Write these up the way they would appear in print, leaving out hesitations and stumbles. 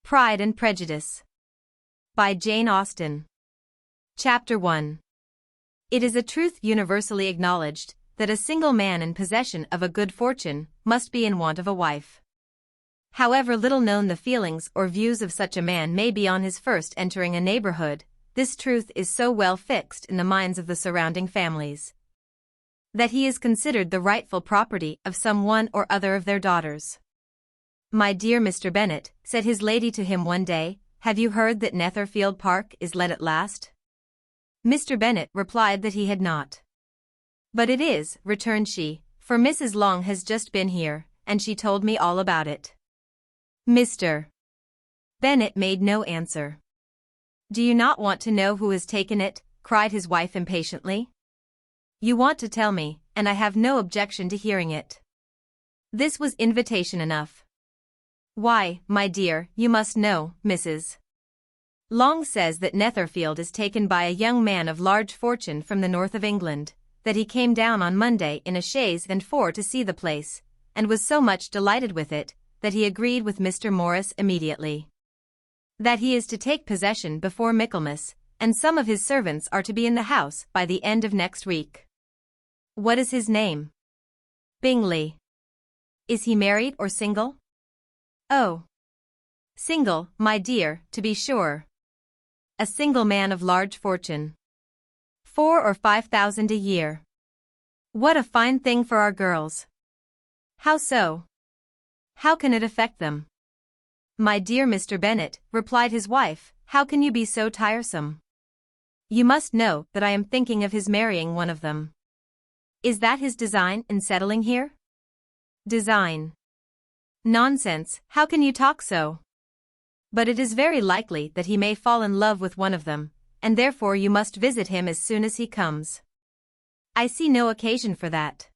Pride and Prejudice. By Jane Austen. Chapter 1. It is a truth universally acknowledged, that a single man in possession of a good fortune must be in want of a wife. However little known the feelings or views of such a man may be on his first entering a neighborhood, this truth is so well fixed in the minds of the surrounding families, that he is considered the rightful property of some one or other of their daughters. "My dear Mr. Bennet," said his lady to him one day, "have you heard that Netherfield Park is let at last?" Mr. Bennet replied that he had not. "But it is," returned she, "for Mrs. Long has just been here, and she told me all about it." Mr. Bennet made no answer. "Do you not want to know who has taken it?" cried his wife impatiently. "You want to tell me, and I have no objection to hearing it." This was invitation enough. "Why, my dear, you must know, Mrs. Long says that Netherfield is taken by a young man of large fortune from the north of England, that he came down on Monday in a chaise and four to see the place, and was so much delighted with it, that he agreed with Mr. Morris immediately. That he is to take possession before Michaelmas, and some of his servants are to be in the house by the end of next week. What is his name? Bingley. Is he married or single? Oh. Single, my dear, to be sure. A single man of large fortune. 4,000 or 5,000 a year. What a fine thing for our girls. How so? How can it affect them? My dear Mr. Bennet, replied his wife, how can you be so tiresome? You must know that I am thinking of his marrying one of them. Is that his design in settling here? Design? Nonsense, how can you talk so? But it is very likely that he may fall in love with one of them, and therefore you must visit him as soon as he comes. I see no occasion for that.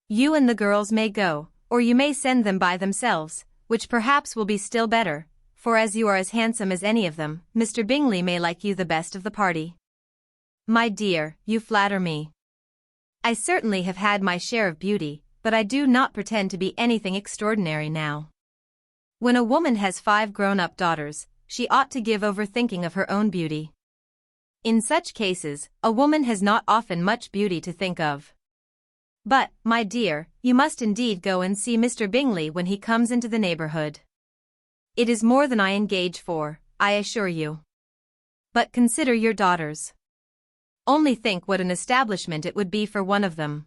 You and the girls may go, or you may send them by themselves, which perhaps will be still better, for as you are as handsome as any of them, Mr. Bingley may like you the best of the party. My dear, you flatter me. I certainly have had my share of beauty, but I do not pretend to be anything extraordinary now. When a woman has 5 grown-up daughters, she ought to give over thinking of her own beauty. In such cases, a woman has not often much beauty to think of. But, my dear, you must indeed go and see Mr. Bingley when he comes into the neighborhood. It is more than I engage for, I assure you. But consider your daughters. Only think what an establishment it would be for one of them.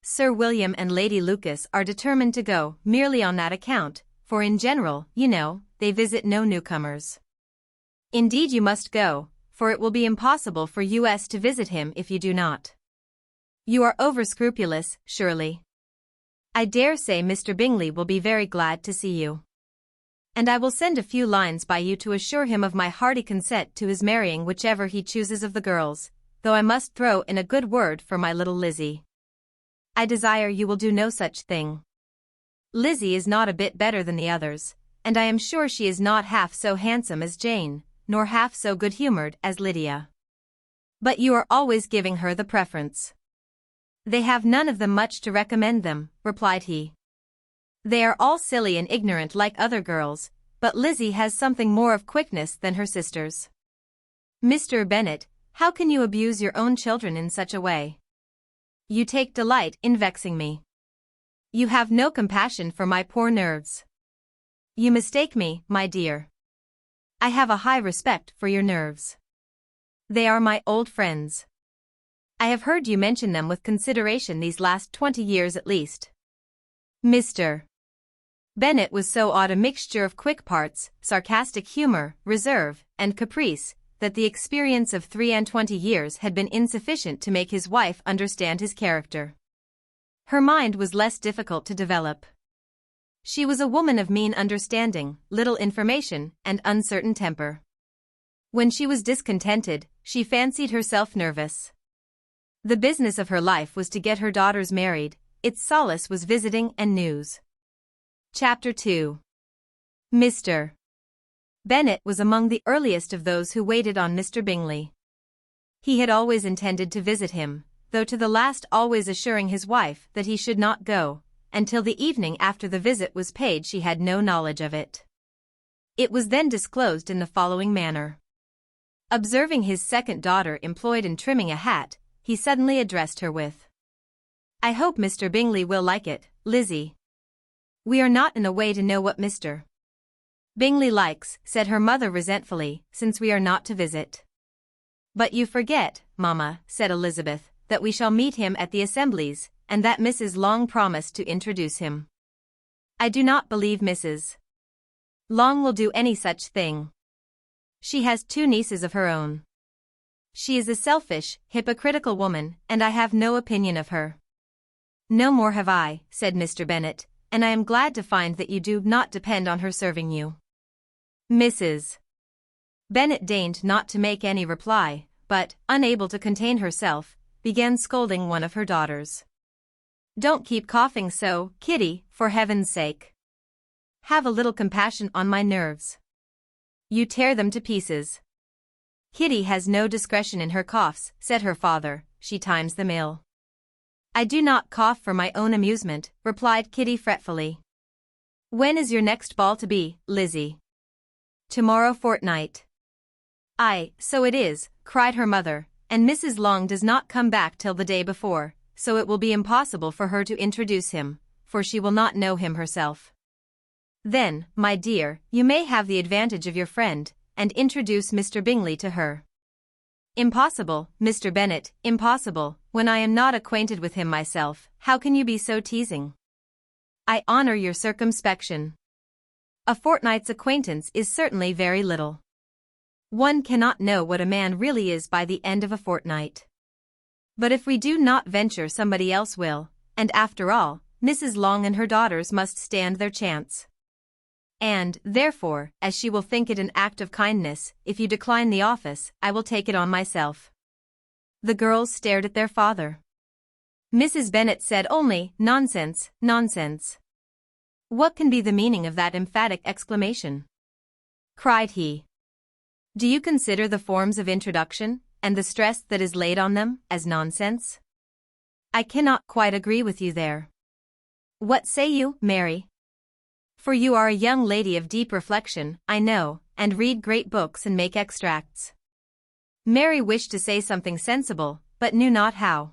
Sir William and Lady Lucas are determined to go, merely on that account, for in general, you know, they visit no newcomers. Indeed you must go, for it will be impossible for us to visit him if you do not. You are over-scrupulous, surely. I dare say Mr. Bingley will be very glad to see you. And I will send a few lines by you to assure him of my hearty consent to his marrying whichever he chooses of the girls, though I must throw in a good word for my little Lizzie. I desire you will do no such thing. Lizzie is not a bit better than the others, and I am sure she is not half so handsome as Jane, nor half so good-humored as Lydia. But you are always giving her the preference. They have none of them much to recommend them, replied he. They are all silly and ignorant like other girls, but Lizzie has something more of quickness than her sisters. Mr. Bennet, how can you abuse your own children in such a way? You take delight in vexing me. You have no compassion for my poor nerves. You mistake me, my dear. I have a high respect for your nerves. They are my old friends. I have heard you mention them with consideration these last 20 years at least. Mr. Bennet was so odd a mixture of quick parts, sarcastic humor, reserve, and caprice, that the experience of 23 years had been insufficient to make his wife understand his character. Her mind was less difficult to develop. She was a woman of mean understanding, little information, and uncertain temper. When she was discontented, she fancied herself nervous. The business of her life was to get her daughters married, its solace was visiting and news. Chapter 2. Mr. Bennet was among the earliest of those who waited on Mr. Bingley. He had always intended to visit him, though to the last always assuring his wife that he should not go, and till the evening after the visit was paid she had no knowledge of it. It was then disclosed in the following manner. Observing his second daughter employed in trimming a hat, he suddenly addressed her with, "I hope Mr. Bingley will like it, Lizzie. We are not in a way to know what Mr. Bingley likes," said her mother resentfully, "since we are not to visit." "But you forget, Mamma," said Elizabeth, "that we shall meet him at the assemblies, and that Mrs. Long promised to introduce him." "I do not believe Mrs. Long will do any such thing. She has 2 nieces of her own. She is a selfish, hypocritical woman, and I have no opinion of her." "No more have I," said Mr. Bennet, "and I am glad to find that you do not depend on her serving you." Mrs. Bennet deigned not to make any reply, but, unable to contain herself, began scolding one of her daughters. "Don't keep coughing so, Kitty, for heaven's sake. Have a little compassion on my nerves. You tear them to pieces." "Kitty has no discretion in her coughs," said her father, "she times them ill." "I do not cough for my own amusement," replied Kitty fretfully. "When is your next ball to be, Lizzie?" "Tomorrow fortnight." "Aye, so it is," cried her mother, "and Mrs. Long does not come back till the day before, so it will be impossible for her to introduce him, for she will not know him herself." "Then, my dear, you may have the advantage of your friend, and introduce Mr. Bingley to her." "Impossible, Mr. Bennet, impossible, when I am not acquainted with him myself. How can you be so teasing?" "I honor your circumspection. A fortnight's acquaintance is certainly very little. One cannot know what a man really is by the end of a fortnight. But if we do not venture, somebody else will, and after all, Mrs. Long and her daughters must stand their chance. And, therefore, as she will think it an act of kindness, if you decline the office, I will take it on myself." The girls stared at their father. Mrs. Bennet said only, "Nonsense, nonsense." "What can be the meaning of that emphatic exclamation?" cried he. "Do you consider the forms of introduction, and the stress that is laid on them, as nonsense?" "I cannot quite agree with you there. What say you, Mary? For you are a young lady of deep reflection, I know, and read great books and make extracts." Mary wished to say something sensible, but knew not how.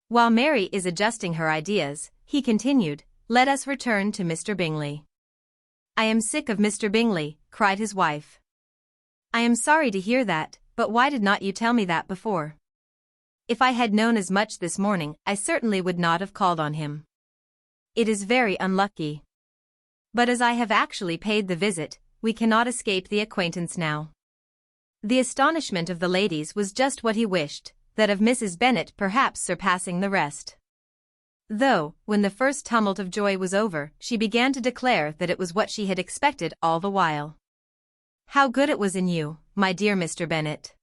While Mary is adjusting her ideas, he continued, "Let us return to Mr. Bingley." "I am sick of Mr. Bingley," cried his wife. "I am sorry to hear that, but why did not you tell me that before? If I had known as much this morning, I certainly would not have called on him. It is very unlucky. But as I have actually paid the visit, we cannot escape the acquaintance now." The astonishment of the ladies was just what he wished, that of Mrs. Bennet perhaps surpassing the rest. Though, when the first tumult of joy was over, she began to declare that it was what she had expected all the while. "How good it was in you, my dear Mr. Bennet.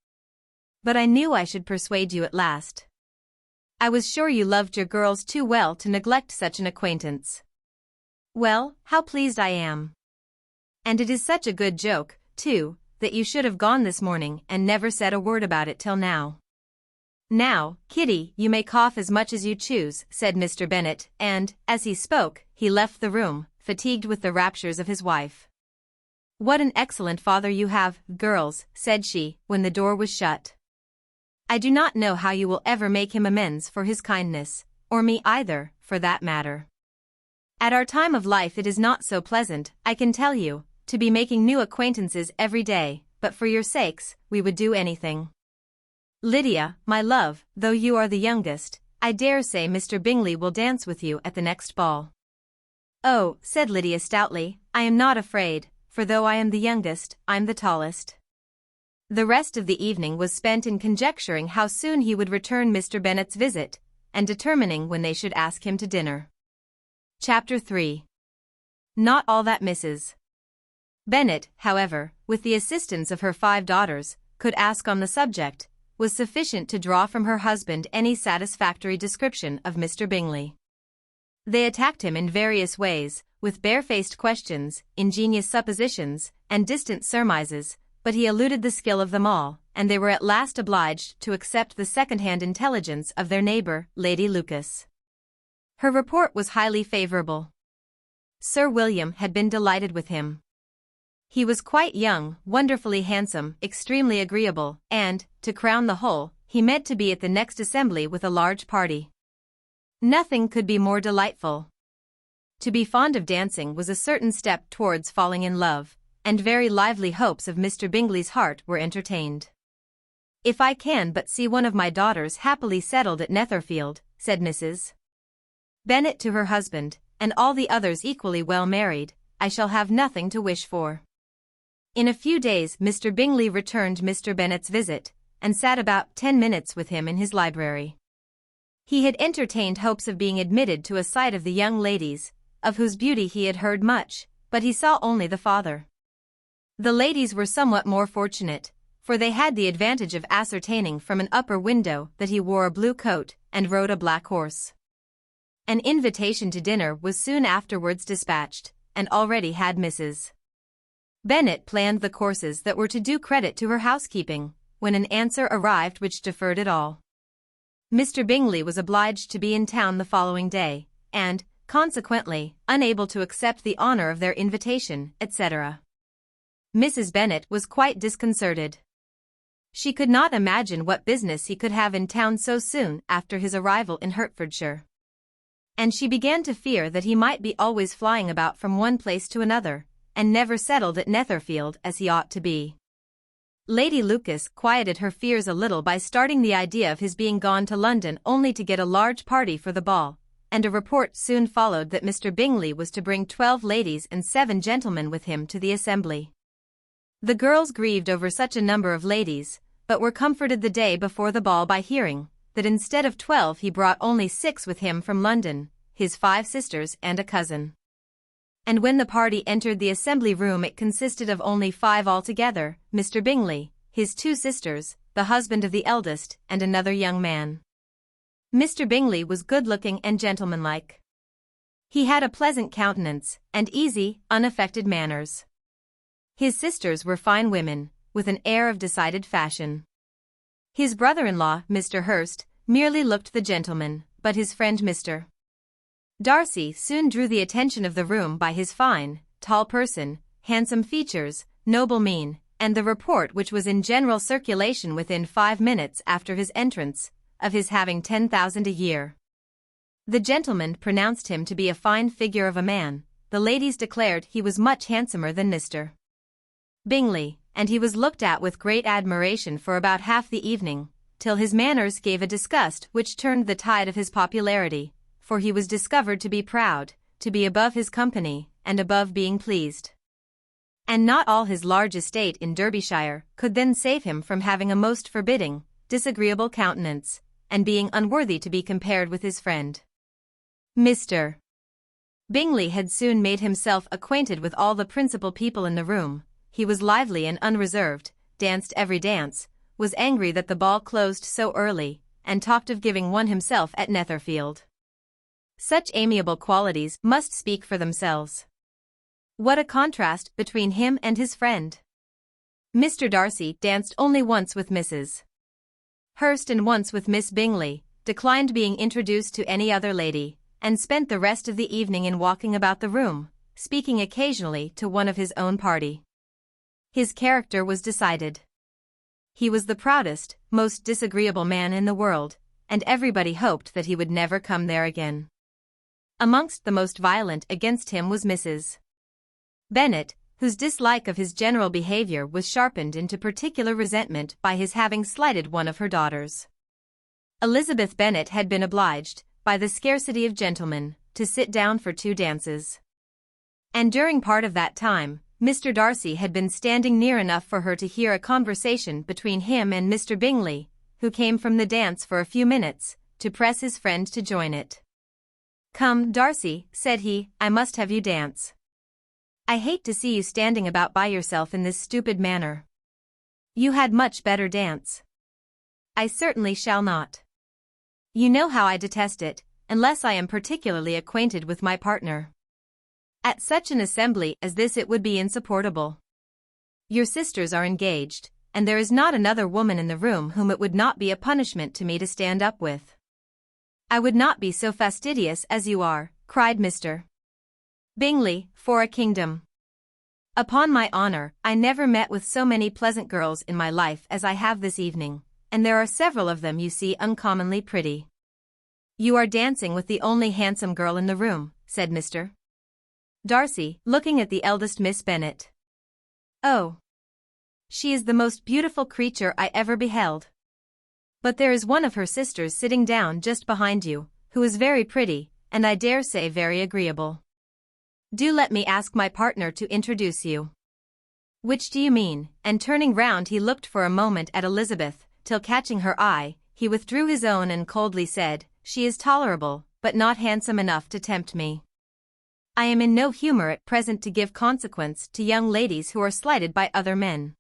But I knew I should persuade you at last. I was sure you loved your girls too well to neglect such an acquaintance. Well, how pleased I am. And it is such a good joke, too, that you should have gone this morning and never said a word about it till now." "Now, Kitty, you may cough as much as you choose," said Mr. Bennet, and, as he spoke, he left the room, fatigued with the raptures of his wife. "What an excellent father you have, girls," said she, when the door was shut. "I do not know how you will ever make him amends for his kindness, or me either, for that matter. At our time of life it is not so pleasant, I can tell you, to be making new acquaintances every day, but for your sakes, we would do anything. Lydia, my love, though you are the youngest, I dare say Mr. Bingley will dance with you at the next ball." "Oh," said Lydia stoutly, "I am not afraid, for though I am the youngest, I'm the tallest." The rest of the evening was spent in conjecturing how soon he would return Mr. Bennet's visit, and determining when they should ask him to dinner. Chapter 3. Not all that Mrs. Bennet, however, with the assistance of her 5 daughters, could ask on the subject, was sufficient to draw from her husband any satisfactory description of Mr. Bingley. They attacked him in various ways, with barefaced questions, ingenious suppositions, and distant surmises, but he eluded the skill of them all, and they were at last obliged to accept the second-hand intelligence of their neighbour, Lady Lucas. Her report was highly favourable. Sir William had been delighted with him. He was quite young, wonderfully handsome, extremely agreeable, and, to crown the whole, he meant to be at the next assembly with a large party. Nothing could be more delightful. To be fond of dancing was a certain step towards falling in love, and very lively hopes of Mr. Bingley's heart were entertained. "If I can but see one of my daughters happily settled at Netherfield," said Mrs. Bennet to her husband, "and all the others equally well married, I shall have nothing to wish for." In a few days Mr. Bingley returned Mr. Bennet's visit, and sat about 10 minutes with him in his library. He had entertained hopes of being admitted to a sight of the young ladies, of whose beauty he had heard much, but he saw only the father. The ladies were somewhat more fortunate, for they had the advantage of ascertaining from an upper window that he wore a blue coat and rode a black horse. An invitation to dinner was soon afterwards dispatched, and already had Mrs. Bennet planned the courses that were to do credit to her housekeeping, when an answer arrived which deferred it all. Mr. Bingley was obliged to be in town the following day, and, consequently, unable to accept the honor of their invitation, etc. Mrs. Bennet was quite disconcerted. She could not imagine what business he could have in town so soon after his arrival in Hertfordshire. And she began to fear that he might be always flying about from one place to another, and never settled at Netherfield as he ought to be. Lady Lucas quieted her fears a little by starting the idea of his being gone to London only to get a large party for the ball, and a report soon followed that Mr. Bingley was to bring 12 ladies and 7 gentlemen with him to the assembly. The girls grieved over such a number of ladies, but were comforted the day before the ball by hearing that instead of 12 he brought only 6 with him from London, his 5 sisters and a cousin. And when the party entered the assembly room it consisted of only 5 altogether, Mr. Bingley, his 2 sisters, the husband of the eldest, and another young man. Mr. Bingley was good-looking and gentlemanlike. He had a pleasant countenance, and easy, unaffected manners. His sisters were fine women, with an air of decided fashion. His brother-in-law, Mr. Hurst, merely looked the gentleman, but his friend Mr. Darcy soon drew the attention of the room by his fine, tall person, handsome features, noble mien, and the report which was in general circulation within 5 minutes after his entrance, of his having 10,000 a year. The gentlemen pronounced him to be a fine figure of a man, the ladies declared he was much handsomer than Mr. Bingley, and he was looked at with great admiration for about half the evening, till his manners gave a disgust which turned the tide of his popularity, for he was discovered to be proud, to be above his company, and above being pleased. And not all his large estate in Derbyshire could then save him from having a most forbidding, disagreeable countenance, and being unworthy to be compared with his friend. Mr. Bingley had soon made himself acquainted with all the principal people in the room. He was lively and unreserved, danced every dance, was angry that the ball closed so early, and talked of giving one himself at Netherfield. Such amiable qualities must speak for themselves. What a contrast between him and his friend! Mr. Darcy danced only once with Mrs. Hurst and once with Miss Bingley, declined being introduced to any other lady, and spent the rest of the evening in walking about the room, speaking occasionally to one of his own party. His character was decided. He was the proudest, most disagreeable man in the world, and everybody hoped that he would never come there again. Amongst the most violent against him was Mrs. Bennet, whose dislike of his general behavior was sharpened into particular resentment by his having slighted one of her daughters. Elizabeth Bennet had been obliged, by the scarcity of gentlemen, to sit down for 2 dances. And during part of that time, Mr. Darcy had been standing near enough for her to hear a conversation between him and Mr. Bingley, who came from the dance for a few minutes, to press his friend to join it. "Come, Darcy," said he, "I must have you dance. I hate to see you standing about by yourself in this stupid manner. You had much better dance." "I certainly shall not. You know how I detest it, unless I am particularly acquainted with my partner. At such an assembly as this it would be insupportable. Your sisters are engaged, and there is not another woman in the room whom it would not be a punishment to me to stand up with." "I would not be so fastidious as you are," cried Mr. Bingley, "for a kingdom. Upon my honor, I never met with so many pleasant girls in my life as I have this evening, and there are several of them you see uncommonly pretty. You are dancing with the only handsome girl in the room, said Mr. Darcy, looking at the eldest Miss Bennet. Oh! She is the most beautiful creature I ever beheld. But there is one of her sisters sitting down just behind you, who is very pretty, and I dare say very agreeable. Do let me ask my partner to introduce you. Which do you mean? And turning round he looked for a moment at Elizabeth, till catching her eye, he withdrew his own and coldly said, She is tolerable, but not handsome enough to tempt me. I am in no humor at present to give consequence to young ladies who are slighted by other men.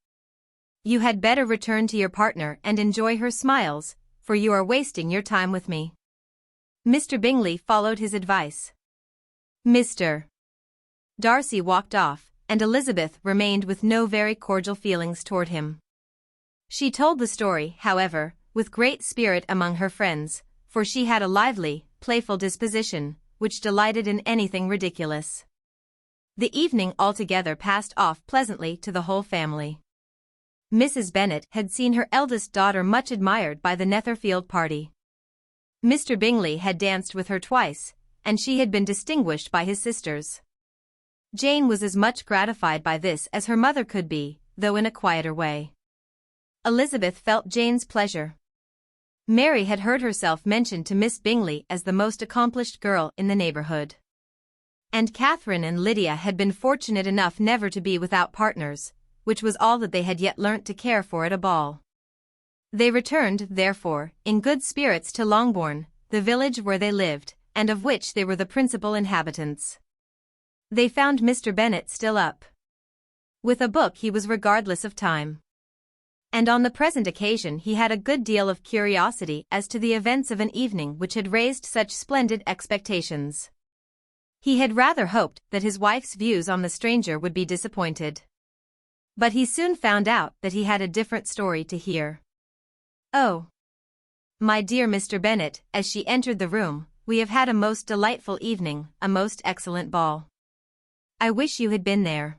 You had better return to your partner and enjoy her smiles, for you are wasting your time with me. Mr. Bingley followed his advice. Mr. Darcy walked off, and Elizabeth remained with no very cordial feelings toward him. She told the story, however, with great spirit among her friends, for she had a lively, playful disposition, which delighted in anything ridiculous. The evening altogether passed off pleasantly to the whole family. Mrs. Bennet had seen her eldest daughter much admired by the Netherfield party. Mr. Bingley had danced with her twice, and she had been distinguished by his sisters. Jane was as much gratified by this as her mother could be, though in a quieter way. Elizabeth felt Jane's pleasure. Mary had heard herself mentioned to Miss Bingley as the most accomplished girl in the neighborhood. And Catherine and Lydia had been fortunate enough never to be without partners, which was all that they had yet learnt to care for at a ball. They returned, therefore, in good spirits to Longbourn, the village where they lived, and of which they were the principal inhabitants. They found Mr. Bennet still up. With a book he was regardless of time. And on the present occasion he had a good deal of curiosity as to the events of an evening which had raised such splendid expectations. He had rather hoped that his wife's views on the stranger would be disappointed. But he soon found out that he had a different story to hear. Oh, my dear Mr. Bennet, as she entered the room, we have had a most delightful evening, a most excellent ball. I wish you had been there.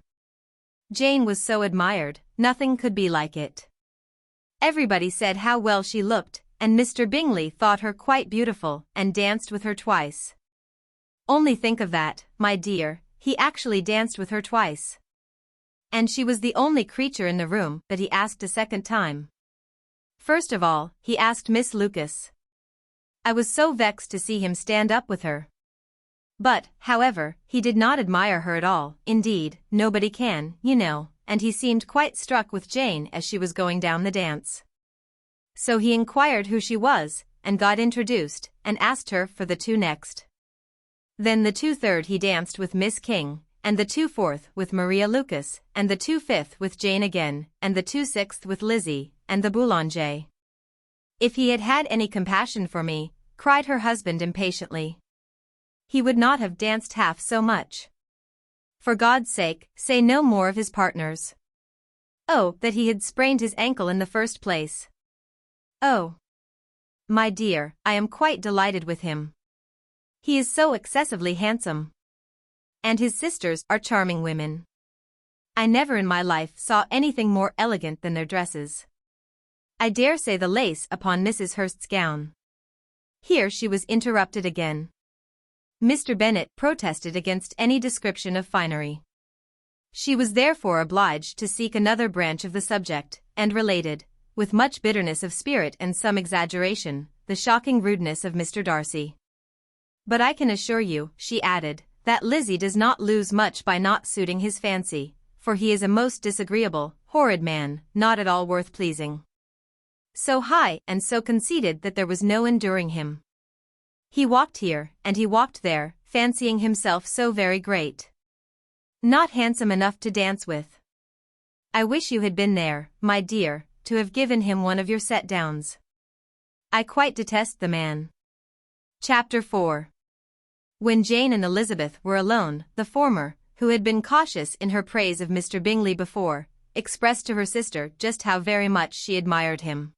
Jane was so admired, nothing could be like it. Everybody said how well she looked, and Mr. Bingley thought her quite beautiful, and danced with her twice. Only think of that, my dear, he actually danced with her twice. And she was the only creature in the room that he asked a second time. First of all, he asked Miss Lucas. I was so vexed to see him stand up with her. But, however, he did not admire her at all, indeed, nobody can, you know, and he seemed quite struck with Jane as she was going down the dance. So he inquired who she was, and got introduced, and asked her for the two next. Then the 2/3 he danced with Miss King, and the 2/4 with Maria Lucas, and the 2/5 with Jane again, and the 2/6 with Lizzie, and the Boulanger. If he had had any compassion for me, cried her husband impatiently, he would not have danced half so much. For God's sake, say no more of his partners. Oh, that he had sprained his ankle in the first place. Oh, my dear, I am quite delighted with him. He is so excessively handsome. And his sisters are charming women. I never in my life saw anything more elegant than their dresses. I dare say the lace upon Mrs. Hurst's gown. Here she was interrupted again. Mr. Bennet protested against any description of finery. She was therefore obliged to seek another branch of the subject, and related, with much bitterness of spirit and some exaggeration, the shocking rudeness of Mr. Darcy. But I can assure you, she added, that Lizzie does not lose much by not suiting his fancy, for he is a most disagreeable, horrid man, not at all worth pleasing. So high and so conceited that there was no enduring him. He walked here, and he walked there, fancying himself so very great. Not handsome enough to dance with. I wish you had been there, my dear, to have given him one of your set-downs. I quite detest the man. Chapter 4. When Jane and Elizabeth were alone, the former, who had been cautious in her praise of Mr. Bingley before, expressed to her sister just how very much she admired him.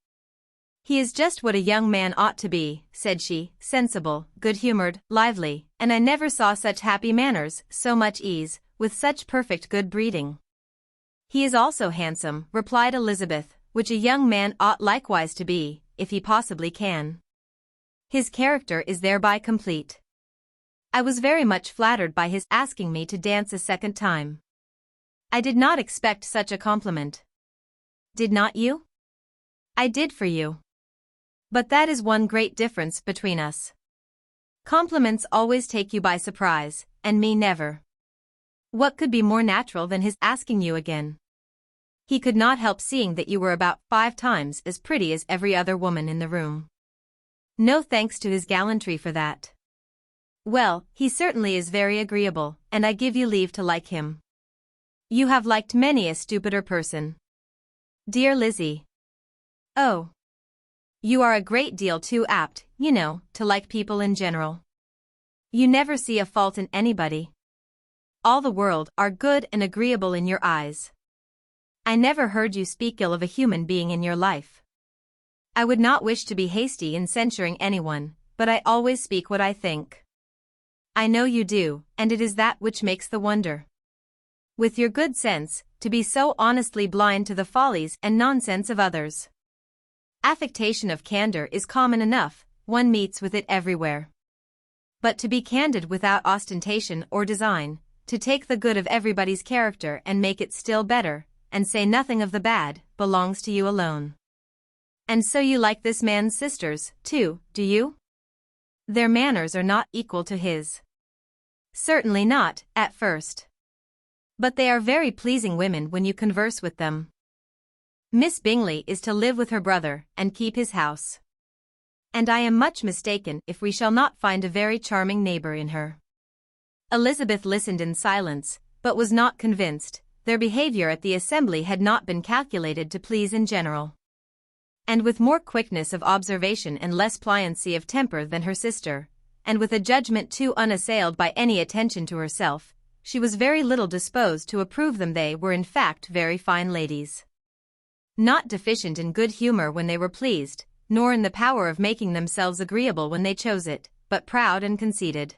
He is just what a young man ought to be, said she, sensible, good-humored, lively, and I never saw such happy manners, so much ease, with such perfect good breeding. He is also handsome, replied Elizabeth, which a young man ought likewise to be, if he possibly can. His character is thereby complete. I was very much flattered by his asking me to dance a second time. I did not expect such a compliment. Did not you? I did for you. But that is one great difference between us. Compliments always take you by surprise, and me never. What could be more natural than his asking you again? He could not help seeing that you were about 5 times as pretty as every other woman in the room. No thanks to his gallantry for that. Well, he certainly is very agreeable, and I give you leave to like him. You have liked many a stupider person. Dear Lizzie. Oh. You are a great deal too apt, you know, to like people in general. You never see a fault in anybody. All the world are good and agreeable in your eyes. I never heard you speak ill of a human being in your life. I would not wish to be hasty in censuring anyone, but I always speak what I think. I know you do, and it is that which makes the wonder. With your good sense, to be so honestly blind to the follies and nonsense of others. Affectation of candor is common enough, one meets with it everywhere. But to be candid without ostentation or design, to take the good of everybody's character and make it still better, and say nothing of the bad, belongs to you alone. And so you like this man's sisters, too, do you? Their manners are not equal to his. Certainly not, at first. But they are very pleasing women when you converse with them. Miss Bingley is to live with her brother, and keep his house. And I am much mistaken if we shall not find a very charming neighbor in her. Elizabeth listened in silence, but was not convinced. Their behavior at the assembly had not been calculated to please in general. And with more quickness of observation and less pliancy of temper than her sister, and with a judgment too unassailed by any attention to herself, she was very little disposed to approve them. They were in fact very fine ladies. Not deficient in good humor when they were pleased, nor in the power of making themselves agreeable when they chose it, but proud and conceited.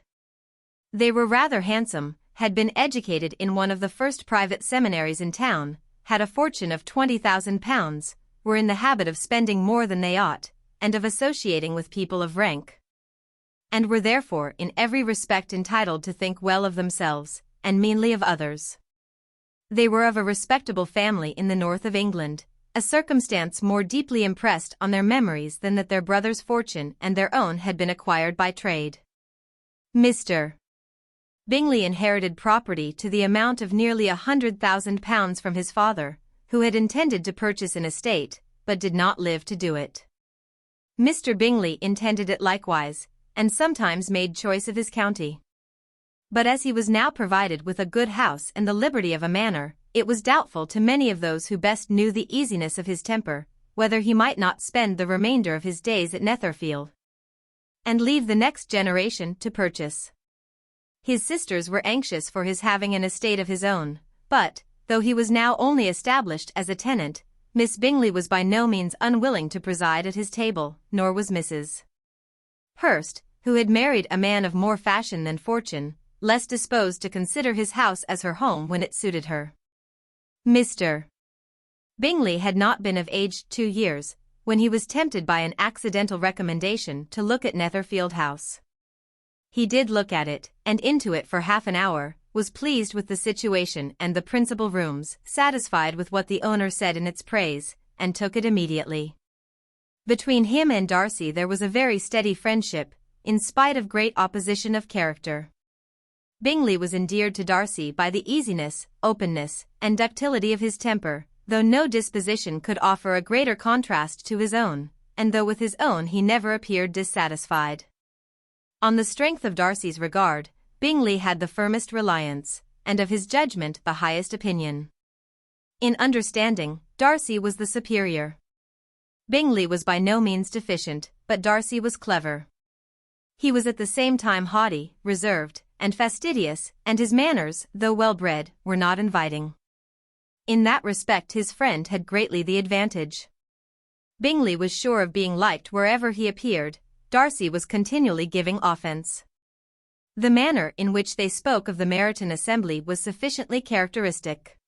They were rather handsome, had been educated in one of the first private seminaries in town, had a fortune of £20,000, were in the habit of spending more than they ought, and of associating with people of rank. And were therefore in every respect entitled to think well of themselves, and meanly of others. They were of a respectable family in the north of England, a circumstance more deeply impressed on their memories than that their brother's fortune and their own had been acquired by trade. Mr. Bingley inherited property to the amount of nearly £100,000 from his father, who had intended to purchase an estate, but did not live to do it. Mr. Bingley intended it likewise, and sometimes made choice of his county. But as he was now provided with a good house and the liberty of a manor, it was doubtful to many of those who best knew the easiness of his temper, whether he might not spend the remainder of his days at Netherfield, and leave the next generation to purchase. His sisters were anxious for his having an estate of his own, but, though he was now only established as a tenant, Miss Bingley was by no means unwilling to preside at his table, nor was Mrs. Hurst, who had married a man of more fashion than fortune, less disposed to consider his house as her home when it suited her. Mr. Bingley had not been of age 2 years, when he was tempted by an accidental recommendation to look at Netherfield House. He did look at it, and into it for half an hour, was pleased with the situation and the principal rooms, satisfied with what the owner said in its praise, and took it immediately. Between him and Darcy there was a very steady friendship, in spite of great opposition of character. Bingley was endeared to Darcy by the easiness, openness, and ductility of his temper, though no disposition could offer a greater contrast to his own, and though with his own he never appeared dissatisfied. On the strength of Darcy's regard, Bingley had the firmest reliance, and of his judgment the highest opinion. In understanding, Darcy was the superior. Bingley was by no means deficient, but Darcy was clever. He was at the same time haughty, reserved, and fastidious, and his manners, though well-bred, were not inviting. In that respect his friend had greatly the advantage. Bingley was sure of being liked wherever he appeared. Darcy was continually giving offence. The manner in which they spoke of the Meryton assembly was sufficiently characteristic.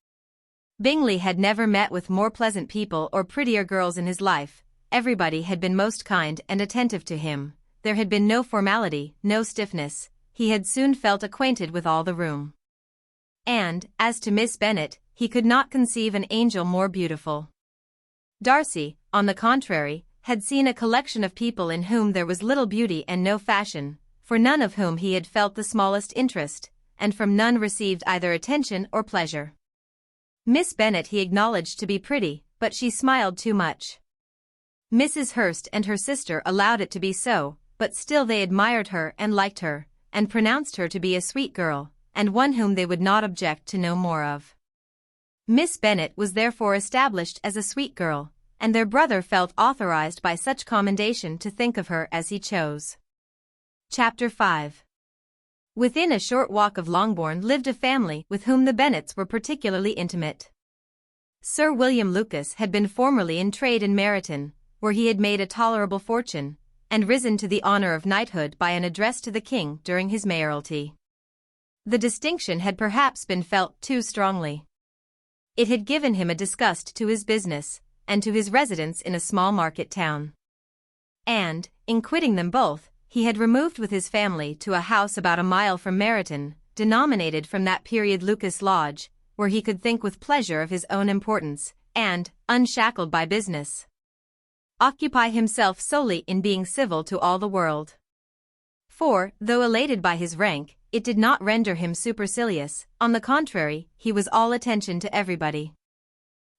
Bingley had never met with more pleasant people or prettier girls in his life. Everybody had been most kind and attentive to him. There had been no formality, no stiffness. He had soon felt acquainted with all the room. And, as to Miss Bennet, he could not conceive an angel more beautiful. Darcy, on the contrary, had seen a collection of people in whom there was little beauty and no fashion, for none of whom he had felt the smallest interest, and from none received either attention or pleasure. Miss Bennet he acknowledged to be pretty, but she smiled too much. Mrs. Hurst and her sister allowed it to be so, but still they admired her and liked her, and pronounced her to be a sweet girl, and one whom they would not object to know more of. Miss Bennet was therefore established as a sweet girl, and their brother felt authorized by such commendation to think of her as he chose. Chapter 5. Within a short walk of Longbourn lived a family with whom the Bennets were particularly intimate. Sir William Lucas had been formerly in trade in Meryton, where he had made a tolerable fortune, and risen to the honor of knighthood by an address to the king during his mayoralty. The distinction had perhaps been felt too strongly. It had given him a disgust to his business, and to his residence in a small market town. And, in quitting them both, he had removed with his family to a house about a mile from Meryton, denominated from that period Lucas Lodge, where he could think with pleasure of his own importance, and, unshackled by business, occupy himself solely in being civil to all the world. For, though elated by his rank, it did not render him supercilious. On the contrary, he was all attention to everybody.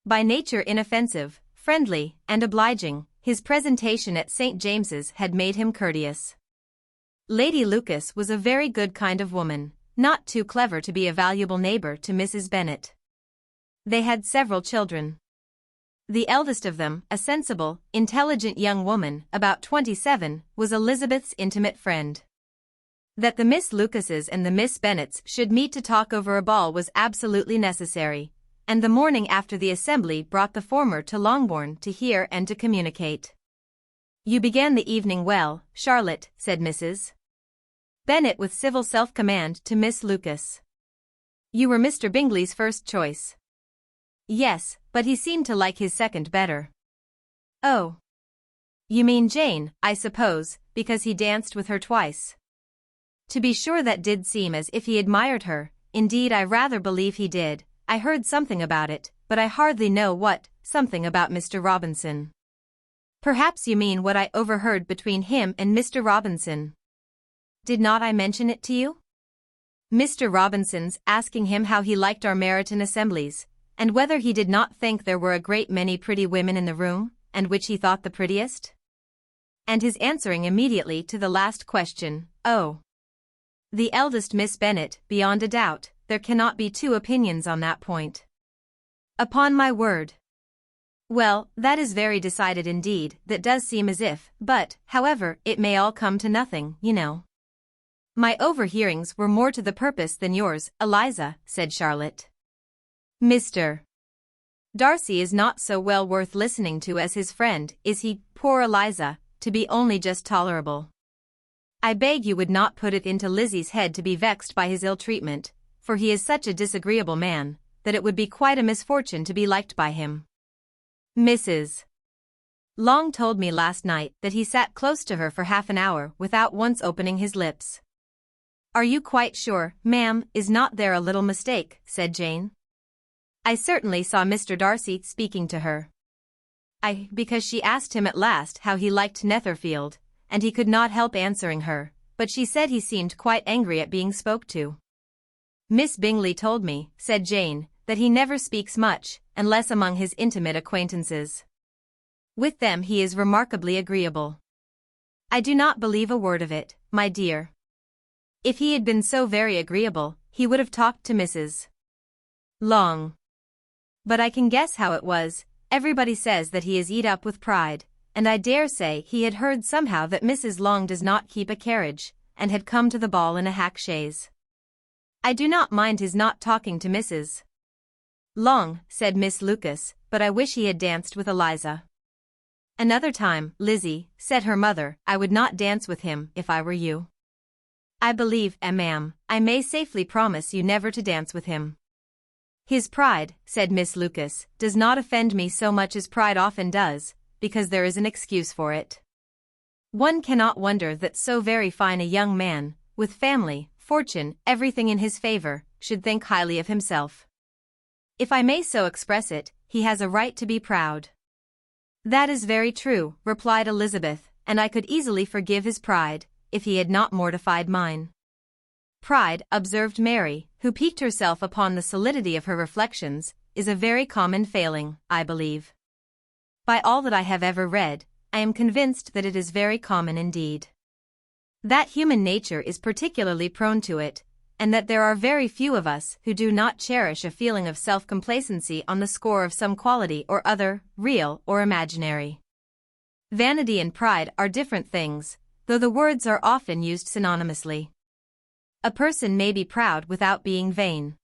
By nature inoffensive, friendly, and obliging, his presentation at St. James's had made him courteous. Lady Lucas was a very good kind of woman, not too clever to be a valuable neighbor to Mrs. Bennet. They had several children. The eldest of them, a sensible, intelligent young woman, about 27, was Elizabeth's intimate friend. That the Miss Lucases and the Miss Bennets should meet to talk over a ball was absolutely necessary, and the morning after the assembly brought the former to Longbourn to hear and to communicate. "You began the evening well, Charlotte," said Mrs. Bennet with civil self-command to Miss Lucas. "You were Mr. Bingley's first choice." "Yes, but he seemed to like his second better." "Oh. You mean Jane, I suppose, because he danced with her twice." "To be sure that did seem as if he admired her. Indeed I rather believe he did. I heard something about it, but I hardly know what, something about Mr. Robinson." "Perhaps you mean what I overheard between him and Mr. Robinson. Did not I mention it to you? Mr. Robinson's asking him how he liked our Meryton assemblies, and whether he did not think there were a great many pretty women in the room, and which he thought the prettiest? And his answering immediately to the last question, 'Oh, the eldest Miss Bennet, beyond a doubt, there cannot be two opinions on that point.' Upon my word. Well, that is very decided indeed. That does seem as if, but, however, it may all come to nothing, you know." "My overhearings were more to the purpose than yours, Eliza," said Charlotte. "Mr. Darcy is not so well worth listening to as his friend, is he, poor Eliza, to be only just tolerable? I beg you would not put it into Lizzie's head to be vexed by his ill treatment, for he is such a disagreeable man, that it would be quite a misfortune to be liked by him. Mrs. Long told me last night that he sat close to her for half an hour without once opening his lips." "Are you quite sure, ma'am, is not there a little mistake?" said Jane. "I certainly saw Mr. Darcy speaking to her. Because she asked him at last how he liked Netherfield, and he could not help answering her, but she said he seemed quite angry at being spoke to." "Miss Bingley told me," said Jane, "that he never speaks much, unless among his intimate acquaintances. With them he is remarkably agreeable." "I do not believe a word of it, my dear. If he had been so very agreeable, he would have talked to Mrs. Long. But I can guess how it was. Everybody says that he is eat up with pride, and I dare say he had heard somehow that Mrs. Long does not keep a carriage, and had come to the ball in a hack chaise. I do not mind his not talking to Mrs. Long," said Miss Lucas, "but I wish he had danced with Eliza." "Another time, Lizzie," said her mother, "I would not dance with him if I were you. I believe, ma'am, I may safely promise you never to dance with him." His pride, said Miss Lucas, does not offend me so much as pride often does, because there is an excuse for it. One cannot wonder that so very fine a young man, with family, fortune, everything in his favor, should think highly of himself. If I may so express it, he has a right to be proud. That is very true, replied Elizabeth, and I could easily forgive his pride, if he had not mortified mine. Pride, observed Mary, who piqued herself upon the solidity of her reflections, is a very common failing, I believe. By all that I have ever read, I am convinced that it is very common indeed. That human nature is particularly prone to it, and that there are very few of us who do not cherish a feeling of self-complacency on the score of some quality or other, real or imaginary. Vanity and pride are different things, though the words are often used synonymously. A person may be proud without being vain.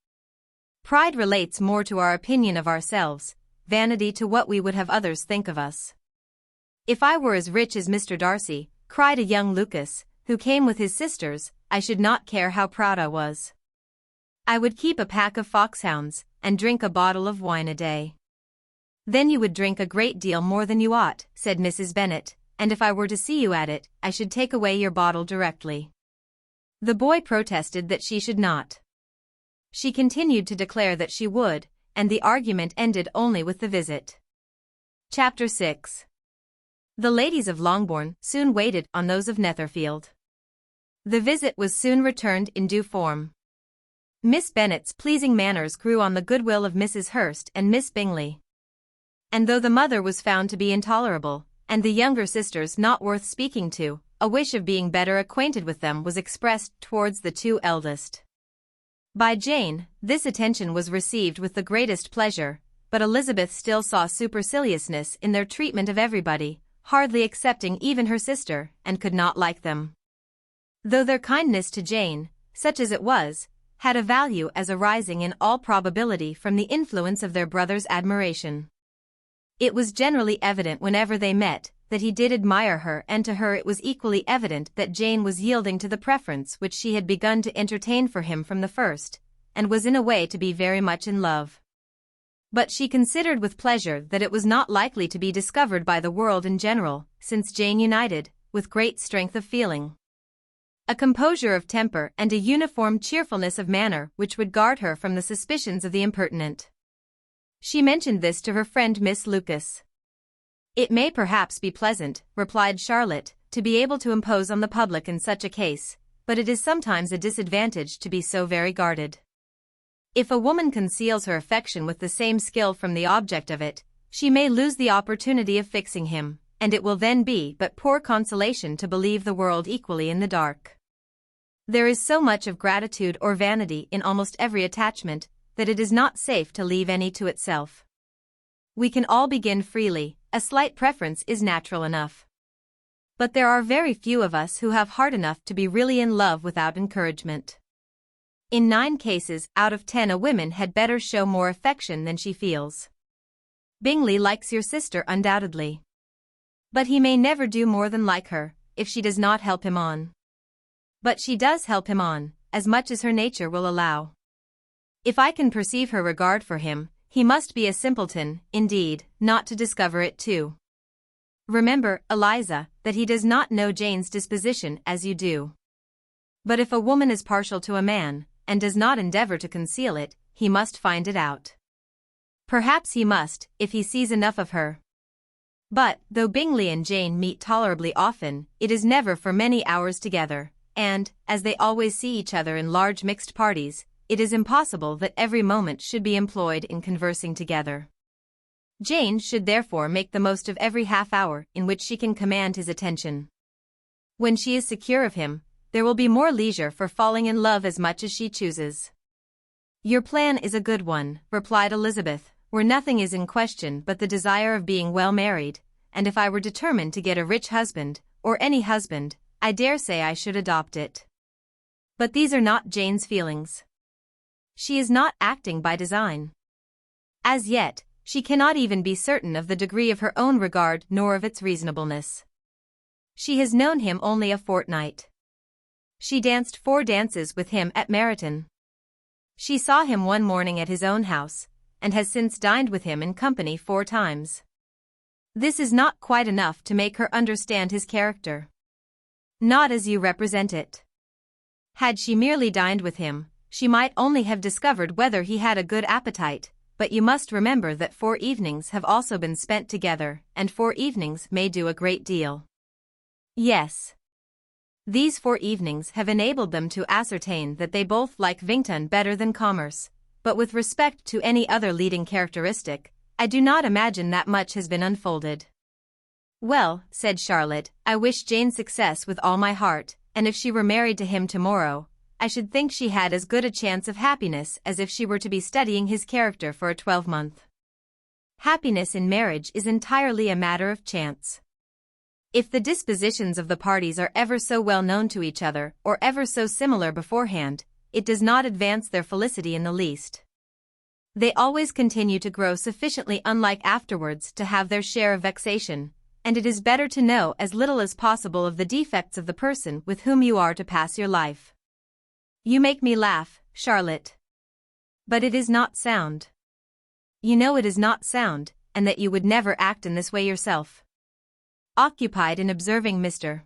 Pride relates more to our opinion of ourselves, vanity to what we would have others think of us. If I were as rich as Mr. Darcy, cried a young Lucas, who came with his sisters, I should not care how proud I was. I would keep a pack of foxhounds, and drink a bottle of wine a day. Then you would drink a great deal more than you ought, said Mrs. Bennet, and if I were to see you at it, I should take away your bottle directly. The boy protested that she should not. She continued to declare that she would, and the argument ended only with the visit. Chapter 6. The ladies of Longbourn soon waited on those of Netherfield. The visit was soon returned in due form. Miss Bennet's pleasing manners grew on the goodwill of Mrs. Hurst and Miss Bingley. And though the mother was found to be intolerable, and the younger sisters not worth speaking to, a wish of being better acquainted with them was expressed towards the two eldest. By Jane, this attention was received with the greatest pleasure, but Elizabeth still saw superciliousness in their treatment of everybody, hardly excepting even her sister, and could not like them. Though their kindness to Jane, such as it was, had a value as arising in all probability from the influence of their brother's admiration. It was generally evident whenever they met, that he did admire her, and to her it was equally evident that Jane was yielding to the preference which she had begun to entertain for him from the first, and was in a way to be very much in love. But she considered with pleasure that it was not likely to be discovered by the world in general, since Jane united, with great strength of feeling, a composure of temper and a uniform cheerfulness of manner which would guard her from the suspicions of the impertinent. She mentioned this to her friend Miss Lucas. It may perhaps be pleasant, replied Charlotte, to be able to impose on the public in such a case, but it is sometimes a disadvantage to be so very guarded. If a woman conceals her affection with the same skill from the object of it, she may lose the opportunity of fixing him, and it will then be but poor consolation to believe the world equally in the dark. There is so much of gratitude or vanity in almost every attachment, that it is not safe to leave any to itself. We can all begin freely, a slight preference is natural enough. But there are very few of us who have heart enough to be really in love without encouragement. In 9 cases out of 10 a woman had better show more affection than she feels. Bingley likes your sister undoubtedly. But he may never do more than like her, if she does not help him on. But she does help him on, as much as her nature will allow. If I can perceive her regard for him, he must be a simpleton, indeed, not to discover it too. Remember, Eliza, that he does not know Jane's disposition as you do. But if a woman is partial to a man, and does not endeavor to conceal it, he must find it out. Perhaps he must, if he sees enough of her. But, though Bingley and Jane meet tolerably often, it is never for many hours together, and, as they always see each other in large mixed parties, it is impossible that every moment should be employed in conversing together. Jane should therefore make the most of every half-hour in which she can command his attention. When she is secure of him, there will be more leisure for falling in love as much as she chooses. Your plan is a good one, replied Elizabeth, where nothing is in question but the desire of being well married, and if I were determined to get a rich husband, or any husband, I dare say I should adopt it. But these are not Jane's feelings. She is not acting by design. As yet, she cannot even be certain of the degree of her own regard nor of its reasonableness. She has known him only a fortnight. She danced 4 dances with him at Meryton. She saw him one morning at his own house, and has since dined with him in company 4 times. This is not quite enough to make her understand his character. Not as you represent it. Had she merely dined with him, she might only have discovered whether he had a good appetite, but you must remember that 4 evenings have also been spent together, and 4 evenings may do a great deal. Yes. These 4 evenings have enabled them to ascertain that they both like Vington better than commerce, but with respect to any other leading characteristic, I do not imagine that much has been unfolded. Well, said Charlotte, I wish Jane success with all my heart, and if she were married to him tomorrow, I should think she had as good a chance of happiness as if she were to be studying his character for a 12-month. Happiness in marriage is entirely a matter of chance. If the dispositions of the parties are ever so well known to each other or ever so similar beforehand, it does not advance their felicity in the least. They always continue to grow sufficiently unlike afterwards to have their share of vexation, and it is better to know as little as possible of the defects of the person with whom you are to pass your life. You make me laugh, Charlotte. But it is not sound. You know it is not sound, and that you would never act in this way yourself. Occupied in observing Mr.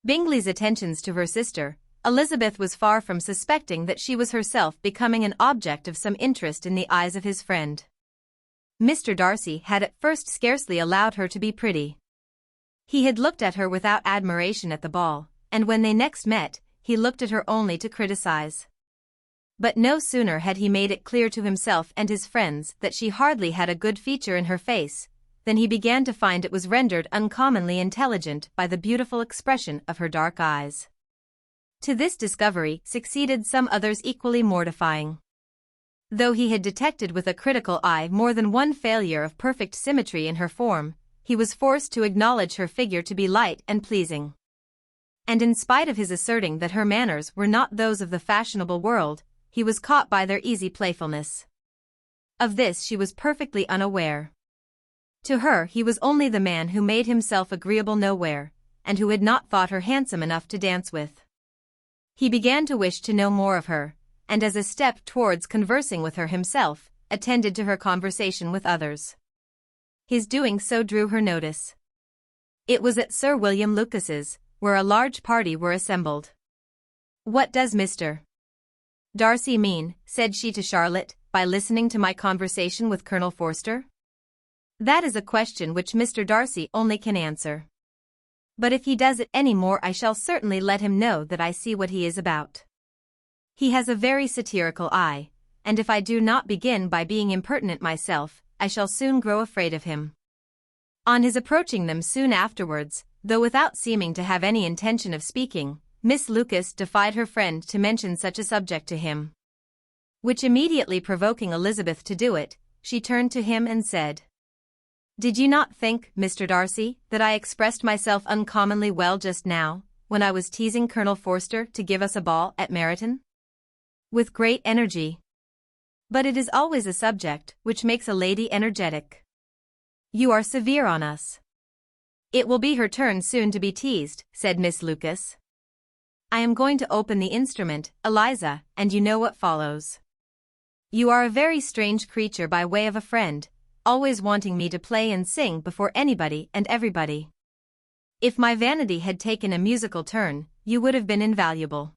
Bingley's attentions to her sister, Elizabeth was far from suspecting that she was herself becoming an object of some interest in the eyes of his friend. Mr. Darcy had at first scarcely allowed her to be pretty. He had looked at her without admiration at the ball, and when they next met, he looked at her only to criticize. But no sooner had he made it clear to himself and his friends that she hardly had a good feature in her face, than he began to find it was rendered uncommonly intelligent by the beautiful expression of her dark eyes. To this discovery succeeded some others equally mortifying. Though he had detected with a critical eye more than one failure of perfect symmetry in her form, he was forced to acknowledge her figure to be light and pleasing. And in spite of his asserting that her manners were not those of the fashionable world, he was caught by their easy playfulness. Of this she was perfectly unaware. To her he was only the man who made himself agreeable nowhere, and who had not thought her handsome enough to dance with. He began to wish to know more of her, and as a step towards conversing with her himself, attended to her conversation with others. His doing so drew her notice. It was at Sir William Lucas's, where a large party were assembled. What does Mr. Darcy mean, said she to Charlotte, by listening to my conversation with Colonel Forster? That is a question which Mr. Darcy only can answer. But if he does it any more I shall certainly let him know that I see what he is about. He has a very satirical eye, and if I do not begin by being impertinent myself, I shall soon grow afraid of him. On his approaching them soon afterwards, though without seeming to have any intention of speaking, Miss Lucas defied her friend to mention such a subject to him. Which immediately provoking Elizabeth to do it, she turned to him and said, Did you not think, Mr. Darcy, that I expressed myself uncommonly well just now, when I was teasing Colonel Forster to give us a ball at Meryton? With great energy. But it is always a subject which makes a lady energetic. You are severe on us. It will be her turn soon to be teased, said Miss Lucas. I am going to open the instrument, Eliza, and you know what follows. You are a very strange creature by way of a friend, always wanting me to play and sing before anybody and everybody. If my vanity had taken a musical turn, you would have been invaluable.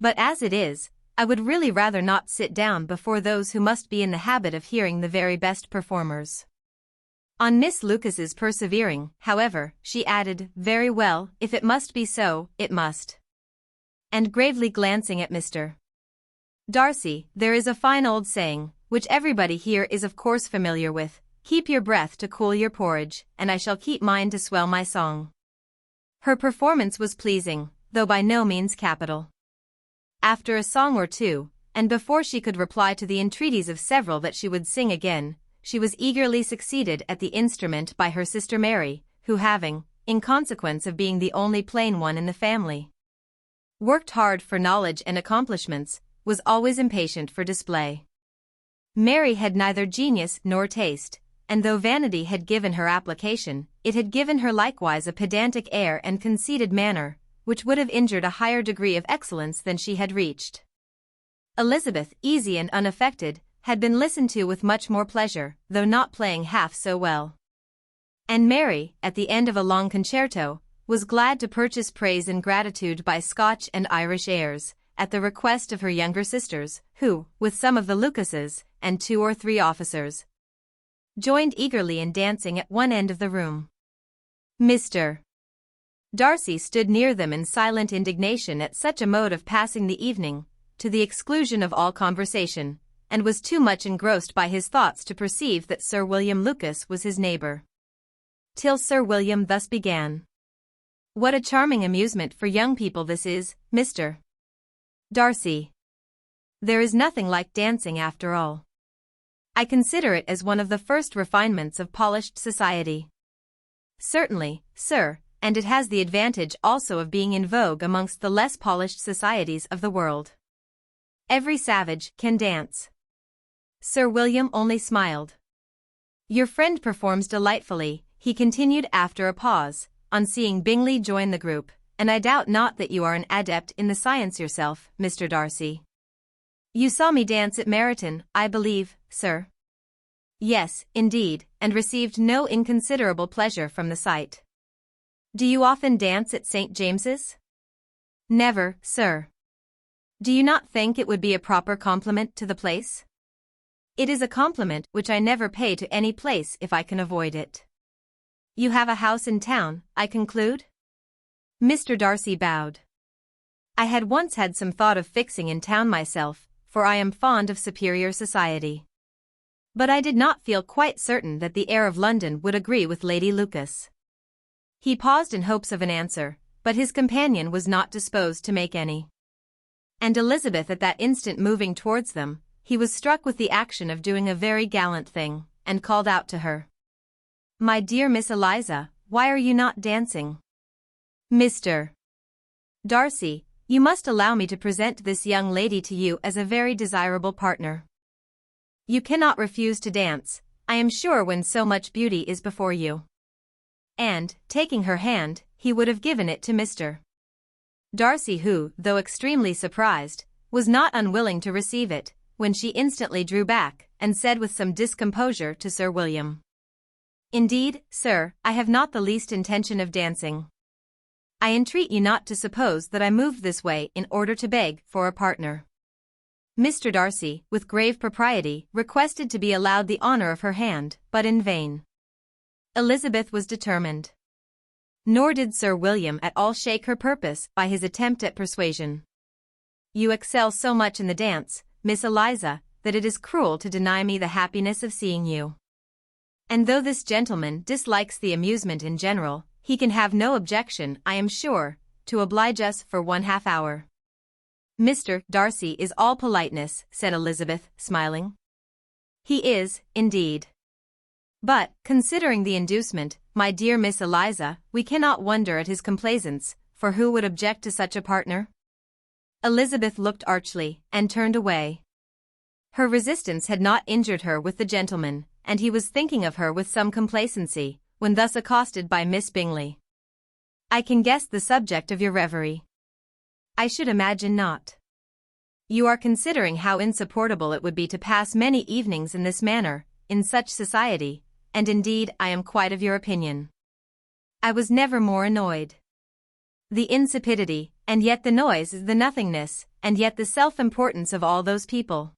But as it is, I would really rather not sit down before those who must be in the habit of hearing the very best performers. On Miss Lucas's persevering, however, she added, Very well, if it must be so, it must. And gravely glancing at Mr. Darcy, there is a fine old saying, which everybody here is of course familiar with, keep your breath to cool your porridge, and I shall keep mine to swell my song. Her performance was pleasing, though by no means capital. After a song or two, and before she could reply to the entreaties of several that she would sing again, she was eagerly succeeded at the instrument by her sister Mary, who having, in consequence of being the only plain one in the family, worked hard for knowledge and accomplishments, was always impatient for display. Mary had neither genius nor taste, and though vanity had given her application, it had given her likewise a pedantic air and conceited manner, which would have injured a higher degree of excellence than she had reached. Elizabeth, easy and unaffected, had been listened to with much more pleasure, though not playing half so well. And Mary, at the end of a long concerto, was glad to purchase praise and gratitude by Scotch and Irish airs, at the request of her younger sisters, who, with some of the Lucases, and 2 or 3 officers, joined eagerly in dancing at one end of the room. Mr. Darcy stood near them in silent indignation at such a mode of passing the evening, to the exclusion of all conversation, and was too much engrossed by his thoughts to perceive that Sir William Lucas was his neighbour. Till Sir William thus began. "What a charming amusement for young people this is, Mr. Darcy. There is nothing like dancing after all. I consider it as one of the first refinements of polished society." "Certainly, sir, and it has the advantage also of being in vogue amongst the less polished societies of the world. Every savage can dance." Sir William only smiled. "Your friend performs delightfully," he continued after a pause, on seeing Bingley join the group, "and I doubt not that you are an adept in the science yourself, Mr. Darcy. You saw me dance at Meryton, I believe, sir?" "Yes, indeed, and received no inconsiderable pleasure from the sight." "Do you often dance at St. James's?" "Never, sir." "Do you not think it would be a proper compliment to the place?" "It is a compliment which I never pay to any place if I can avoid it." "You have a house in town, I conclude?" Mr. Darcy bowed. "I had once had some thought of fixing in town myself, for I am fond of superior society. But I did not feel quite certain that the air of London would agree with Lady Lucas." He paused in hopes of an answer, but his companion was not disposed to make any. And Elizabeth at that instant moving towards them, he was struck with the action of doing a very gallant thing, and called out to her, "My dear Miss Eliza, why are you not dancing?" "Mr. Darcy, you must allow me to present this young lady to you as a very desirable partner. You cannot refuse to dance, I am sure, when so much beauty is before you." And, taking her hand, he would have given it to Mr. Darcy, who, though extremely surprised, was not unwilling to receive it, when she instantly drew back, and said with some discomposure to Sir William, "Indeed, sir, I have not the least intention of dancing. I entreat you not to suppose that I moved this way in order to beg for a partner." Mr. Darcy, with grave propriety, requested to be allowed the honour of her hand, but in vain. Elizabeth was determined. Nor did Sir William at all shake her purpose by his attempt at persuasion. "You excel so much in the dance, Miss Eliza, that it is cruel to deny me the happiness of seeing you. And though this gentleman dislikes the amusement in general, he can have no objection, I am sure, to oblige us for 1/2 hour." "Mr. Darcy is all politeness," said Elizabeth, smiling. "He is, indeed. But, considering the inducement, my dear Miss Eliza, we cannot wonder at his complaisance, for who would object to such a partner?" Elizabeth looked archly, and turned away. Her resistance had not injured her with the gentleman, and he was thinking of her with some complacency, when thus accosted by Miss Bingley. "I can guess the subject of your reverie." "I should imagine not. You are considering how insupportable it would be to pass many evenings in this manner, in such society, and indeed I am quite of your opinion. I was never more annoyed. The insipidity, and yet the noise, the nothingness, and yet the self-importance of all those people.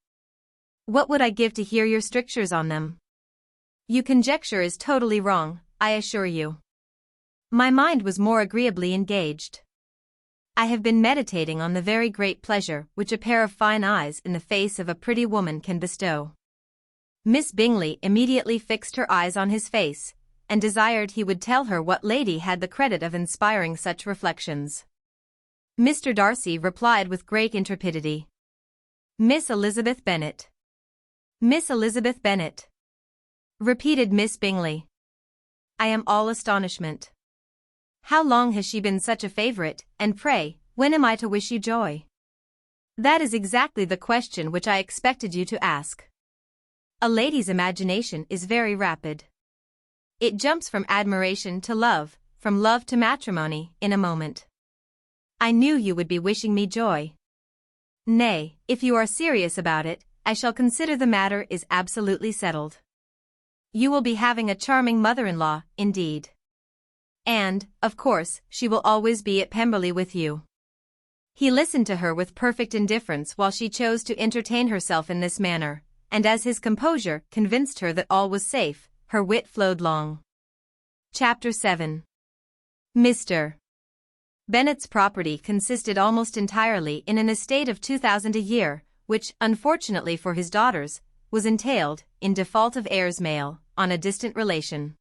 What would I give to hear your strictures on them? Your conjecture is totally wrong, I assure you. My mind was more agreeably engaged. I have been meditating on the very great pleasure which a pair of fine eyes in the face of a pretty woman can bestow." Miss Bingley immediately fixed her eyes on his face, and desired he would tell her what lady had the credit of inspiring such reflections. Mr. Darcy replied with great intrepidity, "Miss Elizabeth Bennet." "Miss Elizabeth Bennet," repeated Miss Bingley. "I am all astonishment. How long has she been such a favourite, and pray, when am I to wish you joy?" "That is exactly the question which I expected you to ask. A lady's imagination is very rapid. It jumps from admiration to love, from love to matrimony, in a moment. I knew you would be wishing me joy." Nay, if you are serious about it, I shall consider the matter is absolutely settled. You will be having a charming mother-in-law, indeed. And, of course, she will always be at Pemberley with you. He listened to her with perfect indifference while she chose to entertain herself in this manner, and as his composure convinced her that all was safe, her wit flowed long. Chapter 7. Mr. Bennet's property consisted almost entirely in an estate of 2,000 a year, which, unfortunately for his daughters, was entailed, in default of heirs male, on a distant relation.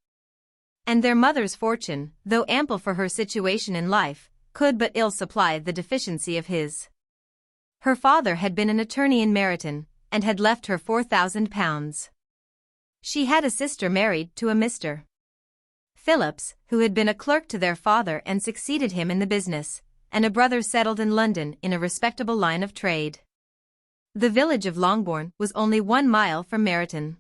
And their mother's fortune, though ample for her situation in life, could but ill supply the deficiency of his. Her father had been an attorney in Meryton, and had left her £4,000. She had a sister married to a Mr. Phillips, who had been a clerk to their father and succeeded him in the business, and a brother settled in London in a respectable line of trade. The village of Longbourn was only 1 mile from Meryton.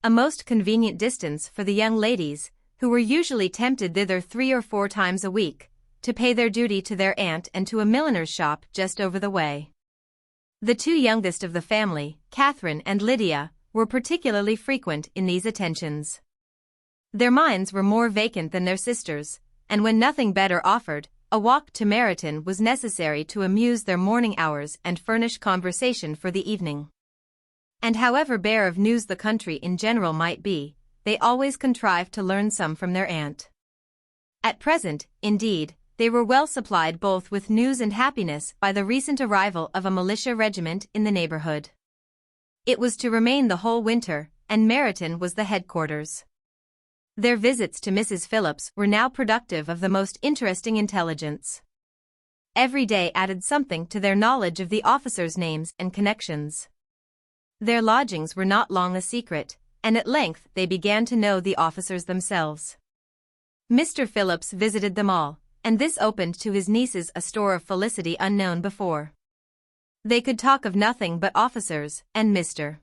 A most convenient distance for the young ladies, who were usually tempted thither 3 or 4 times a week, to pay their duty to their aunt and to a milliner's shop just over the way. The 2 youngest of the family, Catherine and Lydia, were particularly frequent in these attentions. Their minds were more vacant than their sisters', and when nothing better offered, a walk to Meryton was necessary to amuse their morning hours and furnish conversation for the evening. And however bare of news the country in general might be, they always contrived to learn some from their aunt. At present, indeed, they were well supplied both with news and happiness by the recent arrival of a militia regiment in the neighborhood. It was to remain the whole winter, and Meryton was the headquarters. Their visits to Mrs. Phillips were now productive of the most interesting intelligence. Every day added something to their knowledge of the officers' names and connections. Their lodgings were not long a secret, and at length they began to know the officers themselves. Mr. Phillips visited them all, and this opened to his nieces a store of felicity unknown before. They could talk of nothing but officers, and Mr.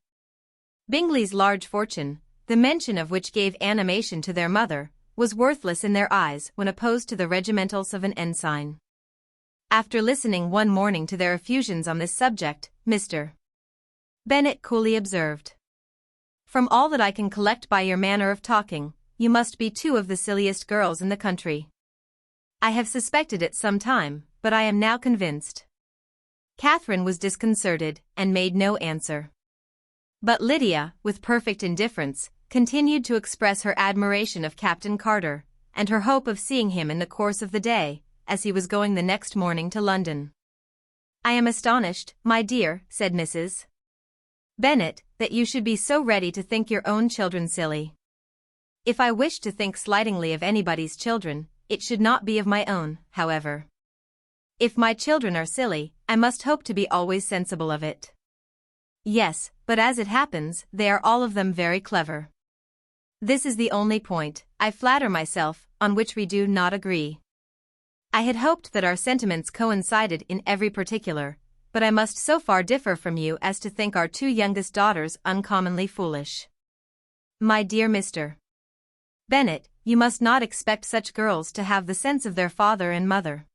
Bingley's large fortune, the mention of which gave animation to their mother, was worthless in their eyes when opposed to the regimentals of an ensign. After listening one morning to their effusions on this subject, Mr. Bennet coolly observed, "From all that I can collect by your manner of talking, you must be 2 of the silliest girls in the country. I have suspected it some time, but I am now convinced." Catherine was disconcerted, and made no answer. But Lydia, with perfect indifference, continued to express her admiration of Captain Carter, and her hope of seeing him in the course of the day, as he was going the next morning to London. "I am astonished, my dear," said Mrs. Bennet, "that you should be so ready to think your own children silly. If I wished to think slightingly of anybody's children, it should not be of my own, however. If my children are silly, I must hope to be always sensible of it." "Yes, but as it happens, they are all of them very clever. This is the only point, I flatter myself, on which we do not agree. I had hoped that our sentiments coincided in every particular, but I must so far differ from you as to think our 2 youngest daughters uncommonly foolish. My dear Mr. Bennet, you must not expect such girls to have the sense of their father and mother.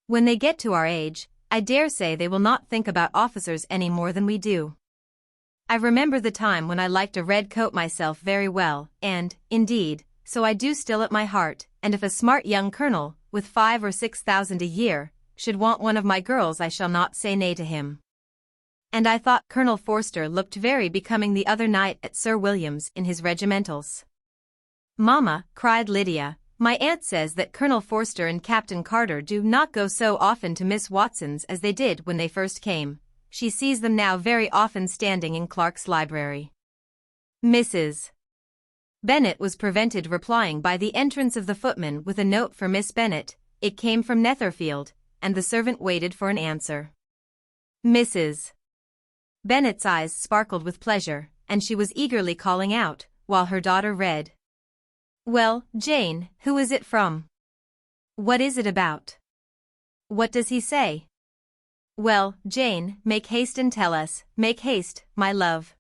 When they get to our age, I dare say they will not think about officers any more than we do. I remember the time when I liked a red coat myself very well, and, indeed, so I do still at my heart, and if a smart young colonel, with 5 or 6,000 a year, should want one of my girls I shall not say nay to him. And I thought Colonel Forster looked very becoming the other night at Sir William's in his regimentals." "Mamma," cried Lydia, "my aunt says that Colonel Forster and Captain Carter do not go so often to Miss Watson's as they did when they first came. She sees them now very often standing in Clark's library." Mrs. Bennet was prevented replying by the entrance of the footman with a note for Miss Bennet. It came from Netherfield, and the servant waited for an answer. Mrs. Bennet's eyes sparkled with pleasure, and she was eagerly calling out, while her daughter read. "Well, Jane, who is it from? What is it about? What does he say? Well, Jane, make haste and tell us, make haste, my love."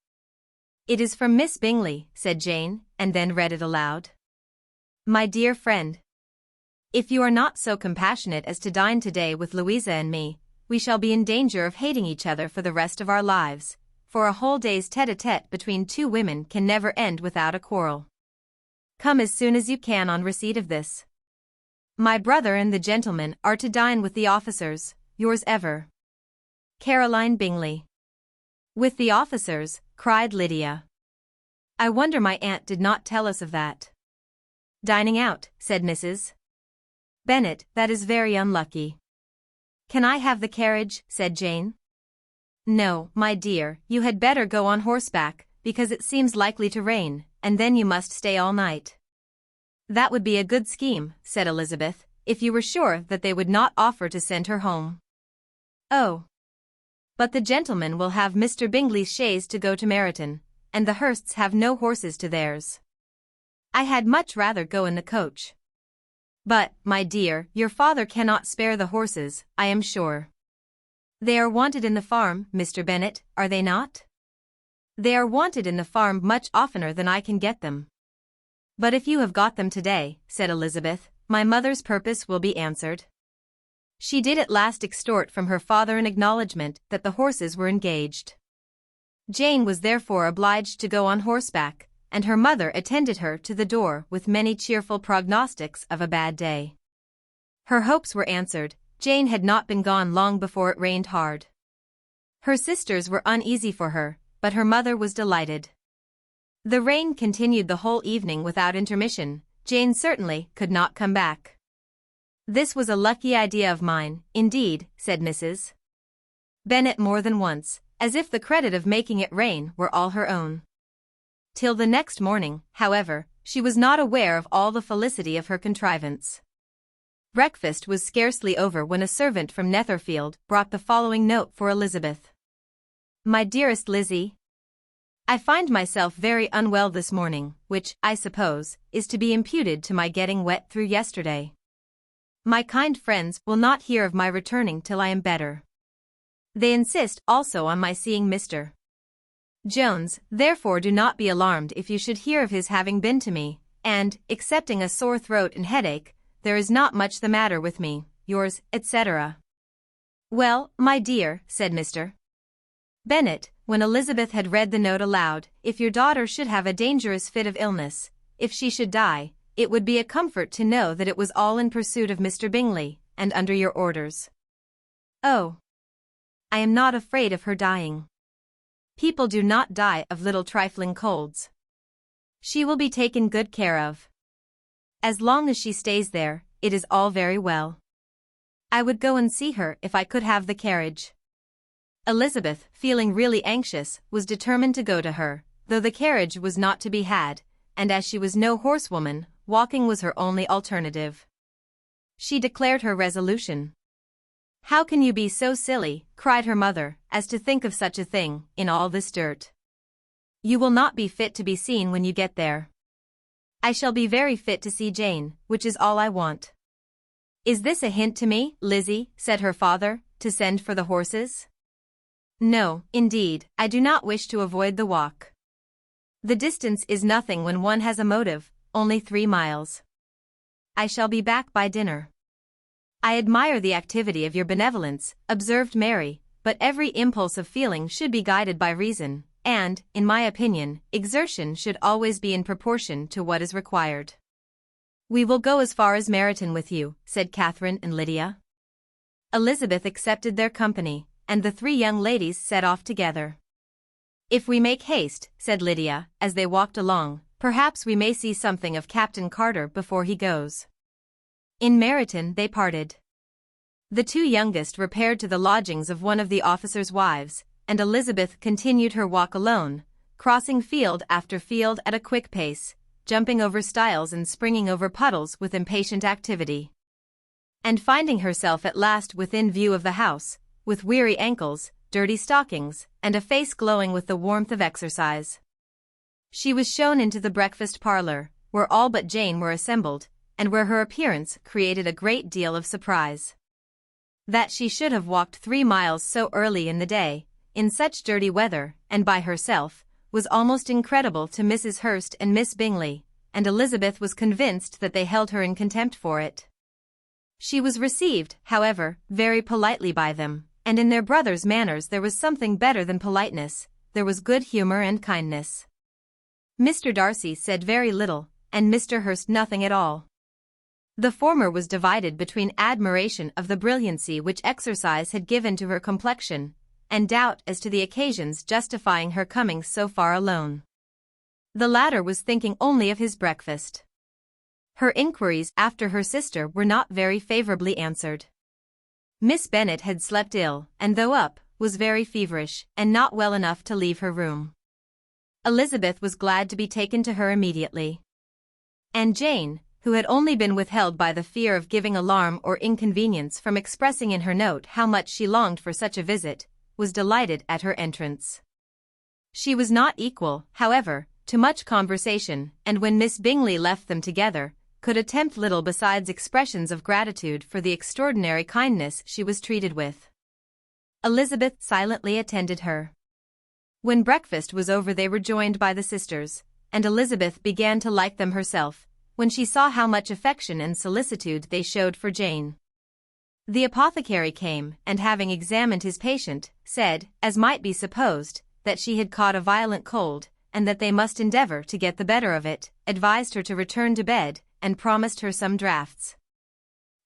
"It is from Miss Bingley," said Jane, and then read it aloud. "My dear friend, if you are not so compassionate as to dine today with Louisa and me, we shall be in danger of hating each other for the rest of our lives, for a whole day's tete-a-tete between two women can never end without a quarrel. Come as soon as you can on receipt of this. My brother and the gentleman are to dine with the officers. Yours ever, Caroline Bingley. With the officers, cried Lydia. I wonder my aunt did not tell us of that. Dining out, said Mrs. Bennet, that is very unlucky. Can I have the carriage, said Jane. No, my dear, you had better go on horseback, because it seems likely to rain, and then you must stay all night. That would be a good scheme, said Elizabeth, if you were sure that they would not offer to send her home. Oh. But the gentlemen will have Mr. Bingley's chaise to go to Meryton, and the Hursts have no horses to theirs. I had much rather go in the coach. But, my dear, your father cannot spare the horses, I am sure. They are wanted in the farm, Mr. Bennet, are they not? They are wanted in the farm much oftener than I can get them. But if you have got them today, said Elizabeth, my mother's purpose will be answered. She did at last extort from her father an acknowledgment that the horses were engaged. Jane was therefore obliged to go on horseback, and her mother attended her to the door with many cheerful prognostics of a bad day. Her hopes were answered. Jane had not been gone long before it rained hard. Her sisters were uneasy for her, but her mother was delighted. The rain continued the whole evening without intermission. Jane certainly could not come back. This was a lucky idea of mine, indeed, said Mrs. Bennet more than once, as if the credit of making it rain were all her own. Till the next morning, however, she was not aware of all the felicity of her contrivance. Breakfast was scarcely over when a servant from Netherfield brought the following note for Elizabeth. My dearest Lizzie, I find myself very unwell this morning, which, I suppose, is to be imputed to my getting wet through yesterday. My kind friends will not hear of my returning till I am better. They insist also on my seeing Mr. Jones, therefore do not be alarmed if you should hear of his having been to me, and, excepting a sore throat and headache, there is not much the matter with me. Yours, etc. Well, my dear, said Mr. Bennet, when Elizabeth had read the note aloud, if your daughter should have a dangerous fit of illness, if she should die, it would be a comfort to know that it was all in pursuit of Mr. Bingley, and under your orders. Oh! I am not afraid of her dying. People do not die of little trifling colds. She will be taken good care of. As long as she stays there, it is all very well. I would go and see her if I could have the carriage. Elizabeth, feeling really anxious, was determined to go to her, though the carriage was not to be had, and as she was no horsewoman, walking was her only alternative. She declared her resolution. How can you be so silly, cried her mother, as to think of such a thing, in all this dirt? You will not be fit to be seen when you get there. I shall be very fit to see Jane, which is all I want. Is this a hint to me, Lizzie, said her father, to send for the horses? No, indeed, I do not wish to avoid the walk. The distance is nothing when one has a motive, only 3 miles. I shall be back by dinner. I admire the activity of your benevolence, observed Mary, but every impulse of feeling should be guided by reason, and, in my opinion, exertion should always be in proportion to what is required. We will go as far as Meryton with you, said Catherine and Lydia. Elizabeth accepted their company, and the 3 young ladies set off together. If we make haste, said Lydia, as they walked along, perhaps we may see something of Captain Carter before he goes. In Meryton they parted. The 2 youngest repaired to the lodgings of one of the officers' wives, and Elizabeth continued her walk alone, crossing field after field at a quick pace, jumping over stiles and springing over puddles with impatient activity. And finding herself at last within view of the house, with weary ankles, dirty stockings, and a face glowing with the warmth of exercise. She was shown into the breakfast parlor, where all but Jane were assembled, and where her appearance created a great deal of surprise. That she should have walked 3 miles so early in the day, in such dirty weather, and by herself, was almost incredible to Mrs. Hurst and Miss Bingley, and Elizabeth was convinced that they held her in contempt for it. She was received, however, very politely by them, and in their brother's manners there was something better than politeness, there was good humor and kindness. Mr. Darcy said very little, and Mr. Hurst nothing at all. The former was divided between admiration of the brilliancy which exercise had given to her complexion, and doubt as to the occasions justifying her coming so far alone. The latter was thinking only of his breakfast. Her inquiries after her sister were not very favorably answered. Miss Bennet had slept ill, and though up, was very feverish, and not well enough to leave her room. Elizabeth was glad to be taken to her immediately. And Jane, who had only been withheld by the fear of giving alarm or inconvenience from expressing in her note how much she longed for such a visit, was delighted at her entrance. She was not equal, however, to much conversation, and when Miss Bingley left them together, could attempt little besides expressions of gratitude for the extraordinary kindness she was treated with. Elizabeth silently attended her. When breakfast was over they were joined by the sisters, and Elizabeth began to like them herself, when she saw how much affection and solicitude they showed for Jane. The apothecary came, and having examined his patient, said, as might be supposed, that she had caught a violent cold, and that they must endeavor to get the better of it, advised her to return to bed, and promised her some draughts.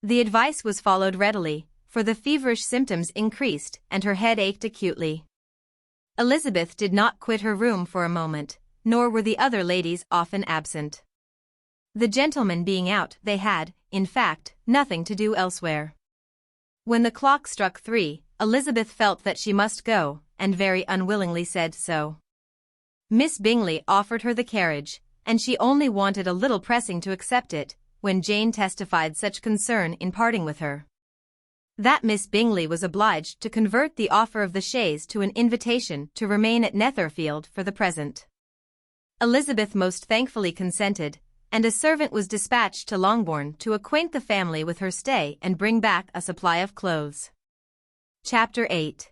The advice was followed readily, for the feverish symptoms increased, and her head ached acutely. Elizabeth did not quit her room for a moment, nor were the other ladies often absent. The gentlemen being out, they had, in fact, nothing to do elsewhere. When the clock struck 3, Elizabeth felt that she must go, and very unwillingly said so. Miss Bingley offered her the carriage, and she only wanted a little pressing to accept it, when Jane testified such concern in parting with her, that Miss Bingley was obliged to convert the offer of the chaise to an invitation to remain at Netherfield for the present. Elizabeth most thankfully consented, and a servant was dispatched to Longbourn to acquaint the family with her stay and bring back a supply of clothes. Chapter 8.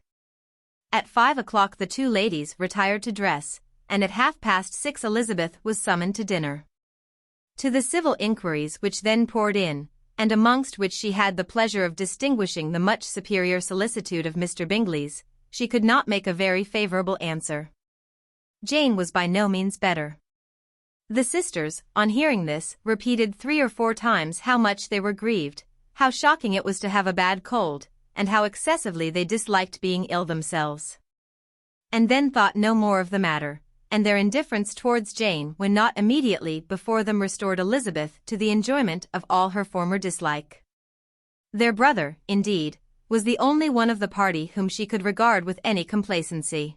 At 5 o'clock the two ladies retired to dress, and at 6:30 Elizabeth was summoned to dinner. To the civil inquiries which then poured in, and amongst which she had the pleasure of distinguishing the much superior solicitude of Mr. Bingley's, she could not make a very favourable answer. Jane was by no means better. The sisters, on hearing this, repeated 3 or 4 times how much they were grieved, how shocking it was to have a bad cold, and how excessively they disliked being ill themselves. And then thought no more of the matter, and their indifference towards Jane when not immediately before them restored Elizabeth to the enjoyment of all her former dislike. Their brother, indeed, was the only one of the party whom she could regard with any complacency.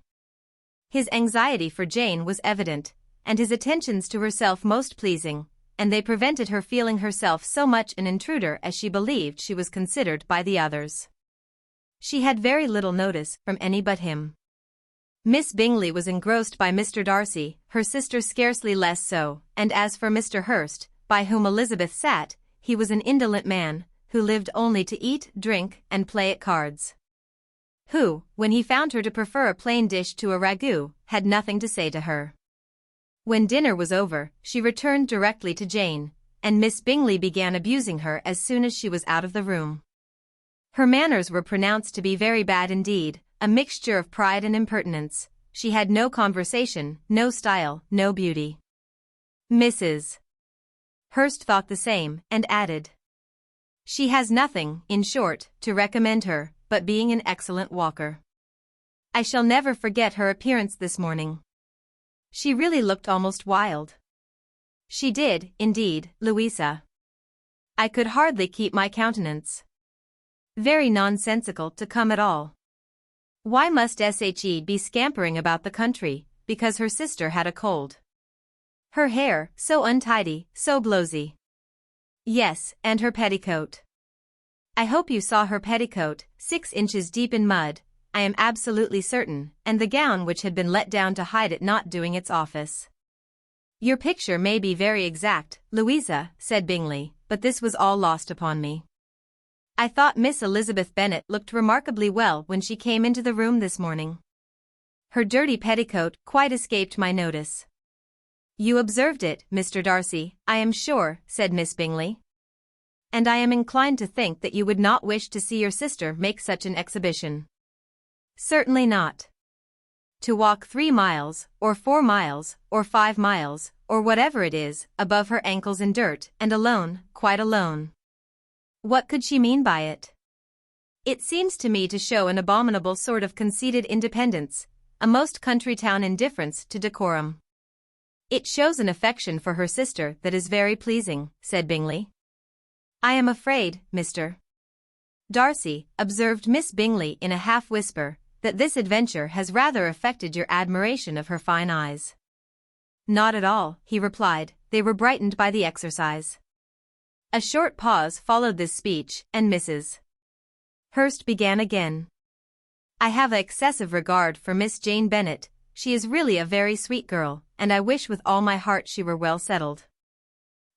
His anxiety for Jane was evident, and his attentions to herself most pleasing, and they prevented her feeling herself so much an intruder as she believed she was considered by the others. She had very little notice from any but him. Miss Bingley was engrossed by Mr. Darcy, her sister scarcely less so, and as for Mr. Hurst, by whom Elizabeth sat, he was an indolent man, who lived only to eat, drink, and play at cards. Who, when he found her to prefer a plain dish to a ragout, had nothing to say to her. When dinner was over, she returned directly to Jane, and Miss Bingley began abusing her as soon as she was out of the room. Her manners were pronounced to be very bad indeed, a mixture of pride and impertinence. She had no conversation, no style, no beauty. Mrs. Hurst thought the same, and added, "She has nothing, in short, to recommend her, but being an excellent walker. I shall never forget her appearance this morning. She really looked almost wild." "She did, indeed, Louisa. I could hardly keep my countenance. Very nonsensical to come at all. Why must she be scampering about the country, because her sister had a cold? Her hair, so untidy, so blowsy. Yes, and her petticoat. I hope you saw her petticoat, 6 inches deep in mud, I am absolutely certain, and the gown which had been let down to hide it not doing its office." "Your picture may be very exact, Louisa," said Bingley, "but this was all lost upon me. I thought Miss Elizabeth Bennet looked remarkably well when she came into the room this morning. Her dirty petticoat quite escaped my notice." "You observed it, Mr. Darcy, I am sure," said Miss Bingley. "And I am inclined to think that you would not wish to see your sister make such an exhibition." Certainly not. To walk 3 miles, or 4 miles, or 5 miles, or whatever it is, above her ankles in dirt, and alone, quite alone. What could she mean by it? It seems to me to show an abominable sort of conceited independence, a most country town indifference to decorum. It shows an affection for her sister that is very pleasing, said Bingley. I am afraid, Mr. Darcy, observed Miss Bingley in a half-whisper, that this adventure has rather affected your admiration of her fine eyes. Not at all, he replied, they were brightened by the exercise. A short pause followed this speech, and Mrs. Hurst began again. I have an excessive regard for Miss Jane Bennet, she is really a very sweet girl, and I wish with all my heart she were well settled.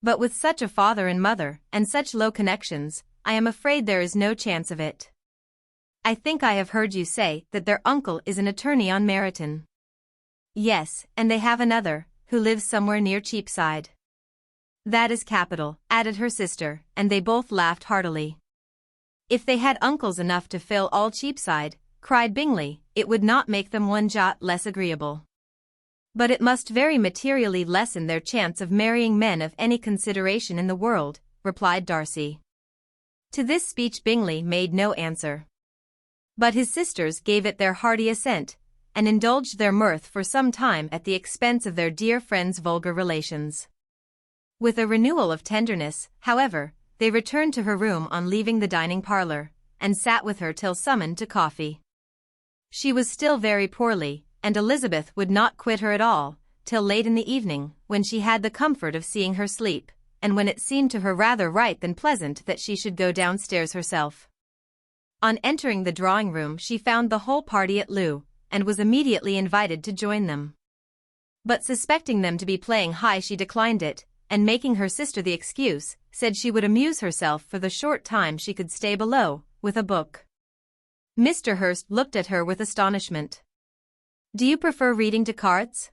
But with such a father and mother, and such low connections, I am afraid there is no chance of it. I think I have heard you say that their uncle is an attorney on Meryton. Yes, and they have another, who lives somewhere near Cheapside. That is capital, added her sister, and they both laughed heartily. If they had uncles enough to fill all Cheapside, cried Bingley, it would not make them one jot less agreeable. But it must very materially lessen their chance of marrying men of any consideration in the world, replied Darcy. To this speech Bingley made no answer. But his sisters gave it their hearty assent, and indulged their mirth for some time at the expense of their dear friend's vulgar relations. With a renewal of tenderness, however, they returned to her room on leaving the dining parlour, and sat with her till summoned to coffee. She was still very poorly, and Elizabeth would not quit her at all, till late in the evening, when she had the comfort of seeing her sleep, and when it seemed to her rather right than pleasant that she should go downstairs herself. On entering the drawing-room she found the whole party at loo, and was immediately invited to join them. But suspecting them to be playing high she declined it, and making her sister the excuse, said she would amuse herself for the short time she could stay below, with a book. Mr. Hurst looked at her with astonishment. Do you prefer reading to cards?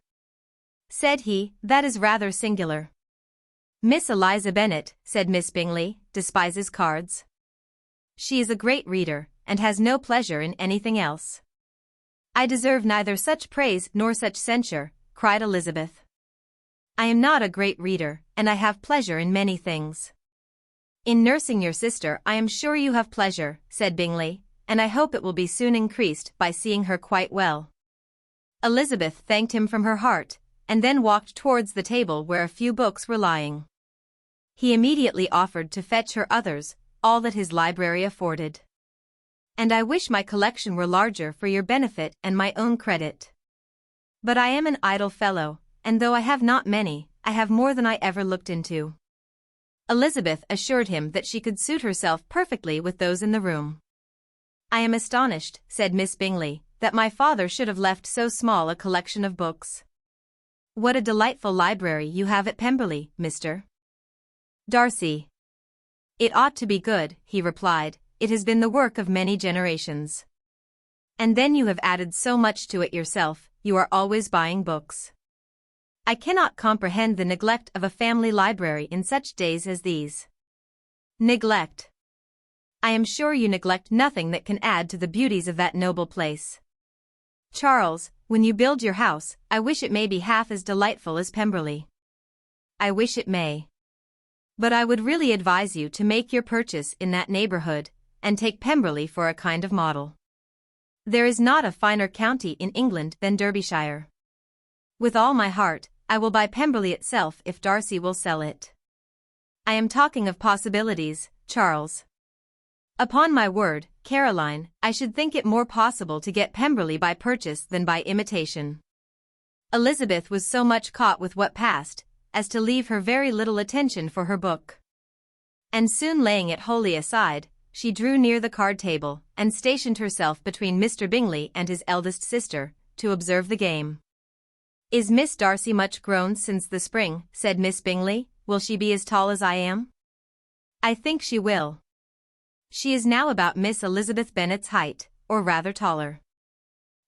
Said he, that is rather singular. Miss Eliza Bennet, said Miss Bingley, despises cards. She is a great reader, and has no pleasure in anything else. I deserve neither such praise nor such censure, cried Elizabeth. I am not a great reader, and I have pleasure in many things. In nursing your sister I am sure you have pleasure, said Bingley, and I hope it will be soon increased by seeing her quite well. Elizabeth thanked him from her heart, and then walked towards the table where a few books were lying. He immediately offered to fetch her others, all that his library afforded. And I wish my collection were larger for your benefit and my own credit. But I am an idle fellow, and though I have not many, I have more than I ever looked into. Elizabeth assured him that she could suit herself perfectly with those in the room. I am astonished, said Miss Bingley, that my father should have left so small a collection of books. What a delightful library you have at Pemberley, Mr. Darcy. It ought to be good, he replied, it has been the work of many generations. And then you have added so much to it yourself, you are always buying books. I cannot comprehend the neglect of a family library in such days as these. Neglect. I am sure you neglect nothing that can add to the beauties of that noble place. Charles, when you build your house, I wish it may be half as delightful as Pemberley. I wish it may. But I would really advise you to make your purchase in that neighborhood, and take Pemberley for a kind of model. There is not a finer county in England than Derbyshire. With all my heart, I will buy Pemberley itself if Darcy will sell it. I am talking of possibilities, Charles. Upon my word, Caroline, I should think it more possible to get Pemberley by purchase than by imitation. Elizabeth was so much caught with what passed, as to leave her very little attention for her book. And soon laying it wholly aside, she drew near the card table, and stationed herself between Mr. Bingley and his eldest sister, to observe the game. Is Miss Darcy much grown since the spring, said Miss Bingley, will she be as tall as I am? I think she will. She is now about Miss Elizabeth Bennet's height, or rather taller.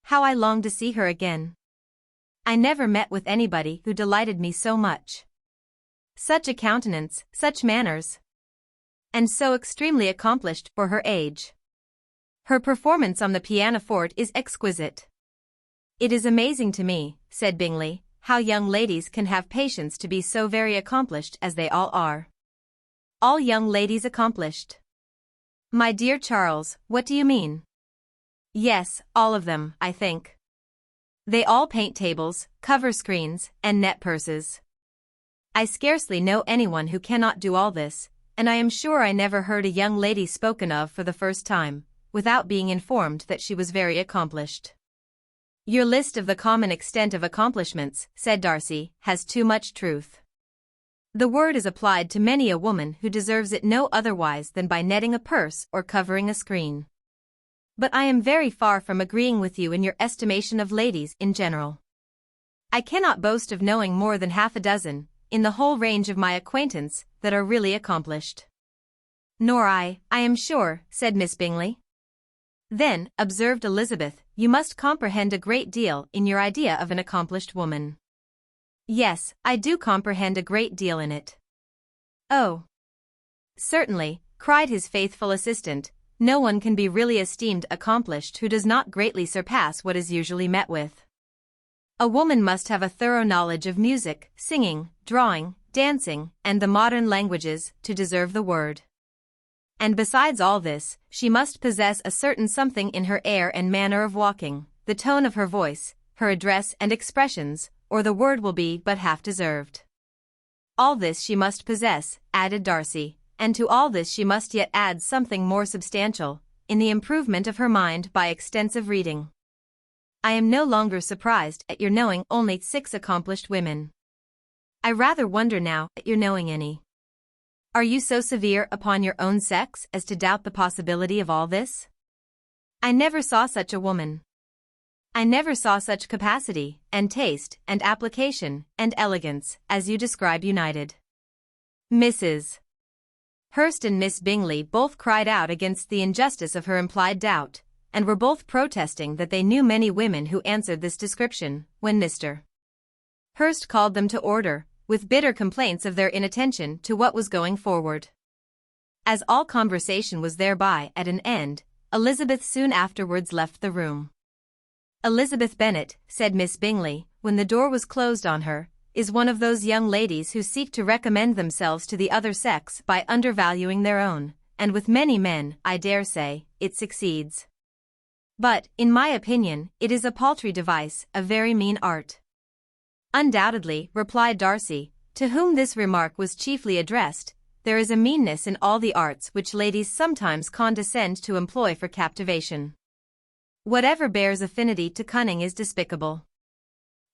How I long to see her again. I never met with anybody who delighted me so much. Such a countenance, such manners. And so extremely accomplished for her age. Her performance on the pianoforte is exquisite. It is amazing to me, said Bingley, how young ladies can have patience to be so very accomplished as they all are. All young ladies accomplished? My dear Charles, what do you mean? Yes, all of them, I think. They all paint tables, cover screens, and net purses. I scarcely know anyone who cannot do all this, and I am sure I never heard a young lady spoken of for the first time, without being informed that she was very accomplished. Your list of the common extent of accomplishments, said Darcy, has too much truth. The word is applied to many a woman who deserves it no otherwise than by netting a purse or covering a screen. But I am very far from agreeing with you in your estimation of ladies in general. I cannot boast of knowing more than half a dozen, in the whole range of my acquaintance, that are really accomplished. Nor I am sure, said Miss Bingley. Then, observed Elizabeth, you must comprehend a great deal in your idea of an accomplished woman. Yes, I do comprehend a great deal in it. Oh! Certainly, cried his faithful assistant, no one can be really esteemed accomplished who does not greatly surpass what is usually met with. A woman must have a thorough knowledge of music, singing, drawing, dancing, and the modern languages, to deserve the word. And besides all this, she must possess a certain something in her air and manner of walking, the tone of her voice, her address and expressions, or the word will be but half deserved. All this she must possess, added Darcy, and to all this she must yet add something more substantial, in the improvement of her mind by extensive reading. I am no longer surprised at your knowing only 6 accomplished women. I rather wonder now at your knowing any. Are you so severe upon your own sex as to doubt the possibility of all this? I never saw such a woman. I never saw such capacity, and taste, and application, and elegance, as you describe united. Mrs. Hurst and Miss Bingley both cried out against the injustice of her implied doubt, and were both protesting that they knew many women who answered this description, when Mr. Hurst called them to order, with bitter complaints of their inattention to what was going forward. As all conversation was thereby at an end, Elizabeth soon afterwards left the room. Elizabeth Bennet, said Miss Bingley, when the door was closed on her, is one of those young ladies who seek to recommend themselves to the other sex by undervaluing their own, and with many men, I dare say, it succeeds. But, in my opinion, it is a paltry device, a very mean art. Undoubtedly, replied Darcy, to whom this remark was chiefly addressed, there is a meanness in all the arts which ladies sometimes condescend to employ for captivation. Whatever bears affinity to cunning is despicable.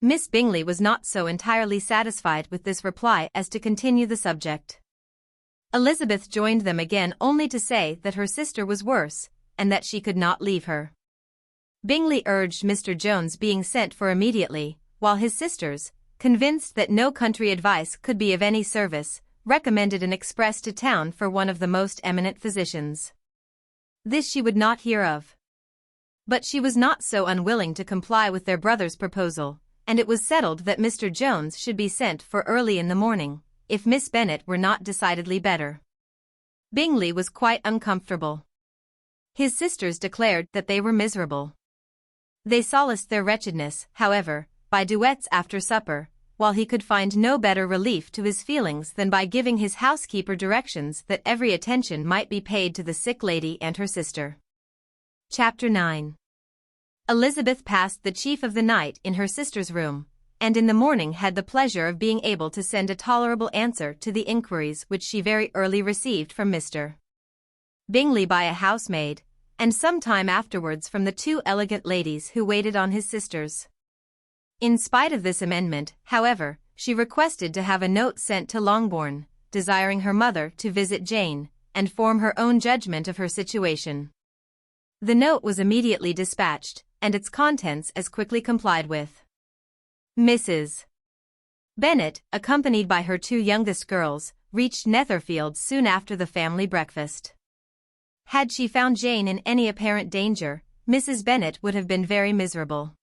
Miss Bingley was not so entirely satisfied with this reply as to continue the subject. Elizabeth joined them again only to say that her sister was worse, and that she could not leave her. Bingley urged Mr. Jones being sent for immediately, while his sisters, convinced that no country advice could be of any service, recommended an express to town for one of the most eminent physicians. This she would not hear of. But she was not so unwilling to comply with their brother's proposal, and it was settled that Mr. Jones should be sent for early in the morning, if Miss Bennet were not decidedly better. Bingley was quite uncomfortable. His sisters declared that they were miserable. They solaced their wretchedness, however, by duets after supper, while he could find no better relief to his feelings than by giving his housekeeper directions that every attention might be paid to the sick lady and her sister. Chapter 9. Elizabeth passed the chief of the night in her sister's room, and in the morning had the pleasure of being able to send a tolerable answer to the inquiries which she very early received from Mr. Bingley by a housemaid, and some time afterwards from the 2 elegant ladies who waited on his sisters. In spite of this amendment, however, she requested to have a note sent to Longbourn, desiring her mother to visit Jane, and form her own judgment of her situation. The note was immediately dispatched, and its contents as quickly complied with. Mrs. Bennet, accompanied by her 2 youngest girls, reached Netherfield soon after the family breakfast. Had she found Jane in any apparent danger, Mrs. Bennet would have been very miserable.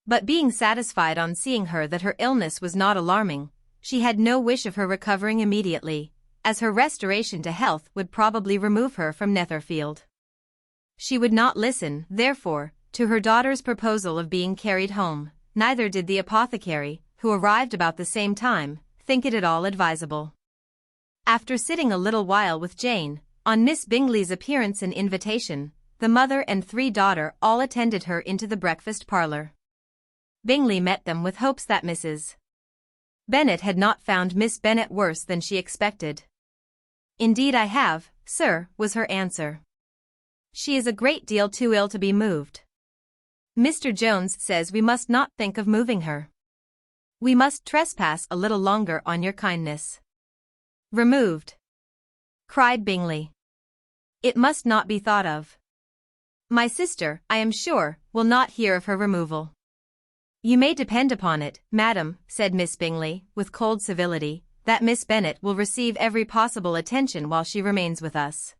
But being satisfied on seeing her that her illness was not alarming, she had no wish of her recovering immediately, as her restoration to health would probably remove her from Netherfield. She would not listen, therefore, to her daughter's proposal of being carried home, neither did the apothecary, who arrived about the same time, think it at all advisable. After sitting a little while with Jane, on Miss Bingley's appearance and invitation, the mother and 3 daughters all attended her into the breakfast parlour. Bingley met them with hopes that Mrs. Bennet had not found Miss Bennet worse than she expected. "Indeed I have, sir," was her answer. "She is a great deal too ill to be moved. Mr. Jones says we must not think of moving her. We must trespass a little longer on your kindness." "Removed!" cried Bingley. "It must not be thought of. My sister, I am sure, will not hear of her removal." "You may depend upon it, madam," said Miss Bingley, with cold civility, "that Miss Bennet will receive every possible attention while she remains with us."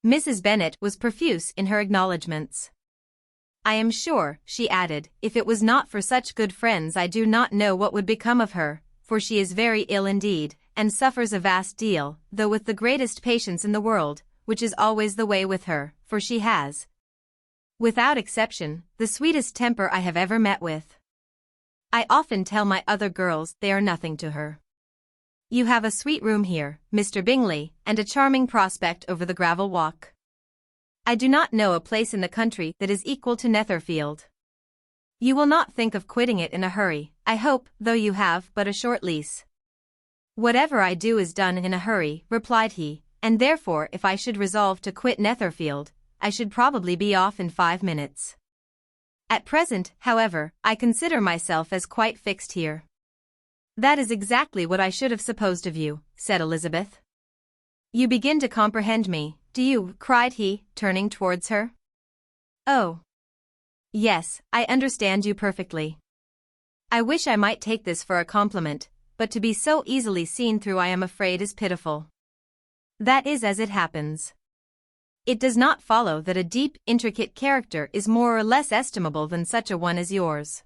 Mrs. Bennet was profuse in her acknowledgments. "I am sure," she added, "if it was not for such good friends I do not know what would become of her, for she is very ill indeed, and suffers a vast deal, though with the greatest patience in the world, which is always the way with her, for she has, without exception, the sweetest temper I have ever met with. I often tell my other girls they are nothing to her. You have a sweet room here, Mr. Bingley, and a charming prospect over the gravel walk. I do not know a place in the country that is equal to Netherfield. You will not think of quitting it in a hurry, I hope, though you have but a short lease." "Whatever I do is done in a hurry," replied he, "and therefore if I should resolve to quit Netherfield, I should probably be off in 5 minutes. At present, however, I consider myself as quite fixed here." "That is exactly what I should have supposed of you," said Elizabeth. "You begin to comprehend me, do you?" cried he, turning towards her. "Oh, yes, I understand you perfectly. I wish I might take this for a compliment, but to be so easily seen through I am afraid is pitiful. That is as it happens. It does not follow that a deep, intricate character is more or less estimable than such a one as yours."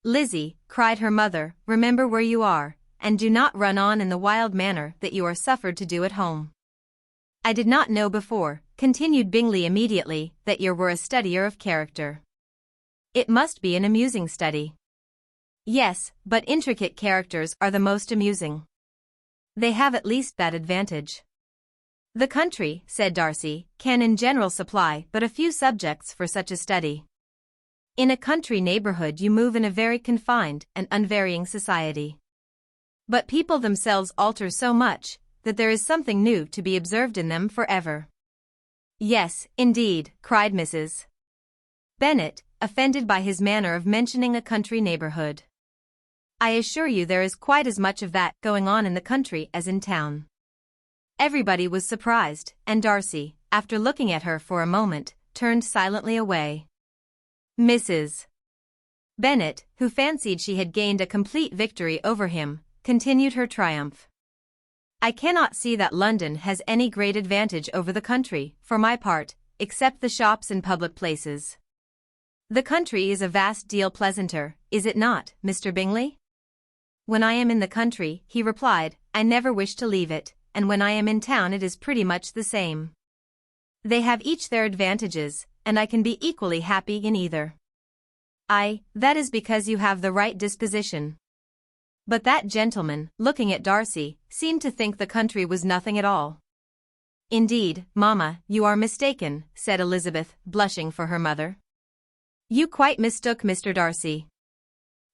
"Lizzie," cried her mother, "remember where you are, and do not run on in the wild manner that you are suffered to do at home. I did not know before," continued Bingley immediately, "that you were a studier of character. It must be an amusing study." "Yes, but intricate characters are the most amusing. They have at least that advantage." "The country," said Darcy, "can in general supply but a few subjects for such a study. In a country neighborhood you move in a very confined and unvarying society. But people themselves alter so much, that there is something new to be observed in them forever." "Yes, indeed," cried Mrs. Bennet, offended by his manner of mentioning a country neighborhood. "I assure you there is quite as much of that going on in the country as in town." Everybody was surprised, and Darcy, after looking at her for a moment, turned silently away. Mrs. Bennet, who fancied she had gained a complete victory over him, continued her triumph. "I cannot see that London has any great advantage over the country, for my part, except the shops and public places. The country is a vast deal pleasanter, is it not, Mr. Bingley?" "When I am in the country," he replied, "I never wish to leave it, and when I am in town it is pretty much the same. They have each their advantages, and I can be equally happy in either." "That is because you have the right disposition." But that gentleman, looking at Darcy, seemed to think the country was nothing at all. "Indeed, mamma, you are mistaken," said Elizabeth, blushing for her mother. "You quite mistook Mr. Darcy.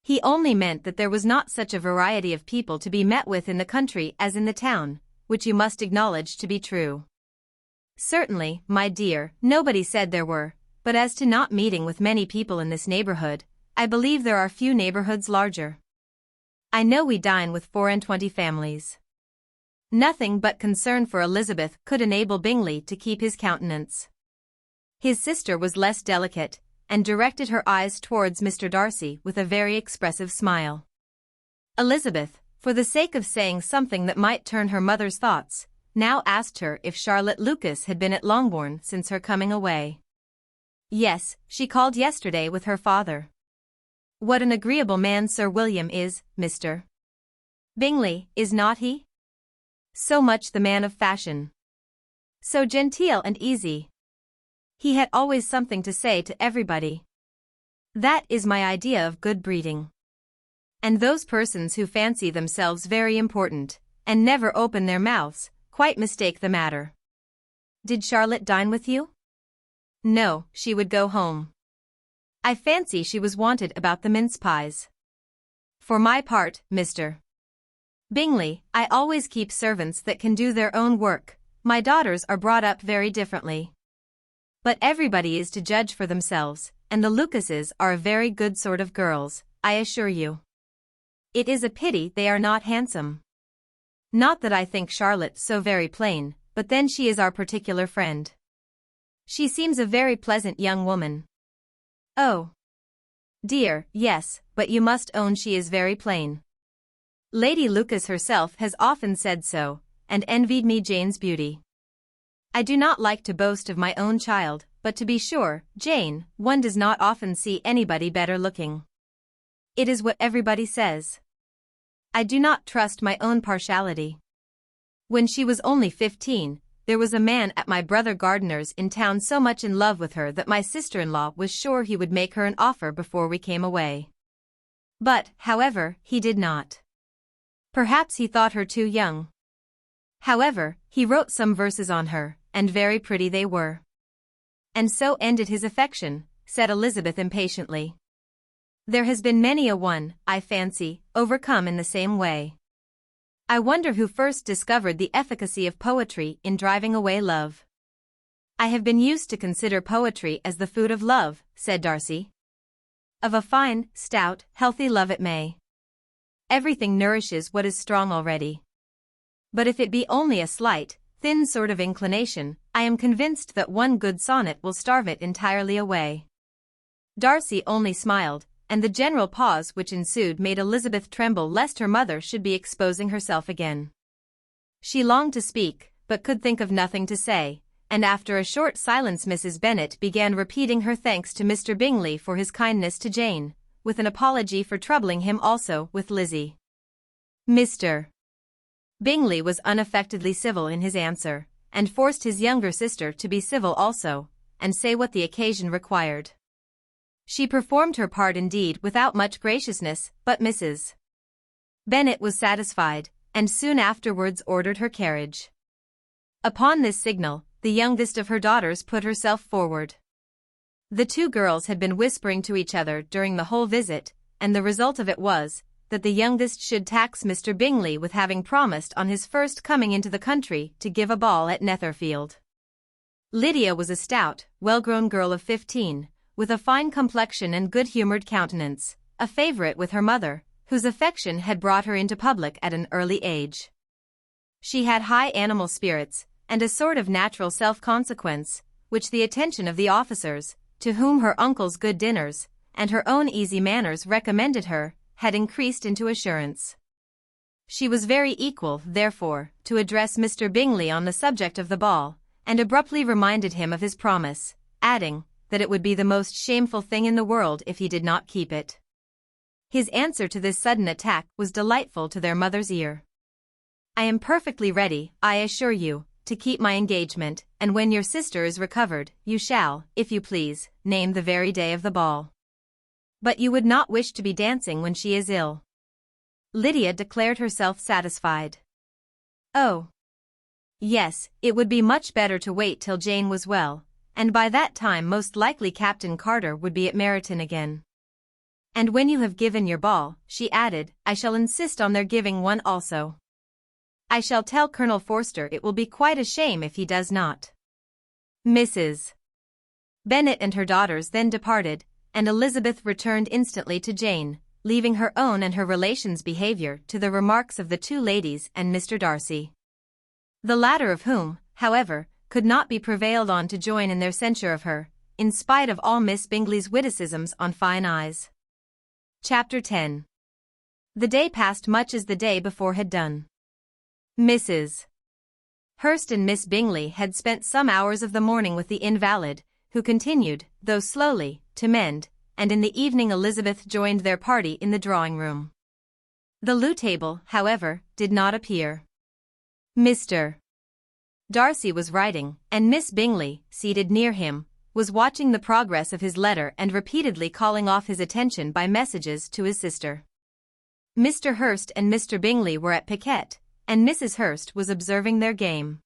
He only meant that there was not such a variety of people to be met with in the country as in the town, which you must acknowledge to be true." "Certainly, my dear, nobody said there were, but as to not meeting with many people in this neighborhood, I believe there are few neighborhoods larger. I know we dine with 24 families." Nothing but concern for Elizabeth could enable Bingley to keep his countenance. His sister was less delicate, and directed her eyes towards Mr. Darcy with a very expressive smile. Elizabeth, for the sake of saying something that might turn her mother's thoughts, now asked her if Charlotte Lucas had been at Longbourn since her coming away. "Yes, she called yesterday with her father." "What an agreeable man Sir William is, Mr. Bingley, is not he? So much the man of fashion. So genteel and easy. He had always something to say to everybody. That is my idea of good breeding. And those persons who fancy themselves very important, and never open their mouths, quite mistake the matter. Did Charlotte dine with you? No, she would go home. I fancy she was wanted about the mince pies. For my part, Mr. Bingley, I always keep servants that can do their own work. My daughters are brought up very differently. But everybody is to judge for themselves, and the Lucases are a very good sort of girls, I assure you. It is a pity they are not handsome. Not that I think Charlotte so very plain, but then she is our particular friend. She seems a very pleasant young woman. Oh, dear, yes, but you must own she is very plain. Lady Lucas herself has often said so, and envied me Jane's beauty. I do not like to boast of my own child, but to be sure, Jane, one does not often see anybody better looking. It is what everybody says. I do not trust my own partiality. When she was only 15, there was a man at my brother Gardiner's in town so much in love with her that my sister-in-law was sure he would make her an offer before we came away. But, however, he did not. Perhaps he thought her too young. However, he wrote some verses on her, and very pretty they were. And so ended his affection, said Elizabeth impatiently. There has been many a one, I fancy, overcome in the same way. I wonder who first discovered the efficacy of poetry in driving away love. I have been used to consider poetry as the food of love, said Darcy. Of a fine, stout, healthy love it may. Everything nourishes what is strong already. But if it be only a slight, thin sort of inclination, I am convinced that one good sonnet will starve it entirely away. Darcy only smiled, and the general pause which ensued made Elizabeth tremble lest her mother should be exposing herself again. She longed to speak, but could think of nothing to say, and after a short silence Mrs. Bennet began repeating her thanks to Mr. Bingley for his kindness to Jane, with an apology for troubling him also with Lizzie. Mr. Bingley was unaffectedly civil in his answer, and forced his younger sister to be civil also, and say what the occasion required. She performed her part indeed without much graciousness, but Mrs. Bennet was satisfied, and soon afterwards ordered her carriage. Upon this signal, the youngest of her daughters put herself forward. The two girls had been whispering to each other during the whole visit, and the result of it was, that the youngest should tax Mr. Bingley with having promised on his first coming into the country to give a ball at Netherfield. Lydia was a stout, well-grown girl of 15, with a fine complexion and good-humoured countenance, a favourite with her mother, whose affection had brought her into public at an early age. She had high animal spirits, and a sort of natural self-consequence, which the attention of the officers, to whom her uncle's good dinners, and her own easy manners recommended her, had increased into assurance. She was very equal, therefore, to address Mr. Bingley on the subject of the ball, and abruptly reminded him of his promise, adding, that it would be the most shameful thing in the world if he did not keep it. His answer to this sudden attack was delightful to their mother's ear. I am perfectly ready, I assure you, to keep my engagement, and when your sister is recovered, you shall, if you please, name the very day of the ball. But you would not wish to be dancing when she is ill. Lydia declared herself satisfied. Oh, yes, it would be much better to wait till Jane was well, and by that time most likely Captain Carter would be at Meryton again. And when you have given your ball, she added, I shall insist on their giving one also. I shall tell Colonel Forster it will be quite a shame if he does not. Mrs. Bennet and her daughters then departed, and Elizabeth returned instantly to Jane, leaving her own and her relations' behaviour to the remarks of the two ladies and Mr. Darcy. The latter of whom, however, could not be prevailed on to join in their censure of her, in spite of all Miss Bingley's witticisms on fine eyes. Chapter 10. The day passed much as the day before had done. Mrs. Hurst and Miss Bingley had spent some hours of the morning with the invalid, who continued, though slowly, to mend, and in the evening Elizabeth joined their party in the drawing-room. The loo table, however, did not appear. Mr. Darcy was writing, and Miss Bingley, seated near him, was watching the progress of his letter and repeatedly calling off his attention by messages to his sister. Mr. Hurst and Mr. Bingley were at piquet, and Mrs. Hurst was observing their game.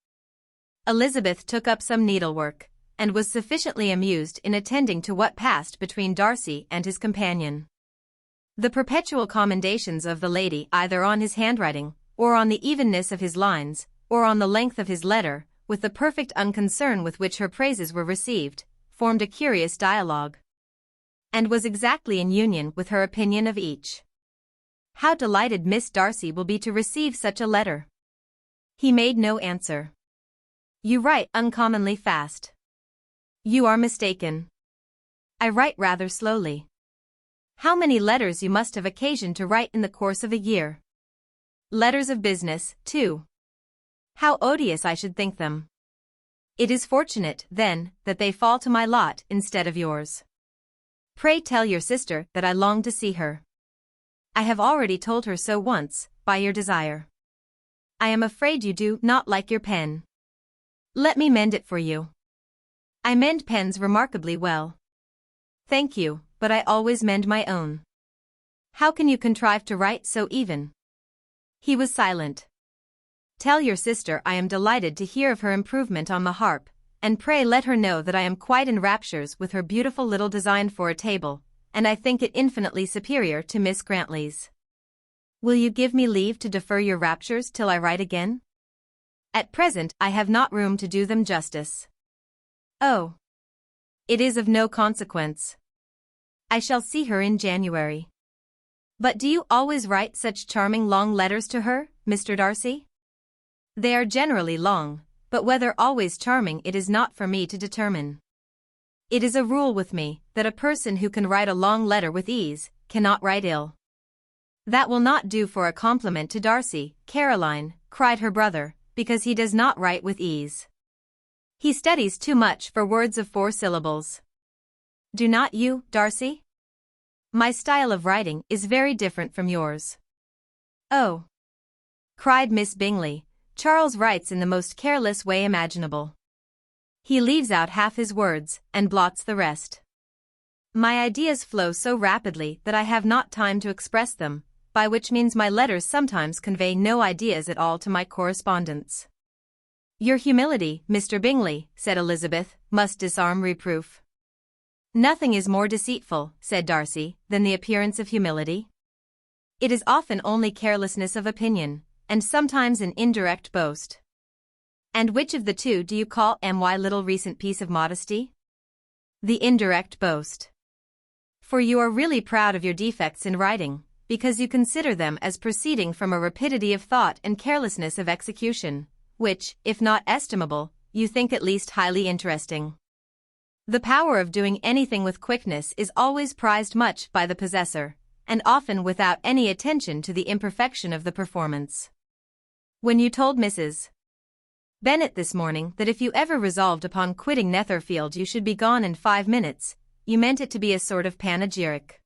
Elizabeth took up some needlework, and was sufficiently amused in attending to what passed between Darcy and his companion. The perpetual commendations of the lady either on his handwriting, or on the evenness of his lines, or on the length of his letter, with the perfect unconcern with which her praises were received, formed a curious dialogue, and was exactly in union with her opinion of each. How delighted Miss Darcy will be to receive such a letter! He made no answer. You write uncommonly fast. You are mistaken. I write rather slowly. How many letters you must have occasion to write in the course of a year. Letters of business, too. How odious I should think them. It is fortunate, then, that they fall to my lot instead of yours. Pray tell your sister that I long to see her. I have already told her so once, by your desire. I am afraid you do not like your pen. Let me mend it for you. I mend pens remarkably well. Thank you, but I always mend my own. How can you contrive to write so even? He was silent. Tell your sister I am delighted to hear of her improvement on the harp, and pray let her know that I am quite in raptures with her beautiful little design for a table, and I think it infinitely superior to Miss Grantley's. Will you give me leave to defer your raptures till I write again? At present I have not room to do them justice. Oh. It is of no consequence. I shall see her in January. But do you always write such charming long letters to her, Mr. Darcy? They are generally long, but whether always charming it is not for me to determine. It is a rule with me, that a person who can write a long letter with ease, cannot write ill. That will not do for a compliment to Darcy, Caroline, cried her brother, because he does not write with ease. He studies too much for words of 4 syllables. Do not you, Darcy? My style of writing is very different from yours. Oh! Cried Miss Bingley, Charles writes in the most careless way imaginable. He leaves out half his words, and blots the rest. My ideas flow so rapidly that I have not time to express them, by which means my letters sometimes convey no ideas at all to my correspondents. Your humility, Mr. Bingley, said Elizabeth, must disarm reproof. Nothing is more deceitful, said Darcy, than the appearance of humility. It is often only carelessness of opinion, and sometimes an indirect boast. And which of the two do you call my little recent piece of modesty? The indirect boast. For you are really proud of your defects in writing, because you consider them as proceeding from a rapidity of thought and carelessness of execution, which, if not estimable, you think at least highly interesting. The power of doing anything with quickness is always prized much by the possessor, and often without any attention to the imperfection of the performance. When you told Mrs. Bennet this morning that if you ever resolved upon quitting Netherfield you should be gone in 5 minutes, you meant it to be a sort of panegyric.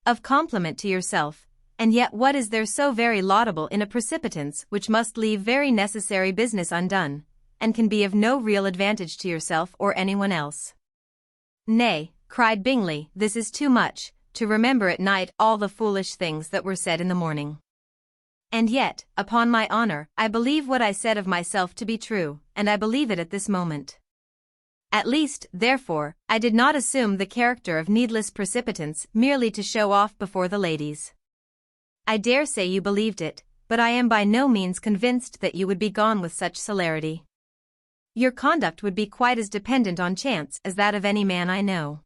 Of compliment to yourself, and yet what is there so very laudable in a precipitance which must leave very necessary business undone, and can be of no real advantage to yourself or anyone else? Nay, cried Bingley, this is too much, to remember at night all the foolish things that were said in the morning. And yet, upon my honor, I believe what I said of myself to be true, and I believe it at this moment. At least, therefore, I did not assume the character of needless precipitance merely to show off before the ladies. I dare say you believed it, but I am by no means convinced that you would be gone with such celerity. Your conduct would be quite as dependent on chance as that of any man I know.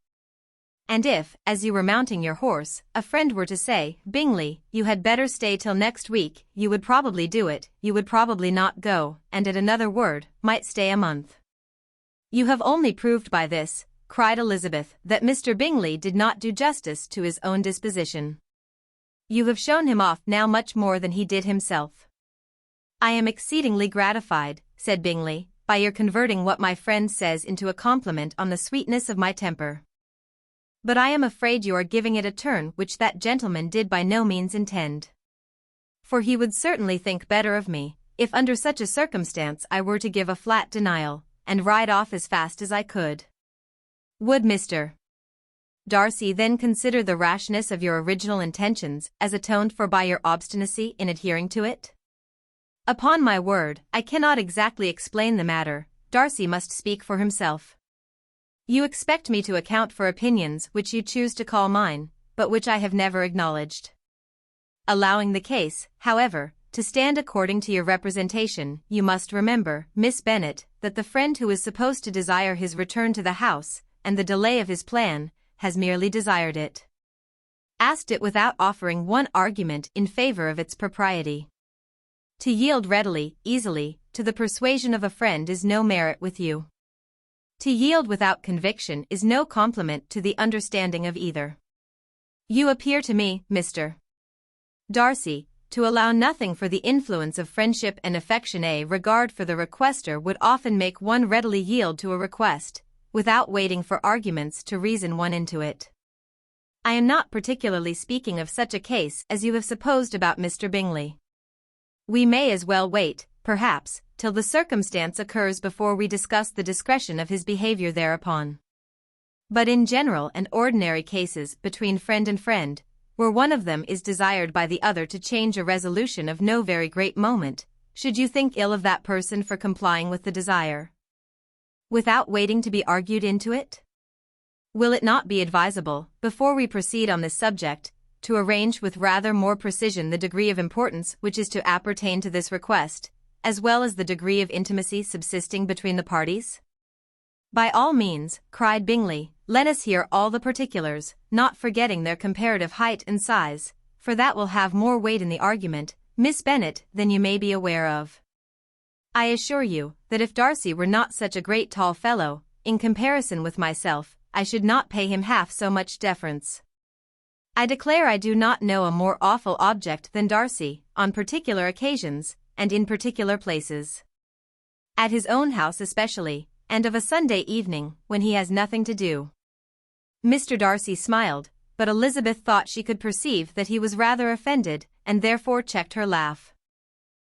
And if, as you were mounting your horse, a friend were to say, Bingley, you had better stay till next week, you would probably do it, you would probably not go, and at another word, might stay a month. You have only proved by this, cried Elizabeth, that Mr. Bingley did not do justice to his own disposition. You have shown him off now much more than he did himself. I am exceedingly gratified, said Bingley, by your converting what my friend says into a compliment on the sweetness of my temper. But I am afraid you are giving it a turn which that gentleman did by no means intend. For he would certainly think better of me, if under such a circumstance I were to give a flat denial, and ride off as fast as I could. Would Mr. Darcy then consider the rashness of your original intentions as atoned for by your obstinacy in adhering to it? Upon my word, I cannot exactly explain the matter. Darcy must speak for himself. You expect me to account for opinions which you choose to call mine, but which I have never acknowledged. Allowing the case, however, to stand according to your representation, you must remember, Miss Bennet, that the friend who is supposed to desire his return to the house, and the delay of his plan, has merely desired it. Asked it without offering one argument in favor of its propriety. To yield readily, easily, to the persuasion of a friend is no merit with you. To yield without conviction is no compliment to the understanding of either. You appear to me, Mr. Darcy, to allow nothing for the influence of friendship and affection. A regard for the requester would often make one readily yield to a request, without waiting for arguments to reason one into it. I am not particularly speaking of such a case as you have supposed about Mr. Bingley. We may as well wait, perhaps, till the circumstance occurs before we discuss the discretion of his behavior thereupon. But in general and ordinary cases between friend and friend, where one of them is desired by the other to change a resolution of no very great moment, should you think ill of that person for complying with the desire, without waiting to be argued into it? Will it not be advisable, before we proceed on this subject, to arrange with rather more precision the degree of importance which is to appertain to this request, as well as the degree of intimacy subsisting between the parties? By all means, cried Bingley, let us hear all the particulars, not forgetting their comparative height and size, for that will have more weight in the argument, Miss Bennet, than you may be aware of. I assure you, that if Darcy were not such a great tall fellow, in comparison with myself, I should not pay him half so much deference. I declare I do not know a more awful object than Darcy, on particular occasions, and in particular places. At his own house especially, and of a Sunday evening, when he has nothing to do. Mr. Darcy smiled, but Elizabeth thought she could perceive that he was rather offended, and therefore checked her laugh.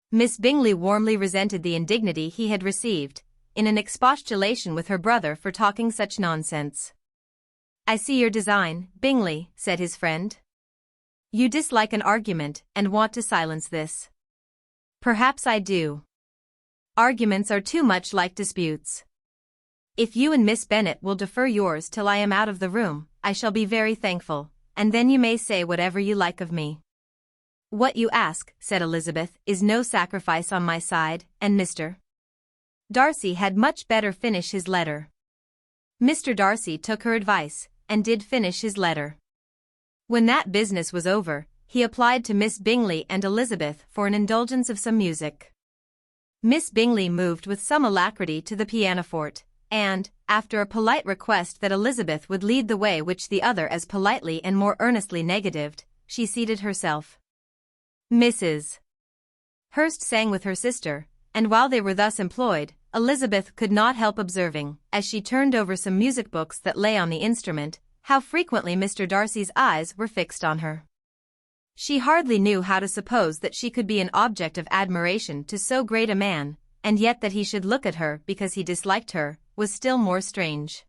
Miss Bingley warmly resented the indignity he had received, in an expostulation with her brother for talking such nonsense. I see your design, Bingley, said his friend. You dislike an argument, and want to silence this. Perhaps I do. Arguments are too much like disputes. If you and Miss Bennet will defer yours till I am out of the room, I shall be very thankful, and then you may say whatever you like of me. What you ask, said Elizabeth, is no sacrifice on my side, and Mr. Darcy had much better finish his letter. Mr. Darcy took her advice, and did finish his letter. When that business was over, he applied to Miss Bingley and Elizabeth for an indulgence of some music. Miss Bingley moved with some alacrity to the pianoforte, and, after a polite request that Elizabeth would lead the way which the other as politely and more earnestly negatived, she seated herself. Mrs. Hurst sang with her sister, and while they were thus employed, Elizabeth could not help observing, as she turned over some music books that lay on the instrument, how frequently Mr. Darcy's eyes were fixed on her. She hardly knew how to suppose that she could be an object of admiration to so great a man, and yet that he should look at her because he disliked her, was still more strange.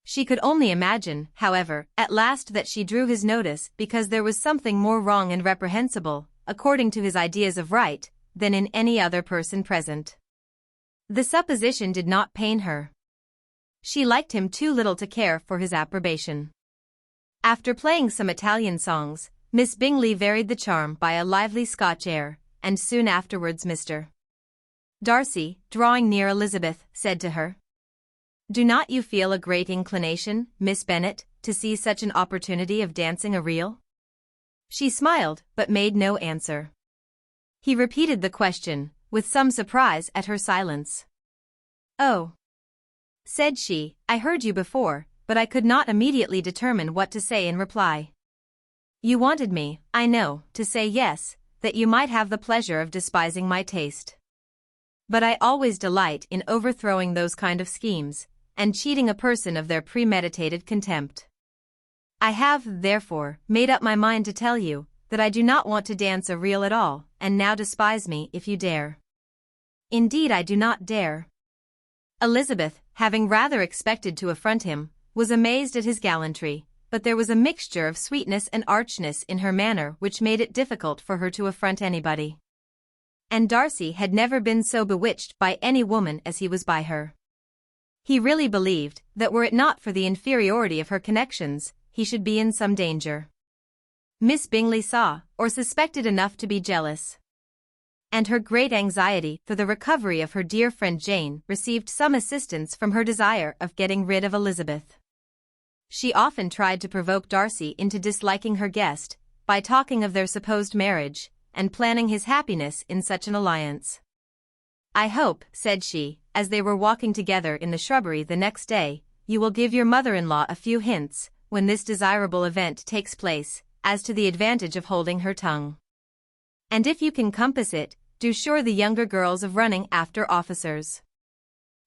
She could only imagine, however, at last that she drew his notice because there was something more wrong and reprehensible, according to his ideas of right, than in any other person present. The supposition did not pain her. She liked him too little to care for his approbation. After playing some Italian songs, Miss Bingley varied the charm by a lively Scotch air, and soon afterwards Mr. Darcy, drawing near Elizabeth, said to her, "Do not you feel a great inclination, Miss Bennet, to see such an opportunity of dancing a reel?" She smiled, but made no answer. He repeated the question, with some surprise at her silence. "Oh," said she, "I heard you before, but I could not immediately determine what to say in reply. You wanted me, I know, to say yes, that you might have the pleasure of despising my taste. But I always delight in overthrowing those kind of schemes, and cheating a person of their premeditated contempt. I have, therefore, made up my mind to tell you, that I do not want to dance a reel at all, and now despise me if you dare." "Indeed I do not dare." Elizabeth, having rather expected to affront him, was amazed at his gallantry, but there was a mixture of sweetness and archness in her manner which made it difficult for her to affront anybody. And Darcy had never been so bewitched by any woman as he was by her. He really believed that were it not for the inferiority of her connections, he should be in some danger. Miss Bingley saw, or suspected enough to be jealous. And her great anxiety for the recovery of her dear friend Jane received some assistance from her desire of getting rid of Elizabeth. She often tried to provoke Darcy into disliking her guest, by talking of their supposed marriage, and planning his happiness in such an alliance. "I hope," said she, as they were walking together in the shrubbery the next day, "you will give your mother-in-law a few hints, when this desirable event takes place, as to the advantage of holding her tongue. And if you can compass it, do sure the younger girls of running after officers.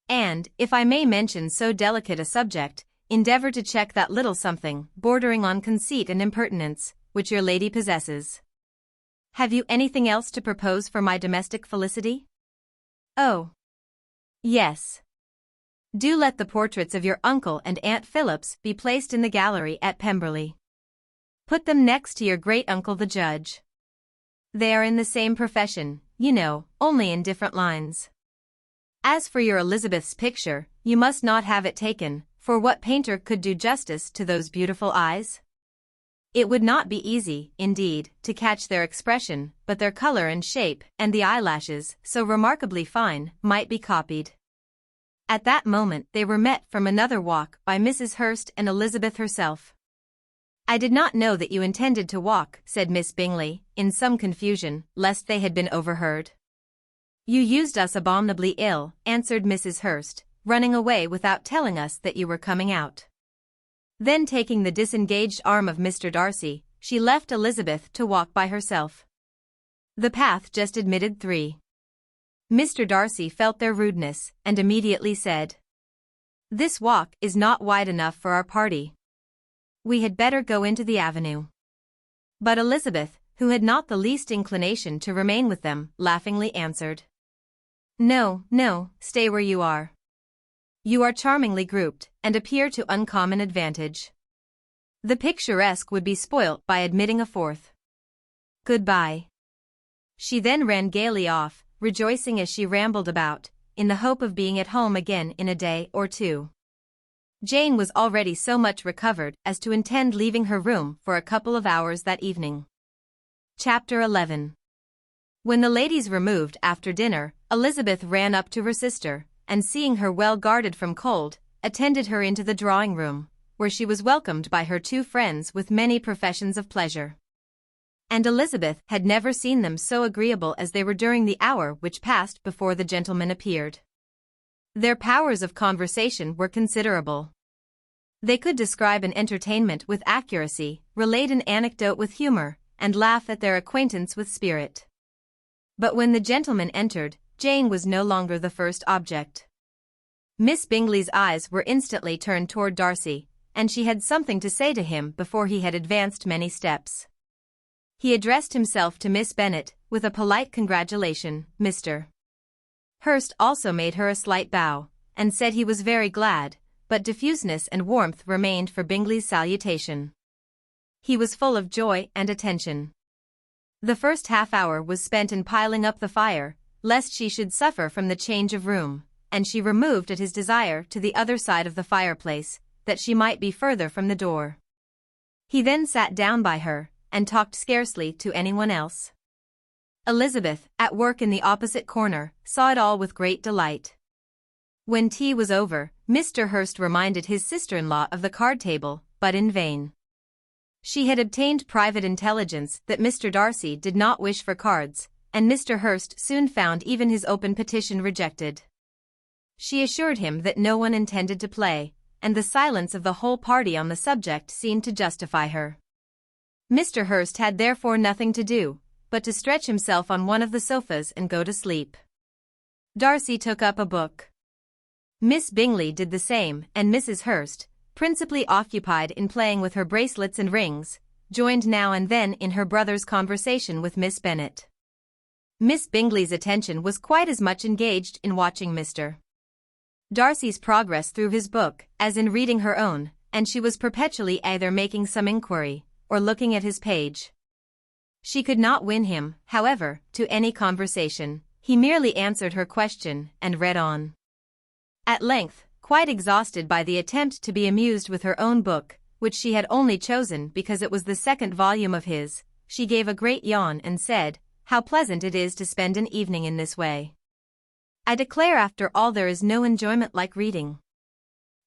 And, if I may mention so delicate a subject, endeavor to check that little something, bordering on conceit and impertinence, which your lady possesses. Have you anything else to propose for my domestic felicity? Oh, yes. Do let the portraits of your uncle and Aunt Phillips be placed in the gallery at Pemberley. Put them next to your great-uncle the judge. They are in the same profession, you know, only in different lines. As for your Elizabeth's picture, you must not have it taken, for what painter could do justice to those beautiful eyes? It would not be easy, indeed, to catch their expression, but their color and shape, and the eyelashes, so remarkably fine, might be copied." At that moment they were met from another walk by Mrs. Hurst and Elizabeth herself. "I did not know that you intended to walk," said Miss Bingley, in some confusion, lest they had been overheard. "You used us abominably ill," answered Mrs. Hurst, "running away without telling us that you were coming out." Then taking the disengaged arm of Mr. Darcy, she left Elizabeth to walk by herself. The path just admitted 3. Mr. Darcy felt their rudeness, and immediately said, "This walk is not wide enough for our party. We had better go into the avenue." But Elizabeth, who had not the least inclination to remain with them, laughingly answered, "No, no, stay where you are. You are charmingly grouped, and appear to uncommon advantage. The picturesque would be spoilt by admitting a fourth. Goodbye." She then ran gaily off, rejoicing as she rambled about, in the hope of being at home again in a day or 2. Jane was already so much recovered as to intend leaving her room for a couple of hours that evening. Chapter 11. When the ladies removed after dinner, Elizabeth ran up to her sister, and seeing her well guarded from cold, attended her into the drawing-room, where she was welcomed by her 2 friends with many professions of pleasure. And Elizabeth had never seen them so agreeable as they were during the hour which passed before the gentlemen appeared. Their powers of conversation were considerable. They could describe an entertainment with accuracy, relate an anecdote with humor, and laugh at their acquaintance with spirit. But when the gentlemen entered, Jane was no longer the first object. Miss Bingley's eyes were instantly turned toward Darcy, and she had something to say to him before he had advanced many steps. He addressed himself to Miss Bennet, with a polite congratulation, "Mr. Hurst also made her a slight bow, and said he was very glad, but diffuseness and warmth remained for Bingley's salutation. He was full of joy and attention. The first half-hour was spent in piling up the fire, lest she should suffer from the change of room, and she removed at his desire to the other side of the fireplace, that she might be further from the door. He then sat down by her, and talked scarcely to anyone else. Elizabeth, at work in the opposite corner, saw it all with great delight. When tea was over, Mr. Hurst reminded his sister-in-law of the card-table, but in vain. She had obtained private intelligence that Mr. Darcy did not wish for cards, and Mr. Hurst soon found even his open petition rejected. She assured him that no one intended to play, and the silence of the whole party on the subject seemed to justify her. Mr. Hurst had therefore nothing to do, but to stretch himself on one of the sofas and go to sleep. Darcy took up a book. Miss Bingley did the same, and Mrs. Hurst, principally occupied in playing with her bracelets and rings, joined now and then in her brother's conversation with Miss Bennet. Miss Bingley's attention was quite as much engaged in watching Mr. Darcy's progress through his book as in reading her own, and she was perpetually either making some inquiry, or looking at his page. She could not win him, however, to any conversation. He merely answered her question, and read on. At length, quite exhausted by the attempt to be amused with her own book, which she had only chosen because it was the second volume of his, she gave a great yawn and said, "How pleasant it is to spend an evening in this way. I declare after all there is no enjoyment like reading.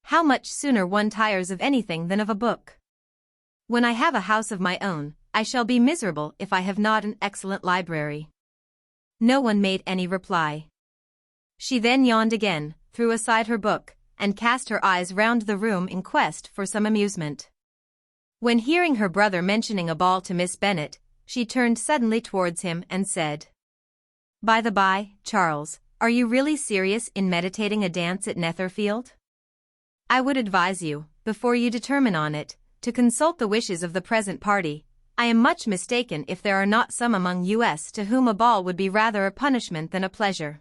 How much sooner one tires of anything than of a book. When I have a house of my own, I shall be miserable if I have not an excellent library." No one made any reply. She then yawned again, threw aside her book, and cast her eyes round the room in quest for some amusement. When hearing her brother mentioning a ball to Miss Bennet, she turned suddenly towards him and said, "By the by, Charles, are you really serious in meditating a dance at Netherfield? I would advise you, before you determine on it, to consult the wishes of the present party. I am much mistaken if there are not some among us to whom a ball would be rather a punishment than a pleasure."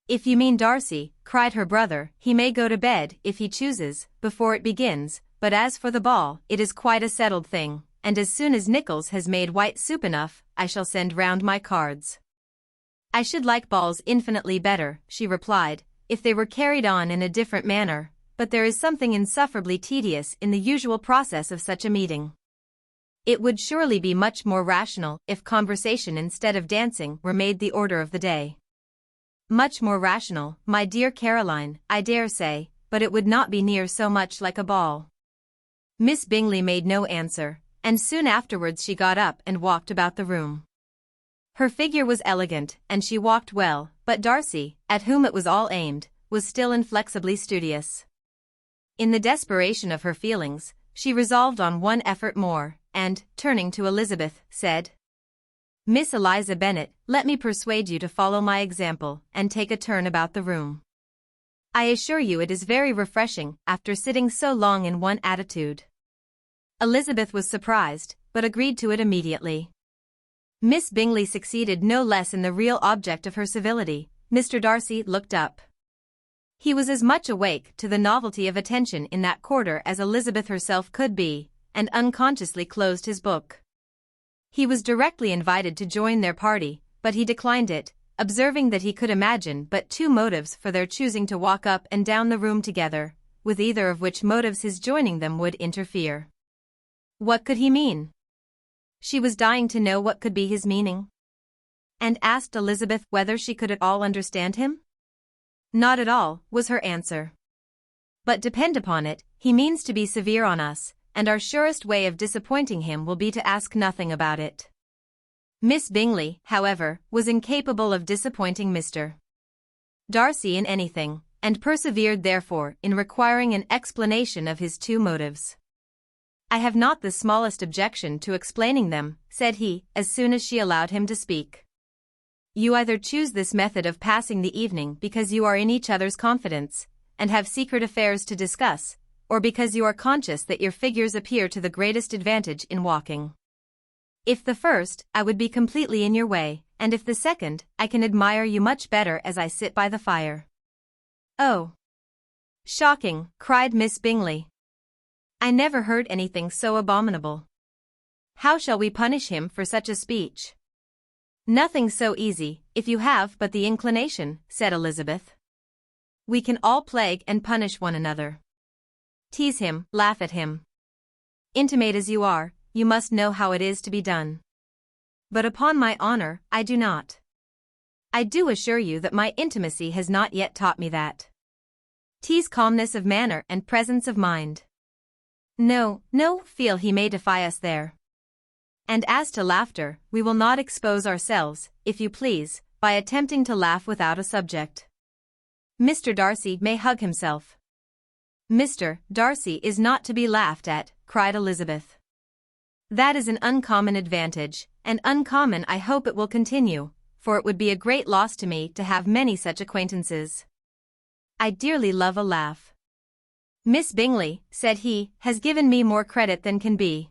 "If you mean Darcy," cried her brother, "he may go to bed, if he chooses, before it begins, but as for the ball, it is quite a settled thing, and as soon as Nichols has made white soup enough, I shall send round my cards." "I should like balls infinitely better," she replied, "if they were carried on in a different manner, but there is something insufferably tedious in the usual process of such a meeting. It would surely be much more rational if conversation instead of dancing were made the order of the day." "Much more rational, my dear Caroline, I dare say, but it would not be near so much like a ball." Miss Bingley made no answer, and soon afterwards she got up and walked about the room. Her figure was elegant, and she walked well, but Darcy, at whom it was all aimed, was still inflexibly studious. In the desperation of her feelings, she resolved on one effort more, and, turning to Elizabeth, said, "Miss Eliza Bennet, let me persuade you to follow my example, and take a turn about the room. I assure you it is very refreshing after sitting so long in one attitude." Elizabeth was surprised, but agreed to it immediately. Miss Bingley succeeded no less in the real object of her civility. Mr. Darcy looked up. He was as much awake to the novelty of attention in that quarter as Elizabeth herself could be, and unconsciously closed his book. He was directly invited to join their party, but he declined it, observing that he could imagine but two motives for their choosing to walk up and down the room together, with either of which motives his joining them would interfere. What could he mean? She was dying to know what could be his meaning, and asked Elizabeth whether she could at all understand him. "Not at all," was her answer. "But depend upon it, he means to be severe on us, and our surest way of disappointing him will be to ask nothing about it." Miss Bingley, however, was incapable of disappointing Mr. Darcy in anything, and persevered therefore in requiring an explanation of his two motives. "I have not the smallest objection to explaining them," said he, as soon as she allowed him to speak. "You either choose this method of passing the evening because you are in each other's confidence, and have secret affairs to discuss, or because you are conscious that your figures appear to the greatest advantage in walking. If the first, I would be completely in your way, and if the second, I can admire you much better as I sit by the fire." "Oh! Shocking!" cried Miss Bingley. "I never heard anything so abominable. How shall we punish him for such a speech?" "Nothing so easy, if you have but the inclination," said Elizabeth. "We can all plague and punish one another. Tease him, laugh at him. Intimate as you are, you must know how it is to be done. But upon my honor, I do not. I do assure you that my intimacy has not yet taught me that. Tease calmness of manner and presence of mind. No, feel he may defy us there. And as to laughter, we will not expose ourselves, if you please, by attempting to laugh without a subject. Mr. Darcy may hug himself." "Mr. Darcy is not to be laughed at," cried Elizabeth. "That is an uncommon advantage, and uncommon I hope it will continue, for it would be a great loss to me to have many such acquaintances. I dearly love a laugh. Miss Bingley," said he, "has given me more credit than can be.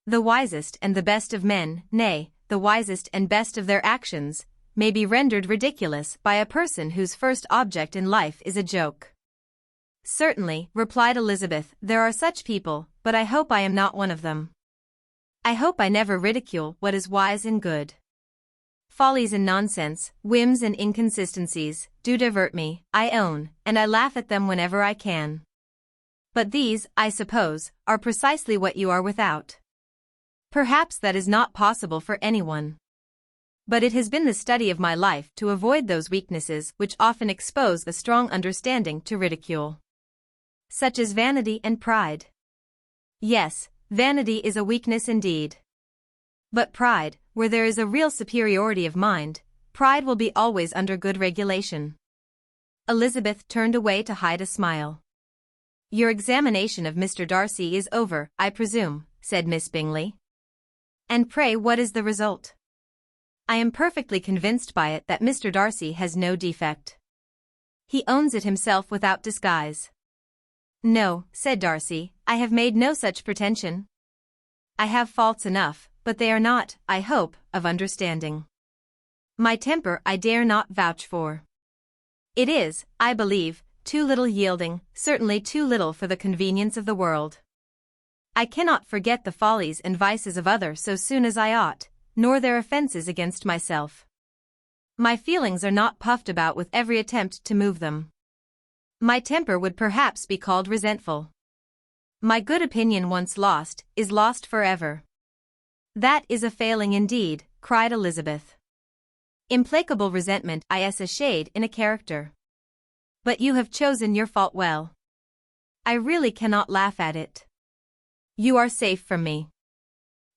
The wisest and the best of men, nay, the wisest and best of their actions, may be rendered ridiculous by a person whose first object in life is a joke. Certainly, replied Elizabeth, there are such people, but I hope I am not one of them. I hope I never ridicule what is wise and good. Follies and nonsense, whims and inconsistencies, do divert me, I own, and I laugh at them whenever I can. But these, I suppose, are precisely what you are without. Perhaps that is not possible for anyone. But it has been the study of my life to avoid those weaknesses which often expose a strong understanding to ridicule. Such as vanity and pride. Yes, vanity is a weakness indeed. But pride, where there is a real superiority of mind, pride will be always under good regulation. Elizabeth turned away to hide a smile. Your examination of Mr. Darcy is over, I presume, said Miss Bingley. And pray what is the result? I am perfectly convinced by it that Mr. Darcy has no defect. He owns it himself without disguise. No, said Darcy, I have made no such pretension. I have faults enough, but they are not, I hope, of understanding. My temper I dare not vouch for. It is, I believe, too little yielding, certainly too little for the convenience of the world. I cannot forget the follies and vices of others so soon as I ought, nor their offences against myself. My feelings are not puffed about with every attempt to move them. My temper would perhaps be called resentful. My good opinion once lost, is lost forever. That is a failing indeed, cried Elizabeth. Implacable resentment is a shade in a character. But you have chosen your fault well. I really cannot laugh at it. You are safe from me.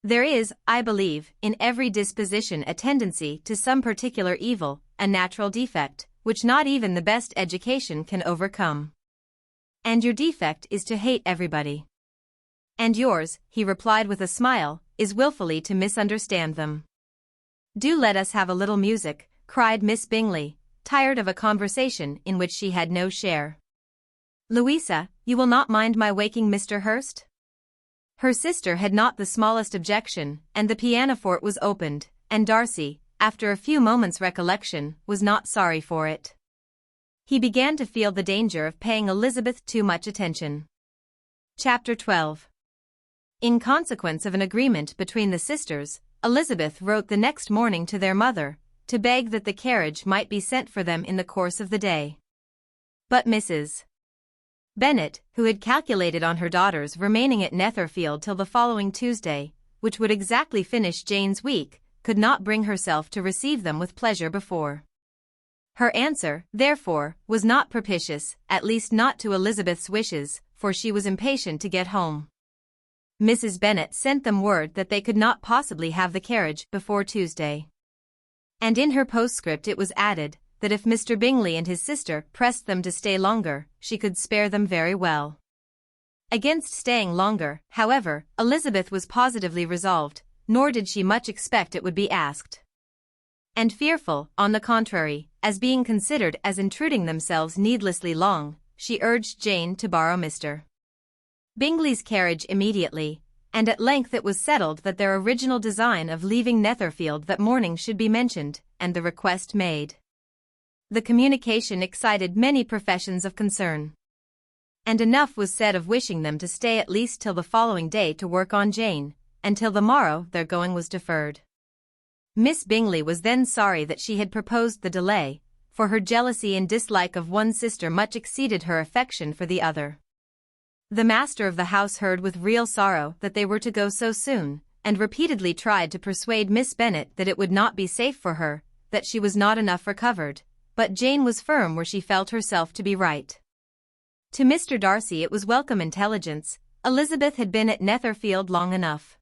There is, I believe, in every disposition a tendency to some particular evil, a natural defect, which not even the best education can overcome. And your defect is to hate everybody. And yours, he replied with a smile, is wilfully to misunderstand them. Do let us have a little music, cried Miss Bingley, tired of a conversation in which she had no share. Louisa, you will not mind my waking Mr. Hurst? Her sister had not the smallest objection, and the pianoforte was opened, and Darcy, after a few moments' recollection, was not sorry for it. He began to feel the danger of paying Elizabeth too much attention. Chapter 12. In consequence of an agreement between the sisters, Elizabeth wrote the next morning to their mother, to beg that the carriage might be sent for them in the course of the day. But Mrs. Bennet, who had calculated on her daughters remaining at Netherfield till the following Tuesday, which would exactly finish Jane's week, could not bring herself to receive them with pleasure before. Her answer, therefore, was not propitious, at least not to Elizabeth's wishes, for she was impatient to get home. Mrs. Bennet sent them word that they could not possibly have the carriage before Tuesday. And in her postscript it was added, that if Mr. Bingley and his sister pressed them to stay longer, she could spare them very well. Against staying longer, however, Elizabeth was positively resolved, nor did she much expect it would be asked. And fearful, on the contrary, as being considered as intruding themselves needlessly long, she urged Jane to borrow Mr. Bingley's carriage immediately, and at length it was settled that their original design of leaving Netherfield that morning should be mentioned, and the request made. The communication excited many professions of concern. And enough was said of wishing them to stay at least till the following day to work on Jane, and till the morrow their going was deferred. Miss Bingley was then sorry that she had proposed the delay, for her jealousy and dislike of one sister much exceeded her affection for the other. The master of the house heard with real sorrow that they were to go so soon, and repeatedly tried to persuade Miss Bennet that it would not be safe for her, that she was not enough recovered, but Jane was firm where she felt herself to be right. To Mr. Darcy it was welcome intelligence. Elizabeth had been at Netherfield long enough.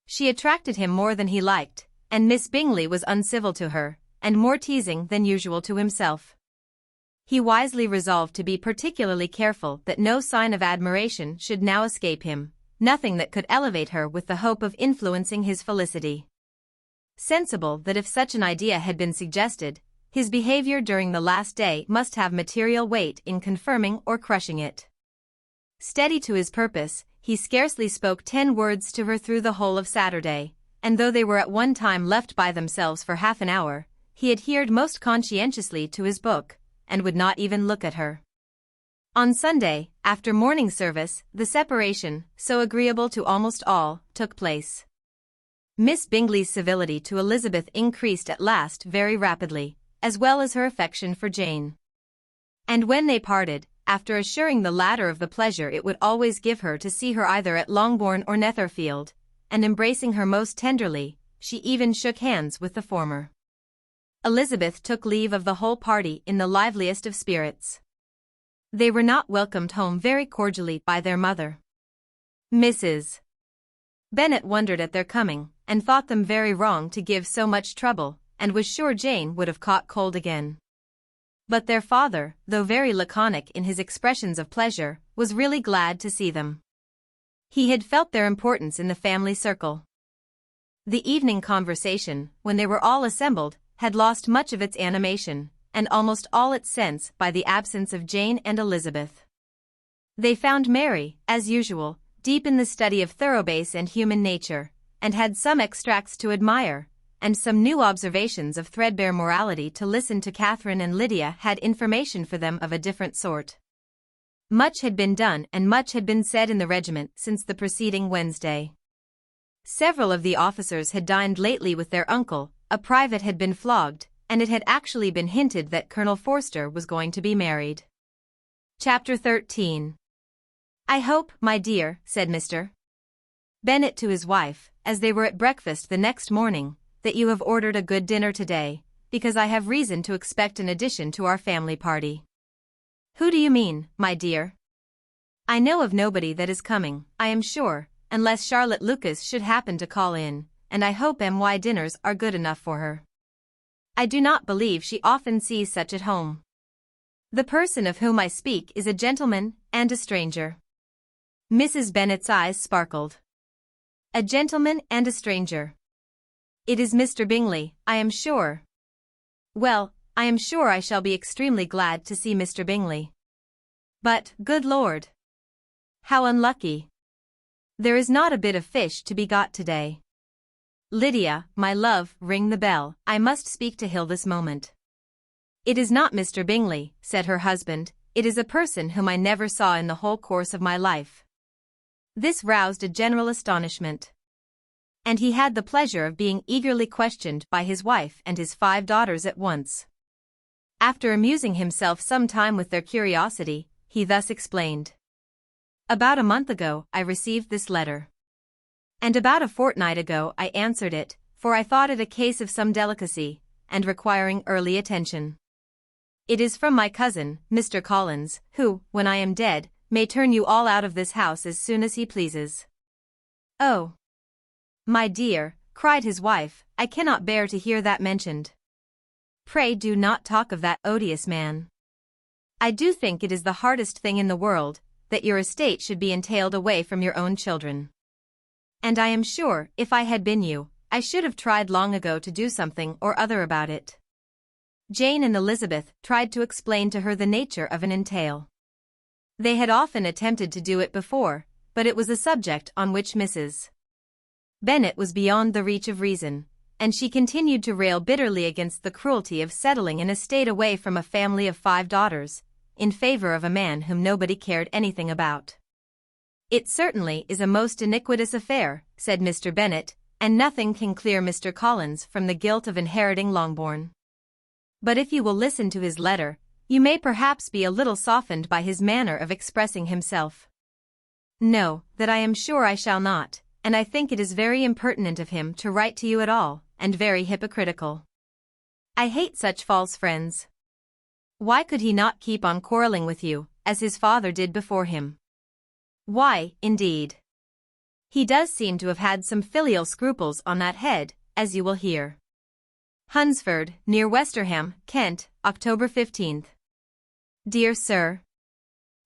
She attracted him more than he liked, and Miss Bingley was uncivil to her, and more teasing than usual to himself. He wisely resolved to be particularly careful that no sign of admiration should now escape him, nothing that could elevate her with the hope of influencing his felicity. Sensible that if such an idea had been suggested, his behavior during the last day must have material weight in confirming or crushing it. Steady to his purpose, he scarcely spoke 10 words to her through the whole of Saturday, and though they were at one time left by themselves for half an hour, he adhered most conscientiously to his book, and would not even look at her. On Sunday, after morning service, the separation, so agreeable to almost all, took place. Miss Bingley's civility to Elizabeth increased at last very rapidly, as well as her affection for Jane. And when they parted, after assuring the latter of the pleasure it would always give her to see her either at Longbourn or Netherfield, and embracing her most tenderly, she even shook hands with the former. Elizabeth took leave of the whole party in the liveliest of spirits. They were not welcomed home very cordially by their mother. Mrs. Bennet wondered at their coming, and thought them very wrong to give so much trouble, and was sure Jane would have caught cold again. But their father, though very laconic in his expressions of pleasure, was really glad to see them. He had felt their importance in the family circle. The evening conversation, when they were all assembled, had lost much of its animation, and almost all its sense by the absence of Jane and Elizabeth. They found Mary, as usual, deep in the study of thoroughbass and human nature, and had some extracts to admire, and some new observations of threadbare morality to listen to. Catherine and Lydia had information for them of a different sort. Much had been done and much had been said in the regiment since the preceding Wednesday. Several of the officers had dined lately with their uncle, a private had been flogged, and it had actually been hinted that Colonel Forster was going to be married. Chapter 13. "I hope, my dear," said Mr. Bennet to his wife, as they were at breakfast the next morning, "that you have ordered a good dinner today, because I have reason to expect an addition to our family party." "Who do you mean, my dear?" "I know of nobody that is coming, I am sure, unless Charlotte Lucas should happen to call in, and I hope M.Y. dinners are good enough for her. I do not believe she often sees such at home. The person of whom I speak is a gentleman and a stranger." Mrs. Bennet's eyes sparkled. "A gentleman and a stranger. It is Mr. Bingley, I am sure." "Well, I am sure I shall be extremely glad to see Mr. Bingley. But, good Lord! How unlucky! There is not a bit of fish to be got today. Lydia, my love, ring the bell, I must speak to Hill this moment." "It is not Mr. Bingley," said her husband, "it is a person whom I never saw in the whole course of my life." This roused a general astonishment. And he had the pleasure of being eagerly questioned by his wife and his 5 daughters at once. After amusing himself some time with their curiosity, he thus explained. "About a month ago, I received this letter. And about a fortnight ago I answered it, for I thought it a case of some delicacy, and requiring early attention. It is from my cousin, Mr. Collins, who, when I am dead, may turn you all out of this house as soon as he pleases." "Oh, my dear," cried his wife, "I cannot bear to hear that mentioned. Pray do not talk of that odious man. I do think it is the hardest thing in the world, that your estate should be entailed away from your own children. And I am sure, if I had been you, I should have tried long ago to do something or other about it." Jane and Elizabeth tried to explain to her the nature of an entail. They had often attempted to do it before, but it was a subject on which Mrs. Bennet was beyond the reach of reason, and she continued to rail bitterly against the cruelty of settling an estate away from a family of 5 daughters, in favor of a man whom nobody cared anything about. "It certainly is a most iniquitous affair," said Mr. Bennet, "and nothing can clear Mr. Collins from the guilt of inheriting Longbourn. But if you will listen to his letter, you may perhaps be a little softened by his manner of expressing himself." "No, that I am sure I shall not, and I think it is very impertinent of him to write to you at all, and very hypocritical. I hate such false friends. Why could he not keep on quarrelling with you, as his father did before him? Why, indeed? He does seem to have had some filial scruples on that head, as you will hear." Hunsford, near Westerham, Kent, October 15. "Dear Sir,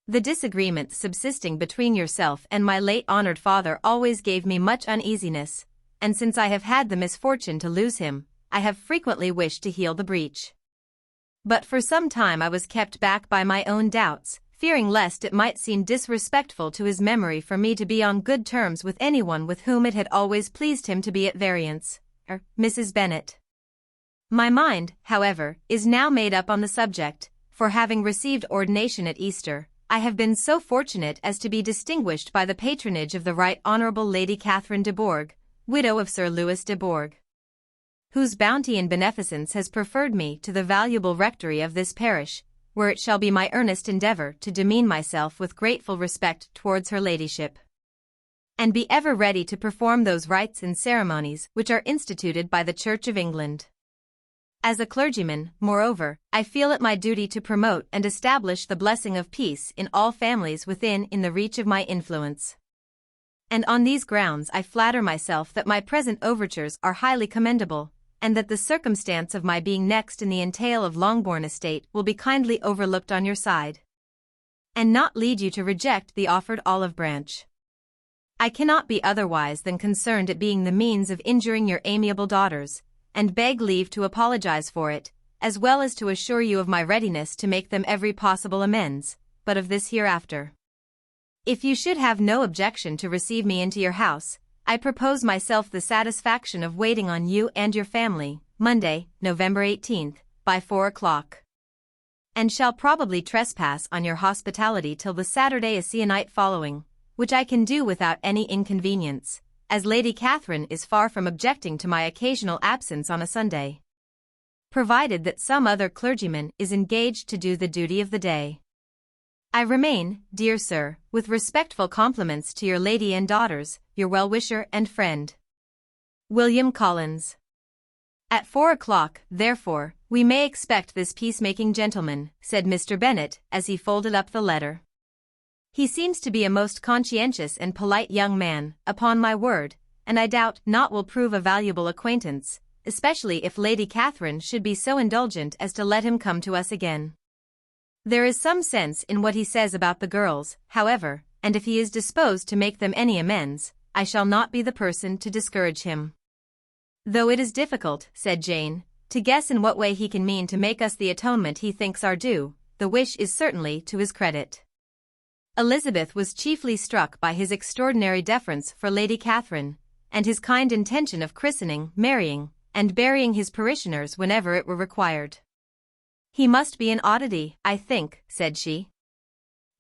the disagreement subsisting between yourself and my late honored father always gave me much uneasiness, and since I have had the misfortune to lose him, I have frequently wished to heal the breach. But for some time I was kept back by my own doubts, fearing lest it might seem disrespectful to his memory for me to be on good terms with anyone with whom it had always pleased him to be at variance, Mrs. Bennet. My mind, however, is now made up on the subject, for having received ordination at Easter, I have been so fortunate as to be distinguished by the patronage of the Right Honourable Lady Catherine de Bourgh, widow of Sir Louis de Bourgh, whose bounty and beneficence has preferred me to the valuable rectory of this parish, where it shall be my earnest endeavour to demean myself with grateful respect towards her ladyship, and be ever ready to perform those rites and ceremonies which are instituted by the Church of England. As a clergyman, moreover, I feel it my duty to promote and establish the blessing of peace in all families within the reach of my influence. And on these grounds I flatter myself that my present overtures are highly commendable, and that the circumstance of my being next in the entail of Longbourn estate will be kindly overlooked on your side, and not lead you to reject the offered olive branch. I cannot be otherwise than concerned at being the means of injuring your amiable daughters, and beg leave to apologize for it, as well as to assure you of my readiness to make them every possible amends, but of this hereafter. If you should have no objection to receive me into your house, I propose myself the satisfaction of waiting on you and your family, Monday, November 18th, by 4 o'clock. And shall probably trespass on your hospitality till the Saturday night following, which I can do without any inconvenience, as Lady Catherine is far from objecting to my occasional absence on a Sunday, provided that some other clergyman is engaged to do the duty of the day. I remain, dear sir, with respectful compliments to your lady and daughters, your well-wisher and friend, William Collins. At 4 o'clock, therefore, we may expect this peacemaking gentleman, said Mr. Bennet, as he folded up the letter. He seems to be a most conscientious and polite young man, upon my word, and I doubt not will prove a valuable acquaintance, especially if Lady Catherine should be so indulgent as to let him come to us again. There is some sense in what he says about the girls, however, and if he is disposed to make them any amends, I shall not be the person to discourage him. Though it is difficult, said Jane, to guess in what way he can mean to make us the atonement he thinks our due, the wish is certainly to his credit. Elizabeth was chiefly struck by his extraordinary deference for Lady Catherine, and his kind intention of christening, marrying, and burying his parishioners whenever it were required. He must be an oddity, I think, said she.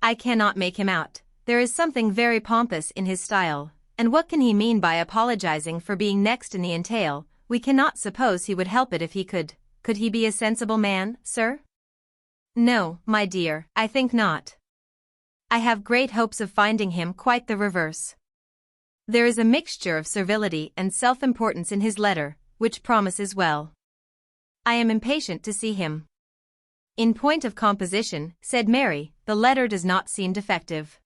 I cannot make him out. There is something very pompous in his style, and what can he mean by apologizing for being next in the entail? We cannot suppose he would help it if he could. Could he be a sensible man, sir? No, my dear, I think not. I have great hopes of finding him quite the reverse. There is a mixture of servility and self-importance in his letter, which promises well. I am impatient to see him. In point of composition, said Mary, the letter does not seem defective.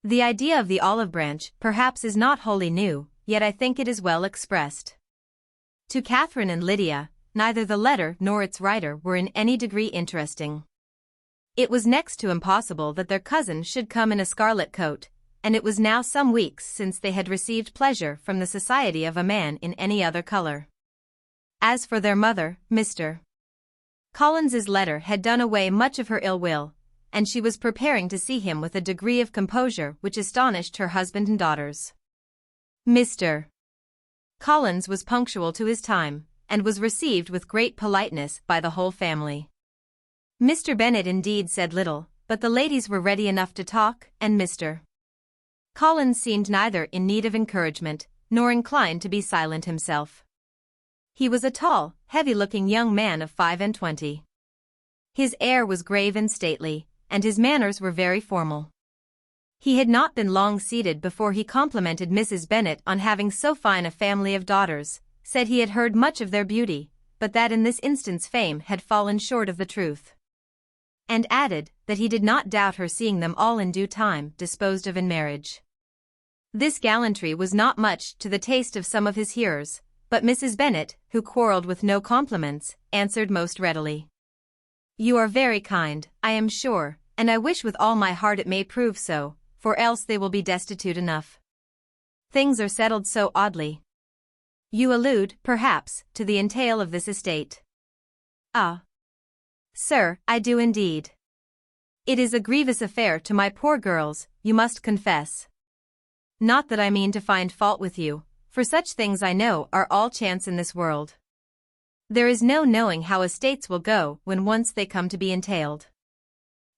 The idea of the olive branch, perhaps, is not wholly new, yet I think it is well expressed. To Catherine and Lydia, neither the letter nor its writer were in any degree interesting. It was next to impossible that their cousin should come in a scarlet coat, and it was now some weeks since they had received pleasure from the society of a man in any other color. As for their mother, Mr. Collins's letter had done away much of her ill will, and she was preparing to see him with a degree of composure which astonished her husband and daughters. Mr. Collins was punctual to his time, and was received with great politeness by the whole family. Mr. Bennet indeed said little, but the ladies were ready enough to talk, and Mr. Collins seemed neither in need of encouragement, nor inclined to be silent himself. He was a tall, heavy-looking young man of 25. His air was grave and stately, and his manners were very formal. He had not been long seated before he complimented Mrs. Bennet on having so fine a family of daughters, said he had heard much of their beauty, but that in this instance fame had fallen short of the truth, and added that he did not doubt her seeing them all in due time disposed of in marriage. This gallantry was not much to the taste of some of his hearers, but Mrs. Bennet, who quarrelled with no compliments, answered most readily. You are very kind, I am sure, and I wish with all my heart it may prove so, for else they will be destitute enough. Things are settled so oddly. You allude, perhaps, to the entail of this estate. Ah, sir, I do indeed. It is a grievous affair to my poor girls, you must confess. Not that I mean to find fault with you, for such things I know are all chance in this world. There is no knowing how estates will go when once they come to be entailed.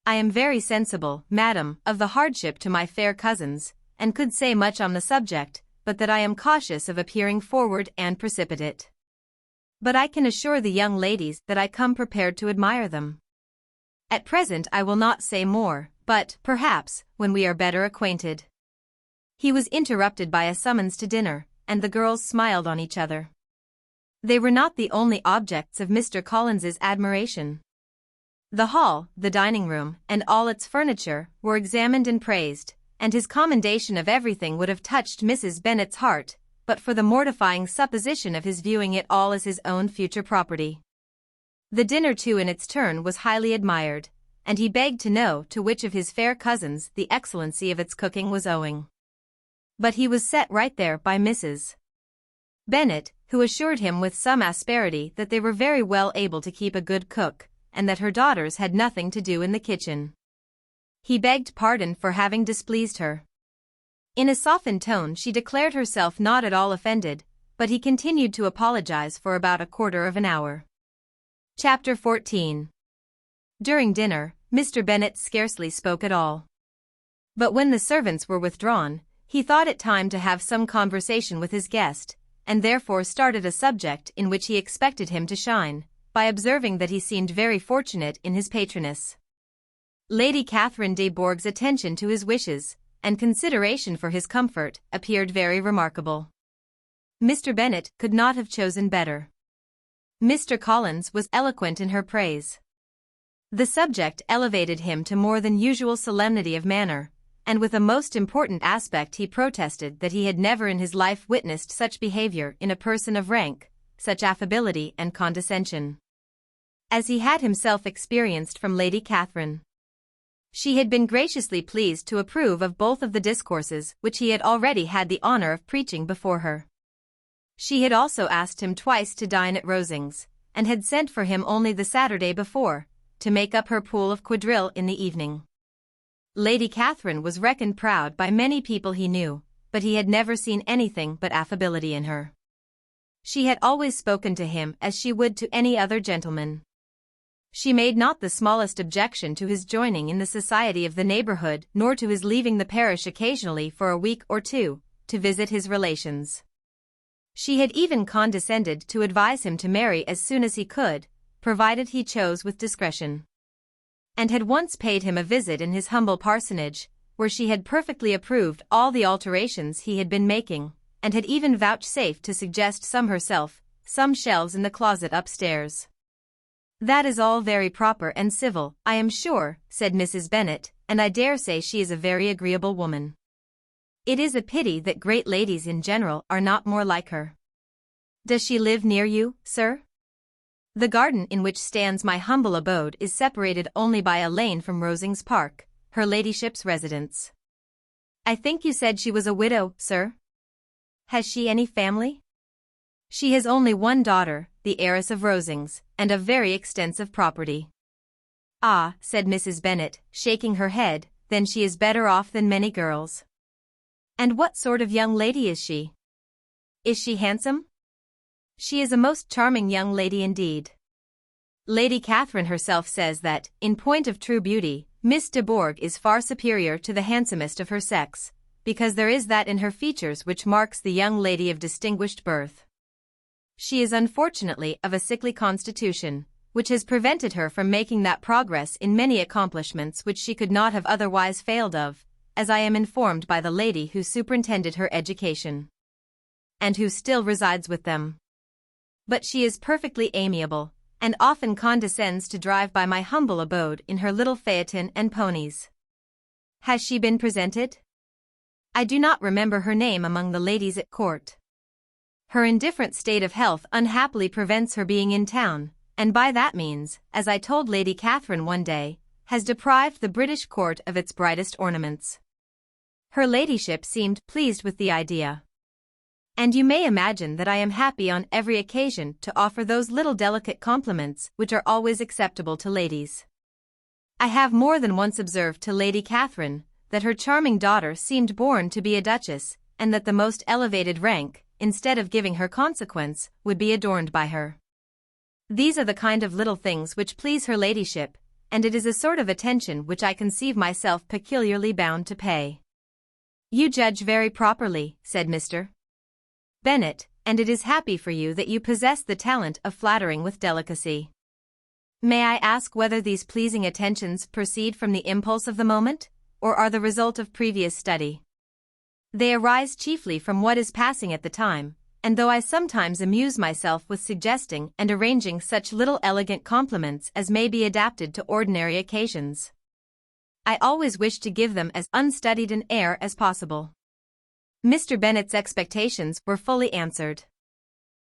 I am very sensible, madam, of the hardship to my fair cousins, and could say much on the subject, but that I am cautious of appearing forward and precipitate. But I can assure the young ladies that I come prepared to admire them. At present I will not say more, but, perhaps, when we are better acquainted. He was interrupted by a summons to dinner, and the girls smiled on each other. They were not the only objects of Mr. Collins's admiration. The hall, the dining room, and all its furniture, were examined and praised, and his commendation of everything would have touched Mrs. Bennet's heart, but for the mortifying supposition of his viewing it all as his own future property. The dinner too in its turn was highly admired, and he begged to know to which of his fair cousins the excellency of its cooking was owing. But he was set right there by Mrs. Bennet, who assured him with some asperity that they were very well able to keep a good cook, and that her daughters had nothing to do in the kitchen. He begged pardon for having displeased her. In a softened tone she declared herself not at all offended, but he continued to apologize for about a quarter of an hour. Chapter 14. During dinner, Mr. Bennet scarcely spoke at all. But when the servants were withdrawn, he thought it time to have some conversation with his guest, and therefore started a subject in which he expected him to shine, by observing that he seemed very fortunate in his patroness. Lady Catherine de Bourgh's attention to his wishes, and consideration for his comfort, appeared very remarkable. Mr. Bennet could not have chosen better. Mr. Collins was eloquent in her praise. The subject elevated him to more than usual solemnity of manner, and with a most important aspect he protested that he had never in his life witnessed such behavior in a person of rank, such affability and condescension, as he had himself experienced from Lady Catherine. She had been graciously pleased to approve of both of the discourses which he had already had the honor of preaching before her. She had also asked him twice to dine at Rosings, and had sent for him only the Saturday before, to make up her pool of quadrille in the evening. Lady Catherine was reckoned proud by many people he knew, but he had never seen anything but affability in her. She had always spoken to him as she would to any other gentleman. She made not the smallest objection to his joining in the society of the neighborhood, nor to his leaving the parish occasionally for a week or two, to visit his relations. She had even condescended to advise him to marry as soon as he could, provided he chose with discretion, and had once paid him a visit in his humble parsonage, where she had perfectly approved all the alterations he had been making, and had even vouchsafed to suggest some herself, some shelves in the closet upstairs. "That is all very proper and civil, I am sure," said Mrs. Bennet, "and I dare say she is a very agreeable woman. It is a pity that great ladies in general are not more like her. Does she live near you, sir?" "The garden in which stands my humble abode is separated only by a lane from Rosings Park, her ladyship's residence." "I think you said she was a widow, sir? Has she any family?" "She has only one daughter, the heiress of Rosings, and of very extensive property." "Ah," said Mrs. Bennet, shaking her head, "then she is better off than many girls." "And what sort of young lady is she? Is she handsome?" "She is a most charming young lady indeed. Lady Catherine herself says that, in point of true beauty, Miss de Bourgh is far superior to the handsomest of her sex, because there is that in her features which marks the young lady of distinguished birth. She is unfortunately of a sickly constitution, which has prevented her from making that progress in many accomplishments which she could not have otherwise failed of, as I am informed by the lady who superintended her education, and who still resides with them. But she is perfectly amiable, and often condescends to drive by my humble abode in her little phaeton and ponies." "Has she been presented?" "I do not remember her name among the ladies at court. Her indifferent state of health unhappily prevents her being in town, and by that means, as I told Lady Catherine one day, has deprived the British court of its brightest ornaments." Her ladyship seemed pleased with the idea. "And you may imagine that I am happy on every occasion to offer those little delicate compliments which are always acceptable to ladies. I have more than once observed to Lady Catherine that her charming daughter seemed born to be a duchess, and that the most elevated rank, instead of giving her consequence, would be adorned by her. These are the kind of little things which please her ladyship, and it is a sort of attention which I conceive myself peculiarly bound to pay." "You judge very properly," said Mr. Bennet, "and it is happy for you that you possess the talent of flattering with delicacy. May I ask whether these pleasing attentions proceed from the impulse of the moment, or are the result of previous study?" "They arise chiefly from what is passing at the time, and though I sometimes amuse myself with suggesting and arranging such little elegant compliments as may be adapted to ordinary occasions, I always wish to give them as unstudied an air as possible." Mr. Bennet's expectations were fully answered.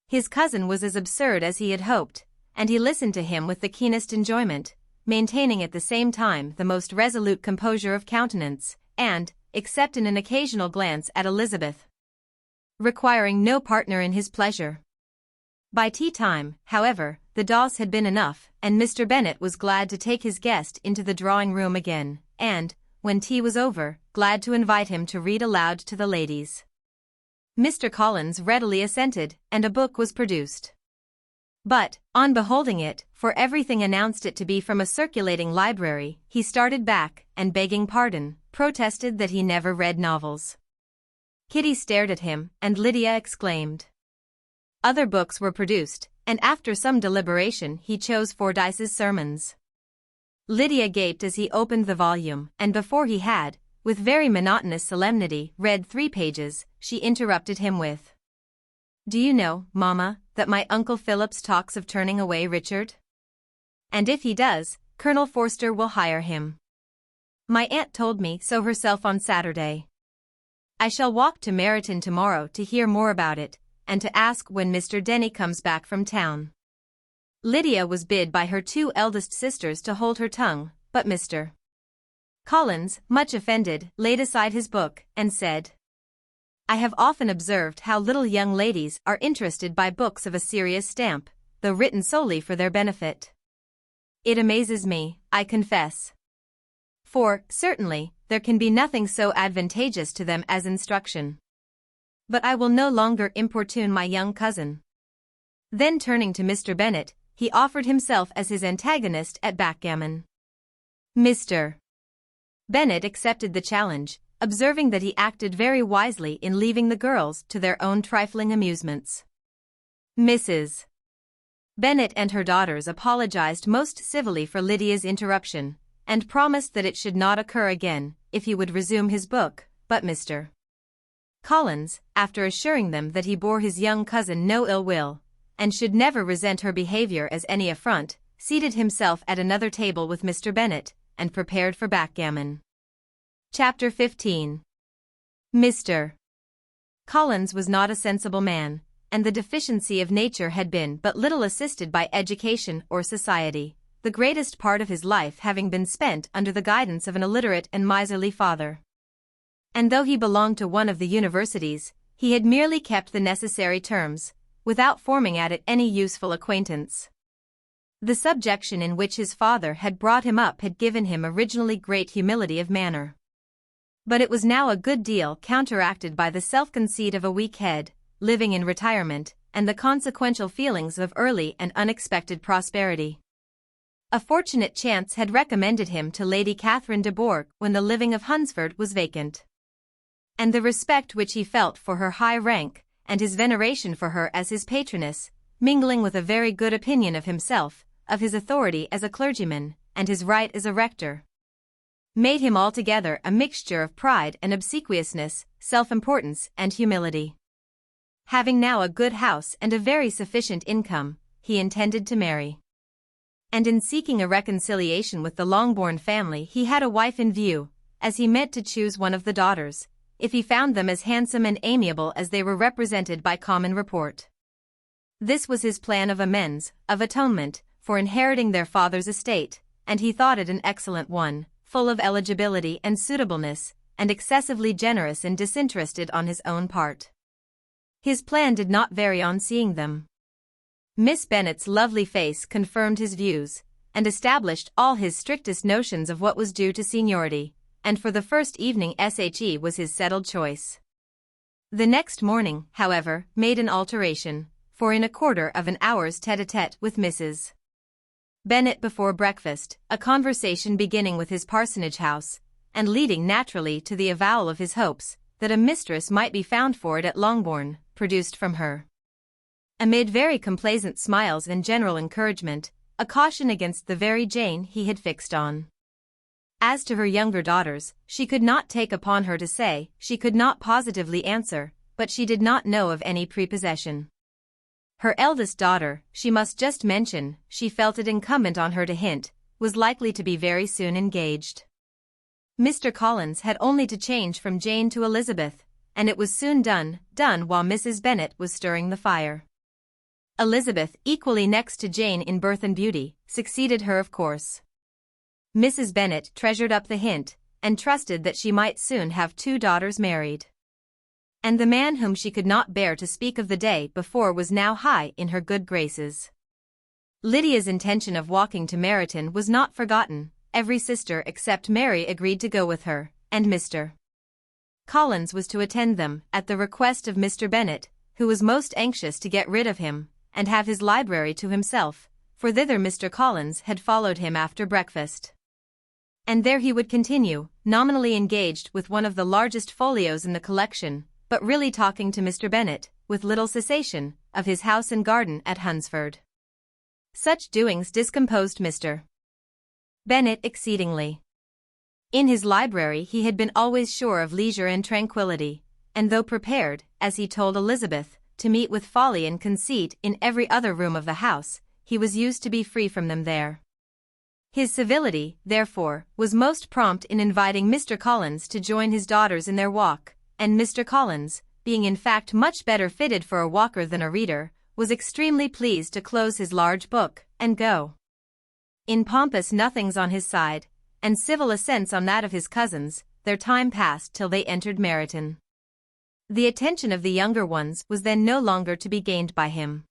His cousin was as absurd as he had hoped, and he listened to him with the keenest enjoyment, maintaining at the same time the most resolute composure of countenance, and, except in an occasional glance at Elizabeth, requiring no partner in his pleasure. By tea time, however, the dose had been enough, and Mr. Bennet was glad to take his guest into the drawing-room again, and, when tea was over, glad to invite him to read aloud to the ladies. Mr. Collins readily assented, and a book was produced. But, on beholding it, for everything announced it to be from a circulating library, he started back, and begging pardon, protested that he never read novels. Kitty stared at him, and Lydia exclaimed. Other books were produced, and after some deliberation he chose Fordyce's Sermons. Lydia gaped as he opened the volume, and before he had, with very monotonous solemnity, read 3 pages, she interrupted him with, "Do you know, Mamma, that my Uncle Phillips talks of turning away Richard? And if he does, Colonel Forster will hire him. My aunt told me so herself on Saturday. I shall walk to Meryton tomorrow to hear more about it, and to ask when Mr. Denny comes back from town." Lydia was bid by her 2 eldest sisters to hold her tongue, but Mr. Collins, much offended, laid aside his book, and said, "I have often observed how little young ladies are interested by books of a serious stamp, though written solely for their benefit. It amazes me, I confess. For, certainly, there can be nothing so advantageous to them as instruction. But I will no longer importune my young cousin." Then turning to Mr. Bennet, he offered himself as his antagonist at backgammon. Mr. Bennet accepted the challenge, observing that he acted very wisely in leaving the girls to their own trifling amusements. Mrs. Bennet and her daughters apologized most civilly for Lydia's interruption, and promised that it should not occur again, if he would resume his book, but Mr. Collins, after assuring them that he bore his young cousin no ill will, and should never resent her behavior as any affront, seated himself at another table with Mr. Bennet, and prepared for backgammon. Chapter 15. Mr. Collins was not a sensible man, and the deficiency of nature had been but little assisted by education or society, the greatest part of his life having been spent under the guidance of an illiterate and miserly father. And though he belonged to one of the universities, he had merely kept the necessary terms, without forming at it any useful acquaintance. The subjection in which his father had brought him up had given him originally great humility of manner. But it was now a good deal counteracted by the self-conceit of a weak head, living in retirement, and the consequential feelings of early and unexpected prosperity. A fortunate chance had recommended him to Lady Catherine de Bourgh when the living of Hunsford was vacant. And the respect which he felt for her high rank, and his veneration for her as his patroness, mingling with a very good opinion of himself, of his authority as a clergyman, and his right as a rector, made him altogether a mixture of pride and obsequiousness, self-importance and humility. Having now a good house and a very sufficient income, he intended to marry. And in seeking a reconciliation with the Longbourn family he had a wife in view, as he meant to choose one of the daughters, if he found them as handsome and amiable as they were represented by common report. This was his plan of amends, of atonement, for inheriting their father's estate, and he thought it an excellent one, full of eligibility and suitableness, and excessively generous and disinterested on his own part. His plan did not vary on seeing them. Miss Bennet's lovely face confirmed his views, and established all his strictest notions of what was due to seniority, and for the first evening she was his settled choice. The next morning, however, made an alteration, for in a quarter of an hour's tete-a-tete with Mrs. Bennet before breakfast, a conversation beginning with his parsonage house, and leading naturally to the avowal of his hopes that a mistress might be found for it at Longbourn, produced from her. Amid very complaisant smiles and general encouragement, a caution against the very Jane he had fixed on. As to her younger daughters, she could not take upon her to say, she could not positively answer, but she did not know of any prepossession. Her eldest daughter, she must just mention, she felt it incumbent on her to hint, was likely to be very soon engaged. Mr. Collins had only to change from Jane to Elizabeth, and it was soon done while Mrs. Bennet was stirring the fire. Elizabeth, equally next to Jane in birth and beauty, succeeded her of course. Mrs. Bennet treasured up the hint, and trusted that she might soon have 2 daughters married. And the man whom she could not bear to speak of the day before was now high in her good graces. Lydia's intention of walking to Meryton was not forgotten. Every sister except Mary agreed to go with her, and Mr. Collins was to attend them, at the request of Mr. Bennet, who was most anxious to get rid of him, and have his library to himself, for thither Mr. Collins had followed him after breakfast. And there he would continue, nominally engaged with one of the largest folios in the collection, but really talking to Mr. Bennet, with little cessation, of his house and garden at Hunsford. Such doings discomposed Mr. Bennet exceedingly. In his library he had been always sure of leisure and tranquillity, and though prepared, as he told Elizabeth, to meet with folly and conceit in every other room of the house, he was used to be free from them there. His civility, therefore, was most prompt in inviting Mr. Collins to join his daughters in their walk, and Mr. Collins, being in fact much better fitted for a walker than a reader, was extremely pleased to close his large book, and go. In pompous nothings on his side, and civil assents on that of his cousins, their time passed till they entered Meryton. The attention of the younger ones was then no longer to be gained by him.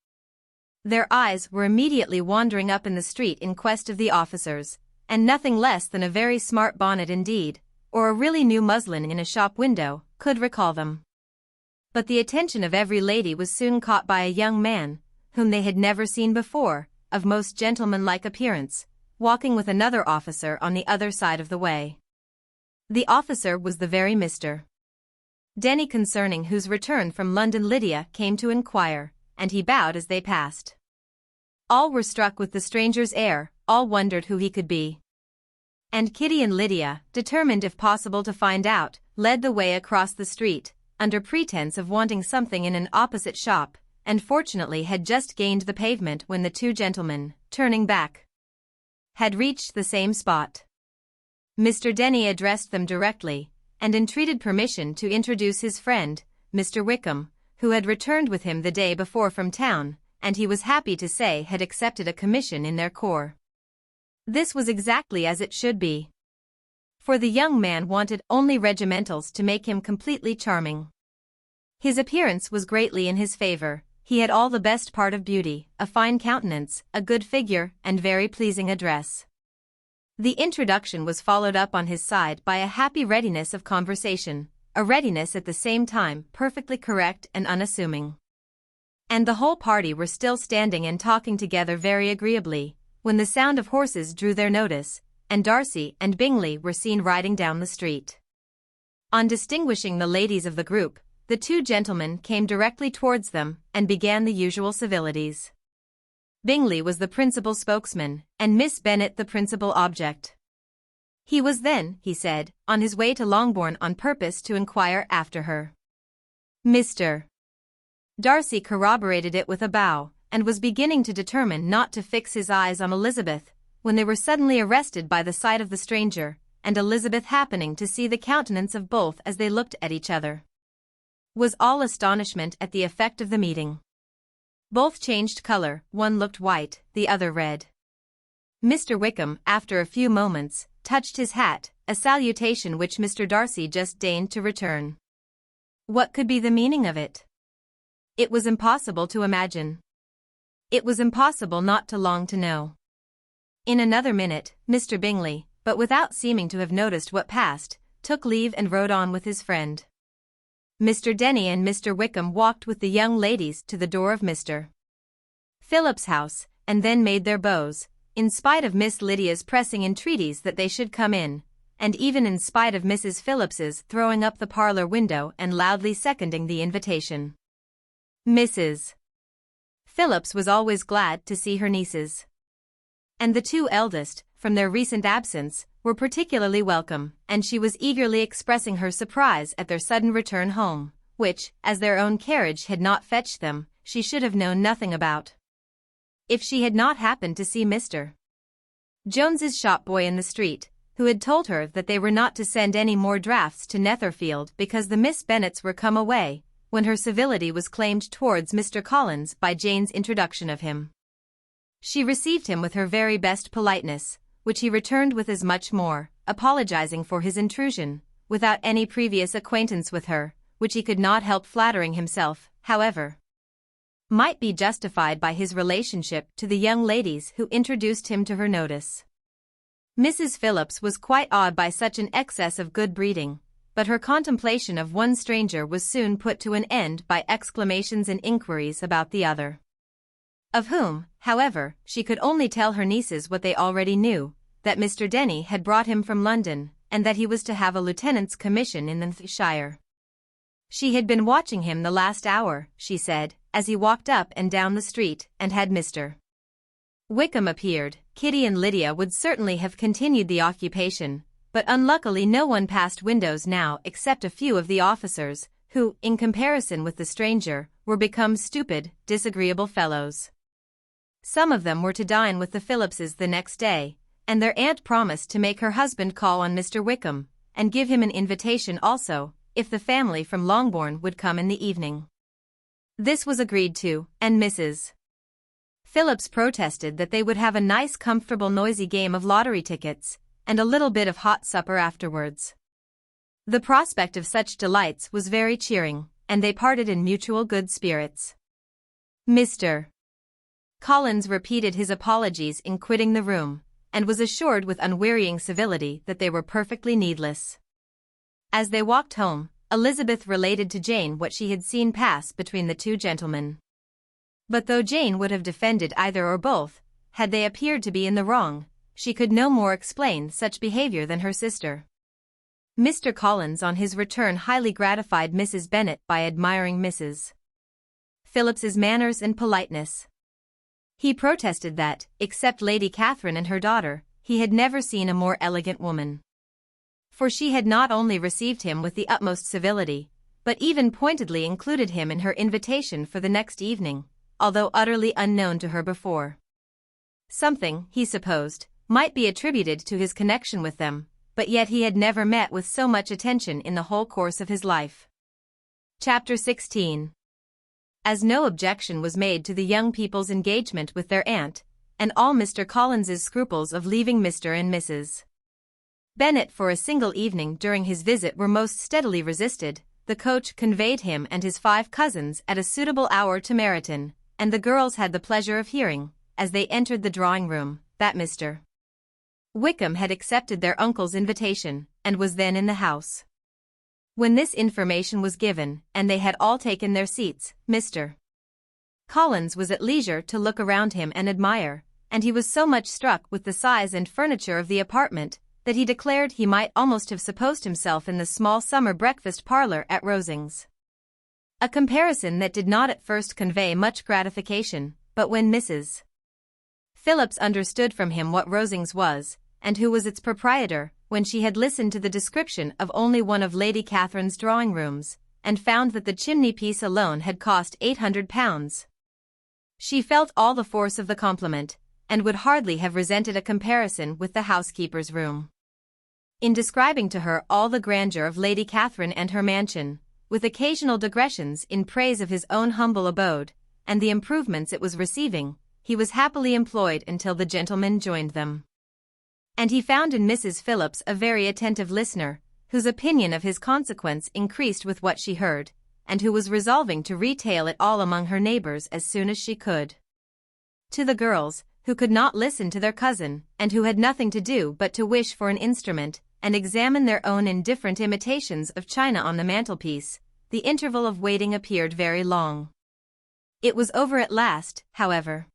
Their eyes were immediately wandering up in the street in quest of the officers, and nothing less than a very smart bonnet indeed, or a really new muslin in a shop window, could recall them. But the attention of every lady was soon caught by a young man, whom they had never seen before, of most gentlemanlike appearance, walking with another officer on the other side of the way. The officer was the very Mr. Denny concerning whose return from London Lydia came to inquire, and he bowed as they passed. All were struck with the stranger's air, all wondered who he could be. And Kitty and Lydia, determined if possible to find out, led the way across the street, under pretense of wanting something in an opposite shop, and fortunately had just gained the pavement when the 2 gentlemen, turning back, had reached the same spot. Mr. Denny addressed them directly, and entreated permission to introduce his friend, Mr. Wickham, who had returned with him the day before from town, and he was happy to say had accepted a commission in their corps. This was exactly as it should be. For the young man wanted only regimentals to make him completely charming. His appearance was greatly in his favor. He had all the best part of beauty, a fine countenance, a good figure, and very pleasing address. The introduction was followed up on his side by a happy readiness of conversation, a readiness at the same time perfectly correct and unassuming. And the whole party were still standing and talking together very agreeably, when the sound of horses drew their notice, and Darcy and Bingley were seen riding down the street. On distinguishing the ladies of the group, the 2 gentlemen came directly towards them, and began the usual civilities. Bingley was the principal spokesman, and Miss Bennet the principal object. He was then, he said, on his way to Longbourn on purpose to inquire after her. Mr. Darcy corroborated it with a bow, and was beginning to determine not to fix his eyes on Elizabeth, when they were suddenly arrested by the sight of the stranger, and Elizabeth happening to see the countenance of both as they looked at each other, was all astonishment at the effect of the meeting. Both changed color, one looked white, the other red. Mr. Wickham, after a few moments, touched his hat, a salutation which Mr. Darcy just deigned to return. What could be the meaning of it? It was impossible to imagine. It was impossible not to long to know. In another minute, Mr. Bingley, but without seeming to have noticed what passed, took leave and rode on with his friend. Mr. Denny and Mr. Wickham walked with the young ladies to the door of Mr. Phillip's house, and then made their bows, in spite of Miss Lydia's pressing entreaties that they should come in, and even in spite of Mrs. Phillips's throwing up the parlor window and loudly seconding the invitation. Mrs. Phillips was always glad to see her nieces. And the two eldest, from their recent absence, were particularly welcome, and she was eagerly expressing her surprise at their sudden return home, which, as their own carriage had not fetched them, she should have known nothing about, if she had not happened to see Mr. Jones's shop boy in the street, who had told her that they were not to send any more drafts to Netherfield because the Miss Bennets were come away, when her civility was claimed towards Mr. Collins by Jane's introduction of him. She received him with her very best politeness, which he returned with as much more, apologizing for his intrusion, without any previous acquaintance with her, which he could not help flattering himself, however, might be justified by his relationship to the young ladies who introduced him to her notice. Mrs. Phillips was quite awed by such an excess of good breeding, but her contemplation of one stranger was soon put to an end by exclamations and inquiries about the other, of whom, however, she could only tell her nieces what they already knew, that Mr. Denny had brought him from London, and that he was to have a lieutenant's commission in Lincolnshire. She had been watching him the last hour, she said, as he walked up and down the street, and had Mr. Wickham appeared, Kitty and Lydia would certainly have continued the occupation, but unluckily no one passed windows now except a few of the officers, who, in comparison with the stranger, were become stupid, disagreeable fellows. Some of them were to dine with the Phillipses the next day, and their aunt promised to make her husband call on Mr. Wickham, and give him an invitation also, if the family from Longbourn would come in the evening. This was agreed to, and Mrs. Phillips protested that they would have a nice comfortable noisy game of lottery tickets, and a little bit of hot supper afterwards. The prospect of such delights was very cheering, and they parted in mutual good spirits. Mr. Collins repeated his apologies in quitting the room, and was assured with unwearying civility that they were perfectly needless. As they walked home, Elizabeth related to Jane what she had seen pass between the two gentlemen. But though Jane would have defended either or both, had they appeared to be in the wrong, she could no more explain such behavior than her sister. Mr. Collins on his return highly gratified Mrs. Bennet by admiring Mrs. Phillips's manners and politeness. He protested that, except Lady Catherine and her daughter, he had never seen a more elegant woman. For she had not only received him with the utmost civility, but even pointedly included him in her invitation for the next evening, although utterly unknown to her before. Something, he supposed, might be attributed to his connection with them, but yet he had never met with so much attention in the whole course of his life. Chapter 16. As no objection was made to the young people's engagement with their aunt, and all Mr. Collins's scruples of leaving Mr. and Mrs. Bennet for a single evening during his visit were most steadily resisted, the coach conveyed him and his 5 cousins at a suitable hour to Meryton, and the girls had the pleasure of hearing, as they entered the drawing-room, that Mr. Wickham had accepted their uncle's invitation, and was then in the house. When this information was given, and they had all taken their seats, Mr. Collins was at leisure to look around him and admire, and he was so much struck with the size and furniture of the apartment, that he declared he might almost have supposed himself in the small summer breakfast parlor at Rosings. A comparison that did not at first convey much gratification, but when Mrs. Phillips understood from him what Rosings was, and who was its proprietor, when she had listened to the description of only one of Lady Catherine's drawing-rooms, and found that the chimney-piece alone had cost £800. She felt all the force of the compliment, and would hardly have resented a comparison with the housekeeper's room. In describing to her all the grandeur of Lady Catherine and her mansion, with occasional digressions in praise of his own humble abode, and the improvements it was receiving, he was happily employed until the gentlemen joined them. And he found in Mrs. Phillips a very attentive listener, whose opinion of his consequence increased with what she heard, and who was resolving to retail it all among her neighbors as soon as she could. To the girls, who could not listen to their cousin, and who had nothing to do but to wish for an instrument, and examine their own indifferent imitations of china on the mantelpiece, the interval of waiting appeared very long. It was over at last, however.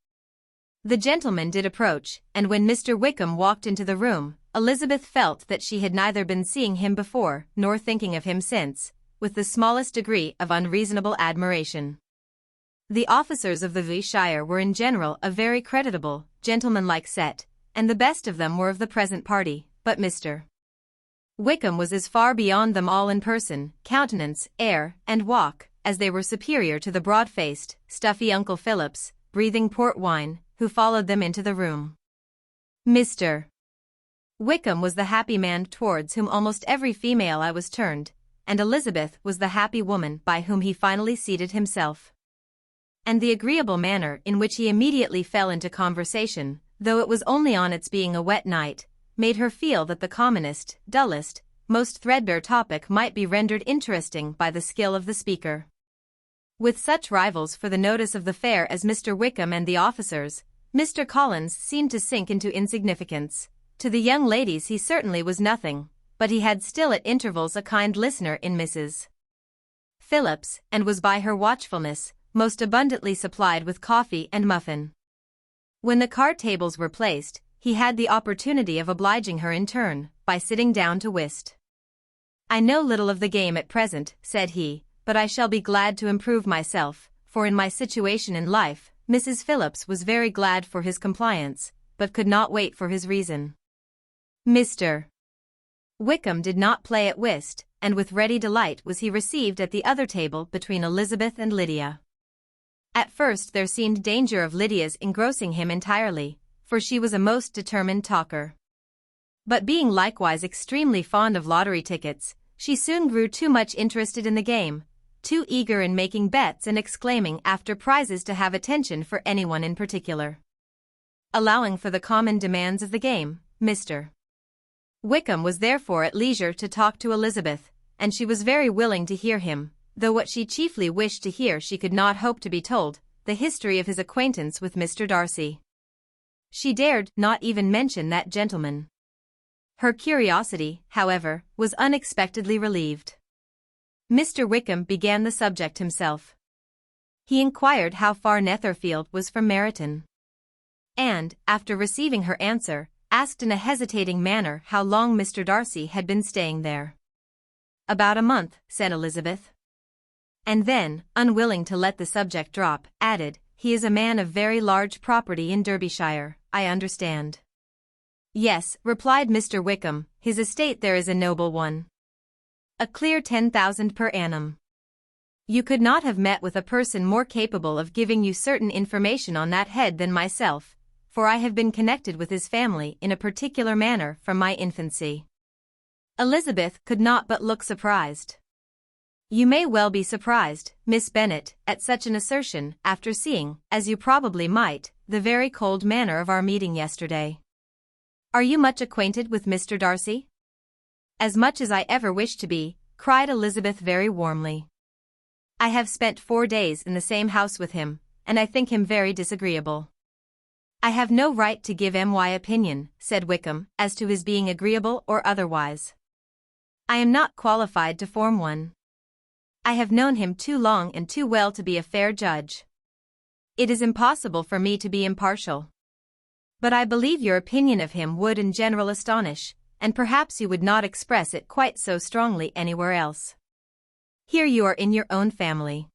The gentleman did approach, and when Mr. Wickham walked into the room, Elizabeth felt that she had neither been seeing him before nor thinking of him since, with the smallest degree of unreasonable admiration. The officers of the shire were in general a very creditable, gentlemanlike set, and the best of them were of the present party, but Mr. Wickham was as far beyond them all in person, countenance, air, and walk, as they were superior to the broad-faced, stuffy Uncle Phillips, breathing port wine, who followed them into the room. Mr. Wickham was the happy man towards whom almost every female eye was turned, and Elizabeth was the happy woman by whom he finally seated himself. And the agreeable manner in which he immediately fell into conversation, though it was only on its being a wet night, made her feel that the commonest, dullest, most threadbare topic might be rendered interesting by the skill of the speaker. With such rivals for the notice of the fair as Mr. Wickham and the officers, Mr. Collins seemed to sink into insignificance. To the young ladies he certainly was nothing, but he had still at intervals a kind listener in Mrs. Phillips, and was by her watchfulness most abundantly supplied with coffee and muffin. When the card tables were placed, he had the opportunity of obliging her in turn, by sitting down to whist. "I know little of the game at present," said he, "but I shall be glad to improve myself, for in my situation in life," Mrs. Phillips was very glad for his compliance, but could not wait for his reason. Mr. Wickham did not play at whist, and with ready delight was he received at the other table between Elizabeth and Lydia. At first there seemed danger of Lydia's engrossing him entirely, for she was a most determined talker. But being likewise extremely fond of lottery tickets, she soon grew too much interested in the game, too eager in making bets and exclaiming after prizes to have attention for anyone in particular. Allowing for the common demands of the game, Mr. Wickham was therefore at leisure to talk to Elizabeth, and she was very willing to hear him, though what she chiefly wished to hear she could not hope to be told, the history of his acquaintance with Mr. Darcy. She dared not even mention that gentleman. Her curiosity, however, was unexpectedly relieved. Mr. Wickham began the subject himself. He inquired how far Netherfield was from Meryton. And, after receiving her answer, asked in a hesitating manner how long Mr. Darcy had been staying there. "About a month," said Elizabeth. And then, unwilling to let the subject drop, added, "He is a man of very large property in Derbyshire, I understand." "Yes," replied Mr. Wickham, "his estate there is a noble one. A clear 10,000 per annum. You could not have met with a person more capable of giving you certain information on that head than myself, for I have been connected with his family in a particular manner from my infancy." Elizabeth could not but look surprised. "You may well be surprised, Miss Bennet, at such an assertion, after seeing, as you probably might, the very cold manner of our meeting yesterday. Are you much acquainted with Mr. Darcy?" "As much as I ever wish to be," cried Elizabeth very warmly. "I have spent 4 days in the same house with him, and I think him very disagreeable." "I have no right to give my opinion," said Wickham, "as to his being agreeable or otherwise. I am not qualified to form one. I have known him too long and too well to be a fair judge. It is impossible for me to be impartial. But I believe your opinion of him would in general astonish, and perhaps you would not express it quite so strongly anywhere else. Here you are in your own family.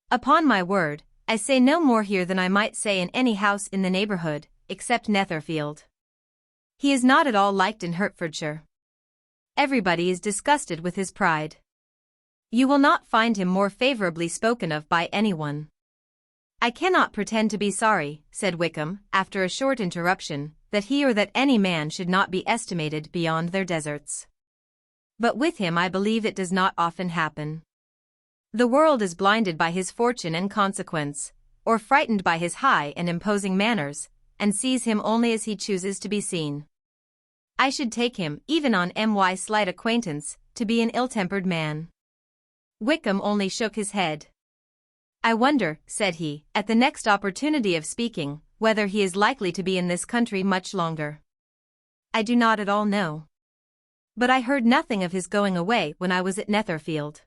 Upon my word, I say no more here than I might say in any house in the neighborhood, except Netherfield. He is not at all liked in Hertfordshire. Everybody is disgusted with his pride. You will not find him more favorably spoken of by anyone." "I cannot pretend to be sorry," said Wickham, after a short interruption, "that he or that any man should not be estimated beyond their deserts. But with him I believe it does not often happen. The world is blinded by his fortune and consequence, or frightened by his high and imposing manners, and sees him only as he chooses to be seen. I should take him, even on my slight acquaintance, to be an ill-tempered man." Wickham only shook his head. "I wonder," said he, at the next opportunity of speaking, "whether he is likely to be in this country much longer. I do not at all know. But I heard nothing of his going away when I was at Netherfield.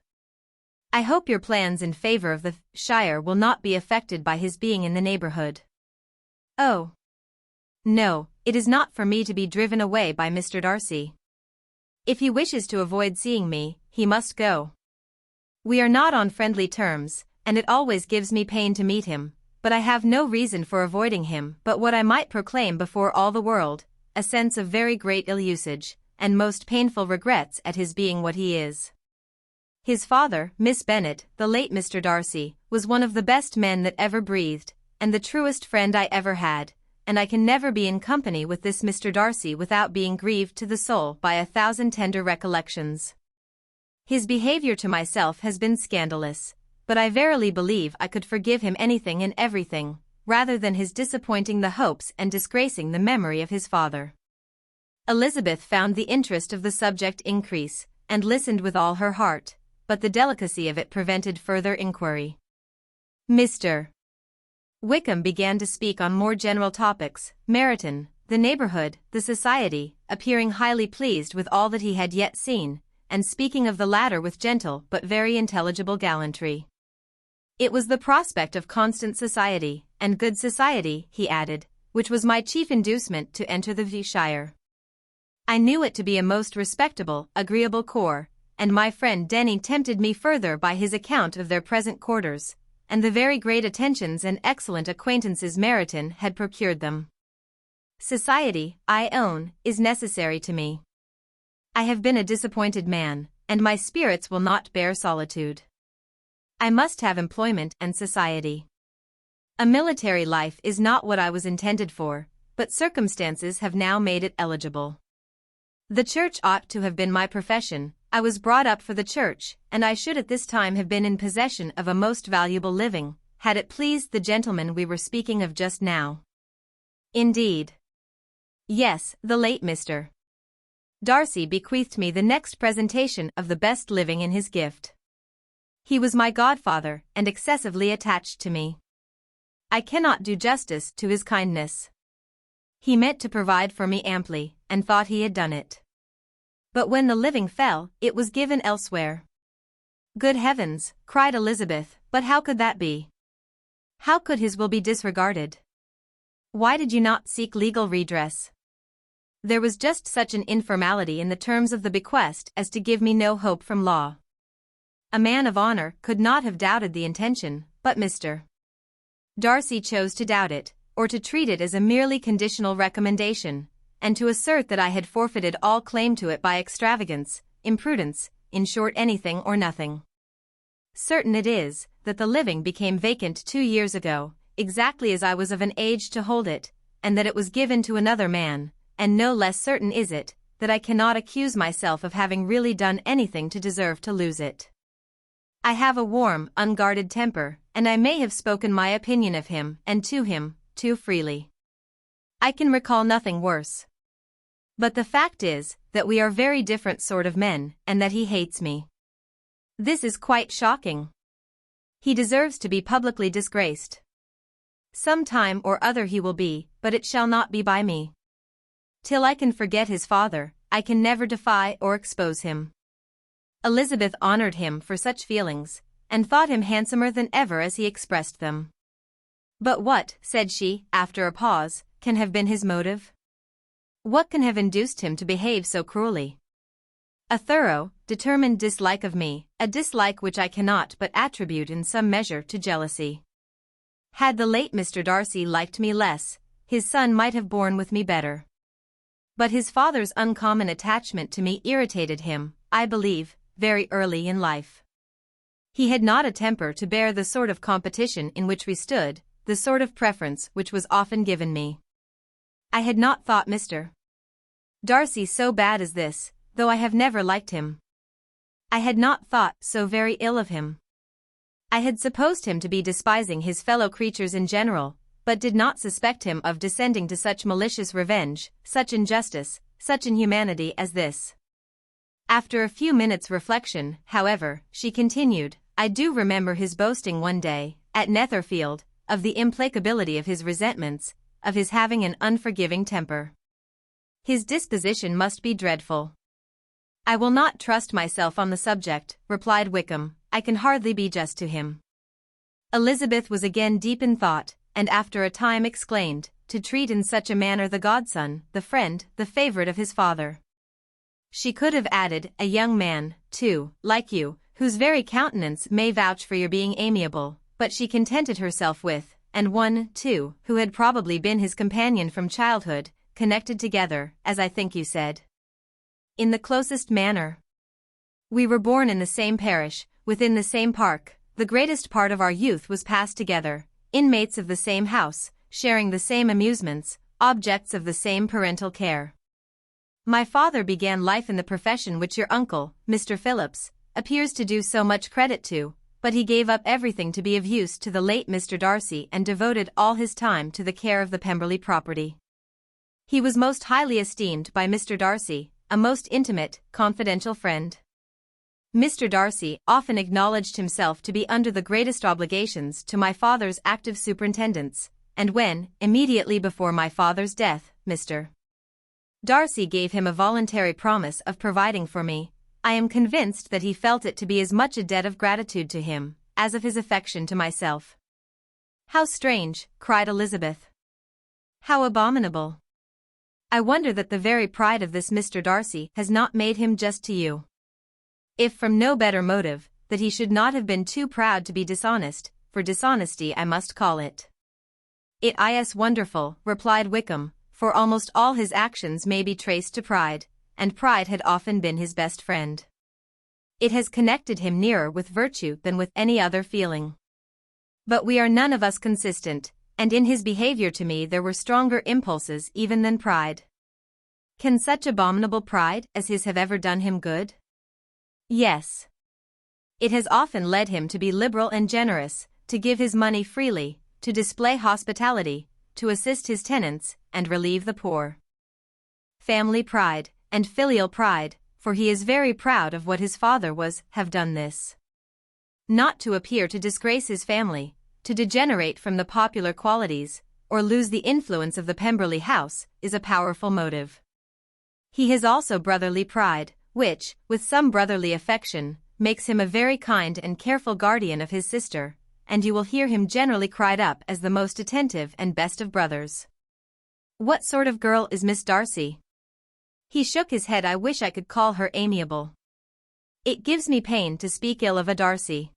I hope your plans in favor of the shire will not be affected by his being in the neighborhood." Oh. No, it is not for me to be driven away by Mr. Darcy. If he wishes to avoid seeing me, he must go. We are not on friendly terms, and it always gives me pain to meet him, but I have no reason for avoiding him but what I might proclaim before all the world, a sense of very great ill-usage, and most painful regrets at his being what he is. His father, Miss Bennet, the late Mr. Darcy, was one of the best men that ever breathed, and the truest friend I ever had, and I can never be in company with this Mr. Darcy without being grieved to the soul by 1,000 tender recollections. His behavior to myself has been scandalous, but I verily believe I could forgive him anything and everything, rather than his disappointing the hopes and disgracing the memory of his father. Elizabeth found the interest of the subject increase, and listened with all her heart, but the delicacy of it prevented further inquiry. Mr. Wickham began to speak on more general topics, Meryton, the neighborhood, the society, appearing highly pleased with all that he had yet seen, and speaking of the latter with gentle but very intelligible gallantry. It was the prospect of constant society, and good society, he added, which was my chief inducement to enter the shire. I knew it to be a most respectable, agreeable corps, and my friend Denny tempted me further by his account of their present quarters, and the very great attentions and excellent acquaintances Meryton had procured them. Society, I own, is necessary to me. I have been a disappointed man, and my spirits will not bear solitude. I must have employment and society. A military life is not what I was intended for, but circumstances have now made it eligible. The church ought to have been my profession. I was brought up for the church, and I should at this time have been in possession of a most valuable living, had it pleased the gentleman we were speaking of just now. Indeed. Yes, the late Mr. Darcy bequeathed me the next presentation of the best living in his gift. He was my godfather, and excessively attached to me. I cannot do justice to his kindness. He meant to provide for me amply, and thought he had done it. But when the living fell, it was given elsewhere. Good heavens, cried Elizabeth, but how could that be? How could his will be disregarded? Why did you not seek legal redress? There was just such an informality in the terms of the bequest as to give me no hope from law. A man of honor could not have doubted the intention, but Mr. Darcy chose to doubt it, or to treat it as a merely conditional recommendation, and to assert that I had forfeited all claim to it by extravagance, imprudence, in short anything or nothing. Certain it is, that the living became vacant 2 years ago, exactly as I was of an age to hold it, and that it was given to another man, and no less certain is it, that I cannot accuse myself of having really done anything to deserve to lose it. I have a warm, unguarded temper, and I may have spoken my opinion of him, and to him, too freely. I can recall nothing worse. But the fact is, that we are very different sort of men, and that he hates me. This is quite shocking. He deserves to be publicly disgraced. Some time or other he will be, but it shall not be by me. Till I can forget his father, I can never defy or expose him. Elizabeth honored him for such feelings, and thought him handsomer than ever as he expressed them. But what, said she, after a pause, can have been his motive? What can have induced him to behave so cruelly? A thorough, determined dislike of me, a dislike which I cannot but attribute in some measure to jealousy. Had the late Mr. Darcy liked me less, his son might have borne with me better. But his father's uncommon attachment to me irritated him, I believe, very early in life. He had not a temper to bear the sort of competition in which we stood, the sort of preference which was often given me. I had not thought Mr. Darcy so bad as this, though I have never liked him. I had not thought so very ill of him. I had supposed him to be despising his fellow creatures in general, but did not suspect him of descending to such malicious revenge, such injustice, such inhumanity as this. After a few minutes' reflection, however, she continued, I do remember his boasting one day, at Netherfield, of the implacability of his resentments, of his having an unforgiving temper. His disposition must be dreadful. I will not trust myself on the subject, replied Wickham, I can hardly be just to him. Elizabeth was again deep in thought, and after a time exclaimed, to treat in such a manner the godson, the friend, the favorite of his father. She could have added, a young man, too, like you, whose very countenance may vouch for your being amiable, but she contented herself with, and one, too, who had probably been his companion from childhood, connected together, as I think you said, in the closest manner. We were born in the same parish, within the same park, the greatest part of our youth was passed together, inmates of the same house, sharing the same amusements, objects of the same parental care. My father began life in the profession which your uncle, Mr. Phillips, appears to do so much credit to, but he gave up everything to be of use to the late Mr. Darcy and devoted all his time to the care of the Pemberley property. He was most highly esteemed by Mr. Darcy, a most intimate, confidential friend. Mr. Darcy often acknowledged himself to be under the greatest obligations to my father's active superintendence, and when, immediately before my father's death, Mr. Darcy gave him a voluntary promise of providing for me, I am convinced that he felt it to be as much a debt of gratitude to him, as of his affection to myself. How strange, cried Elizabeth. How abominable. I wonder that the very pride of this Mr. Darcy has not made him just to you. If from no better motive, that he should not have been too proud to be dishonest, for dishonesty I must call it. It is wonderful, replied Wickham, for almost all his actions may be traced to pride, and pride had often been his best friend. It has connected him nearer with virtue than with any other feeling. But we are none of us consistent, and in his behavior to me there were stronger impulses even than pride. Can such abominable pride as his have ever done him good? Yes. It has often led him to be liberal and generous, to give his money freely, to display hospitality, to assist his tenants, and relieve the poor. Family pride, and filial pride, for he is very proud of what his father was, have done this. Not to appear to disgrace his family, to degenerate from the popular qualities, or lose the influence of the Pemberley house, is a powerful motive. He has also brotherly pride, which, with some brotherly affection, makes him a very kind and careful guardian of his sister, and you will hear him generally cried up as the most attentive and best of brothers. What sort of girl is Miss Darcy? He shook his head. I wish I could call her amiable. It gives me pain to speak ill of a Darcy.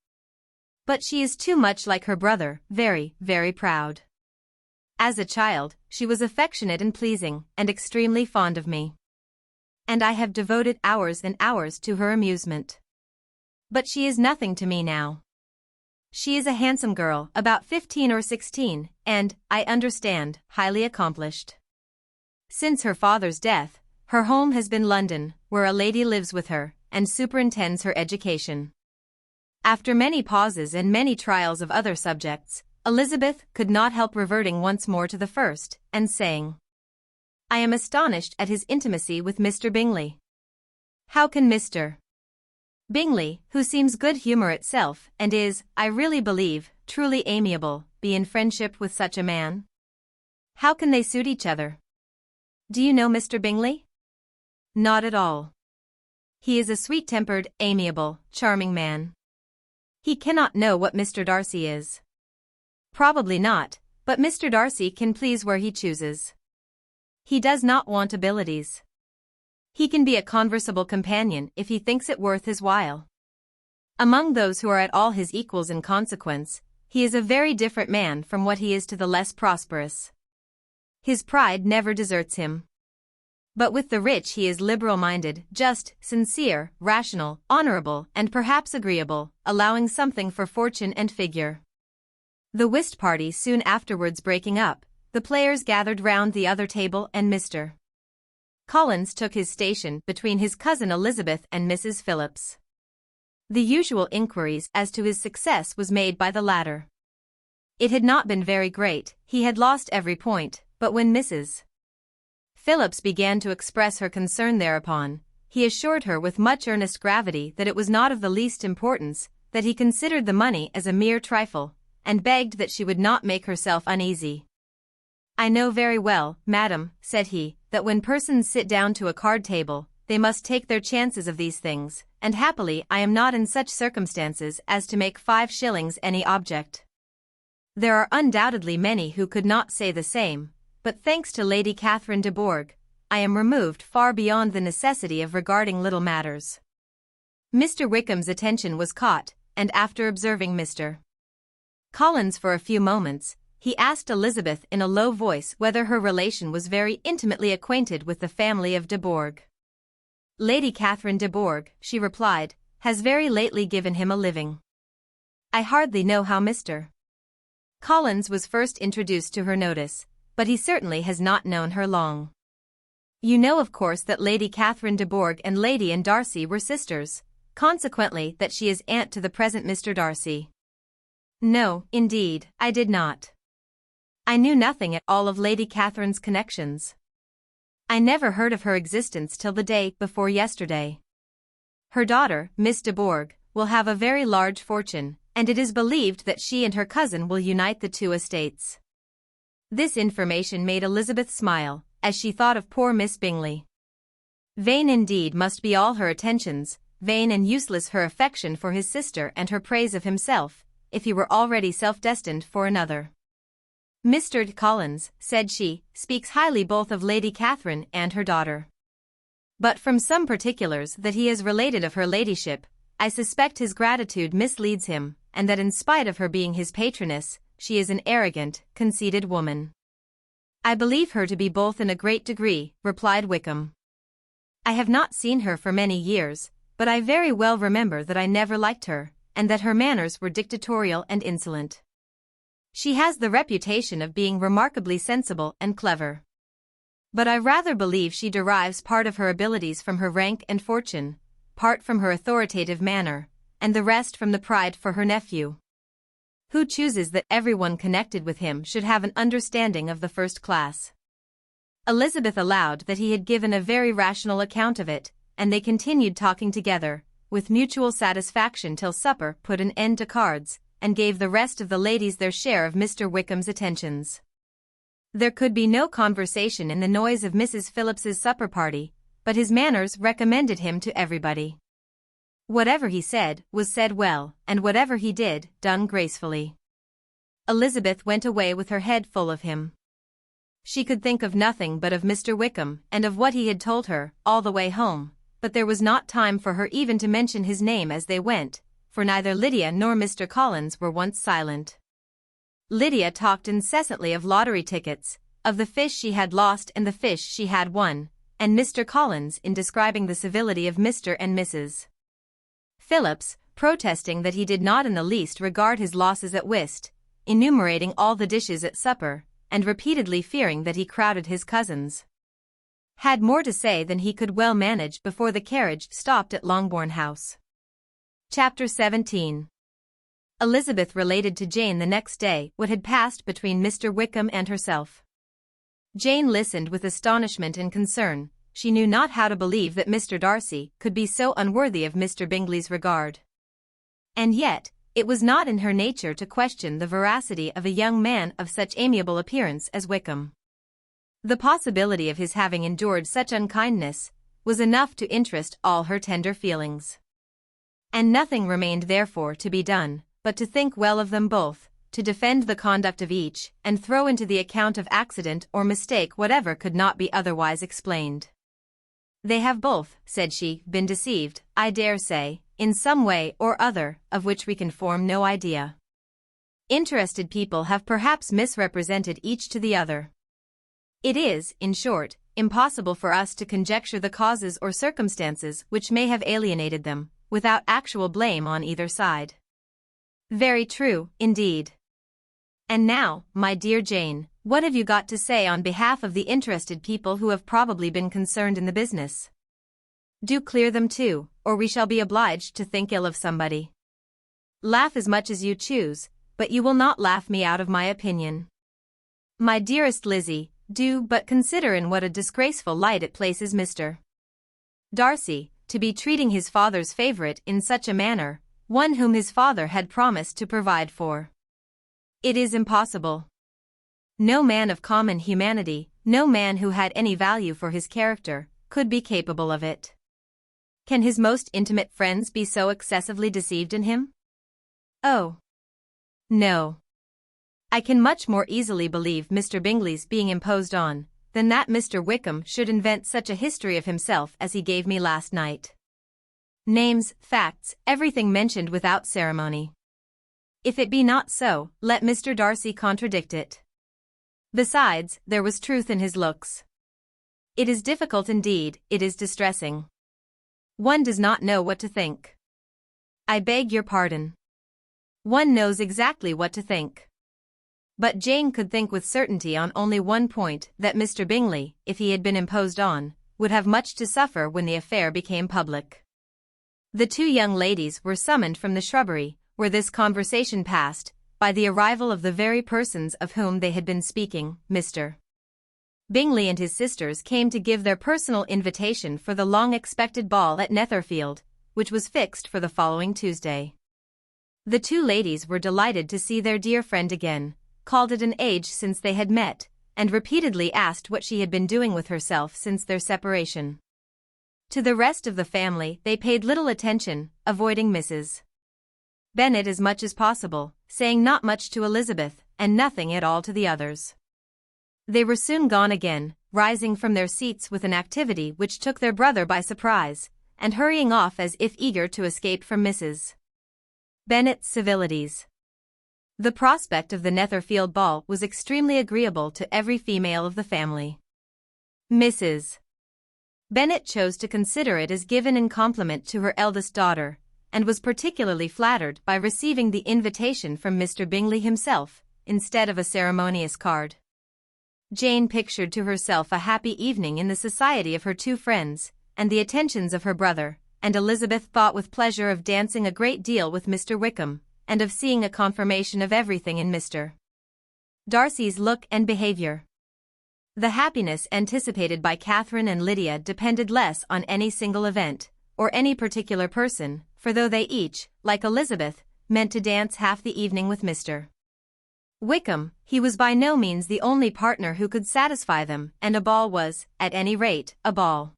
But she is too much like her brother, very, very proud. As a child, she was affectionate and pleasing, and extremely fond of me. And I have devoted hours and hours to her amusement. But she is nothing to me now. She is a handsome girl, about 15 or 16, and, I understand, highly accomplished. Since her father's death, her home has been London, where a lady lives with her, and superintends her education. After many pauses and many trials of other subjects, Elizabeth could not help reverting once more to the first, and saying, I am astonished at his intimacy with Mr. Bingley. How can Mr. Bingley, who seems good humor itself, and is, I really believe, truly amiable, be in friendship with such a man? How can they suit each other? Do you know Mr. Bingley? Not at all. He is a sweet-tempered, amiable, charming man. He cannot know what Mr. Darcy is. Probably not, but Mr. Darcy can please where he chooses. He does not want abilities. He can be a conversable companion if he thinks it worth his while. Among those who are at all his equals in consequence, he is a very different man from what he is to the less prosperous. His pride never deserts him. But with the rich he is liberal-minded, just, sincere, rational, honorable, and perhaps agreeable, allowing something for fortune and figure. The whist party soon afterwards breaking up, the players gathered round the other table and Mr. Collins took his station between his cousin Elizabeth and Mrs. Phillips. The usual inquiries as to his success was made by the latter. It had not been very great, he had lost every point, but when Mrs. Phillips began to express her concern thereupon, he assured her with much earnest gravity that it was not of the least importance, that he considered the money as a mere trifle, and begged that she would not make herself uneasy. I know very well, madam, said he, that when persons sit down to a card table, they must take their chances of these things, and happily I am not in such circumstances as to make 5 shillings any object. There are undoubtedly many who could not say the same, but thanks to Lady Catherine de Bourgh, I am removed far beyond the necessity of regarding little matters. Mr. Wickham's attention was caught, and after observing Mr. Collins for a few moments, he asked Elizabeth in a low voice whether her relation was very intimately acquainted with the family of de Bourgh. Lady Catherine de Bourgh, she replied, has very lately given him a living. I hardly know how Mr. Collins was first introduced to her notice, but he certainly has not known her long. You know of course that Lady Catherine de Bourgh and Lady Anne Darcy were sisters, consequently that she is aunt to the present Mr. Darcy. No, indeed, I did not. I knew nothing at all of Lady Catherine's connections. I never heard of her existence till the day before yesterday. Her daughter, Miss de Bourgh, will have a very large fortune, and it is believed that she and her cousin will unite the two estates. This information made Elizabeth smile, as she thought of poor Miss Bingley. Vain indeed must be all her attentions, vain and useless her affection for his sister and her praise of himself, if he were already self-destined for another. Mr. Collins, said she, speaks highly both of Lady Catherine and her daughter. But from some particulars that he has related of her ladyship, I suspect his gratitude misleads him, and that in spite of her being his patroness, she is an arrogant, conceited woman. I believe her to be both in a great degree, replied Wickham. I have not seen her for many years, but I very well remember that I never liked her, and that her manners were dictatorial and insolent. She has the reputation of being remarkably sensible and clever. But I rather believe she derives part of her abilities from her rank and fortune, part from her authoritative manner, and the rest from the pride for her nephew, who chooses that everyone connected with him should have an understanding of the first class. Elizabeth allowed that he had given a very rational account of it, and they continued talking together, with mutual satisfaction till supper put an end to cards, and gave the rest of the ladies their share of Mr. Wickham's attentions. There could be no conversation in the noise of Mrs. Phillips's supper party, but his manners recommended him to everybody. Whatever he said was said well, and whatever he did, done gracefully. Elizabeth went away with her head full of him. She could think of nothing but of Mr. Wickham and of what he had told her, all the way home, but there was not time for her even to mention his name as they went, for neither Lydia nor Mr. Collins were once silent. Lydia talked incessantly of lottery tickets, of the fish she had lost and the fish she had won, and Mr. Collins in describing the civility of Mr. and Mrs. Phillips, protesting that he did not in the least regard his losses at whist, enumerating all the dishes at supper, and repeatedly fearing that he crowded his cousins. Had more to say than he could well manage before the carriage stopped at Longbourn House. Chapter 17. Elizabeth related to Jane the next day what had passed between Mr. Wickham and herself. Jane listened with astonishment and concern. She knew not how to believe that Mr. Darcy could be so unworthy of Mr. Bingley's regard. And yet, it was not in her nature to question the veracity of a young man of such amiable appearance as Wickham. The possibility of his having endured such unkindness was enough to interest all her tender feelings. And nothing remained therefore to be done, but to think well of them both, to defend the conduct of each, and throw into the account of accident or mistake whatever could not be otherwise explained. They have both, said she, been deceived, I dare say, in some way or other, of which we can form no idea. Interested people have perhaps misrepresented each to the other. It is, in short, impossible for us to conjecture the causes or circumstances which may have alienated them, without actual blame on either side. Very true, indeed. And now, my dear Jane, what have you got to say on behalf of the interested people who have probably been concerned in the business? Do clear them too, or we shall be obliged to think ill of somebody. Laugh as much as you choose, but you will not laugh me out of my opinion. My dearest Lizzie, do but consider in what a disgraceful light it places Mr. Darcy, to be treating his father's favourite in such a manner, one whom his father had promised to provide for. It is impossible. No man of common humanity, no man who had any value for his character, could be capable of it. Can his most intimate friends be so excessively deceived in him? Oh, no. I can much more easily believe Mr. Bingley's being imposed on, than that Mr. Wickham should invent such a history of himself as he gave me last night. Names, facts, everything mentioned without ceremony. If it be not so, let Mr. Darcy contradict it. Besides, there was truth in his looks. It is difficult indeed, it is distressing. One does not know what to think. I beg your pardon. One knows exactly what to think. But Jane could think with certainty on only one point, that Mr. Bingley, if he had been imposed on, would have much to suffer when the affair became public. The two young ladies were summoned from the shrubbery, where this conversation passed, by the arrival of the very persons of whom they had been speaking. Mr. Bingley and his sisters came to give their personal invitation for the long-expected ball at Netherfield, which was fixed for the following Tuesday. The two ladies were delighted to see their dear friend again, called it an age since they had met, and repeatedly asked what she had been doing with herself since their separation. To the rest of the family they paid little attention, avoiding Mrs. Bennet as much as possible, saying not much to Elizabeth, and nothing at all to the others. They were soon gone again, rising from their seats with an activity which took their brother by surprise, and hurrying off as if eager to escape from Mrs. Bennet's civilities. The prospect of the Netherfield ball was extremely agreeable to every female of the family. Mrs. Bennet chose to consider it as given in compliment to her eldest daughter, and was particularly flattered by receiving the invitation from Mr. Bingley himself, instead of a ceremonious card. Jane pictured to herself a happy evening in the society of her two friends, and the attentions of her brother, and Elizabeth thought with pleasure of dancing a great deal with Mr. Wickham, and of seeing a confirmation of everything in Mr. Darcy's look and behavior. The happiness anticipated by Catherine and Lydia depended less on any single event, or any particular person, for though they each, like Elizabeth, meant to dance half the evening with Mr. Wickham, he was by no means the only partner who could satisfy them, and a ball was, at any rate, a ball.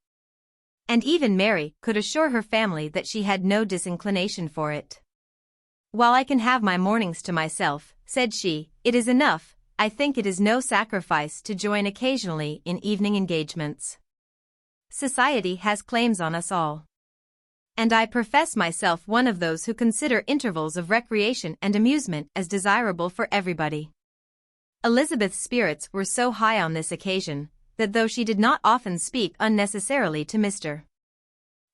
And even Mary could assure her family that she had no disinclination for it. While I can have my mornings to myself, said she, it is enough. I think it is no sacrifice to join occasionally in evening engagements. Society has claims on us all. And I profess myself one of those who consider intervals of recreation and amusement as desirable for everybody. Elizabeth's spirits were so high on this occasion, that though she did not often speak unnecessarily to Mr.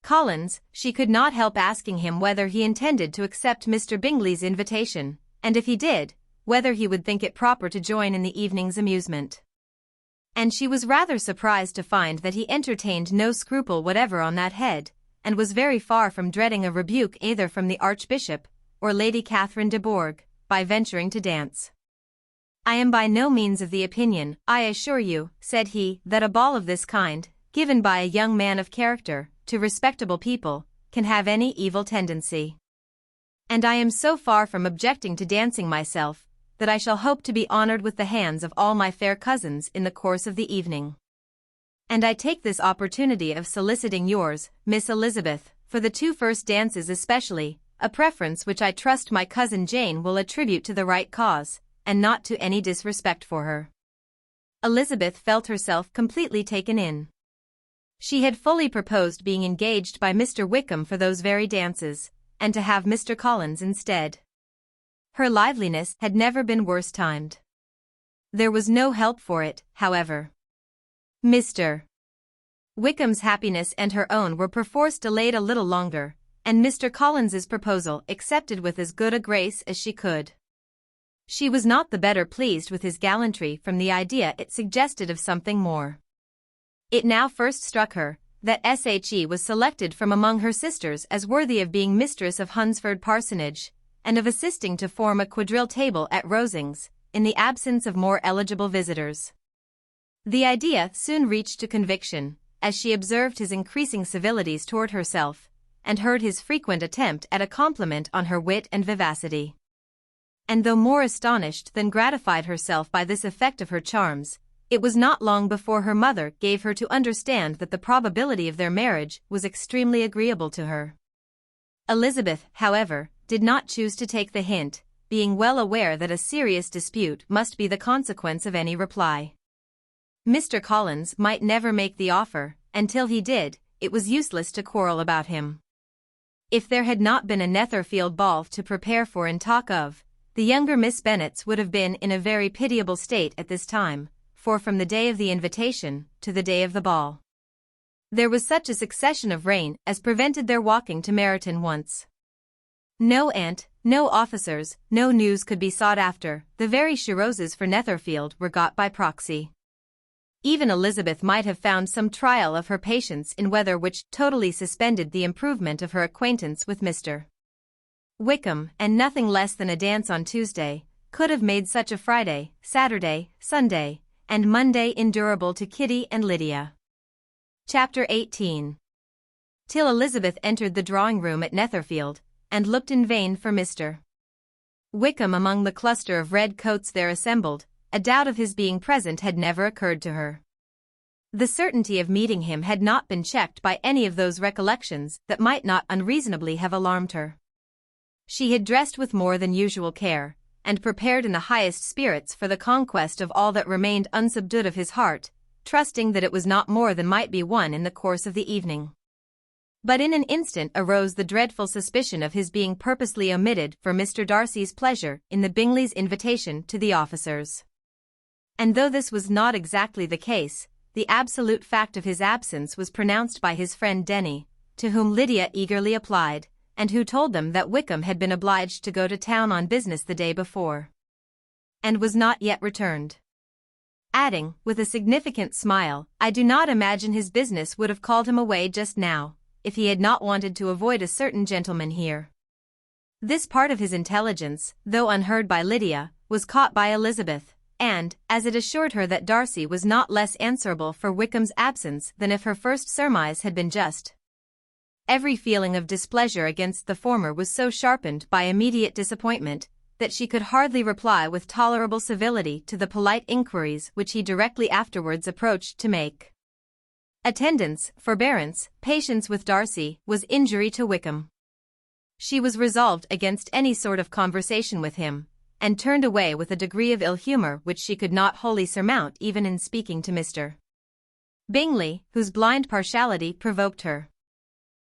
Collins, she could not help asking him whether he intended to accept Mr. Bingley's invitation, and if he did, whether he would think it proper to join in the evening's amusement. And she was rather surprised to find that he entertained no scruple whatever on that head, and was very far from dreading a rebuke either from the Archbishop, or Lady Catherine de Bourgh, by venturing to dance. I am by no means of the opinion, I assure you, said he, that a ball of this kind, given by a young man of character, to respectable people, can have any evil tendency. And I am so far from objecting to dancing myself, that I shall hope to be honored with the hands of all my fair cousins in the course of the evening. And I take this opportunity of soliciting yours, Miss Elizabeth, for the two first dances especially, a preference which I trust my cousin Jane will attribute to the right cause, and not to any disrespect for her. Elizabeth felt herself completely taken in. She had fully proposed being engaged by Mr. Wickham for those very dances, and to have Mr. Collins instead. Her liveliness had never been worse timed. There was no help for it, however. Mr. Wickham's happiness and her own were perforce delayed a little longer, and Mr. Collins's proposal accepted with as good a grace as she could. She was not the better pleased with his gallantry from the idea it suggested of something more. It now first struck her that She was selected from among her sisters as worthy of being mistress of Hunsford Parsonage, and of assisting to form a quadrille table at Rosings, in the absence of more eligible visitors. The idea soon reached to conviction, as she observed his increasing civilities toward herself, and heard his frequent attempt at a compliment on her wit and vivacity. And though more astonished than gratified herself by this effect of her charms, it was not long before her mother gave her to understand that the probability of their marriage was extremely agreeable to her. Elizabeth, however, did not choose to take the hint, being well aware that a serious dispute must be the consequence of any reply. Mr. Collins might never make the offer, and till he did, it was useless to quarrel about him. If there had not been a Netherfield ball to prepare for and talk of, the younger Miss Bennets would have been in a very pitiable state at this time, for from the day of the invitation to the day of the ball, there was such a succession of rain as prevented their walking to Meryton once. No aunt, no officers, no news could be sought after, the very cheroses for Netherfield were got by proxy. Even Elizabeth might have found some trial of her patience in weather which totally suspended the improvement of her acquaintance with Mr. Wickham, and nothing less than a dance on Tuesday could have made such a Friday, Saturday, Sunday, and Monday endurable to Kitty and Lydia. Chapter 18. Till Elizabeth entered the drawing-room at Netherfield, and looked in vain for Mr. Wickham among the cluster of red coats there assembled, a doubt of his being present had never occurred to her. The certainty of meeting him had not been checked by any of those recollections that might not unreasonably have alarmed her. She had dressed with more than usual care, and prepared in the highest spirits for the conquest of all that remained unsubdued of his heart, trusting that it was not more than might be won in the course of the evening. But in an instant arose the dreadful suspicion of his being purposely omitted for Mr. Darcy's pleasure in the Bingleys' invitation to the officers. And though this was not exactly the case, the absolute fact of his absence was pronounced by his friend Denny, to whom Lydia eagerly applied, and who told them that Wickham had been obliged to go to town on business the day before, and was not yet returned. Adding, with a significant smile, "I do not imagine his business would have called him away just now, if he had not wanted to avoid a certain gentleman here." This part of his intelligence, though unheard by Lydia, was caught by Elizabeth, and, as it assured her that Darcy was not less answerable for Wickham's absence than if her first surmise had been just, every feeling of displeasure against the former was so sharpened by immediate disappointment, that she could hardly reply with tolerable civility to the polite inquiries which he directly afterwards approached to make. Attendance, forbearance, patience with Darcy was injury to Wickham. She was resolved against any sort of conversation with him, and turned away with a degree of ill-humor which she could not wholly surmount even in speaking to Mr. Bingley, whose blind partiality provoked her.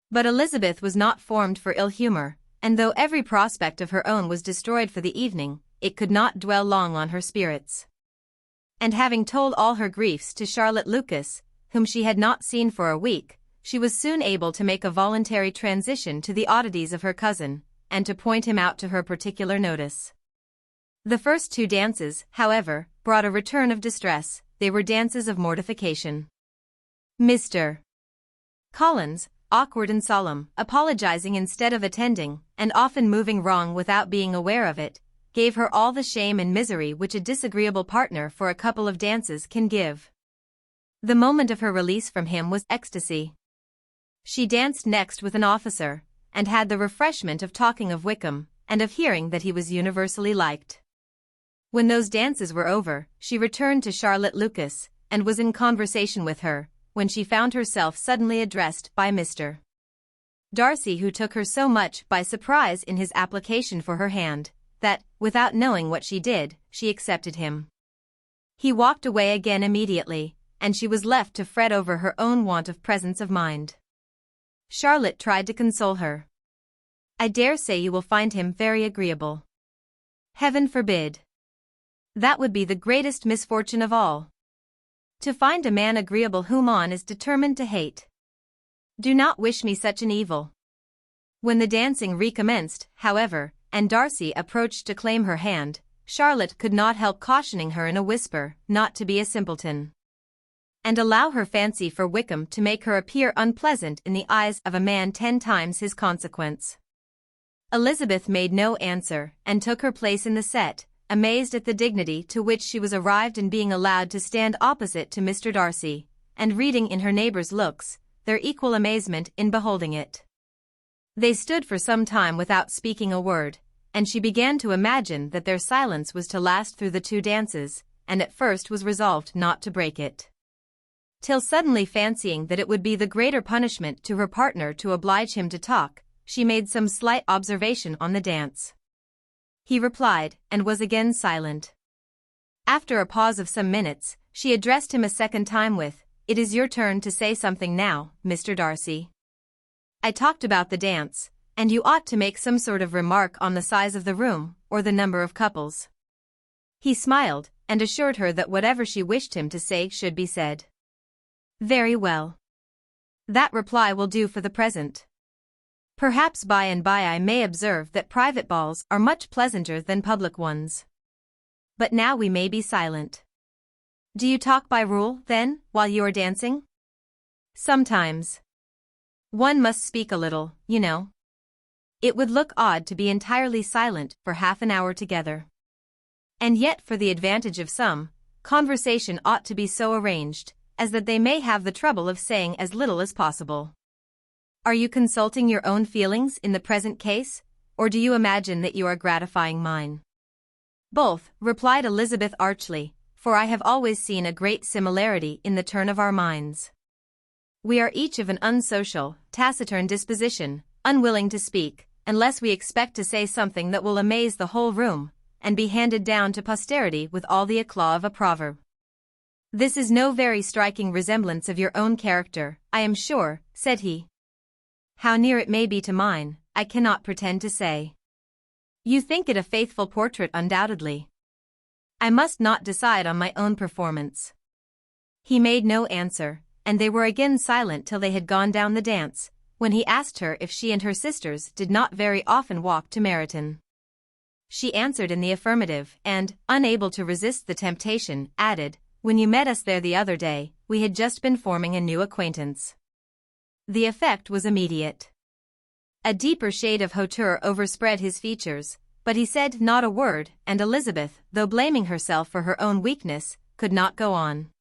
But Elizabeth was not formed for ill-humor, and though every prospect of her own was destroyed for the evening, it could not dwell long on her spirits. And having told all her griefs to Charlotte Lucas, whom she had not seen for a week, she was soon able to make a voluntary transition to the oddities of her cousin, and to point him out to her particular notice. The first two dances, however, brought a return of distress. They were dances of mortification. Mr. Collins, awkward and solemn, apologizing instead of attending, and often moving wrong without being aware of it, gave her all the shame and misery which a disagreeable partner for a couple of dances can give. The moment of her release from him was ecstasy. She danced next with an officer, and had the refreshment of talking of Wickham, and of hearing that he was universally liked. When those dances were over, she returned to Charlotte Lucas, and was in conversation with her, when she found herself suddenly addressed by Mr. Darcy, who took her so much by surprise in his application for her hand, that, without knowing what she did, she accepted him. He walked away again immediately, and she was left to fret over her own want of presence of mind. Charlotte tried to console her. "I dare say you will find him very agreeable." "Heaven forbid. That would be the greatest misfortune of all. To find a man agreeable whom one is determined to hate. Do not wish me such an evil." When the dancing recommenced, however, and Darcy approached to claim her hand, Charlotte could not help cautioning her in a whisper not to be a simpleton, and allow her fancy for Wickham to make her appear unpleasant in the eyes of a man 10 times his consequence. Elizabeth made no answer, and took her place in the set, amazed at the dignity to which she was arrived in being allowed to stand opposite to Mr. Darcy, and reading in her neighbours' looks their equal amazement in beholding it. They stood for some time without speaking a word, and she began to imagine that their silence was to last through the 2 dances, and at first was resolved not to break it. Till suddenly fancying that it would be the greater punishment to her partner to oblige him to talk, she made some slight observation on the dance. he replied, and was again silent. After a pause of some minutes, she addressed him a second time with, "It is your turn to say something now, Mr. Darcy. I talked about the dance, and you ought to make some sort of remark on the size of the room, or the number of couples." He smiled, and assured her that whatever she wished him to say should be said. "Very well. That reply will do for the present. Perhaps by and by I may observe that private balls are much pleasanter than public ones. But now we may be silent. Do you talk by rule, then, while you are dancing?" "Sometimes. One must speak a little, you know. It would look odd to be entirely silent for half an hour together. And yet for the advantage of some, conversation ought to be so arranged as that they may have the trouble of saying as little as possible. Are you consulting your own feelings in the present case, or do you imagine that you are gratifying mine?" "Both," replied Elizabeth archly, "for I have always seen a great similarity in the turn of our minds. We are each of an unsocial, taciturn disposition, unwilling to speak, unless we expect to say something that will amaze the whole room, and be handed down to posterity with all the eclat of a proverb. This is no very striking resemblance of your own character, I am sure," said he. "How near it may be to mine, I cannot pretend to say. You think it a faithful portrait undoubtedly. I must not decide on my own performance." He made no answer, and they were again silent till they had gone down the dance, when he asked her if she and her sisters did not very often walk to Meryton. She answered in the affirmative, and, unable to resist the temptation, added, "When you met us there the other day, we had just been forming a new acquaintance." The effect was immediate. A deeper shade of hauteur overspread his features, but he said not a word, and Elizabeth, though blaming herself for her own weakness, could not go on.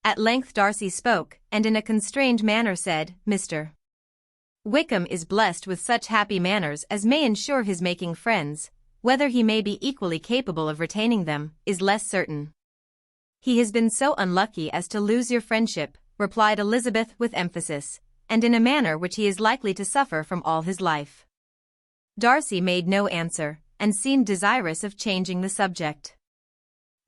At length Darcy spoke, and in a constrained manner said, "Mr. Wickham is blessed with such happy manners as may ensure his making friends. Whether he may be equally capable of retaining them, is less certain." "He has been so unlucky as to lose your friendship," replied Elizabeth with emphasis, "and in a manner which he is likely to suffer from all his life." Darcy made no answer, and seemed desirous of changing the subject.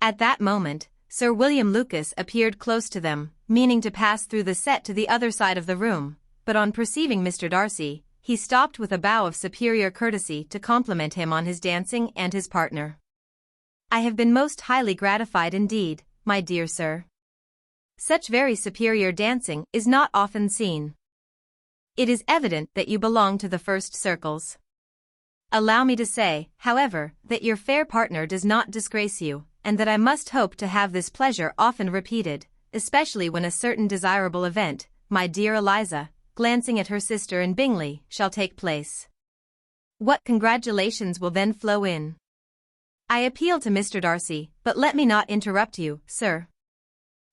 At that moment, Sir William Lucas appeared close to them, meaning to pass through the set to the other side of the room, but on perceiving Mr. Darcy, he stopped with a bow of superior courtesy to compliment him on his dancing and his partner. "I have been most highly gratified indeed, my dear sir. Such very superior dancing is not often seen. It is evident that you belong to the first circles. Allow me to say, however, that your fair partner does not disgrace you, and that I must hope to have this pleasure often repeated, especially when a certain desirable event, my dear Eliza," glancing at her sister in Bingley, "shall take place. What congratulations will then flow in. I appeal to Mr. Darcy, but let me not interrupt you, sir.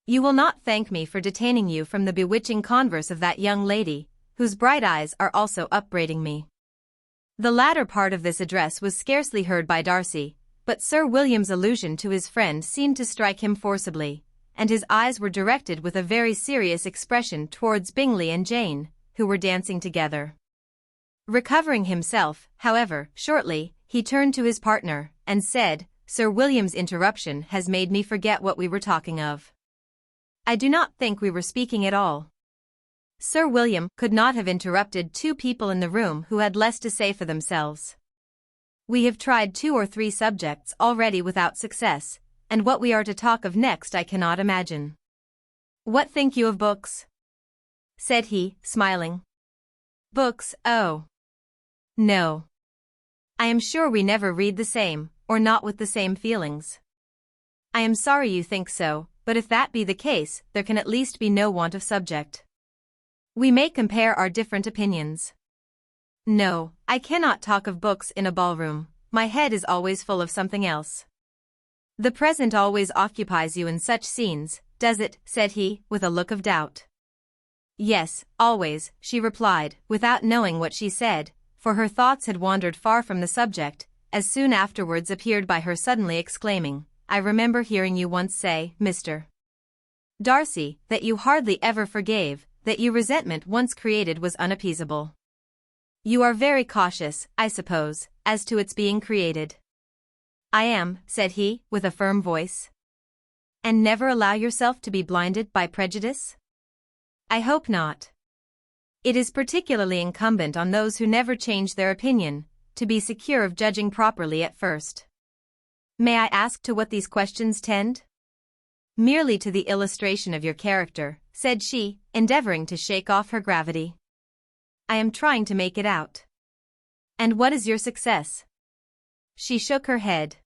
You will not thank me for detaining you from the bewitching converse of that young lady, whose bright eyes are also upbraiding me." The latter part of this address was scarcely heard by Darcy, but Sir William's allusion to his friend seemed to strike him forcibly, and his eyes were directed with a very serious expression towards Bingley and Jane, who were dancing together. Recovering himself, however, shortly, he turned to his partner, and said, "Sir William's interruption has made me forget what we were talking of. I do not think we were speaking at all." Sir William could not have interrupted two people in the room who had less to say for themselves. "We have tried 2 or 3 subjects already without success, and what we are to talk of next I cannot imagine. What think you of books?" said he, smiling. "Books, oh. No. I am sure we never read the same, or not with the same feelings. I am sorry you think so, but if that be the case, there can at least be no want of subject. We may compare our different opinions. No, I cannot talk of books in a ballroom, my head is always full of something else." "The present always occupies you in such scenes, does it?" said he, with a look of doubt. "Yes, always," she replied, without knowing what she said, for her thoughts had wandered far from the subject, as soon afterwards appeared by her suddenly exclaiming, "I remember hearing you once say, Mr. Darcy, that you hardly ever forgave, that your resentment once created was unappeasable. You are very cautious, I suppose, as to its being created." I am, said he, with a firm voice. And never allow yourself to be blinded by prejudice? I hope not. It is particularly incumbent on those who never change their opinion, to be secure of judging properly at first. May I ask to what these questions tend? Merely to the illustration of your character, said she, endeavoring to shake off her gravity. I am trying to make it out. And what is your success? She shook her head.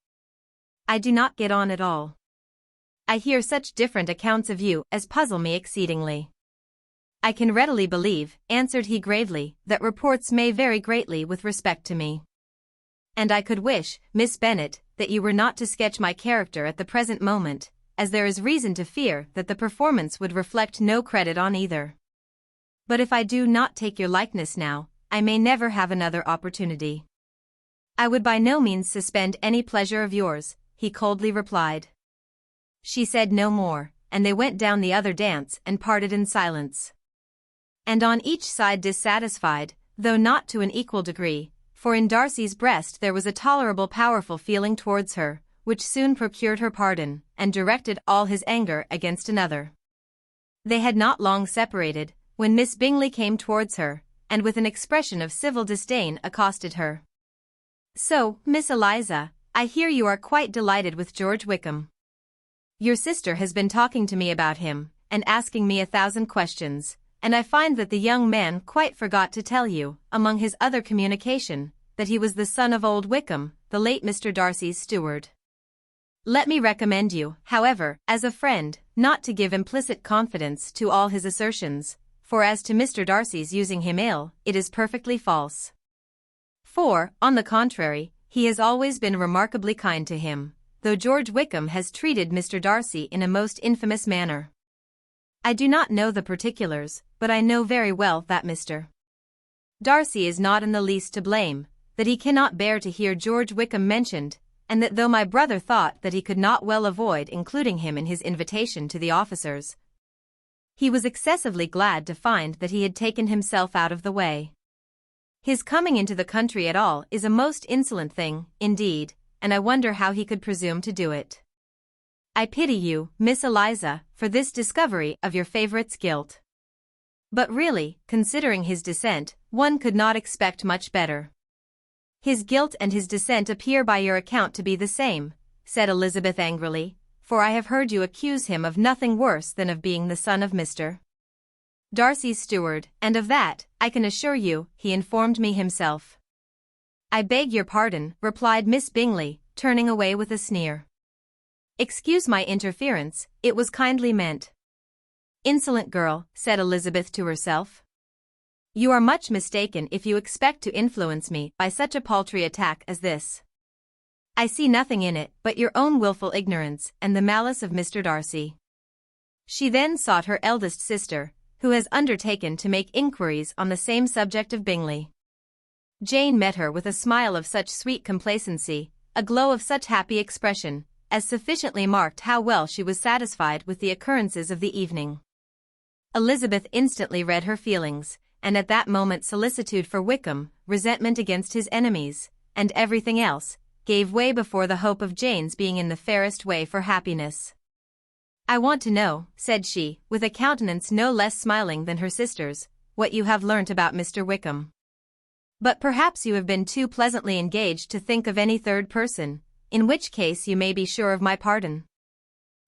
I do not get on at all. I hear such different accounts of you as puzzle me exceedingly. I can readily believe, answered he gravely, that reports may vary greatly with respect to me. And I could wish, Miss Bennet, that you were not to sketch my character at the present moment, as there is reason to fear that the performance would reflect no credit on either. But if I do not take your likeness now, I may never have another opportunity. I would by no means suspend any pleasure of yours, he coldly replied. She said no more, and they went down the other dance and parted in silence. And on each side dissatisfied, though not to an equal degree, for in Darcy's breast there was a tolerable powerful feeling towards her, which soon procured her pardon, and directed all his anger against another. They had not long separated, when Miss Bingley came towards her, and with an expression of civil disdain accosted her. So, Miss Eliza, I hear you are quite delighted with George Wickham. Your sister has been talking to me about him, and asking me 1,000 questions, and I find that the young man quite forgot to tell you, among his other communication, that he was the son of old Wickham, the late Mr. Darcy's steward. Let me recommend you, however, as a friend, not to give implicit confidence to all his assertions, for as to Mr. Darcy's using him ill, it is perfectly false. For, on the contrary, he has always been remarkably kind to him, though George Wickham has treated Mr. Darcy in a most infamous manner. I do not know the particulars, but I know very well that Mr. Darcy is not in the least to blame, that he cannot bear to hear George Wickham mentioned, and that though my brother thought that he could not well avoid including him in his invitation to the officers, he was excessively glad to find that he had taken himself out of the way. His coming into the country at all is a most insolent thing, indeed, and I wonder how he could presume to do it. I pity you, Miss Eliza, for this discovery of your favourite's guilt. But really, considering his descent, one could not expect much better. His guilt and his descent appear by your account to be the same, said Elizabeth angrily, for I have heard you accuse him of nothing worse than of being the son of Mr. Darcy's steward, and of that, I can assure you, he informed me himself. I beg your pardon, replied Miss Bingley, turning away with a sneer. Excuse my interference, it was kindly meant. Insolent girl, said Elizabeth to herself. You are much mistaken if you expect to influence me by such a paltry attack as this. I see nothing in it but your own wilful ignorance and the malice of Mr. Darcy. She then sought her eldest sister, who has undertaken to make inquiries on the same subject of Bingley. Jane met her with a smile of such sweet complacency, a glow of such happy expression, as sufficiently marked how well she was satisfied with the occurrences of the evening. Elizabeth instantly read her feelings, and at that moment solicitude for Wickham, resentment against his enemies, and everything else, gave way before the hope of Jane's being in the fairest way for happiness. I want to know, said she, with a countenance no less smiling than her sister's, what you have learnt about Mr. Wickham. But perhaps you have been too pleasantly engaged to think of any third person, in which case you may be sure of my pardon.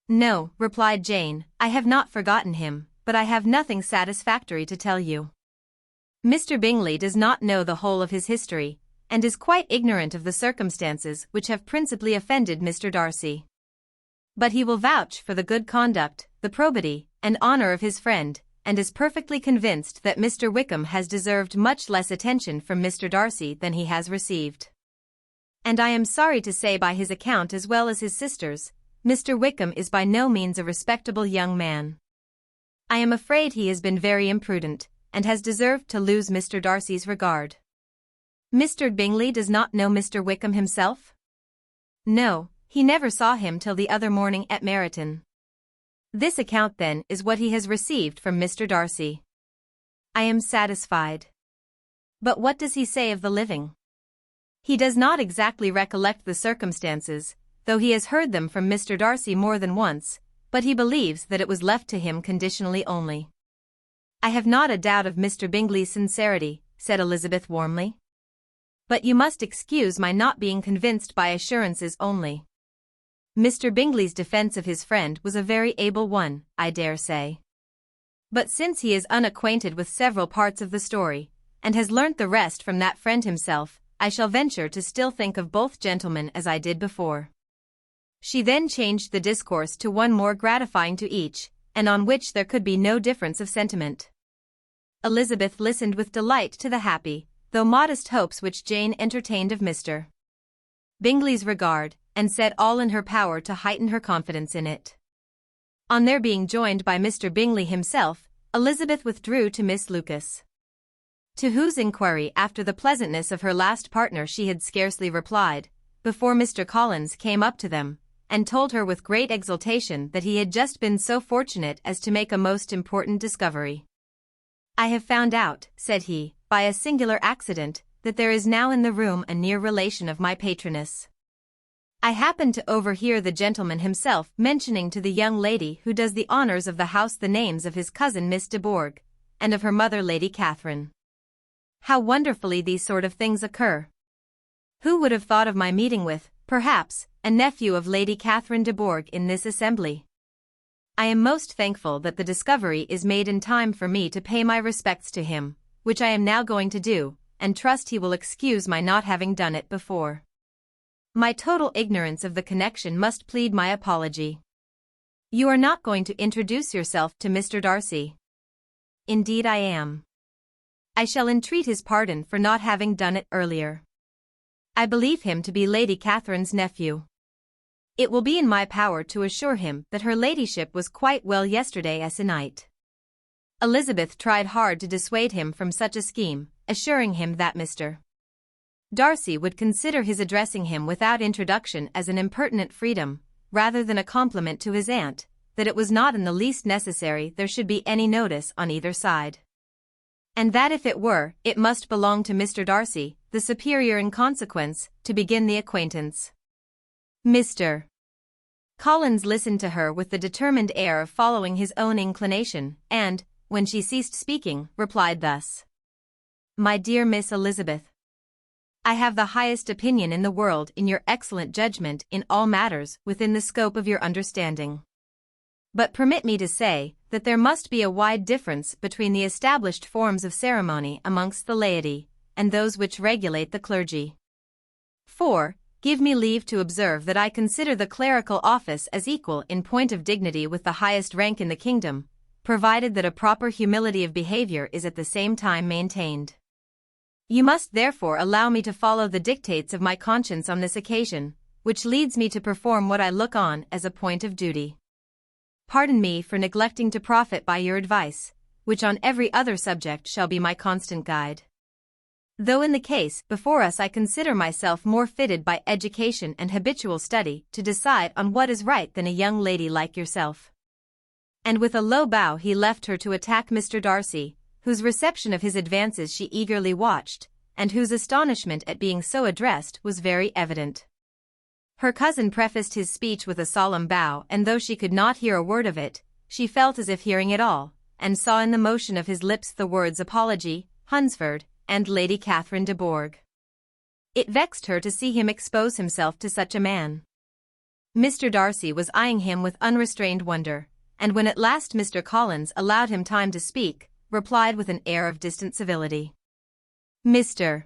No, replied Jane, I have not forgotten him, but I have nothing satisfactory to tell you. Mr. Bingley does not know the whole of his history, and is quite ignorant of the circumstances which have principally offended Mr. Darcy. But he will vouch for the good conduct, the probity, and honour of his friend, and is perfectly convinced that Mr. Wickham has deserved much less attention from Mr. Darcy than he has received. And I am sorry to say by his account as well as his sister's, Mr. Wickham is by no means a respectable young man. I am afraid he has been very imprudent, and has deserved to lose Mr. Darcy's regard. Mr. Bingley does not know Mr. Wickham himself? No, he never saw him till the other morning at Meryton. This account then is what he has received from Mr. Darcy. I am satisfied. But what does he say of the living? He does not exactly recollect the circumstances, though he has heard them from Mr. Darcy more than once, but he believes that it was left to him conditionally only. "I have not a doubt of Mr. Bingley's sincerity," said Elizabeth warmly. "But you must excuse my not being convinced by assurances only. Mr. Bingley's defence of his friend was a very able one, I dare say. But since he is unacquainted with several parts of the story, and has learnt the rest from that friend himself, I shall venture to still think of both gentlemen as I did before." She then changed the discourse to one more gratifying to each, and on which there could be no difference of sentiment. Elizabeth listened with delight to the happy, though modest hopes which Jane entertained of Mr. Bingley's regard, and said all in her power to heighten her confidence in it. On their being joined by Mr. Bingley himself, Elizabeth withdrew to Miss Lucas, to whose inquiry after the pleasantness of her last partner she had scarcely replied, before Mr. Collins came up to them, and told her with great exultation that he had just been so fortunate as to make a most important discovery. "I have found out," said he, "by a singular accident, that there is now in the room a near relation of my patroness. I happened to overhear the gentleman himself mentioning to the young lady who does the honours of the house the names of his cousin Miss de Bourgh, and of her mother Lady Catherine. How wonderfully these sort of things occur! Who would have thought of my meeting with, perhaps, a nephew of Lady Catherine de Bourgh in this assembly? I am most thankful that the discovery is made in time for me to pay my respects to him, which I am now going to do, and trust he will excuse my not having done it before. My total ignorance of the connection must plead my apology. You are not going to introduce yourself to Mr. Darcy?" "Indeed I am. I shall entreat his pardon for not having done it earlier. I believe him to be Lady Catherine's nephew. It will be in my power to assure him that her ladyship was quite well yesterday se'night." Elizabeth tried hard to dissuade him from such a scheme, assuring him that Mr. Darcy would consider his addressing him without introduction as an impertinent freedom, rather than a compliment to his aunt, that it was not in the least necessary there should be any notice on either side, and that if it were, it must belong to Mr. Darcy, the superior in consequence, to begin the acquaintance. Mr. Collins listened to her with the determined air of following his own inclination, and, when she ceased speaking, replied thus: "My dear Miss Elizabeth, I have the highest opinion in the world in your excellent judgment in all matters within the scope of your understanding. But permit me to say that there must be a wide difference between the established forms of ceremony amongst the laity, and those which regulate the clergy. For, give me leave to observe that I consider the clerical office as equal in point of dignity with the highest rank in the kingdom, provided that a proper humility of behaviour is at the same time maintained. You must therefore allow me to follow the dictates of my conscience on this occasion, which leads me to perform what I look on as a point of duty. Pardon me for neglecting to profit by your advice, which on every other subject shall be my constant guide. Though in the case before us I consider myself more fitted by education and habitual study to decide on what is right than a young lady like yourself." And with a low bow he left her to attack Mr. Darcy, whose reception of his advances she eagerly watched, and whose astonishment at being so addressed was very evident. Her cousin prefaced his speech with a solemn bow, and though she could not hear a word of it, she felt as if hearing it all, and saw in the motion of his lips the words apology, Hunsford, and Lady Catherine de Bourgh. It vexed her to see him expose himself to such a man. Mr. Darcy was eyeing him with unrestrained wonder, and when at last Mr. Collins allowed him time to speak, replied with an air of distant civility. Mr.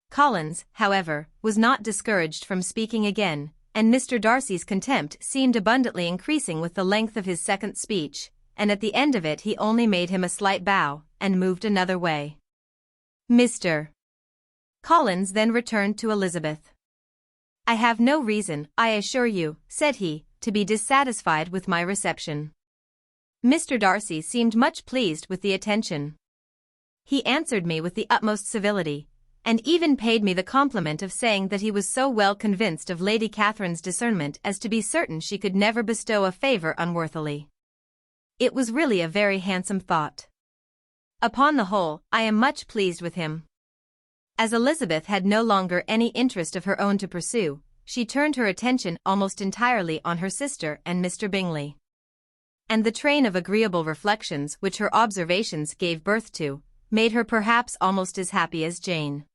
Collins, however, was not discouraged from speaking again, and Mr. Darcy's contempt seemed abundantly increasing with the length of his second speech, and at the end of it he only made him a slight bow, and moved another way. Mr. Collins then returned to Elizabeth. "I have no reason, I assure you," said he, "to be dissatisfied with my reception." Mr. Darcy seemed much pleased with the attention. He answered me with the utmost civility, and even paid me the compliment of saying that he was so well convinced of Lady Catherine's discernment as to be certain she could never bestow a favour unworthily. It was really a very handsome thought. Upon the whole, I am much pleased with him. As Elizabeth had no longer any interest of her own to pursue, she turned her attention almost entirely on her sister and Mr. Bingley. And the train of agreeable reflections which her observations gave birth to, made her perhaps almost as happy as Jane.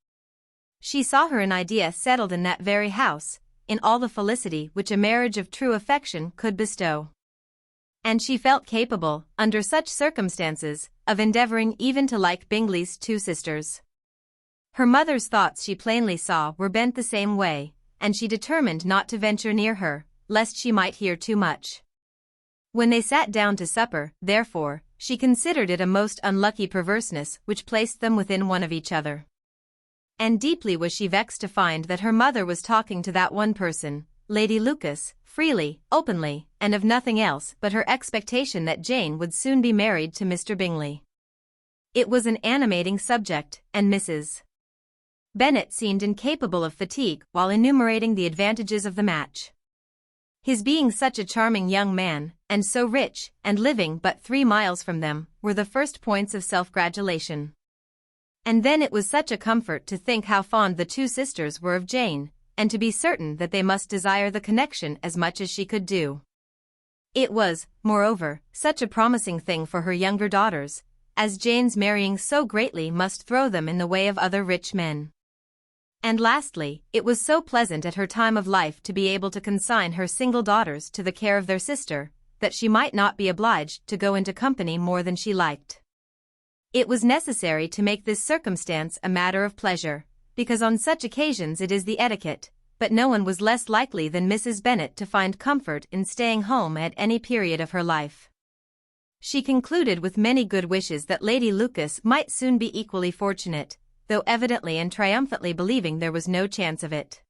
She saw her in idea settled in that very house, in all the felicity which a marriage of true affection could bestow. And she felt capable, under such circumstances, of endeavoring even to like Bingley's two sisters. Her mother's thoughts she plainly saw were bent the same way, and she determined not to venture near her, lest she might hear too much. When they sat down to supper, therefore, she considered it a most unlucky perverseness which placed them within one of each other. And deeply was she vexed to find that her mother was talking to that one person, Lady Lucas, freely, openly, and of nothing else but her expectation that Jane would soon be married to Mr. Bingley. It was an animating subject, and Mrs. Bennet seemed incapable of fatigue while enumerating the advantages of the match. His being such a charming young man, and so rich, and living but 3 miles from them, were the first points of self-gratulation. And then it was such a comfort to think how fond the two sisters were of Jane, and to be certain that they must desire the connection as much as she could do. It was, moreover, such a promising thing for her younger daughters, as Jane's marrying so greatly must throw them in the way of other rich men. And lastly, it was so pleasant at her time of life to be able to consign her single daughters to the care of their sister, that she might not be obliged to go into company more than she liked. It was necessary to make this circumstance a matter of pleasure, because on such occasions it is the etiquette, but no one was less likely than Mrs. Bennet to find comfort in staying home at any period of her life. She concluded with many good wishes that Lady Lucas might soon be equally fortunate, though evidently and triumphantly believing there was no chance of it.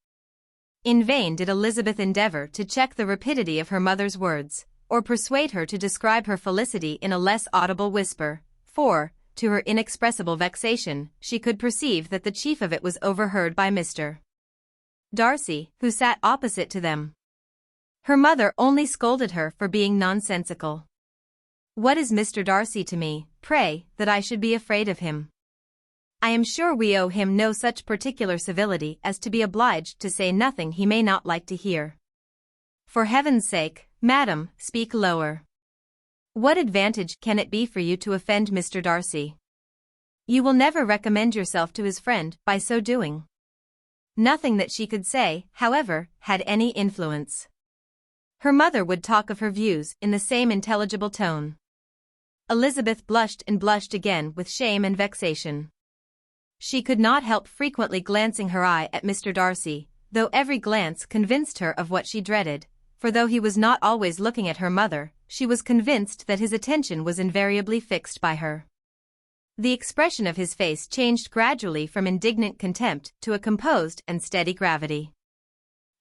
In vain did Elizabeth endeavour to check the rapidity of her mother's words, or persuade her to describe her felicity in a less audible whisper, for, to her inexpressible vexation, she could perceive that the chief of it was overheard by Mr. Darcy, who sat opposite to them. Her mother only scolded her for being nonsensical. "What is Mr. Darcy to me, pray, that I should be afraid of him? I am sure we owe him no such particular civility as to be obliged to say nothing he may not like to hear. For heaven's sake, madam, speak lower. What advantage can it be for you to offend Mr. Darcy? You will never recommend yourself to his friend by so doing." Nothing that she could say, however, had any influence. Her mother would talk of her views in the same intelligible tone. Elizabeth blushed and blushed again with shame and vexation. She could not help frequently glancing her eye at Mr. Darcy, though every glance convinced her of what she dreaded, for though he was not always looking at her mother, she was convinced that his attention was invariably fixed by her. The expression of his face changed gradually from indignant contempt to a composed and steady gravity.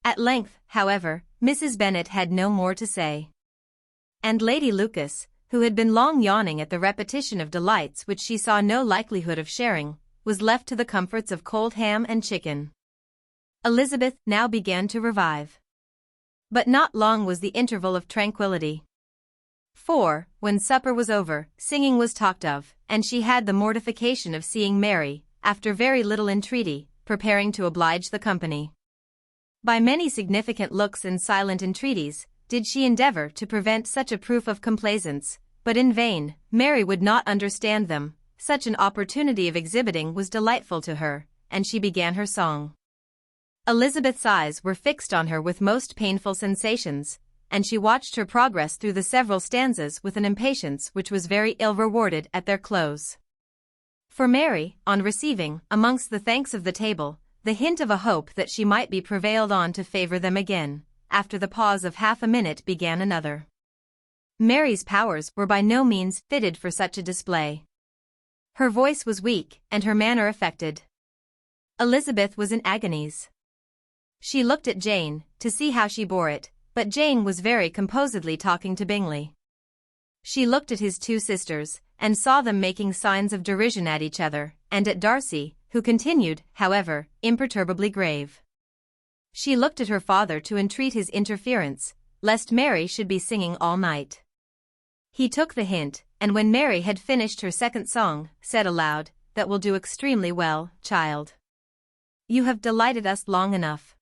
At length, however, Mrs. Bennet had no more to say. And Lady Lucas, who had been long yawning at the repetition of delights which she saw no likelihood of sharing, was left to the comforts of cold ham and chicken. Elizabeth now began to revive. But not long was the interval of tranquillity. For, when supper was over, singing was talked of, and she had the mortification of seeing Mary, after very little entreaty, preparing to oblige the company. By many significant looks and silent entreaties, did she endeavour to prevent such a proof of complaisance, but in vain. Mary would not understand them. Such an opportunity of exhibiting was delightful to her, and she began her song. Elizabeth's eyes were fixed on her with most painful sensations, and she watched her progress through the several stanzas with an impatience which was very ill rewarded at their close. For Mary, on receiving, amongst the thanks of the table, the hint of a hope that she might be prevailed on to favour them again, after the pause of half a minute began another. Mary's powers were by no means fitted for such a display. Her voice was weak, and her manner affected. Elizabeth was in agonies. She looked at Jane, to see how she bore it, but Jane was very composedly talking to Bingley. She looked at his two sisters, and saw them making signs of derision at each other, and at Darcy, who continued, however, imperturbably grave. She looked at her father to entreat his interference, lest Mary should be singing all night. He took the hint, and when Mary had finished her second song, said aloud, "That will do extremely well, child. You have delighted us long enough.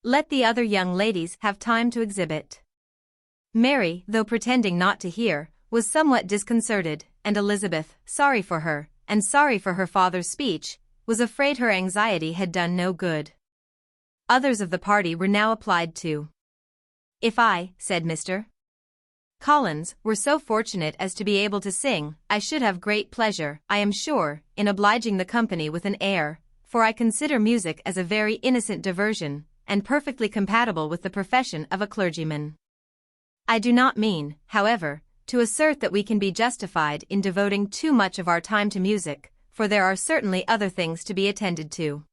Let the other young ladies have time to exhibit. Mary, though pretending not to hear, was somewhat disconcerted, and Elizabeth, sorry for her, and sorry for her father's speech, was afraid her anxiety had done no good. Others of the party were now applied to. If I, said Mr. Collins, were so fortunate as to be able to sing, I should have great pleasure, I am sure, in obliging the company with an air, for I consider music as a very innocent diversion, and perfectly compatible with the profession of a clergyman. I do not mean, however, to assert that we can be justified in devoting too much of our time to music, for there are certainly other things to be attended to.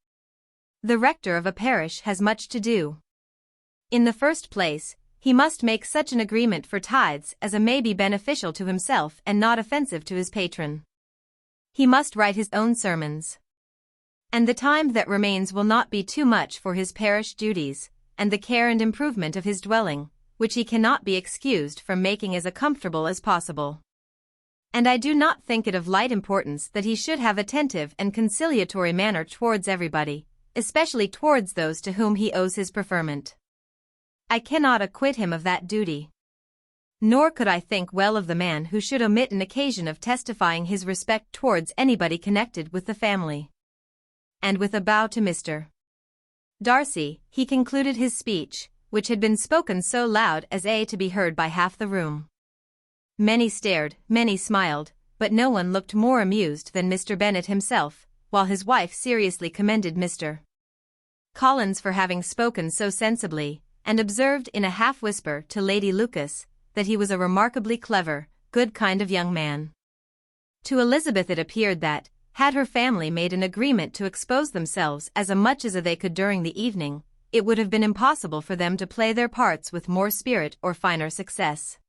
The rector of a parish has much to do. In the first place, he must make such an agreement for tithes as may be beneficial to himself and not offensive to his patron. He must write his own sermons. And the time that remains will not be too much for his parish duties, and the care and improvement of his dwelling, which he cannot be excused from making as comfortable as possible. And I do not think it of light importance that he should have attentive and conciliatory manner towards everybody, especially towards those to whom he owes his preferment. I cannot acquit him of that duty. Nor could I think well of the man who should omit an occasion of testifying his respect towards anybody connected with the family. And with a bow to Mr. Darcy, he concluded his speech, which had been spoken so loud as to be heard by half the room. Many stared, many smiled, but no one looked more amused than Mr. Bennet himself, while his wife seriously commended Mr. Collins for having spoken so sensibly, and observed in a half-whisper to Lady Lucas, that he was a remarkably clever, good kind of young man. To Elizabeth it appeared that, had her family made an agreement to expose themselves as much as they could during the evening, it would have been impossible for them to play their parts with more spirit or finer success.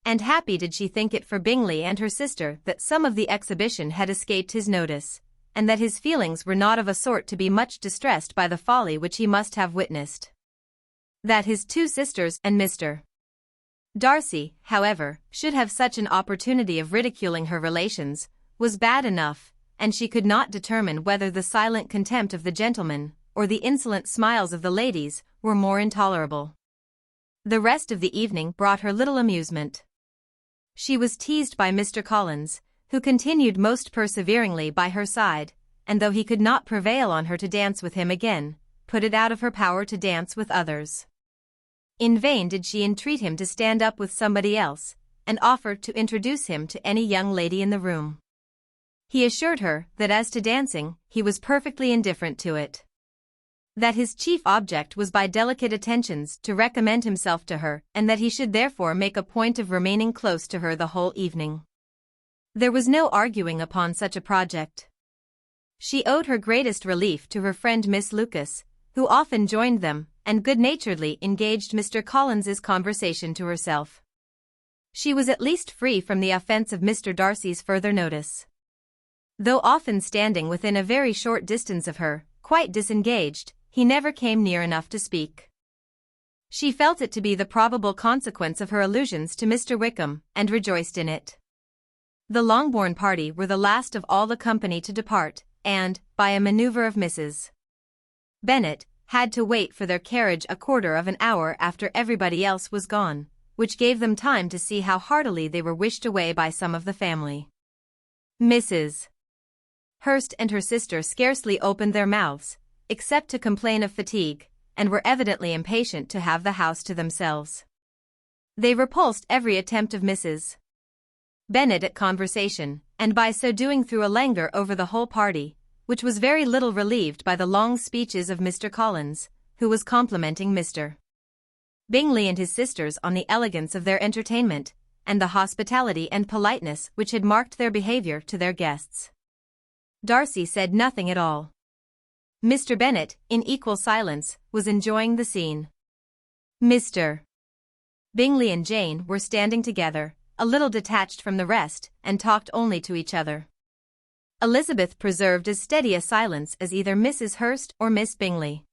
And happy did she think it for Bingley and her sister that some of the exhibition had escaped his notice, and that his feelings were not of a sort to be much distressed by the folly which he must have witnessed. That his two sisters and Mr. Darcy, however, should have such an opportunity of ridiculing her relations, was bad enough, and she could not determine whether the silent contempt of the gentlemen, or the insolent smiles of the ladies, were more intolerable. The rest of the evening brought her little amusement. She was teased by Mr. Collins, who continued most perseveringly by her side, and though he could not prevail on her to dance with him again, put it out of her power to dance with others. In vain did she entreat him to stand up with somebody else, and offer to introduce him to any young lady in the room. He assured her that as to dancing, he was perfectly indifferent to it. That his chief object was by delicate attentions to recommend himself to her, and that he should therefore make a point of remaining close to her the whole evening. There was no arguing upon such a project. She owed her greatest relief to her friend Miss Lucas, who often joined them, and good-naturedly engaged Mr. Collins's conversation to herself. She was at least free from the offence of Mr. Darcy's further notice. Though often standing within a very short distance of her, quite disengaged, he never came near enough to speak. She felt it to be the probable consequence of her allusions to Mr. Wickham, and rejoiced in it. The Longbourn party were the last of all the company to depart, and, by a manoeuvre of Mrs. Bennet, had to wait for their carriage a quarter of an hour after everybody else was gone, which gave them time to see how heartily they were wished away by some of the family. Mrs. Hurst and her sister scarcely opened their mouths, except to complain of fatigue, and were evidently impatient to have the house to themselves. They repulsed every attempt of Mrs. Bennet at conversation, and by so doing threw a languor over the whole party, which was very little relieved by the long speeches of Mr. Collins, who was complimenting Mr. Bingley and his sisters on the elegance of their entertainment, and the hospitality and politeness which had marked their behaviour to their guests. Darcy said nothing at all. Mr. Bennet, in equal silence, was enjoying the scene. Mr. Bingley and Jane were standing together, a little detached from the rest, and talked only to each other. Elizabeth preserved as steady a silence as either Mrs. Hurst or Miss Bingley.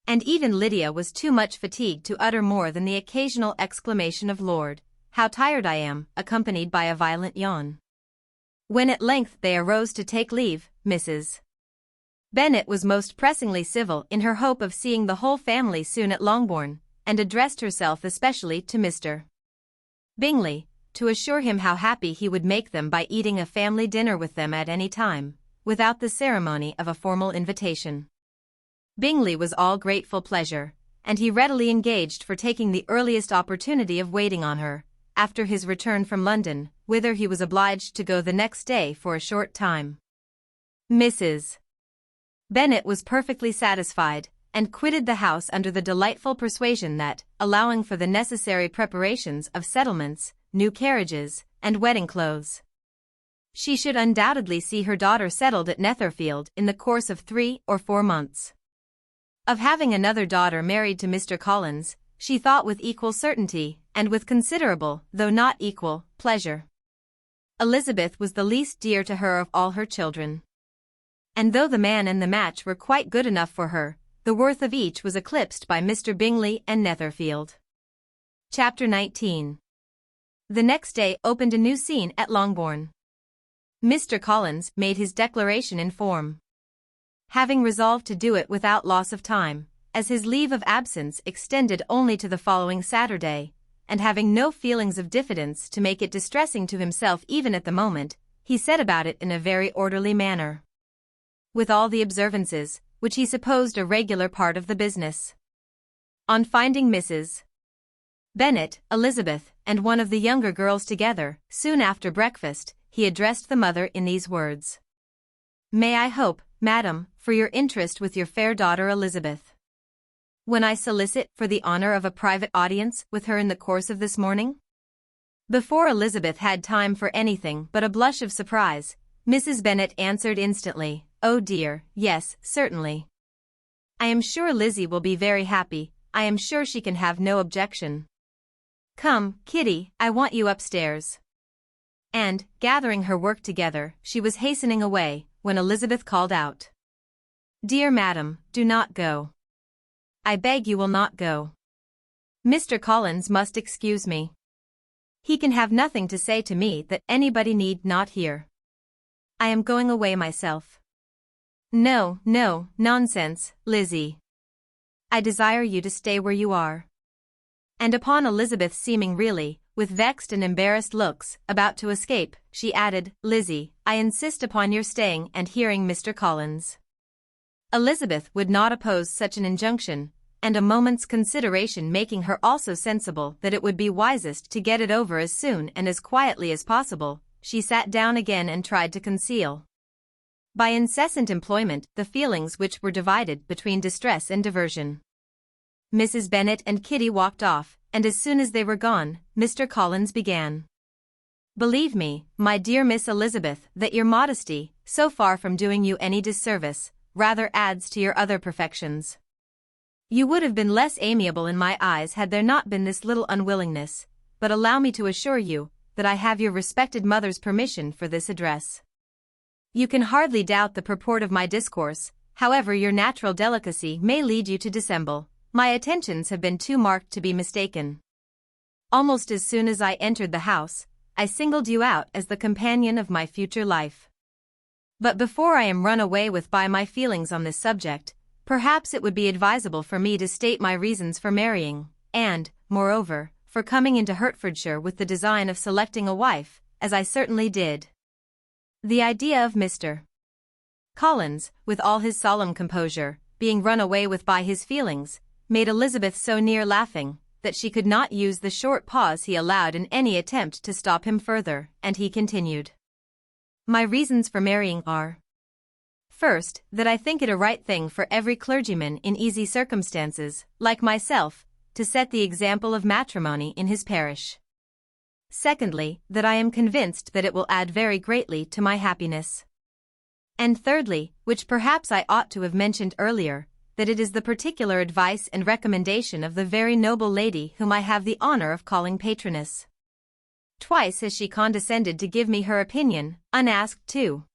And even Lydia was too much fatigued to utter more than the occasional exclamation of "Lord, how tired I am," accompanied by a violent yawn. When at length they arose to take leave, Mrs. Bennet was most pressingly civil in her hope of seeing the whole family soon at Longbourn, and addressed herself especially to Mr. Bingley, to assure him how happy he would make them by eating a family dinner with them at any time, without the ceremony of a formal invitation. Bingley was all grateful pleasure, and he readily engaged for taking the earliest opportunity of waiting on her, after his return from London, whither he was obliged to go the next day for a short time. Mrs. Bennet was perfectly satisfied, and quitted the house under the delightful persuasion that, allowing for the necessary preparations of settlements, new carriages, and wedding clothes, she should undoubtedly see her daughter settled at Netherfield in the course of 3 or 4 months. Of having another daughter married to Mr. Collins, she thought with equal certainty, and with considerable, though not equal, pleasure. Elizabeth was the least dear to her of all her children. And though the man and the match were quite good enough for her, the worth of each was eclipsed by Mr. Bingley and Netherfield. Chapter 19. The next day opened a new scene at Longbourn. Mr. Collins made his declaration in form, having resolved to do it without loss of time, as his leave of absence extended only to the following Saturday, and having no feelings of diffidence to make it distressing to himself even at the moment, he set about it in a very orderly manner, with all the observances, which he supposed a regular part of the business. On finding Mrs. Bennet, Elizabeth, and one of the younger girls together, soon after breakfast, he addressed the mother in these words. May I hope, madam, for your interest with your fair daughter Elizabeth, when I solicit for the honor of a private audience with her in the course of this morning? Before Elizabeth had time for anything but a blush of surprise, Mrs. Bennet answered instantly, Oh dear, yes, certainly. I am sure Lizzie will be very happy, I am sure she can have no objection. Come, Kitty, I want you upstairs. And, gathering her work together, she was hastening away, when Elizabeth called out. Dear madam, do not go. I beg you will not go. Mr. Collins must excuse me. He can have nothing to say to me that anybody need not hear. I am going away myself. No, no, nonsense, Lizzie. I desire you to stay where you are. And upon Elizabeth seeming really, with vexed and embarrassed looks, about to escape, she added, Lizzie, I insist upon your staying and hearing Mr. Collins. Elizabeth would not oppose such an injunction, and a moment's consideration making her also sensible that it would be wisest to get it over as soon and as quietly as possible, she sat down again and tried to conceal, by incessant employment, the feelings which were divided between distress and diversion. Mrs. Bennet and Kitty walked off, and as soon as they were gone, Mr. Collins began. Believe me, my dear Miss Elizabeth, that your modesty, so far from doing you any disservice, rather adds to your other perfections. You would have been less amiable in my eyes had there not been this little unwillingness, but allow me to assure you, that I have your respected mother's permission for this address. You can hardly doubt the purport of my discourse, however your natural delicacy may lead you to dissemble. My attentions have been too marked to be mistaken. Almost as soon as I entered the house, I singled you out as the companion of my future life. But before I am run away with by my feelings on this subject, perhaps it would be advisable for me to state my reasons for marrying, and, moreover, for coming into Hertfordshire with the design of selecting a wife, as I certainly did. The idea of Mr. Collins, with all his solemn composure, being run away with by his feelings, made Elizabeth so near laughing, that she could not use the short pause he allowed in any attempt to stop him further, and he continued. My reasons for marrying are: first, that I think it a right thing for every clergyman in easy circumstances, like myself, to set the example of matrimony in his parish. Secondly, that I am convinced that it will add very greatly to my happiness. And thirdly, which perhaps I ought to have mentioned earlier, that it is the particular advice and recommendation of the very noble lady whom I have the honor of calling patroness. Twice has she condescended to give me her opinion, unasked too,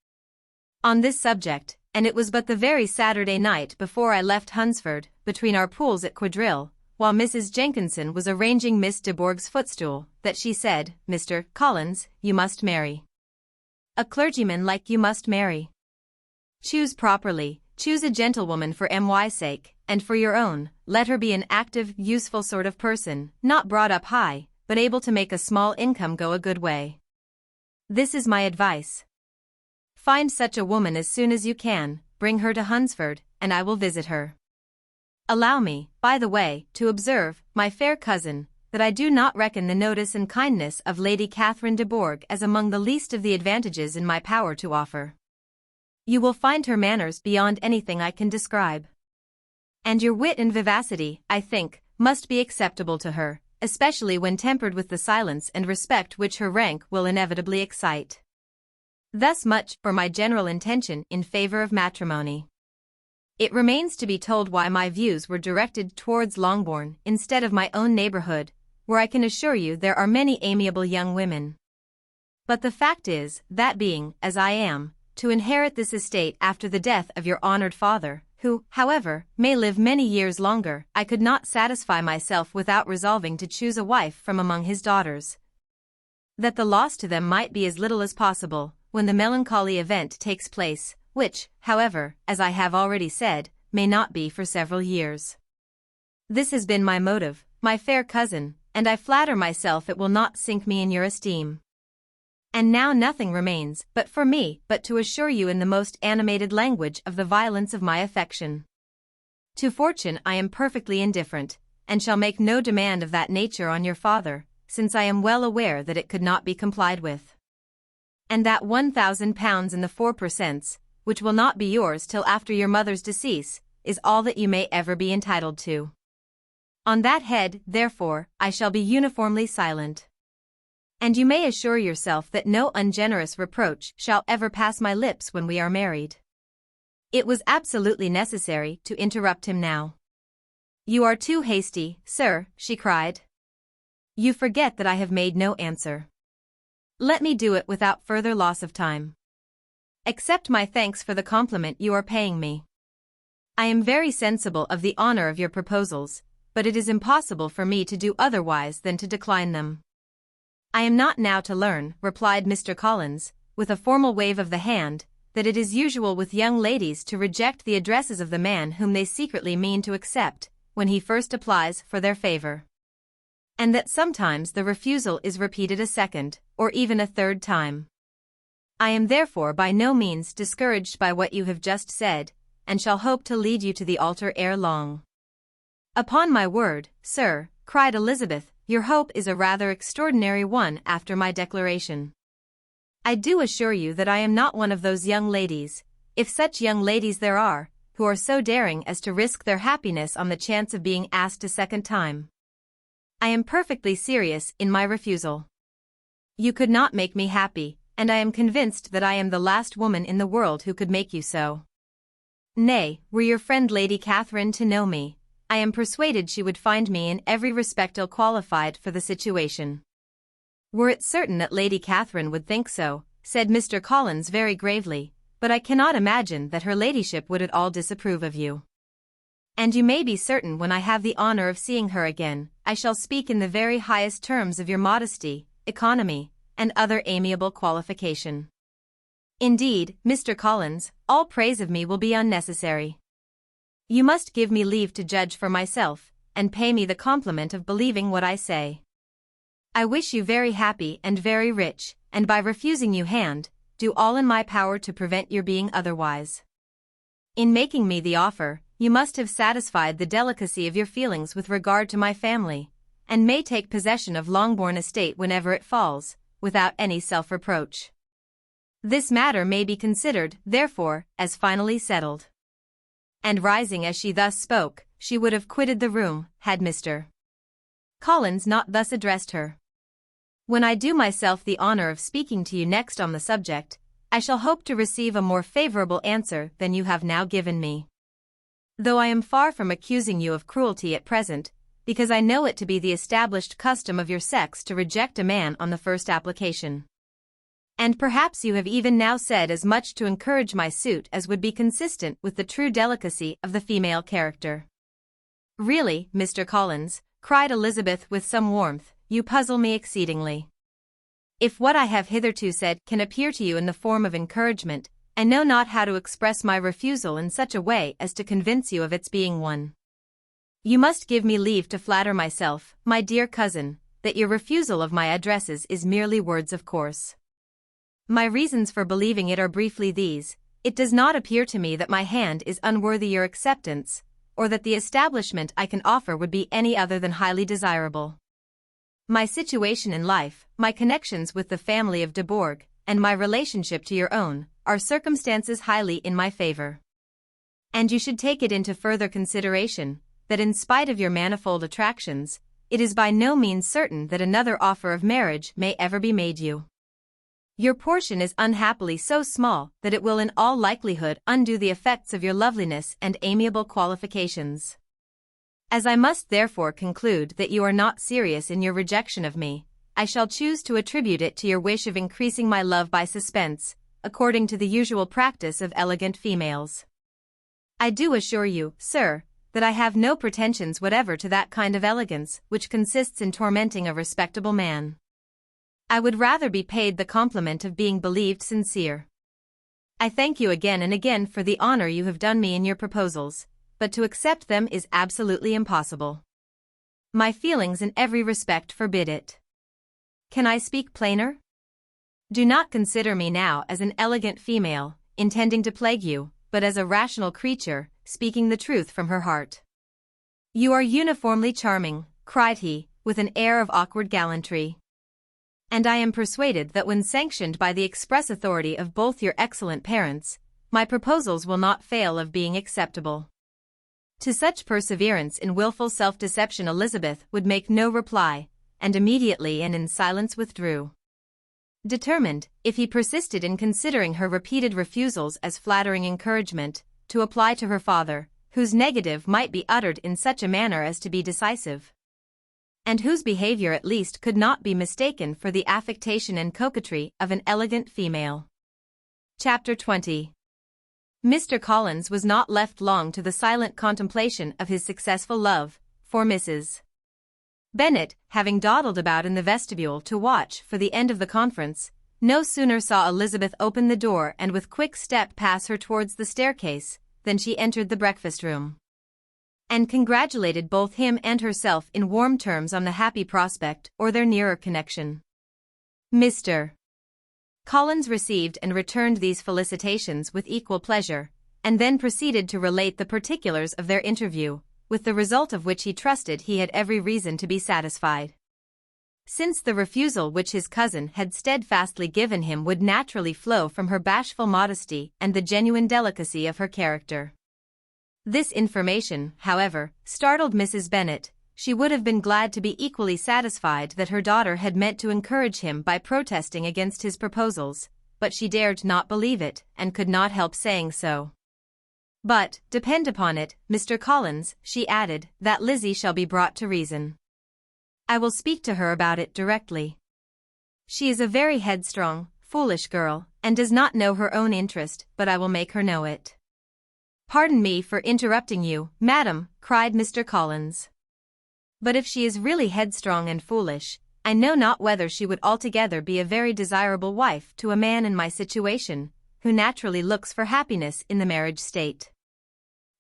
on this subject, and it was but the very Saturday night before I left Hunsford, between our pools at quadrille, while Mrs. Jenkinson was arranging Miss de Bourgh's footstool, that she said, Mr. Collins, you must marry. A clergyman like you must marry. Choose properly, choose a gentlewoman for my sake, and for your own, let her be an active, useful sort of person, not brought up high, but able to make a small income go a good way. This is my advice. Find such a woman as soon as you can, bring her to Hunsford, and I will visit her. Allow me, by the way, to observe, my fair cousin, that I do not reckon the notice and kindness of Lady Catherine de Bourgh as among the least of the advantages in my power to offer. You will find her manners beyond anything I can describe. And your wit and vivacity, I think, must be acceptable to her, especially when tempered with the silence and respect which her rank will inevitably excite. Thus much for my general intention in favor of matrimony. It remains to be told why my views were directed towards Longbourn instead of my own neighborhood, where I can assure you there are many amiable young women. But the fact is, that being, as I am, to inherit this estate after the death of your honored father, who, however, may live many years longer, I could not satisfy myself without resolving to choose a wife from among his daughters, that the loss to them might be as little as possible, when the melancholy event takes place, which, however, as I have already said, may not be for several years. This has been my motive, my fair cousin, and I flatter myself it will not sink me in your esteem. And now nothing remains, but for me, but to assure you in the most animated language of the violence of my affection. To fortune I am perfectly indifferent, and shall make no demand of that nature on your father, since I am well aware that it could not be complied with. And that £1,000 in the 4%, which will not be yours till after your mother's decease, is all that you may ever be entitled to. On that head, therefore, I shall be uniformly silent. And you may assure yourself that no ungenerous reproach shall ever pass my lips when we are married. It was absolutely necessary to interrupt him now. You are too hasty, sir, she cried. You forget that I have made no answer. Let me do it without further loss of time. Accept my thanks for the compliment you are paying me. I am very sensible of the honor of your proposals, but it is impossible for me to do otherwise than to decline them. I am not now to learn, replied Mr. Collins, with a formal wave of the hand, that it is usual with young ladies to reject the addresses of the man whom they secretly mean to accept, when he first applies for their favor. And that sometimes the refusal is repeated a second, or even a third time. I am therefore by no means discouraged by what you have just said, and shall hope to lead you to the altar ere long. Upon my word, sir, cried Elizabeth, your hope is a rather extraordinary one after my declaration. I do assure you that I am not one of those young ladies, if such young ladies there are, who are so daring as to risk their happiness on the chance of being asked a second time. I am perfectly serious in my refusal. You could not make me happy, and I am convinced that I am the last woman in the world who could make you so. Nay, were your friend Lady Catherine to know me, I am persuaded she would find me in every respect ill qualified for the situation. Were it certain that Lady Catherine would think so, said Mr. Collins very gravely, but I cannot imagine that her ladyship would at all disapprove of you. And you may be certain when I have the honor of seeing her again, I shall speak in the very highest terms of your modesty, economy, and other amiable qualification. Indeed, Mr. Collins, all praise of me will be unnecessary. You must give me leave to judge for myself, and pay me the compliment of believing what I say. I wish you very happy and very rich, and by refusing you hand, do all in my power to prevent your being otherwise. In making me the offer, you must have satisfied the delicacy of your feelings with regard to my family, and may take possession of Longbourn estate whenever it falls, without any self-reproach. This matter may be considered, therefore, as finally settled. And rising as she thus spoke, she would have quitted the room, had Mr. Collins not thus addressed her. When I do myself the honor of speaking to you next on the subject, I shall hope to receive a more favorable answer than you have now given me. Though I am far from accusing you of cruelty at present, because I know it to be the established custom of your sex to reject a man on the first application. And perhaps you have even now said as much to encourage my suit as would be consistent with the true delicacy of the female character. Really, Mr. Collins, cried Elizabeth with some warmth, you puzzle me exceedingly. If what I have hitherto said can appear to you in the form of encouragement, I know not how to express my refusal in such a way as to convince you of its being one. You must give me leave to flatter myself, my dear cousin, that your refusal of my addresses is merely words of course. My reasons for believing it are briefly these: it does not appear to me that my hand is unworthy your acceptance, or that the establishment I can offer would be any other than highly desirable. My situation in life, my connections with the family of de Bourgh, and my relationship to your own, are circumstances highly in my favor. And you should take it into further consideration, that in spite of your manifold attractions, it is by no means certain that another offer of marriage may ever be made you. Your portion is unhappily so small that it will in all likelihood undo the effects of your loveliness and amiable qualifications. As I must therefore conclude that you are not serious in your rejection of me, I shall choose to attribute it to your wish of increasing my love by suspense, according to the usual practice of elegant females. I do assure you, sir, that I have no pretensions whatever to that kind of elegance which consists in tormenting a respectable man. I would rather be paid the compliment of being believed sincere. I thank you again and again for the honor you have done me in your proposals, but to accept them is absolutely impossible. My feelings in every respect forbid it. Can I speak plainer? Do not consider me now as an elegant female, intending to plague you, but as a rational creature, speaking the truth from her heart. You are uniformly charming, cried he, with an air of awkward gallantry. And I am persuaded that when sanctioned by the express authority of both your excellent parents, my proposals will not fail of being acceptable. To such perseverance in wilful self-deception Elizabeth would make no reply, and immediately and in silence withdrew. Determined, if he persisted in considering her repeated refusals as flattering encouragement, to apply to her father, whose negative might be uttered in such a manner as to be decisive, and whose behavior at least could not be mistaken for the affectation and coquetry of an elegant female. Chapter 20. Mr. Collins was not left long to the silent contemplation of his successful love, for Mrs. Bennet, having dawdled about in the vestibule to watch for the end of the conference, no sooner saw Elizabeth open the door and with quick step pass her towards the staircase, than she entered the breakfast-room, and congratulated both him and herself in warm terms on the happy prospect or their nearer connection. Mr. Collins received and returned these felicitations with equal pleasure, and then proceeded to relate the particulars of their interview, with the result of which he trusted he had every reason to be satisfied. Since the refusal which his cousin had steadfastly given him would naturally flow from her bashful modesty and the genuine delicacy of her character. This information, however, startled Mrs. Bennet. She would have been glad to be equally satisfied that her daughter had meant to encourage him by protesting against his proposals, but she dared not believe it, and could not help saying so. But, depend upon it, Mr. Collins, she added, that Lizzie shall be brought to reason. I will speak to her about it directly. She is a very headstrong, foolish girl, and does not know her own interest, but I will make her know it. Pardon me for interrupting you, madam, cried Mr. Collins. But if she is really headstrong and foolish, I know not whether she would altogether be a very desirable wife to a man in my situation, who naturally looks for happiness in the marriage state.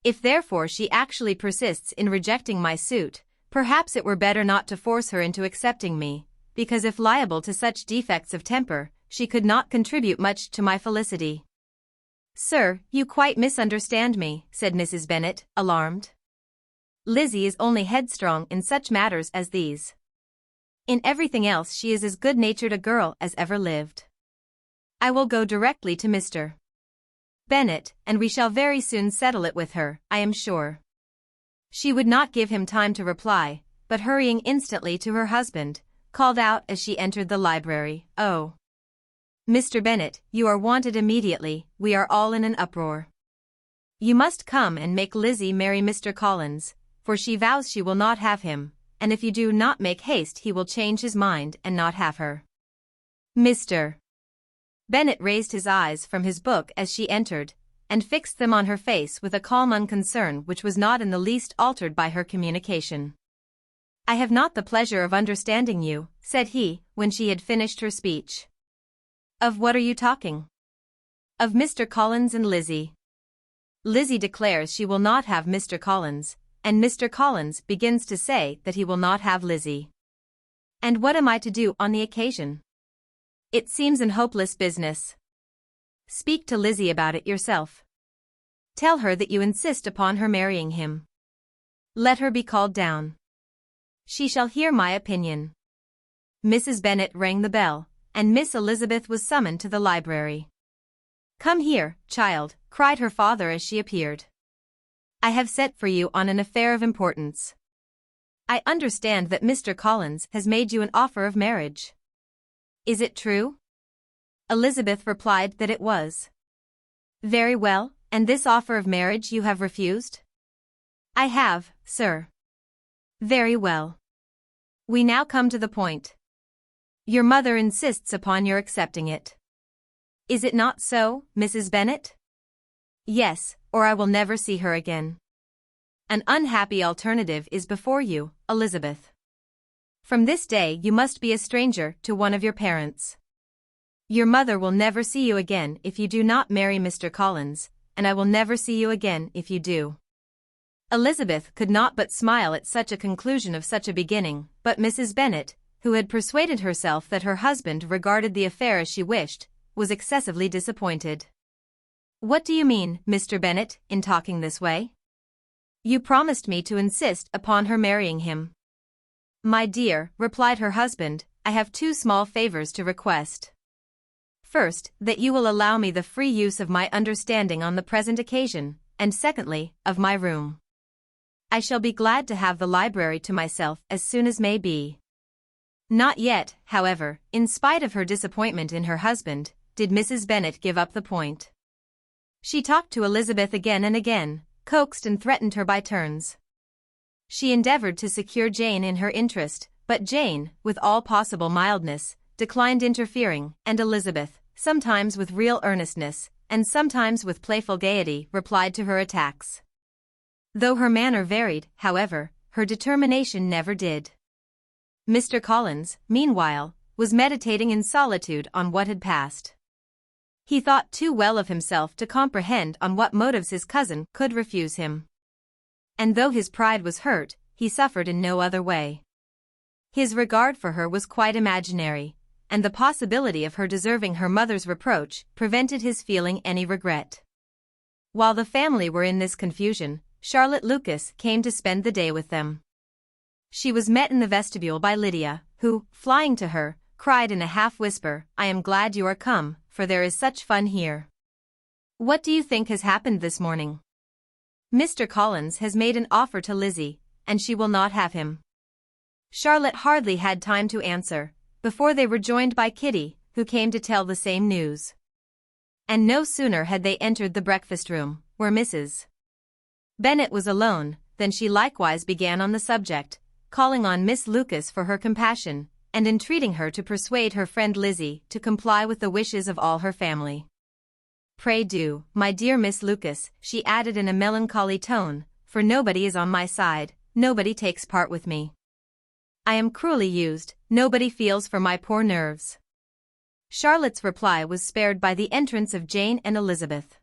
If therefore she actually persists in rejecting my suit, perhaps it were better not to force her into accepting me, because if liable to such defects of temper, she could not contribute much to my felicity. Sir, you quite misunderstand me, said Mrs. Bennet, alarmed. Lizzie is only headstrong in such matters as these. In everything else she is as good-natured a girl as ever lived. I will go directly to Mr. Bennet, and we shall very soon settle it with her, I am sure. She would not give him time to reply, but hurrying instantly to her husband, called out as she entered the library, "Oh, Mr. Bennet, you are wanted immediately, we are all in an uproar. You must come and make Lizzie marry Mr. Collins, for she vows she will not have him, and if you do not make haste he will change his mind and not have her." Mr. Bennet raised his eyes from his book as she entered, and fixed them on her face with a calm unconcern which was not in the least altered by her communication. "I have not the pleasure of understanding you," said he, when she had finished her speech. "Of what are you talking?" Of Mr. Collins and Lizzie. Lizzie declares she will not have Mr. Collins, and Mr. Collins begins to say that he will not have Lizzie. And what am I to do on the occasion? It seems an hopeless business. Speak to Lizzie about it yourself. Tell her that you insist upon her marrying him. Let her be called down. She shall hear my opinion. Mrs. Bennet rang the bell, and Miss Elizabeth was summoned to the library. "Come here, child," cried her father as she appeared. "I have sent for you on an affair of importance. I understand that Mr. Collins has made you an offer of marriage. Is it true?" Elizabeth replied that it was. "Very well, and this offer of marriage you have refused?" "I have, sir." "Very well. We now come to the point. Your mother insists upon your accepting it. Is it not so, Mrs. Bennet?" "Yes, or I will never see her again." "An unhappy alternative is before you, Elizabeth. From this day you must be a stranger to one of your parents. Your mother will never see you again if you do not marry Mr. Collins, and I will never see you again if you do." Elizabeth could not but smile at such a conclusion of such a beginning, but Mrs. Bennet, who had persuaded herself that her husband regarded the affair as she wished, was excessively disappointed. "What do you mean, Mr. Bennet, in talking this way? You promised me to insist upon her marrying him." "My dear," replied her husband, "I have two small favors to request. First, that you will allow me the free use of my understanding on the present occasion, and secondly, of my room. I shall be glad to have the library to myself as soon as may be." Not yet, however, in spite of her disappointment in her husband, did Mrs. Bennet give up the point. She talked to Elizabeth again and again, coaxed and threatened her by turns. She endeavored to secure Jane in her interest, but Jane, with all possible mildness, declined interfering, and Elizabeth, sometimes with real earnestness, and sometimes with playful gaiety, replied to her attacks. Though her manner varied, however, her determination never did. Mr. Collins, meanwhile, was meditating in solitude on what had passed. He thought too well of himself to comprehend on what motives his cousin could refuse him. And though his pride was hurt, he suffered in no other way. His regard for her was quite imaginary, and the possibility of her deserving her mother's reproach prevented his feeling any regret. While the family were in this confusion, Charlotte Lucas came to spend the day with them. She was met in the vestibule by Lydia, who, flying to her, cried in a half-whisper, "I am glad you are come, for there is such fun here. What do you think has happened this morning? Mr. Collins has made an offer to Lizzie, and she will not have him." Charlotte hardly had time to answer, before they were joined by Kitty, who came to tell the same news. And no sooner had they entered the breakfast-room, where Mrs. Bennet was alone, than she likewise began on the subject, calling on Miss Lucas for her compassion, and entreating her to persuade her friend Lizzie to comply with the wishes of all her family. "Pray do, my dear Miss Lucas," she added in a melancholy tone, "for nobody is on my side, nobody takes part with me. I am cruelly used, nobody feels for my poor nerves." Charlotte's reply was spared by the entrance of Jane and Elizabeth.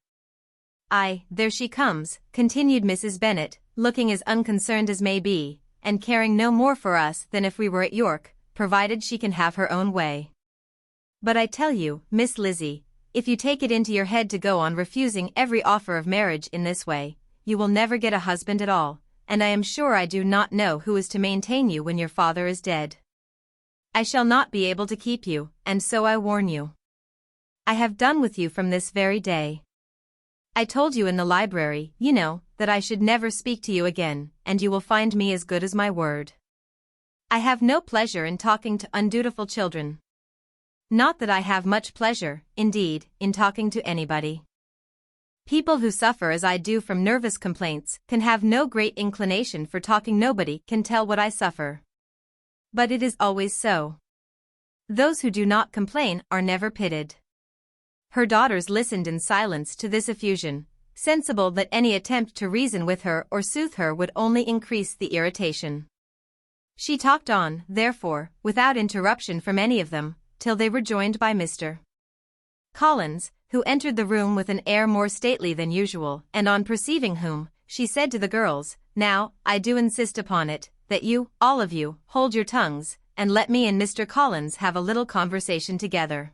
"Ay, there she comes," continued Mrs. Bennet, looking as unconcerned as may be, and caring no more for us than if we were at York, provided she can have her own way. "But I tell you, Miss Lizzie, if you take it into your head to go on refusing every offer of marriage in this way, you will never get a husband at all, and I am sure I do not know who is to maintain you when your father is dead. I shall not be able to keep you, and so I warn you. I have done with you from this very day. I told you in the library, you know, that I should never speak to you again, and you will find me as good as my word. I have no pleasure in talking to undutiful children. Not that I have much pleasure, indeed, in talking to anybody. People who suffer as I do from nervous complaints can have no great inclination for talking. Nobody can tell what I suffer. But it is always so. Those who do not complain are never pitied." Her daughters listened in silence to this effusion, sensible that any attempt to reason with her or soothe her would only increase the irritation. She talked on, therefore, without interruption from any of them, till they were joined by Mr. Collins, who entered the room with an air more stately than usual, and on perceiving whom, she said to the girls, "Now, I do insist upon it, that you, all of you, hold your tongues, and let me and Mr. Collins have a little conversation together."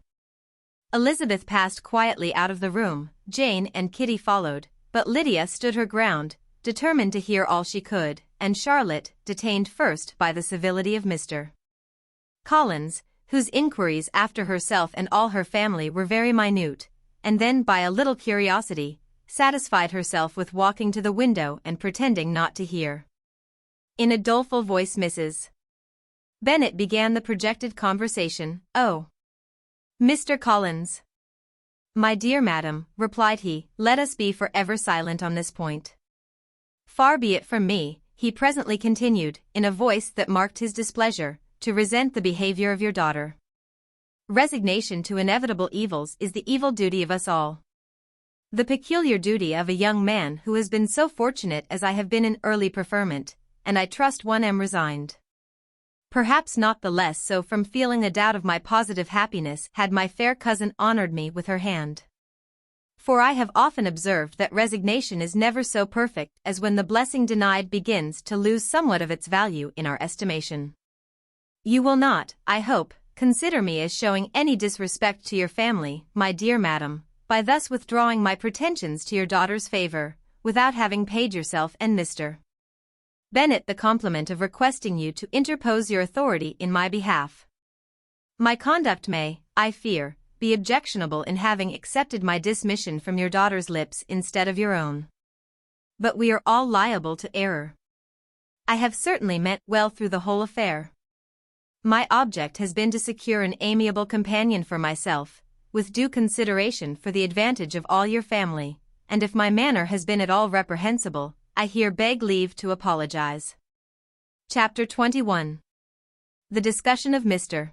Elizabeth passed quietly out of the room, Jane and Kitty followed, but Lydia stood her ground, determined to hear all she could, and Charlotte, detained first by the civility of Mr. Collins, whose inquiries after herself and all her family were very minute, and then by a little curiosity, satisfied herself with walking to the window and pretending not to hear. In a doleful voice Mrs. Bennet began the projected conversation. "Oh, Mr. Collins." "My dear madam," replied he, "let us be forever silent on this point." "Far be it from me," he presently continued, in a voice that marked his displeasure, "to resent the behavior of your daughter. Resignation to inevitable evils is the evil duty of us all. The peculiar duty of a young man who has been so fortunate as I have been in early preferment, and I trust one am resigned. Perhaps not the less so from feeling a doubt of my positive happiness had my fair cousin honored me with her hand. For I have often observed that resignation is never so perfect as when the blessing denied begins to lose somewhat of its value in our estimation. You will not, I hope, consider me as showing any disrespect to your family, my dear madam, by thus withdrawing my pretensions to your daughter's favor, without having paid yourself and Mr. Bennet the compliment of requesting you to interpose your authority in my behalf. My conduct may, I fear, be objectionable in having accepted my dismission from your daughter's lips instead of your own. But we are all liable to error. I have certainly meant well through the whole affair. My object has been to secure an amiable companion for myself, with due consideration for the advantage of all your family, and if my manner has been at all reprehensible, I here beg leave to apologize. Chapter 21. The discussion of Mr.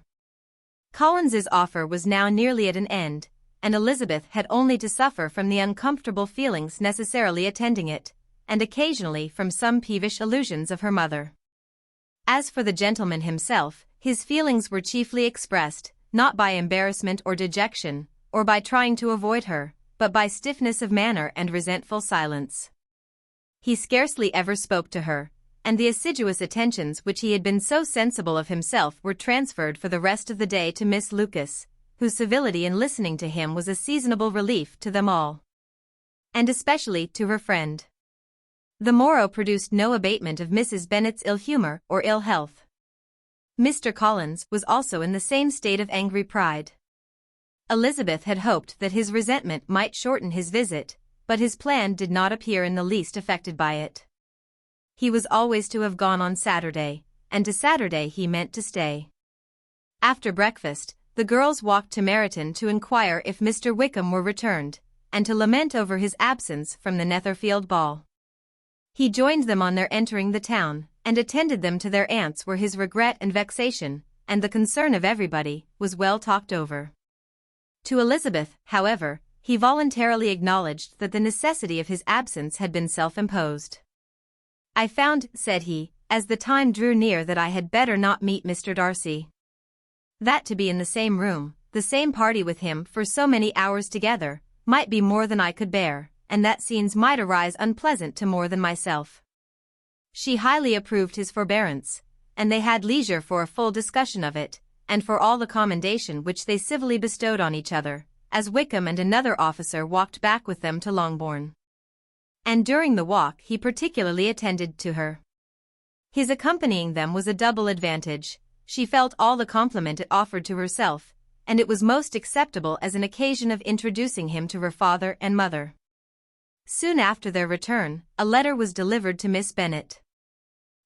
Collins's offer was now nearly at an end, and Elizabeth had only to suffer from the uncomfortable feelings necessarily attending it, and occasionally from some peevish allusions of her mother. As for the gentleman himself, his feelings were chiefly expressed, not by embarrassment or dejection, or by trying to avoid her, but by stiffness of manner and resentful silence. He scarcely ever spoke to her, and the assiduous attentions which he had been so sensible of himself were transferred for the rest of the day to Miss Lucas, whose civility in listening to him was a seasonable relief to them all, and especially to her friend. The morrow produced no abatement of Mrs. Bennet's ill humor or ill health. Mr. Collins was also in the same state of angry pride. Elizabeth had hoped that his resentment might shorten his visit, but his plan did not appear in the least affected by it. He was always to have gone on Saturday, and to Saturday he meant to stay. After breakfast, the girls walked to Meryton to inquire if Mr. Wickham were returned, and to lament over his absence from the Netherfield ball. He joined them on their entering the town, and attended them to their aunt's where his regret and vexation, and the concern of everybody, was well talked over. To Elizabeth, however, he voluntarily acknowledged that the necessity of his absence had been self-imposed. "I found," said he, as the time drew near, "that I had better not meet Mr. Darcy. That to be in the same room, the same party with him for so many hours together, might be more than I could bear, and that scenes might arise unpleasant to more than myself." She highly approved his forbearance, and they had leisure for a full discussion of it, and for all the commendation which they civilly bestowed on each other, as Wickham and another officer walked back with them to Longbourn. And during the walk he particularly attended to her. His accompanying them was a double advantage. She felt all the compliment it offered to herself, and it was most acceptable as an occasion of introducing him to her father and mother. Soon after their return, a letter was delivered to Miss Bennet.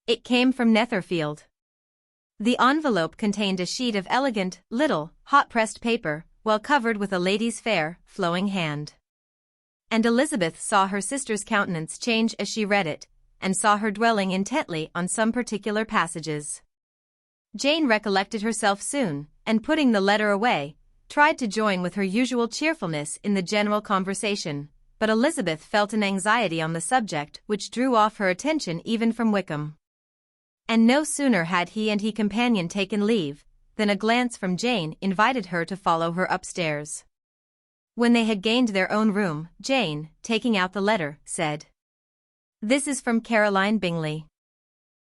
It came from Netherfield. The envelope contained a sheet of elegant, little, hot-pressed paper, well covered with a lady's fair, flowing hand. And Elizabeth saw her sister's countenance change as she read it, and saw her dwelling intently on some particular passages. Jane recollected herself soon, and putting the letter away, tried to join with her usual cheerfulness in the general conversation, but Elizabeth felt an anxiety on the subject which drew off her attention even from Wickham. And no sooner had he and his companion taken leave, than a glance from Jane invited her to follow her upstairs. When they had gained their own room, Jane, taking out the letter, said, "This is from Caroline Bingley.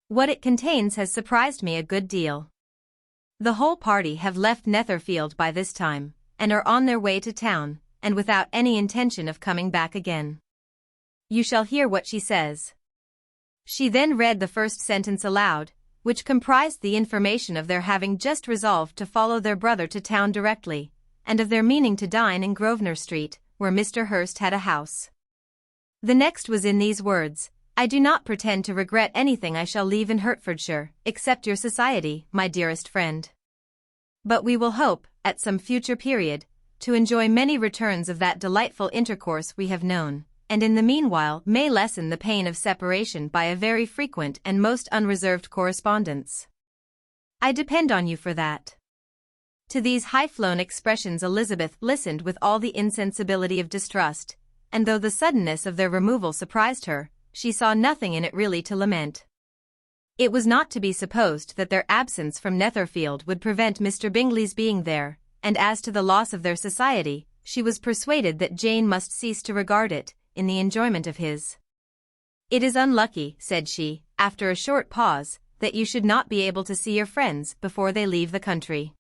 What it contains has surprised me a good deal. The whole party have left Netherfield by this time, and are on their way to town, and without any intention of coming back again. You shall hear what she says." She then read the first sentence aloud, which comprised the information of their having just resolved to follow their brother to town directly, and of their meaning to dine in Grosvenor Street, where Mr. Hurst had a house. The next was in these words: "I do not pretend to regret anything I shall leave in Hertfordshire, except your society, my dearest friend. But we will hope, at some future period, to enjoy many returns of that delightful intercourse we have known, and in the meanwhile may lessen the pain of separation by a very frequent and most unreserved correspondence. I depend on you for that." To these high-flown expressions Elizabeth listened with all the insensibility of distrust, and though the suddenness of their removal surprised her, she saw nothing in it really to lament. It was not to be supposed that their absence from Netherfield would prevent Mr. Bingley's being there, and as to the loss of their society, she was persuaded that Jane must cease to regard it, in the enjoyment of his. "It is unlucky," said she, after a short pause, "that you should not be able to see your friends before they leave the country.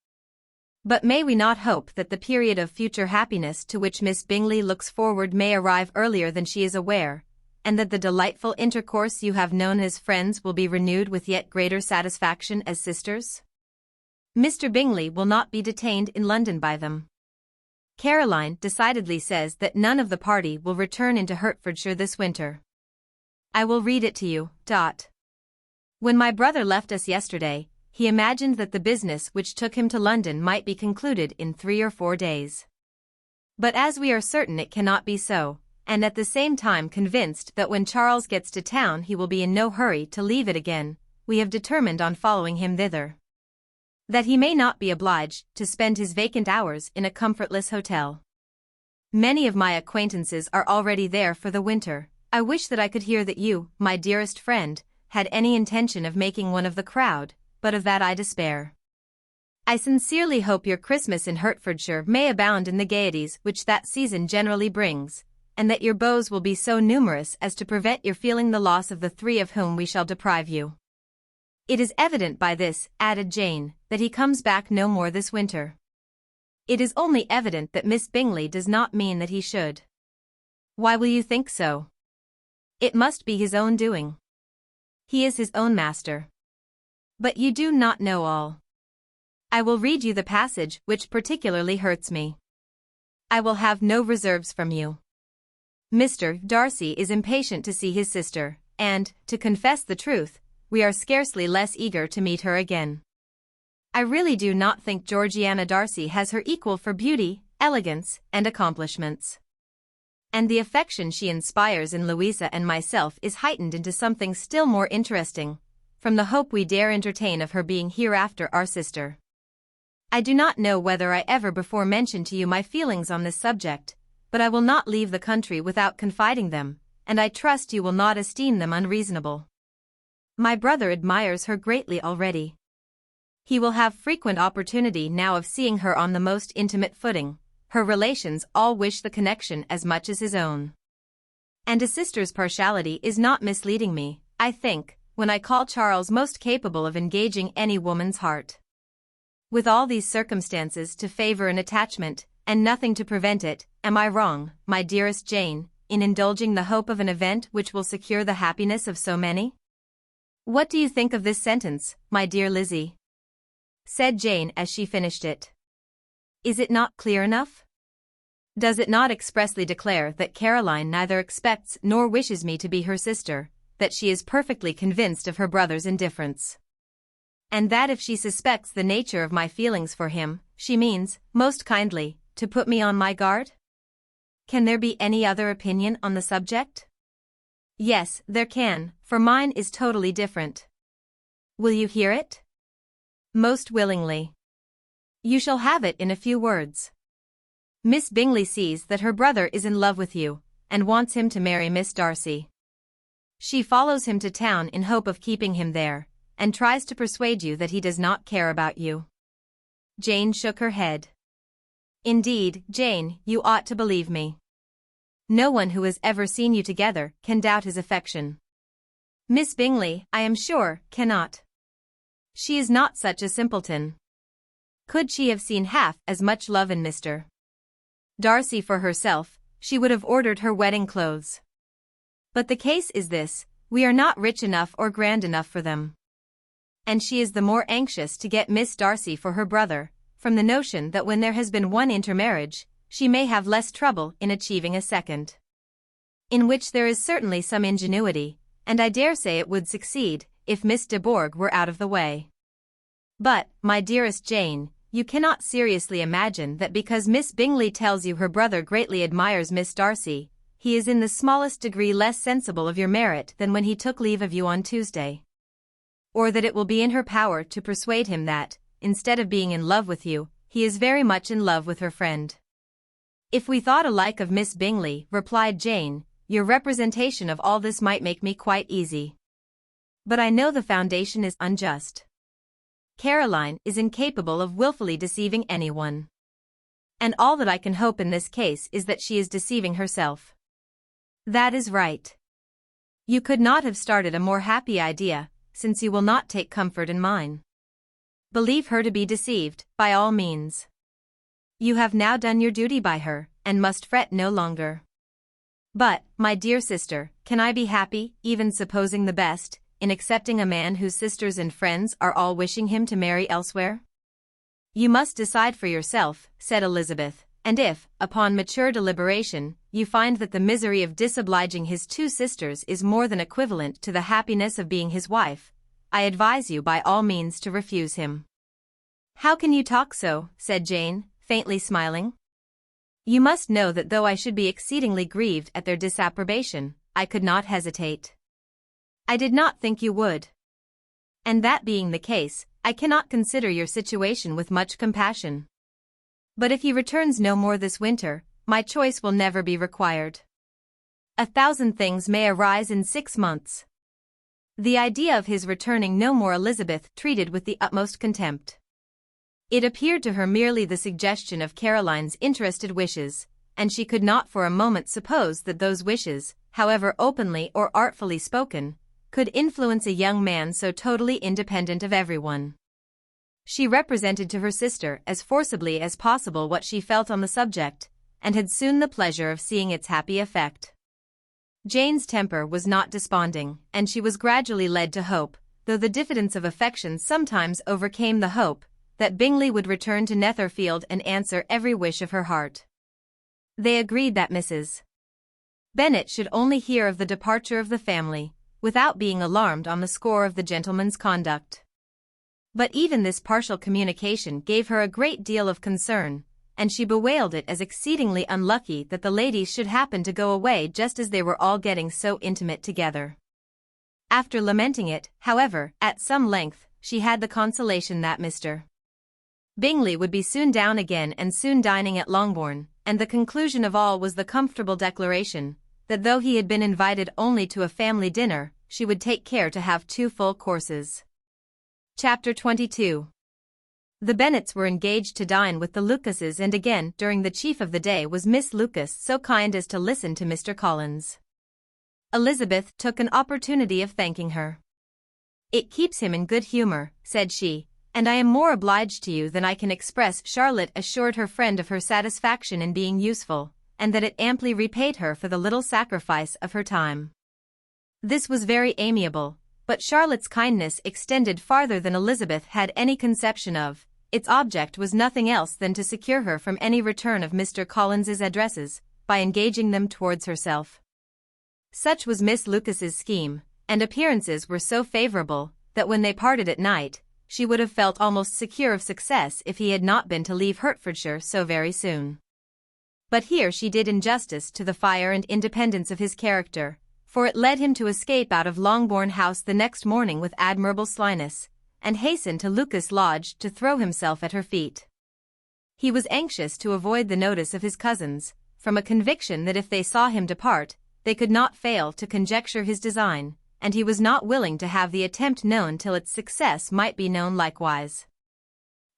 But may we not hope that the period of future happiness to which Miss Bingley looks forward may arrive earlier than she is aware, and that the delightful intercourse you have known as friends will be renewed with yet greater satisfaction as sisters? Mr. Bingley will not be detained in London by them. Caroline decidedly says that none of the party will return into Hertfordshire this winter. I will read it to you. When my brother left us yesterday, he imagined that the business which took him to London might be concluded in 3 or 4 days. But as we are certain it cannot be so, and at the same time convinced that when Charles gets to town he will be in no hurry to leave it again, we have determined on following him thither. That he may not be obliged to spend his vacant hours in a comfortless hotel. Many of my acquaintances are already there for the winter. I wish that I could hear that you, my dearest friend, had any intention of making one of the crowd, but of that I despair. I sincerely hope your Christmas in Hertfordshire may abound in the gaieties which that season generally brings, and that your beaux will be so numerous as to prevent your feeling the loss of the 3 of whom we shall deprive you. It is evident by this," added Jane, "that he comes back no more this winter. It is only evident that Miss Bingley does not mean that he should." "Why will you think so?" "It must be his own doing. He is his own master. But you do not know all. I will read you the passage which particularly hurts me. I will have no reserves from you. Mr. Darcy is impatient to see his sister, and, to confess the truth, we are scarcely less eager to meet her again. I really do not think Georgiana Darcy has her equal for beauty, elegance, and accomplishments. And the affection she inspires in Louisa and myself is heightened into something still more interesting, from the hope we dare entertain of her being hereafter our sister. I do not know whether I ever before mentioned to you my feelings on this subject, but I will not leave the country without confiding them, and I trust you will not esteem them unreasonable. My brother admires her greatly already. He will have frequent opportunity now of seeing her on the most intimate footing. Her relations all wish the connection as much as his own. And a sister's partiality is not misleading me, I think, when I call Charles most capable of engaging any woman's heart. With all these circumstances to favor an attachment, and nothing to prevent it, am I wrong, my dearest Jane, in indulging the hope of an event which will secure the happiness of so many? What do you think of this sentence, my dear Lizzie? Said Jane as she finished it. Is it not clear enough? Does it not expressly declare that Caroline neither expects nor wishes me to be her sister, that she is perfectly convinced of her brother's indifference? And that if she suspects the nature of my feelings for him, she means, most kindly, to put me on my guard? Can there be any other opinion on the subject? Yes, there can, for mine is totally different. Will you hear it? Most willingly. You shall have it in a few words. Miss Bingley sees that her brother is in love with you, and wants him to marry Miss Darcy. She follows him to town in hope of keeping him there, and tries to persuade you that he does not care about you. Jane shook her head. Indeed, Jane, you ought to believe me. No one who has ever seen you together can doubt his affection. Miss Bingley, I am sure, cannot. She is not such a simpleton. Could she have seen half as much love in Mr. Darcy for herself, she would have ordered her wedding clothes. But the case is this, we are not rich enough or grand enough for them. And she is the more anxious to get Miss Darcy for her brother, from the notion that when there has been one intermarriage, she may have less trouble in achieving a second. In which there is certainly some ingenuity, and I dare say it would succeed, if Miss de Bourgh were out of the way. But, my dearest Jane, you cannot seriously imagine that because Miss Bingley tells you her brother greatly admires Miss Darcy, he is in the smallest degree less sensible of your merit than when he took leave of you on Tuesday. Or that it will be in her power to persuade him that, instead of being in love with you, he is very much in love with her friend. If we thought alike of Miss Bingley, replied Jane, your representation of all this might make me quite easy. But I know the foundation is unjust. Caroline is incapable of wilfully deceiving anyone. And all that I can hope in this case is that she is deceiving herself. That is right. You could not have started a more happy idea, since you will not take comfort in mine. Believe her to be deceived, by all means. You have now done your duty by her, and must fret no longer. But, my dear sister, can I be happy, even supposing the best, in accepting a man whose sisters and friends are all wishing him to marry elsewhere? You must decide for yourself, said Elizabeth, and if, upon mature deliberation, you find that the misery of disobliging his two sisters is more than equivalent to the happiness of being his wife, I advise you by all means to refuse him. How can you talk so, said Jane, faintly smiling. You must know that though I should be exceedingly grieved at their disapprobation, I could not hesitate. I did not think you would. And that being the case, I cannot consider your situation with much compassion. But if he returns no more this winter, my choice will never be required. 1,000 things may arise in 6 months. The idea of his returning no more Elizabeth treated with the utmost contempt. It appeared to her merely the suggestion of Caroline's interested wishes, and she could not for a moment suppose that those wishes, however openly or artfully spoken, could influence a young man so totally independent of everyone. She represented to her sister as forcibly as possible what she felt on the subject, and had soon the pleasure of seeing its happy effect. Jane's temper was not desponding, and she was gradually led to hope, though the diffidence of affection sometimes overcame the hope, that Bingley would return to Netherfield and answer every wish of her heart. They agreed that Mrs. Bennet should only hear of the departure of the family, without being alarmed on the score of the gentleman's conduct. But even this partial communication gave her a great deal of concern, and she bewailed it as exceedingly unlucky that the ladies should happen to go away just as they were all getting so intimate together. After lamenting it, however, at some length, she had the consolation that Mr. Bingley would be soon down again and soon dining at Longbourn, and the conclusion of all was the comfortable declaration, that though he had been invited only to a family dinner, she would take care to have 2 full courses. Chapter 22. The Bennets were engaged to dine with the Lucases, and again during the chief of the day was Miss Lucas so kind as to listen to Mr. Collins. Elizabeth took an opportunity of thanking her. "It keeps him in good humor," said she, "and I am more obliged to you than I can express." Charlotte assured her friend of her satisfaction in being useful, and that it amply repaid her for the little sacrifice of her time. This was very amiable, but Charlotte's kindness extended farther than Elizabeth had any conception of. Its object was nothing else than to secure her from any return of Mr. Collins's addresses, by engaging them towards herself. Such was Miss Lucas's scheme, and appearances were so favorable, that when they parted at night, she would have felt almost secure of success if he had not been to leave Hertfordshire so very soon. But here she did injustice to the fire and independence of his character, for it led him to escape out of Longbourn House the next morning with admirable slyness, and hasten to Lucas Lodge to throw himself at her feet. He was anxious to avoid the notice of his cousins, from a conviction that if they saw him depart, they could not fail to conjecture his design, and he was not willing to have the attempt known till its success might be known likewise.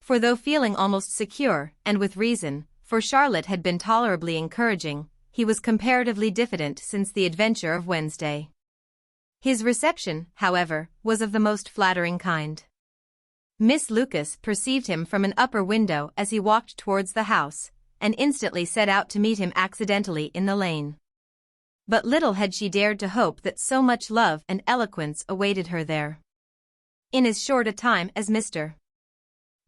For though feeling almost secure, and with reason, for Charlotte had been tolerably encouraging, he was comparatively diffident since the adventure of Wednesday. His reception, however, was of the most flattering kind. Miss Lucas perceived him from an upper window as he walked towards the house, and instantly set out to meet him accidentally in the lane. But little had she dared to hope that so much love and eloquence awaited her there. In as short a time as Mr.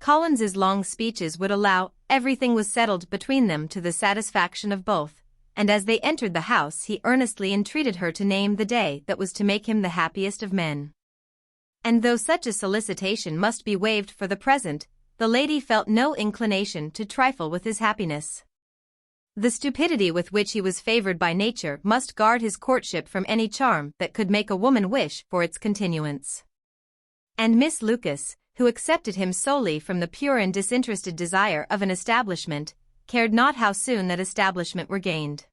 Collins's long speeches would allow, everything was settled between them to the satisfaction of both, and as they entered the house he earnestly entreated her to name the day that was to make him the happiest of men. And though such a solicitation must be waived for the present, the lady felt no inclination to trifle with his happiness. The stupidity with which he was favored by nature must guard his courtship from any charm that could make a woman wish for its continuance. And Miss Lucas, who accepted him solely from the pure and disinterested desire of an establishment, cared not how soon that establishment were gained.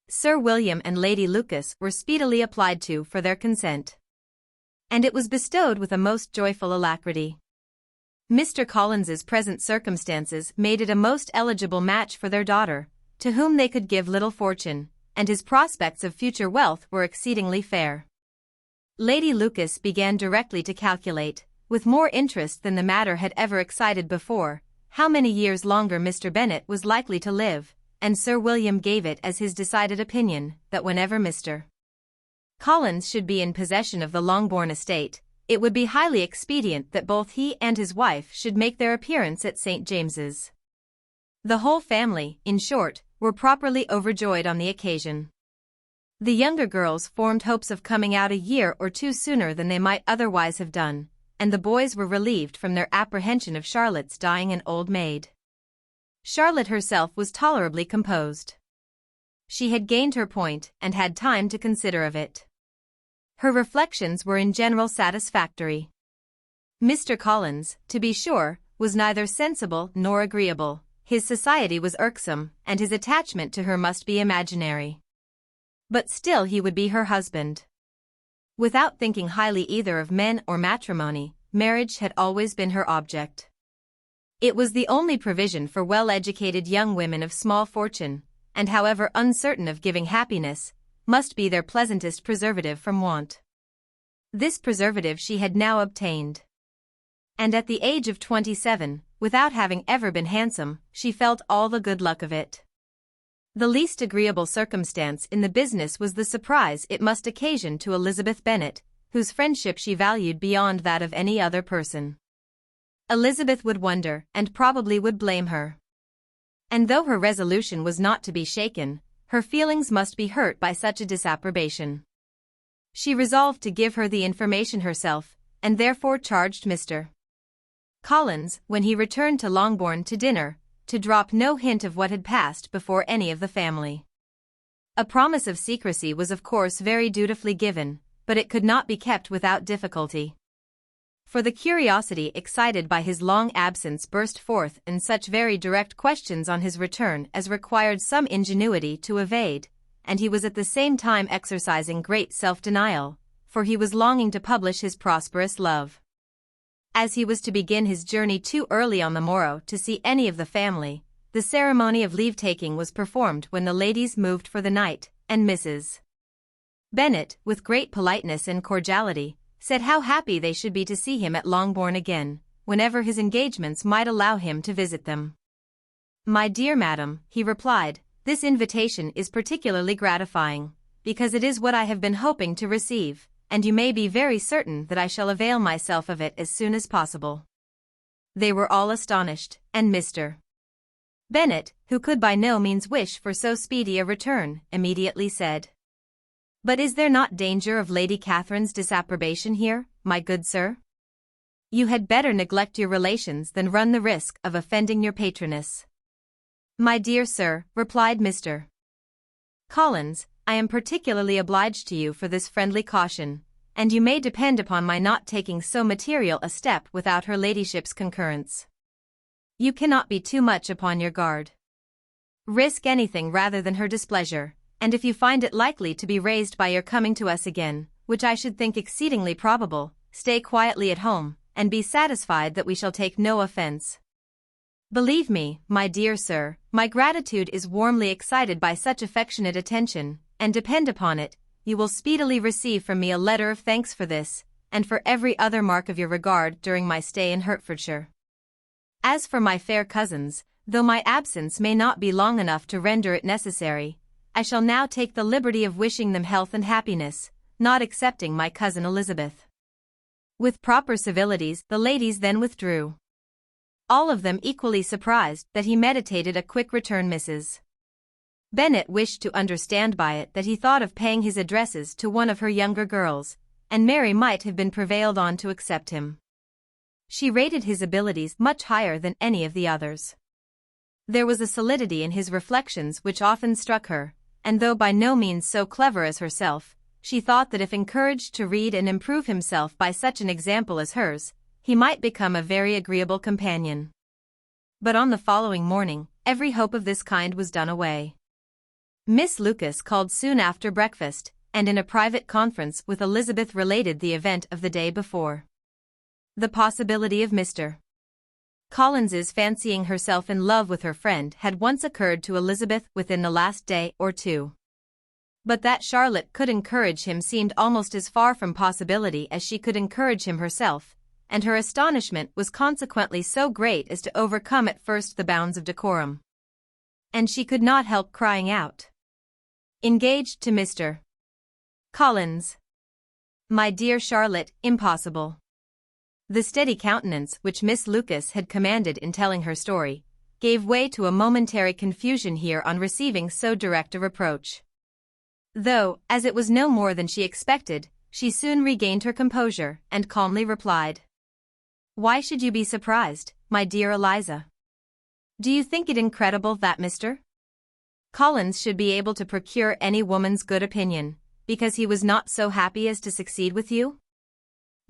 Sir William and Lady Lucas were speedily applied to for their consent, and it was bestowed with a most joyful alacrity. Mr. Collins's present circumstances made it a most eligible match for their daughter, to whom they could give little fortune, and his prospects of future wealth were exceedingly fair. Lady Lucas began directly to calculate, with more interest than the matter had ever excited before, how many years longer Mr. Bennet was likely to live, and Sir William gave it as his decided opinion that whenever Mr. Collins should be in possession of the Longbourn estate, it would be highly expedient that both he and his wife should make their appearance at St. James's. The whole family, in short, were properly overjoyed on the occasion. The younger girls formed hopes of coming out a year or two sooner than they might otherwise have done, and the boys were relieved from their apprehension of Charlotte's dying an old maid. Charlotte herself was tolerably composed. She had gained her point and had time to consider of it. Her reflections were in general satisfactory. Mr. Collins, to be sure, was neither sensible nor agreeable, his society was irksome, and his attachment to her must be imaginary. But still he would be her husband. Without thinking highly either of men or matrimony, marriage had always been her object. It was the only provision for well-educated young women of small fortune, and however uncertain of giving happiness, must be their pleasantest preservative from want. This preservative she had now obtained. And at the age of 27, without having ever been handsome, she felt all the good luck of it. The least agreeable circumstance in the business was the surprise it must occasion to Elizabeth Bennet, whose friendship she valued beyond that of any other person. Elizabeth would wonder, and probably would blame her. And though her resolution was not to be shaken, her feelings must be hurt by such a disapprobation. She resolved to give her the information herself, and therefore charged Mr. Collins, when he returned to Longbourn to dinner, to drop no hint of what had passed before any of the family. A promise of secrecy was of course very dutifully given, but it could not be kept without difficulty. For the curiosity excited by his long absence burst forth in such very direct questions on his return as required some ingenuity to evade, and he was at the same time exercising great self-denial, for he was longing to publish his prosperous love. As he was to begin his journey too early on the morrow to see any of the family, the ceremony of leave-taking was performed when the ladies moved for the night, and Mrs. Bennet, with great politeness and cordiality, said how happy they should be to see him at Longbourn again, whenever his engagements might allow him to visit them. "My dear madam," he replied, "this invitation is particularly gratifying, because it is what I have been hoping to receive, and you may be very certain that I shall avail myself of it as soon as possible." They were all astonished, and Mr. Bennet, who could by no means wish for so speedy a return, immediately said, "But is there not danger of Lady Catherine's disapprobation here, my good sir? You had better neglect your relations than run the risk of offending your patroness." "My dear sir," replied Mr. Collins, "I am particularly obliged to you for this friendly caution, and you may depend upon my not taking so material a step without her ladyship's concurrence. You cannot be too much upon your guard. Risk anything rather than her displeasure, and if you find it likely to be raised by your coming to us again, which I should think exceedingly probable, stay quietly at home, and be satisfied that we shall take no offense." Believe me, my dear sir, my gratitude is warmly excited by such affectionate attention, and depend upon it, you will speedily receive from me a letter of thanks for this, and for every other mark of your regard during my stay in Hertfordshire. As for my fair cousins, though my absence may not be long enough to render it necessary, I shall now take the liberty of wishing them health and happiness, not excepting my cousin Elizabeth. With proper civilities, the ladies then withdrew. All of them equally surprised that he meditated a quick return. Mrs. Bennet wished to understand by it that he thought of paying his addresses to one of her younger girls, and Mary might have been prevailed on to accept him. She rated his abilities much higher than any of the others. There was a solidity in his reflections which often struck her, and though by no means so clever as herself, she thought that if encouraged to read and improve himself by such an example as hers, he might become a very agreeable companion. But on the following morning, every hope of this kind was done away. Miss Lucas called soon after breakfast, and in a private conference with Elizabeth related the event of the day before. The possibility of Mr. Collins's fancying herself in love with her friend had once occurred to Elizabeth within the last day or two. But that Charlotte could encourage him seemed almost as far from possibility as she could encourage him herself, and her astonishment was consequently so great as to overcome at first the bounds of decorum. And she could not help crying out, "Engaged to Mr. Collins! My dear Charlotte, impossible." The steady countenance which Miss Lucas had commanded in telling her story, gave way to a momentary confusion here on receiving so direct a reproach. Though, as it was no more than she expected, she soon regained her composure, and calmly replied, "Why should you be surprised, my dear Eliza? Do you think it incredible that Mr. Collins should be able to procure any woman's good opinion, because he was not so happy as to succeed with you?"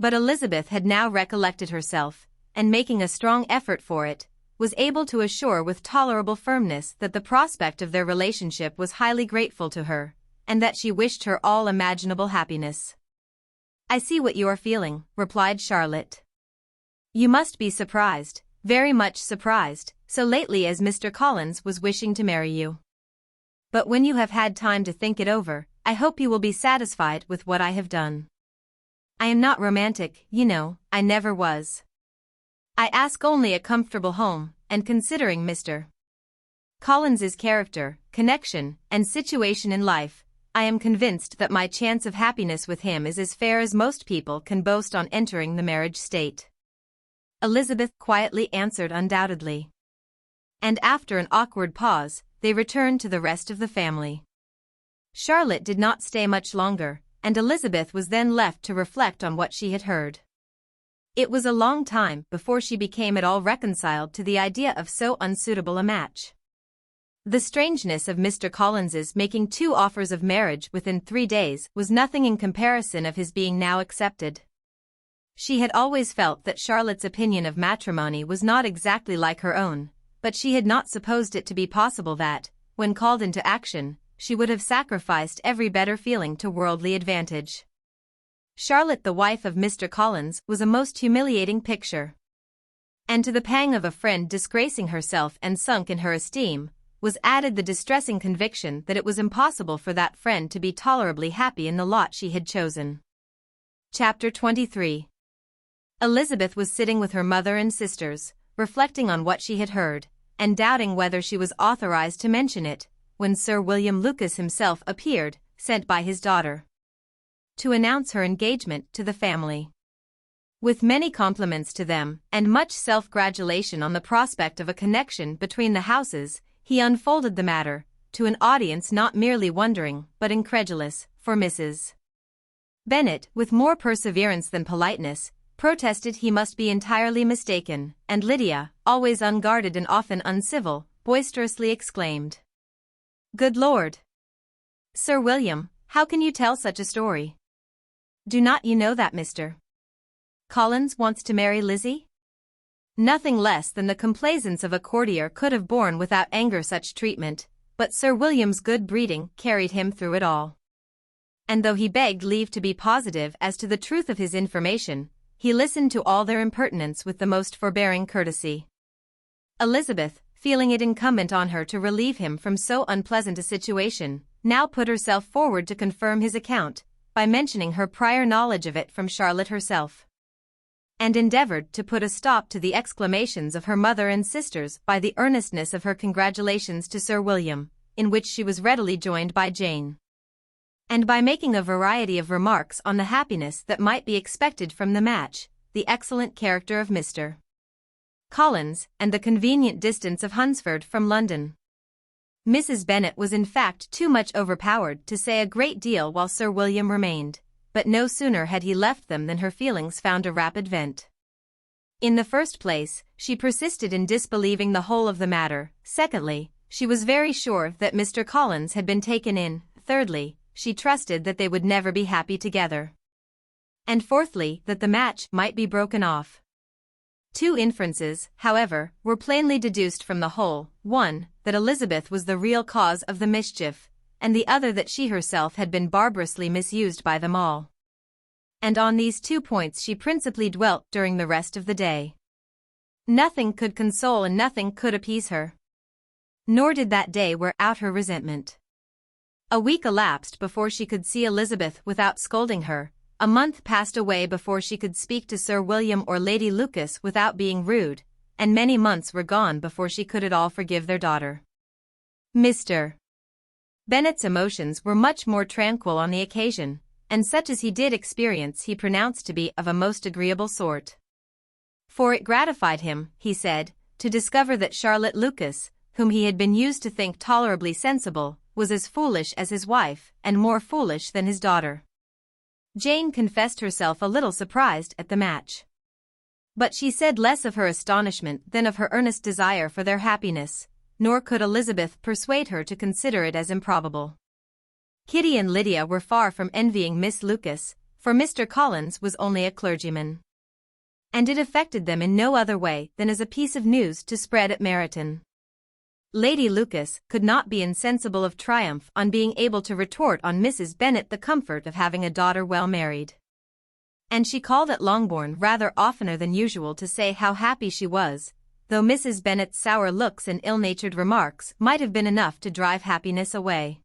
But Elizabeth had now recollected herself, and making a strong effort for it, was able to assure with tolerable firmness that the prospect of their relationship was highly grateful to her, and that she wished her all imaginable happiness. "I see what you are feeling," replied Charlotte. "You must be surprised, very much surprised, so lately as Mr. Collins was wishing to marry you. But when you have had time to think it over, I hope you will be satisfied with what I have done. I am not romantic, you know, I never was. I ask only a comfortable home, and considering Mr. Collins's character, connection, and situation in life, I am convinced that my chance of happiness with him is as fair as most people can boast on entering the marriage state." Elizabeth quietly answered undoubtedly. And after an awkward pause, they returned to the rest of the family. Charlotte did not stay much longer, and Elizabeth was then left to reflect on what she had heard. It was a long time before she became at all reconciled to the idea of so unsuitable a match. The strangeness of Mr. Collins's making 2 offers of marriage within 3 days was nothing in comparison of his being now accepted. She had always felt that Charlotte's opinion of matrimony was not exactly like her own, but she had not supposed it to be possible that, when called into action, she would have sacrificed every better feeling to worldly advantage. Charlotte, the wife of Mr. Collins, was a most humiliating picture. And to the pang of a friend disgracing herself and sunk in her esteem, was added the distressing conviction that it was impossible for that friend to be tolerably happy in the lot she had chosen. Chapter 23. Elizabeth was sitting with her mother and sisters, reflecting on what she had heard, and doubting whether she was authorized to mention it, when Sir William Lucas himself appeared, sent by his daughter, to announce her engagement to the family. With many compliments to them, and much self-gratulation on the prospect of a connection between the houses, he unfolded the matter, to an audience not merely wondering, but incredulous, for Mrs. Bennet, with more perseverance than politeness, protested he must be entirely mistaken, and Lydia, always unguarded and often uncivil, boisterously exclaimed, "Good Lord! Sir William, how can you tell such a story? Do not you know that Mr. Collins wants to marry Lizzie?" Nothing less than the complaisance of a courtier could have borne without anger such treatment, but Sir William's good breeding carried him through it all. And though he begged leave to be positive as to the truth of his information, he listened to all their impertinence with the most forbearing courtesy. Elizabeth, feeling it incumbent on her to relieve him from so unpleasant a situation, now put herself forward to confirm his account, by mentioning her prior knowledge of it from Charlotte herself, and endeavored to put a stop to the exclamations of her mother and sisters by the earnestness of her congratulations to Sir William, in which she was readily joined by Jane, and by making a variety of remarks on the happiness that might be expected from the match, the excellent character of Mr. Collins, and the convenient distance of Hunsford from London. Mrs. Bennet was in fact too much overpowered to say a great deal while Sir William remained, but no sooner had he left them than her feelings found a rapid vent. In the first place, she persisted in disbelieving the whole of the matter. Secondly, she was very sure that Mr. Collins had been taken in. Thirdly, she trusted that they would never be happy together. And fourthly, that the match might be broken off. Two inferences, however, were plainly deduced from the whole: one, that Elizabeth was the real cause of the mischief, and the other that she herself had been barbarously misused by them all. And on these two points she principally dwelt during the rest of the day. Nothing could console and nothing could appease her. Nor did that day wear out her resentment. A week elapsed before she could see Elizabeth without scolding her. A month passed away before she could speak to Sir William or Lady Lucas without being rude, and many months were gone before she could at all forgive their daughter. Mr. Bennet's emotions were much more tranquil on the occasion, and such as he did experience he pronounced to be of a most agreeable sort. For it gratified him, he said, to discover that Charlotte Lucas, whom he had been used to think tolerably sensible, was as foolish as his wife, and more foolish than his daughter. Jane confessed herself a little surprised at the match. But she said less of her astonishment than of her earnest desire for their happiness, nor could Elizabeth persuade her to consider it as improbable. Kitty and Lydia were far from envying Miss Lucas, for Mr. Collins was only a clergyman, and it affected them in no other way than as a piece of news to spread at Meryton. Lady Lucas could not be insensible of triumph on being able to retort on Mrs. Bennet the comfort of having a daughter well married, and she called at Longbourn rather oftener than usual to say how happy she was, though Mrs. Bennet's sour looks and ill-natured remarks might have been enough to drive happiness away.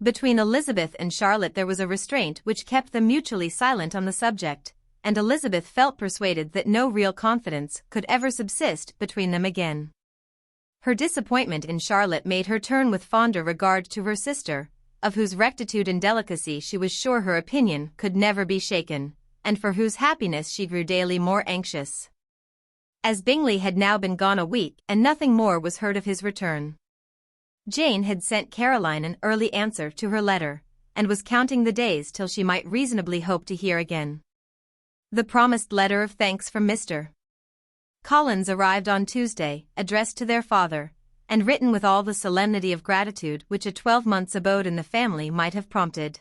Between Elizabeth and Charlotte there was a restraint which kept them mutually silent on the subject, and Elizabeth felt persuaded that no real confidence could ever subsist between them again. Her disappointment in Charlotte made her turn with fonder regard to her sister, of whose rectitude and delicacy she was sure her opinion could never be shaken, and for whose happiness she grew daily more anxious. As Bingley had now been gone a week and nothing more was heard of his return, Jane had sent Caroline an early answer to her letter, and was counting the days till she might reasonably hope to hear again. The promised letter of thanks from Mr. Collins arrived on Tuesday, addressed to their father, and written with all the solemnity of gratitude which a 12 months' abode in the family might have prompted.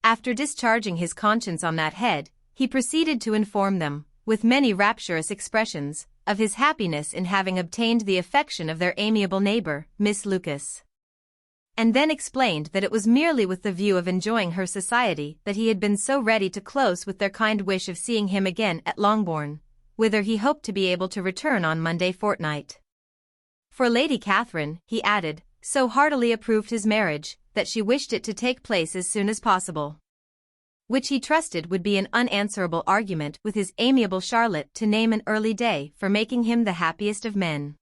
After discharging his conscience on that head, he proceeded to inform them, with many rapturous expressions, of his happiness in having obtained the affection of their amiable neighbour, Miss Lucas, and then explained that it was merely with the view of enjoying her society that he had been so ready to close with their kind wish of seeing him again at Longbourn, whither he hoped to be able to return on Monday fortnight. For Lady Catherine, he added, so heartily approved his marriage, that she wished it to take place as soon as possible, which he trusted would be an unanswerable argument with his amiable Charlotte to name an early day for making him the happiest of men.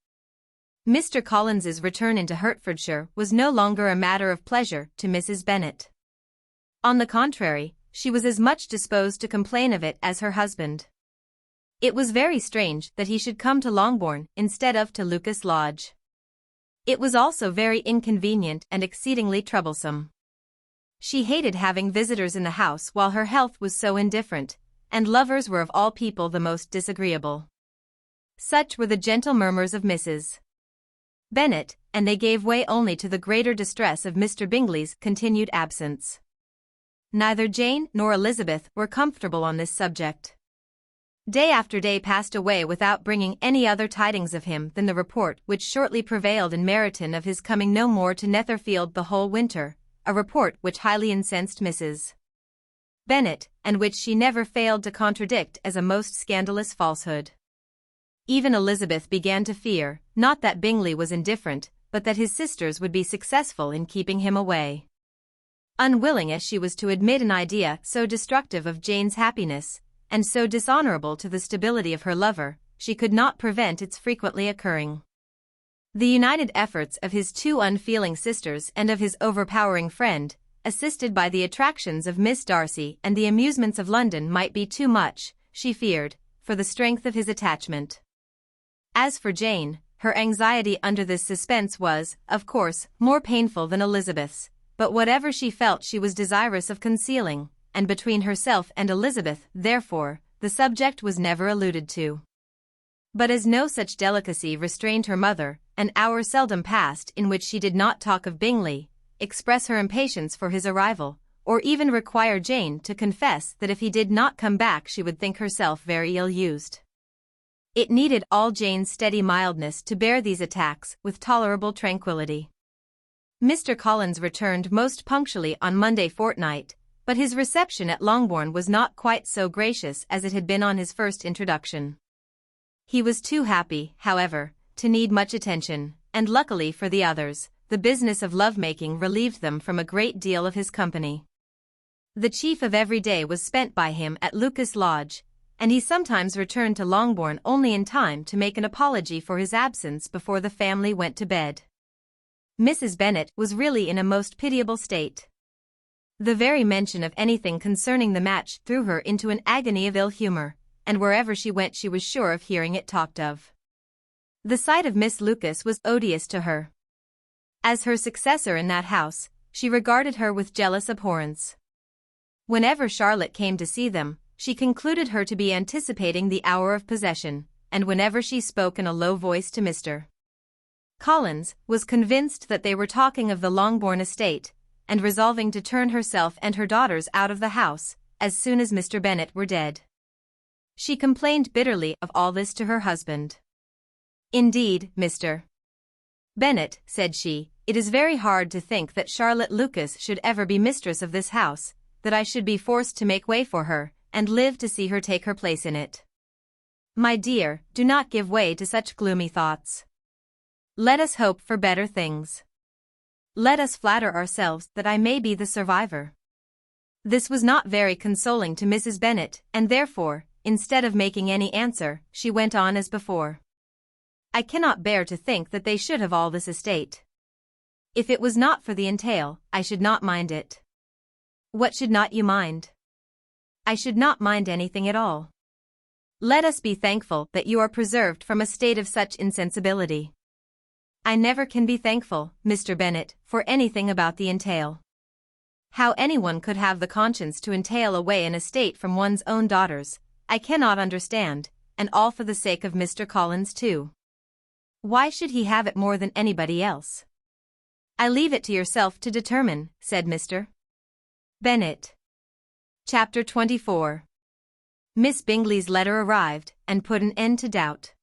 Mr. Collins's return into Hertfordshire was no longer a matter of pleasure to Mrs. Bennet. On the contrary, she was as much disposed to complain of it as her husband. It was very strange that he should come to Longbourn instead of to Lucas Lodge. It was also very inconvenient and exceedingly troublesome. She hated having visitors in the house while her health was so indifferent, and lovers were of all people the most disagreeable. Such were the gentle murmurs of Mrs. Bennet, and they gave way only to the greater distress of Mr. Bingley's continued absence. Neither Jane nor Elizabeth were comfortable on this subject. Day after day passed away without bringing any other tidings of him than the report which shortly prevailed in Meryton of his coming no more to Netherfield the whole winter, a report which highly incensed Mrs. Bennet, and which she never failed to contradict as a most scandalous falsehood. even Elizabeth began to fear, not that Bingley was indifferent, but that his sisters would be successful in keeping him away. Unwilling as she was to admit an idea so destructive of Jane's happiness, and so dishonorable to the stability of her lover, she could not prevent its frequently occurring. The united efforts of his two unfeeling sisters and of his overpowering friend, assisted by the attractions of Miss Darcy and the amusements of London, might be too much, she feared, for the strength of his attachment. As for Jane, her anxiety under this suspense was, of course, more painful than Elizabeth's, but whatever she felt she was desirous of concealing, and between herself and Elizabeth, therefore, the subject was never alluded to. But as no such delicacy restrained her mother, an hour seldom passed in which she did not talk of Bingley, express her impatience for his arrival, or even require Jane to confess that if he did not come back she would think herself very ill-used. It needed all Jane's steady mildness to bear these attacks with tolerable tranquillity. Mr. Collins returned most punctually on Monday fortnight, but his reception at Longbourn was not quite so gracious as it had been on his first introduction. He was too happy, however, to need much attention, and luckily for the others, the business of love-making relieved them from a great deal of his company. The chief of every day was spent by him at Lucas Lodge, and he sometimes returned to Longbourn only in time to make an apology for his absence before the family went to bed. Mrs. Bennet was really in a most pitiable state. The very mention of anything concerning the match threw her into an agony of ill humor, and wherever she went she was sure of hearing it talked of. The sight of Miss Lucas was odious to her. As her successor in that house, she regarded her with jealous abhorrence. Whenever Charlotte came to see them, she concluded her to be anticipating the hour of possession, and whenever she spoke in a low voice to Mr. Collins, was convinced that they were talking of the Longbourn estate, and resolving to turn herself and her daughters out of the house, as soon as Mr. Bennet were dead. She complained bitterly of all this to her husband. "Indeed, Mr. Bennet," said she, "it is very hard to think that Charlotte Lucas should ever be mistress of this house, that I should be forced to make way for her, and live to see her take her place in it. My dear, do not give way to such gloomy thoughts. Let us hope for better things. Let us flatter ourselves that I may be the survivor." This was not very consoling to Mrs. Bennet, and therefore, instead of making any answer, she went on as before. "I cannot bear to think that they should have all this estate. If it was not for the entail, I should not mind it." "What should not you mind?" "I should not mind anything at all. Let us be thankful that you are preserved from a state of such insensibility." "I never can be thankful, Mr. Bennet, for anything about the entail. How anyone could have the conscience to entail away an estate from one's own daughters, I cannot understand, and all for the sake of Mr. Collins too. Why should he have it more than anybody else?" "I leave it to yourself to determine," said Mr. Bennet. Chapter 24. Miss Bingley's letter arrived, and put an end to doubt.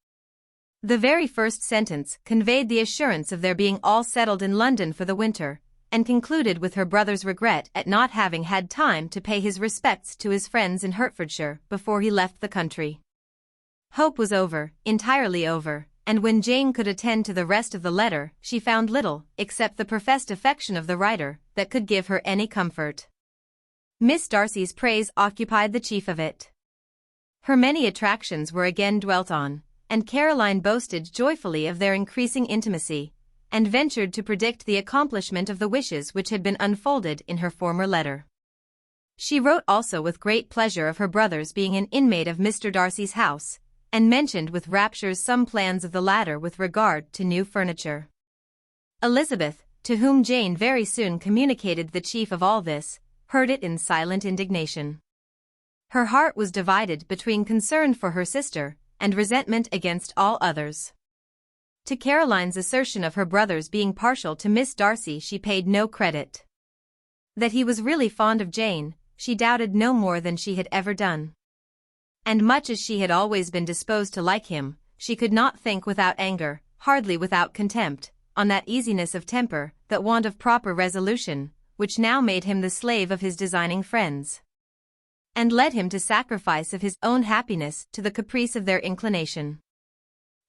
The very first sentence conveyed the assurance of their being all settled in London for the winter, and concluded with her brother's regret at not having had time to pay his respects to his friends in Hertfordshire before he left the country. Hope was over, entirely over, and when Jane could attend to the rest of the letter, she found little, except the professed affection of the writer, that could give her any comfort. Miss Darcy's praise occupied the chief of it. Her many attractions were again dwelt on, and Caroline boasted joyfully of their increasing intimacy, and ventured to predict the accomplishment of the wishes which had been unfolded in her former letter. She wrote also with great pleasure of her brother's being an inmate of Mr. Darcy's house, and mentioned with raptures some plans of the latter with regard to new furniture. Elizabeth, to whom Jane very soon communicated the chief of all this, heard it in silent indignation. Her heart was divided between concern for her sister, and resentment against all others. To Caroline's assertion of her brother's being partial to Miss Darcy she paid no credit. That he was really fond of Jane, she doubted no more than she had ever done. And much as she had always been disposed to like him, she could not think without anger, hardly without contempt, on that easiness of temper, that want of proper resolution, which now made him the slave of his designing friends, and led him to sacrifice of his own happiness to the caprice of their inclination.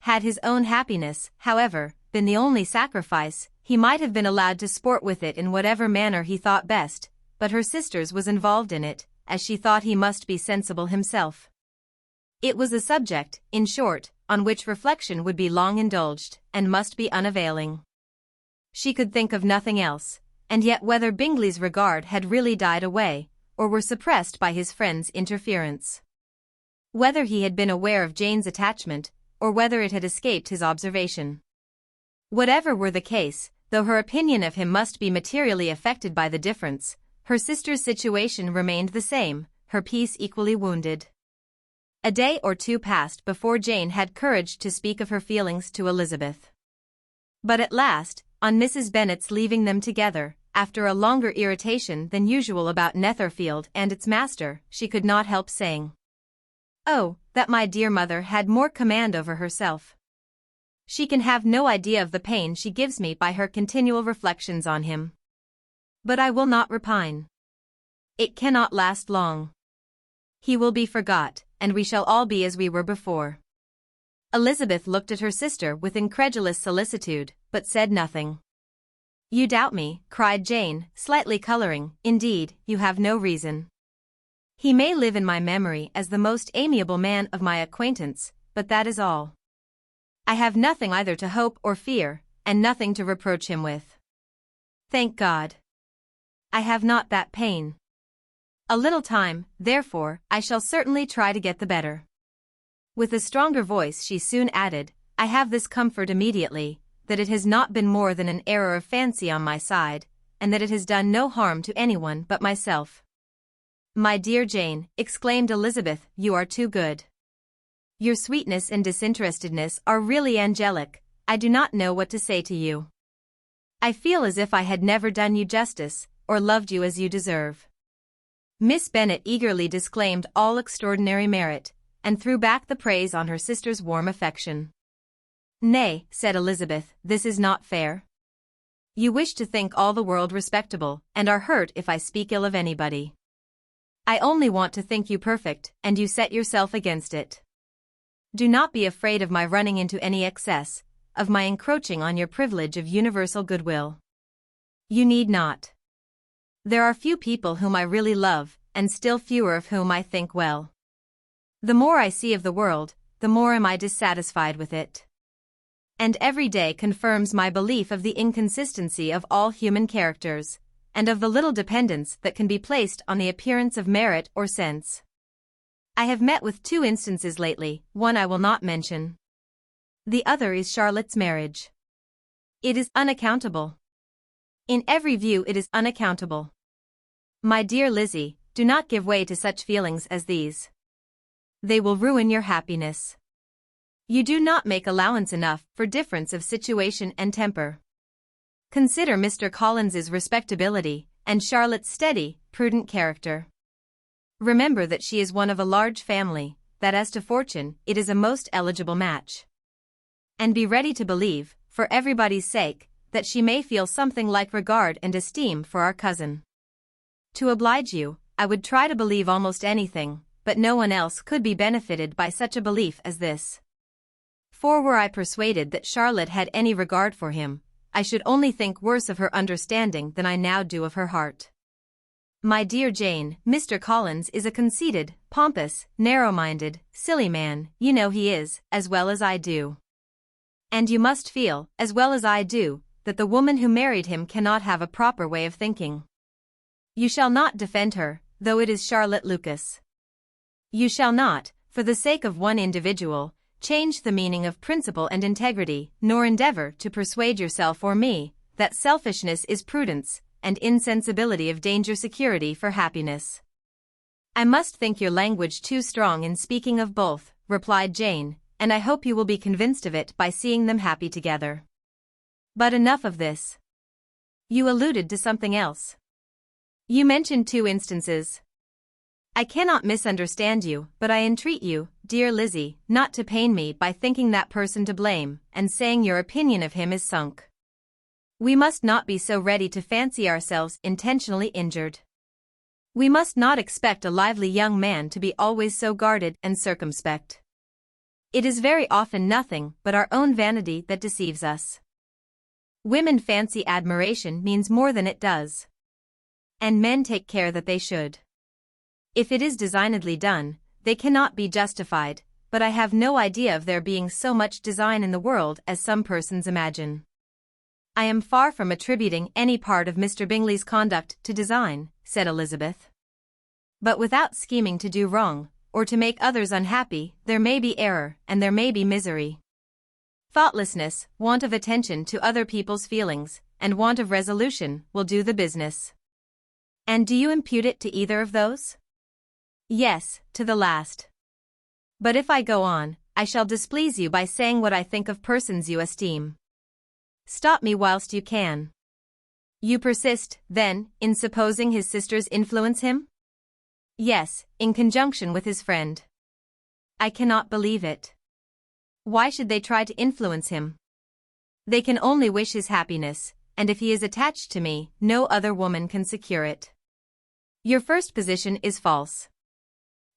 Had his own happiness, however, been the only sacrifice, he might have been allowed to sport with it in whatever manner he thought best, but her sister's was involved in it, as she thought he must be sensible himself. It was a subject, in short, on which reflection would be long indulged, and must be unavailing. She could think of nothing else, and yet whether Bingley's regard had really died away, or were suppressed by his friend's interference. Whether he had been aware of Jane's attachment, or whether it had escaped his observation. Whatever were the case, though her opinion of him must be materially affected by the difference, her sister's situation remained the same, her peace equally wounded. A day or two passed before Jane had courage to speak of her feelings to Elizabeth. But at last, on Mrs. Bennet's leaving them together, after a longer irritation than usual about Netherfield and its master, she could not help saying, "Oh, that my dear mother had more command over herself. She can have no idea of the pain she gives me by her continual reflections on him. But I will not repine. It cannot last long. He will be forgot, and we shall all be as we were before." Elizabeth looked at her sister with incredulous solicitude, but said nothing. "You doubt me," cried Jane, slightly coloring. "Indeed, you have no reason. He may live in my memory as the most amiable man of my acquaintance, but that is all. I have nothing either to hope or fear, and nothing to reproach him with. Thank God. I have not that pain. A little time, therefore, I shall certainly try to get the better." With a stronger voice she soon added, "I have this comfort immediately, that it has not been more than an error of fancy on my side, and that it has done no harm to anyone but myself." "My dear Jane," exclaimed Elizabeth, "you are too good. Your sweetness and disinterestedness are really angelic. I do not know what to say to you. I feel as if I had never done you justice, or loved you as you deserve." Miss Bennet eagerly disclaimed all extraordinary merit, and threw back the praise on her sister's warm affection. "Nay," said Elizabeth, "this is not fair. You wish to think all the world respectable, and are hurt if I speak ill of anybody. I only want to think you perfect, and you set yourself against it. Do not be afraid of my running into any excess, of my encroaching on your privilege of universal goodwill. You need not. There are few people whom I really love, and still fewer of whom I think well. The more I see of the world, the more am I dissatisfied with it. And every day confirms my belief of the inconsistency of all human characters, and of the little dependence that can be placed on the appearance of merit or sense. I have met with 2 instances lately, one I will not mention. The other is Charlotte's marriage. It is unaccountable. In every view it is unaccountable. My dear Lizzie, do not give way to such feelings as these. They will ruin your happiness. You do not make allowance enough for difference of situation and temper. Consider Mr. Collins's respectability, and Charlotte's steady, prudent character. Remember that she is one of a large family, that as to fortune, it is a most eligible match. And be ready to believe, for everybody's sake, that she may feel something like regard and esteem for our cousin. To oblige you, I would try to believe almost anything, but no one else could be benefited by such a belief as this. For were I persuaded that Charlotte had any regard for him, I should only think worse of her understanding than I now do of her heart. My dear Jane, Mr. Collins is a conceited, pompous, narrow-minded, silly man, you know he is, as well as I do. And you must feel, as well as I do, that the woman who married him cannot have a proper way of thinking. You shall not defend her, though it is Charlotte Lucas. You shall not, for the sake of one individual, change the meaning of principle and integrity, nor endeavor to persuade yourself or me, that selfishness is prudence, and insensibility of danger security for happiness. I must think your language too strong in speaking of both, replied Jane, and I hope you will be convinced of it by seeing them happy together. But enough of this. You alluded to something else. You mentioned 2 instances. I cannot misunderstand you, but I entreat you, dear Lizzie, not to pain me by thinking that person to blame, and saying your opinion of him is sunk. We must not be so ready to fancy ourselves intentionally injured. We must not expect a lively young man to be always so guarded and circumspect. It is very often nothing but our own vanity that deceives us. Women fancy admiration means more than it does. And men take care that they should. If it is designedly done, they cannot be justified, but I have no idea of there being so much design in the world as some persons imagine. I am far from attributing any part of Mr. Bingley's conduct to design, said Elizabeth. But without scheming to do wrong, or to make others unhappy, there may be error, and there may be misery. Thoughtlessness, want of attention to other people's feelings, and want of resolution, will do the business. And do you impute it to either of those? Yes, to the last. But if I go on, I shall displease you by saying what I think of persons you esteem. Stop me whilst you can. You persist, then, in supposing his sisters influence him? Yes, in conjunction with his friend. I cannot believe it. Why should they try to influence him? They can only wish his happiness, and if he is attached to me, no other woman can secure it. Your first position is false.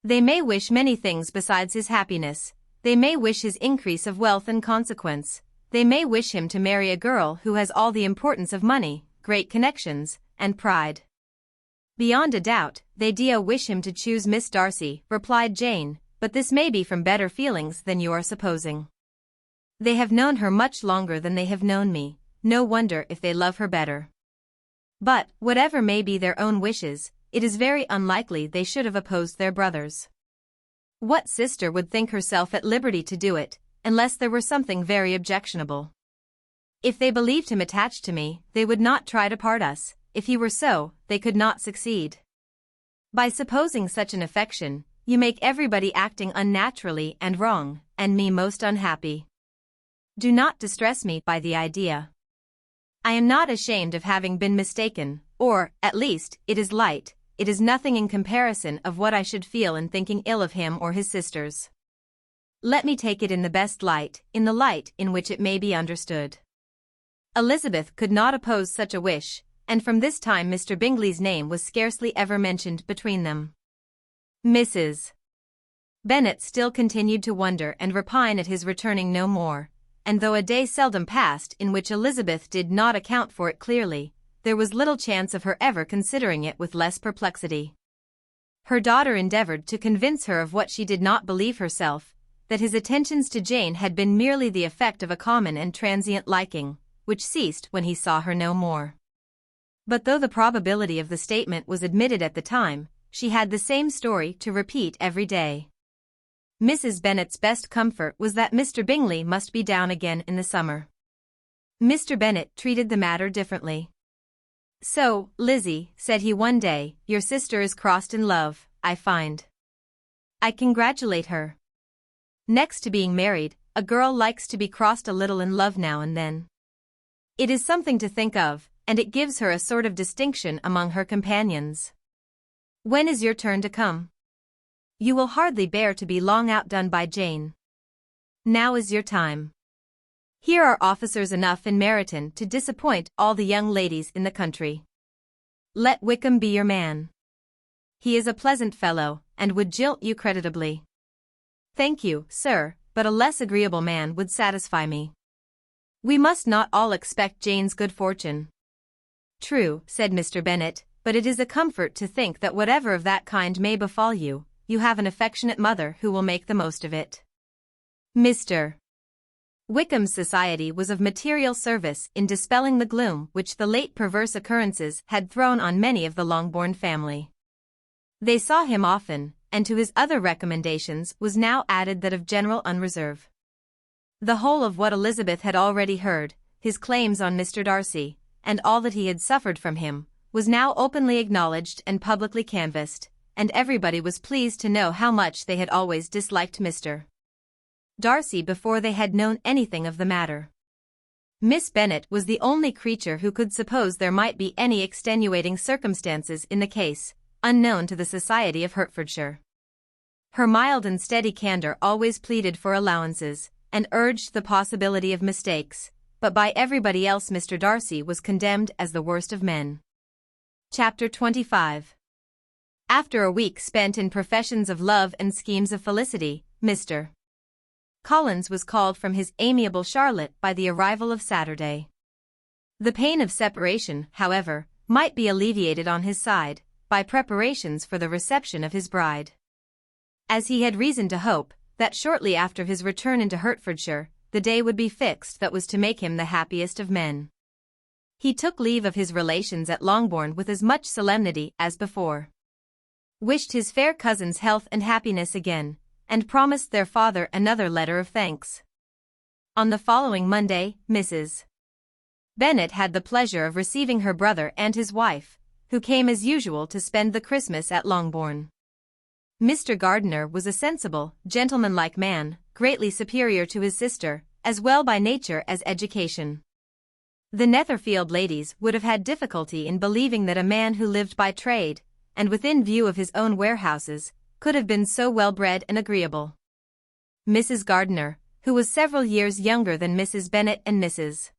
They may wish many things besides his happiness. They may wish his increase of wealth and consequence. They may wish him to marry a girl who has all the importance of money, great connections, and pride. Beyond a doubt, they wish him to choose Miss Darcy, replied Jane, but this may be from better feelings than you are supposing. They have known her much longer than they have known me, no wonder if they love her better. But, whatever may be their own wishes, it is very unlikely they should have opposed their brothers. What sister would think herself at liberty to do it, unless there were something very objectionable? If they believed him attached to me, they would not try to part us. If he were so, they could not succeed. By supposing such an affection, you make everybody acting unnaturally and wrong, and me most unhappy. Do not distress me by the idea. I am not ashamed of having been mistaken, or, at least, it is light. It is nothing in comparison of what I should feel in thinking ill of him or his sisters. Let me take it in the best light, in the light in which it may be understood. Elizabeth could not oppose such a wish, and from this time Mr. Bingley's name was scarcely ever mentioned between them. Mrs. Bennet still continued to wonder and repine at his returning no more, and though a day seldom passed in which Elizabeth did not account for it clearly, there was little chance of her ever considering it with less perplexity. Her daughter endeavored to convince her of what she did not believe herself, that his attentions to Jane had been merely the effect of a common and transient liking, which ceased when he saw her no more. But though the probability of the statement was admitted at the time, she had the same story to repeat every day. Mrs. Bennet's best comfort was that Mr. Bingley must be down again in the summer. Mr. Bennet treated the matter differently. So, Lizzie, said he one day, your sister is crossed in love, I find. I congratulate her. Next to being married, a girl likes to be crossed a little in love now and then. It is something to think of, and it gives her a sort of distinction among her companions. When is your turn to come? You will hardly bear to be long outdone by Jane. Now is your time. Here are officers enough in Meryton to disappoint all the young ladies in the country. Let Wickham be your man. He is a pleasant fellow, and would jilt you creditably. Thank you, sir, but a less agreeable man would satisfy me. We must not all expect Jane's good fortune. True, said Mr. Bennet, but it is a comfort to think that whatever of that kind may befall you, you have an affectionate mother who will make the most of it. Mr. Wickham's society was of material service in dispelling the gloom which the late perverse occurrences had thrown on many of the Longbourn family. They saw him often, and to his other recommendations was now added that of general unreserve. The whole of what Elizabeth had already heard, his claims on Mr. Darcy, and all that he had suffered from him, was now openly acknowledged and publicly canvassed, and everybody was pleased to know how much they had always disliked Mr. Darcy before they had known anything of the matter. Miss Bennet was the only creature who could suppose there might be any extenuating circumstances in the case, unknown to the society of Hertfordshire. Her mild and steady candour always pleaded for allowances, and urged the possibility of mistakes, but by everybody else Mr. Darcy was condemned as the worst of men. Chapter 25. After a week spent in professions of love and schemes of felicity, Mr. Collins was called from his amiable Charlotte by the arrival of Saturday. The pain of separation, however, might be alleviated on his side, by preparations for the reception of his bride. As he had reason to hope, that shortly after his return into Hertfordshire, the day would be fixed that was to make him the happiest of men. He took leave of his relations at Longbourn with as much solemnity as before, wished his fair cousins health and happiness again, and promised their father another letter of thanks. On the following Monday, Mrs. Bennet had the pleasure of receiving her brother and his wife, who came as usual to spend the Christmas at Longbourn. Mr. Gardiner was a sensible, gentlemanlike man, greatly superior to his sister, as well by nature as education. The Netherfield ladies would have had difficulty in believing that a man who lived by trade, and within view of his own warehouses, could have been so well-bred and agreeable. Mrs. Gardiner, who was several years younger than Mrs. Bennet and Mrs.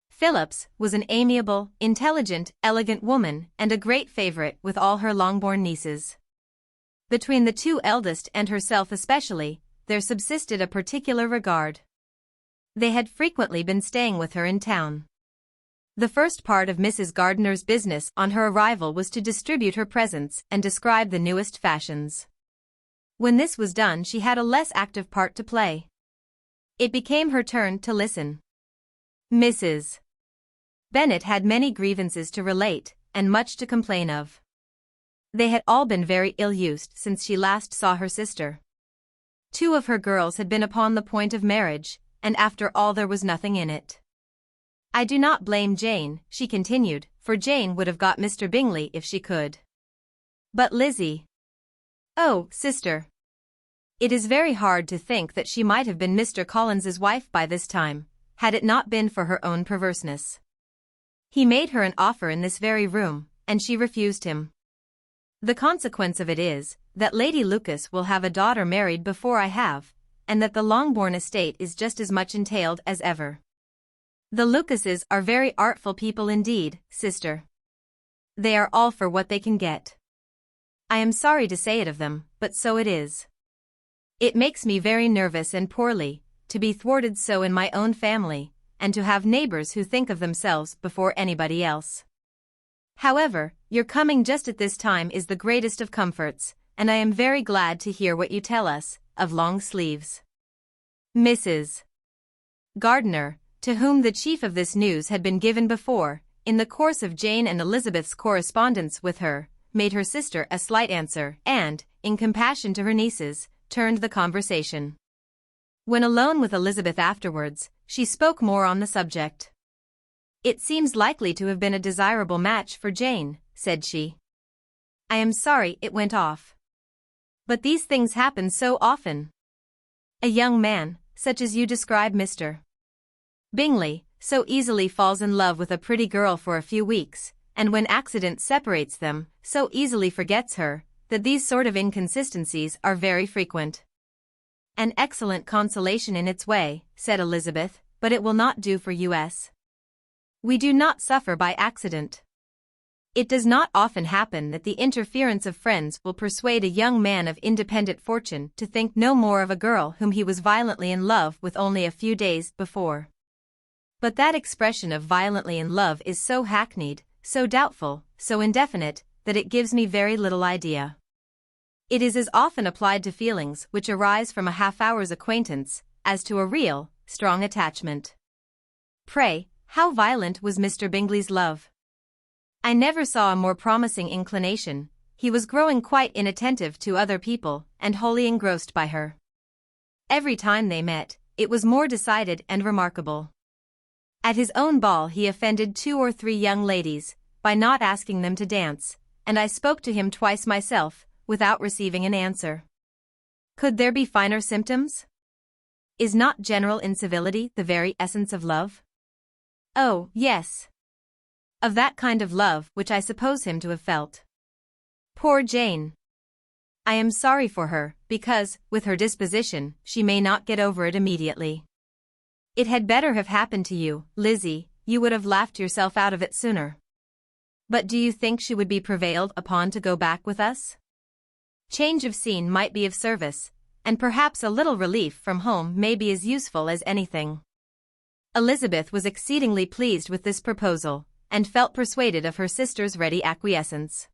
Phillips, was an amiable, intelligent, elegant woman and a great favourite with all her Longbourn nieces. Between the two eldest and herself especially, there subsisted a particular regard. They had frequently been staying with her in town. The first part of Mrs. Gardiner's business on her arrival was to distribute her presents and describe the newest fashions. When this was done, she had a less active part to play. It became her turn to listen. Mrs. Bennet had many grievances to relate, and much to complain of. They had all been very ill-used since she last saw her sister. 2 of her girls had been upon the point of marriage, and after all there was nothing in it. I do not blame Jane, she continued, for Jane would have got Mr. Bingley if she could. But Lizzie. Oh, sister. It is very hard to think that she might have been Mr. Collins's wife by this time, had it not been for her own perverseness. He made her an offer in this very room, and she refused him. The consequence of it is, that Lady Lucas will have a daughter married before I have, and that the Longbourn estate is just as much entailed as ever. The Lucases are very artful people indeed, sister. They are all for what they can get. I am sorry to say it of them, but so it is. It makes me very nervous and poorly, to be thwarted so in my own family, and to have neighbors who think of themselves before anybody else. However, your coming just at this time is the greatest of comforts, and I am very glad to hear what you tell us, of long sleeves. Mrs. Gardiner, to whom the chief of this news had been given before, in the course of Jane and Elizabeth's correspondence with her, made her sister a slight answer, and, in compassion to her nieces, turned the conversation. When alone with Elizabeth afterwards, she spoke more on the subject. It seems likely to have been a desirable match for Jane, said she. I am sorry it went off. But these things happen so often. A young man, such as you describe Mr. Bingley, so easily falls in love with a pretty girl for a few weeks, and when accident separates them, so easily forgets her, that these sort of inconsistencies are very frequent. An excellent consolation in its way, said Elizabeth, but it will not do for us. We do not suffer by accident. It does not often happen that the interference of friends will persuade a young man of independent fortune to think no more of a girl whom he was violently in love with only a few days before. But that expression of violently in love is so hackneyed, so doubtful, so indefinite, that it gives me very little idea. It is as often applied to feelings which arise from a half-hour's acquaintance, as to a real, strong attachment. Pray, how violent was Mr. Bingley's love? I never saw a more promising inclination. He was growing quite inattentive to other people, and wholly engrossed by her. Every time they met, it was more decided and remarkable. At his own ball he offended 2 or 3 young ladies, by not asking them to dance, and I spoke to him twice myself, without receiving an answer. Could there be finer symptoms? Is not general incivility the very essence of love? Oh, yes. Of that kind of love which I suppose him to have felt. Poor Jane. I am sorry for her, because, with her disposition, she may not get over it immediately. It had better have happened to you, Lizzie, you would have laughed yourself out of it sooner. But do you think she would be prevailed upon to go back with us? Change of scene might be of service, and perhaps a little relief from home may be as useful as anything. Elizabeth was exceedingly pleased with this proposal, and felt persuaded of her sister's ready acquiescence.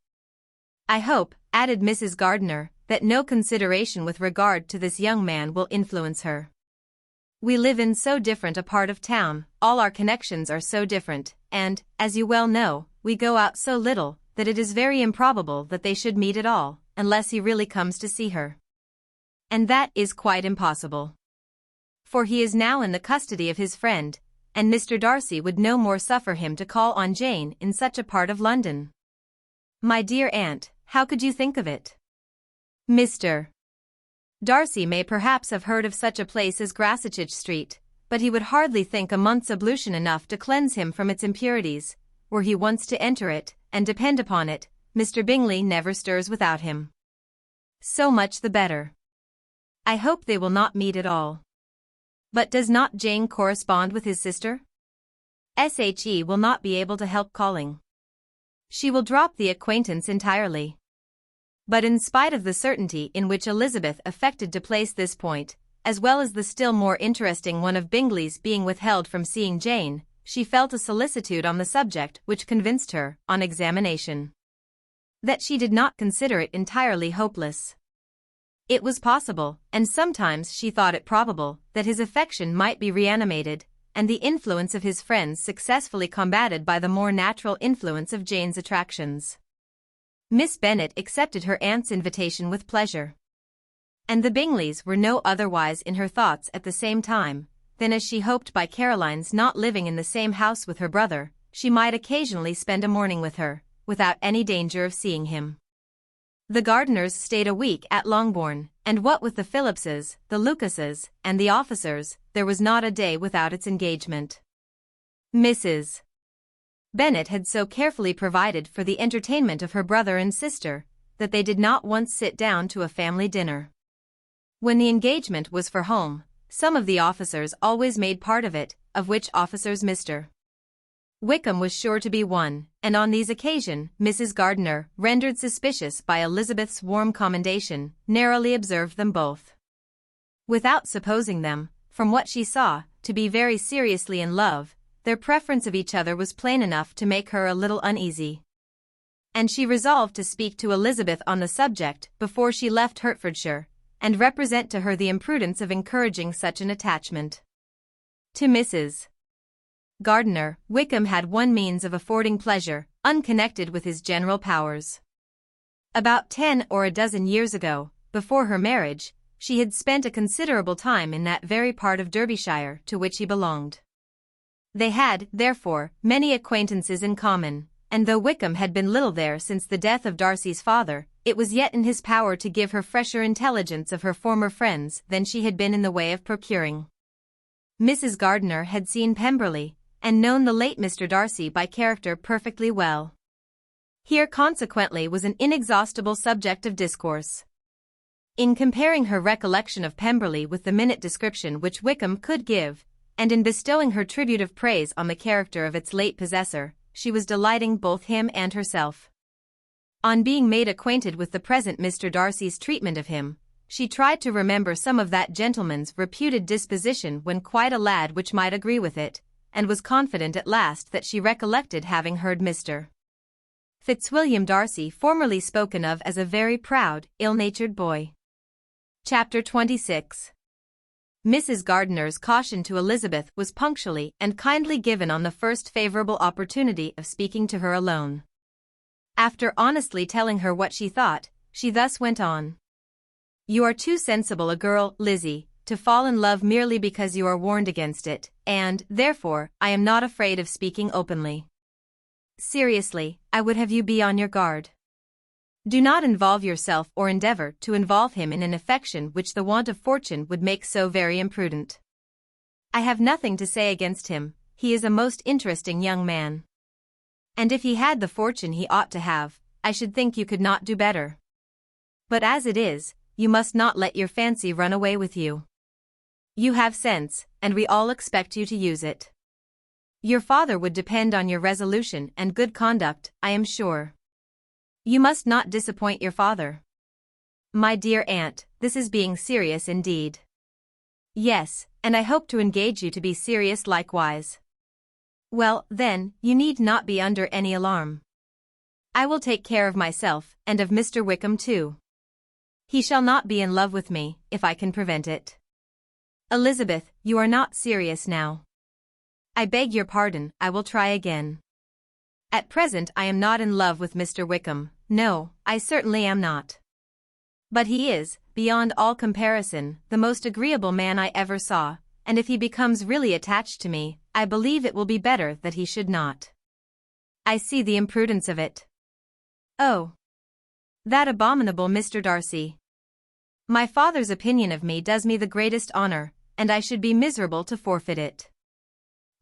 "I hope," added Mrs. Gardiner, "that no consideration with regard to this young man will influence her. We live in so different a part of town, all our connections are so different, and, as you well know, we go out so little, that it is very improbable that they should meet at all, unless he really comes to see her. And that is quite impossible. For he is now in the custody of his friend, and Mr. Darcy would no more suffer him to call on Jane in such a part of London. My dear aunt, how could you think of it? Mr. Darcy may perhaps have heard of such a place as Grassetchage Street, but he would hardly think a month's ablution enough to cleanse him from its impurities, were he once to enter it, and depend upon it, Mr. Bingley never stirs without him. So much the better. I hope they will not meet at all. But does not Jane correspond with his sister? She will not be able to help calling. She will drop the acquaintance entirely. But in spite of the certainty in which Elizabeth affected to place this point, as well as the still more interesting one of Bingley's being withheld from seeing Jane, she felt a solicitude on the subject which convinced her, on examination, that she did not consider it entirely hopeless. It was possible, and sometimes she thought it probable, that his affection might be reanimated, and the influence of his friends successfully combated by the more natural influence of Jane's attractions. Miss Bennet accepted her aunt's invitation with pleasure. And the Bingleys were no otherwise in her thoughts at the same time, than as she hoped by Caroline's not living in the same house with her brother, she might occasionally spend a morning with her, without any danger of seeing him. The Gardiners stayed a week at Longbourn, and what with the Phillipses, the Lucases, and the officers, there was not a day without its engagement. Mrs. Bennet had so carefully provided for the entertainment of her brother and sister, that they did not once sit down to a family dinner. When the engagement was for home, some of the officers always made part of it, of which officers Mr. Wickham was sure to be one, and on these occasions Mrs. Gardiner, rendered suspicious by Elizabeth's warm commendation, narrowly observed them both. Without supposing them, from what she saw, to be very seriously in love, their preference of each other was plain enough to make her a little uneasy. And she resolved to speak to Elizabeth on the subject before she left Hertfordshire, and represent to her the imprudence of encouraging such an attachment. To Mrs. Gardiner, Wickham had one means of affording pleasure, unconnected with his general powers. About 10 or a dozen years ago, before her marriage, she had spent a considerable time in that very part of Derbyshire to which he belonged. They had, therefore, many acquaintances in common, and though Wickham had been little there since the death of Darcy's father, it was yet in his power to give her fresher intelligence of her former friends than she had been in the way of procuring. Mrs. Gardiner had seen Pemberley, and known the late Mr. Darcy by character perfectly well. Here consequently was an inexhaustible subject of discourse. In comparing her recollection of Pemberley with the minute description which Wickham could give, and in bestowing her tribute of praise on the character of its late possessor, she was delighting both him and herself. On being made acquainted with the present Mr. Darcy's treatment of him, she tried to remember some of that gentleman's reputed disposition when quite a lad which might agree with it, and was confident at last that she recollected having heard Mr. Fitzwilliam Darcy formerly spoken of as a very proud, ill-natured boy. Chapter 26. Mrs. Gardiner's caution to Elizabeth was punctually and kindly given on the first favourable opportunity of speaking to her alone. After honestly telling her what she thought, she thus went on. You are too sensible a girl, Lizzie, to fall in love merely because you are warned against it, and, therefore, I am not afraid of speaking openly. Seriously, I would have you be on your guard. Do not involve yourself or endeavour to involve him in an affection which the want of fortune would make so very imprudent. I have nothing to say against him, he is a most interesting young man. And if he had the fortune he ought to have, I should think you could not do better. But as it is, you must not let your fancy run away with you. You have sense, and we all expect you to use it. Your father would depend on your resolution and good conduct, I am sure. You must not disappoint your father. My dear aunt, this is being serious indeed. Yes, and I hope to engage you to be serious likewise. Well, then, you need not be under any alarm. I will take care of myself, and of Mr. Wickham too. He shall not be in love with me, if I can prevent it. Elizabeth, you are not serious now. I beg your pardon, I will try again. At present I am not in love with Mr. Wickham, no, I certainly am not. But he is, beyond all comparison, the most agreeable man I ever saw, and if he becomes really attached to me, I believe it will be better that he should not. I see the imprudence of it. Oh! That abominable Mr. Darcy. My father's opinion of me does me the greatest honor, and I should be miserable to forfeit it.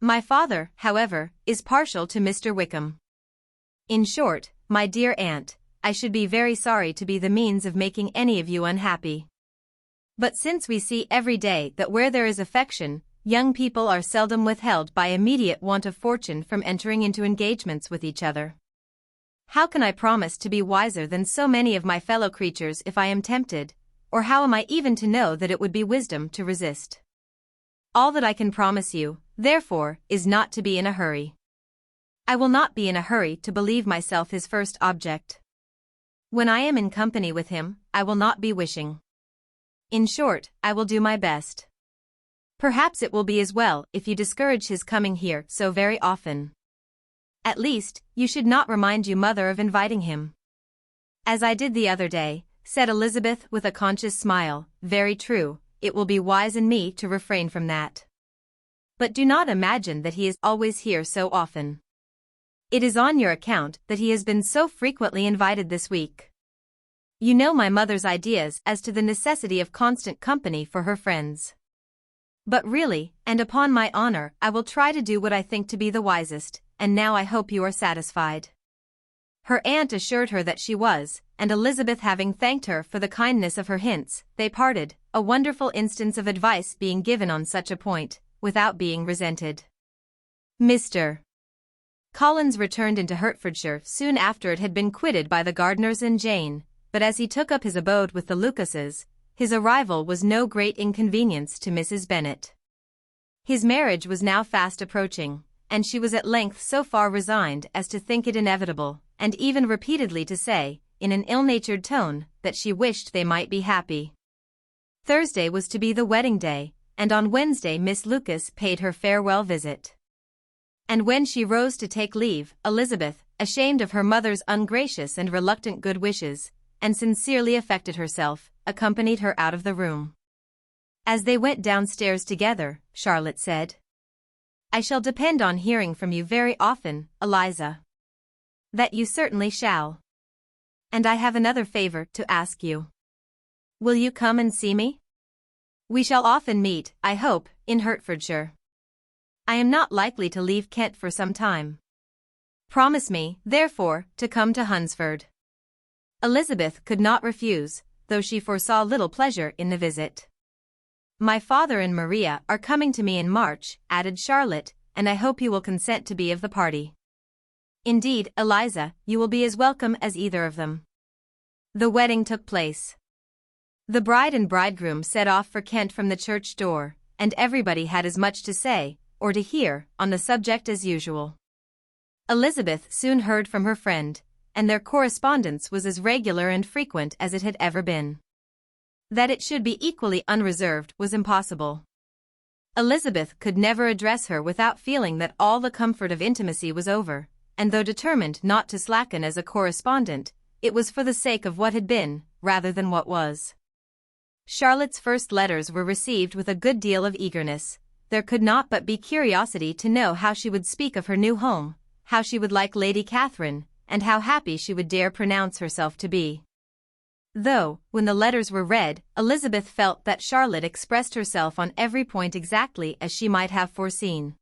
My father, however, is partial to Mr. Wickham. In short, my dear aunt, I should be very sorry to be the means of making any of you unhappy. But since we see every day that where there is affection, young people are seldom withheld by immediate want of fortune from entering into engagements with each other. How can I promise to be wiser than so many of my fellow creatures if I am tempted, or how am I even to know that it would be wisdom to resist? All that I can promise you, therefore, is not to be in a hurry. I will not be in a hurry to believe myself his first object. When I am in company with him, I will not be wishing. In short, I will do my best. Perhaps it will be as well if you discourage his coming here so very often. At least, you should not remind your mother of inviting him. As I did the other day, said Elizabeth with a conscious smile, very true, it will be wise in me to refrain from that. But do not imagine that he is always here so often. It is on your account that he has been so frequently invited this week. You know my mother's ideas as to the necessity of constant company for her friends. But really, and upon my honor, I will try to do what I think to be the wisest, and now I hope you are satisfied. Her aunt assured her that she was, and Elizabeth having thanked her for the kindness of her hints, they parted, a wonderful instance of advice being given on such a point, without being resented. Mr. Collins returned into Hertfordshire soon after it had been quitted by the Gardiners and Jane, but as he took up his abode with the Lucases, his arrival was no great inconvenience to Mrs. Bennet. His marriage was now fast approaching, and she was at length so far resigned as to think it inevitable, and even repeatedly to say, in an ill-natured tone, that she wished they might be happy. Thursday was to be the wedding day, and on Wednesday Miss Lucas paid her farewell visit. And when she rose to take leave, Elizabeth, ashamed of her mother's ungracious and reluctant good wishes, and sincerely affected herself, accompanied her out of the room. As they went downstairs together, Charlotte said, "I shall depend on hearing from you very often, Eliza." "That you certainly shall. And I have another favor to ask you. Will you come and see me? We shall often meet, I hope, in Hertfordshire. I am not likely to leave Kent for some time. Promise me, therefore, to come to Hunsford." Elizabeth could not refuse, though she foresaw little pleasure in the visit. "My father and Maria are coming to me in March," added Charlotte, "and I hope you will consent to be of the party." "Indeed, Eliza, you will be as welcome as either of them." The wedding took place. The bride and bridegroom set off for Kent from the church door, and everybody had as much to say, or to hear, on the subject as usual. Elizabeth soon heard from her friend, and their correspondence was as regular and frequent as it had ever been. That it should be equally unreserved was impossible. Elizabeth could never address her without feeling that all the comfort of intimacy was over, and though determined not to slacken as a correspondent, it was for the sake of what had been, rather than what was. Charlotte's first letters were received with a good deal of eagerness. There could not but be curiosity to know how she would speak of her new home, how she would like Lady Catherine, and how happy she would dare pronounce herself to be. Though, when the letters were read, Elizabeth felt that Charlotte expressed herself on every point exactly as she might have foreseen.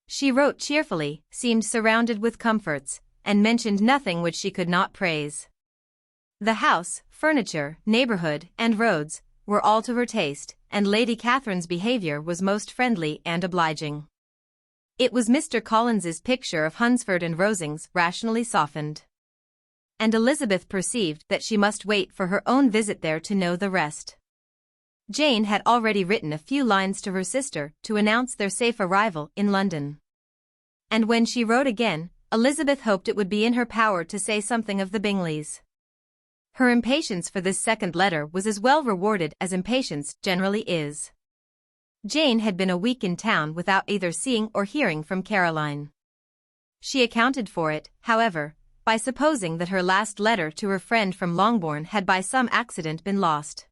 She wrote cheerfully, seemed surrounded with comforts, and mentioned nothing which she could not praise. The house, furniture, neighborhood, and roads were all to her taste, and Lady Catherine's behavior was most friendly and obliging. It was Mr. Collins's picture of Hunsford and Rosings rationally softened. and Elizabeth perceived that she must wait for her own visit there to know the rest. Jane had already written a few lines to her sister to announce their safe arrival in London. And when she wrote again, Elizabeth hoped it would be in her power to say something of the Bingleys. Her impatience for this second letter was as well rewarded as impatience generally is. Jane had been a week in town without either seeing or hearing from Caroline. She accounted for it, however, by supposing that her last letter to her friend from Longbourn had by some accident been lost.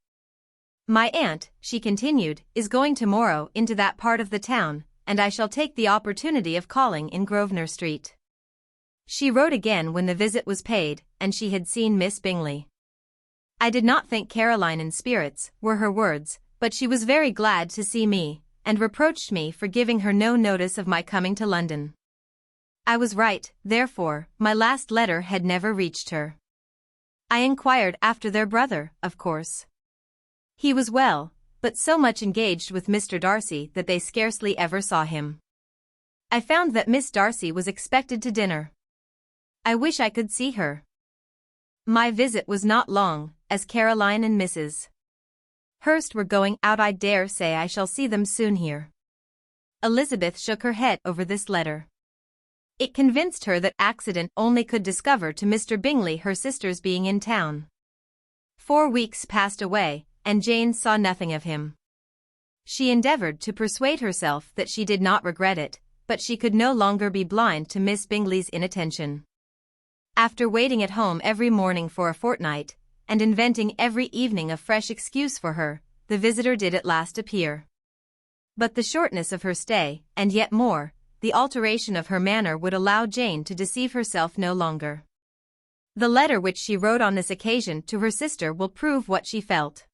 "My aunt," she continued, "is going tomorrow into that part of the town, and I shall take the opportunity of calling in Grosvenor Street." She wrote again when the visit was paid, and she had seen Miss Bingley. "I did not think Caroline in spirits," were her words, "but she was very glad to see me, and reproached me for giving her no notice of my coming to London. I was right, therefore, my last letter had never reached her. I inquired after their brother, of course. He was well, but so much engaged with Mr. Darcy that they scarcely ever saw him. I found that Miss Darcy was expected to dinner. I wish I could see her. My visit was not long, as Caroline and Mrs. Hurst were going out. I dare say I shall see them soon here." Elizabeth shook her head over this letter. It convinced her that accident only could discover to Mr. Bingley her sister's being in town. 4 weeks passed away, and Jane saw nothing of him. She endeavored to persuade herself that she did not regret it, but she could no longer be blind to Miss Bingley's inattention. After waiting at home every morning for a fortnight, and inventing every evening a fresh excuse for her, the visitor did at last appear. But the shortness of her stay, and yet more, the alteration of her manner would allow Jane to deceive herself no longer. The letter which she wrote on this occasion to her sister will prove what she felt.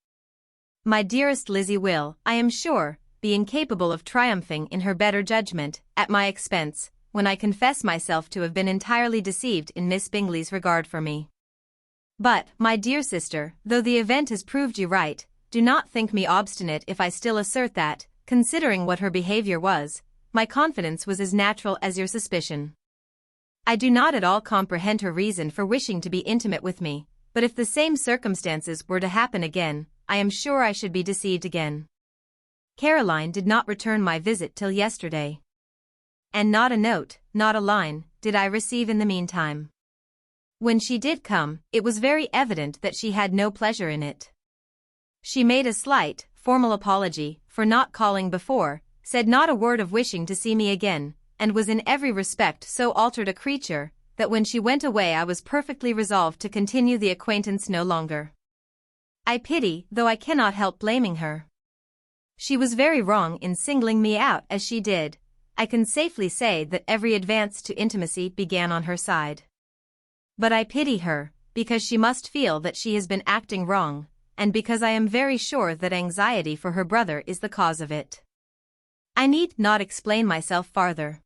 "My dearest Lizzie will, I am sure, be incapable of triumphing in her better judgment, at my expense, when I confess myself to have been entirely deceived in Miss Bingley's regard for me. But, my dear sister, though the event has proved you right, do not think me obstinate if I still assert that, considering what her behavior was, my confidence was as natural as your suspicion. I do not at all comprehend her reason for wishing to be intimate with me, but if the same circumstances were to happen again, I am sure I should be deceived again. Caroline did not return my visit till yesterday. And not a note, not a line, did I receive in the meantime. When she did come, it was very evident that she had no pleasure in it. She made a slight, formal apology for not calling before, said not a word of wishing to see me again, and was in every respect so altered a creature, that when she went away I was perfectly resolved to continue the acquaintance no longer. I pity, though I cannot help blaming her. She was very wrong in singling me out as she did. I can safely say that every advance to intimacy began on her side. But I pity her, because she must feel that she has been acting wrong, and because I am very sure that anxiety for her brother is the cause of it. I need not explain myself farther.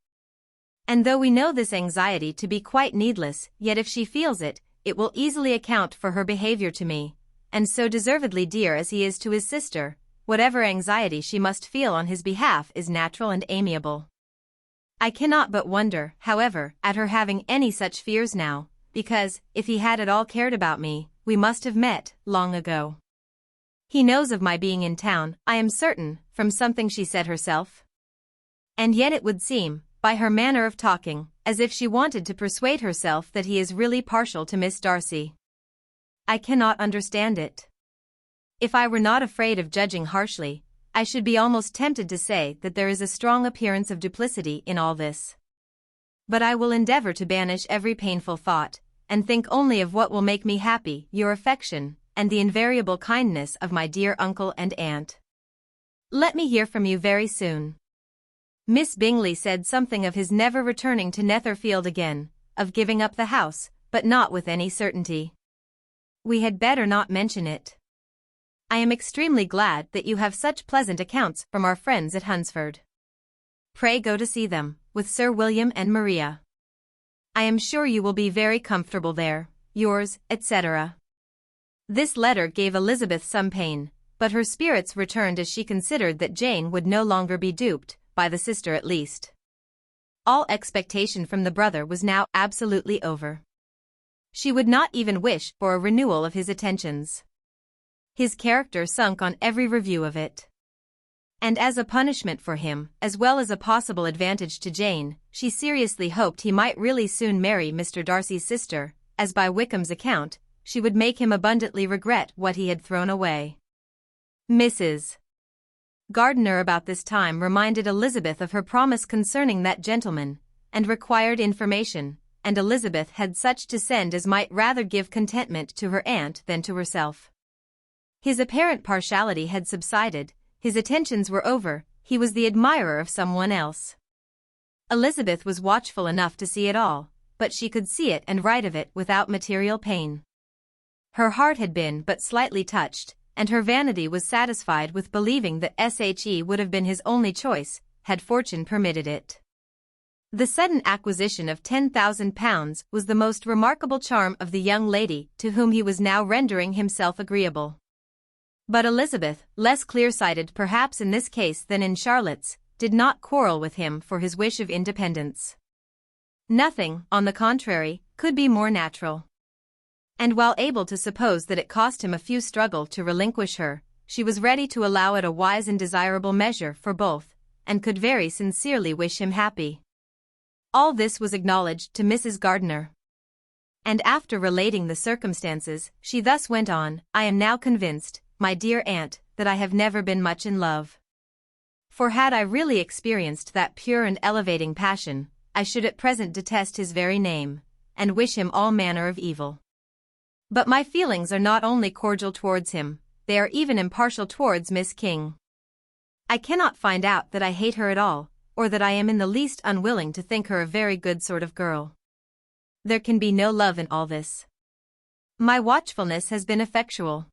And though we know this anxiety to be quite needless, yet if she feels it, it will easily account for her behavior to me, and so deservedly dear as he is to his sister, whatever anxiety she must feel on his behalf is natural and amiable. I cannot but wonder, however, at her having any such fears now, because, if he had at all cared about me, we must have met, long ago. He knows of my being in town, I am certain, from something she said herself. And yet it would seem, by her manner of talking, as if she wanted to persuade herself that he is really partial to Miss Darcy. I cannot understand it. If I were not afraid of judging harshly, I should be almost tempted to say that there is a strong appearance of duplicity in all this. But I will endeavor to banish every painful thought, and think only of what will make me happy, your affection, and the invariable kindness of my dear uncle and aunt. Let me hear from you very soon. Miss Bingley said something of his never returning to Netherfield again, of giving up the house, but not with any certainty. We had better not mention it. I am extremely glad that you have such pleasant accounts from our friends at Hunsford. Pray go to see them, with Sir William and Maria. I am sure you will be very comfortable there, yours, etc. This letter gave Elizabeth some pain, but her spirits returned as she considered that Jane would no longer be duped, by the sister at least. All expectation from the brother was now absolutely over. She would not even wish for a renewal of his attentions. His character sunk on every review of it. And as a punishment for him, as well as a possible advantage to Jane, she seriously hoped he might really soon marry Mr. Darcy's sister, as by Wickham's account, she would make him abundantly regret what he had thrown away. Mrs. Gardiner about this time reminded Elizabeth of her promise concerning that gentleman, and required information, and Elizabeth had such to send as might rather give contentment to her aunt than to herself. His apparent partiality had subsided, his attentions were over, he was the admirer of someone else. Elizabeth was watchful enough to see it all, but she could see it and write of it without material pain. Her heart had been but slightly touched, and her vanity was satisfied with believing that she would have been his only choice, had fortune permitted it. The sudden acquisition of £10,000 was the most remarkable charm of the young lady to whom he was now rendering himself agreeable. But Elizabeth, less clear-sighted perhaps in this case than in Charlotte's, did not quarrel with him for his wish of independence. Nothing, on the contrary, could be more natural. And while able to suppose that it cost him a few struggle to relinquish her, she was ready to allow it a wise and desirable measure for both, and could very sincerely wish him happy. All this was acknowledged to Mrs. Gardiner. And after relating the circumstances, she thus went on, I am now convinced, my dear aunt, that I have never been much in love. For had I really experienced that pure and elevating passion, I should at present detest his very name, and wish him all manner of evil. But my feelings are not only cordial towards him, they are even impartial towards Miss King. I cannot find out that I hate her at all, or that I am in the least unwilling to think her a very good sort of girl. There can be no love in all this. My watchfulness has been effectual.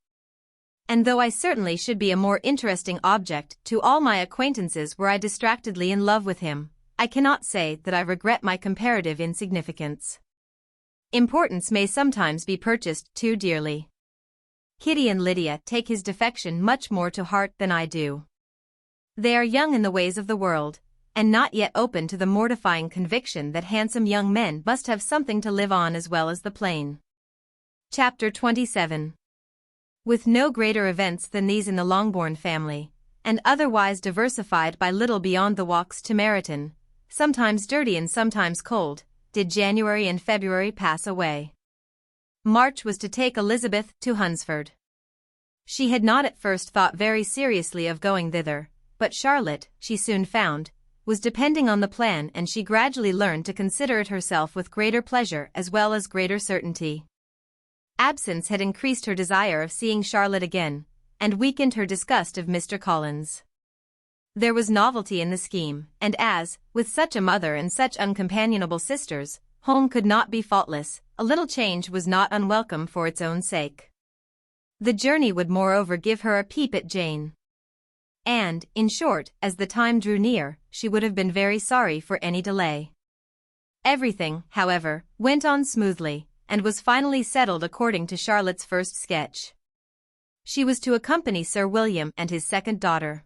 And though I certainly should be a more interesting object to all my acquaintances were I distractedly in love with him, I cannot say that I regret my comparative insignificance. Importance may sometimes be purchased too dearly. Kitty and Lydia take his defection much more to heart than I do. They are young in the ways of the world, and not yet open to the mortifying conviction that handsome young men must have something to live on as well as the plain. Chapter 27. With no greater events than these in the Longbourn family, and otherwise diversified by little beyond the walks to Meryton, sometimes dirty and sometimes cold, did January and February pass away. March was to take Elizabeth to Hunsford. She had not at first thought very seriously of going thither, but Charlotte, she soon found, was depending on the plan, and she gradually learned to consider it herself with greater pleasure as well as greater certainty. Absence had increased her desire of seeing Charlotte again, and weakened her disgust of Mr. Collins. There was novelty in the scheme, and as, with such a mother and such uncompanionable sisters, home could not be faultless, a little change was not unwelcome for its own sake. The journey would moreover give her a peep at Jane. And, in short, as the time drew near, she would have been very sorry for any delay. Everything, however, went on smoothly, and was finally settled according to Charlotte's first sketch. She was to accompany Sir William and his second daughter.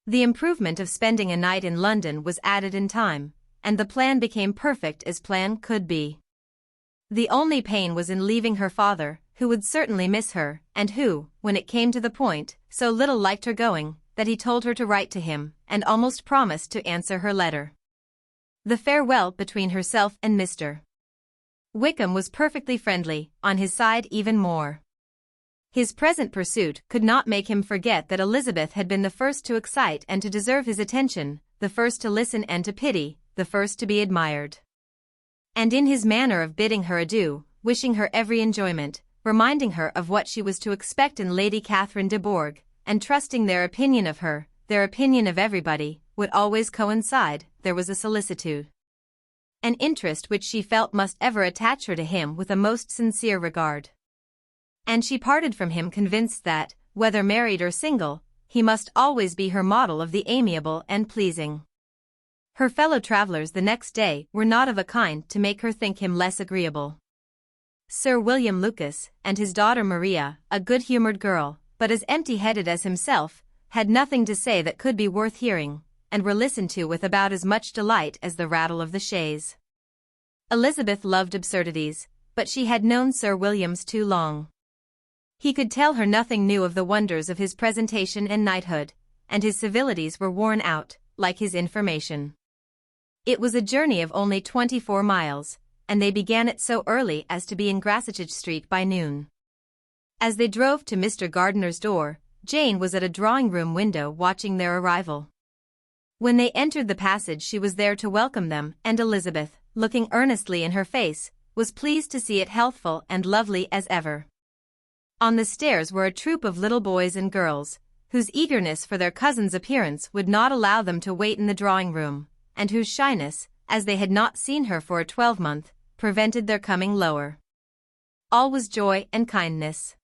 The improvement of spending a night in London was added in time, and the plan became perfect as plan could be. The only pain was in leaving her father, who would certainly miss her, and who, when it came to the point, so little liked her going, that he told her to write to him, and almost promised to answer her letter. The farewell between herself and Mr. Wickham was perfectly friendly, on his side even more. His present pursuit could not make him forget that Elizabeth had been the first to excite and to deserve his attention, the first to listen and to pity, the first to be admired. And in his manner of bidding her adieu, wishing her every enjoyment, reminding her of what she was to expect in Lady Catherine de Bourgh, and trusting their opinion of her, their opinion of everybody, would always coincide, there was a solicitude, an interest which she felt must ever attach her to him with a most sincere regard. And she parted from him convinced that, whether married or single, he must always be her model of the amiable and pleasing. Her fellow travellers the next day were not of a kind to make her think him less agreeable. Sir William Lucas, and his daughter Maria, a good-humoured girl, but as empty-headed as himself, had nothing to say that could be worth hearing, and were listened to with about as much delight as the rattle of the chaise. Elizabeth loved absurdities, but she had known Sir William's too long. He could tell her nothing new of the wonders of his presentation and knighthood, and his civilities were worn out, like his information. It was a journey of only 24 miles, and they began it so early as to be in Gracechurch Street by noon. As they drove to Mr. Gardiner's door, Jane was at a drawing-room window watching their arrival. When they entered the passage she was there to welcome them, and Elizabeth, looking earnestly in her face, was pleased to see it healthful and lovely as ever. On the stairs were a troop of little boys and girls, whose eagerness for their cousin's appearance would not allow them to wait in the drawing-room, and whose shyness, as they had not seen her for a 12-month, prevented their coming lower. All was joy and kindness.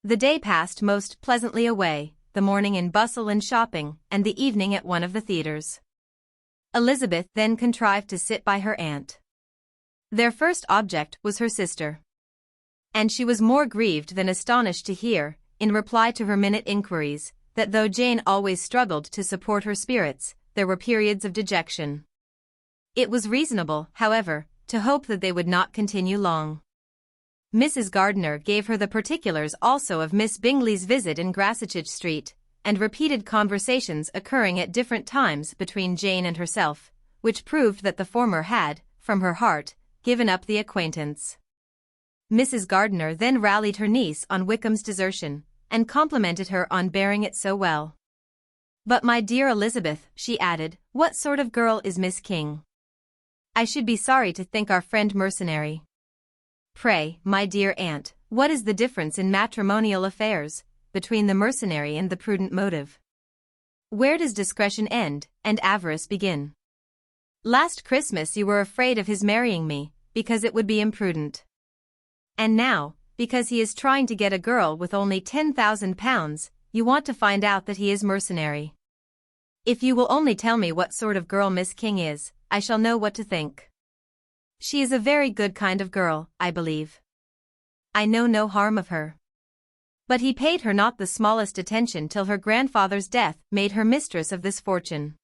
The day passed most pleasantly away, the morning in bustle and shopping, and the evening at one of the theatres. Elizabeth then contrived to sit by her aunt. Their first object was her sister. And she was more grieved than astonished to hear, in reply to her minute inquiries, that though Jane always struggled to support her spirits, there were periods of dejection. It was reasonable, however, to hope that they would not continue long. Mrs. Gardiner gave her the particulars also of Miss Bingley's visit in Gracechurch Street, and repeated conversations occurring at different times between Jane and herself, which proved that the former had, from her heart, given up the acquaintance. Mrs. Gardiner then rallied her niece on Wickham's desertion, and complimented her on bearing it so well. "But my dear Elizabeth," she added, "what sort of girl is Miss King? I should be sorry to think our friend mercenary." "Pray, my dear aunt, what is the difference in matrimonial affairs, between the mercenary and the prudent motive? Where does discretion end, and avarice begin? Last Christmas you were afraid of his marrying me, because it would be imprudent. And now, because he is trying to get a girl with only £10,000, you want to find out that he is mercenary. If you will only tell me what sort of girl Miss King is, I shall know what to think. She is a very good kind of girl, I believe. I know no harm of her. But he paid her not the smallest attention till her grandfather's death made her mistress of this fortune.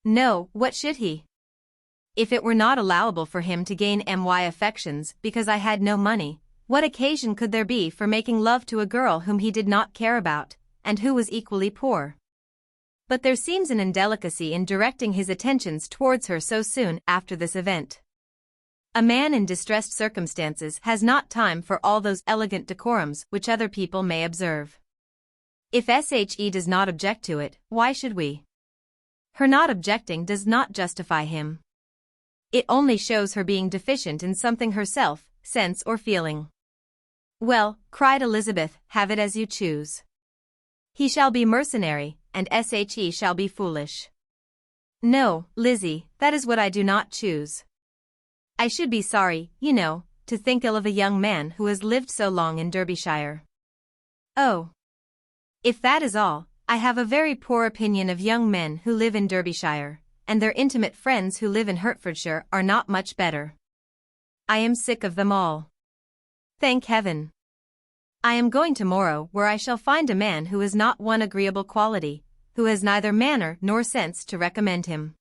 No, what should he? If it were not allowable for him to gain my affections because I had no money, what occasion could there be for making love to a girl whom he did not care about, and who was equally poor? But there seems an indelicacy in directing his attentions towards her so soon after this event. A man in distressed circumstances has not time for all those elegant decorums which other people may observe. If she does not object to it, why should we? Her not objecting does not justify him. It only shows her being deficient in something herself, sense or feeling. Well, cried Elizabeth, have it as you choose. He shall be mercenary, and she shall be foolish. No, Lizzie, that is what I do not choose. I should be sorry, you know, to think ill of a young man who has lived so long in Derbyshire. Oh! If that is all, I have a very poor opinion of young men who live in Derbyshire, and their intimate friends who live in Hertfordshire are not much better. I am sick of them all. Thank heaven. I am going tomorrow where I shall find a man who has not one agreeable quality, who has neither manner nor sense to recommend him.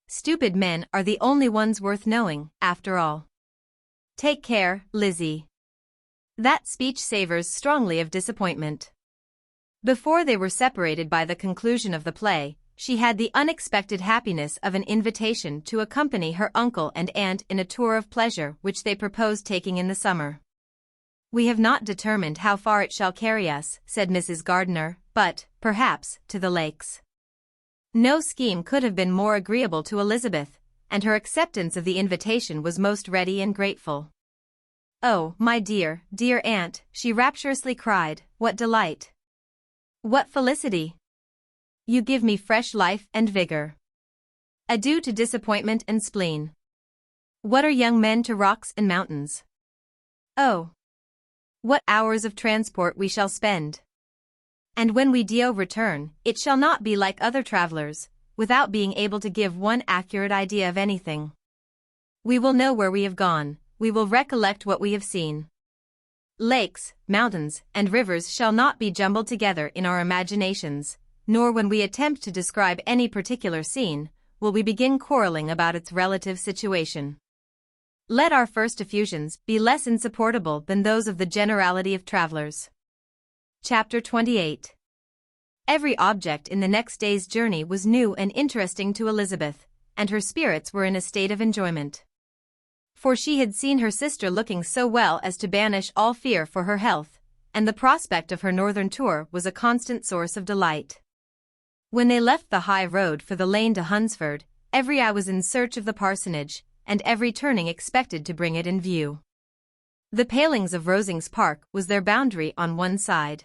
Stupid men are the only ones worth knowing, after all. Take care, Lizzie. That speech savors strongly of disappointment. Before they were separated by the conclusion of the play, she had the unexpected happiness of an invitation to accompany her uncle and aunt in a tour of pleasure which they proposed taking in the summer. "We have not determined how far it shall carry us," said Mrs. Gardiner, "but, perhaps, to the lakes." No scheme could have been more agreeable to Elizabeth, and her acceptance of the invitation was most ready and grateful. "Oh, my dear, dear aunt," she rapturously cried, "what delight! What felicity! You give me fresh life and vigor. Adieu to disappointment and spleen. What are young men to rocks and mountains? Oh! What hours of transport we shall spend! And when we return, it shall not be like other travelers, without being able to give one accurate idea of anything. We will know where we have gone, we will recollect what we have seen. Lakes, mountains, and rivers shall not be jumbled together in our imaginations, nor when we attempt to describe any particular scene, will we begin quarreling about its relative situation. Let our first effusions be less insupportable than those of the generality of travellers. Chapter 28. Every object in the next day's journey was new and interesting to Elizabeth, and her spirits were in a state of enjoyment. For she had seen her sister looking so well as to banish all fear for her health, and the prospect of her northern tour was a constant source of delight. When they left the high road for the lane to Hunsford, every eye was in search of the parsonage, and every turning expected to bring it in view. The palings of Rosings Park was their boundary on one side.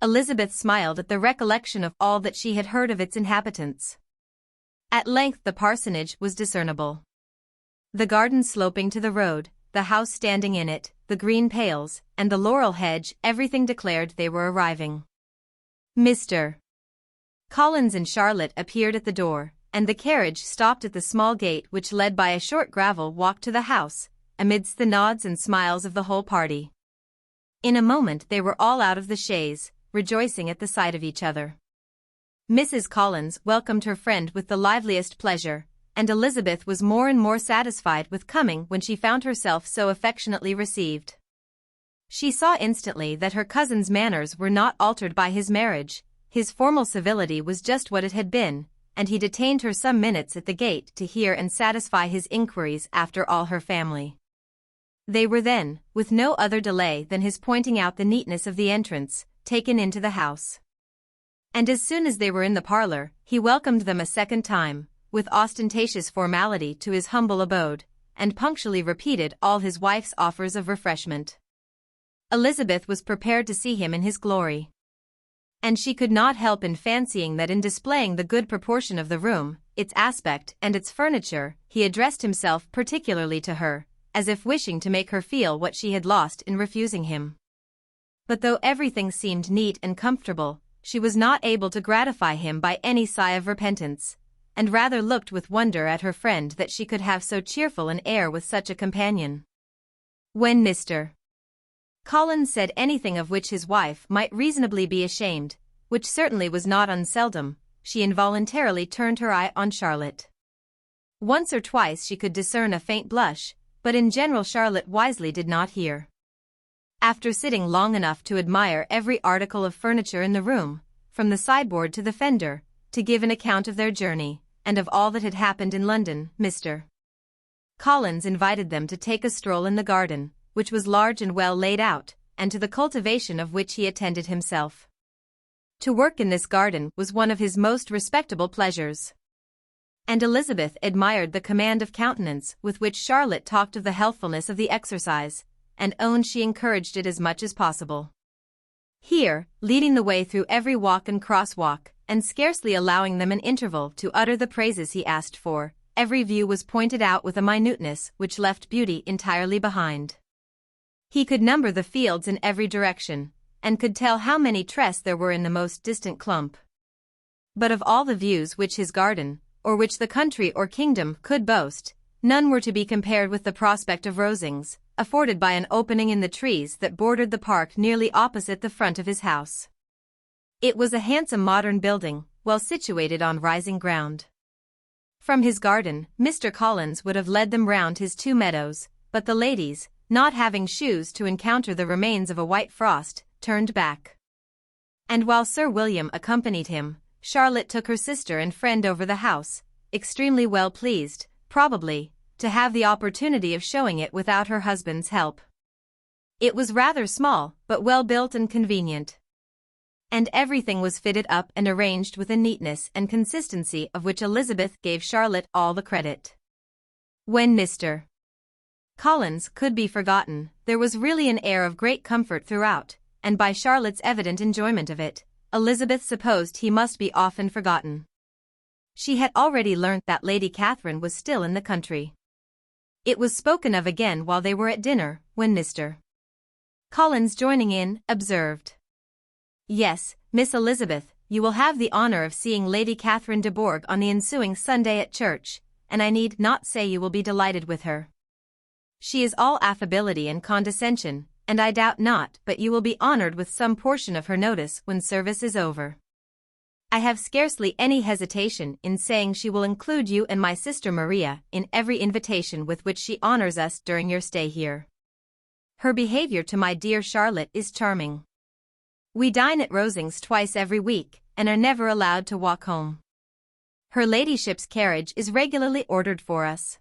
Elizabeth smiled at the recollection of all that she had heard of its inhabitants. At length the parsonage was discernible. The garden sloping to the road, the house standing in it, the green pales, and the laurel hedge, everything declared they were arriving. Mr. Collins and Charlotte appeared at the door, and the carriage stopped at the small gate which led by a short gravel walk to the house, amidst the nods and smiles of the whole party. In a moment they were all out of the chaise, rejoicing at the sight of each other. Mrs. Collins welcomed her friend with the liveliest pleasure, and Elizabeth was more and more satisfied with coming when she found herself so affectionately received. She saw instantly that her cousin's manners were not altered by his marriage, his formal civility was just what it had been, and he detained her some minutes at the gate to hear and satisfy his inquiries after all her family. They were then, with no other delay than his pointing out the neatness of the entrance, taken into the house. And as soon as they were in the parlor, he welcomed them a second time, with ostentatious formality to his humble abode, and punctually repeated all his wife's offers of refreshment. Elizabeth was prepared to see him in his glory. And she could not help in fancying that in displaying the good proportion of the room, its aspect and its furniture, he addressed himself particularly to her, as if wishing to make her feel what she had lost in refusing him. But though everything seemed neat and comfortable, she was not able to gratify him by any sigh of repentance, and rather looked with wonder at her friend that she could have so cheerful an air with such a companion. When Mr. Collins said anything of which his wife might reasonably be ashamed, which certainly was not unseldom, she involuntarily turned her eye on Charlotte. Once or twice she could discern a faint blush, but in general Charlotte wisely did not hear. After sitting long enough to admire every article of furniture in the room, from the sideboard to the fender, to give an account of their journey, and of all that had happened in London, Mr. Collins invited them to take a stroll in the garden, which was large and well laid out, and to the cultivation of which he attended himself. To work in this garden was one of his most respectable pleasures. And Elizabeth admired the command of countenance with which Charlotte talked of the healthfulness of the exercise, and owned she encouraged it as much as possible. Here, leading the way through every walk and cross-walk, and scarcely allowing them an interval to utter the praises he asked for, every view was pointed out with a minuteness which left beauty entirely behind. He could number the fields in every direction, and could tell how many tress there were in the most distant clump. But of all the views which his garden, or which the country or kingdom could boast, none were to be compared with the prospect of Rosings, afforded by an opening in the trees that bordered the park nearly opposite the front of his house. It was a handsome modern building, well situated on rising ground. From his garden, Mr. Collins would have led them round his 2 meadows, but the ladies, not having shoes to encounter the remains of a white frost, turned back. And while Sir William accompanied him, Charlotte took her sister and friend over the house, extremely well pleased, probably, to have the opportunity of showing it without her husband's help. It was rather small, but well built and convenient. And everything was fitted up and arranged with a neatness and consistency of which Elizabeth gave Charlotte all the credit. When Mr. Collins could be forgotten, there was really an air of great comfort throughout, and by Charlotte's evident enjoyment of it, Elizabeth supposed he must be often forgotten. She had already learnt that Lady Catherine was still in the country. It was spoken of again while they were at dinner, when Mr. Collins, joining in, observed, "Yes, Miss Elizabeth, you will have the honour of seeing Lady Catherine de Bourgh on the ensuing Sunday at church, and I need not say you will be delighted with her. She is all affability and condescension, and I doubt not but you will be honoured with some portion of her notice when service is over." I have scarcely any hesitation in saying she will include you and my sister Maria in every invitation with which she honors us during your stay here. Her behavior to my dear Charlotte is charming. We dine at Rosings twice every week, and are never allowed to walk home. Her ladyship's carriage is regularly ordered for us.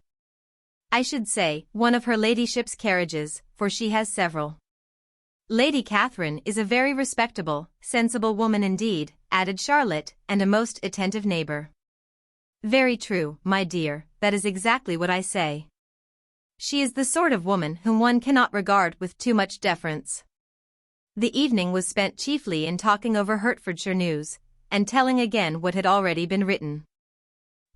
I should say, one of her ladyship's carriages, for she has several. Lady Catherine is a very respectable, sensible woman indeed, added Charlotte, and a most attentive neighbor. Very true, my dear, that is exactly what I say. She is the sort of woman whom one cannot regard with too much deference. The evening was spent chiefly in talking over Hertfordshire news, and telling again what had already been written.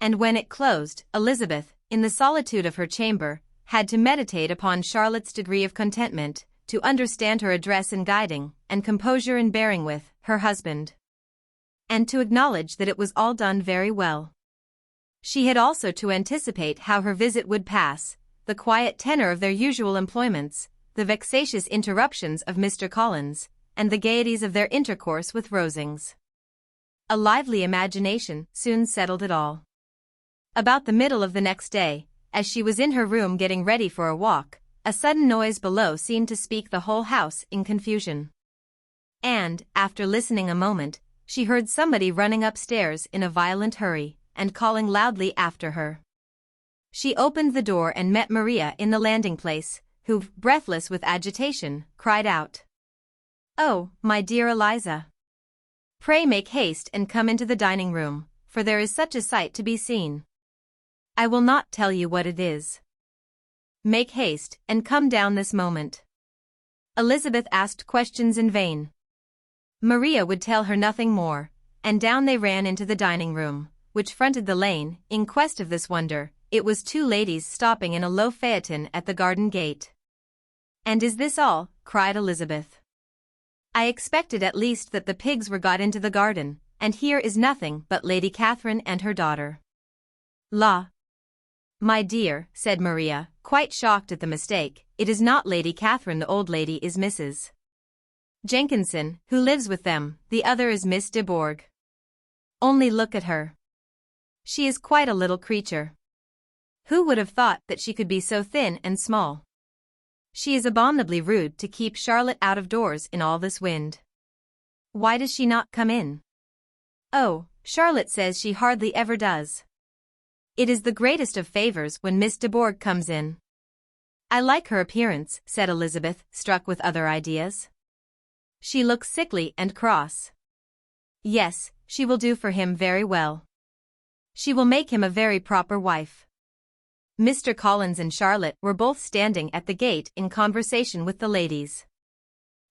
And when it closed, Elizabeth, in the solitude of her chamber, had to meditate upon Charlotte's degree of contentment, to understand her address in guiding, and composure in bearing with, her husband. And to acknowledge that it was all done very well. She had also to anticipate how her visit would pass, the quiet tenor of their usual employments, the vexatious interruptions of Mr. Collins, and the gaieties of their intercourse with Rosings. A lively imagination soon settled it all. About the middle of the next day, as she was in her room getting ready for a walk, a sudden noise below seemed to speak the whole house in confusion. And, after listening a moment, she heard somebody running upstairs in a violent hurry, and calling loudly after her. She opened the door and met Maria in the landing-place, who, breathless with agitation, cried out, "Oh, my dear Eliza! Pray make haste and come into the dining-room, for there is such a sight to be seen. I will not tell you what it is. Make haste and come down this moment." Elizabeth asked questions in vain. Maria would tell her nothing more, and down they ran into the dining-room, which fronted the lane, in quest of this wonder. It was two ladies stopping in a low phaeton at the garden gate. "And is this all?" cried Elizabeth. "I expected at least that the pigs were got into the garden, and here is nothing but Lady Catherine and her daughter." "La! My dear," said Maria, quite shocked at the mistake, "it is not Lady Catherine, the old lady is Mrs. Jenkinson, who lives with them, the other is Miss de Bourgh. Only look at her. She is quite a little creature. Who would have thought that she could be so thin and small? She is abominably rude to keep Charlotte out of doors in all this wind. Why does she not come in? Oh, Charlotte says she hardly ever does. It is the greatest of favors when Miss de Bourgh comes in." "I like her appearance," said Elizabeth, struck with other ideas. "She looks sickly and cross. Yes, she will do for him very well. She will make him a very proper wife." Mr. Collins and Charlotte were both standing at the gate in conversation with the ladies.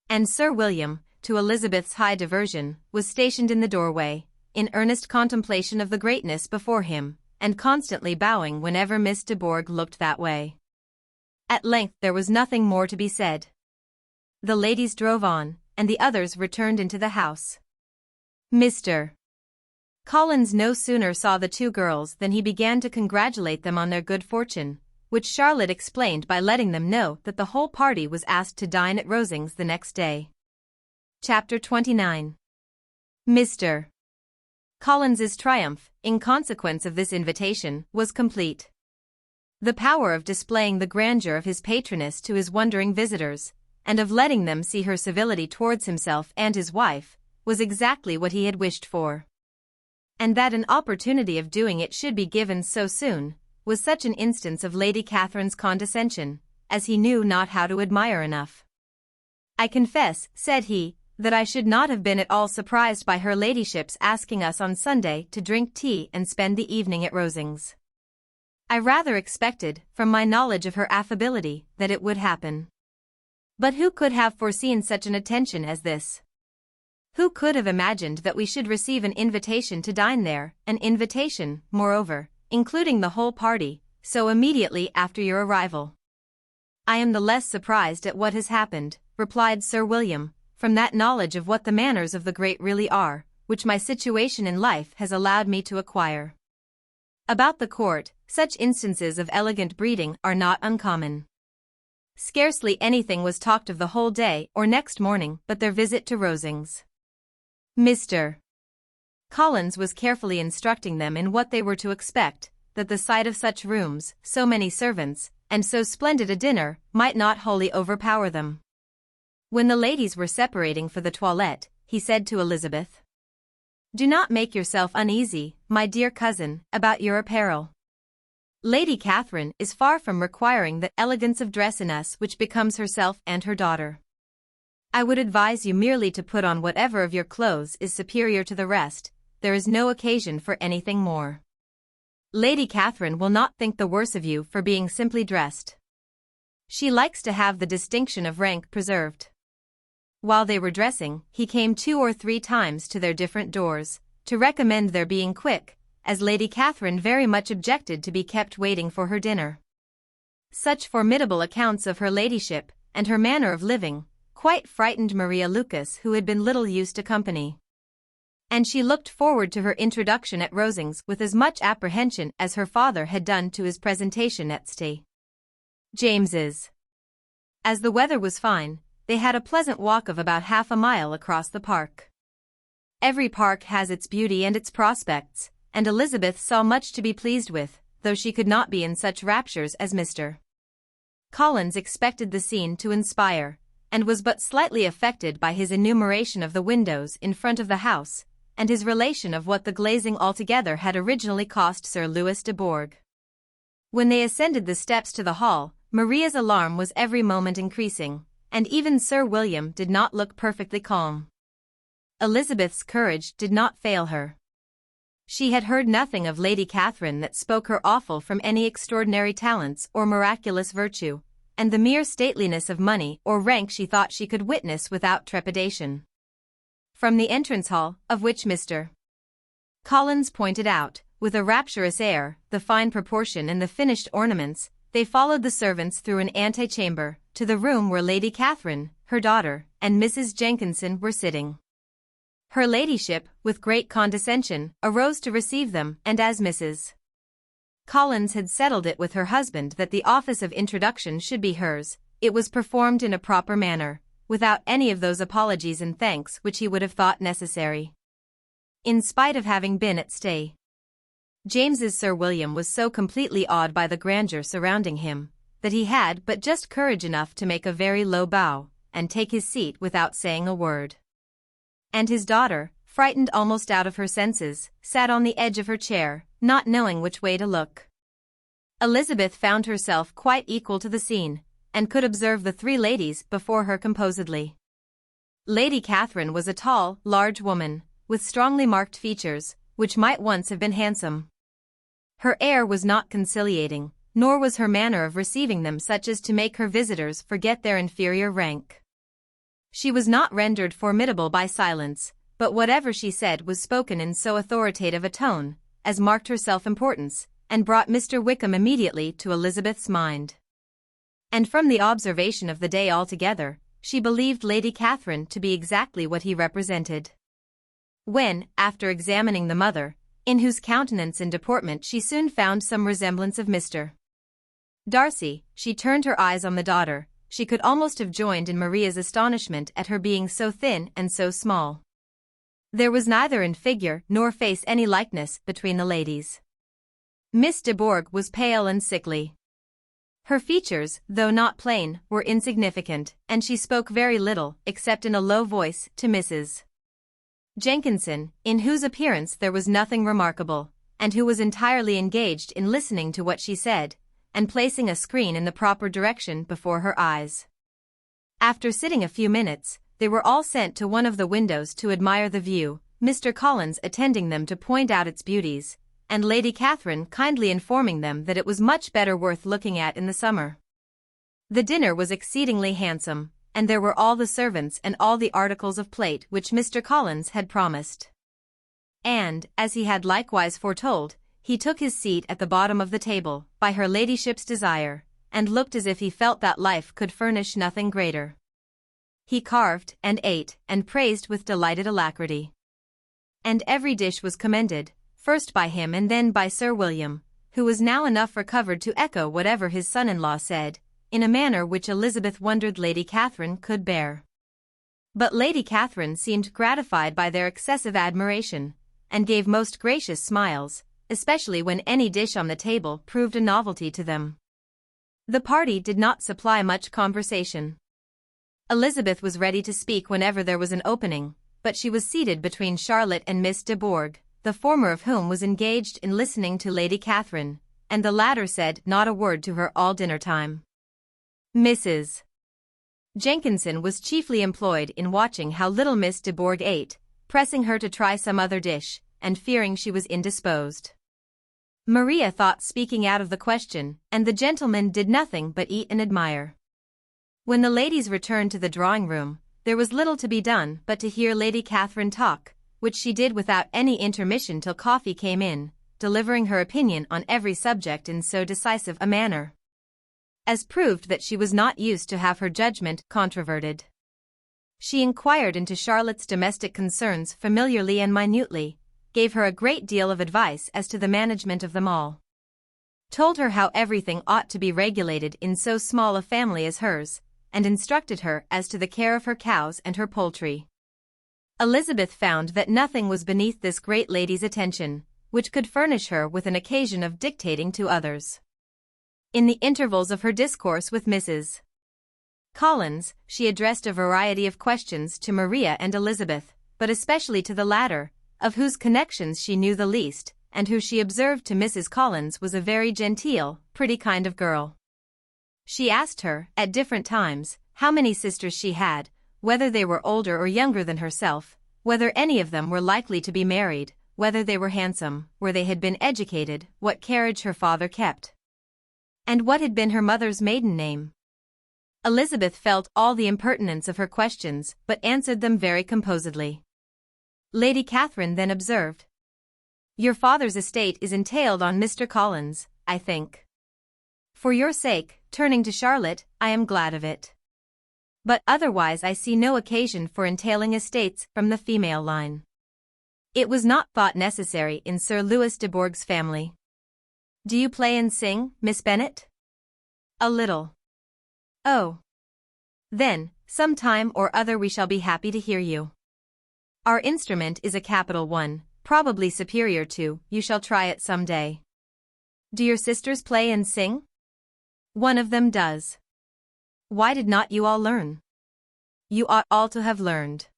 And Sir William, to Elizabeth's high diversion, was stationed in the doorway, in earnest contemplation of the greatness before him, and constantly bowing whenever Miss de Bourgh looked that way. At length there was nothing more to be said. The ladies drove on, and the others returned into the house. Mr. Collins no sooner saw the two girls than he began to congratulate them on their good fortune, which Charlotte explained by letting them know that the whole party was asked to dine at Rosings the next day. Chapter 29. Mr. Collins's triumph, in consequence of this invitation, was complete. The power of displaying the grandeur of his patroness to his wondering visitors, and of letting them see her civility towards himself and his wife, was exactly what he had wished for. And that an opportunity of doing it should be given so soon, was such an instance of Lady Catherine's condescension, as he knew not how to admire enough. "I confess," said he, "that I should not have been at all surprised by her ladyship's asking us on Sunday to drink tea and spend the evening at Rosings. I rather expected, from my knowledge of her affability, that it would happen. But who could have foreseen such an attention as this? Who could have imagined that we should receive an invitation to dine there, an invitation, moreover, including the whole party, so immediately after your arrival?" "I am the less surprised at what has happened," replied Sir William, "from that knowledge of what the manners of the great really are, which my situation in life has allowed me to acquire. About the court, such instances of elegant breeding are not uncommon. Scarcely anything was talked of the whole day or next morning but their visit to Rosings. Mr. Collins was carefully instructing them in what they were to expect, that the sight of such rooms, so many servants, and so splendid a dinner, might not wholly overpower them. When the ladies were separating for the toilette, he said to Elizabeth, "Do not make yourself uneasy, my dear cousin, about your apparel. Lady Catherine is far from requiring that elegance of dress in us which becomes herself and her daughter. I would advise you merely to put on whatever of your clothes is superior to the rest. There is no occasion for anything more. Lady Catherine will not think the worse of you for being simply dressed. She likes to have the distinction of rank preserved." While they were dressing, he came 2 or 3 times to their different doors, to recommend their being quick, as Lady Catherine very much objected to be kept waiting for her dinner. Such formidable accounts of her ladyship, and her manner of living, quite frightened Maria Lucas, who had been little used to company. And she looked forward to her introduction at Rosings with as much apprehension as her father had done to his presentation at St. James's. As the weather was fine, they had a pleasant walk of about half a mile across the park. Every park has its beauty and its prospects, and Elizabeth saw much to be pleased with, though she could not be in such raptures as Mr. Collins expected the scene to inspire, and was but slightly affected by his enumeration of the windows in front of the house, and his relation of what the glazing altogether had originally cost Sir Louis de Bourgh. When they ascended the steps to the hall, Maria's alarm was every moment increasing, and even Sir William did not look perfectly calm. Elizabeth's courage did not fail her. She had heard nothing of Lady Catherine that spoke her awful from any extraordinary talents or miraculous virtue, and the mere stateliness of money or rank she thought she could witness without trepidation. From the entrance hall, of which Mr. Collins pointed out, with a rapturous air, the fine proportion and the finished ornaments, they followed the servants through an antechamber, to the room where Lady Catherine, her daughter, and Mrs. Jenkinson were sitting. Her ladyship, with great condescension, arose to receive them, and as Mrs. Collins had settled it with her husband that the office of introduction should be hers, it was performed in a proper manner, without any of those apologies and thanks which he would have thought necessary. In spite of having been at St. James's, Sir William was so completely awed by the grandeur surrounding him, that he had but just courage enough to make a very low bow, and take his seat without saying a word. And his daughter, frightened almost out of her senses, sat on the edge of her chair, not knowing which way to look. Elizabeth found herself quite equal to the scene, and could observe the 3 ladies before her composedly. Lady Catherine was a tall, large woman, with strongly marked features, which might once have been handsome. Her air was not conciliating, nor was her manner of receiving them such as to make her visitors forget their inferior rank. She was not rendered formidable by silence, but whatever she said was spoken in so authoritative a tone, as marked her self-importance, and brought Mr. Wickham immediately to Elizabeth's mind. And from the observation of the day altogether, she believed Lady Catherine to be exactly what he represented. When, after examining the mother, in whose countenance and deportment she soon found some resemblance of Mr. Darcy, she turned her eyes on the daughter, she could almost have joined in Maria's astonishment at her being so thin and so small. There was neither in figure nor face any likeness between the ladies. Miss de Bourgh was pale and sickly. Her features, though not plain, were insignificant, and she spoke very little, except in a low voice, to Mrs. Jenkinson, in whose appearance there was nothing remarkable, and who was entirely engaged in listening to what she said, and placing a screen in the proper direction before her eyes. After sitting a few minutes, they were all sent to one of the windows to admire the view, Mr. Collins attending them to point out its beauties, and Lady Catherine kindly informing them that it was much better worth looking at in the summer. The dinner was exceedingly handsome, and there were all the servants and all the articles of plate which Mr. Collins had promised. And, as he had likewise foretold, he took his seat at the bottom of the table, by her ladyship's desire, and looked as if he felt that life could furnish nothing greater. He carved, and ate, and praised with delighted alacrity. And every dish was commended, first by him and then by Sir William, who was now enough recovered to echo whatever his son-in-law said, in a manner which Elizabeth wondered Lady Catherine could bear. But Lady Catherine seemed gratified by their excessive admiration, and gave most gracious smiles, especially when any dish on the table proved a novelty to them. The party did not supply much conversation. Elizabeth was ready to speak whenever there was an opening, but she was seated between Charlotte and Miss de Bourgh, the former of whom was engaged in listening to Lady Catherine, and the latter said not a word to her all dinner time. Mrs. Jenkinson was chiefly employed in watching how little Miss de Bourgh ate, pressing her to try some other dish, and fearing she was indisposed. Maria thought speaking out of the question, and the gentlemen did nothing but eat and admire. When the ladies returned to the drawing-room, there was little to be done but to hear Lady Catherine talk, which she did without any intermission till coffee came in, delivering her opinion on every subject in so decisive a manner as proved that she was not used to have her judgment controverted. She inquired into Charlotte's domestic concerns familiarly and minutely, gave her a great deal of advice as to the management of them all, told her how everything ought to be regulated in so small a family as hers, and instructed her as to the care of her cows and her poultry. Elizabeth found that nothing was beneath this great lady's attention, which could furnish her with an occasion of dictating to others. In the intervals of her discourse with Mrs. Collins, she addressed a variety of questions to Maria and Elizabeth, but especially to the latter, of whose connections she knew the least, and who she observed to Mrs. Collins was a very genteel, pretty kind of girl. She asked her, at different times, how many sisters she had, whether they were older or younger than herself, whether any of them were likely to be married, whether they were handsome, where they had been educated, what carriage her father kept, and what had been her mother's maiden name. Elizabeth felt all the impertinence of her questions but answered them very composedly. Lady Catherine then observed, "Your father's estate is entailed on Mr. Collins, I think. For your sake," turning to Charlotte, "I am glad of it. But otherwise I see no occasion for entailing estates from the female line. It was not thought necessary in Sir Louis de Bourgh's family. Do you play and sing, Miss Bennet?" "A little." "Oh. Then, some time or other we shall be happy to hear you. Our instrument is a capital one, probably superior to, you shall try it some day. Do your sisters play and sing?" "One of them does." "Why did not you all learn?" "You ought all to have learned.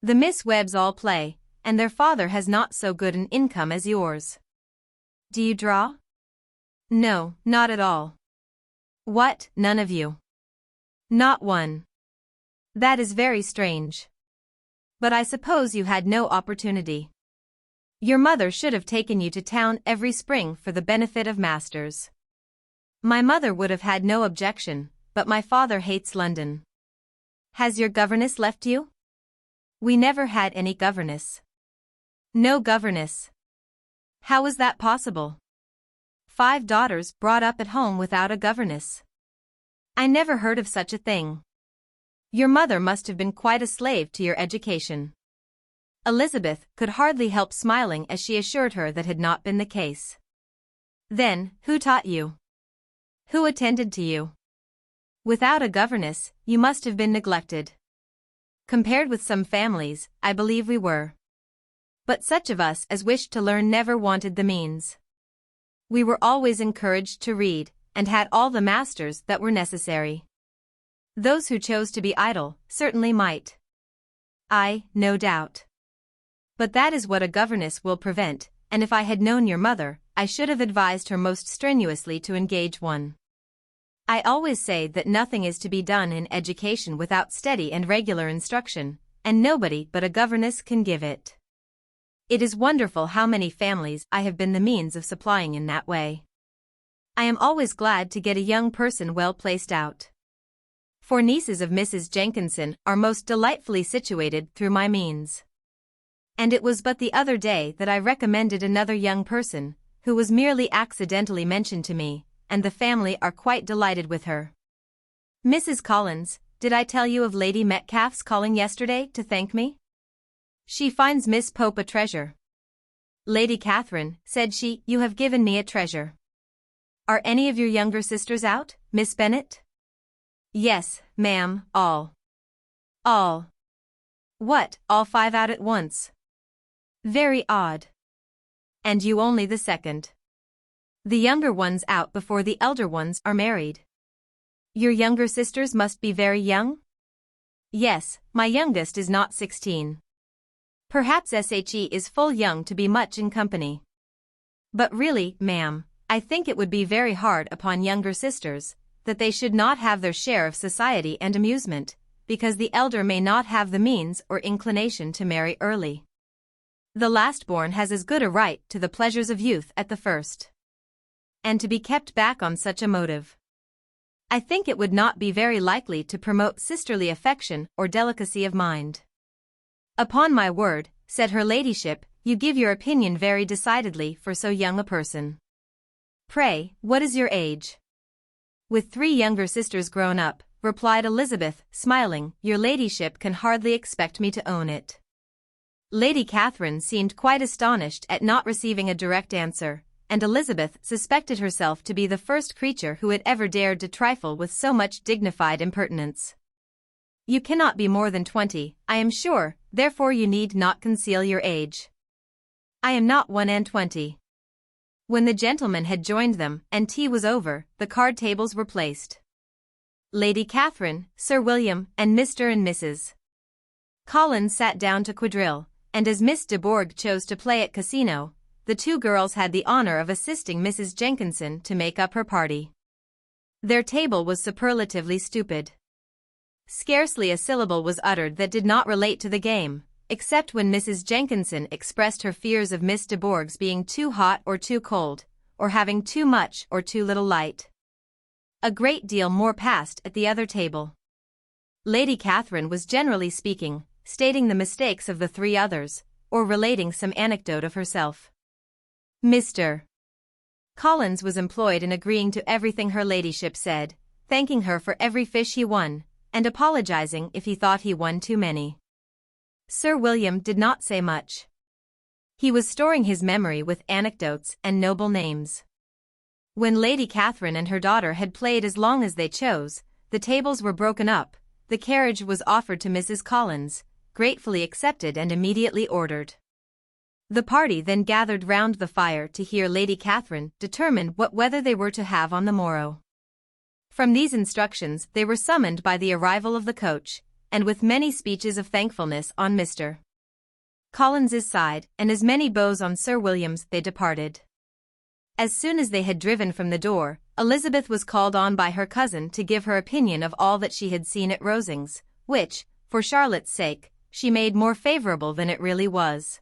The Miss Webbs all play, and their father has not so good an income as yours." "Do you draw?" "No, not at all." "What, none of you?" "Not one." "That is very strange. But I suppose you had no opportunity. Your mother should have taken you to town every spring for the benefit of masters." "My mother would have had no objection, but my father hates London." "Has your governess left you?" "We never had any governess." "No governess? How is that possible? 5 daughters brought up at home without a governess. I never heard of such a thing. Your mother must have been quite a slave to your education." Elizabeth could hardly help smiling as she assured her that had not been the case. "Then, who taught you? Who attended to you? Without a governess, you must have been neglected." "Compared with some families, I believe we were. But such of us as wished to learn never wanted the means. We were always encouraged to read, and had all the masters that were necessary. Those who chose to be idle certainly might." "Aye, no doubt. But that is what a governess will prevent, and if I had known your mother, I should have advised her most strenuously to engage one. I always say that nothing is to be done in education without steady and regular instruction, and nobody but a governess can give it. It is wonderful how many families I have been the means of supplying in that way. I am always glad to get a young person well placed out. For nieces of Mrs. Jenkinson are most delightfully situated through my means. And it was but the other day that I recommended another young person, who was merely accidentally mentioned to me, and the family are quite delighted with her. Mrs. Collins, did I tell you of Lady Metcalfe's calling yesterday to thank me? She finds Miss Pope a treasure. Lady Catherine, said she, you have given me a treasure. Are any of your younger sisters out, Miss Bennet? Yes, ma'am, all. All. What, all 5 out at once? Very odd. And you only the second. The younger ones out before the elder ones are married. Your younger sisters must be very young? Yes, my youngest is not 16. Perhaps she is full young to be much in company. But really, ma'am, I think it would be very hard upon younger sisters, that they should not have their share of society and amusement, because the elder may not have the means or inclination to marry early. The last-born has as good a right to the pleasures of youth at the first. And to be kept back on such a motive, I think it would not be very likely to promote sisterly affection or delicacy of mind. Upon my word, said her ladyship, you give your opinion very decidedly for so young a person. Pray, what is your age? With 3 younger sisters grown up, replied Elizabeth, smiling, your ladyship can hardly expect me to own it. Lady Catherine seemed quite astonished at not receiving a direct answer, and Elizabeth suspected herself to be the first creature who had ever dared to trifle with so much dignified impertinence. You cannot be more than 20, I am sure, therefore you need not conceal your age. I am not 21. When the gentlemen had joined them, and tea was over, the card tables were placed. Lady Catherine, Sir William, and Mr. and Mrs. Collins sat down to quadrille, and as Miss de Bourgh chose to play at casino, the 2 girls had the honor of assisting Mrs. Jenkinson to make up her party. Their table was superlatively stupid. Scarcely a syllable was uttered that did not relate to the game, except when Mrs. Jenkinson expressed her fears of Miss de Bourgh's being too hot or too cold, or having too much or too little light. A great deal more passed at the other table. Lady Catherine was generally speaking, stating the mistakes of the 3 others, or relating some anecdote of herself. Mr. Collins was employed in agreeing to everything her ladyship said, thanking her for every fish he won, and apologizing if he thought he won too many. Sir William did not say much. He was storing his memory with anecdotes and noble names. When Lady Catherine and her daughter had played as long as they chose, the tables were broken up, the carriage was offered to Mrs. Collins, gratefully accepted and immediately ordered. The party then gathered round the fire to hear Lady Catherine determine what weather they were to have on the morrow. From these instructions they were summoned by the arrival of the coach, and with many speeches of thankfulness on Mr. Collins's side, and as many bows on Sir William's, they departed. As soon as they had driven from the door, Elizabeth was called on by her cousin to give her opinion of all that she had seen at Rosings, which, for Charlotte's sake, she made more favorable than it really was.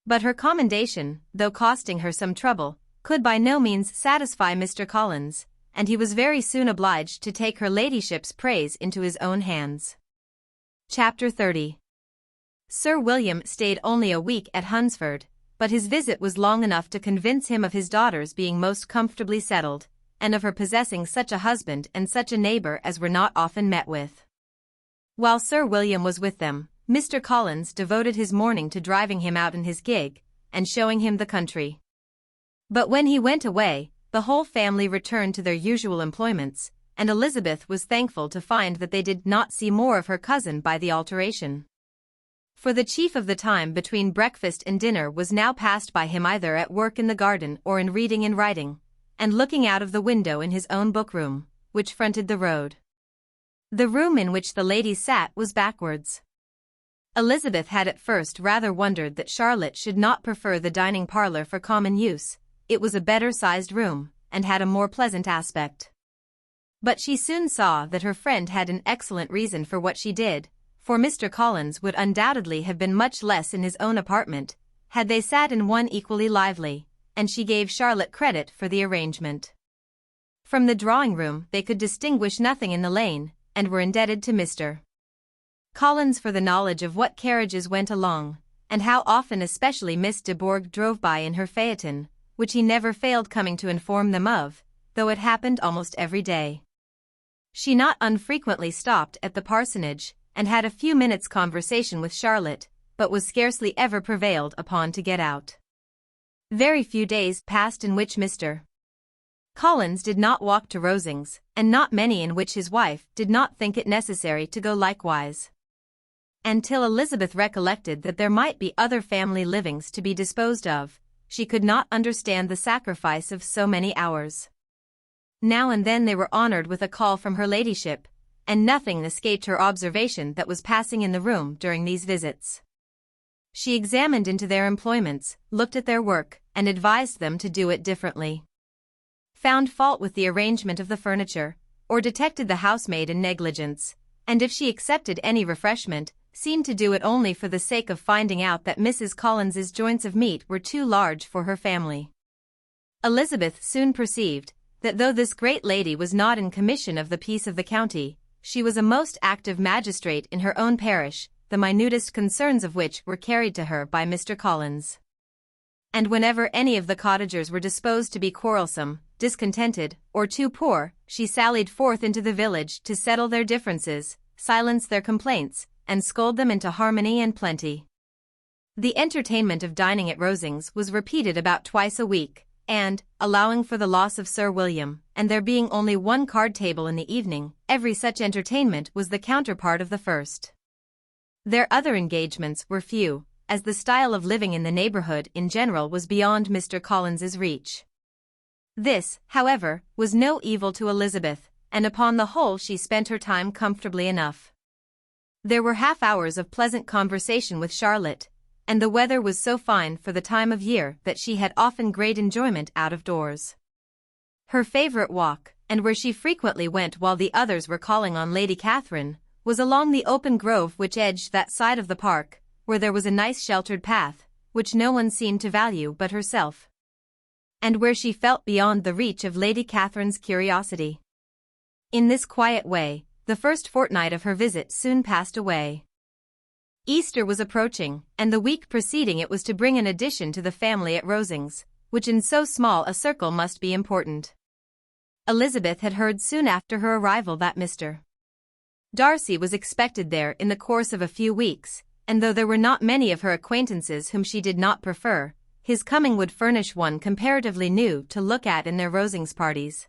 But her commendation, though costing her some trouble, could by no means satisfy Mr. Collins, and he was very soon obliged to take her ladyship's praise into his own hands. Chapter 30. Sir William stayed only a week at Hunsford, but his visit was long enough to convince him of his daughter's being most comfortably settled, and of her possessing such a husband and such a neighbor as were not often met with. While Sir William was with them, Mr. Collins devoted his morning to driving him out in his gig, and showing him the country. But when he went away, the whole family returned to their usual employments, and Elizabeth was thankful to find that they did not see more of her cousin by the alteration. For the chief of the time between breakfast and dinner was now passed by him either at work in the garden or in reading and writing, and looking out of the window in his own book-room, which fronted the road. The room in which the ladies sat was backwards. Elizabeth had at first rather wondered that Charlotte should not prefer the dining parlour for common use. It was a better-sized room, and had a more pleasant aspect. But she soon saw that her friend had an excellent reason for what she did, for Mr. Collins would undoubtedly have been much less in his own apartment, had they sat in one equally lively, and she gave Charlotte credit for the arrangement. From the drawing-room they could distinguish nothing in the lane, and were indebted to Mr. Collins for the knowledge of what carriages went along, and how often especially Miss de Bourgh drove by in her phaeton, which he never failed coming to inform them of, though it happened almost every day. She not unfrequently stopped at the parsonage, and had a few minutes' conversation with Charlotte, but was scarcely ever prevailed upon to get out. Very few days passed in which Mr. Collins did not walk to Rosings, and not many in which his wife did not think it necessary to go likewise. And till Elizabeth recollected that there might be other family livings to be disposed of, she could not understand the sacrifice of so many hours. Now and then they were honoured with a call from her ladyship, and nothing escaped her observation that was passing in the room during these visits. She examined into their employments, looked at their work, and advised them to do it differently. Found fault with the arrangement of the furniture, or detected the housemaid in negligence, and if she accepted any refreshment, seemed to do it only for the sake of finding out that Mrs. Collins's joints of meat were too large for her family. Elizabeth soon perceived that though this great lady was not in commission of the peace of the county, she was a most active magistrate in her own parish, the minutest concerns of which were carried to her by Mr. Collins. And whenever any of the cottagers were disposed to be quarrelsome, discontented, or too poor, she sallied forth into the village to settle their differences, silence their complaints, and scold them into harmony and plenty. The entertainment of dining at Rosings was repeated about twice a week, and, allowing for the loss of Sir William, and there being only one card table in the evening, every such entertainment was the counterpart of the first. Their other engagements were few, as the style of living in the neighbourhood in general was beyond Mr. Collins's reach. This, however, was no evil to Elizabeth, and upon the whole she spent her time comfortably enough. There were half hours of pleasant conversation with Charlotte, and the weather was so fine for the time of year that she had often great enjoyment out of doors. Her favourite walk, and where she frequently went while the others were calling on Lady Catherine, was along the open grove which edged that side of the park, where there was a nice sheltered path, which no one seemed to value but herself, and where she felt beyond the reach of Lady Catherine's curiosity. In this quiet way, the first fortnight of her visit soon passed away. Easter was approaching, and the week preceding it was to bring an addition to the family at Rosings, which in so small a circle must be important. Elizabeth had heard soon after her arrival that Mr. Darcy was expected there in the course of a few weeks, and though there were not many of her acquaintances whom she did not prefer, his coming would furnish one comparatively new to look at in their Rosings parties.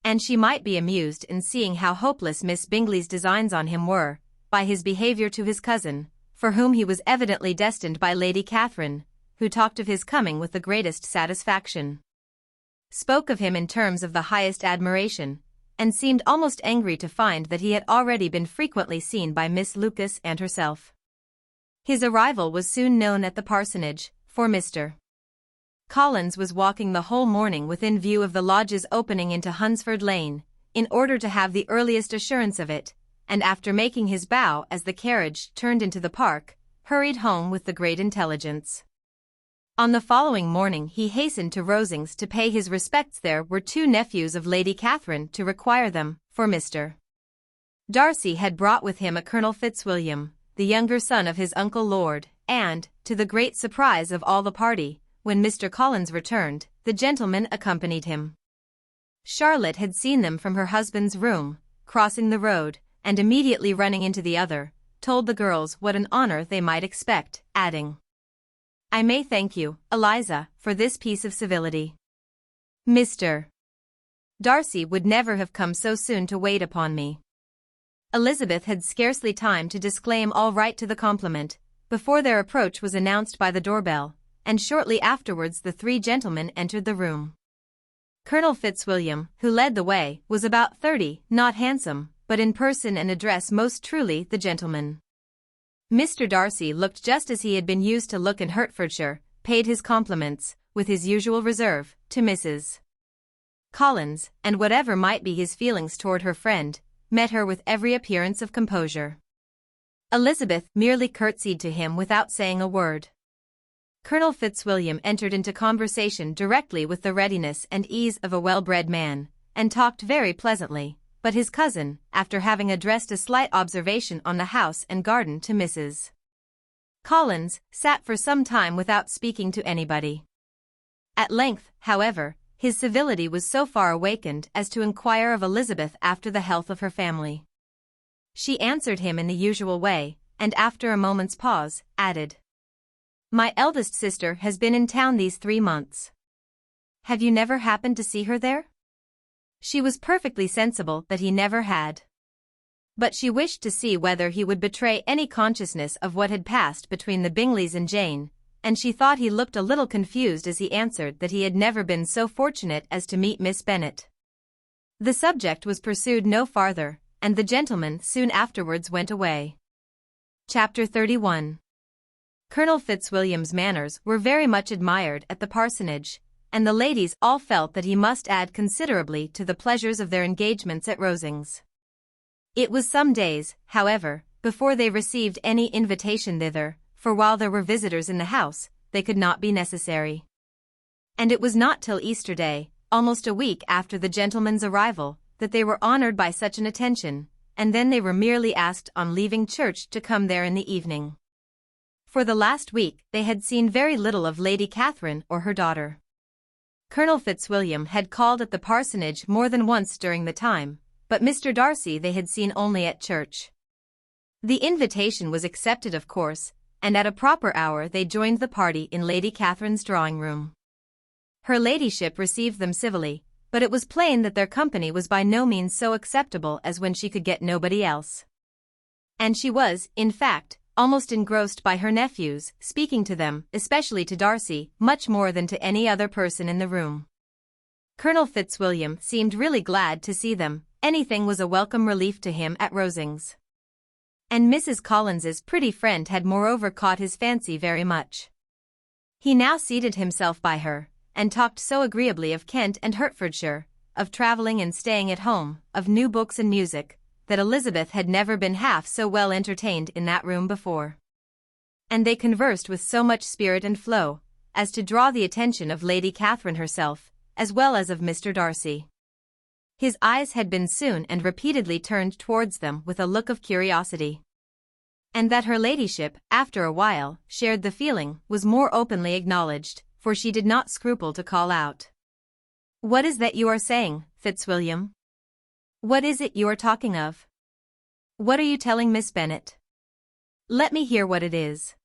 And she might be amused in seeing how hopeless Miss Bingley's designs on him were, by his behaviour to his cousin, for whom he was evidently destined by Lady Catherine, who talked of his coming with the greatest satisfaction, spoke of him in terms of the highest admiration, and seemed almost angry to find that he had already been frequently seen by Miss Lucas and herself. His arrival was soon known at the parsonage, for Mr. Collins was walking the whole morning within view of the lodges opening into Hunsford Lane, in order to have the earliest assurance of it, and after making his bow as the carriage turned into the park, hurried home with the great intelligence. On the following morning he hastened to Rosings to pay his respects. There were two nephews of Lady Catherine to require them, for Mr. Darcy had brought with him a Colonel Fitzwilliam, the younger son of his uncle Lord, and, to the great surprise of all the party, when Mr. Collins returned, the gentleman accompanied him. Charlotte had seen them from her husband's room, crossing the road, and immediately running into the other, told the girls what an honour they might expect, adding, "I may thank you, Eliza, for this piece of civility. Mr. Darcy would never have come so soon to wait upon me." Elizabeth had scarcely time to disclaim all right to the compliment, before their approach was announced by the doorbell, and shortly afterwards the three gentlemen entered the room. Colonel Fitzwilliam, who led the way, was about 30, not handsome, but in person and address most truly the gentleman. Mr. Darcy looked just as he had been used to look in Hertfordshire, paid his compliments, with his usual reserve, to Mrs. Collins, and whatever might be his feelings toward her friend, met her with every appearance of composure. Elizabeth merely curtsied to him without saying a word. Colonel Fitzwilliam entered into conversation directly with the readiness and ease of a well-bred man, and talked very pleasantly, but his cousin, after having addressed a slight observation on the house and garden to Mrs. Collins, sat for some time without speaking to anybody. At length, however, his civility was so far awakened as to inquire of Elizabeth after the health of her family. She answered him in the usual way, and after a moment's pause, added, "My eldest sister has been in town these 3 months. Have you never happened to see her there?" She was perfectly sensible that he never had. But she wished to see whether he would betray any consciousness of what had passed between the Bingleys and Jane, and she thought he looked a little confused as he answered that he had never been so fortunate as to meet Miss Bennet. The subject was pursued no farther, and the gentleman soon afterwards went away. Chapter 31. Colonel Fitzwilliam's manners were very much admired at the parsonage, and the ladies all felt that he must add considerably to the pleasures of their engagements at Rosings. It was some days, however, before they received any invitation thither, for while there were visitors in the house, they could not be necessary. And it was not till Easter Day, almost a week after the gentleman's arrival, that they were honored by such an attention, and then they were merely asked on leaving church to come there in the evening. For the last week they had seen very little of Lady Catherine or her daughter. Colonel Fitzwilliam had called at the parsonage more than once during the time, but Mr. Darcy they had seen only at church. The invitation was accepted of course, and at a proper hour they joined the party in Lady Catherine's drawing-room. Her ladyship received them civilly, but it was plain that their company was by no means so acceptable as when she could get nobody else. And she was, in fact, almost engrossed by her nephews, speaking to them, especially to Darcy, much more than to any other person in the room. Colonel Fitzwilliam seemed really glad to see them, anything was a welcome relief to him at Rosings. And Mrs. Collins's pretty friend had moreover caught his fancy very much. He now seated himself by her, and talked so agreeably of Kent and Hertfordshire, of travelling and staying at home, of new books and music, that Elizabeth had never been half so well entertained in that room before. And they conversed with so much spirit and flow, as to draw the attention of Lady Catherine herself, as well as of Mr. Darcy. His eyes had been soon and repeatedly turned towards them with a look of curiosity. And that her ladyship, after a while, shared the feeling, was more openly acknowledged, for she did not scruple to call out. "What is that you are saying, Fitzwilliam? What is it you are talking of? What are you telling Miss Bennet? Let me hear what it is."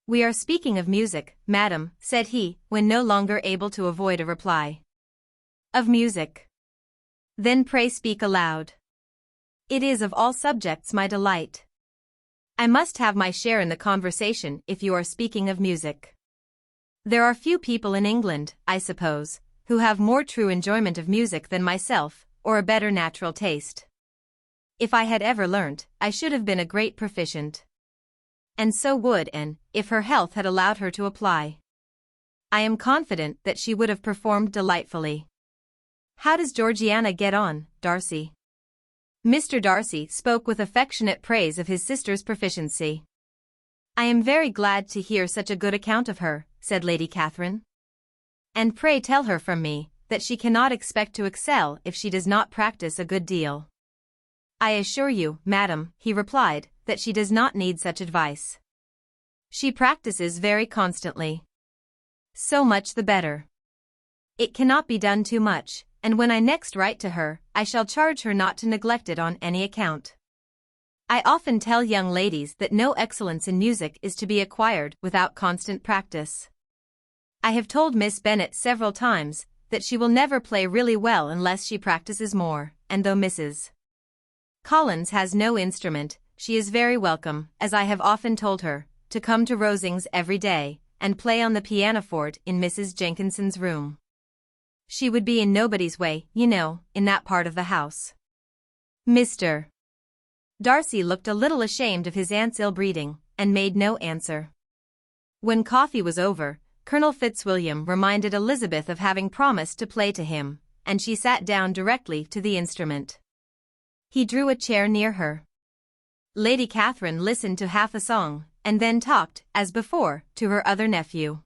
"We are speaking of music, madam," said he, when no longer able to avoid a reply. "Of music? Then pray speak aloud. It is of all subjects my delight. I must have my share in the conversation if you are speaking of music. There are few people in England, I suppose, who have more true enjoyment of music than myself, or a better natural taste. If I had ever learnt, I should have been a great proficient. And so would Anne, if her health had allowed her to apply. I am confident that she would have performed delightfully. How does Georgiana get on, Darcy?" Mr. Darcy spoke with affectionate praise of his sister's proficiency. "I am very glad to hear such a good account of her," said Lady Catherine. "And pray tell her from me, that she cannot expect to excel if she does not practice a good deal." "I assure you, madam," he replied, "that she does not need such advice. She practices very constantly. So much the better. It cannot be done too much, and when I next write to her, I shall charge her not to neglect it on any account. I often tell young ladies that no excellence in music is to be acquired without constant practice. I have told Miss Bennet several times that she will never play really well unless she practices more, and though Mrs. Collins has no instrument, she is very welcome, as I have often told her, to come to Rosings every day, and play on the pianoforte in Mrs. Jenkinson's room. She would be in nobody's way, you know, in that part of the house." Mr. Darcy looked a little ashamed of his aunt's ill-breeding, and made no answer. When coffee was over, Colonel Fitzwilliam reminded Elizabeth of having promised to play to him, and she sat down directly to the instrument. He drew a chair near her. Lady Catherine listened to half a song, and then talked, as before, to her other nephew.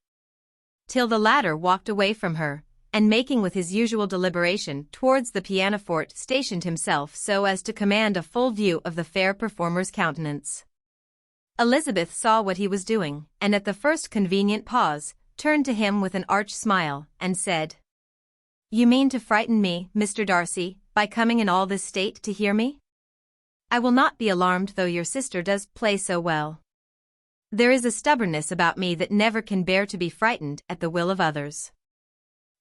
Till the latter walked away from her, and making with his usual deliberation towards the pianoforte stationed himself so as to command a full view of the fair performer's countenance. Elizabeth saw what he was doing, and at the first convenient pause, turned to him with an arch smile, and said, "You mean to frighten me, Mr. Darcy, by coming in all this state to hear me? I will not be alarmed though your sister does play so well. There is a stubbornness about me that never can bear to be frightened at the will of others.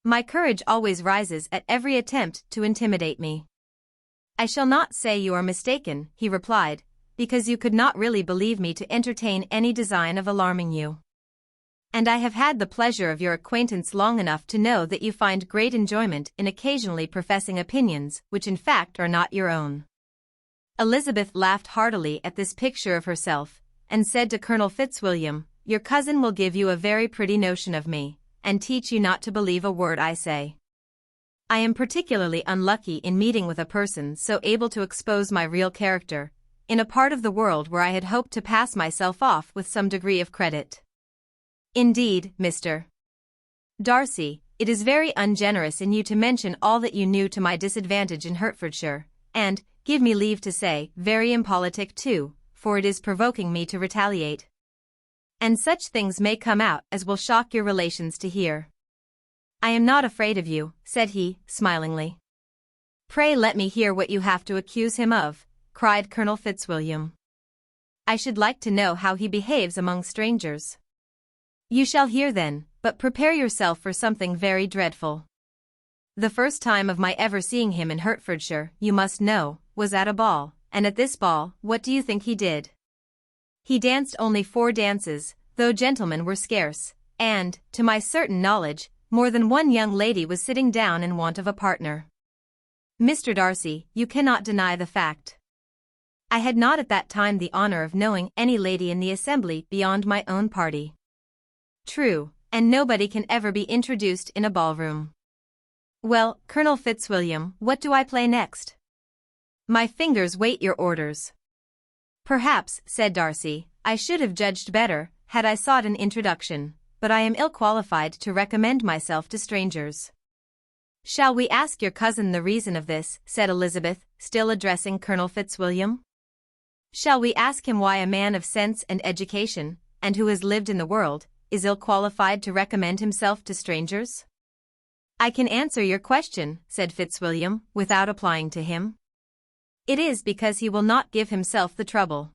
My courage always rises at every attempt to intimidate me. I shall not say you are mistaken, he replied, because you could not really believe me to entertain any design of alarming you. And I have had the pleasure of your acquaintance long enough to know that you find great enjoyment in occasionally professing opinions which in fact are not your own. Elizabeth laughed heartily at this picture of herself, and said to Colonel Fitzwilliam, "Your cousin will give you a very pretty notion of me, and teach you not to believe a word I say. I am particularly unlucky in meeting with a person so able to expose my real character, in a part of the world where I had hoped to pass myself off with some degree of credit. Indeed, Mr. Darcy, it is very ungenerous in you to mention all that you knew to my disadvantage in Hertfordshire, and, give me leave to say, very impolitic too, for it is provoking me to retaliate. And such things may come out as will shock your relations to hear." "I am not afraid of you," said he, smilingly. "Pray let me hear what you have to accuse him of," cried Colonel Fitzwilliam. "I should like to know how he behaves among strangers." "You shall hear then, but prepare yourself for something very dreadful. The first time of my ever seeing him in Hertfordshire, you must know, was at a ball, and at this ball, what do you think he did? He danced only 4 dances, though gentlemen were scarce, and, to my certain knowledge, more than one young lady was sitting down in want of a partner. Mr. Darcy, you cannot deny the fact. I had not at that time the honor of knowing any lady in the assembly beyond my own party." "True, and nobody can ever be introduced in a ballroom. Well, Colonel Fitzwilliam, what do I play next?" "My fingers wait your orders." "Perhaps," said Darcy, "I should have judged better, had I sought an introduction, but I am ill-qualified to recommend myself to strangers." "Shall we ask your cousin the reason of this?" said Elizabeth, still addressing Colonel Fitzwilliam. "Shall we ask him why a man of sense and education, and who has lived in the world, is ill-qualified to recommend himself to strangers?" "I can answer your question," said Fitzwilliam, without applying to him. "It is because he will not give himself the trouble."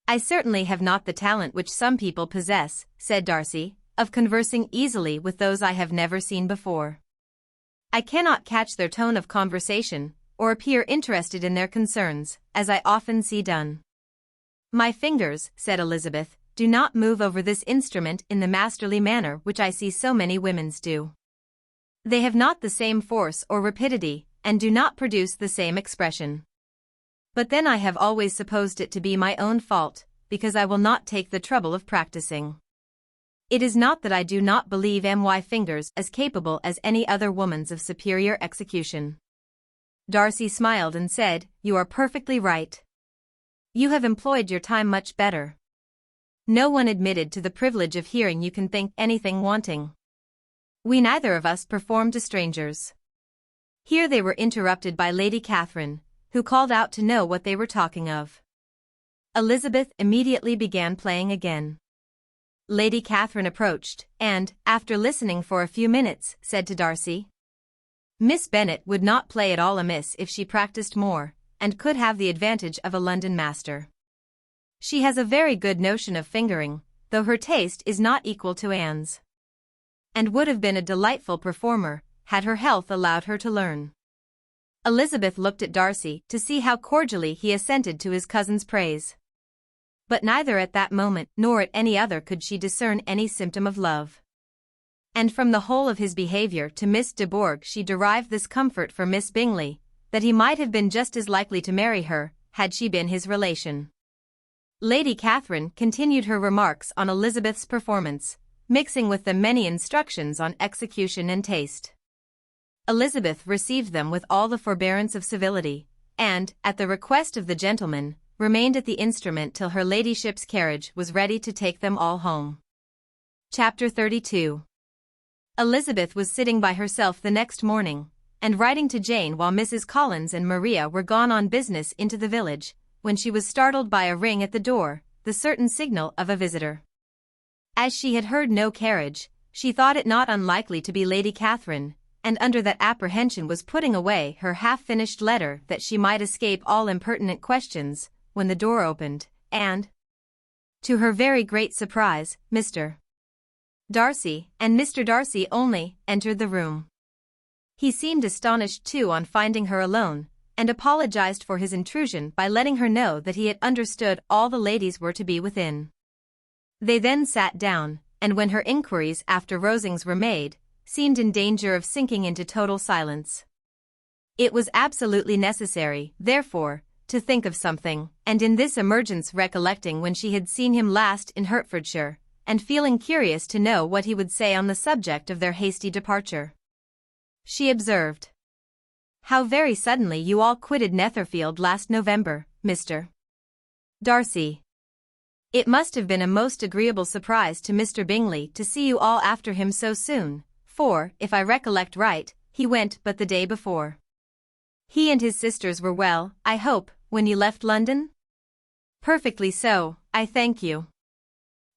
"I certainly have not the talent which some people possess," said Darcy, "of conversing easily with those I have never seen before. I cannot catch their tone of conversation, or appear interested in their concerns, as I often see done." "My fingers," said Elizabeth, "do not move over this instrument in the masterly manner which I see so many women's do. They have not the same force or rapidity, and do not produce the same expression. But then I have always supposed it to be my own fault, because I will not take the trouble of practicing. It is not that I do not believe my fingers as capable as any other woman's of superior execution." Darcy smiled and said, "You are perfectly right. You have employed your time much better. No one admitted to the privilege of hearing you can think anything wanting. We neither of us perform to strangers." Here they were interrupted by Lady Catherine, who called out to know what they were talking of. Elizabeth immediately began playing again. Lady Catherine approached, and, after listening for a few minutes, said to Darcy, "Miss Bennet would not play at all amiss if she practiced more, and could have the advantage of a London master. She has a very good notion of fingering, though her taste is not equal to Anne's, and would have been a delightful performer, had her health allowed her to learn." Elizabeth looked at Darcy to see how cordially he assented to his cousin's praise. But neither at that moment nor at any other could she discern any symptom of love. And from the whole of his behavior to Miss de Bourgh she derived this comfort for Miss Bingley, that he might have been just as likely to marry her, had she been his relation. Lady Catherine continued her remarks on Elizabeth's performance, mixing with them many instructions on execution and taste. Elizabeth received them with all the forbearance of civility, and, at the request of the gentleman, remained at the instrument till her ladyship's carriage was ready to take them all home. Chapter 32. Elizabeth was sitting by herself the next morning, and writing to Jane while Mrs. Collins and Maria were gone on business into the village, when she was startled by a ring at the door, the certain signal of a visitor. As she had heard no carriage, she thought it not unlikely to be Lady Catherine, and under that apprehension was putting away her half-finished letter that she might escape all impertinent questions, when the door opened, and, to her very great surprise, Mr. Darcy, and Mr. Darcy only, entered the room. He seemed astonished too on finding her alone, and apologized for his intrusion by letting her know that he had understood all the ladies were to be within. They then sat down, and when her inquiries after Rosings were made, seemed in danger of sinking into total silence. It was absolutely necessary, therefore, to think of something, and in this emergence recollecting when she had seen him last in Hertfordshire, and feeling curious to know what he would say on the subject of their hasty departure, she observed, "How very suddenly you all quitted Netherfield last November, Mr. Darcy. It must have been a most agreeable surprise to Mr. Bingley to see you all after him so soon, for, if I recollect right, he went but the day before. He and his sisters were well, I hope, when you left London?" "Perfectly so, I thank you."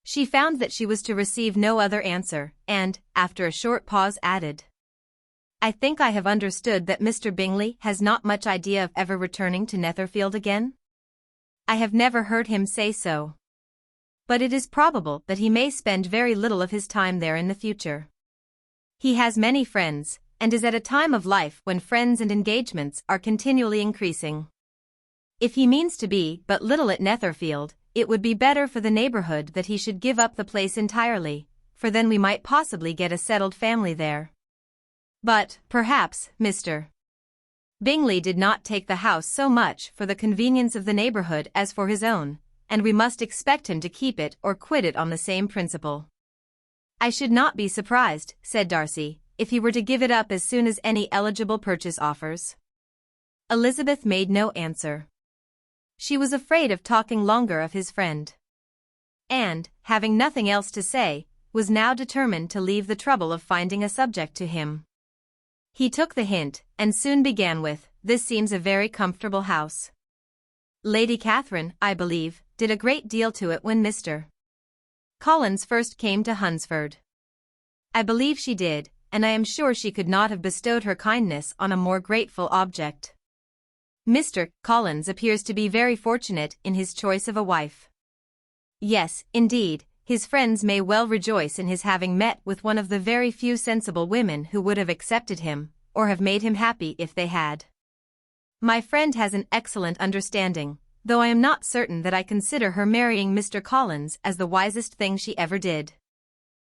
She found that she was to receive no other answer, and, after a short pause, added, "I think I have understood that Mr. Bingley has not much idea of ever returning to Netherfield again?" "I have never heard him say so. But it is probable that he may spend very little of his time there in the future. He has many friends, and is at a time of life when friends and engagements are continually increasing. If he means to be but little at Netherfield, it would be better for the neighborhood that he should give up the place entirely, for then we might possibly get a settled family there. But, perhaps, Mr. Bingley did not take the house so much for the convenience of the neighborhood as for his own, and we must expect him to keep it or quit it on the same principle." "I should not be surprised," said Darcy, "if he were to give it up as soon as any eligible purchase offers." Elizabeth made no answer. She was afraid of talking longer of his friend, and, having nothing else to say, was now determined to leave the trouble of finding a subject to him. He took the hint, and soon began with, "This seems a very comfortable house. Lady Catherine, I believe, did a great deal to it when Mr. Collins first came to Hunsford." "I believe she did, and I am sure she could not have bestowed her kindness on a more grateful object. Mr. Collins appears to be very fortunate in his choice of a wife." "Yes, indeed, his friends may well rejoice in his having met with one of the very few sensible women who would have accepted him, or have made him happy if they had. My friend has an excellent understanding, though I am not certain that I consider her marrying Mr. Collins as the wisest thing she ever did.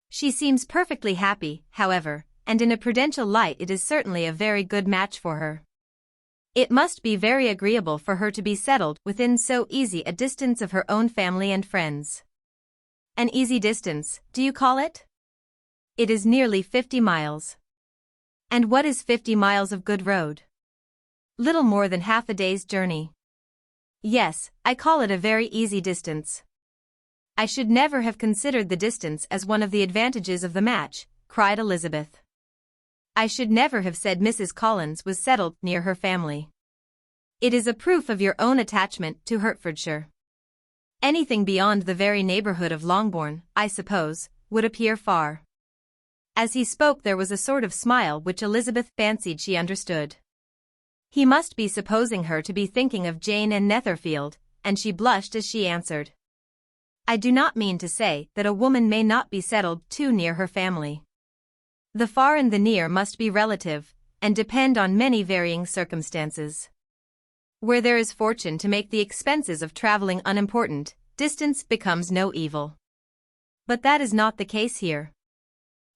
She seems perfectly happy, however, and in a prudential light it is certainly a very good match for her. It must be very agreeable for her to be settled within so easy a distance of her own family and friends." "An easy distance, do you call it?" "It is nearly 50 miles. "And what is 50 miles of good road?" "Little more than half a day's journey." "Yes, I call it a very easy distance." "I should never have considered the distance as one of the advantages of the match," cried Elizabeth. "I should never have said Mrs. Collins was settled near her family. It is a proof of your own attachment to Hertfordshire. Anything beyond the very neighborhood of Longbourn, I suppose, would appear far." As he spoke there was a sort of smile which Elizabeth fancied she understood. He must be supposing her to be thinking of Jane and Netherfield, and she blushed as she answered, "I do not mean to say that a woman may not be settled too near her family. The far and the near must be relative, and depend on many varying circumstances. Where there is fortune to make the expenses of traveling unimportant, distance becomes no evil. But that is not the case here.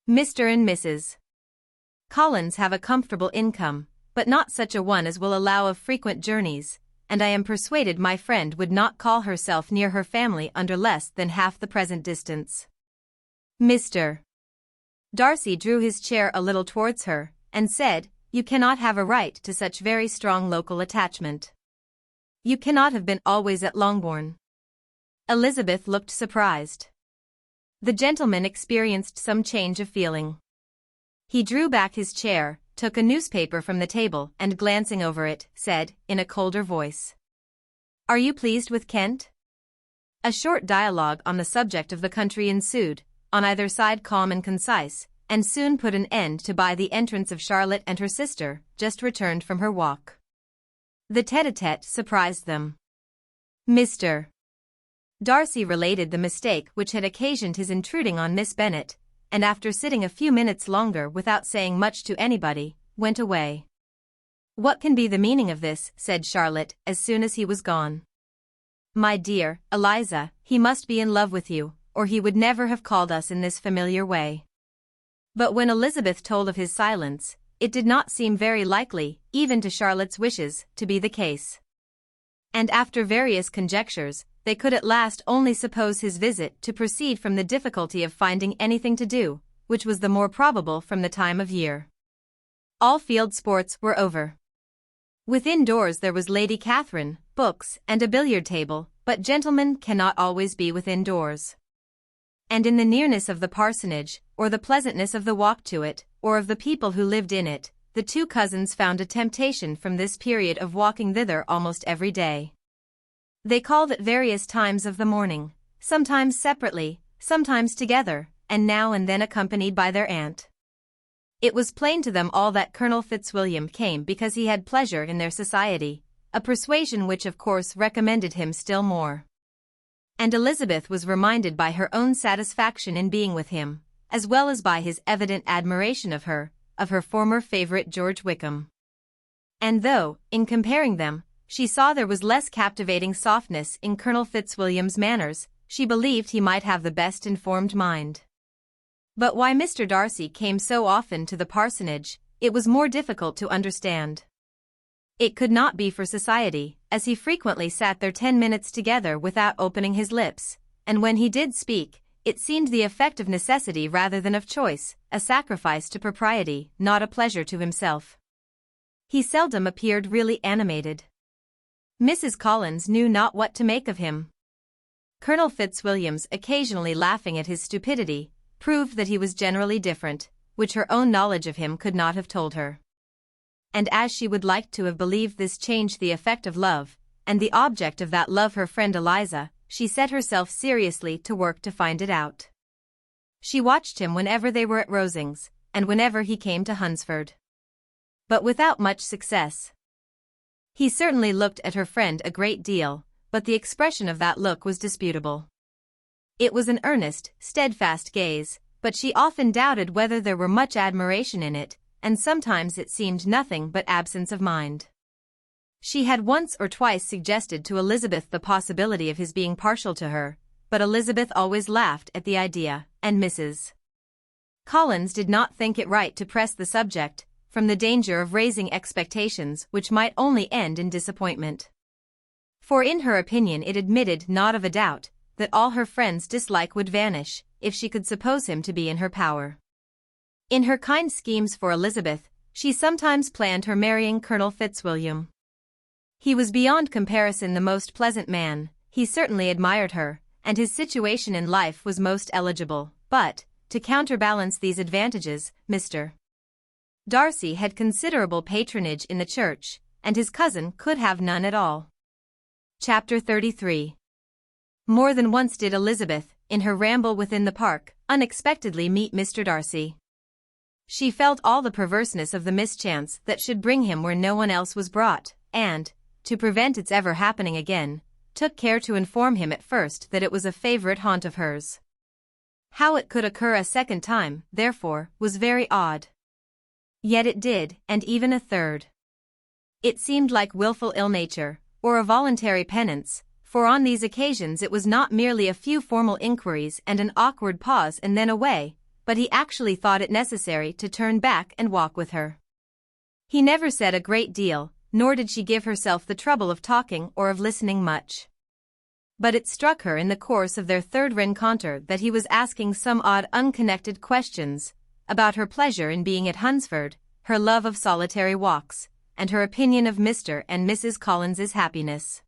Mr. and Mrs. Collins have a comfortable income, but not such a one as will allow of frequent journeys, and I am persuaded my friend would not call herself near her family under less than half the present distance. Mr. Darcy drew his chair a little towards her, and said, "You cannot have a right to such very strong local attachment. You cannot have been always at Longbourn." Elizabeth looked surprised. The gentleman experienced some change of feeling. He drew back his chair, took a newspaper from the table and glancing over it, said, in a colder voice, "Are you pleased with Kent?" A short dialogue on the subject of the country ensued, on either side calm and concise, and soon put an end to by the entrance of Charlotte and her sister, just returned from her walk. The tête-à-tête surprised them. Mr. Darcy related the mistake which had occasioned his intruding on Miss Bennet, and after sitting a few minutes longer without saying much to anybody, went away. "What can be the meaning of this?" said Charlotte, as soon as he was gone. "My dear Eliza, he must be in love with you, or he would never have called us in this familiar way." But when Elizabeth told of his silence, it did not seem very likely, even to Charlotte's wishes, to be the case. And after various conjectures, they could at last only suppose his visit to proceed from the difficulty of finding anything to do, which was the more probable from the time of year. All field sports were over. Within doors there was Lady Catherine, books, and a billiard table, but gentlemen cannot always be within doors. And in the nearness of the parsonage, or the pleasantness of the walk to it, or of the people who lived in it, the two cousins found a temptation from this period of walking thither almost every day. They called at various times of the morning, sometimes separately, sometimes together, and now and then accompanied by their aunt. It was plain to them all that Colonel Fitzwilliam came because he had pleasure in their society, a persuasion which of course recommended him still more. And Elizabeth was reminded by her own satisfaction in being with him, as well as by his evident admiration of her former favorite George Wickham. And though, in comparing them, she saw there was less captivating softness in Colonel Fitzwilliam's manners, she believed he might have the best informed mind. But why Mr. Darcy came so often to the parsonage, it was more difficult to understand. It could not be for society, as he frequently sat there 10 minutes together without opening his lips, and when he did speak, it seemed the effect of necessity rather than of choice, a sacrifice to propriety, not a pleasure to himself. He seldom appeared really animated. Mrs. Collins knew not what to make of him. Colonel Fitzwilliam's occasionally laughing at his stupidity proved that he was generally different, which her own knowledge of him could not have told her. And as she would like to have believed this changed the effect of love, and the object of that love her friend Eliza, she set herself seriously to work to find it out. She watched him whenever they were at Rosings, and whenever he came to Hunsford. But without much success. He certainly looked at her friend a great deal, but the expression of that look was disputable. It was an earnest, steadfast gaze, but she often doubted whether there were much admiration in it, and sometimes it seemed nothing but absence of mind. She had once or twice suggested to Elizabeth the possibility of his being partial to her, but Elizabeth always laughed at the idea, and Mrs. Collins did not think it right to press the subject, from the danger of raising expectations which might only end in disappointment. For in her opinion it admitted not of a doubt that all her friend's dislike would vanish, if she could suppose him to be in her power. In her kind schemes for Elizabeth, she sometimes planned her marrying Colonel Fitzwilliam. He was beyond comparison the most pleasant man, he certainly admired her, and his situation in life was most eligible, but, to counterbalance these advantages, Mr. Darcy had considerable patronage in the church, and his cousin could have none at all. Chapter 33. More than once did Elizabeth, in her ramble within the park, unexpectedly meet Mr. Darcy. She felt all the perverseness of the mischance that should bring him where no one else was brought, and, to prevent its ever happening again, took care to inform him at first that it was a favorite haunt of hers. How it could occur a second time, therefore, was very odd. Yet it did, and even a third. It seemed like wilful ill-nature, or a voluntary penance, for on these occasions it was not merely a few formal inquiries and an awkward pause and then away, but he actually thought it necessary to turn back and walk with her. He never said a great deal, nor did she give herself the trouble of talking or of listening much. But it struck her in the course of their third rencontre that he was asking some odd unconnected questions, about her pleasure in being at Hunsford, her love of solitary walks, and her opinion of Mr. and Mrs. Collins's happiness.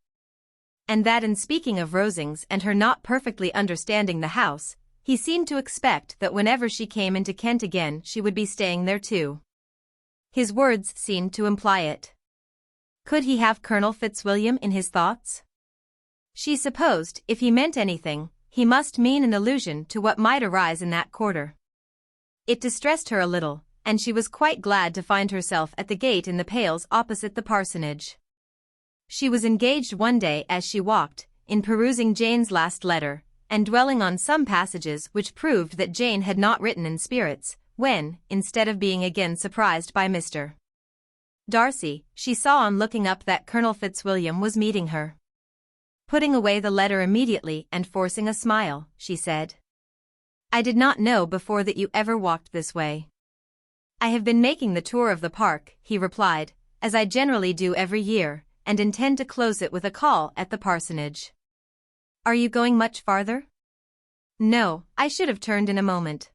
And that in speaking of Rosings and her not perfectly understanding the house, he seemed to expect that whenever she came into Kent again she would be staying there too. His words seemed to imply it. Could he have Colonel Fitzwilliam in his thoughts? She supposed, if he meant anything, he must mean an allusion to what might arise in that quarter. It distressed her a little, and she was quite glad to find herself at the gate in the Pales opposite the parsonage. She was engaged one day as she walked, in perusing Jane's last letter, and dwelling on some passages which proved that Jane had not written in spirits, when, instead of being again surprised by Mr. Darcy, she saw on looking up that Colonel Fitzwilliam was meeting her. Putting away the letter immediately and forcing a smile, she said. I did not know before that you ever walked this way. I have been making the tour of the park, he replied, as I generally do every year, and intend to close it with a call at the parsonage. Are you going much farther? No, I should have turned in a moment.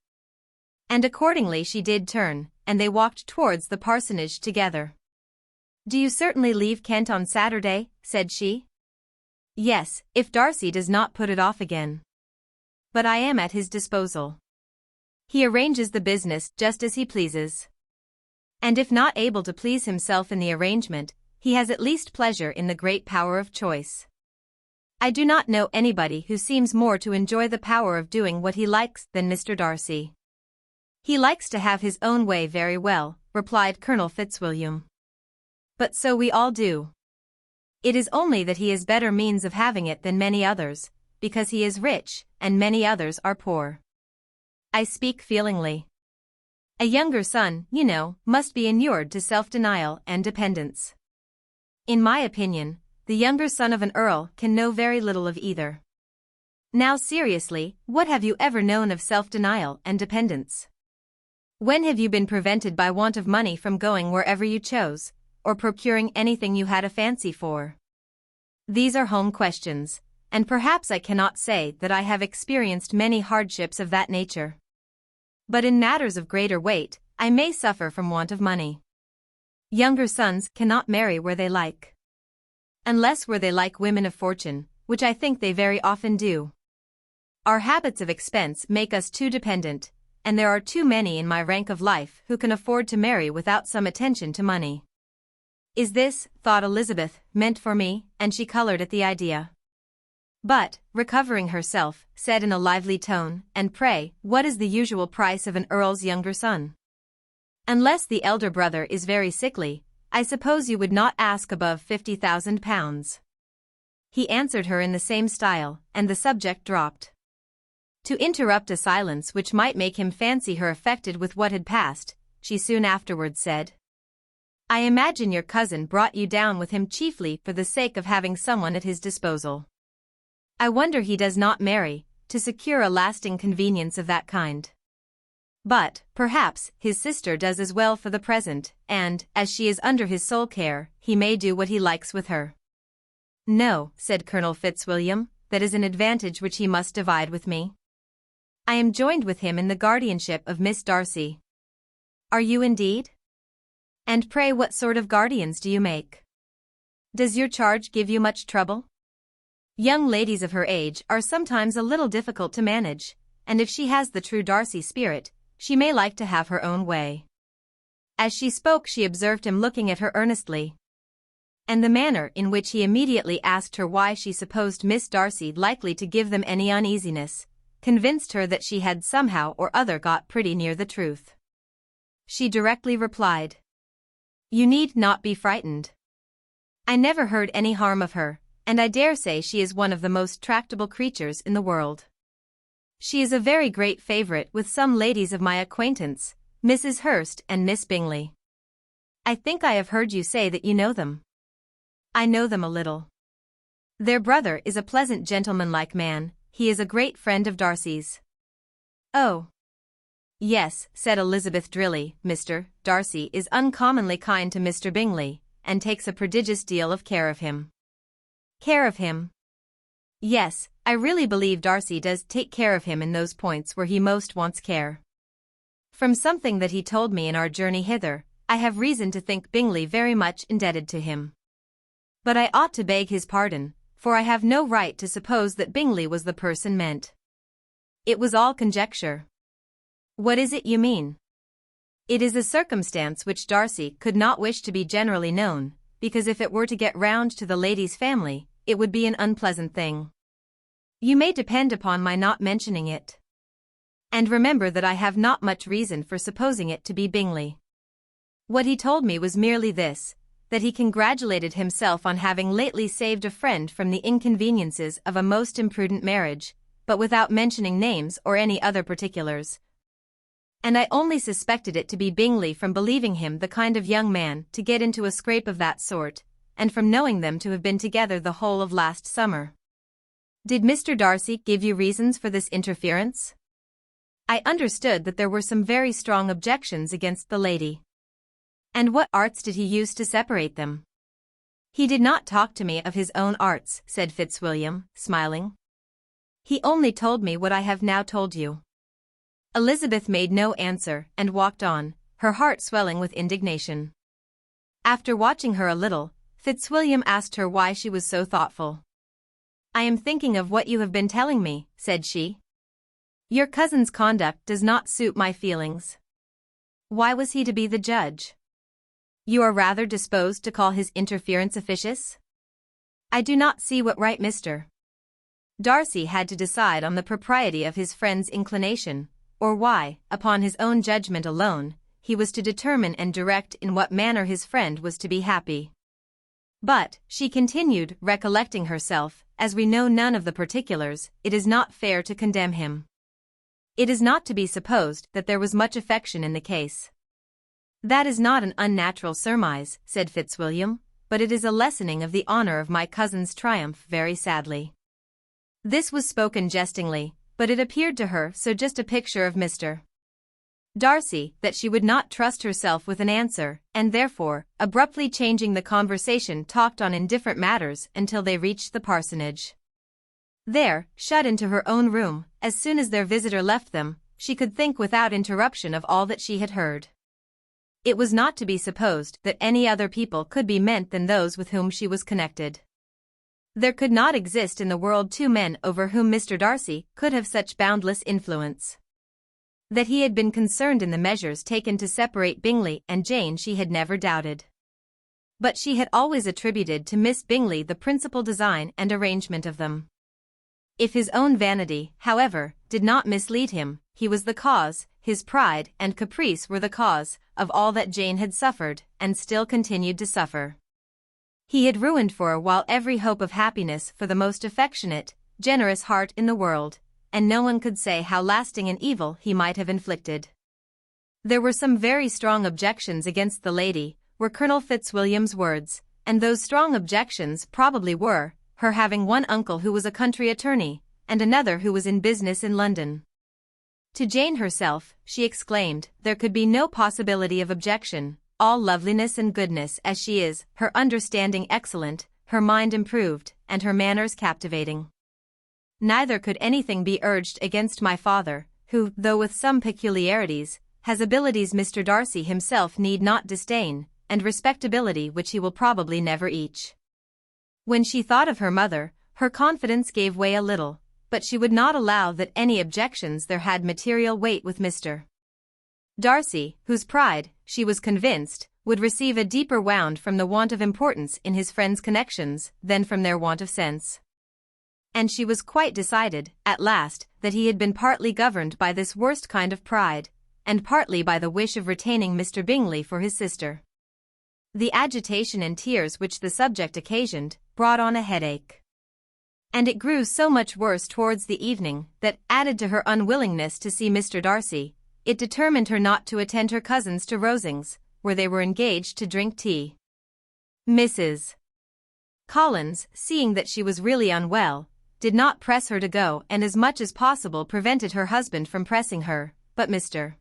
And accordingly she did turn, and they walked towards the parsonage together. Do you certainly leave Kent on Saturday? Said she. Yes, if Darcy does not put it off again. But I am at his disposal. He arranges the business just as he pleases. And if not able to please himself in the arrangement, he has at least pleasure in the great power of choice. I do not know anybody who seems more to enjoy the power of doing what he likes than Mr. Darcy. He likes to have his own way very well, replied Colonel Fitzwilliam. But so we all do. It is only that he has better means of having it than many others, because he is rich, and many others are poor. I speak feelingly. A younger son, you know, must be inured to self-denial and dependence. In my opinion, the younger son of an earl can know very little of either. Now seriously, what have you ever known of self-denial and dependence? When have you been prevented by want of money from going wherever you chose, or procuring anything you had a fancy for? These are home questions, and perhaps I cannot say that I have experienced many hardships of that nature. But in matters of greater weight, I may suffer from want of money. Younger sons cannot marry where they like. Unless where they like women of fortune, which I think they very often do. Our habits of expense make us too dependent, and there are too many in my rank of life who can afford to marry without some attention to money. Is this, thought Elizabeth, meant for me? And she colored at the idea. But, recovering herself, said in a lively tone, and pray, what is the usual price of an earl's younger son? Unless the elder brother is very sickly, I suppose you would not ask above £50,000. He answered her in the same style, and the subject dropped. To interrupt a silence which might make him fancy her affected with what had passed, she soon afterwards said, I imagine your cousin brought you down with him chiefly for the sake of having someone at his disposal. I wonder he does not marry, to secure a lasting convenience of that kind. But, perhaps, his sister does as well for the present, and, as she is under his sole care, he may do what he likes with her. No, said Colonel Fitzwilliam, that is an advantage which he must divide with me. I am joined with him in the guardianship of Miss Darcy. Are you indeed? And pray what sort of guardians do you make? Does your charge give you much trouble? Young ladies of her age are sometimes a little difficult to manage, and if she has the true Darcy spirit, she may like to have her own way. As she spoke she observed him looking at her earnestly. And the manner in which he immediately asked her why she supposed Miss Darcy likely to give them any uneasiness, convinced her that she had somehow or other got pretty near the truth. She directly replied, You need not be frightened. I never heard any harm of her, and I dare say she is one of the most tractable creatures in the world. She is a very great favourite with some ladies of my acquaintance, Mrs. Hurst and Miss Bingley. I think I have heard you say that you know them. I know them a little. Their brother is a pleasant gentlemanlike man, he is a great friend of Darcy's. Oh. Yes, said Elizabeth drily, Mr. Darcy is uncommonly kind to Mr. Bingley, and takes a prodigious deal of care of him. Care of him? Yes, I really believe Darcy does take care of him in those points where he most wants care. From something that he told me in our journey hither, I have reason to think Bingley very much indebted to him. But I ought to beg his pardon, for I have no right to suppose that Bingley was the person meant. It was all conjecture. What is it you mean? It is a circumstance which Darcy could not wish to be generally known, because if it were to get round to the lady's family, it would be an unpleasant thing. You may depend upon my not mentioning it. And remember that I have not much reason for supposing it to be Bingley. What he told me was merely this, that he congratulated himself on having lately saved a friend from the inconveniences of a most imprudent marriage, but without mentioning names or any other particulars. And I only suspected it to be Bingley from believing him the kind of young man to get into a scrape of that sort, and from knowing them to have been together the whole of last summer. Did Mr. Darcy give you reasons for this interference? I understood that there were some very strong objections against the lady. And what arts did he use to separate them? He did not talk to me of his own arts, said Fitzwilliam, smiling. He only told me what I have now told you. Elizabeth made no answer and walked on, her heart swelling with indignation. After watching her a little, Fitzwilliam asked her why she was so thoughtful. I am thinking of what you have been telling me, said she. Your cousin's conduct does not suit my feelings. Why was he to be the judge? You are rather disposed to call his interference officious? I do not see what right Mr. Darcy had to decide on the propriety of his friend's inclination, or why, upon his own judgment alone, he was to determine and direct in what manner his friend was to be happy. But, she continued, recollecting herself, as we know none of the particulars, it is not fair to condemn him. It is not to be supposed that there was much affection in the case. That is not an unnatural surmise, said Fitzwilliam, but it is a lessening of the honor of my cousin's triumph very sadly. This was spoken jestingly, but it appeared to her so just a picture of Mr. Darcy that she would not trust herself with an answer, and therefore, abruptly changing the conversation, talked on indifferent matters until they reached the parsonage. There, shut into her own room, as soon as their visitor left them, she could think without interruption of all that she had heard. It was not to be supposed that any other people could be meant than those with whom she was connected. There could not exist in the world two men over whom Mr. Darcy could have such boundless influence. That he had been concerned in the measures taken to separate Bingley and Jane she had never doubted. But she had always attributed to Miss Bingley the principal design and arrangement of them. If his own vanity, however, did not mislead him, he was the cause, his pride and caprice were the cause, of all that Jane had suffered, and still continued to suffer. He had ruined for a while every hope of happiness for the most affectionate, generous heart in the world, and no one could say how lasting an evil he might have inflicted. There were some very strong objections against the lady, were Colonel Fitzwilliam's words, and those strong objections probably were, her having one uncle who was a country attorney, and another who was in business in London. To Jane herself, she exclaimed, there could be no possibility of objection, all loveliness and goodness as she is, her understanding excellent, her mind improved, and her manners captivating. Neither could anything be urged against my father, who, though with some peculiarities, has abilities Mr. Darcy himself need not disdain, and respectability which he will probably never each. When she thought of her mother, her confidence gave way a little, but she would not allow that any objections there had material weight with Mr. Darcy, whose pride, she was convinced, would receive a deeper wound from the want of importance in his friends' connections than from their want of sense. And she was quite decided, at last, that he had been partly governed by this worst kind of pride, and partly by the wish of retaining Mr. Bingley for his sister. The agitation and tears which the subject occasioned, brought on a headache. And it grew so much worse towards the evening, that, added to her unwillingness to see Mr. Darcy, it determined her not to attend her cousins to Rosings, where they were engaged to drink tea. Mrs. Collins, seeing that she was really unwell, did not press her to go and as much as possible prevented her husband from pressing her, but Mr.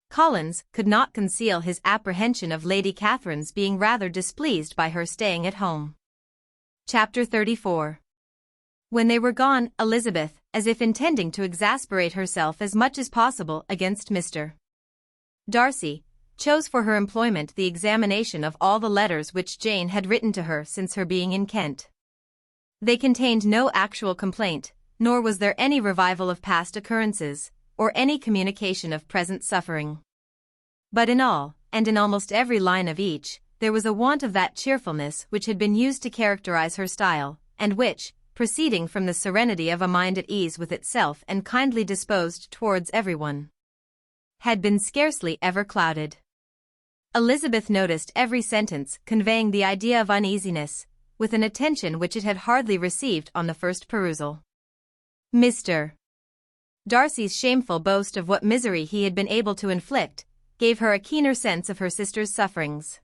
Collins could not conceal his apprehension of Lady Catherine's being rather displeased by her staying at home. Chapter 34. When they were gone, Elizabeth, as if intending to exasperate herself as much as possible against Mr. Darcy, chose for her employment the examination of all the letters which Jane had written to her since her being in Kent. They contained no actual complaint, nor was there any revival of past occurrences, or any communication of present suffering. But in all, and in almost every line of each, there was a want of that cheerfulness which had been used to characterize her style, and which, proceeding from the serenity of a mind at ease with itself and kindly disposed towards everyone, had been scarcely ever clouded. Elizabeth noticed every sentence conveying the idea of uneasiness, with an attention which it had hardly received on the first perusal. Mr. Darcy's shameful boast of what misery he had been able to inflict gave her a keener sense of her sister's sufferings.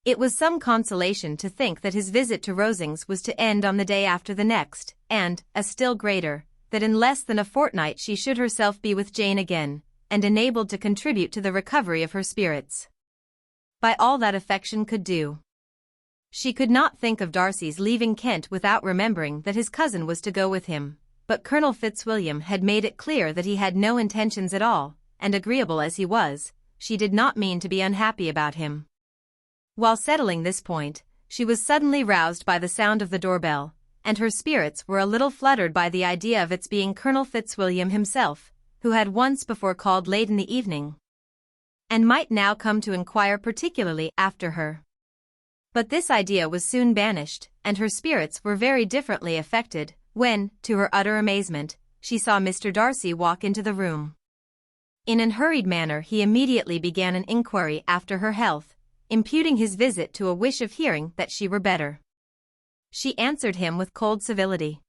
It was some consolation to think that his visit to Rosings was to end on the day after the next, and, a still greater, that in less than a fortnight she should herself be with Jane again, and enabled to contribute to the recovery of her spirits. By all that affection could do. She could not think of Darcy's leaving Kent without remembering that his cousin was to go with him, but Colonel Fitzwilliam had made it clear that he had no intentions at all, and agreeable as he was, she did not mean to be unhappy about him. While settling this point, she was suddenly roused by the sound of the doorbell, and her spirits were a little fluttered by the idea of its being Colonel Fitzwilliam himself, who had once before called late in the evening, and might now come to inquire particularly after her. But this idea was soon banished, and her spirits were very differently affected, when, to her utter amazement, she saw Mr. Darcy walk into the room. In an hurried manner he immediately began an inquiry after her health, imputing his visit to a wish of hearing that she were better. She answered him with cold civility.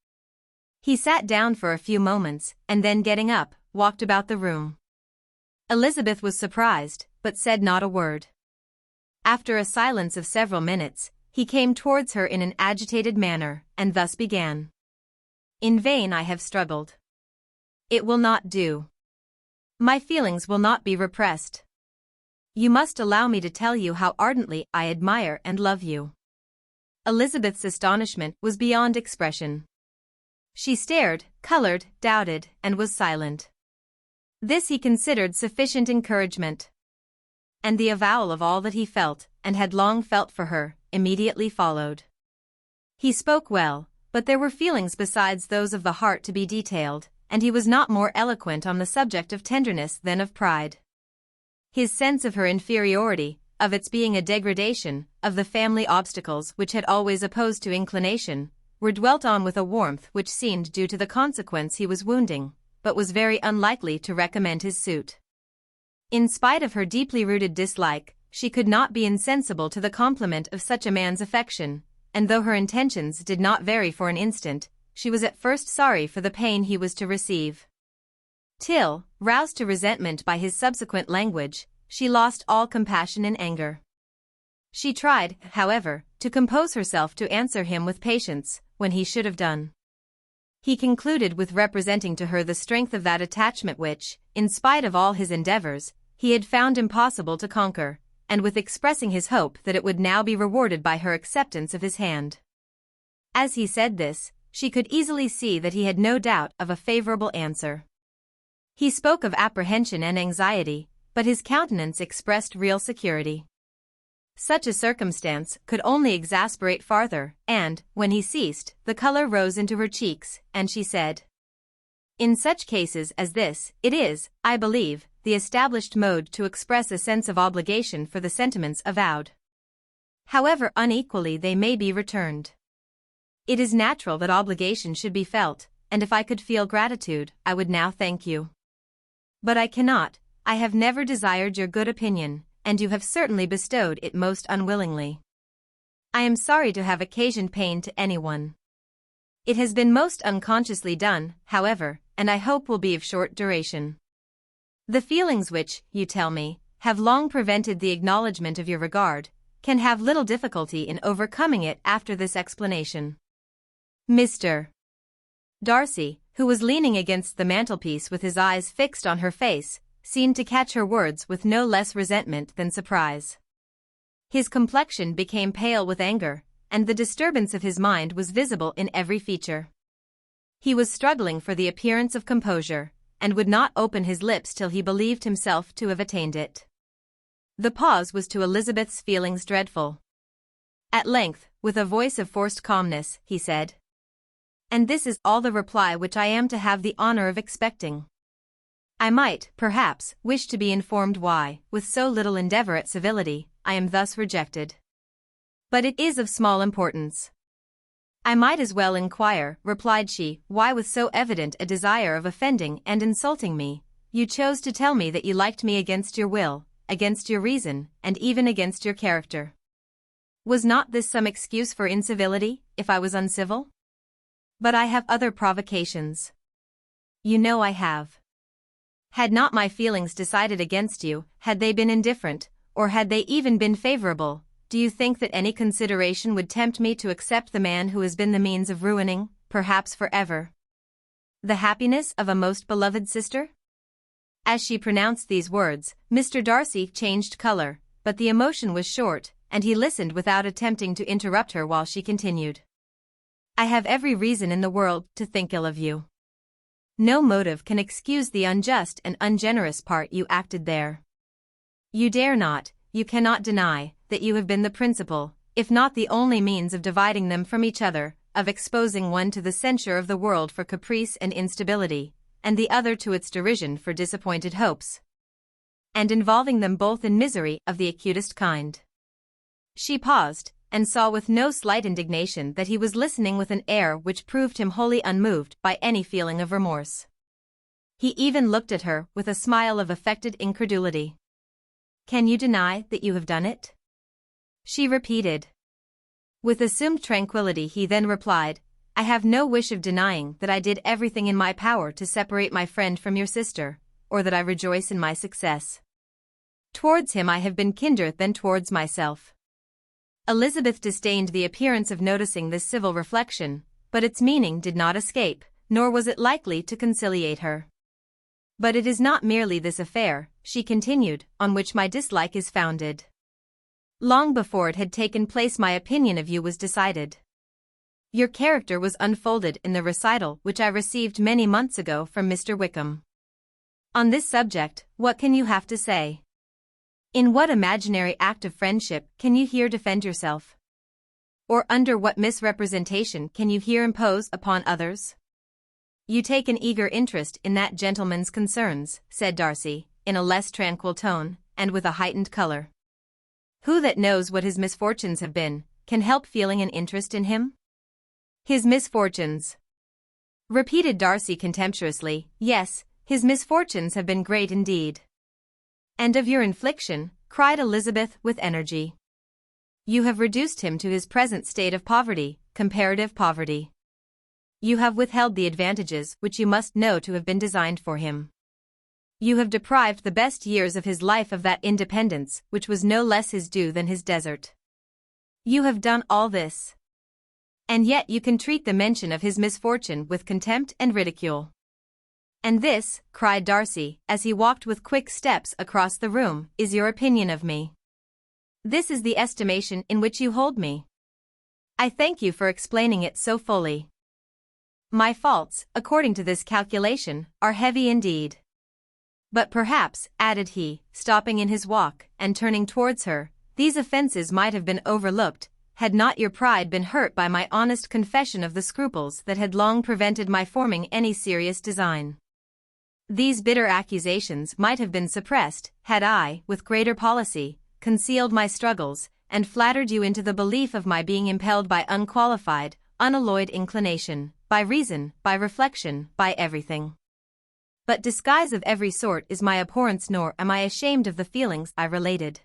He sat down for a few moments, and then getting up, walked about the room. Elizabeth was surprised, but said not a word. After a silence of several minutes, he came towards her in an agitated manner, and thus began. In vain I have struggled. It will not do. My feelings will not be repressed. You must allow me to tell you how ardently I admire and love you. Elizabeth's astonishment was beyond expression. She stared, colored, doubted, and was silent. This he considered sufficient encouragement. And the avowal of all that he felt, and had long felt for her, immediately followed. He spoke well, but there were feelings besides those of the heart to be detailed, and he was not more eloquent on the subject of tenderness than of pride. His sense of her inferiority, of its being a degradation, of the family obstacles which had always opposed to inclination, were dwelt on with a warmth which seemed due to the consequence he was wounding, but was very unlikely to recommend his suit. In spite of her deeply rooted dislike, she could not be insensible to the compliment of such a man's affection, and though her intentions did not vary for an instant, she was at first sorry for the pain he was to receive. Till, roused to resentment by his subsequent language, she lost all compassion in anger. She tried, however, to compose herself to answer him with patience, when he should have done. He concluded with representing to her the strength of that attachment which, in spite of all his endeavors, he had found impossible to conquer, and with expressing his hope that it would now be rewarded by her acceptance of his hand. As he said this, she could easily see that he had no doubt of a favorable answer. He spoke of apprehension and anxiety, but his countenance expressed real security. Such a circumstance could only exasperate farther, and, when he ceased, the color rose into her cheeks, and she said, "In such cases as this, it is, I believe, the established mode to express a sense of obligation for the sentiments avowed. However unequally they may be returned. It is natural that obligation should be felt, and if I could feel gratitude, I would now thank you. But I cannot. I have never desired your good opinion, and you have certainly bestowed it most unwillingly. I am sorry to have occasioned pain to anyone. It has been most unconsciously done, however, and I hope will be of short duration. The feelings which, you tell me, have long prevented the acknowledgement of your regard, can have little difficulty in overcoming it after this explanation." Mr. Darcy, who was leaning against the mantelpiece with his eyes fixed on her face, seemed to catch her words with no less resentment than surprise. His complexion became pale with anger, and the disturbance of his mind was visible in every feature. He was struggling for the appearance of composure, and would not open his lips till he believed himself to have attained it. The pause was to Elizabeth's feelings dreadful. At length, with a voice of forced calmness, he said, "And this is all the reply which I am to have the honor of expecting. I might, perhaps, wish to be informed why, with so little endeavor at civility, I am thus rejected. But it is of small importance." "I might as well inquire," replied she, "why with so evident a desire of offending and insulting me, you chose to tell me that you liked me against your will, against your reason, and even against your character. Was not this some excuse for incivility, if I was uncivil? But I have other provocations. You know I have. Had not my feelings decided against you, had they been indifferent, or had they even been favorable, do you think that any consideration would tempt me to accept the man who has been the means of ruining, perhaps forever, the happiness of a most beloved sister? As she pronounced these words, Mr. Darcy changed color, but the emotion was short, and he listened without attempting to interrupt her while she continued. I have every reason in the world to think ill of you. No motive can excuse the unjust and ungenerous part you acted there. You dare not, you cannot deny, that you have been the principal, if not the only means of dividing them from each other, of exposing one to the censure of the world for caprice and instability, and the other to its derision for disappointed hopes, and involving them both in misery of the acutest kind. She paused, and saw with no slight indignation that he was listening with an air which proved him wholly unmoved by any feeling of remorse. He even looked at her with a smile of affected incredulity. Can you deny that you have done it? She repeated. With assumed tranquility he then replied, I have no wish of denying that I did everything in my power to separate my friend from your sister, or that I rejoice in my success. Towards him I have been kinder than towards myself. Elizabeth disdained the appearance of noticing this civil reflection, but its meaning did not escape, nor was it likely to conciliate her. But it is not merely this affair, she continued, on which my dislike is founded. Long before it had taken place my opinion of you was decided. Your character was unfolded in the recital which I received many months ago from Mr. Wickham. On this subject, what can you have to say? In what imaginary act of friendship can you here defend yourself? Or under what misrepresentation can you here impose upon others? You take an eager interest in that gentleman's concerns, said Darcy, in a less tranquil tone, and with a heightened color. Who that knows what his misfortunes have been, can help feeling an interest in him? His misfortunes, repeated Darcy contemptuously. Yes, his misfortunes have been great indeed. And of your infliction, cried Elizabeth with energy. You have reduced him to his present state of poverty, comparative poverty. You have withheld the advantages which you must know to have been designed for him. You have deprived the best years of his life of that independence which was no less his due than his desert. You have done all this. And yet you can treat the mention of his misfortune with contempt and ridicule. And this, cried Darcy, as he walked with quick steps across the room, is your opinion of me. This is the estimation in which you hold me. I thank you for explaining it so fully. My faults, according to this calculation, are heavy indeed. But perhaps, added he, stopping in his walk, and turning towards her, these offences might have been overlooked, had not your pride been hurt by my honest confession of the scruples that had long prevented my forming any serious design. These bitter accusations might have been suppressed, had I, with greater policy, concealed my struggles, and flattered you into the belief of my being impelled by unqualified, unalloyed inclination, by reason, by reflection, by everything. But disguise of every sort is my abhorrence, nor am I ashamed of the feelings I related.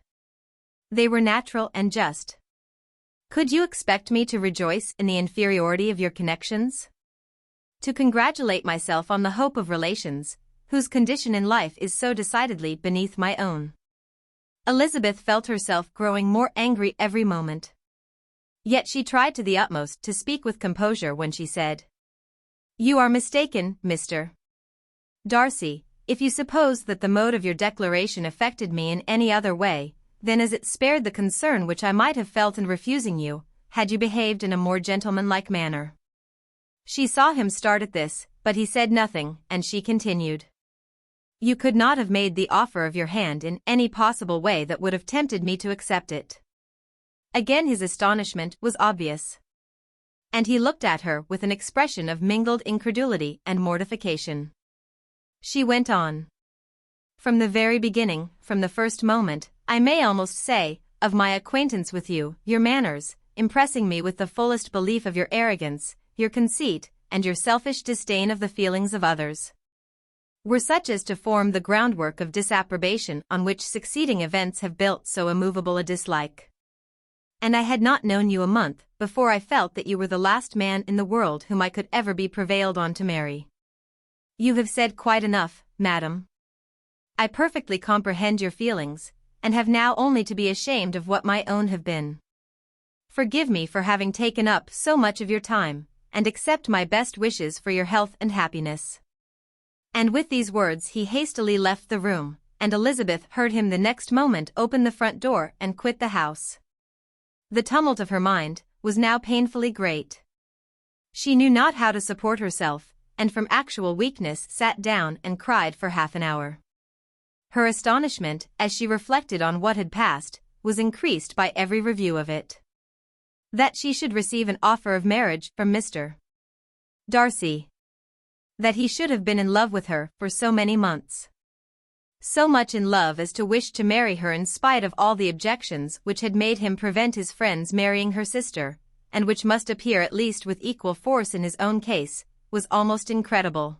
They were natural and just. Could you expect me to rejoice in the inferiority of your connections? To congratulate myself on the hope of relations, whose condition in life is so decidedly beneath my own? Elizabeth felt herself growing more angry every moment. Yet she tried to the utmost to speak with composure when she said, You are mistaken, Mr. Darcy, if you suppose that the mode of your declaration affected me in any other way, then as it spared the concern which I might have felt in refusing you, had you behaved in a more gentlemanlike manner. She saw him start at this, but he said nothing, and she continued. You could not have made the offer of your hand in any possible way that would have tempted me to accept it. Again his astonishment was obvious. And he looked at her with an expression of mingled incredulity and mortification. She went on. From the very beginning, from the first moment, I may almost say, of my acquaintance with you, your manners, impressing me with the fullest belief of your arrogance, your conceit, and your selfish disdain of the feelings of others, were such as to form the groundwork of disapprobation on which succeeding events have built so immovable a dislike. And I had not known you a month before I felt that you were the last man in the world whom I could ever be prevailed on to marry. You have said quite enough, madam. I perfectly comprehend your feelings, and have now only to be ashamed of what my own have been. Forgive me for having taken up so much of your time, and accept my best wishes for your health and happiness. And with these words he hastily left the room, and Elizabeth heard him the next moment open the front door and quit the house. The tumult of her mind was now painfully great. She knew not how to support herself, and from actual weakness sat down and cried for half an hour. Her astonishment, as she reflected on what had passed, was increased by every review of it. That she should receive an offer of marriage from Mr. Darcy. That he should have been in love with her for so many months. So much in love as to wish to marry her in spite of all the objections which had made him prevent his friends marrying her sister, and which must appear at least with equal force in his own case, was almost incredible.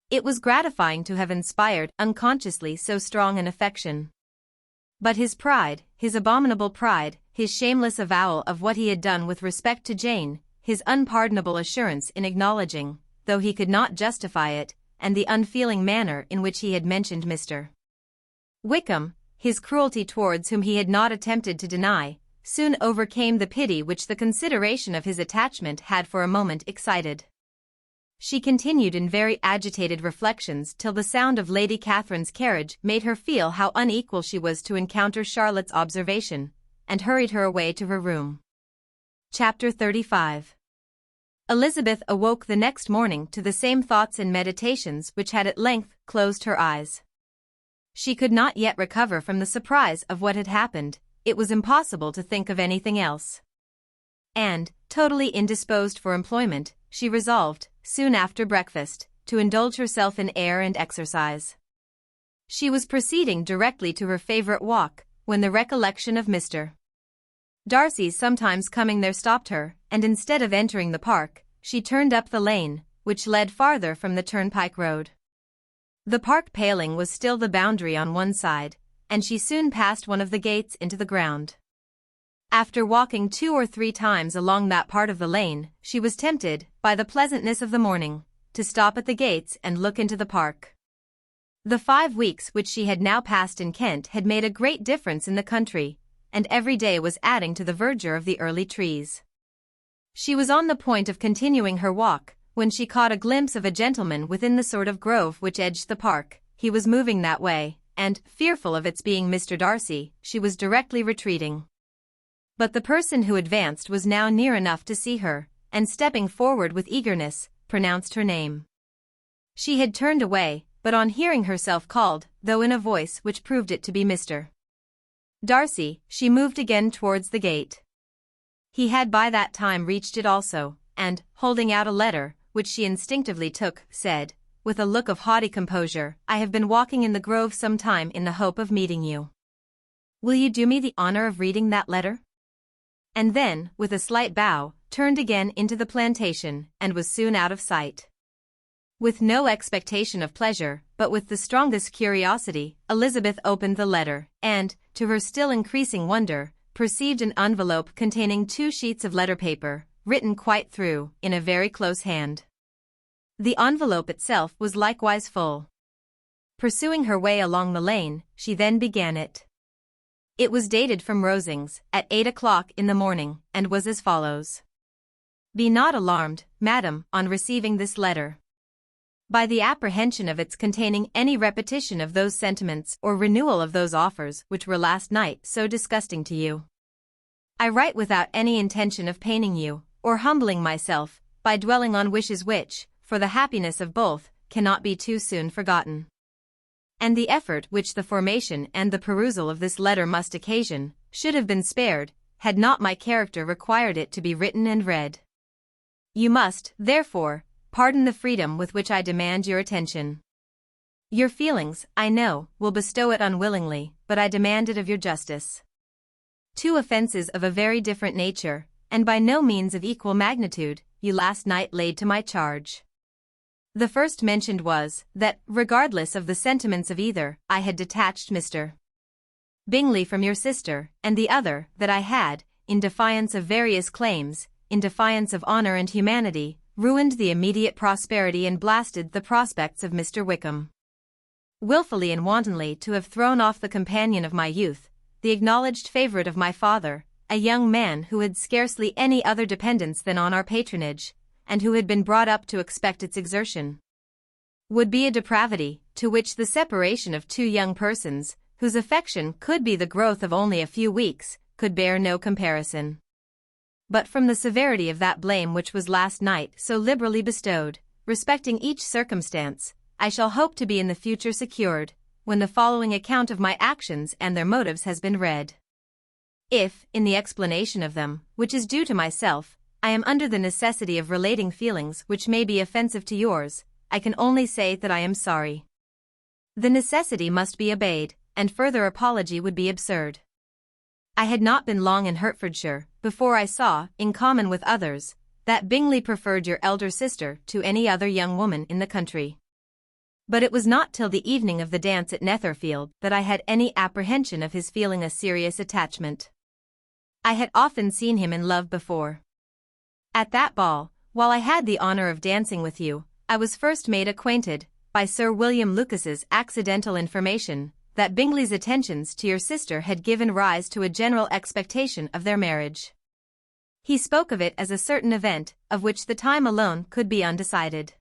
It was gratifying to have inspired unconsciously so strong an affection. But his pride, his abominable pride, his shameless avowal of what he had done with respect to Jane, his unpardonable assurance in acknowledging, though he could not justify it, and the unfeeling manner in which he had mentioned Mr. Wickham, his cruelty towards whom he had not attempted to deny, soon overcame the pity which the consideration of his attachment had for a moment excited. She continued in very agitated reflections till the sound of Lady Catherine's carriage made her feel how unequal she was to encounter Charlotte's observation, and hurried her away to her room. Chapter 35. Elizabeth awoke the next morning to the same thoughts and meditations which had at length closed her eyes. She could not yet recover from the surprise of what had happened. It was impossible to think of anything else. And, totally indisposed for employment, she resolved, soon after breakfast, to indulge herself in air and exercise. She was proceeding directly to her favorite walk, when the recollection of Mr. Darcy's sometimes coming there stopped her, and instead of entering the park, she turned up the lane, which led farther from the turnpike road. The park paling was still the boundary on one side, and she soon passed one of the gates into the ground. After walking 2 or 3 times along that part of the lane, she was tempted, by the pleasantness of the morning, to stop at the gates and look into the park. The 5 weeks which she had now passed in Kent had made a great difference in the country, and every day was adding to the verdure of the early trees. She was on the point of continuing her walk, when she caught a glimpse of a gentleman within the sort of grove which edged the park. He was moving that way, and, fearful of its being Mr. Darcy, she was directly retreating. But the person who advanced was now near enough to see her, and stepping forward with eagerness, pronounced her name. She had turned away, but on hearing herself called, though in a voice which proved it to be Mr. Darcy, she moved again towards the gate. He had by that time reached it also, and, holding out a letter, which she instinctively took, said, with a look of haughty composure, "I have been walking in the grove some time in the hope of meeting you. Will you do me the honor of reading that letter?" And then, with a slight bow, turned again into the plantation, and was soon out of sight. With no expectation of pleasure, but with the strongest curiosity, Elizabeth opened the letter, and, to her still increasing wonder, perceived an envelope containing 2 sheets of letter paper, written quite through, in a very close hand. The envelope itself was likewise full. Pursuing her way along the lane, she then began it. It was dated from Rosings, at 8 o'clock in the morning, and was as follows. "Be not alarmed, madam, on receiving this letter, by the apprehension of its containing any repetition of those sentiments or renewal of those offers which were last night so disgusting to you. I write without any intention of paining you, or humbling myself, by dwelling on wishes which, for the happiness of both, cannot be too soon forgotten. And the effort which the formation and the perusal of this letter must occasion, should have been spared, had not my character required it to be written and read. You must, therefore, pardon the freedom with which I demand your attention. Your feelings, I know, will bestow it unwillingly, but I demand it of your justice. 2 offenses of a very different nature, and by no means of equal magnitude, you last night laid to my charge. The first mentioned was, that, regardless of the sentiments of either, I had detached Mr. Bingley from your sister, and the other, that I had, in defiance of various claims, in defiance of honor and humanity, ruined the immediate prosperity and blasted the prospects of Mr. Wickham. Wilfully and wantonly to have thrown off the companion of my youth, the acknowledged favourite of my father, a young man who had scarcely any other dependence than on our patronage, and who had been brought up to expect its exertion, would be a depravity, to which the separation of two young persons, whose affection could be the growth of only a few weeks, could bear no comparison. But from the severity of that blame which was last night so liberally bestowed, respecting each circumstance, I shall hope to be in the future secured, when the following account of my actions and their motives has been read. If, in the explanation of them, which is due to myself, I am under the necessity of relating feelings which may be offensive to yours, I can only say that I am sorry. The necessity must be obeyed, and further apology would be absurd. I had not been long in Hertfordshire, before I saw, in common with others, that Bingley preferred your elder sister to any other young woman in the country. But it was not till the evening of the dance at Netherfield that I had any apprehension of his feeling a serious attachment. I had often seen him in love before. At that ball, while I had the honour of dancing with you, I was first made acquainted, by Sir William Lucas's accidental information, that Bingley's attentions to your sister had given rise to a general expectation of their marriage. He spoke of it as a certain event, of which the time alone could be undecided.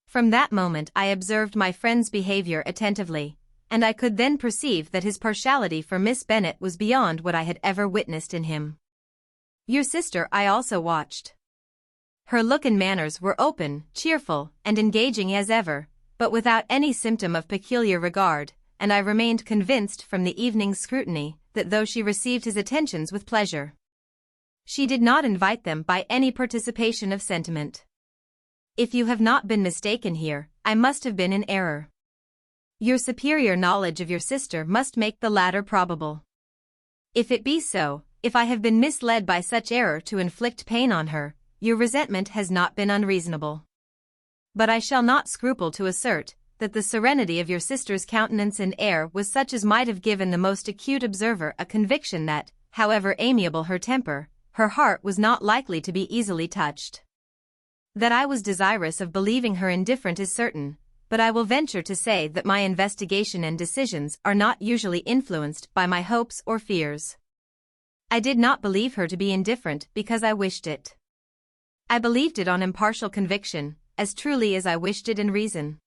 From that moment I observed my friend's behaviour attentively, and I could then perceive that his partiality for Miss Bennet was beyond what I had ever witnessed in him. Your sister I also watched. Her look and manners were open, cheerful, and engaging as ever, but without any symptom of peculiar regard, and I remained convinced from the evening's scrutiny that though she received his attentions with pleasure, she did not invite them by any participation of sentiment. If you have not been mistaken here, I must have been in error. Your superior knowledge of your sister must make the latter probable. If it be so, if I have been misled by such error to inflict pain on her, your resentment has not been unreasonable. But I shall not scruple to assert that the serenity of your sister's countenance and air was such as might have given the most acute observer a conviction that, however amiable her temper, her heart was not likely to be easily touched. That I was desirous of believing her indifferent is certain, but I will venture to say that my investigation and decisions are not usually influenced by my hopes or fears. I did not believe her to be indifferent because I wished it. I believed it on impartial conviction, as truly as I wished it in reason.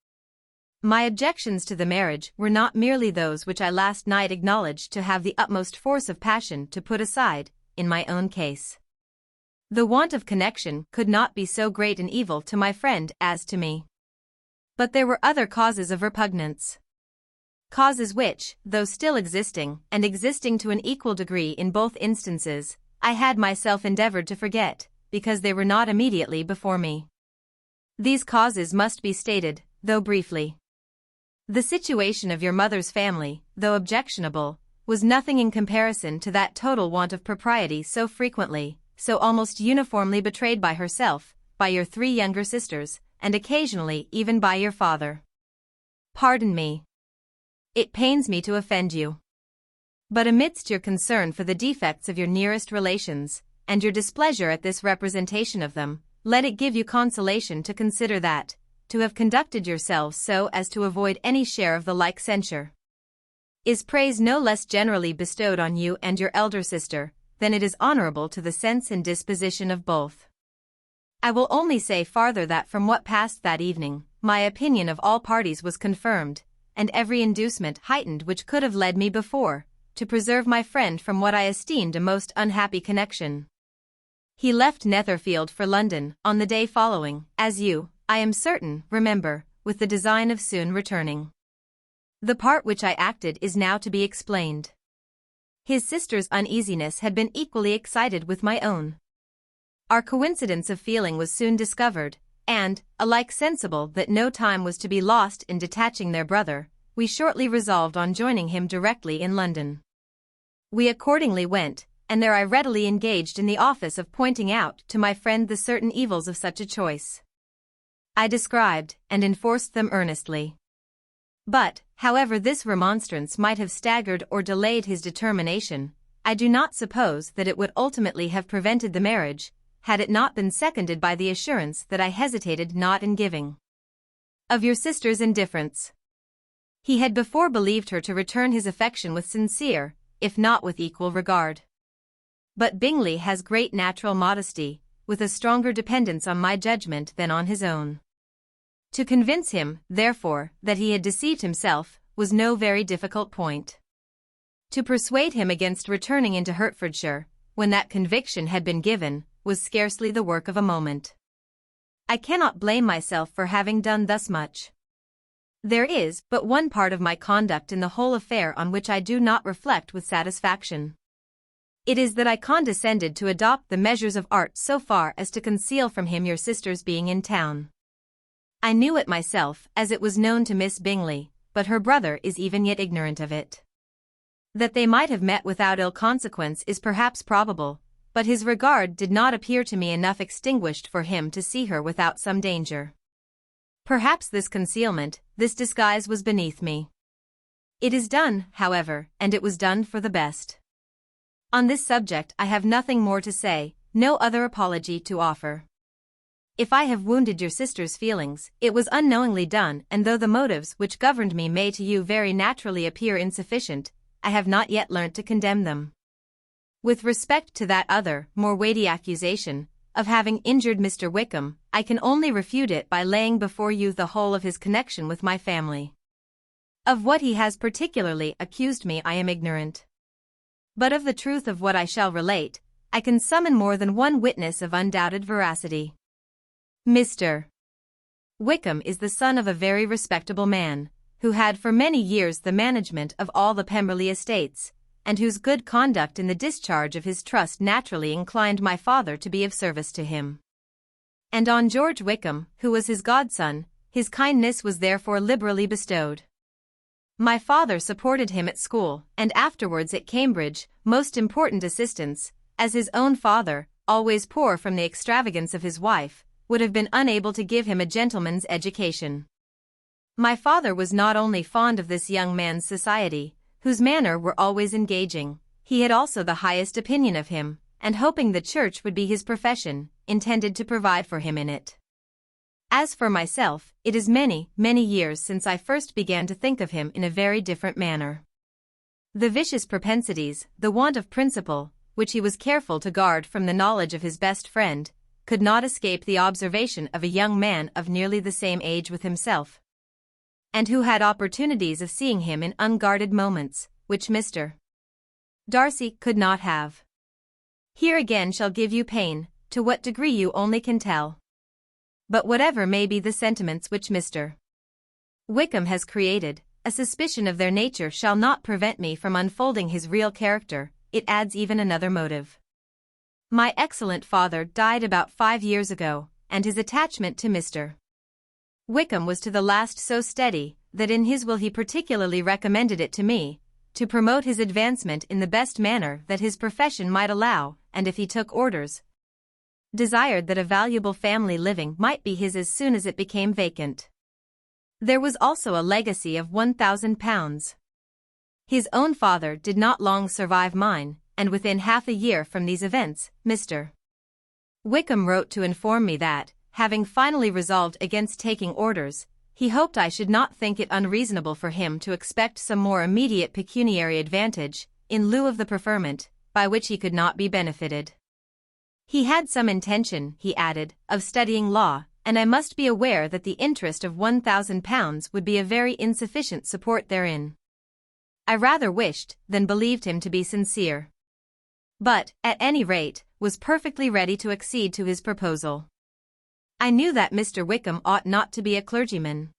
My objections to the marriage were not merely those which I last night acknowledged to have the utmost force of passion to put aside, in my own case. The want of connection could not be so great an evil to my friend as to me. But there were other causes of repugnance. Causes which, though still existing, and existing to an equal degree in both instances, I had myself endeavoured to forget, because they were not immediately before me. These causes must be stated, though briefly. The situation of your mother's family, though objectionable, was nothing in comparison to that total want of propriety so frequently, so almost uniformly betrayed by herself, by your 3 younger sisters, and occasionally even by your father. Pardon me. It pains me to offend you. But amidst your concern for the defects of your nearest relations, and your displeasure at this representation of them, let it give you consolation to consider that, to have conducted yourselves so as to avoid any share of the like censure, is praise no less generally bestowed on you and your elder sister, than it is honourable to the sense and disposition of both. I will only say farther that from what passed that evening, my opinion of all parties was confirmed, and every inducement heightened which could have led me before, to preserve my friend from what I esteemed a most unhappy connection. He left Netherfield for London on the day following, as you, I am certain, remember, with the design of soon returning. The part which I acted is now to be explained. His sister's uneasiness had been equally excited with my own. Our coincidence of feeling was soon discovered, and, alike sensible that no time was to be lost in detaching their brother, we shortly resolved on joining him directly in London. We accordingly went, and there I readily engaged in the office of pointing out to my friend the certain evils of such a choice. I described and enforced them earnestly. But, however this remonstrance might have staggered or delayed his determination, I do not suppose that it would ultimately have prevented the marriage, had it not been seconded by the assurance that I hesitated not in giving. Of your sister's indifference. He had before believed her to return his affection with sincere, if not with equal regard. But Bingley has great natural modesty, with a stronger dependence on my judgment than on his own. To convince him, therefore, that he had deceived himself, was no very difficult point. To persuade him against returning into Hertfordshire, when that conviction had been given, was scarcely the work of a moment. I cannot blame myself for having done thus much. There is but one part of my conduct in the whole affair on which I do not reflect with satisfaction. It is that I condescended to adopt the measures of art so far as to conceal from him your sister's being in town. I knew it myself, as it was known to Miss Bingley, but her brother is even yet ignorant of it. That they might have met without ill consequence is perhaps probable, but his regard did not appear to me enough extinguished for him to see her without some danger. Perhaps this concealment, this disguise was beneath me. It is done, however, and it was done for the best. On this subject I have nothing more to say, no other apology to offer. If I have wounded your sister's feelings, it was unknowingly done, and though the motives which governed me may to you very naturally appear insufficient, I have not yet learnt to condemn them. With respect to that other, more weighty accusation, of having injured Mr. Wickham, I can only refute it by laying before you the whole of his connection with my family. Of what he has particularly accused me I am ignorant. But of the truth of what I shall relate, I can summon more than one witness of undoubted veracity. Mr. Wickham is the son of a very respectable man, who had for many years the management of all the Pemberley estates, and whose good conduct in the discharge of his trust naturally inclined my father to be of service to him. And on George Wickham, who was his godson, his kindness was therefore liberally bestowed. My father supported him at school, and afterwards at Cambridge, most important assistance, as his own father, always poor from the extravagance of his wife, would have been unable to give him a gentleman's education. My father was not only fond of this young man's society, whose manner were always engaging, he had also the highest opinion of him, and hoping the church would be his profession, intended to provide for him in it. As for myself, it is many, many years since I first began to think of him in a very different manner. The vicious propensities, the want of principle, which he was careful to guard from the knowledge of his best friend, could not escape the observation of a young man of nearly the same age with himself, and who had opportunities of seeing him in unguarded moments, which Mr. Darcy could not have. Here again shall give you pain, to what degree you only can tell. But whatever may be the sentiments which Mr. Wickham has created, a suspicion of their nature shall not prevent me from unfolding his real character. It adds even another motive. My excellent father died about 5 years ago, and his attachment to Mr. Wickham was to the last so steady, that in his will he particularly recommended it to me, to promote his advancement in the best manner that his profession might allow, and if he took orders, desired that a valuable family living might be his as soon as it became vacant. There was also a legacy of £1,000. His own father did not long survive mine, and within half a year from these events, Mr. Wickham wrote to inform me that, having finally resolved against taking orders, he hoped I should not think it unreasonable for him to expect some more immediate pecuniary advantage, in lieu of the preferment, by which he could not be benefited. He had some intention, he added, of studying law, and I must be aware that the interest of £1,000 would be a very insufficient support therein. I rather wished than believed him to be sincere, but, at any rate, was perfectly ready to accede to his proposal. I knew that Mr. Wickham ought not to be a clergyman.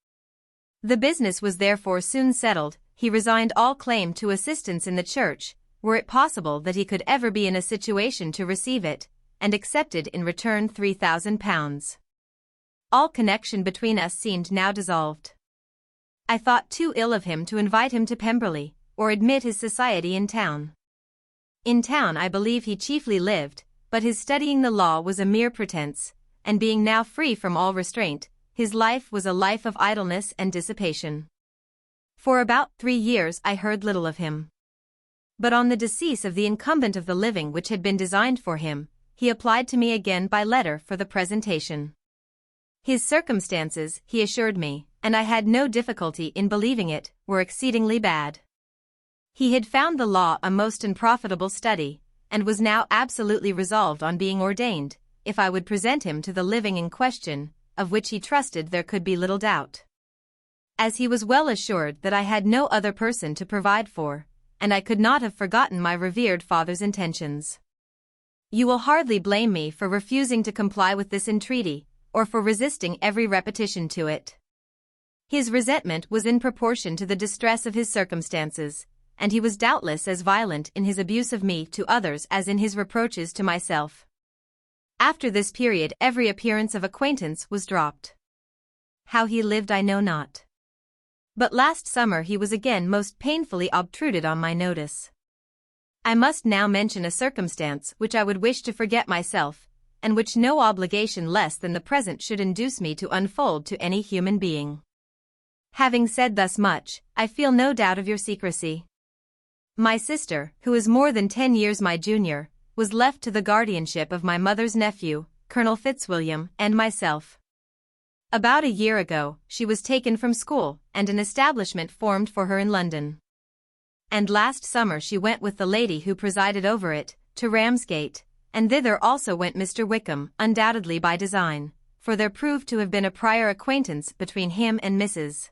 The business was therefore soon settled. He resigned all claim to assistance in the church, were it possible that he could ever be in a situation to receive it, and accepted in return £3,000. All connection between us seemed now dissolved. I thought too ill of him to invite him to Pemberley, or admit his society in town. In town I believe he chiefly lived, but his studying the law was a mere pretence, and being now free from all restraint, his life was a life of idleness and dissipation. For about 3 years I heard little of him. But on the decease of the incumbent of the living which had been designed for him, he applied to me again by letter for the presentation. His circumstances, he assured me, and I had no difficulty in believing it, were exceedingly bad. He had found the law a most unprofitable study, and was now absolutely resolved on being ordained, if I would present him to the living in question, of which he trusted there could be little doubt. As he was well assured that I had no other person to provide for, and I could not have forgotten my revered father's intentions. You will hardly blame me for refusing to comply with this entreaty, or for resisting every repetition to it. His resentment was in proportion to the distress of his circumstances, and he was doubtless as violent in his abuse of me to others as in his reproaches to myself. After this period every appearance of acquaintance was dropped. How he lived I know not. But last summer he was again most painfully obtruded on my notice. I must now mention a circumstance which I would wish to forget myself, and which no obligation less than the present should induce me to unfold to any human being. Having said thus much, I feel no doubt of your secrecy. My sister, who is more than 10 years my junior, was left to the guardianship of my mother's nephew, Colonel Fitzwilliam, and myself. About a year ago, she was taken from school, and an establishment formed for her in London. And last summer she went with the lady who presided over it, to Ramsgate, and thither also went Mr. Wickham, undoubtedly by design, for there proved to have been a prior acquaintance between him and Mrs.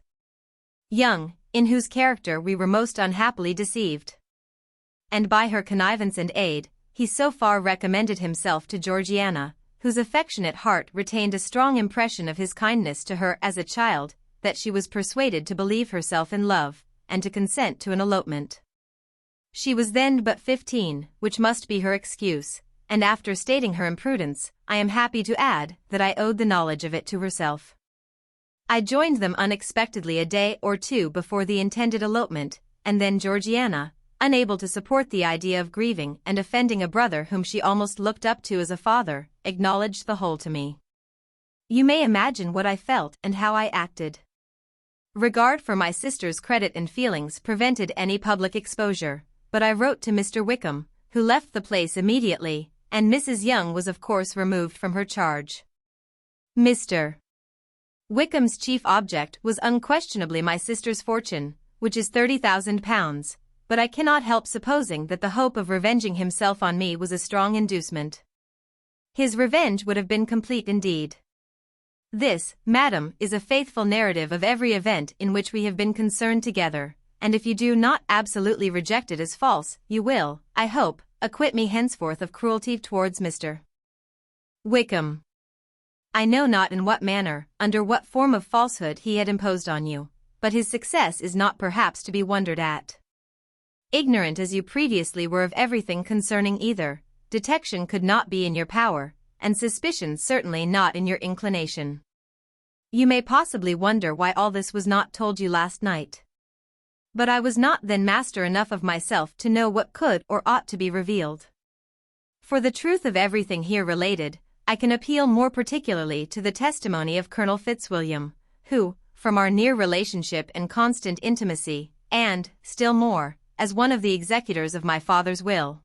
Young, in whose character we were most unhappily deceived. And by her connivance and aid, he so far recommended himself to Georgiana, whose affectionate heart retained a strong impression of his kindness to her as a child, that she was persuaded to believe herself in love, and to consent to an elopement. She was then but 15, which must be her excuse, and after stating her imprudence, I am happy to add that I owed the knowledge of it to herself. I joined them unexpectedly a day or two before the intended elopement, and then Georgiana, unable to support the idea of grieving and offending a brother whom she almost looked up to as a father, acknowledged the whole to me. You may imagine what I felt and how I acted. Regard for my sister's credit and feelings prevented any public exposure, but I wrote to Mr. Wickham, who left the place immediately, and Mrs. Young was of course removed from her charge. Mr. Wickham's chief object was unquestionably my sister's fortune, which is £30,000, but I cannot help supposing that the hope of revenging himself on me was a strong inducement. His revenge would have been complete indeed. This, madam, is a faithful narrative of every event in which we have been concerned together, and if you do not absolutely reject it as false, you will, I hope, acquit me henceforth of cruelty towards Mr. Wickham. I know not in what manner, under what form of falsehood he had imposed on you, but his success is not perhaps to be wondered at. Ignorant as you previously were of everything concerning either, detection could not be in your power, and suspicion certainly not in your inclination. You may possibly wonder why all this was not told you last night. But I was not then master enough of myself to know what could or ought to be revealed. For the truth of everything here related, I can appeal more particularly to the testimony of Colonel Fitzwilliam, who, from our near relationship and constant intimacy, and, still more, as one of the executors of my father's will,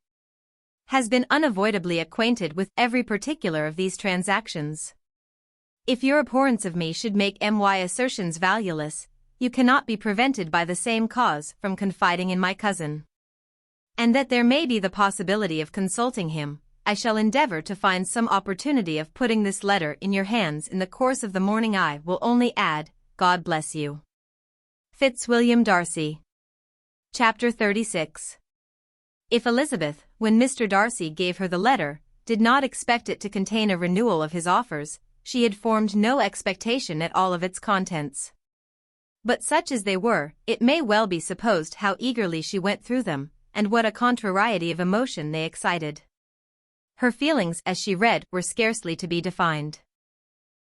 has been unavoidably acquainted with every particular of these transactions. If your abhorrence of me should make my assertions valueless, you cannot be prevented by the same cause from confiding in my cousin. And that there may be the possibility of consulting him, I shall endeavor to find some opportunity of putting this letter in your hands in the course of the morning. I will only add, God bless you. Fitzwilliam Darcy. Chapter 36. If Elizabeth, when Mr. Darcy gave her the letter, did not expect it to contain a renewal of his offers, she had formed no expectation at all of its contents. But such as they were, it may well be supposed how eagerly she went through them, and what a contrariety of emotion they excited. Her feelings as she read were scarcely to be defined.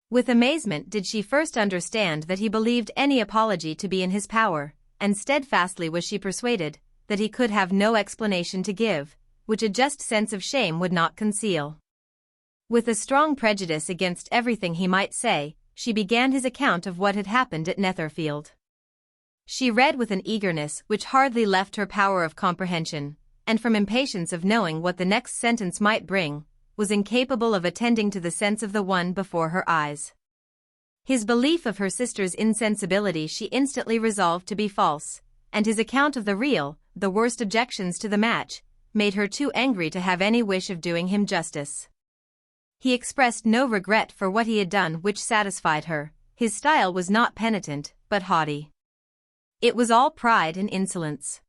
With amazement did she first understand that he believed any apology to be in his power, and steadfastly was she persuaded that he could have no explanation to give, which a just sense of shame would not conceal. With a strong prejudice against everything he might say, she began his account of what had happened at Netherfield. She read with an eagerness which hardly left her power of comprehension, and from impatience of knowing what the next sentence might bring, was incapable of attending to the sense of the one before her eyes. His belief of her sister's insensibility she instantly resolved to be false, and his account of the real, the worst objections to the match, made her too angry to have any wish of doing him justice. He expressed no regret for what he had done which satisfied her. His style was not penitent, but haughty. It was all pride and insolence.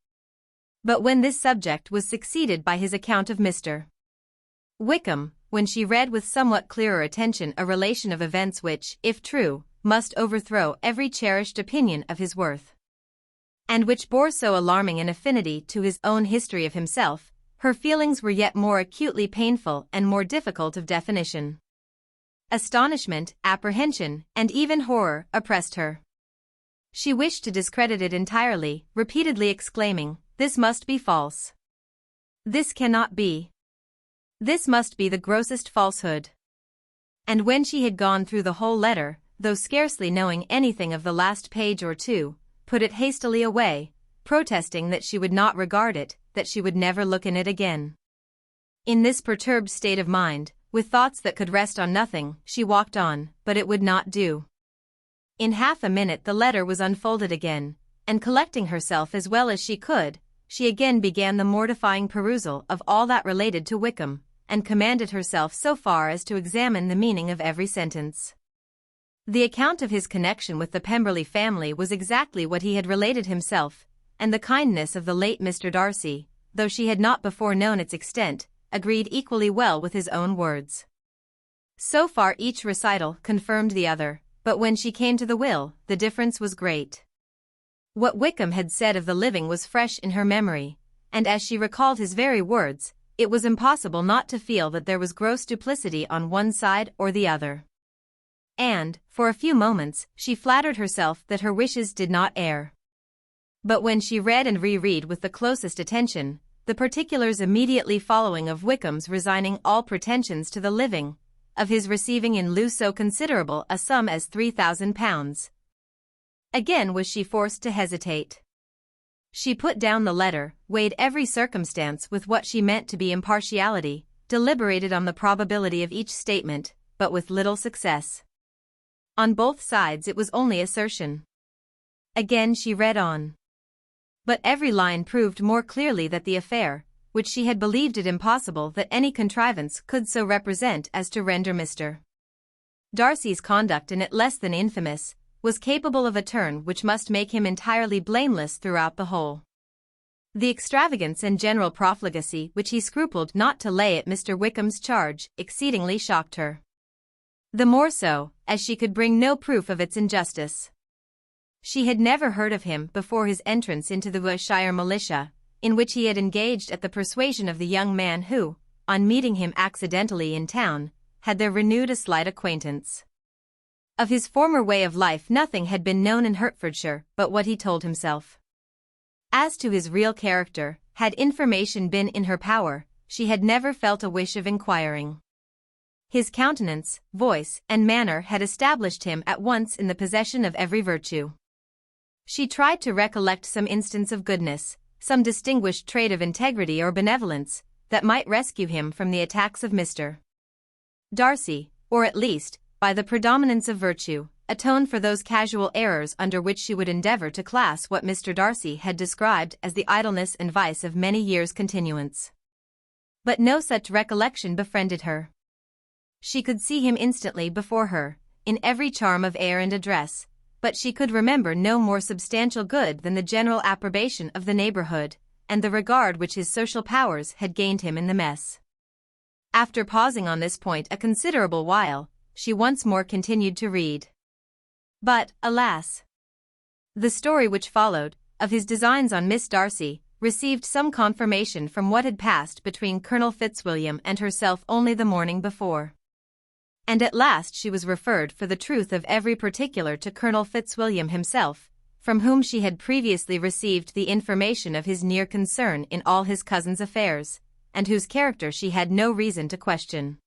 But when this subject was succeeded by his account of Mr. Wickham, when she read with somewhat clearer attention a relation of events which, if true, must overthrow every cherished opinion of his worth, and which bore so alarming an affinity to his own history of himself, her feelings were yet more acutely painful and more difficult of definition. Astonishment, apprehension, and even horror oppressed her. She wished to discredit it entirely, repeatedly exclaiming, "This must be false. This cannot be. This must be the grossest falsehood." And when she had gone through the whole letter, though scarcely knowing anything of the last page or two, put it hastily away, protesting that she would not regard it, that she would never look in it again. In this perturbed state of mind, with thoughts that could rest on nothing, she walked on, but it would not do. In half a minute the letter was unfolded again, and collecting herself as well as she could, she again began the mortifying perusal of all that related to Wickham, and commanded herself so far as to examine the meaning of every sentence. The account of his connection with the Pemberley family was exactly what he had related himself, and the kindness of the late Mr. Darcy, though she had not before known its extent, agreed equally well with his own words. So far each recital confirmed the other, but when she came to the will, the difference was great. What Wickham had said of the living was fresh in her memory, and as she recalled his very words, it was impossible not to feel that there was gross duplicity on one side or the other. And, for a few moments, she flattered herself that her wishes did not err. But when she read and reread with the closest attention, the particulars immediately following of Wickham's resigning all pretensions to the living, of his receiving in lieu so considerable a sum as £3,000, again was she forced to hesitate. She put down the letter, weighed every circumstance with what she meant to be impartiality, deliberated on the probability of each statement, but with little success. On both sides it was only assertion. Again she read on. But every line proved more clearly that the affair, which she had believed it impossible that any contrivance could so represent as to render Mr. Darcy's conduct in it less than infamous, was capable of a turn which must make him entirely blameless throughout the whole. The extravagance and general profligacy which he scrupled not to lay at Mr. Wickham's charge exceedingly shocked her. The more so, as she could bring no proof of its injustice. She had never heard of him before his entrance into the Wiltshire militia, in which he had engaged at the persuasion of the young man who, on meeting him accidentally in town, had there renewed a slight acquaintance. Of his former way of life nothing had been known in Hertfordshire but what he told himself. As to his real character, had information been in her power, she had never felt a wish of inquiring. His countenance, voice, and manner had established him at once in the possession of every virtue. She tried to recollect some instance of goodness, some distinguished trait of integrity or benevolence, that might rescue him from the attacks of Mr. Darcy, or at least, by the predominance of virtue, atone for those casual errors under which she would endeavor to class what Mr. Darcy had described as the idleness and vice of many years' continuance. But no such recollection befriended her. She could see him instantly before her, in every charm of air and address, but she could remember no more substantial good than the general approbation of the neighborhood, and the regard which his social powers had gained him in the mess. After pausing on this point a considerable while, she once more continued to read. But, alas! The story which followed, of his designs on Miss Darcy, received some confirmation from what had passed between Colonel Fitzwilliam and herself only the morning before. And at last she was referred for the truth of every particular to Colonel Fitzwilliam himself, from whom she had previously received the information of his near concern in all his cousin's affairs, and whose character she had no reason to question.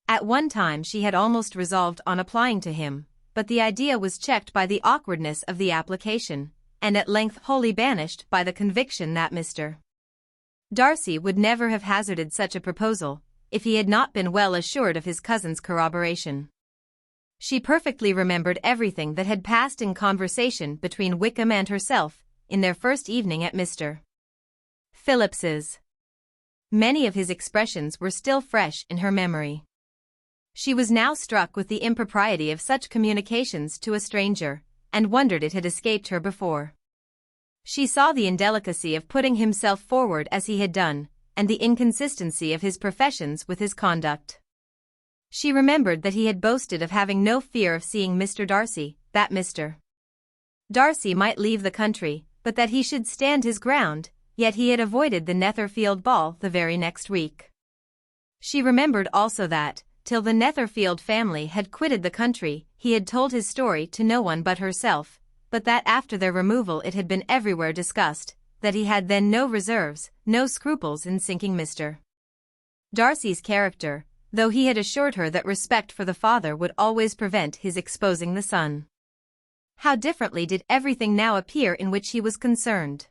At one time she had almost resolved on applying to him, but the idea was checked by the awkwardness of the application, and at length wholly banished by the conviction that Mr. Darcy would never have hazarded such a proposal, if he had not been well assured of his cousin's corroboration. She perfectly remembered everything that had passed in conversation between Wickham and herself, in their first evening at Mr. Phillips's. Many of his expressions were still fresh in her memory. She was now struck with the impropriety of such communications to a stranger, and wondered it had escaped her before. She saw the indelicacy of putting himself forward as he had done, and the inconsistency of his professions with his conduct. She remembered that he had boasted of having no fear of seeing Mr. Darcy, that Mr. Darcy might leave the country, but that he should stand his ground, yet he had avoided the Netherfield ball the very next week. She remembered also that, till the Netherfield family had quitted the country, he had told his story to no one but herself, but that after their removal it had been everywhere discussed, that he had then no reserves, no scruples in sinking Mr. Darcy's character, though he had assured her that respect for the father would always prevent his exposing the son. How differently did everything now appear in which he was concerned.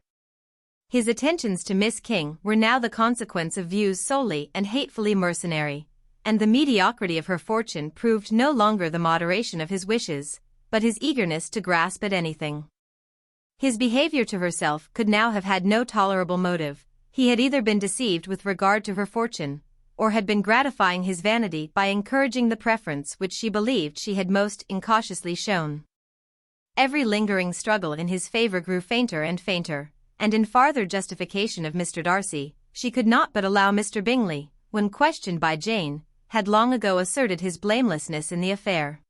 His attentions to Miss King were now the consequence of views solely and hatefully mercenary, and the mediocrity of her fortune proved no longer the moderation of his wishes, but his eagerness to grasp at anything. His behavior to herself could now have had no tolerable motive. He had either been deceived with regard to her fortune, or had been gratifying his vanity by encouraging the preference which she believed she had most incautiously shown. Every lingering struggle in his favor grew fainter and fainter, and in farther justification of Mr. Darcy, she could not but allow Mr. Bingley, when questioned by Jane, had long ago asserted his blamelessness in the affair.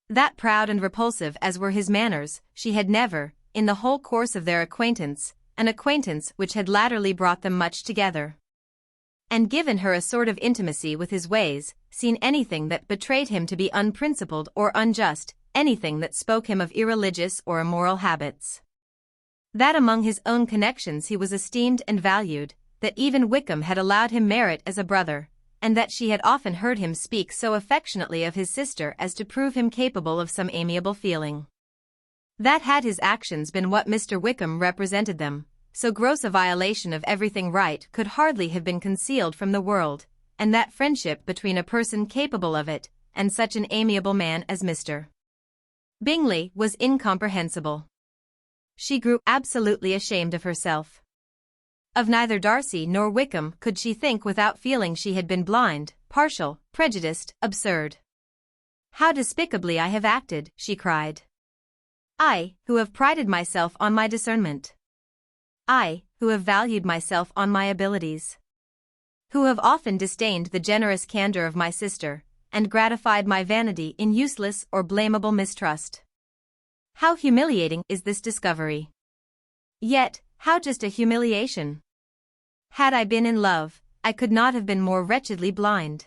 That proud and repulsive as were his manners, she had never, in the whole course of their acquaintance, an acquaintance which had latterly brought them much together, and given her a sort of intimacy with his ways, seen anything that betrayed him to be unprincipled or unjust, anything that spoke him of irreligious or immoral habits. That among his own connections he was esteemed and valued, that even Wickham had allowed him merit as a brother, and that she had often heard him speak so affectionately of his sister as to prove him capable of some amiable feeling. That had his actions been what Mr. Wickham represented them, so gross a violation of everything right could hardly have been concealed from the world, and that friendship between a person capable of it, and such an amiable man as Mr. Bingley, was incomprehensible. She grew absolutely ashamed of herself. Of neither Darcy nor Wickham could she think without feeling she had been blind, partial, prejudiced, absurd. "How despicably I have acted," she cried. "I, who have prided myself on my discernment. I, who have valued myself on my abilities. Who have often disdained the generous candor of my sister, and gratified my vanity in useless or blamable mistrust. How humiliating is this discovery! Yet, how just a humiliation! Had I been in love, I could not have been more wretchedly blind.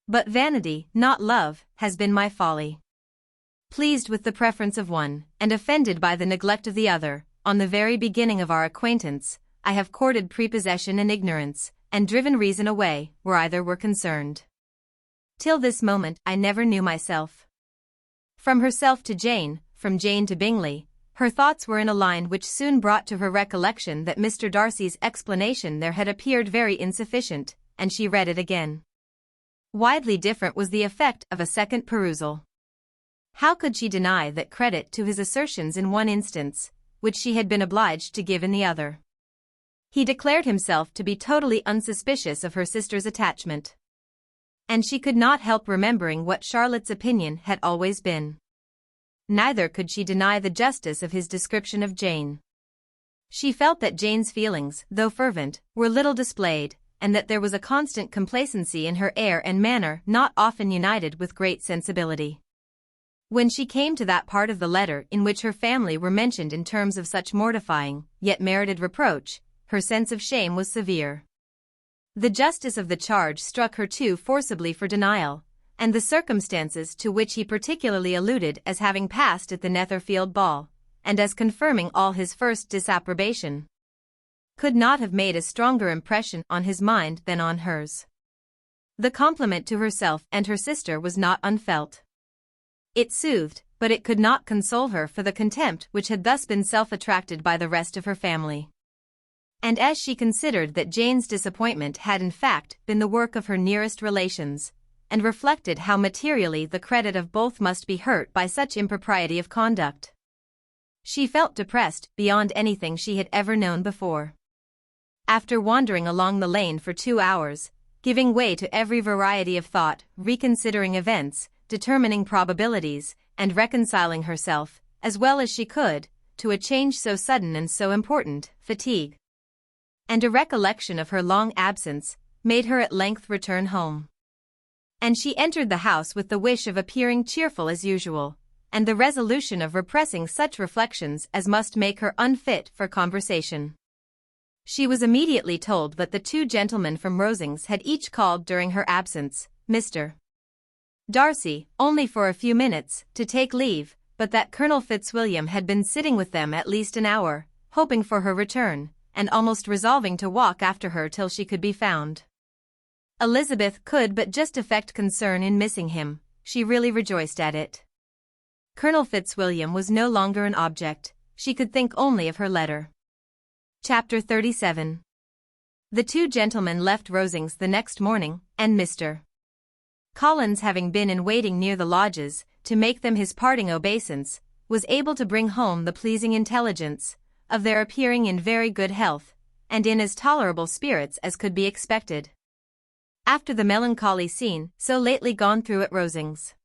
But vanity, not love, has been my folly. Pleased with the preference of one, and offended by the neglect of the other, on the very beginning of our acquaintance, I have courted prepossession and ignorance, and driven reason away, where either were concerned. Till this moment I never knew myself." From herself to Jane, from Jane to Bingley, her thoughts were in a line which soon brought to her recollection that Mr. Darcy's explanation there had appeared very insufficient, and she read it again. Widely different was the effect of a second perusal. How could she deny that credit to his assertions in one instance, which she had been obliged to give in the other? He declared himself to be totally unsuspicious of her sister's attachment. And she could not help remembering what Charlotte's opinion had always been. Neither could she deny the justice of his description of Jane. She felt that Jane's feelings, though fervent, were little displayed, and that there was a constant complacency in her air and manner not often united with great sensibility. When she came to that part of the letter in which her family were mentioned in terms of such mortifying, yet merited reproach, her sense of shame was severe. The justice of the charge struck her too forcibly for denial, and the circumstances to which he particularly alluded as having passed at the Netherfield ball, and as confirming all his first disapprobation, could not have made a stronger impression on his mind than on hers. The compliment to herself and her sister was not unfelt. It soothed, but it could not console her for the contempt which had thus been self-attracted by the rest of her family. And as she considered that Jane's disappointment had in fact been the work of her nearest relations, and reflected how materially the credit of both must be hurt by such impropriety of conduct, she felt depressed beyond anything she had ever known before. After wandering along the lane for 2 hours, giving way to every variety of thought, reconsidering events, determining probabilities, and reconciling herself, as well as she could, to a change so sudden and so important, fatigue and a recollection of her long absence made her at length return home. And she entered the house with the wish of appearing cheerful as usual, and the resolution of repressing such reflections as must make her unfit for conversation. She was immediately told that the 2 gentlemen from Rosings had each called during her absence, Mr. Darcy, only for a few minutes, to take leave, but that Colonel Fitzwilliam had been sitting with them at least an hour, hoping for her return, and almost resolving to walk after her till she could be found. Elizabeth could but just affect concern in missing him, she really rejoiced at it. Colonel Fitzwilliam was no longer an object, she could think only of her letter. Chapter 37. The 2 gentlemen left Rosings the next morning, and Mr. Collins, having been in waiting near the lodges, to make them his parting obeisance, was able to bring home the pleasing intelligence of their appearing in very good health, and in as tolerable spirits as could be expected, after the melancholy scene so lately gone through at Rosings.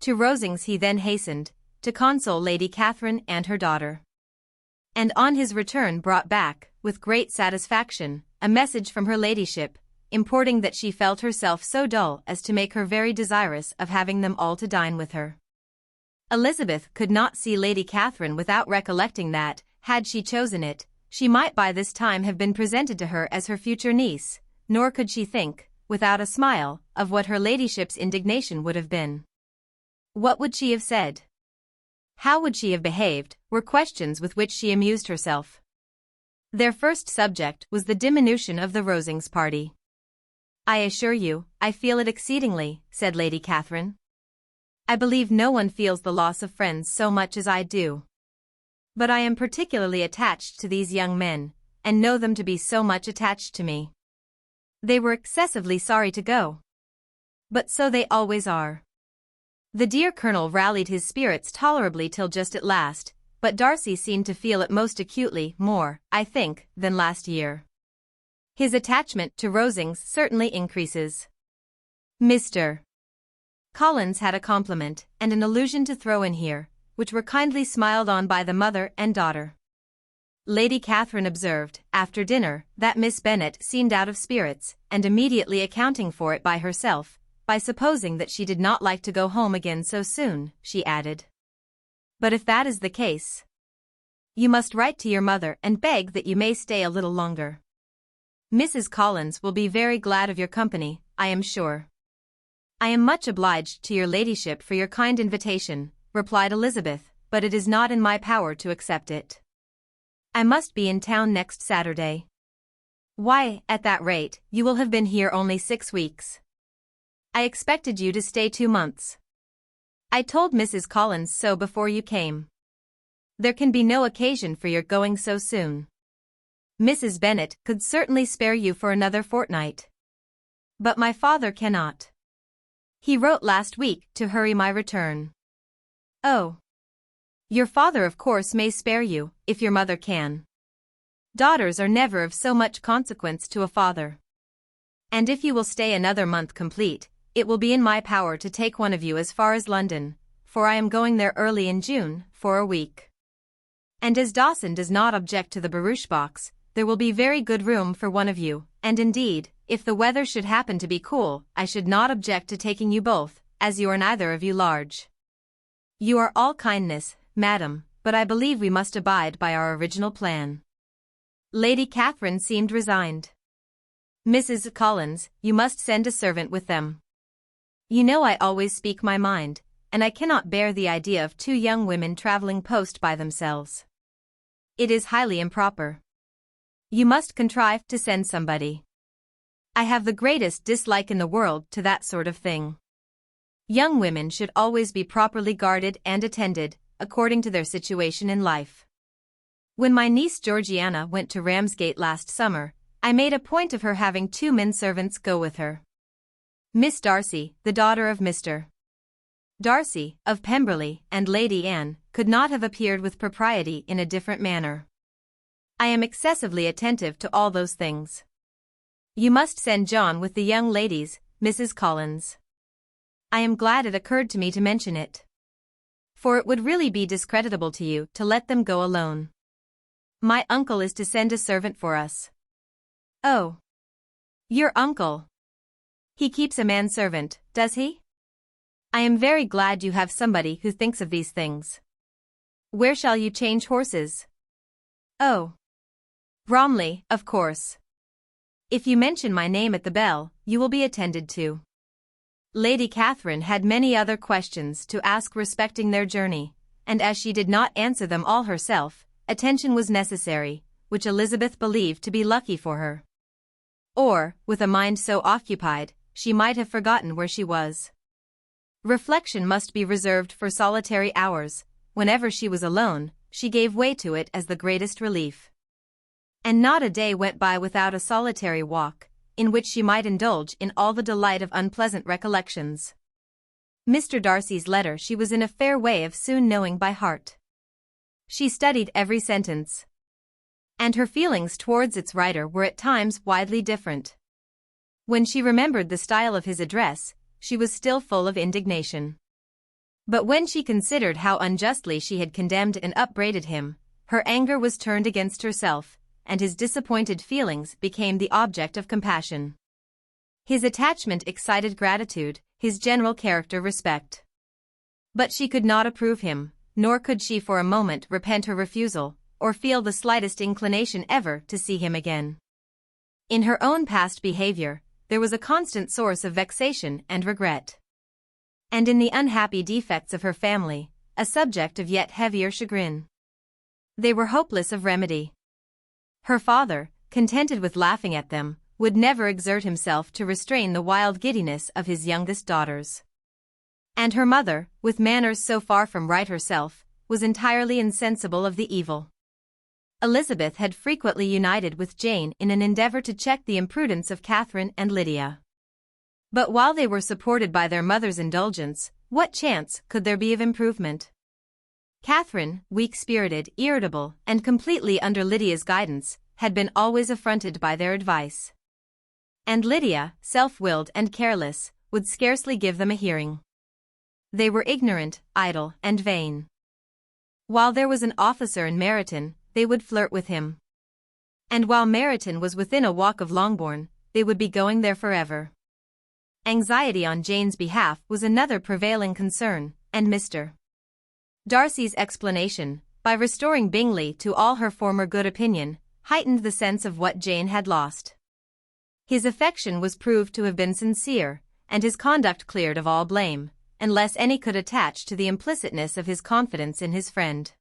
To Rosings he then hastened, to console Lady Catherine and her daughter. And on his return brought back, with great satisfaction, a message from her ladyship, importing that she felt herself so dull as to make her very desirous of having them all to dine with her. Elizabeth could not see Lady Catherine without recollecting that, had she chosen it, she might by this time have been presented to her as her future niece, nor could she think, without a smile, of what her ladyship's indignation would have been. What would she have said? How would she have behaved, were questions with which she amused herself. Their first subject was the diminution of the Rosings party. "I assure you, I feel it exceedingly," said Lady Catherine. "I believe no one feels the loss of friends so much as I do. But I am particularly attached to these young men, and know them to be so much attached to me. They were excessively sorry to go. But so they always are." The dear Colonel rallied his spirits tolerably till just at last, but Darcy seemed to feel it most acutely, more, I think, than last year. His attachment to Rosings certainly increases. Mr. Collins had a compliment and an allusion to throw in here, which were kindly smiled on by the mother and daughter. Lady Catherine observed, after dinner, that Miss Bennet seemed out of spirits, and immediately accounting for it by herself, by supposing that she did not like to go home again so soon, she added, "But if that is the case, you must write to your mother and beg that you may stay a little longer. Mrs. Collins will be very glad of your company, I am sure." "I am much obliged to your ladyship for your kind invitation," replied Elizabeth, "but it is not in my power to accept it. I must be in town next Saturday." "Why, at that rate, you will have been here only 6 weeks. I expected you to stay 2 months. I told Mrs. Collins so before you came. There can be no occasion for your going so soon. Mrs. Bennet could certainly spare you for another fortnight. But my father cannot. He wrote last week to hurry my return." "Oh. Your father of course may spare you, if your mother can. Daughters are never of so much consequence to a father. And if you will stay another month complete, it will be in my power to take one of you as far as London, for I am going there early in June, for a week. And as Dawson does not object to the barouche box, there will be very good room for one of you, and indeed, if the weather should happen to be cool, I should not object to taking you both, as you are neither of you large. You are all kindness, madam, but I believe we must abide by our original plan." Lady Catherine seemed resigned. "Mrs. Collins, you must send a servant with them. You know I always speak my mind, and I cannot bear the idea of 2 young women traveling post by themselves. It is highly improper. You must contrive to send somebody. I have the greatest dislike in the world to that sort of thing. Young women should always be properly guarded and attended, according to their situation in life. When my niece Georgiana went to Ramsgate last summer, I made a point of her having 2 men-servants go with her. Miss Darcy, the daughter of Mr. Darcy, of Pemberley, and Lady Anne, could not have appeared with propriety in a different manner. I am excessively attentive to all those things. You must send John with the young ladies, Mrs. Collins. I am glad it occurred to me to mention it. For it would really be discreditable to you to let them go alone. My uncle is to send a servant for us. Oh. Your uncle. He keeps a manservant, does he? I am very glad you have somebody who thinks of these things. Where shall you change horses? Oh. Bromley, of course. If you mention my name at the bell, you will be attended to. Lady Catherine had many other questions to ask respecting their journey, and as she did not answer them all herself, attention was necessary, which Elizabeth believed to be lucky for her. Or, with a mind so occupied, she might have forgotten where she was. Reflection must be reserved for solitary hours. Whenever she was alone, she gave way to it as the greatest relief. And not a day went by without a solitary walk, in which she might indulge in all the delight of unpleasant recollections. Mr. Darcy's letter she was in a fair way of soon knowing by heart. She studied every sentence. And her feelings towards its writer were at times widely different. When she remembered the style of his address, she was still full of indignation. But when she considered how unjustly she had condemned and upbraided him, her anger was turned against herself, and his disappointed feelings became the object of compassion. His attachment excited gratitude, his general character respect. But she could not approve him, nor could she for a moment repent her refusal, or feel the slightest inclination ever to see him again. In her own past behavior, there was a constant source of vexation and regret. And in the unhappy defects of her family, a subject of yet heavier chagrin. They were hopeless of remedy. Her father, contented with laughing at them, would never exert himself to restrain the wild giddiness of his youngest daughters. And her mother, with manners so far from right herself, was entirely insensible of the evil. Elizabeth had frequently united with Jane in an endeavor to check the imprudence of Catherine and Lydia. But while they were supported by their mother's indulgence, what chance could there be of improvement? Catherine, weak-spirited, irritable, and completely under Lydia's guidance, had been always affronted by their advice. And Lydia, self-willed and careless, would scarcely give them a hearing. They were ignorant, idle, and vain. While there was an officer in Meryton, they would flirt with him. And while Meryton was within a walk of Longbourn, they would be going there forever. Anxiety on Jane's behalf was another prevailing concern, and Mr. Darcy's explanation, by restoring Bingley to all her former good opinion, heightened the sense of what Jane had lost. His affection was proved to have been sincere, and his conduct cleared of all blame, unless any could attach to the implicitness of his confidence in his friend.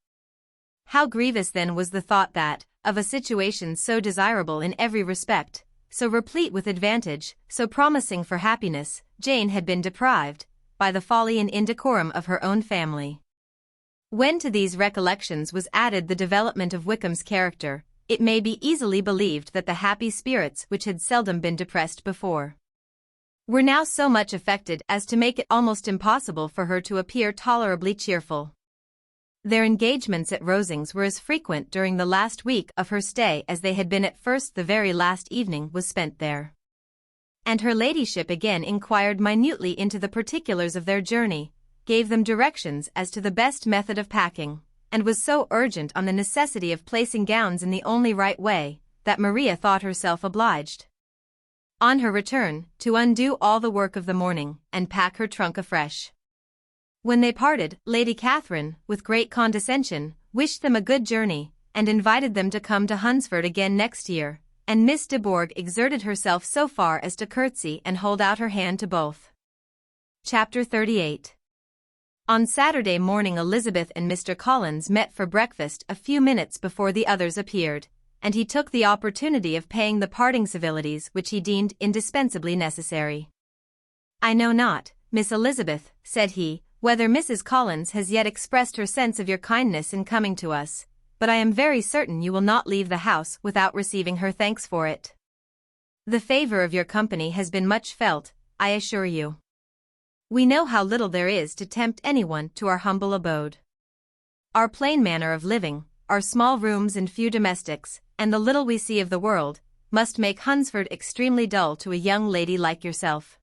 How grievous then was the thought that, of a situation so desirable in every respect, so replete with advantage, so promising for happiness, Jane had been deprived, by the folly and indecorum of her own family. When to these recollections was added the development of Wickham's character, it may be easily believed that the happy spirits which had seldom been depressed before, were now so much affected as to make it almost impossible for her to appear tolerably cheerful. Their engagements at Rosings were as frequent during the last week of her stay as they had been at first. The very last evening was spent there. And her ladyship again inquired minutely into the particulars of their journey, gave them directions as to the best method of packing, and was so urgent on the necessity of placing gowns in the only right way, that Maria thought herself obliged, on her return, to undo all the work of the morning, and pack her trunk afresh. When they parted, Lady Catherine, with great condescension, wished them a good journey, and invited them to come to Hunsford again next year, and Miss de Bourgh exerted herself so far as to curtsy and hold out her hand to both. Chapter 38. On Saturday morning Elizabeth and Mr. Collins met for breakfast a few minutes before the others appeared, and he took the opportunity of paying the parting civilities which he deemed indispensably necessary. "I know not, Miss Elizabeth," said he, "whether Mrs. Collins has yet expressed her sense of your kindness in coming to us, but I am very certain you will not leave the house without receiving her thanks for it. The favor of your company has been much felt, I assure you. We know how little there is to tempt anyone to our humble abode. Our plain manner of living, our small rooms and few domestics, and the little we see of the world, must make Hunsford extremely dull to a young lady like yourself.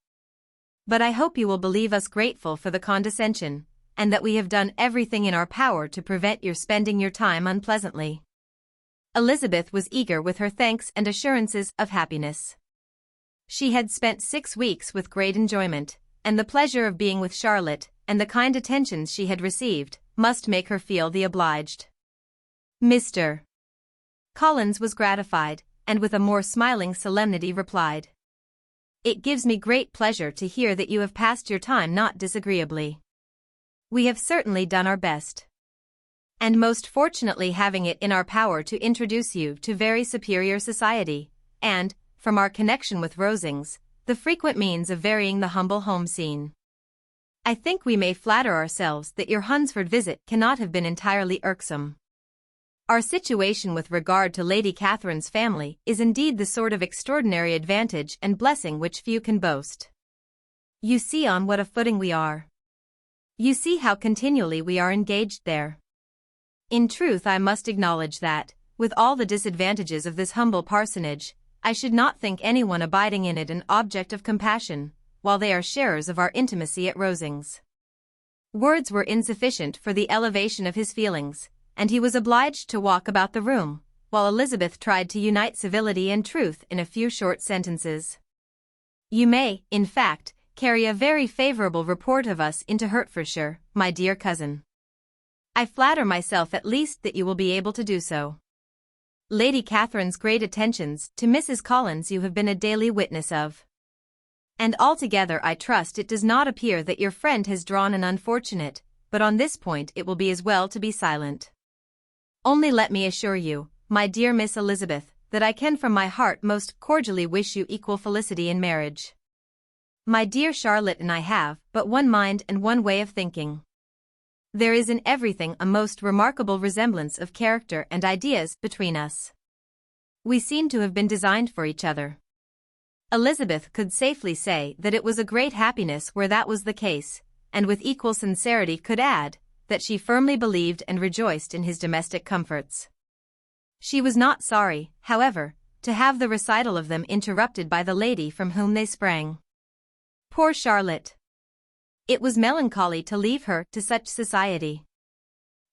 But I hope you will believe us grateful for the condescension, and that we have done everything in our power to prevent your spending your time unpleasantly. Elizabeth was eager with her thanks and assurances of happiness. She had spent 6 weeks with great enjoyment, and the pleasure of being with Charlotte, and the kind attentions she had received, must make her feel the obliged. Mr. Collins was gratified, and with a more smiling solemnity replied, "It gives me great pleasure to hear that you have passed your time not disagreeably. We have certainly done our best. And most fortunately having it in our power to introduce you to very superior society, and, from our connection with Rosings, the frequent means of varying the humble home scene. I think we may flatter ourselves that your Hunsford visit cannot have been entirely irksome. Our situation with regard to Lady Catherine's family is indeed the sort of extraordinary advantage and blessing which few can boast. You see on what a footing we are. You see how continually we are engaged there. In truth, I must acknowledge that, with all the disadvantages of this humble parsonage, I should not think anyone abiding in it an object of compassion, while they are sharers of our intimacy at Rosings." Words were insufficient for the elevation of his feelings, and he was obliged to walk about the room, while Elizabeth tried to unite civility and truth in a few short sentences. "You may, in fact, carry a very favorable report of us into Hertfordshire, my dear cousin. I flatter myself at least that you will be able to do so. Lady Catherine's great attentions to Mrs. Collins you have been a daily witness of. And altogether I trust it does not appear that your friend has drawn an unfortunate, but on this point it will be as well to be silent. Only let me assure you, my dear Miss Elizabeth, that I can from my heart most cordially wish you equal felicity in marriage. My dear Charlotte and I have but one mind and one way of thinking. There is in everything a most remarkable resemblance of character and ideas between us. We seem to have been designed for each other." Elizabeth could safely say that it was a great happiness where that was the case, and with equal sincerity could add, that she firmly believed and rejoiced in his domestic comforts. She was not sorry, however, to have the recital of them interrupted by the lady from whom they sprang. Poor Charlotte! It was melancholy to leave her to such society.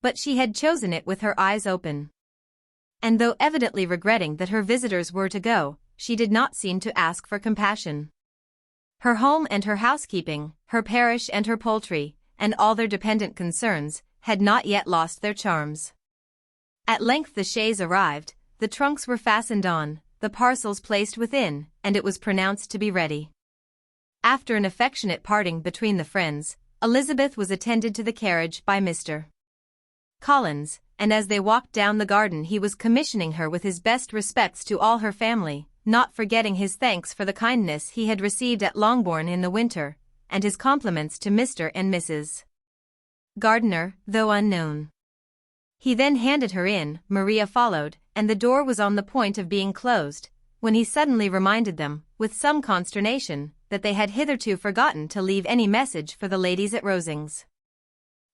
But she had chosen it with her eyes open. And though evidently regretting that her visitors were to go, she did not seem to ask for compassion. Her home and her housekeeping, her parish and her poultry, and all their dependent concerns, had not yet lost their charms. At length the chaise arrived, the trunks were fastened on, the parcels placed within, and it was pronounced to be ready. After an affectionate parting between the friends, Elizabeth was attended to the carriage by Mr. Collins, and as they walked down the garden he was commissioning her with his best respects to all her family, not forgetting his thanks for the kindness he had received at Longbourn in the winter, and his compliments to Mr. and Mrs. Gardiner, though unknown. He then handed her in, Maria followed, and the door was on the point of being closed, when he suddenly reminded them, with some consternation, that they had hitherto forgotten to leave any message for the ladies at Rosings.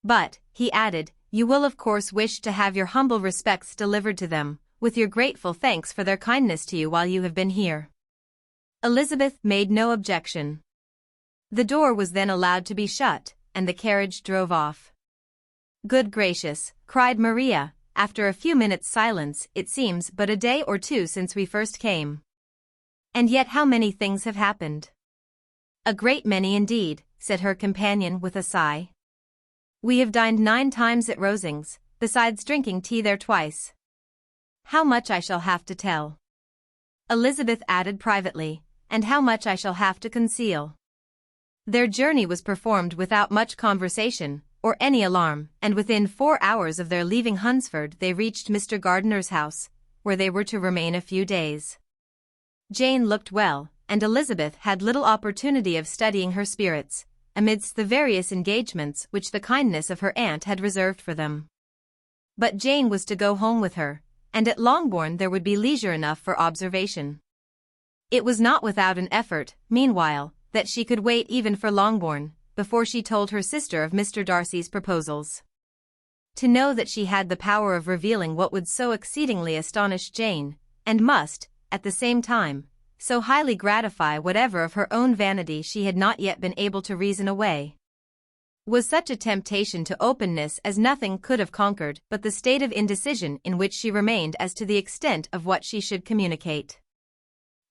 "But," he added, "you will of course wish to have your humble respects delivered to them, with your grateful thanks for their kindness to you while you have been here." Elizabeth made no objection. The door was then allowed to be shut, and the carriage drove off. "Good gracious," cried Maria, after a few minutes' silence, "it seems but a day or two since we first came. And yet how many things have happened." "A great many indeed," said her companion with a sigh. "We have dined 9 times at Rosings, besides drinking tea there twice. How much I shall have to tell," Elizabeth added privately, "and how much I shall have to conceal." Their journey was performed without much conversation, or any alarm, and within 4 hours of their leaving Hunsford they reached Mr. Gardiner's house, where they were to remain a few days. Jane looked well, and Elizabeth had little opportunity of studying her spirits, amidst the various engagements which the kindness of her aunt had reserved for them. But Jane was to go home with her, and at Longbourn there would be leisure enough for observation. It was not without an effort, meanwhile, that she could wait even for Longbourn, before she told her sister of Mr. Darcy's proposals. To know that she had the power of revealing what would so exceedingly astonish Jane, and must, at the same time, so highly gratify whatever of her own vanity she had not yet been able to reason away, was such a temptation to openness as nothing could have conquered but the state of indecision in which she remained as to the extent of what she should communicate.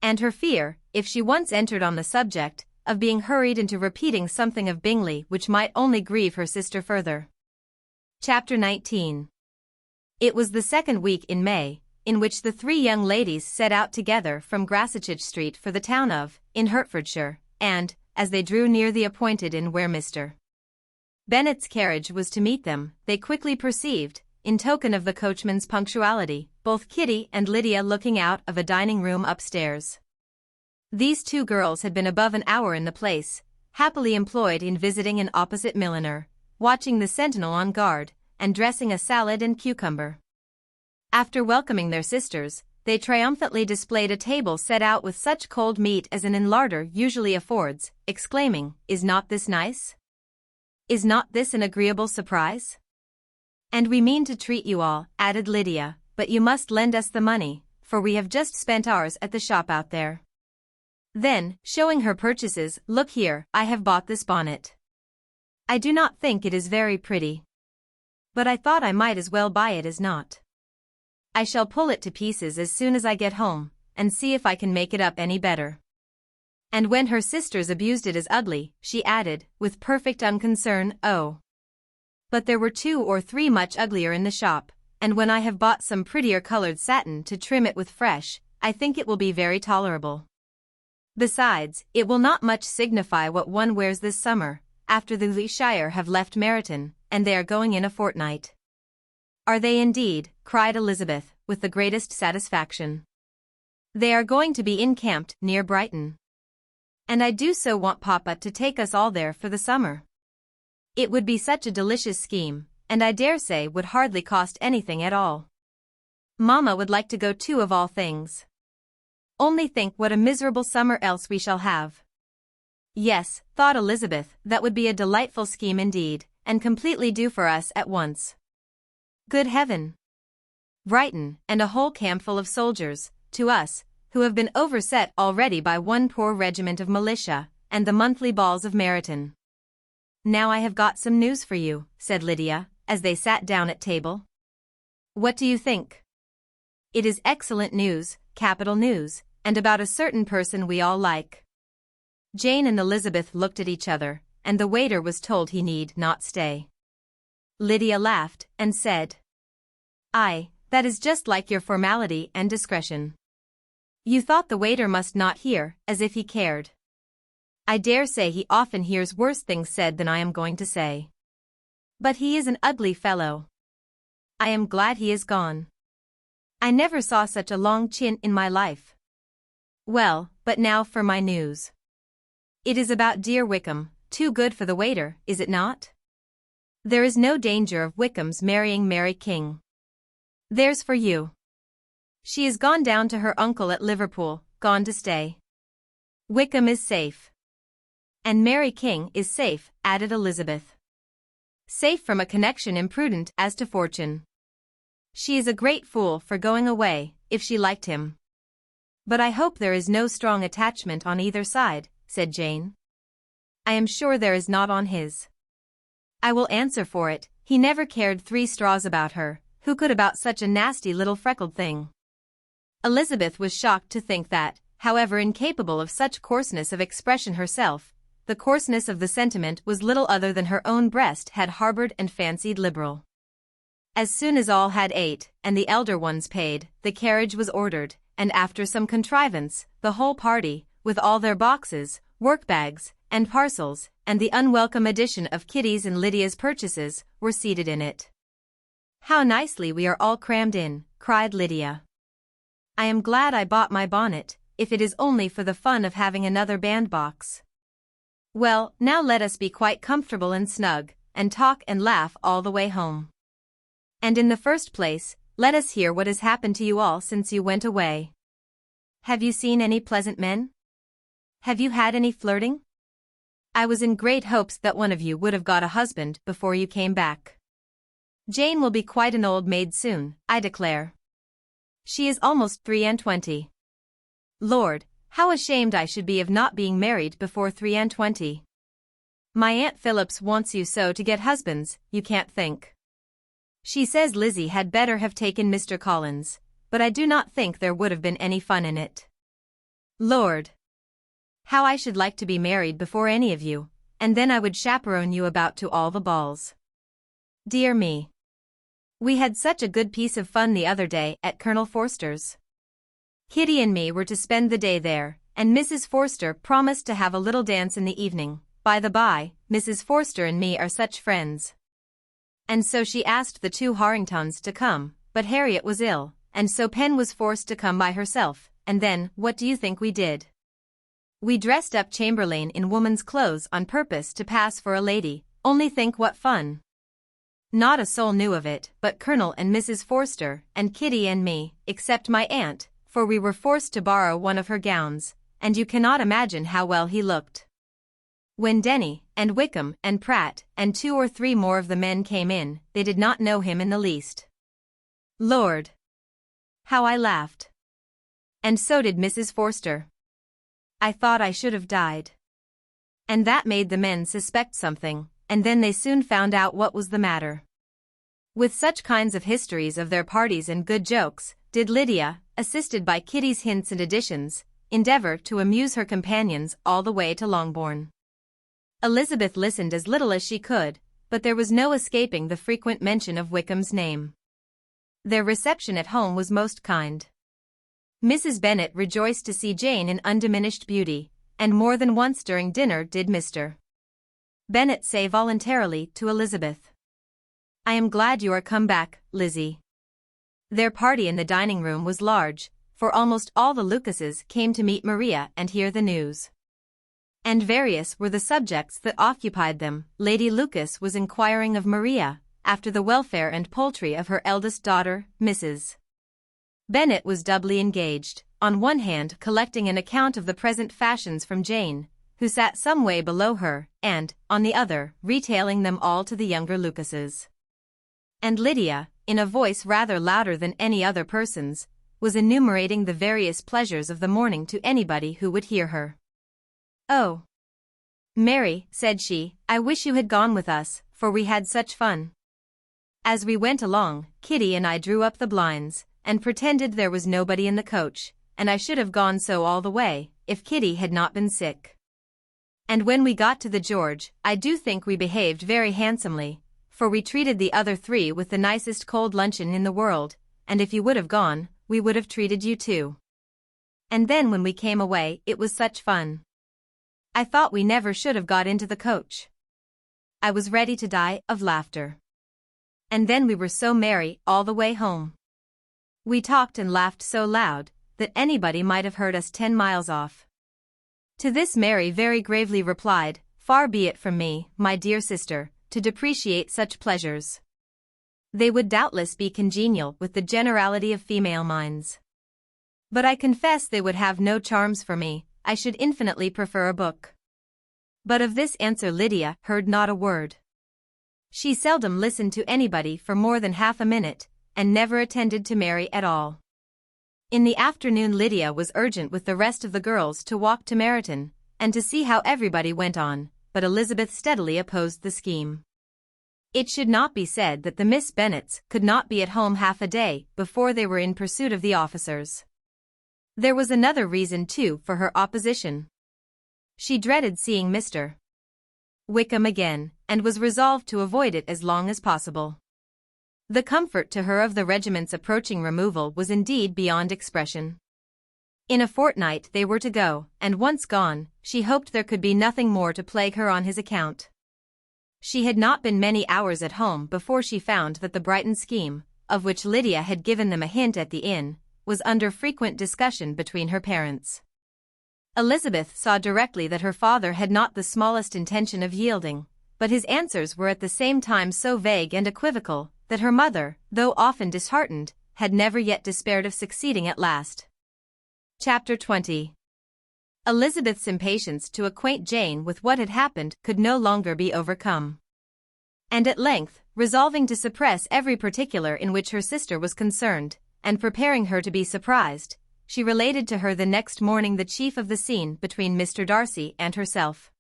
And her fear, if she once entered on the subject, of being hurried into repeating something of Bingley which might only grieve her sister further. Chapter 19. It was the second week in May, in which the three young ladies set out together from Gracechurch Street for the town of, in Hertfordshire, and, as they drew near the appointed inn where Mr. Bennet's carriage was to meet them, they quickly perceived, in token of the coachman's punctuality, both Kitty and Lydia looking out of a dining-room upstairs. These two girls had been above an hour in the place, happily employed in visiting an opposite milliner, watching the sentinel on guard, and dressing a salad and cucumber. After welcoming their sisters, they triumphantly displayed a table set out with such cold meat as an inn larder usually affords, exclaiming, "Is not this nice? Is not this an agreeable surprise? And we mean to treat you all," added Lydia, "but you must lend us the money, for we have just spent ours at the shop out there." Then, showing her purchases, "Look here, I have bought this bonnet. I do not think it is very pretty, but I thought I might as well buy it as not. I shall pull it to pieces as soon as I get home, and see if I can make it up any better." And when her sisters abused it as ugly, she added, with perfect unconcern, "Oh, but there were 2 or 3 much uglier in the shop, and when I have bought some prettier colored satin to trim it with fresh, I think it will be very tolerable. Besides, it will not much signify what one wears this summer, after the Leashire have left Meryton, and they are going in a fortnight." "Are they indeed?" cried Elizabeth, with the greatest satisfaction. "They are going to be encamped near Brighton. And I do so want Papa to take us all there for the summer. It would be such a delicious scheme, and I dare say would hardly cost anything at all. Mamma would like to go too of all things. Only think what a miserable summer else we shall have." "Yes," thought Elizabeth, "that would be a delightful scheme indeed, and completely do for us at once. Good heaven! Brighton, and a whole campful of soldiers, to us, who have been overset already by one poor regiment of militia, and the monthly balls of Meryton." "Now I have got some news for you," said Lydia, as they sat down at table. "What do you think?" "It is excellent news, capital news, and about a certain person we all like." Jane and Elizabeth looked at each other, and the waiter was told he need not stay. Lydia laughed, and said, "Aye, that is just like your formality and discretion. You thought the waiter must not hear, as if he cared. I dare say he often hears worse things said than I am going to say. But he is an ugly fellow. I am glad he is gone. I never saw such a long chin in my life. Well, but now for my news. It is about dear Wickham, too good for the waiter, is it not? There is no danger of Wickham's marrying Mary King. There's for you. She is gone down to her uncle at Liverpool, gone to stay. Wickham is safe. And Mary King is safe," added Elizabeth. "Safe from a connection imprudent as to fortune. She is a great fool for going away, if she liked him. But I hope there is no strong attachment on either side," said Jane. "I am sure there is not on his. I will answer for it, he never cared 3 straws about her, who could about such a nasty little freckled thing." Elizabeth was shocked to think that, however incapable of such coarseness of expression herself, the coarseness of the sentiment was little other than her own breast had harbored and fancied liberal. As soon as all had ate, and the elder ones paid, the carriage was ordered, and after some contrivance, the whole party, with all their boxes, work-bags, and parcels, and the unwelcome addition of Kitty's and Lydia's purchases, were seated in it. "How nicely we are all crammed in," cried Lydia. "I am glad I bought my bonnet, if it is only for the fun of having another bandbox. Well, now let us be quite comfortable and snug, and talk and laugh all the way home." And in the first place, let us hear what has happened to you all since you went away. Have you seen any pleasant men? Have you had any flirting? I was in great hopes that one of you would have got a husband before you came back. Jane will be quite an old maid soon, I declare. She is almost 23. Lord, how ashamed I should be of not being married before 23. My Aunt Phillips wants you so to get husbands, you can't think. She says Lizzie had better have taken Mr. Collins, but I do not think there would have been any fun in it. Lord! How I should like to be married before any of you, and then I would chaperone you about to all the balls. Dear me! We had such a good piece of fun the other day at Colonel Forster's. Kitty and me were to spend the day there, and Mrs. Forster promised to have a little dance in the evening. By the by, Mrs. Forster and me are such friends. And so she asked the two Harringtons to come, but Harriet was ill, and so Pen was forced to come by herself, and then, what do you think we did? We dressed up Chamberlain in woman's clothes on purpose to pass for a lady. Only think what fun. Not a soul knew of it but Colonel and Mrs. Forster and Kitty and me, except my aunt, for we were forced to borrow one of her gowns, and you cannot imagine how well he looked. When Denny, and Wickham, and Pratt, and 2 or 3 more of the men came in, they did not know him in the least. Lord! How I laughed! And so did Mrs. Forster. I thought I should have died. And that made the men suspect something, and then they soon found out what was the matter. With such kinds of histories of their parties and good jokes, did Lydia, assisted by Kitty's hints and additions, endeavor to amuse her companions all the way to Longbourn. Elizabeth listened as little as she could, but there was no escaping the frequent mention of Wickham's name. Their reception at home was most kind. Mrs. Bennet rejoiced to see Jane in undiminished beauty, and more than once during dinner did Mr. Bennet say voluntarily to Elizabeth, "I am glad you are come back, Lizzie." Their party in the dining room was large, for almost all the Lucases came to meet Maria and hear the news. And various were the subjects that occupied them. Lady Lucas was inquiring of Maria, after the welfare and poultry of her eldest daughter, Mrs. Bennet was doubly engaged, on one hand collecting an account of the present fashions from Jane, who sat some way below her, and, on the other, retailing them all to the younger Lucases. And Lydia, in a voice rather louder than any other person's, was enumerating the various pleasures of the morning to anybody who would hear her. "Oh, Mary," said she, "I wish you had gone with us, for we had such fun." As we went along, Kitty and I drew up the blinds, and pretended there was nobody in the coach, and I should have gone so all the way, if Kitty had not been sick. And when we got to the George, I do think we behaved very handsomely, for we treated the other 3 with the nicest cold luncheon in the world, and if you would have gone, we would have treated you too. And then when we came away, it was such fun. I thought we never should have got into the coach. I was ready to die of laughter. And then we were so merry all the way home. We talked and laughed so loud, that anybody might have heard us 10 miles off. To this Mary very gravely replied, "Far be it from me, my dear sister, to depreciate such pleasures. They would doubtless be congenial with the generality of female minds. But I confess they would have no charms for me. I should infinitely prefer a book." But of this answer Lydia heard not a word. She seldom listened to anybody for more than half a minute, and never attended to Mary at all. In the afternoon Lydia was urgent with the rest of the girls to walk to Meryton, and to see how everybody went on, but Elizabeth steadily opposed the scheme. It should not be said that the Miss Bennets could not be at home half a day before they were in pursuit of the officers. There was another reason too for her opposition. She dreaded seeing Mr. Wickham again, and was resolved to avoid it as long as possible. The comfort to her of the regiment's approaching removal was indeed beyond expression. In a fortnight they were to go, and once gone, she hoped there could be nothing more to plague her on his account. She had not been many hours at home before she found that the Brighton scheme, of which Lydia had given them a hint at the inn, was under frequent discussion between her parents. Elizabeth saw directly that her father had not the smallest intention of yielding, but his answers were at the same time so vague and equivocal, that her mother, though often disheartened, had never yet despaired of succeeding at last. Chapter 20. Elizabeth's impatience to acquaint Jane with what had happened could no longer be overcome. And at length, resolving to suppress every particular in which her sister was concerned, and preparing her to be surprised, she related to her the next morning the chief of the scene between Mr. Darcy and herself.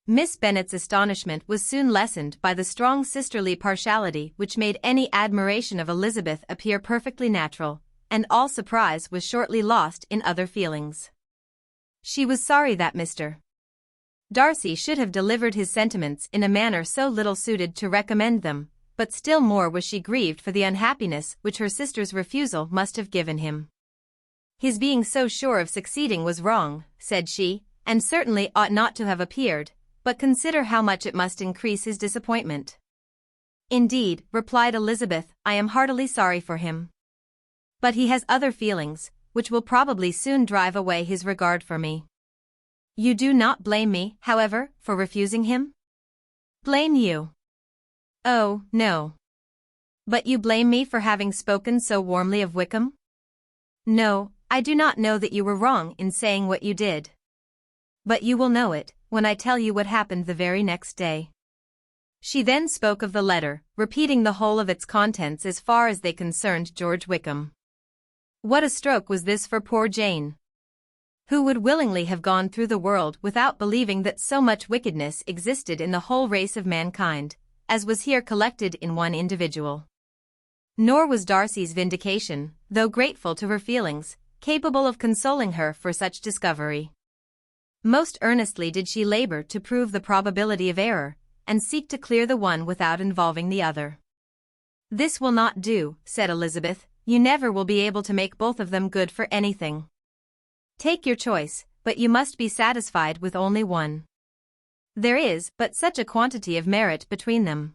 Miss Bennet's astonishment was soon lessened by the strong sisterly partiality which made any admiration of Elizabeth appear perfectly natural, and all surprise was shortly lost in other feelings. She was sorry that Mr. Darcy should have delivered his sentiments in a manner so little suited to recommend them, but still more was she grieved for the unhappiness which her sister's refusal must have given him. His being so sure of succeeding was wrong, said she, and certainly ought not to have appeared, but consider how much it must increase his disappointment. Indeed, replied Elizabeth, I am heartily sorry for him. But he has other feelings, which will probably soon drive away his regard for me. You do not blame me, however, for refusing him? Blame you? Oh, no. But you blame me for having spoken so warmly of Wickham? No, I do not know that you were wrong in saying what you did. But you will know it when I tell you what happened the very next day. She then spoke of the letter, repeating the whole of its contents as far as they concerned George Wickham. What a stroke was this for poor Jane! Who would willingly have gone through the world without believing that so much wickedness existed in the whole race of mankind, as was here collected in one individual? Nor was Darcy's vindication, though grateful to her feelings, capable of consoling her for such discovery. Most earnestly did she labor to prove the probability of error, and seek to clear the one without involving the other. This will not do, said Elizabeth, you never will be able to make both of them good for anything. Take your choice, but you must be satisfied with only one. There is but such a quantity of merit between them.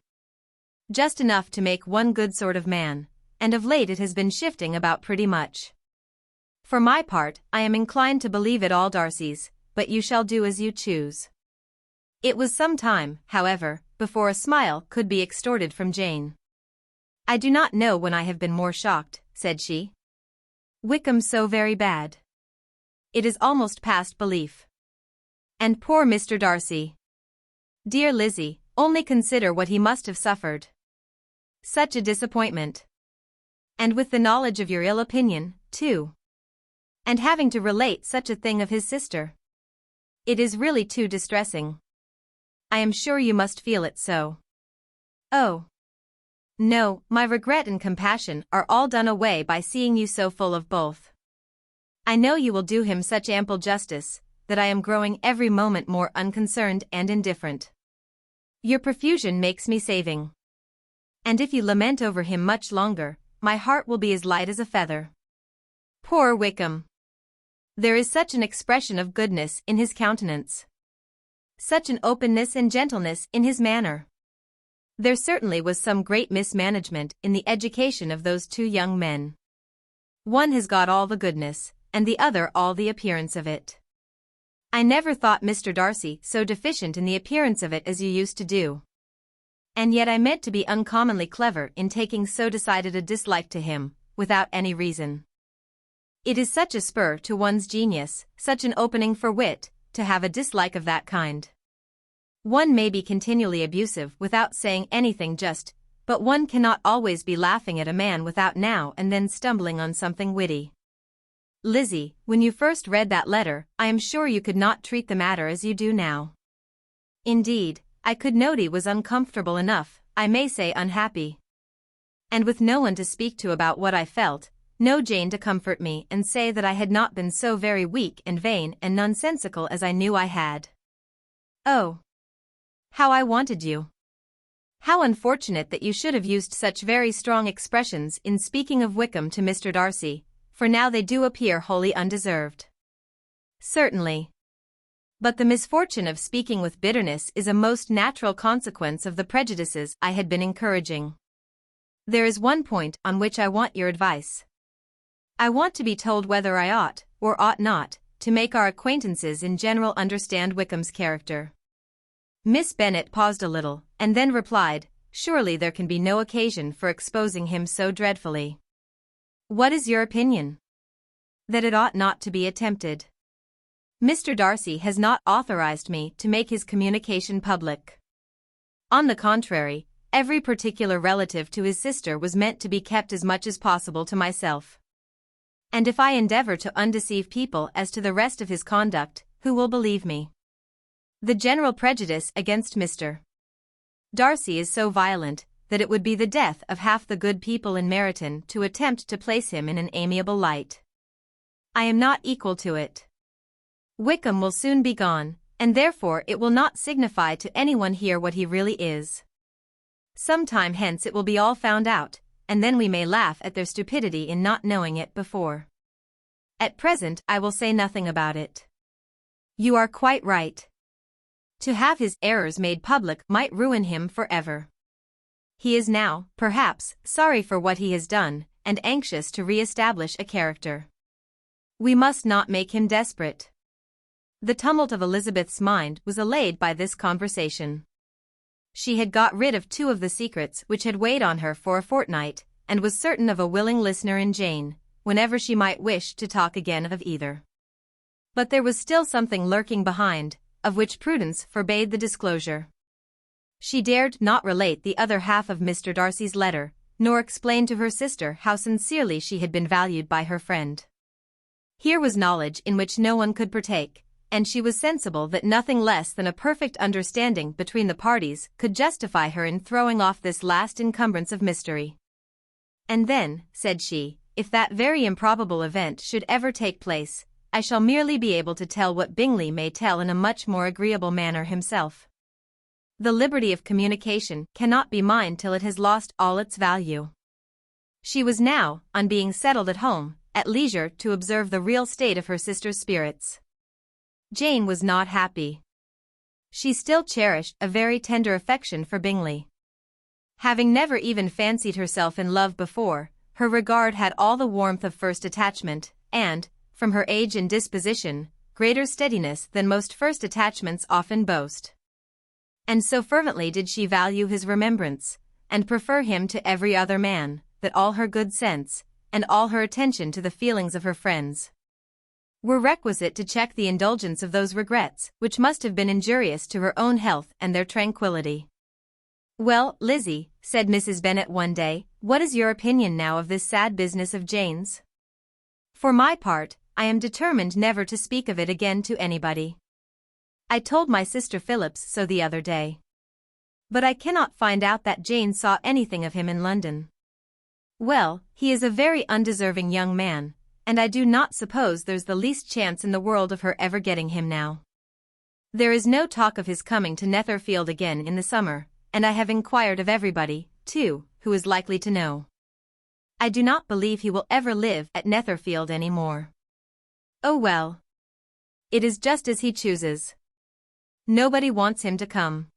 Just enough to make one good sort of man, and of late it has been shifting about pretty much. For my part, I am inclined to believe it all Darcy's, but you shall do as you choose. It was some time, however, before a smile could be extorted from Jane. I do not know when I have been more shocked, said she. Wickham so very bad. It is almost past belief. And poor Mr. Darcy. Dear Lizzie, only consider what he must have suffered. Such a disappointment. And with the knowledge of your ill opinion, too. And having to relate such a thing of his sister. It is really too distressing. I am sure you must feel it so. Oh. No, my regret and compassion are all done away by seeing you so full of both. I know you will do him such ample justice, that I am growing every moment more unconcerned and indifferent. Your profusion makes me saving. And if you lament over him much longer, my heart will be as light as a feather. Poor Wickham! There is such an expression of goodness in his countenance. Such an openness and gentleness in his manner. There certainly was some great mismanagement in the education of those two young men. One has got all the goodness, and the other all the appearance of it. I never thought Mr. Darcy so deficient in the appearance of it as you used to do. And yet I meant to be uncommonly clever in taking so decided a dislike to him, without any reason. It is such a spur to one's genius, such an opening for wit, to have a dislike of that kind. One may be continually abusive without saying anything just, but one cannot always be laughing at a man without now and then stumbling on something witty. Lizzie, when you first read that letter, I am sure you could not treat the matter as you do now. Indeed, I could note he was uncomfortable enough, I may say unhappy. And with no one to speak to about what I felt, no Jane to comfort me and say that I had not been so very weak and vain and nonsensical as I knew I had. Oh! How I wanted you! How unfortunate that you should have used such very strong expressions in speaking of Wickham to Mr. Darcy, for now they do appear wholly undeserved. Certainly. But the misfortune of speaking with bitterness is a most natural consequence of the prejudices I had been encouraging. There is one point on which I want your advice. I want to be told whether I ought, or ought not, to make our acquaintances in general understand Wickham's character. Miss Bennet paused a little, and then replied, surely there can be no occasion for exposing him so dreadfully. What is your opinion? That it ought not to be attempted. Mr. Darcy has not authorized me to make his communication public. On the contrary, every particular relative to his sister was meant to be kept as much as possible to myself. And if I endeavor to undeceive people as to the rest of his conduct, who will believe me? The general prejudice against Mr. Darcy is so violent that it would be the death of half the good people in Meryton to attempt to place him in an amiable light. I am not equal to it. Wickham will soon be gone, and therefore it will not signify to anyone here what he really is. Some time hence it will be all found out, and then we may laugh at their stupidity in not knowing it before. At present I will say nothing about it. You are quite right. To have his errors made public might ruin him forever. He is now, perhaps, sorry for what he has done, and anxious to re-establish a character. We must not make him desperate. The tumult of Elizabeth's mind was allayed by this conversation. She had got rid of 2 of the secrets which had weighed on her for a fortnight, and was certain of a willing listener in Jane, whenever she might wish to talk again of either. But there was still something lurking behind, of which prudence forbade the disclosure. She dared not relate the other half of Mr. Darcy's letter, nor explain to her sister how sincerely she had been valued by her friend. Here was knowledge in which no one could partake, and she was sensible that nothing less than a perfect understanding between the parties could justify her in throwing off this last encumbrance of mystery. And then, said she, if that very improbable event should ever take place, I shall merely be able to tell what Bingley may tell in a much more agreeable manner himself. The liberty of communication cannot be mine till it has lost all its value. She was now, on being settled at home, at leisure to observe the real state of her sister's spirits. Jane was not happy. She still cherished a very tender affection for Bingley. Having never even fancied herself in love before, her regard had all the warmth of first attachment, and, from her age and disposition, greater steadiness than most first attachments often boast. And so fervently did she value his remembrance, and prefer him to every other man, that all her good sense, and all her attention to the feelings of her friends, were requisite to check the indulgence of those regrets which must have been injurious to her own health and their tranquillity. Well, Lizzie, said Mrs. Bennet one day, what is your opinion now of this sad business of Jane's? For my part, I am determined never to speak of it again to anybody. I told my sister Phillips so the other day. But I cannot find out that Jane saw anything of him in London. Well, he is a very undeserving young man, and I do not suppose there's the least chance in the world of her ever getting him now. There is no talk of his coming to Netherfield again in the summer, and I have inquired of everybody, too, who is likely to know. I do not believe he will ever live at Netherfield any more. Oh well. It is just as he chooses. Nobody wants him to come.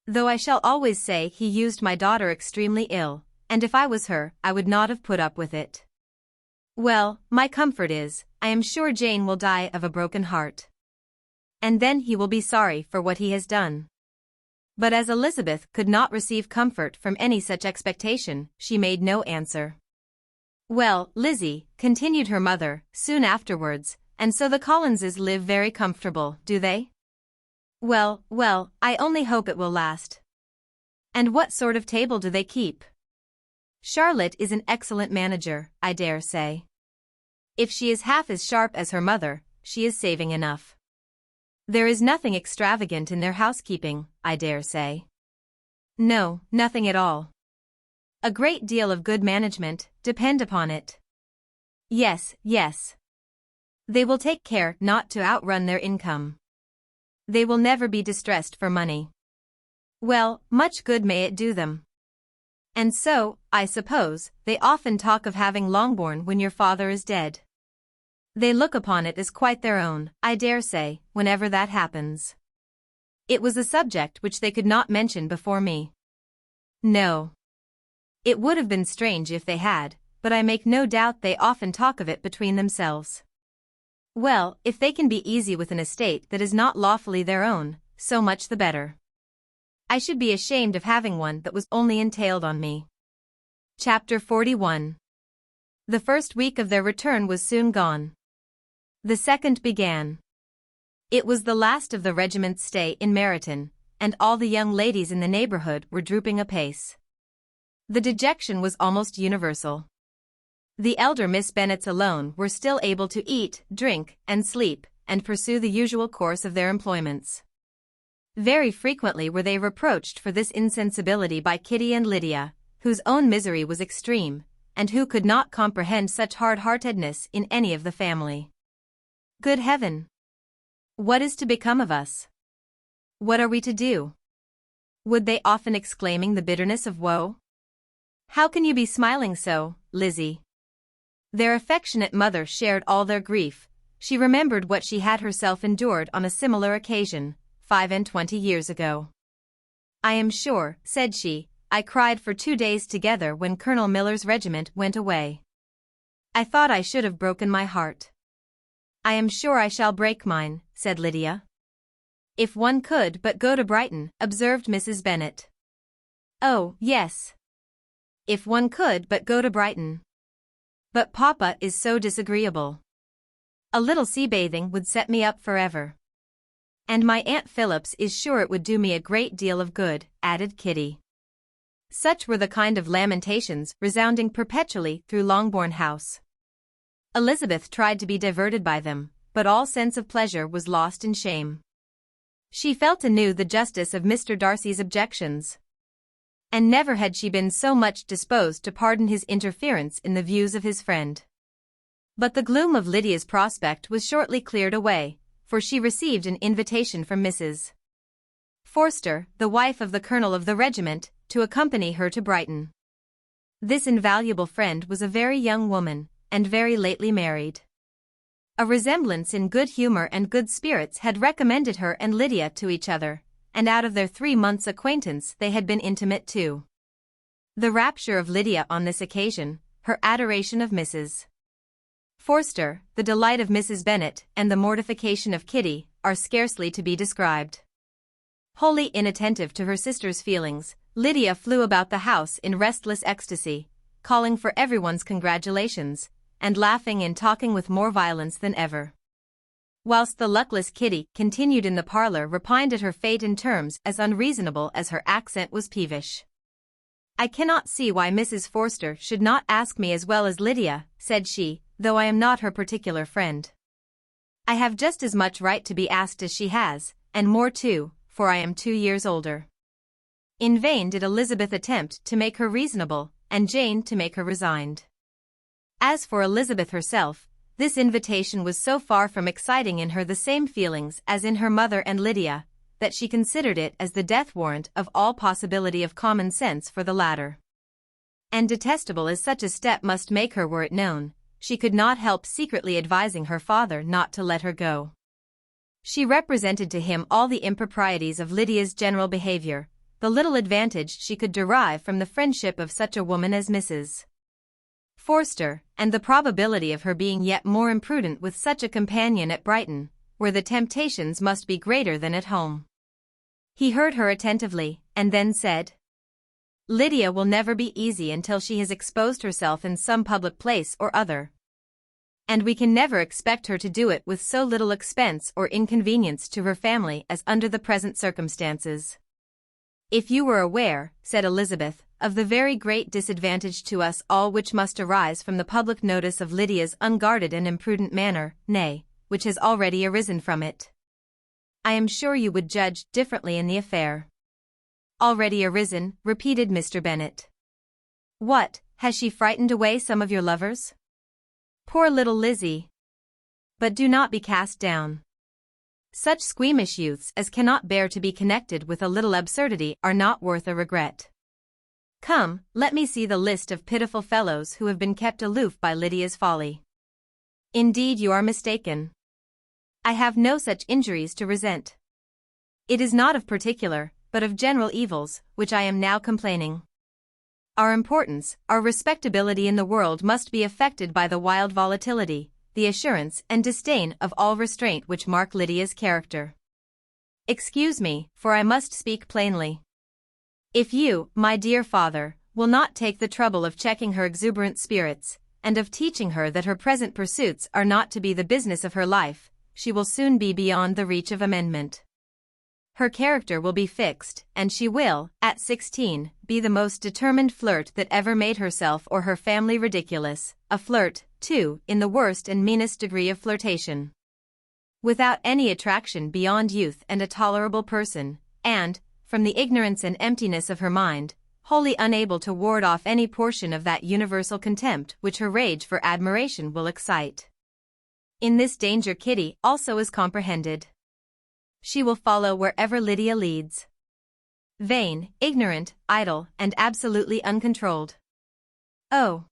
Though I shall always say he used my daughter extremely ill, and if I was her, I would not have put up with it. Well, my comfort is, I am sure Jane will die of a broken heart. And then he will be sorry for what he has done. But as Elizabeth could not receive comfort from any such expectation, she made no answer. Well, Lizzie, continued her mother, soon afterwards, and so the Collinses live very comfortable, do they? Well, well, I only hope it will last. And what sort of table do they keep? Charlotte is an excellent manager, I dare say. If she is half as sharp as her mother, she is saving enough. There is nothing extravagant in their housekeeping, I dare say. No, nothing at all. A great deal of good management, depend upon it. Yes, yes. They will take care not to outrun their income. They will never be distressed for money. Well, much good may it do them. And so, I suppose, they often talk of having Longbourn when your father is dead. They look upon it as quite their own, I dare say, whenever that happens. It was a subject which they could not mention before me. No. It would have been strange if they had, but I make no doubt they often talk of it between themselves. Well, if they can be easy with an estate that is not lawfully their own, so much the better. I should be ashamed of having one that was only entailed on me. Chapter 41. The first week of their return was soon gone. The second began. It was the last of the regiment's stay in Meryton, and all the young ladies in the neighborhood were drooping apace. The dejection was almost universal. The elder Miss Bennets alone were still able to eat, drink, and sleep, and pursue the usual course of their employments. Very frequently were they reproached for this insensibility by Kitty and Lydia, whose own misery was extreme, and who could not comprehend such hard-heartedness in any of the family. Good heaven! What is to become of us? What are we to do? Would they often exclaiming the bitterness of woe? How can you be smiling so, Lizzie? Their affectionate mother shared all their grief. She remembered what she had herself endured on a similar occasion, 25 years ago. I am sure, said she, I cried for 2 days together when Colonel Miller's regiment went away. I thought I should have broken my heart. I am sure I shall break mine, said Lydia. If one could but go to Brighton, observed Mrs. Bennet. Oh, yes. If one could but go to Brighton. But Papa is so disagreeable. A little sea bathing would set me up forever. And my Aunt Phillips is sure it would do me a great deal of good, added Kitty. Such were the kind of lamentations resounding perpetually through Longbourn House. Elizabeth tried to be diverted by them, but all sense of pleasure was lost in shame. She felt anew the justice of Mr. Darcy's objections. And never had she been so much disposed to pardon his interference in the views of his friend. But the gloom of Lydia's prospect was shortly cleared away, for she received an invitation from Mrs. Forster, the wife of the colonel of the regiment, to accompany her to Brighton. This invaluable friend was a very young woman, and very lately married. A resemblance in good humor and good spirits had recommended her and Lydia to each other, and out of their 3 months' acquaintance they had been intimate too. The rapture of Lydia on this occasion, her adoration of Mrs. Forster, the delight of Mrs. Bennet, and the mortification of Kitty, are scarcely to be described. Wholly inattentive to her sister's feelings, Lydia flew about the house in restless ecstasy, calling for everyone's congratulations, and laughing and talking with more violence than ever. Whilst the luckless Kitty continued in the parlour repined at her fate in terms as unreasonable as her accent was peevish. I cannot see why Mrs. Forster should not ask me as well as Lydia, said she, though I am not her particular friend. I have just as much right to be asked as she has, and more too, for I am 2 years older. In vain did Elizabeth attempt to make her reasonable, and Jane to make her resigned. As for Elizabeth herself, this invitation was so far from exciting in her the same feelings as in her mother and Lydia, that she considered it as the death warrant of all possibility of common sense for the latter. And detestable as such a step must make her were it known, she could not help secretly advising her father not to let her go. She represented to him all the improprieties of Lydia's general behavior, the little advantage she could derive from the friendship of such a woman as Mrs. Forster, and the probability of her being yet more imprudent with such a companion at Brighton, where the temptations must be greater than at home. He heard her attentively, and then said, Lydia will never be easy until she has exposed herself in some public place or other. And we can never expect her to do it with so little expense or inconvenience to her family as under the present circumstances. If you were aware, said Elizabeth, of the very great disadvantage to us all which must arise from the public notice of Lydia's unguarded and imprudent manner, nay, which has already arisen from it, I am sure you would judge differently in the affair. Already arisen, repeated Mr. Bennet. What, has she frightened away some of your lovers? Poor little Lizzie. But do not be cast down. Such squeamish youths as cannot bear to be connected with a little absurdity are not worth a regret. Come, let me see the list of pitiful fellows who have been kept aloof by Lydia's folly. Indeed you are mistaken. I have no such injuries to resent. It is not of particular, but of general evils, which I am now complaining. Our importance, our respectability in the world must be affected by the wild volatility, the assurance and disdain of all restraint which mark Lydia's character. Excuse me, for I must speak plainly. If you, my dear father, will not take the trouble of checking her exuberant spirits, and of teaching her that her present pursuits are not to be the business of her life, she will soon be beyond the reach of amendment. Her character will be fixed, and she will, at 16, be the most determined flirt that ever made herself or her family ridiculous, a flirt, too, in the worst and meanest degree of flirtation. Without any attraction beyond youth and a tolerable person, and, from the ignorance and emptiness of her mind, wholly unable to ward off any portion of that universal contempt which her rage for admiration will excite. In this danger Kitty also is comprehended. She will follow wherever Lydia leads. Vain, ignorant, idle, and absolutely uncontrolled. Oh,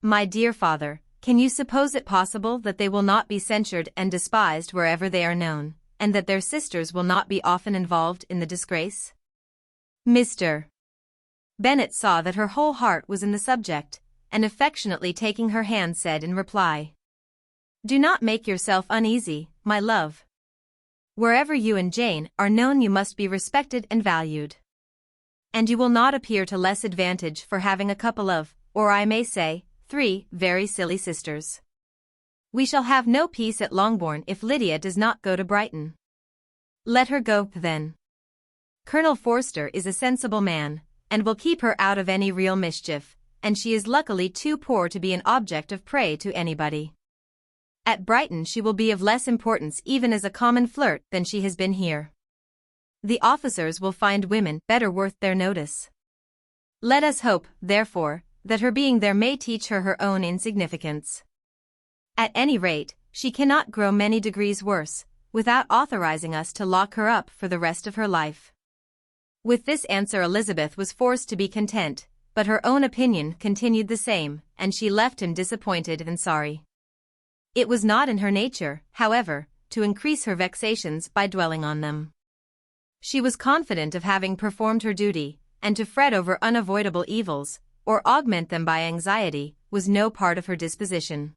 my dear father, can you suppose it possible that they will not be censured and despised wherever they are known, and that their sisters will not be often involved in the disgrace? Mr. Bennet saw that her whole heart was in the subject, and affectionately taking her hand said in reply, "Do not make yourself uneasy, my love. Wherever you and Jane are known you must be respected and valued. And you will not appear to less advantage for having a couple of, or I may say, 3, very silly sisters. We shall have no peace at Longbourn if Lydia does not go to Brighton. Let her go, then. Colonel Forster is a sensible man, and will keep her out of any real mischief, and she is luckily too poor to be an object of prey to anybody. At Brighton she will be of less importance even as a common flirt than she has been here. The officers will find women better worth their notice. Let us hope, therefore, that her being there may teach her her own insignificance. At any rate, she cannot grow many degrees worse, without authorizing us to lock her up for the rest of her life." With this answer Elizabeth was forced to be content, but her own opinion continued the same, and she left him disappointed and sorry. It was not in her nature, however, to increase her vexations by dwelling on them. She was confident of having performed her duty, and to fret over unavoidable evils, or augment them by anxiety, was no part of her disposition.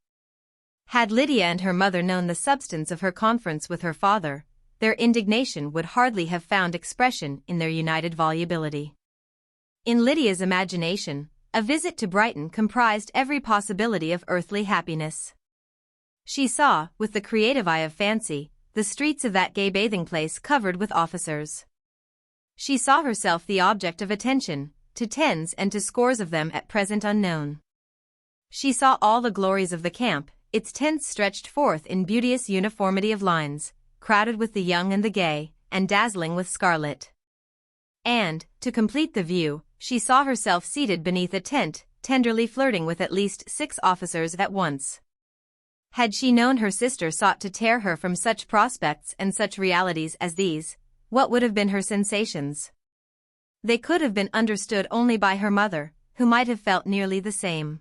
Had Lydia and her mother known the substance of her conference with her father, their indignation would hardly have found expression in their united volubility. In Lydia's imagination, a visit to Brighton comprised every possibility of earthly happiness. She saw, with the creative eye of fancy, the streets of that gay bathing-place covered with officers. She saw herself the object of attention, to tens and to scores of them at present unknown. She saw all the glories of the camp, its tents stretched forth in beauteous uniformity of lines, crowded with the young and the gay, and dazzling with scarlet. And, to complete the view, she saw herself seated beneath a tent, tenderly flirting with at least 6 officers at once. Had she known her sister sought to tear her from such prospects and such realities as these, what would have been her sensations? They could have been understood only by her mother, who might have felt nearly the same.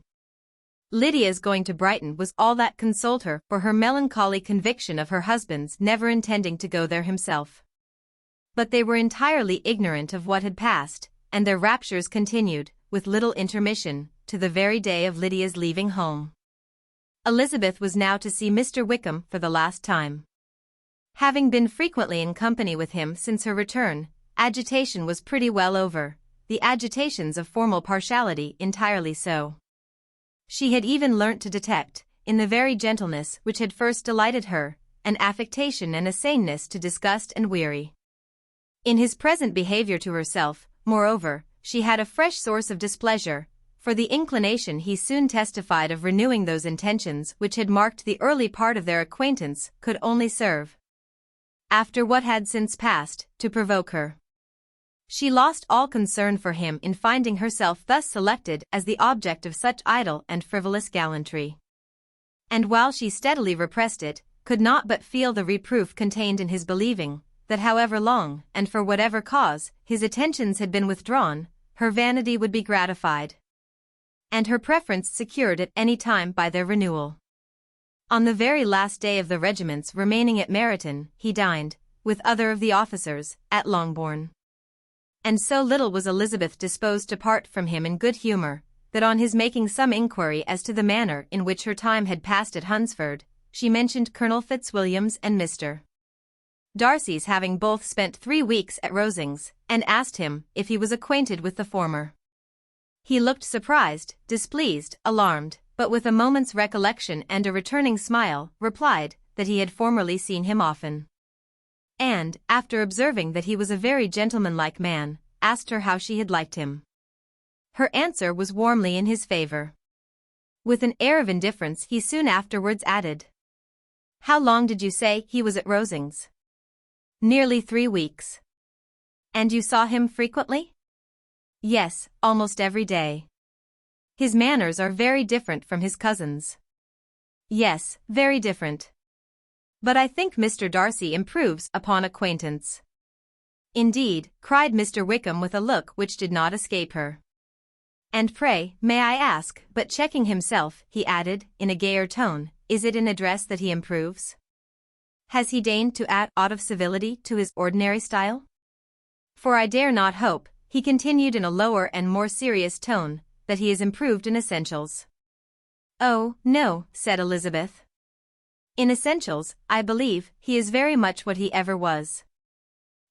Lydia's going to Brighton was all that consoled her for her melancholy conviction of her husband's never intending to go there himself. But they were entirely ignorant of what had passed, and their raptures continued, with little intermission, to the very day of Lydia's leaving home. Elizabeth was now to see Mr. Wickham for the last time. Having been frequently in company with him since her return, agitation was pretty well over, the agitations of formal partiality entirely so. She had even learnt to detect, in the very gentleness which had first delighted her, an affectation and a saneness to disgust and weary. In his present behaviour to herself, moreover, she had a fresh source of displeasure, for the inclination he soon testified of renewing those intentions which had marked the early part of their acquaintance could only serve, after what had since passed, to provoke her. She lost all concern for him in finding herself thus selected as the object of such idle and frivolous gallantry. And while she steadily repressed it, could not but feel the reproof contained in his believing, that however long, and for whatever cause, his attentions had been withdrawn, her vanity would be gratified, and her preference secured at any time by their renewal. On the very last day of the regiment's remaining at Meryton, he dined, with other of the officers, at Longbourn. And so little was Elizabeth disposed to part from him in good humour, that on his making some inquiry as to the manner in which her time had passed at Hunsford, she mentioned Colonel Fitzwilliams and Mr. Darcy's having both spent 3 weeks at Rosings, and asked him if he was acquainted with the former. He looked surprised, displeased, alarmed, but with a moment's recollection and a returning smile, replied that he had formerly seen him often. And, after observing that he was a very gentlemanlike man, asked her how she had liked him. Her answer was warmly in his favor. With an air of indifference he soon afterwards added, "How long did you say he was at Rosings?" "Nearly 3 weeks." "And you saw him frequently?" "Yes, almost every day." "His manners are very different from his cousin's." "Yes, very different. But I think Mr. Darcy improves upon acquaintance." "Indeed," cried Mr. Wickham with a look which did not escape her. "And pray, may I ask," but checking himself, he added, in a gayer tone, "is it in address that he improves? Has he deigned to add aught of civility to his ordinary style? For I dare not hope," he continued in a lower and more serious tone, "that he is improved in essentials." "Oh, no," said Elizabeth. "In essentials, I believe, he is very much what he ever was."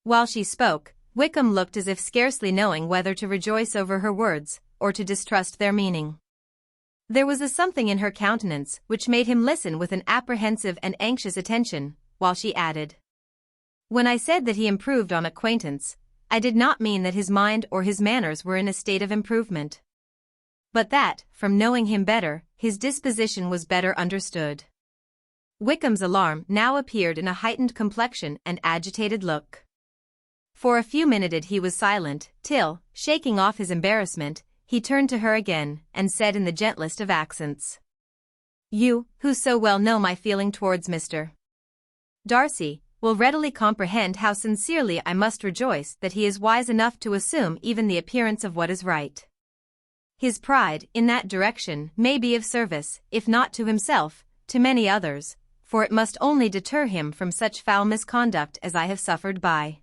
While she spoke, Wickham looked as if scarcely knowing whether to rejoice over her words, or to distrust their meaning. There was a something in her countenance which made him listen with an apprehensive and anxious attention, while she added, "When I said that he improved on acquaintance, I did not mean that his mind or his manners were in a state of improvement, but that, from knowing him better, his disposition was better understood." Wickham's alarm now appeared in a heightened complexion and agitated look. For a few minutes he was silent, till, shaking off his embarrassment, he turned to her again, and said in the gentlest of accents, "You, who so well know my feeling towards Mr. Darcy, will readily comprehend how sincerely I must rejoice that he is wise enough to assume even the appearance of what is right. His pride, in that direction, may be of service, if not to himself, to many others, for it must only deter him from such foul misconduct as I have suffered by.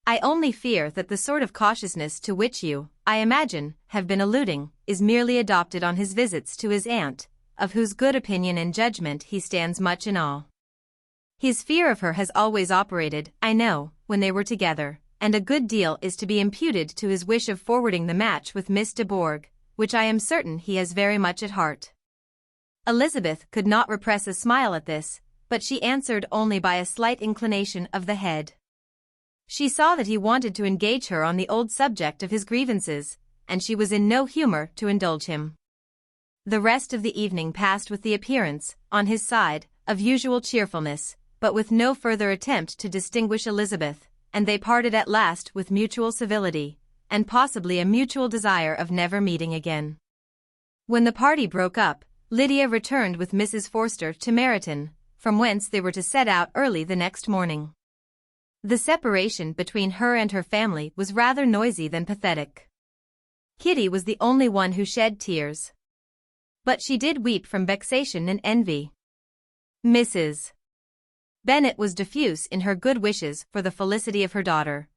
I only fear that the sort of cautiousness to which you, I imagine, have been alluding, is merely adopted on his visits to his aunt, of whose good opinion and judgment he stands much in awe. His fear of her has always operated, I know, when they were together, and a good deal is to be imputed to his wish of forwarding the match with Miss de Bourgh, which I am certain he has very much at heart." Elizabeth could not repress a smile at this, but she answered only by a slight inclination of the head. She saw that he wanted to engage her on the old subject of his grievances, and she was in no humor to indulge him. The rest of the evening passed with the appearance, on his side, of usual cheerfulness, but with no further attempt to distinguish Elizabeth, and they parted at last with mutual civility, and possibly a mutual desire of never meeting again. When the party broke up, Lydia returned with Mrs. Forster to Meryton, from whence they were to set out early the next morning. The separation between her and her family was rather noisy than pathetic. Kitty was the only one who shed tears. But she did weep from vexation and envy. Mrs. Bennet was diffuse in her good wishes for the felicity of her daughter,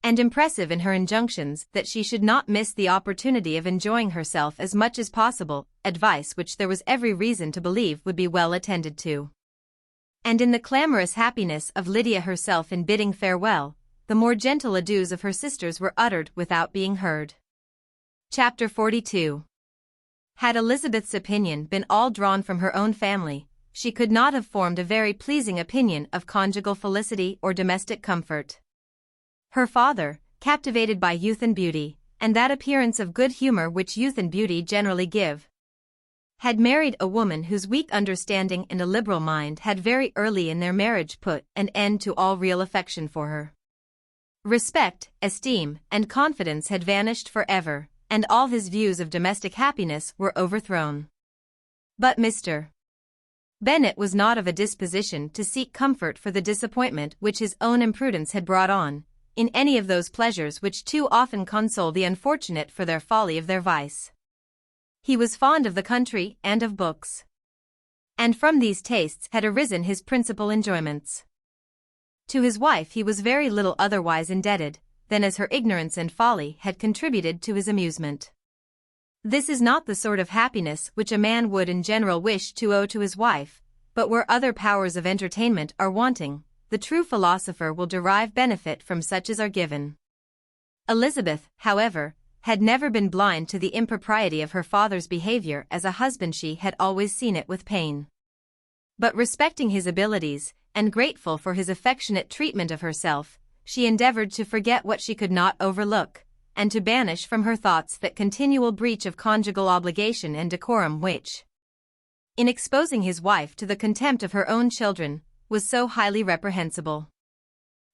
and impressive in her injunctions that she should not miss the opportunity of enjoying herself as much as possible, advice which there was every reason to believe would be well attended to. And in the clamorous happiness of Lydia herself in bidding farewell, the more gentle adieus of her sisters were uttered without being heard. Chapter 42. Had Elizabeth's opinion been all drawn from her own family, she could not have formed a very pleasing opinion of conjugal felicity or domestic comfort. Her father, captivated by youth and beauty, and that appearance of good humor which youth and beauty generally give, had married a woman whose weak understanding and a liberal mind had very early in their marriage put an end to all real affection for her. Respect, esteem, and confidence had vanished forever, and all his views of domestic happiness were overthrown. But Mr. Bennet was not of a disposition to seek comfort for the disappointment which his own imprudence had brought on, in any of those pleasures which too often console the unfortunate for their folly of their vice. He was fond of the country and of books, and from these tastes had arisen his principal enjoyments. To his wife he was very little otherwise indebted than as her ignorance and folly had contributed to his amusement. This is not the sort of happiness which a man would in general wish to owe to his wife, but where other powers of entertainment are wanting, the true philosopher will derive benefit from such as are given. Elizabeth, however, had never been blind to the impropriety of her father's behavior as a husband. She had always seen it with pain. But respecting his abilities, and grateful for his affectionate treatment of herself, she endeavored to forget what she could not overlook, and to banish from her thoughts that continual breach of conjugal obligation and decorum which, in exposing his wife to the contempt of her own children, was so highly reprehensible.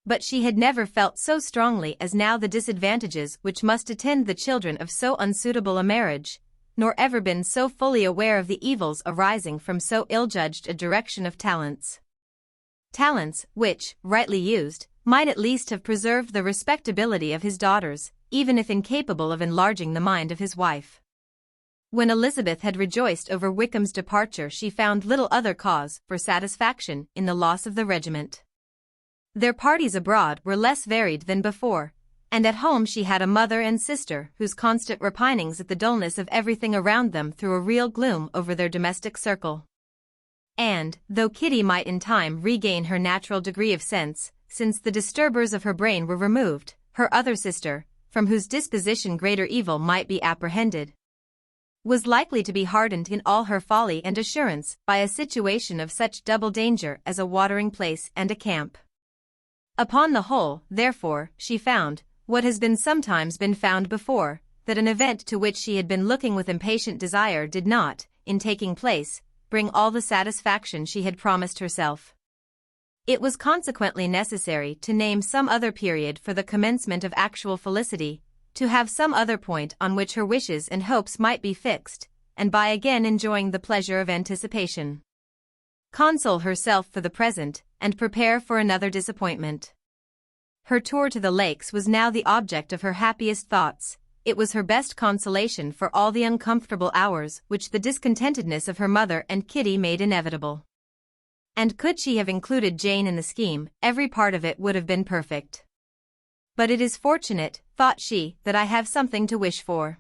But she had never felt so strongly as now the disadvantages which must attend the children of so unsuitable a marriage, nor ever been so fully aware of the evils arising from so ill-judged a direction of talents. Talents which, rightly used, might at least have preserved the respectability of his daughters, even if incapable of enlarging the mind of his wife. When Elizabeth had rejoiced over Wickham's departure, she found little other cause for satisfaction in the loss of the regiment. Their parties abroad were less varied than before, and at home she had a mother and sister whose constant repinings at the dullness of everything around them threw a real gloom over their domestic circle. And, though Kitty might in time regain her natural degree of sense, since the disturbers of her brain were removed, her other sister, from whose disposition greater evil might be apprehended, was likely to be hardened in all her folly and assurance by a situation of such double danger as a watering place and a camp. Upon the whole, therefore, she found, what has been sometimes been found before, that an event to which she had been looking with impatient desire did not, in taking place, bring all the satisfaction she had promised herself. It was consequently necessary to name some other period for the commencement of actual felicity, to have some other point on which her wishes and hopes might be fixed, and by again enjoying the pleasure of anticipation, console herself for the present, and prepare for another disappointment. Her tour to the lakes was now the object of her happiest thoughts. It was her best consolation for all the uncomfortable hours which the discontentedness of her mother and Kitty made inevitable. And could she have included Jane in the scheme, every part of it would have been perfect. But it is fortunate, thought she, that I have something to wish for.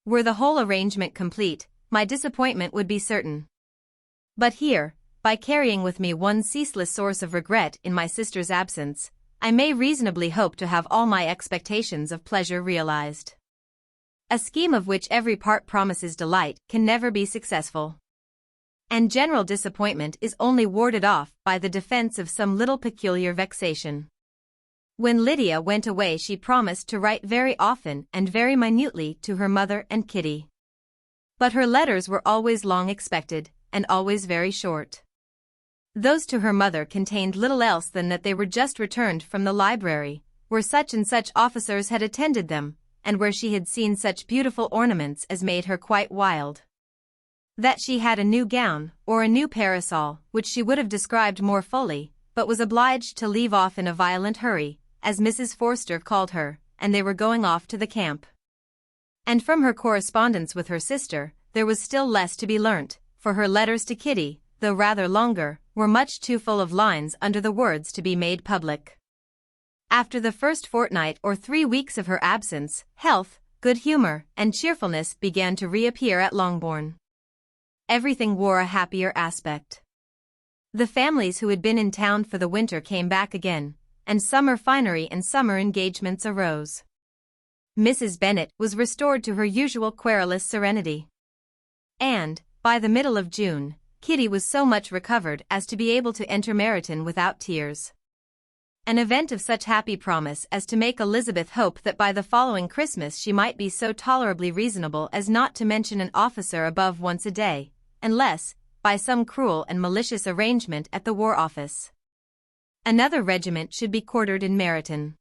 Were the whole arrangement complete, my disappointment would be certain. But here, by carrying with me one ceaseless source of regret in my sister's absence, I may reasonably hope to have all my expectations of pleasure realized. A scheme of which every part promises delight can never be successful. And general disappointment is only warded off by the defense of some little peculiar vexation. When Lydia went away, she promised to write very often and very minutely to her mother and Kitty. But her letters were always long expected, and always very short. Those to her mother contained little else than that they were just returned from the library, where such and such officers had attended them, and where she had seen such beautiful ornaments as made her quite wild. That she had a new gown, or a new parasol, which she would have described more fully, but was obliged to leave off in a violent hurry, as Mrs. Forster called her, and they were going off to the camp. And from her correspondence with her sister, there was still less to be learnt, for her letters to Kitty, though rather longer, were much too full of lines under the words to be made public. After the first fortnight or 3 weeks of her absence, health, good humor, and cheerfulness began to reappear at Longbourn. Everything wore a happier aspect. The families who had been in town for the winter came back again, and summer finery and summer engagements arose. Mrs. Bennet was restored to her usual querulous serenity. And, by the middle of June, Kitty was so much recovered as to be able to enter Meryton without tears. An event of such happy promise as to make Elizabeth hope that by the following Christmas she might be so tolerably reasonable as not to mention an officer above once a day, unless, by some cruel and malicious arrangement at the War Office, another regiment should be quartered in Meryton.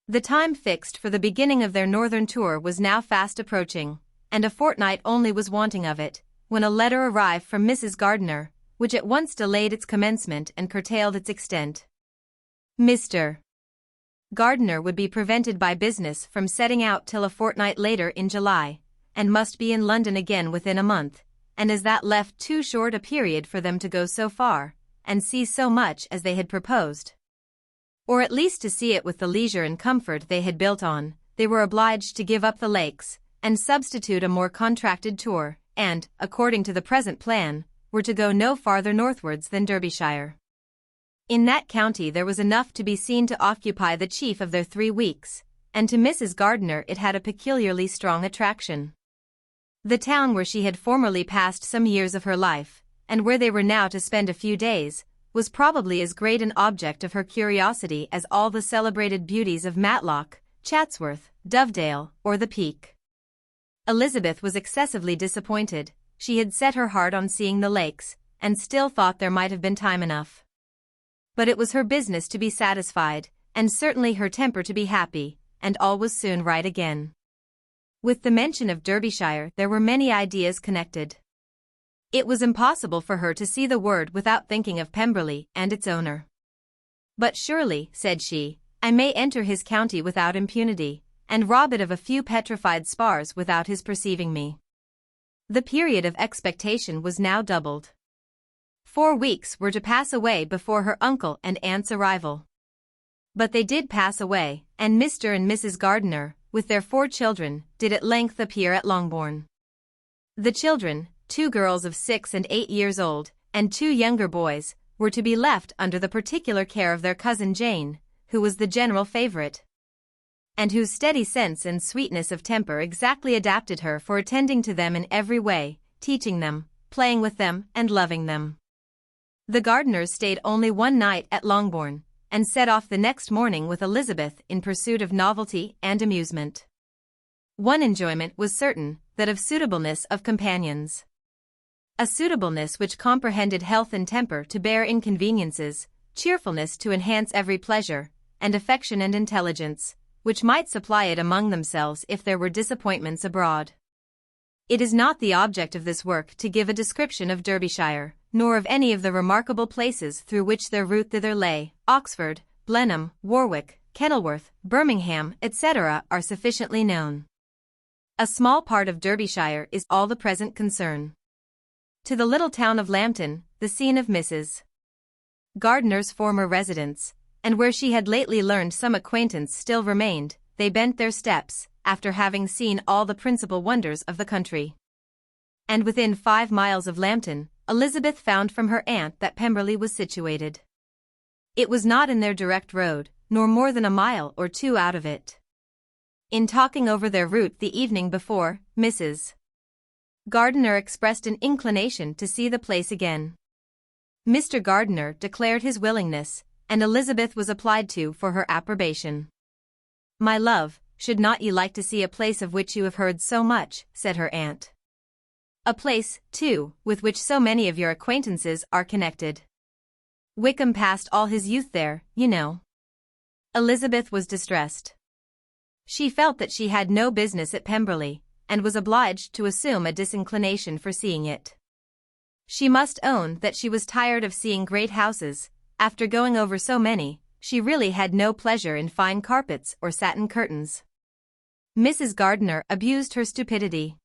The time fixed for the beginning of their northern tour was now fast approaching, and a fortnight only was wanting of it, when a letter arrived from Mrs. Gardiner, which at once delayed its commencement and curtailed its extent. Mr. Gardiner would be prevented by business from setting out till a fortnight later in July, and must be in London again within a month, and as that left too short a period for them to go so far, and see so much as they had proposed, or at least to see it with the leisure and comfort they had built on, they were obliged to give up the lakes, and substitute a more contracted tour, and, according to the present plan, were to go no farther northwards than Derbyshire. In that county there was enough to be seen to occupy the chief of their 3 weeks, and to Mrs. Gardiner it had a peculiarly strong attraction. The town where she had formerly passed some years of her life, and where they were now to spend a few days, was probably as great an object of her curiosity as all the celebrated beauties of Matlock, Chatsworth, Dovedale, or the Peak. Elizabeth was excessively disappointed. She had set her heart on seeing the lakes, and still thought there might have been time enough. But it was her business to be satisfied, and certainly her temper to be happy, and all was soon right again. With the mention of Derbyshire there were many ideas connected. It was impossible for her to see the word without thinking of Pemberley and its owner. But surely, said she, I may enter his county without impunity, and rob it of a few petrified spars without his perceiving me. The period of expectation was now doubled. 4 weeks were to pass away before her uncle and aunt's arrival. But they did pass away, and Mr. and Mrs. Gardiner, with their 4 children, did at length appear at Longbourn. The children, 2 girls of 6 and 8 years old, and 2 younger boys, were to be left under the particular care of their cousin Jane, who was the general favorite, and whose steady sense and sweetness of temper exactly adapted her for attending to them in every way, teaching them, playing with them, and loving them. The Gardiners stayed only 1 night at Longbourn, and set off the next morning with Elizabeth in pursuit of novelty and amusement. One enjoyment was certain, that of suitableness of companions. A suitableness which comprehended health and temper to bear inconveniences, cheerfulness to enhance every pleasure, and affection and intelligence, which might supply it among themselves if there were disappointments abroad. It is not the object of this work to give a description of Derbyshire, nor of any of the remarkable places through which their route thither lay. Oxford, Blenheim, Warwick, Kenilworth, Birmingham, etc. are sufficiently known. A small part of Derbyshire is all the present concern. To the little town of Lambton, the scene of Mrs. Gardiner's former residence, and where she had lately learned some acquaintance still remained, they bent their steps, after having seen all the principal wonders of the country. And within 5 miles of Lambton, Elizabeth found from her aunt that Pemberley was situated. It was not in their direct road, nor more than a mile or 2 out of it. In talking over their route the evening before, Mrs. Gardiner expressed an inclination to see the place again. Mr. Gardiner declared his willingness, and Elizabeth was applied to for her approbation. "My love, should not you like to see a place of which you have heard so much?" said her aunt. "A place, too, with which so many of your acquaintances are connected. Wickham passed all his youth there, you know." Elizabeth was distressed. She felt that she had no business at Pemberley, and was obliged to assume a disinclination for seeing it. She must own that she was tired of seeing great houses. After going over so many, she really had no pleasure in fine carpets or satin curtains. Mrs. Gardiner abused her stupidity.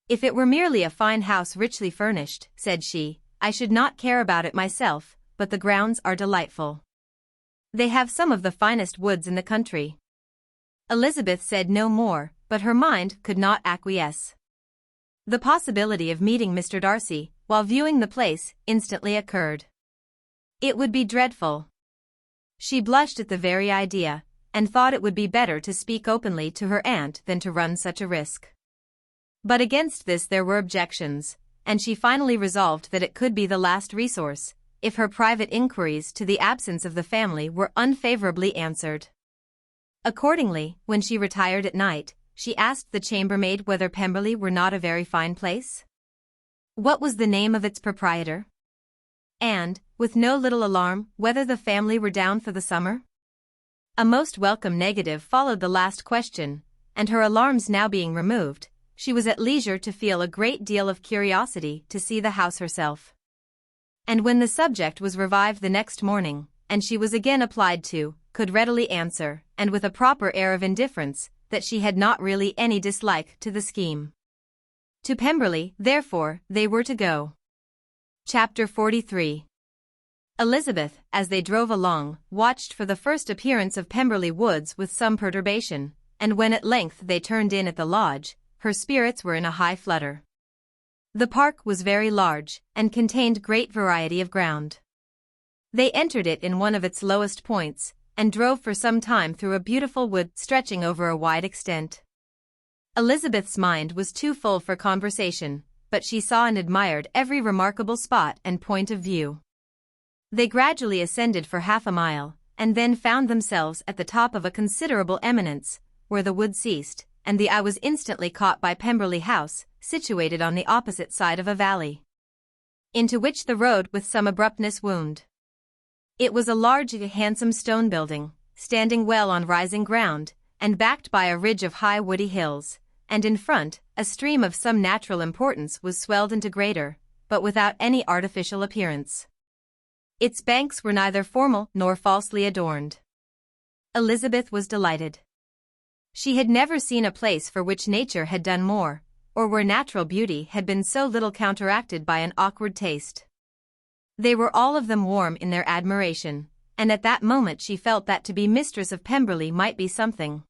"If it were merely a fine house richly furnished," said she, "I should not care about it myself, but the grounds are delightful. They have some of the finest woods in the country." Elizabeth said no more, but her mind could not acquiesce. The possibility of meeting Mr. Darcy, while viewing the place, instantly occurred. It would be dreadful. She blushed at the very idea, and thought it would be better to speak openly to her aunt than to run such a risk. But against this there were objections, and she finally resolved that it could be the last resource, if her private inquiries to the absence of the family were unfavorably answered. Accordingly, when she retired at night, she asked the chambermaid whether Pemberley were not a very fine place. What was the name of its proprietor? And, with no little alarm, whether the family were down for the summer? A most welcome negative followed the last question, and her alarms now being removed, she was at leisure to feel a great deal of curiosity to see the house herself. And when the subject was revived the next morning, and she was again applied to, could readily answer, and with a proper air of indifference, that she had not really any dislike to the scheme. To Pemberley, therefore, they were to go. Chapter 43. Elizabeth, as they drove along, watched for the first appearance of Pemberley Woods with some perturbation, and when at length they turned in at the lodge, her spirits were in a high flutter. The park was very large, and contained great variety of ground. They entered it in one of its lowest points, and drove for some time through a beautiful wood stretching over a wide extent. Elizabeth's mind was too full for conversation, but she saw and admired every remarkable spot and point of view. They gradually ascended for half a mile, and then found themselves at the top of a considerable eminence, where the wood ceased, and the eye was instantly caught by Pemberley House, situated on the opposite side of a valley, into which the road with some abruptness wound. It was a large, handsome stone building, standing well on rising ground, and backed by a ridge of high woody hills, and in front, a stream of some natural importance was swelled into greater, but without any artificial appearance. Its banks were neither formal nor falsely adorned. Elizabeth was delighted. She had never seen a place for which nature had done more, or where natural beauty had been so little counteracted by an awkward taste. They were all of them warm in their admiration, and at that moment she felt that to be mistress of Pemberley might be something.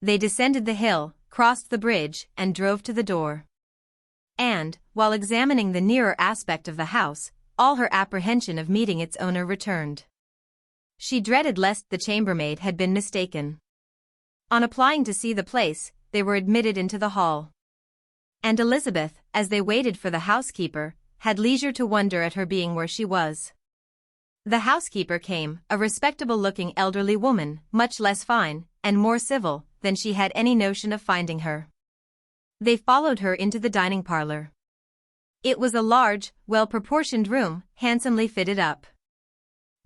They descended the hill, crossed the bridge, and drove to the door. And, while examining the nearer aspect of the house, all her apprehension of meeting its owner returned. She dreaded lest the chambermaid had been mistaken. On applying to see the place, they were admitted into the hall. And Elizabeth, as they waited for the housekeeper, had leisure to wonder at her being where she was. The housekeeper came, a respectable-looking elderly woman, much less fine, and more civil, than she had any notion of finding her. They followed her into the dining parlor. It was a large, well-proportioned room, handsomely fitted up.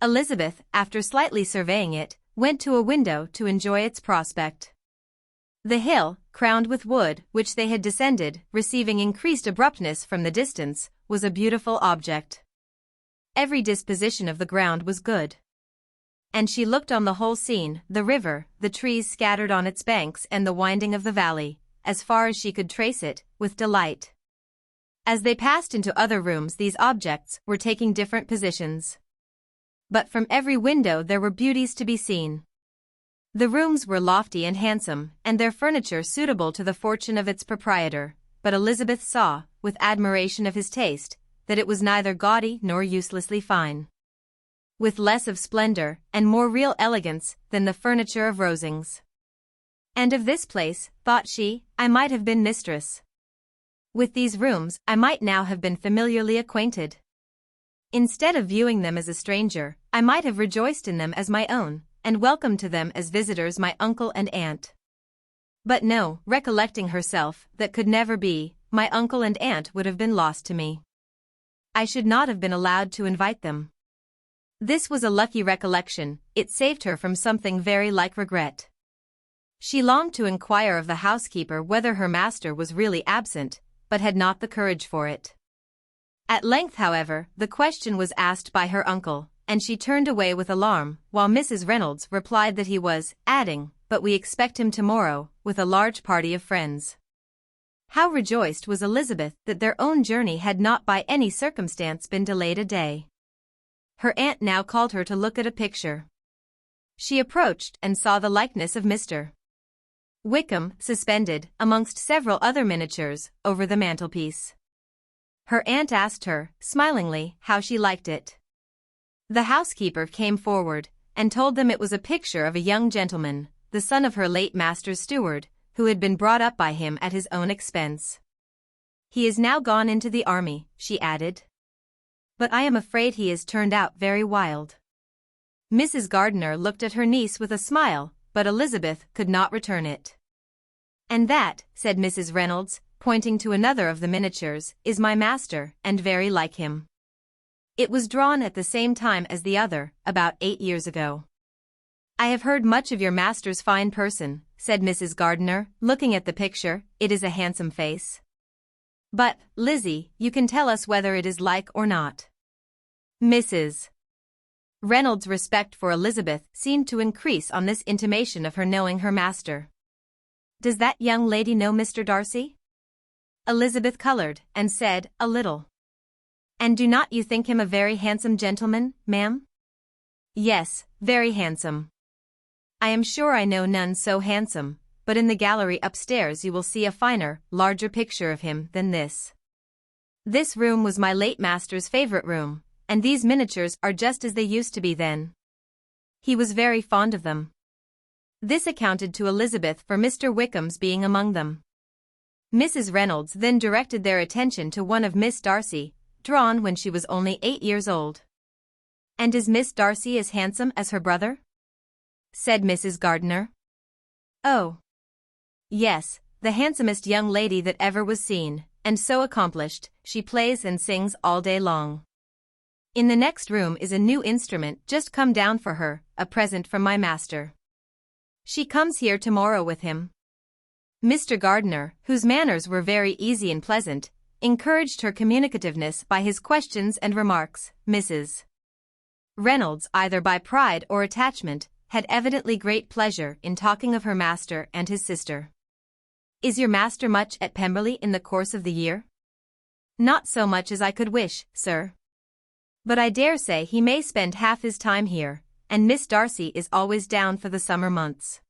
Elizabeth, after slightly surveying it, went to a window to enjoy its prospect. The hill, crowned with wood, which they had descended, receiving increased abruptness from the distance, was a beautiful object. Every disposition of the ground was good. And she looked on the whole scene, the river, the trees scattered on its banks and the winding of the valley, as far as she could trace it, with delight. As they passed into other rooms, these objects were taking different positions. But from every window there were beauties to be seen. The rooms were lofty and handsome, and their furniture suitable to the fortune of its proprietor, but Elizabeth saw, with admiration of his taste, that it was neither gaudy nor uselessly fine. With less of splendor, and more real elegance, than the furniture of Rosings. And of this place, thought she, I might have been mistress. With these rooms, I might now have been familiarly acquainted. Instead of viewing them as a stranger, I might have rejoiced in them as my own, and welcomed to them as visitors my uncle and aunt. But no, recollecting herself, that could never be, my uncle and aunt would have been lost to me. I should not have been allowed to invite them. This was a lucky recollection, it saved her from something very like regret. She longed to inquire of the housekeeper whether her master was really absent, but had not the courage for it. At length, however, the question was asked by her uncle, and she turned away with alarm, while Mrs. Reynolds replied that he was, adding, but we expect him tomorrow, with a large party of friends. How rejoiced was Elizabeth that their own journey had not by any circumstance been delayed a day. Her aunt now called her to look at a picture. She approached and saw the likeness of Mr. Wickham, suspended, amongst several other miniatures, over the mantelpiece. Her aunt asked her, smilingly, how she liked it. The housekeeper came forward, and told them it was a picture of a young gentleman, the son of her late master's steward, who had been brought up by him at his own expense. He is now gone into the army, she added. But I am afraid he has turned out very wild. Mrs. Gardiner looked at her niece with a smile, but Elizabeth could not return it. And that, said Mrs. Reynolds, pointing to another of the miniatures, is my master, and very like him. It was drawn at the same time as the other, about 8 years ago. I have heard much of your master's fine person, said Mrs. Gardiner, looking at the picture. It is a handsome face. But, Lizzie, you can tell us whether it is like or not. Mrs. Reynolds' respect for Elizabeth seemed to increase on this intimation of her knowing her master. Does that young lady know Mr. Darcy? Elizabeth colored, and said, a little. And do not you think him a very handsome gentleman, ma'am? Yes, very handsome. I am sure I know none so handsome, but in the gallery upstairs you will see a finer, larger picture of him than this. This room was my late master's favorite room, and these miniatures are just as they used to be then. He was very fond of them. This accounted to Elizabeth for Mr. Wickham's being among them. Mrs. Reynolds then directed their attention to one of Miss Darcy, drawn when she was only 8 years old. "And is Miss Darcy as handsome as her brother?" said Mrs. Gardiner. "Oh, yes, the handsomest young lady that ever was seen, and so accomplished, she plays and sings all day long. In the next room is a new instrument just come down for her, a present from my master. She comes here tomorrow with him." Mr. Gardiner, whose manners were very easy and pleasant, encouraged her communicativeness by his questions and remarks. Mrs. Reynolds, either by pride or attachment, had evidently great pleasure in talking of her master and his sister. "Is your master much at Pemberley in the course of the year?" "Not so much as I could wish, sir. But I dare say he may spend half his time here, and Miss Darcy is always down for the summer months.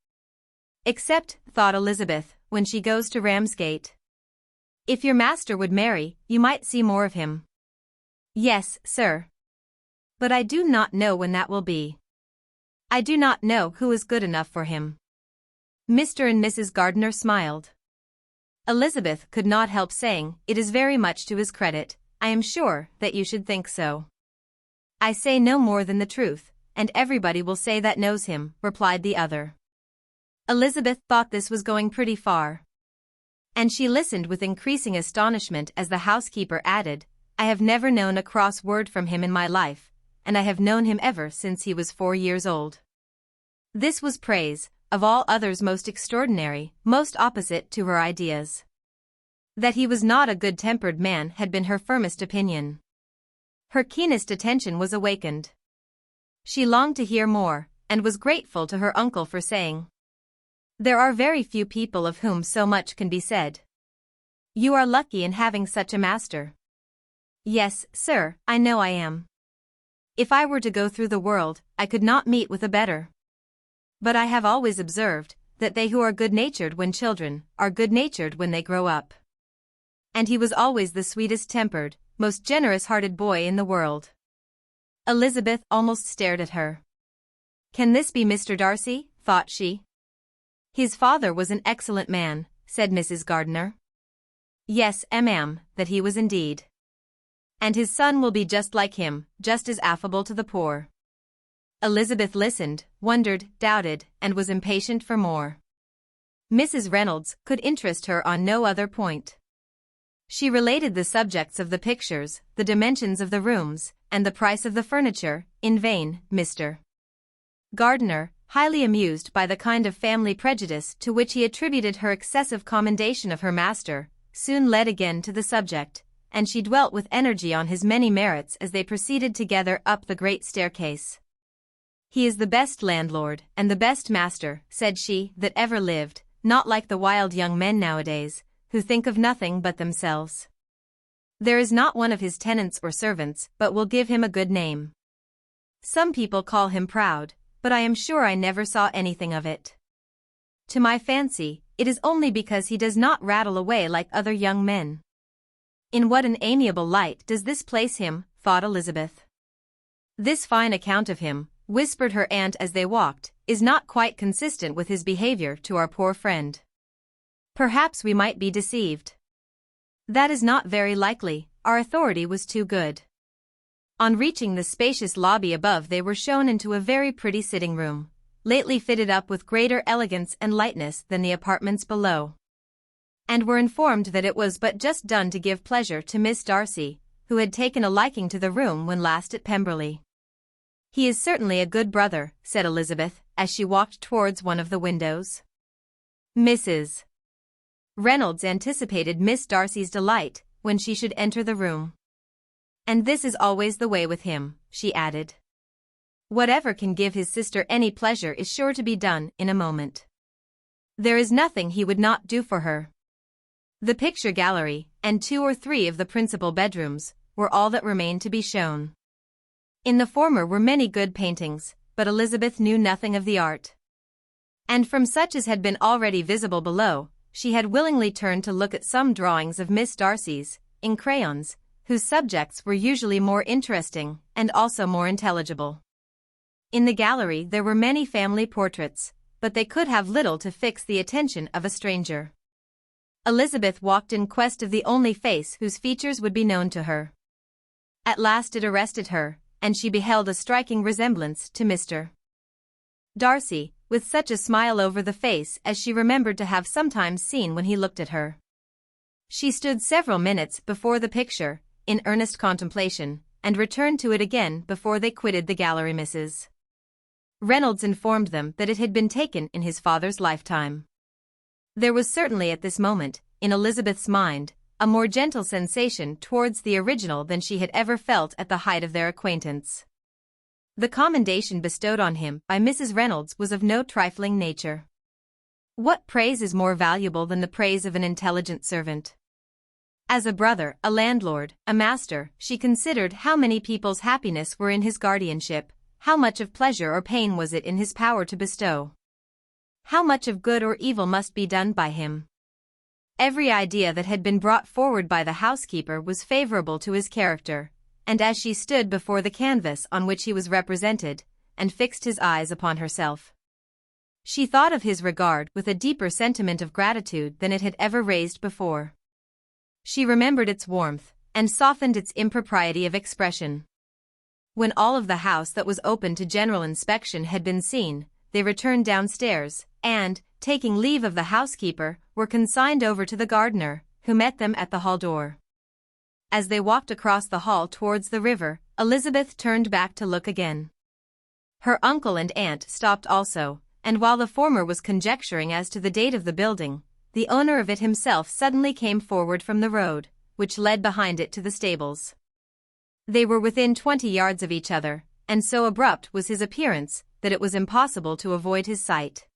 Except," thought Elizabeth, "when she goes to Ramsgate. If your master would marry, you might see more of him." "Yes, sir. But I do not know when that will be. I do not know who is good enough for him." Mr. and Mrs. Gardiner smiled. Elizabeth could not help saying, "It is very much to his credit, I am sure, that you should think so." "I say no more than the truth, and everybody will say that knows him," replied the other. Elizabeth thought this was going pretty far. And she listened with increasing astonishment as the housekeeper added, "I have never known a cross word from him in my life, and I have known him ever since he was 4 years old." This was praise, of all others most extraordinary, most opposite to her ideas. That he was not a good-tempered man had been her firmest opinion. Her keenest attention was awakened. She longed to hear more, and was grateful to her uncle for saying, "There are very few people of whom so much can be said. You are lucky in having such a master." "Yes, sir, I know I am. If I were to go through the world, I could not meet with a better. But I have always observed that they who are good-natured when children are good-natured when they grow up. And he was always the sweetest-tempered, most generous-hearted boy in the world." Elizabeth almost stared at her. "Can this be Mr. Darcy?" thought she. "His father was an excellent man," said Mrs. Gardiner. "Yes, ma'am, that he was indeed. And his son will be just like him, just as affable to the poor." Elizabeth listened, wondered, doubted, and was impatient for more. Mrs. Reynolds could interest her on no other point. She related the subjects of the pictures, the dimensions of the rooms, and the price of the furniture. In vain, Mr. Gardiner, highly amused by the kind of family prejudice to which he attributed her excessive commendation of her master, soon led again to the subject, and she dwelt with energy on his many merits as they proceeded together up the great staircase. "He is the best landlord, and the best master," said she, "that ever lived, not like the wild young men nowadays, who think of nothing but themselves. There is not one of his tenants or servants but will give him a good name. Some people call him proud, but I am sure I never saw anything of it. To my fancy, it is only because he does not rattle away like other young men." "In what an amiable light does this place him," thought Elizabeth. "This fine account of him," whispered her aunt as they walked, "is not quite consistent with his behavior to our poor friend. Perhaps we might be deceived." "That is not very likely, our authority was too good." On reaching the spacious lobby above they were shown into a very pretty sitting room, lately fitted up with greater elegance and lightness than the apartments below. And were informed that it was but just done to give pleasure to Miss Darcy, who had taken a liking to the room when last at Pemberley. "He is certainly a good brother," said Elizabeth, as she walked towards one of the windows. Mrs. Reynolds anticipated Miss Darcy's delight when she should enter the room. "And this is always the way with him," she added. "Whatever can give his sister any pleasure is sure to be done in a moment. There is nothing he would not do for her." The picture gallery, and 2 or 3 of the principal bedrooms, were all that remained to be shown. In the former were many good paintings, but Elizabeth knew nothing of the art. And from such as had been already visible below, she had willingly turned to look at some drawings of Miss Darcy's, in crayons, whose subjects were usually more interesting and also more intelligible. In the gallery there were many family portraits, but they could have little to fix the attention of a stranger. Elizabeth walked in quest of the only face whose features would be known to her. At last it arrested her, and she beheld a striking resemblance to Mr. Darcy, with such a smile over the face as she remembered to have sometimes seen when he looked at her. She stood several minutes before the picture, in earnest contemplation, and returned to it again before they quitted the gallery. Mrs. Reynolds informed them that it had been taken in his father's lifetime. There was certainly at this moment, in Elizabeth's mind, a more gentle sensation towards the original than she had ever felt at the height of their acquaintance. The commendation bestowed on him by Mrs. Reynolds was of no trifling nature. What praise is more valuable than the praise of an intelligent servant? As a brother, a landlord, a master, she considered how many people's happiness were in his guardianship, how much of pleasure or pain was it in his power to bestow. How much of good or evil must be done by him. Every idea that had been brought forward by the housekeeper was favorable to his character, and as she stood before the canvas on which he was represented, and fixed his eyes upon herself, she thought of his regard with a deeper sentiment of gratitude than it had ever raised before. She remembered its warmth, and softened its impropriety of expression. When all of the house that was open to general inspection had been seen, they returned downstairs, and, taking leave of the housekeeper, were consigned over to the gardener, who met them at the hall door. As they walked across the hall towards the river, Elizabeth turned back to look again. Her uncle and aunt stopped also, and while the former was conjecturing as to the date of the building, the owner of it himself suddenly came forward from the road, which led behind it to the stables. They were within 20 yards of each other, and so abrupt was his appearance that it was impossible to avoid his sight.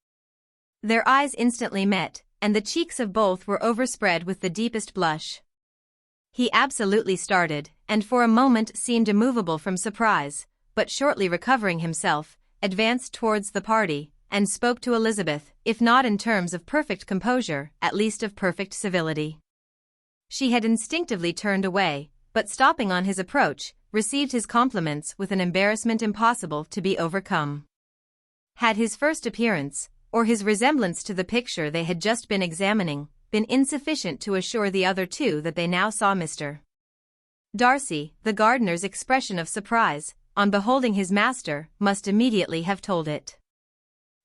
Their eyes instantly met, and the cheeks of both were overspread with the deepest blush. He absolutely started, and for a moment seemed immovable from surprise, but shortly recovering himself, advanced towards the party, and spoke to Elizabeth, if not in terms of perfect composure, at least of perfect civility. She had instinctively turned away, but stopping on his approach, received his compliments with an embarrassment impossible to be overcome. Had his first appearance, or his resemblance to the picture they had just been examining, been insufficient to assure the other two that they now saw Mr. Darcy, the gardener's expression of surprise, on beholding his master, must immediately have told it.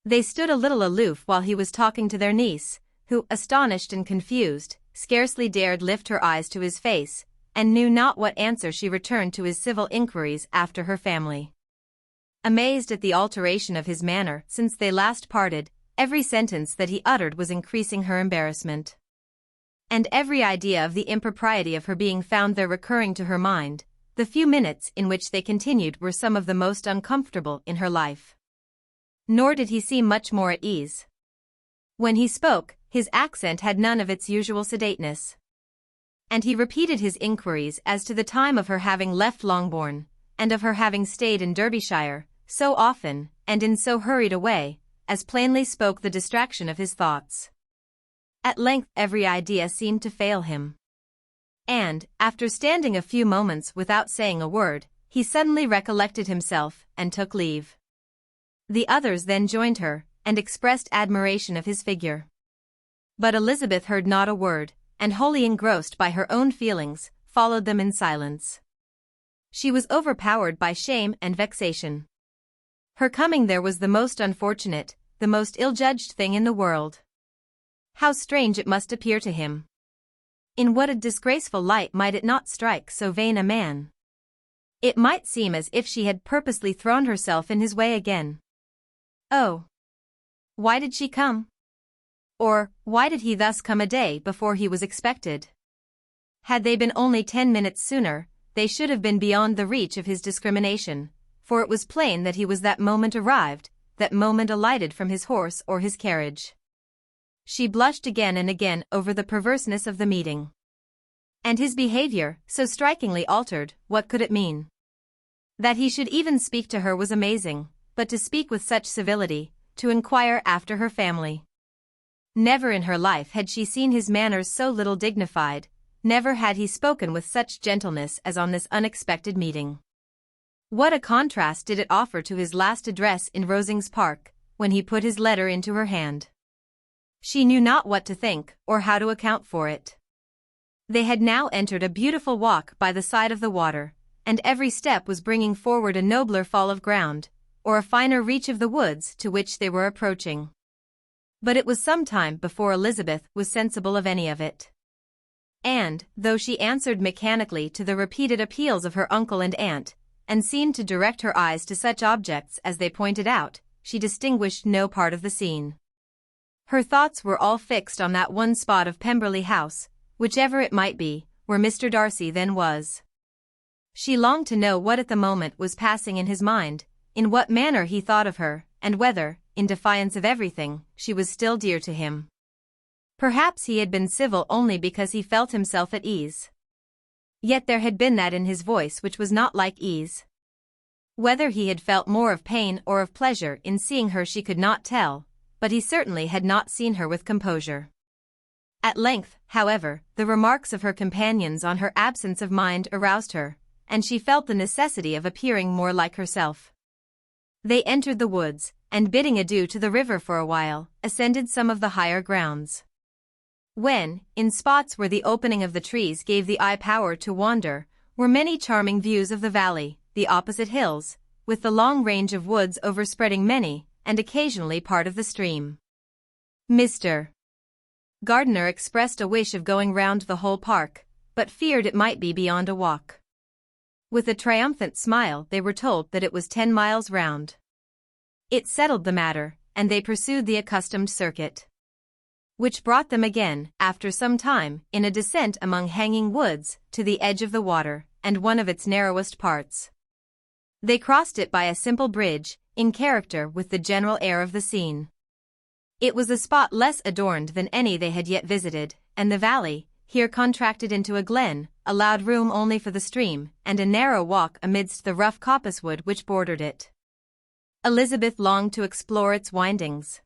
They stood a little aloof while he was talking to their niece, who, astonished and confused, scarcely dared lift her eyes to his face, and knew not what answer she returned to his civil inquiries after her family. Amazed at the alteration of his manner since they last parted, every sentence that he uttered was increasing her embarrassment. And every idea of the impropriety of her being found there recurring to her mind, the few minutes in which they continued were some of the most uncomfortable in her life. Nor did he seem much more at ease. When he spoke, his accent had none of its usual sedateness. And he repeated his inquiries as to the time of her having left Longbourn, and of her having stayed in Derbyshire, so often, and in so hurried a way, as plainly spoke the distraction of his thoughts. At length every idea seemed to fail him. And, after standing a few moments without saying a word, he suddenly recollected himself, and took leave. The others then joined her, and expressed admiration of his figure. But Elizabeth heard not a word, and wholly engrossed by her own feelings, followed them in silence. She was overpowered by shame and vexation. Her coming there was the most unfortunate, the most ill-judged thing in the world. How strange it must appear to him. In what a disgraceful light might it not strike so vain a man? It might seem as if she had purposely thrown herself in his way again. Oh! Why did she come? Or, why did he thus come a day before he was expected? Had they been only 10 minutes sooner, they should have been beyond the reach of his discrimination, for it was plain that he was that moment arrived, that moment alighted from his horse or his carriage. She blushed again and again over the perverseness of the meeting. And his behavior, so strikingly altered, what could it mean? That he should even speak to her was amazing, but to speak with such civility, to inquire after her family. Never in her life had she seen his manners so little dignified, never had he spoken with such gentleness as on this unexpected meeting. What a contrast did it offer to his last address in Rosings Park, when he put his letter into her hand. She knew not what to think, or how to account for it. They had now entered a beautiful walk by the side of the water, and every step was bringing forward a nobler fall of ground, or a finer reach of the woods to which they were approaching. But it was some time before Elizabeth was sensible of any of it. And, though she answered mechanically to the repeated appeals of her uncle and aunt, and seemed to direct her eyes to such objects as they pointed out, she distinguished no part of the scene. Her thoughts were all fixed on that one spot of Pemberley House, whichever it might be, where Mr. Darcy then was. She longed to know what at the moment was passing in his mind, in what manner he thought of her, and whether, in defiance of everything, she was still dear to him. Perhaps he had been civil only because he felt himself at ease. Yet there had been that in his voice which was not like ease. Whether he had felt more of pain or of pleasure in seeing her she could not tell, but he certainly had not seen her with composure. At length, however, the remarks of her companions on her absence of mind aroused her, and she felt the necessity of appearing more like herself. They entered the woods, and bidding adieu to the river for a while, ascended some of the higher grounds. When, in spots where the opening of the trees gave the eye power to wander, were many charming views of the valley, the opposite hills, with the long range of woods overspreading many, and occasionally part of the stream. Mr. Gardiner expressed a wish of going round the whole park, but feared it might be beyond a walk. With a triumphant smile they were told that it was 10 miles round. It settled the matter, and they pursued the accustomed circuit, which brought them again, after some time, in a descent among hanging woods, to the edge of the water, and one of its narrowest parts. They crossed it by a simple bridge, in character with the general air of the scene. It was a spot less adorned than any they had yet visited, and the valley, here contracted into a glen, allowed room only for the stream, and a narrow walk amidst the rough coppicewood which bordered it. Elizabeth longed to explore its windings.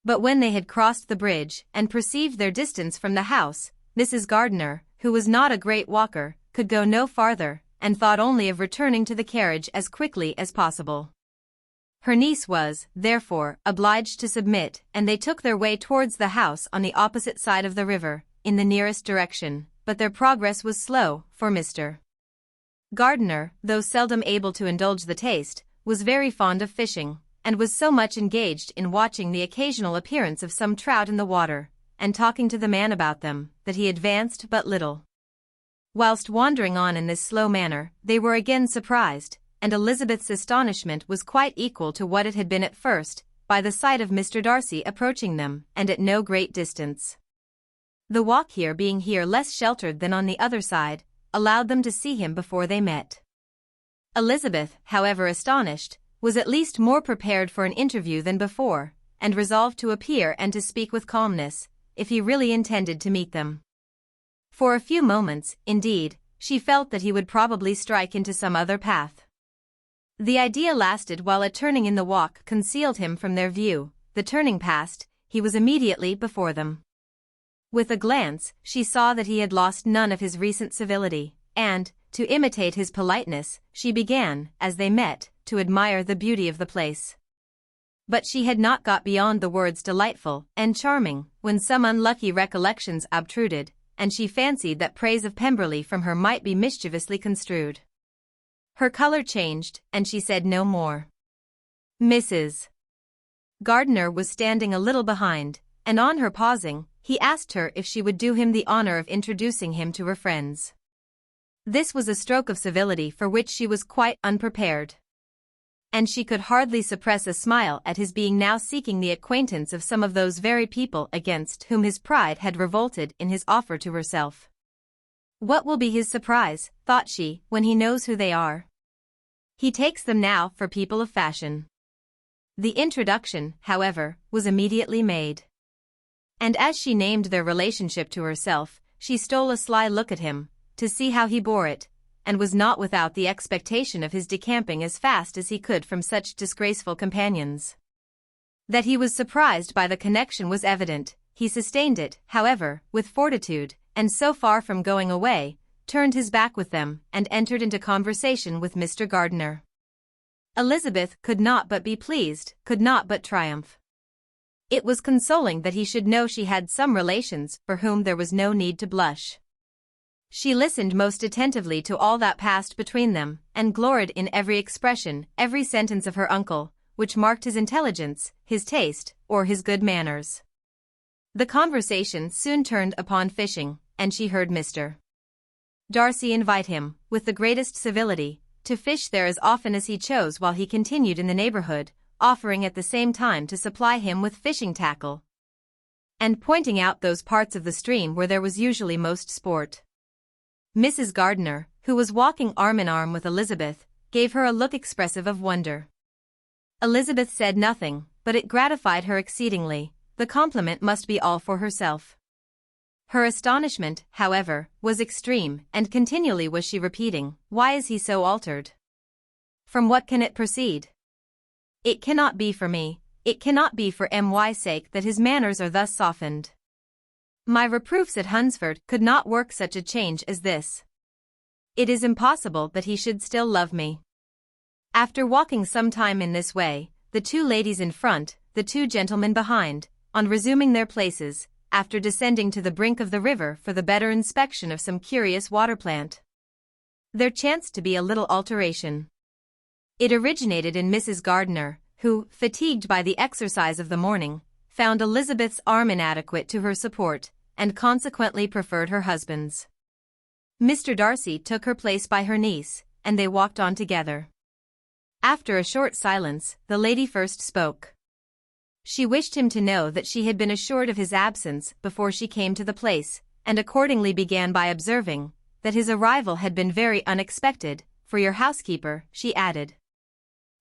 But when they had crossed the bridge, and perceived their distance from the house, Mrs. Gardiner, who was not a great walker, could go no farther, and thought only of returning to the carriage as quickly as possible. Her niece was, therefore, obliged to submit, and they took their way towards the house on the opposite side of the river, in the nearest direction, but their progress was slow, for Mr. Gardiner, though seldom able to indulge the taste, was very fond of fishing, and was so much engaged in watching the occasional appearance of some trout in the water, and talking to the man about them, that he advanced but little. Whilst wandering on in this slow manner, they were again surprised, and Elizabeth's astonishment was quite equal to what it had been at first, by the sight of Mr. Darcy approaching them, and at no great distance. The walk here being less sheltered than on the other side, allowed them to see him before they met. Elizabeth, however astonished, was at least more prepared for an interview than before, and resolved to appear and to speak with calmness, if he really intended to meet them. For a few moments, indeed, she felt that he would probably strike into some other path. The idea lasted while a turning in the walk concealed him from their view. The turning past, he was immediately before them. With a glance, she saw that he had lost none of his recent civility, and, to imitate his politeness, she began, as they met, to admire the beauty of the place. But she had not got beyond the words delightful and charming, when some unlucky recollections obtruded, and she fancied that praise of Pemberley from her might be mischievously construed. Her color changed, and she said no more. Mrs. Gardiner was standing a little behind, and on her pausing, he asked her if she would do him the honor of introducing him to her friends. This was a stroke of civility for which she was quite unprepared, and she could hardly suppress a smile at his being now seeking the acquaintance of some of those very people against whom his pride had revolted in his offer to herself. What will be his surprise, thought she, when he knows who they are? He takes them now for people of fashion. The introduction, however, was immediately made. And as she named their relationship to herself, she stole a sly look at him, to see how he bore it, and was not without the expectation of his decamping as fast as he could from such disgraceful companions. That he was surprised by the connection was evident. He sustained it, however, with fortitude, and so far from going away, turned his back with them and entered into conversation with Mr. Gardiner. Elizabeth could not but be pleased, could not but triumph. It was consoling that he should know she had some relations for whom there was no need to blush. She listened most attentively to all that passed between them, and gloried in every expression, every sentence of her uncle, which marked his intelligence, his taste, or his good manners. The conversation soon turned upon fishing, and she heard Mr. Darcy invite him, with the greatest civility, to fish there as often as he chose while he continued in the neighborhood, offering at the same time to supply him with fishing tackle, and pointing out those parts of the stream where there was usually most sport. Mrs. Gardiner, who was walking arm in arm with Elizabeth, gave her a look expressive of wonder. Elizabeth said nothing, but it gratified her exceedingly. The compliment must be all for herself. Her astonishment, however, was extreme, and continually was she repeating, "Why is he so altered? From what can it proceed? It cannot be for me, it cannot be for my sake that his manners are thus softened. My reproofs at Hunsford could not work such a change as this. It is impossible that he should still love me." After walking some time in this way, the two ladies in front, the two gentlemen behind, on resuming their places, after descending to the brink of the river for the better inspection of some curious water plant, there chanced to be a little alteration. It originated in Mrs. Gardiner, who, fatigued by the exercise of the morning, found Elizabeth's arm inadequate to her support, and consequently preferred her husband's. Mr. Darcy took her place by her niece, and they walked on together. After a short silence, the lady first spoke. She wished him to know that she had been assured of his absence before she came to the place, and accordingly began by observing that his arrival had been very unexpected, for your housekeeper, she added,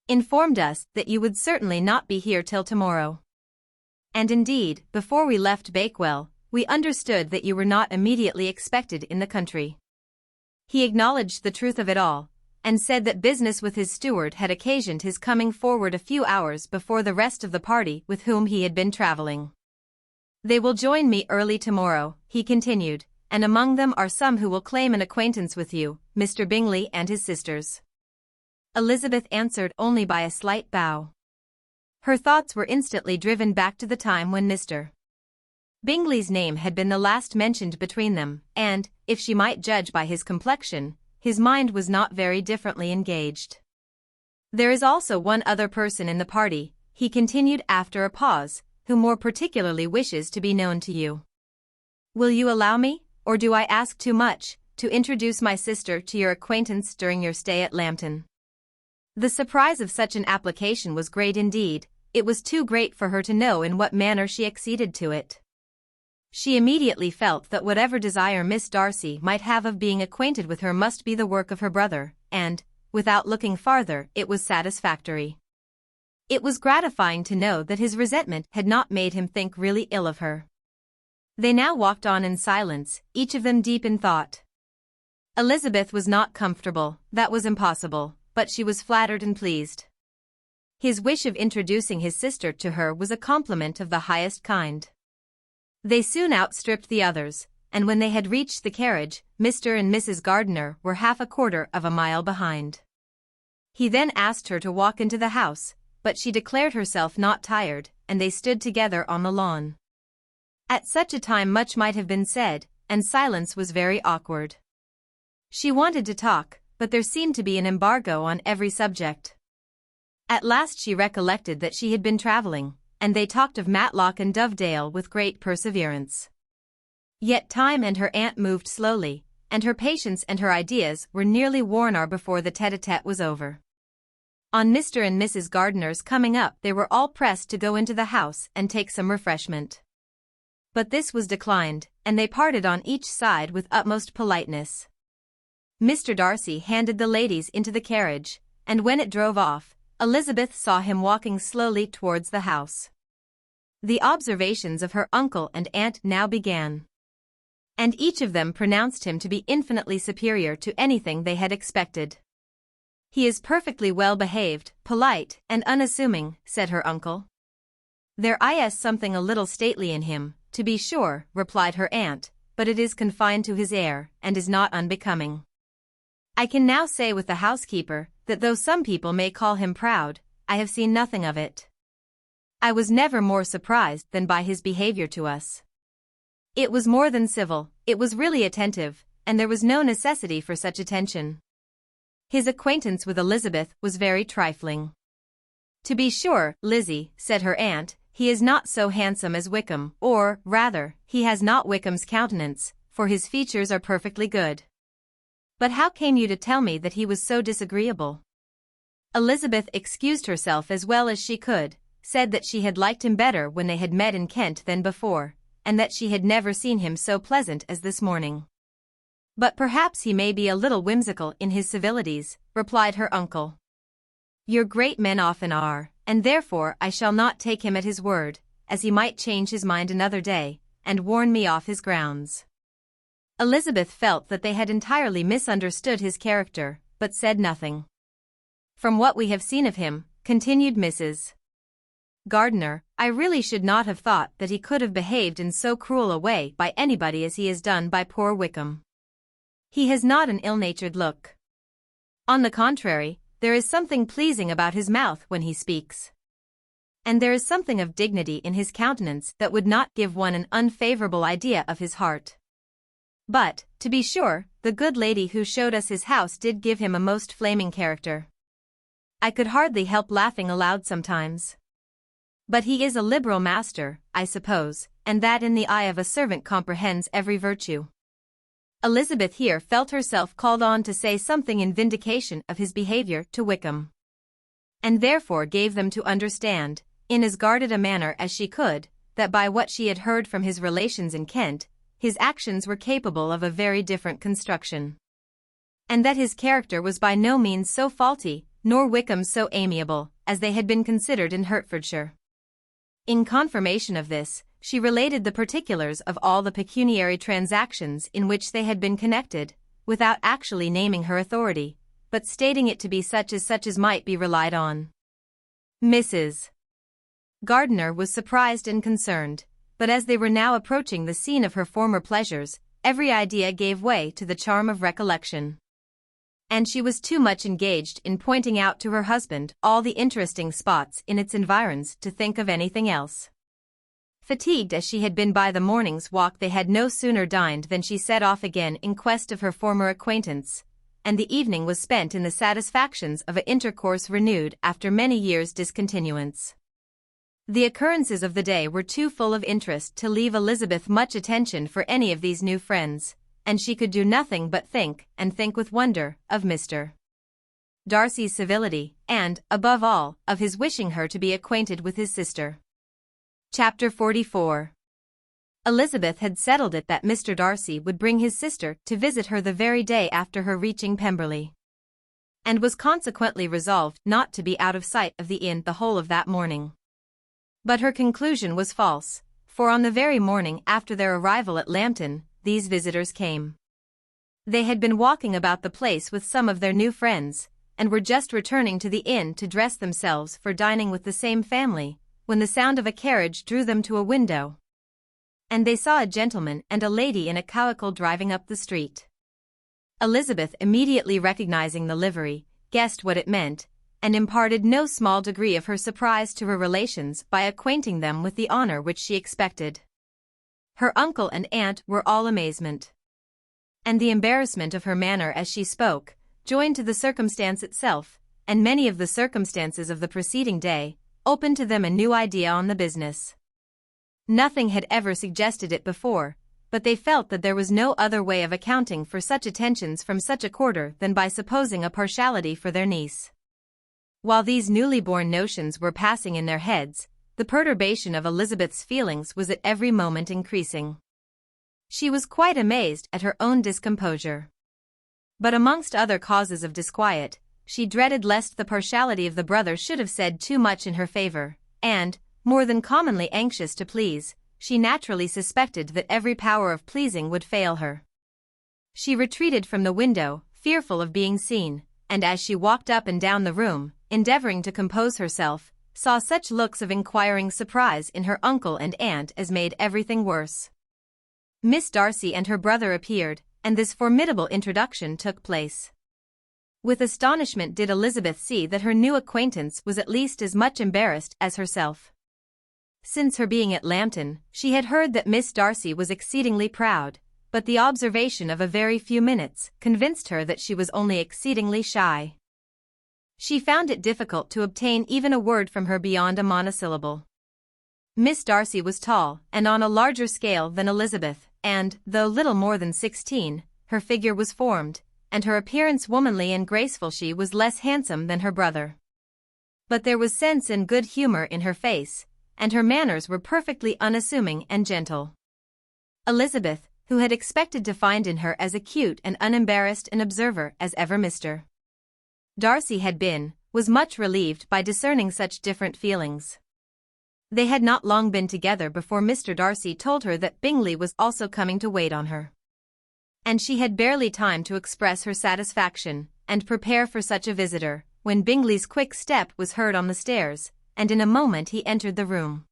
informed us that you would certainly not be here till tomorrow. And indeed, before we left Bakewell, we understood that you were not immediately expected in the country. He acknowledged the truth of it all, and said that business with his steward had occasioned his coming forward a few hours before the rest of the party with whom he had been traveling. They will join me early tomorrow, he continued, and among them are some who will claim an acquaintance with you, Mr. Bingley and his sisters. Elizabeth answered only by a slight bow. Her thoughts were instantly driven back to the time when Mr. Bingley's name had been the last mentioned between them, and, if she might judge by his complexion, his mind was not very differently engaged. There is also one other person in the party, he continued after a pause, who more particularly wishes to be known to you. Will you allow me, or do I ask too much, to introduce my sister to your acquaintance during your stay at Lambton? The surprise of such an application was great indeed. It was too great for her to know in what manner she acceded to it. She immediately felt that whatever desire Miss Darcy might have of being acquainted with her must be the work of her brother, and, without looking farther, it was satisfactory. It was gratifying to know that his resentment had not made him think really ill of her. They now walked on in silence, each of them deep in thought. Elizabeth was not comfortable, that was impossible, but she was flattered and pleased. His wish of introducing his sister to her was a compliment of the highest kind. They soon outstripped the others, and when they had reached the carriage, Mr. and Mrs. Gardiner were half a quarter of a mile behind. He then asked her to walk into the house, but she declared herself not tired, and they stood together on the lawn. At such a time much might have been said, and silence was very awkward. She wanted to talk, but there seemed to be an embargo on every subject. At last she recollected that she had been traveling, and they talked of Matlock and Dovedale with great perseverance. Yet time and her aunt moved slowly, and her patience and her ideas were nearly worn out before the tete-a-tete was over. On Mr. and Mrs. Gardiner's coming up, they were all pressed to go into the house and take some refreshment. But this was declined, and they parted on each side with utmost politeness. Mr. Darcy handed the ladies into the carriage, and when it drove off, Elizabeth saw him walking slowly towards the house. The observations of her uncle and aunt now began, and each of them pronounced him to be infinitely superior to anything they had expected. He is perfectly well behaved, polite, and unassuming, said her uncle. There is something a little stately in him, to be sure, replied her aunt, but it is confined to his air, and is not unbecoming. I can now say with the housekeeper, that though some people may call him proud, I have seen nothing of it. I was never more surprised than by his behavior to us. It was more than civil, it was really attentive, and there was no necessity for such attention. His acquaintance with Elizabeth was very trifling. To be sure, Lizzie, said her aunt, he is not so handsome as Wickham, or, rather, he has not Wickham's countenance, for his features are perfectly good. But how came you to tell me that he was so disagreeable? Elizabeth excused herself as well as she could, said that she had liked him better when they had met in Kent than before, and that she had never seen him so pleasant as this morning. But perhaps he may be a little whimsical in his civilities, replied her uncle. Your great men often are, and therefore I shall not take him at his word, as he might change his mind another day, and warn me off his grounds. Elizabeth felt that they had entirely misunderstood his character, but said nothing. From what we have seen of him, continued Mrs. Gardiner, I really should not have thought that he could have behaved in so cruel a way by anybody as he has done by poor Wickham. He has not an ill-natured look. On the contrary, there is something pleasing about his mouth when he speaks. And there is something of dignity in his countenance that would not give one an unfavorable idea of his heart. But, to be sure, the good lady who showed us his house did give him a most flaming character. I could hardly help laughing aloud sometimes. But he is a liberal master, I suppose, and that in the eye of a servant comprehends every virtue. Elizabeth here felt herself called on to say something in vindication of his behavior to Wickham, and therefore gave them to understand, in as guarded a manner as she could, that by what she had heard from his relations in Kent, his actions were capable of a very different construction, and that his character was by no means so faulty, nor Wickham so amiable, as they had been considered in Hertfordshire. In confirmation of this, she related the particulars of all the pecuniary transactions in which they had been connected, without actually naming her authority, but stating it to be such as might be relied on. Mrs. Gardiner was surprised and concerned, but as they were now approaching the scene of her former pleasures, every idea gave way to the charm of recollection, and she was too much engaged in pointing out to her husband all the interesting spots in its environs to think of anything else. Fatigued as she had been by the morning's walk, they had no sooner dined than she set off again in quest of her former acquaintance, and the evening was spent in the satisfactions of an intercourse renewed after many years' discontinuance. The occurrences of the day were too full of interest to leave Elizabeth much attention for any of these new friends, and she could do nothing but think, and think with wonder, of Mr. Darcy's civility, and, above all, of his wishing her to be acquainted with his sister. Chapter 44. Elizabeth had settled it that Mr. Darcy would bring his sister to visit her the very day after her reaching Pemberley, and was consequently resolved not to be out of sight of the inn the whole of that morning. But her conclusion was false, for on the very morning after their arrival at Lambton, these visitors came. They had been walking about the place with some of their new friends, and were just returning to the inn to dress themselves for dining with the same family, when the sound of a carriage drew them to a window, and they saw a gentleman and a lady in a coracle driving up the street. Elizabeth, immediately recognizing the livery, guessed what it meant, and imparted no small degree of her surprise to her relations by acquainting them with the honor which she expected. Her uncle and aunt were all amazement, and the embarrassment of her manner as she spoke, joined to the circumstance itself, and many of the circumstances of the preceding day, opened to them a new idea on the business. Nothing had ever suggested it before, but they felt that there was no other way of accounting for such attentions from such a quarter than by supposing a partiality for their niece. While these newly born notions were passing in their heads, the perturbation of Elizabeth's feelings was at every moment increasing. She was quite amazed at her own discomposure. But amongst other causes of disquiet, she dreaded lest the partiality of the brother should have said too much in her favor, and, more than commonly anxious to please, she naturally suspected that every power of pleasing would fail her. She retreated from the window, fearful of being seen, and as she walked up and down the room, endeavoring to compose herself, saw such looks of inquiring surprise in her uncle and aunt as made everything worse. Miss Darcy and her brother appeared, and this formidable introduction took place. With astonishment did Elizabeth see that her new acquaintance was at least as much embarrassed as herself. Since her being at Lambton, she had heard that Miss Darcy was exceedingly proud, but the observation of a very few minutes convinced her that she was only exceedingly shy. She found it difficult to obtain even a word from her beyond a monosyllable. Miss Darcy was tall and on a larger scale than Elizabeth, and, though little more than 16, her figure was formed, and her appearance womanly and graceful. She was less handsome than her brother. But there was sense and good humor in her face, and her manners were perfectly unassuming and gentle. Elizabeth, who had expected to find in her as acute and unembarrassed an observer as ever Mr. Darcy had been, was much relieved by discerning such different feelings. They had not long been together before Mr. Darcy told her that Bingley was also coming to wait on her. And she had barely time to express her satisfaction and prepare for such a visitor, when Bingley's quick step was heard on the stairs, and in a moment he entered the room.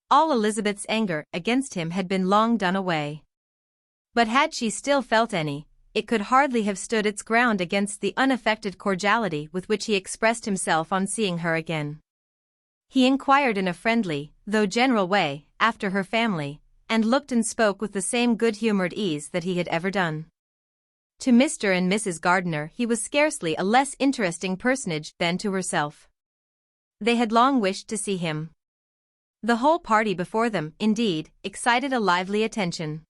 All Elizabeth's anger against him had been long done away. But had she still felt any, it could hardly have stood its ground against the unaffected cordiality with which he expressed himself on seeing her again. He inquired in a friendly, though general way, after her family, and looked and spoke with the same good-humored ease that he had ever done. To Mr. and Mrs. Gardiner he was scarcely a less interesting personage than to herself. They had long wished to see him. The whole party before them, indeed, excited a lively attention.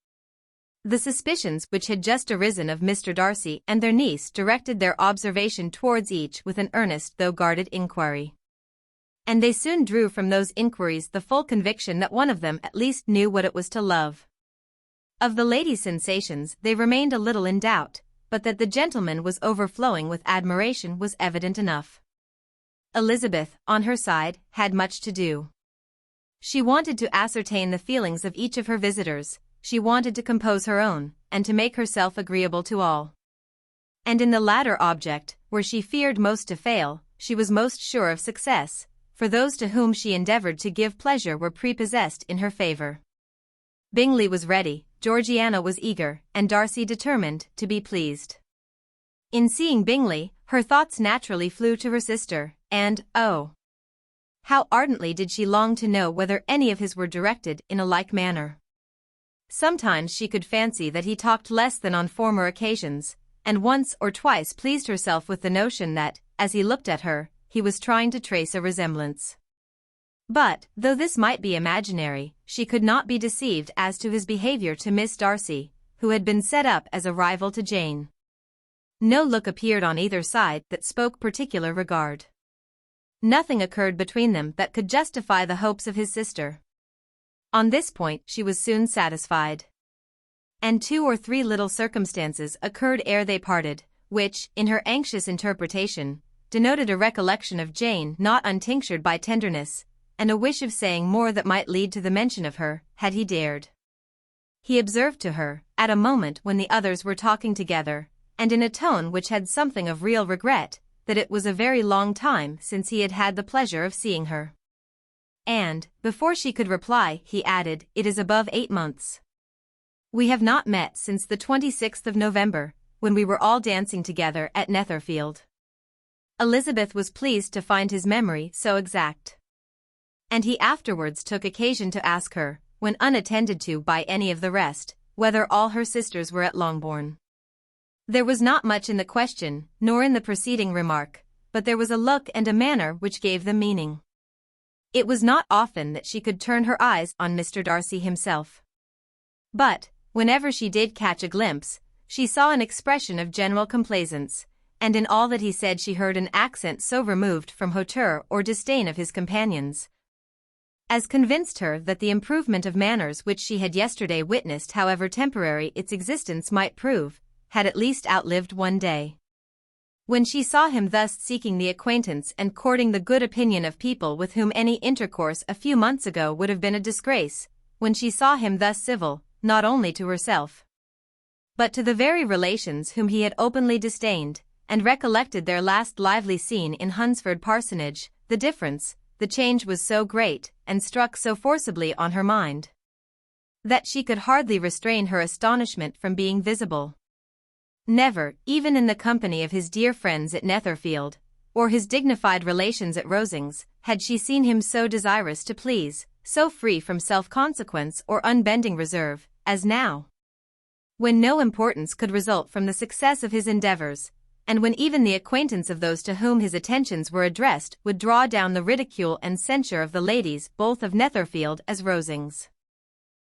The suspicions which had just arisen of Mr. Darcy and their niece directed their observation towards each with an earnest though guarded inquiry. And they soon drew from those inquiries the full conviction that one of them at least knew what it was to love. Of the lady's sensations they remained a little in doubt, but that the gentleman was overflowing with admiration was evident enough. Elizabeth, on her side, had much to do. She wanted to ascertain the feelings of each of her visitors, she wanted to compose her own, and to make herself agreeable to all. And in the latter object, where she feared most to fail, she was most sure of success, for those to whom she endeavored to give pleasure were prepossessed in her favor. Bingley was ready, Georgiana was eager, and Darcy determined to be pleased. In seeing Bingley, her thoughts naturally flew to her sister, and, oh, how ardently did she long to know whether any of his were directed in a like manner. Sometimes she could fancy that he talked less than on former occasions, and once or twice pleased herself with the notion that, as he looked at her, he was trying to trace a resemblance. But, though this might be imaginary, she could not be deceived as to his behavior to Miss Darcy, who had been set up as a rival to Jane. No look appeared on either side that spoke particular regard. Nothing occurred between them that could justify the hopes of his sister. On this point she was soon satisfied. And 2 or 3 little circumstances occurred ere they parted, which, in her anxious interpretation, denoted a recollection of Jane not untinctured by tenderness, and a wish of saying more that might lead to the mention of her, had he dared. He observed to her, at a moment when the others were talking together, and in a tone which had something of real regret, that it was a very long time since he had had the pleasure of seeing her. And, before she could reply, he added, "It is above 8 months. We have not met since the 26th of November, when we were all dancing together at Netherfield." Elizabeth was pleased to find his memory so exact. And he afterwards took occasion to ask her, when unattended to by any of the rest, whether all her sisters were at Longbourn. There was not much in the question, nor in the preceding remark, but there was a look and a manner which gave them meaning. It was not often that she could turn her eyes on Mr. Darcy himself. But, whenever she did catch a glimpse, she saw an expression of general complaisance, and in all that he said she heard an accent so removed from hauteur or disdain of his companions, as convinced her that the improvement of manners which she had yesterday witnessed, however temporary its existence might prove, had at least outlived one day. When she saw him thus seeking the acquaintance and courting the good opinion of people with whom any intercourse a few months ago would have been a disgrace, when she saw him thus civil, not only to herself, but to the very relations whom he had openly disdained, and recollected their last lively scene in Hunsford Parsonage, the difference, the change was so great, and struck so forcibly on her mind, that she could hardly restrain her astonishment from being visible. Never, even in the company of his dear friends at Netherfield, or his dignified relations at Rosings, had she seen him so desirous to please, so free from self-consequence or unbending reserve, as now. When no importance could result from the success of his endeavors, and when even the acquaintance of those to whom his attentions were addressed would draw down the ridicule and censure of the ladies both of Netherfield as Rosings.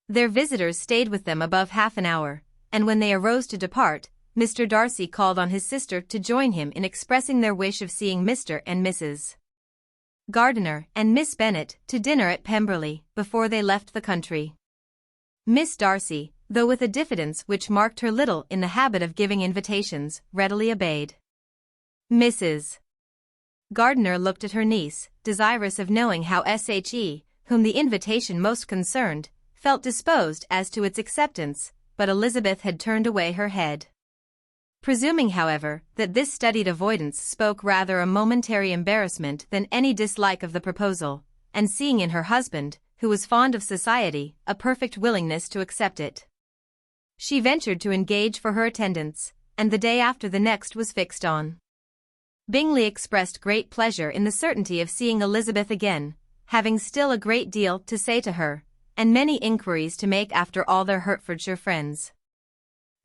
Their visitors stayed with them above half an hour, and when they arose to depart, Mr. Darcy called on his sister to join him in expressing their wish of seeing Mr. and Mrs. Gardiner and Miss Bennet to dinner at Pemberley before they left the country. Miss Darcy, though with a diffidence which marked her little in the habit of giving invitations, readily obeyed. Mrs. Gardiner looked at her niece, desirous of knowing how she, whom the invitation most concerned, felt disposed as to its acceptance, but Elizabeth had turned away her head. Presuming, however, that this studied avoidance spoke rather a momentary embarrassment than any dislike of the proposal, and seeing in her husband, who was fond of society, a perfect willingness to accept it, she ventured to engage for her attendance, and the day after the next was fixed on. Bingley expressed great pleasure in the certainty of seeing Elizabeth again, having still a great deal to say to her, and many inquiries to make after all their Hertfordshire friends.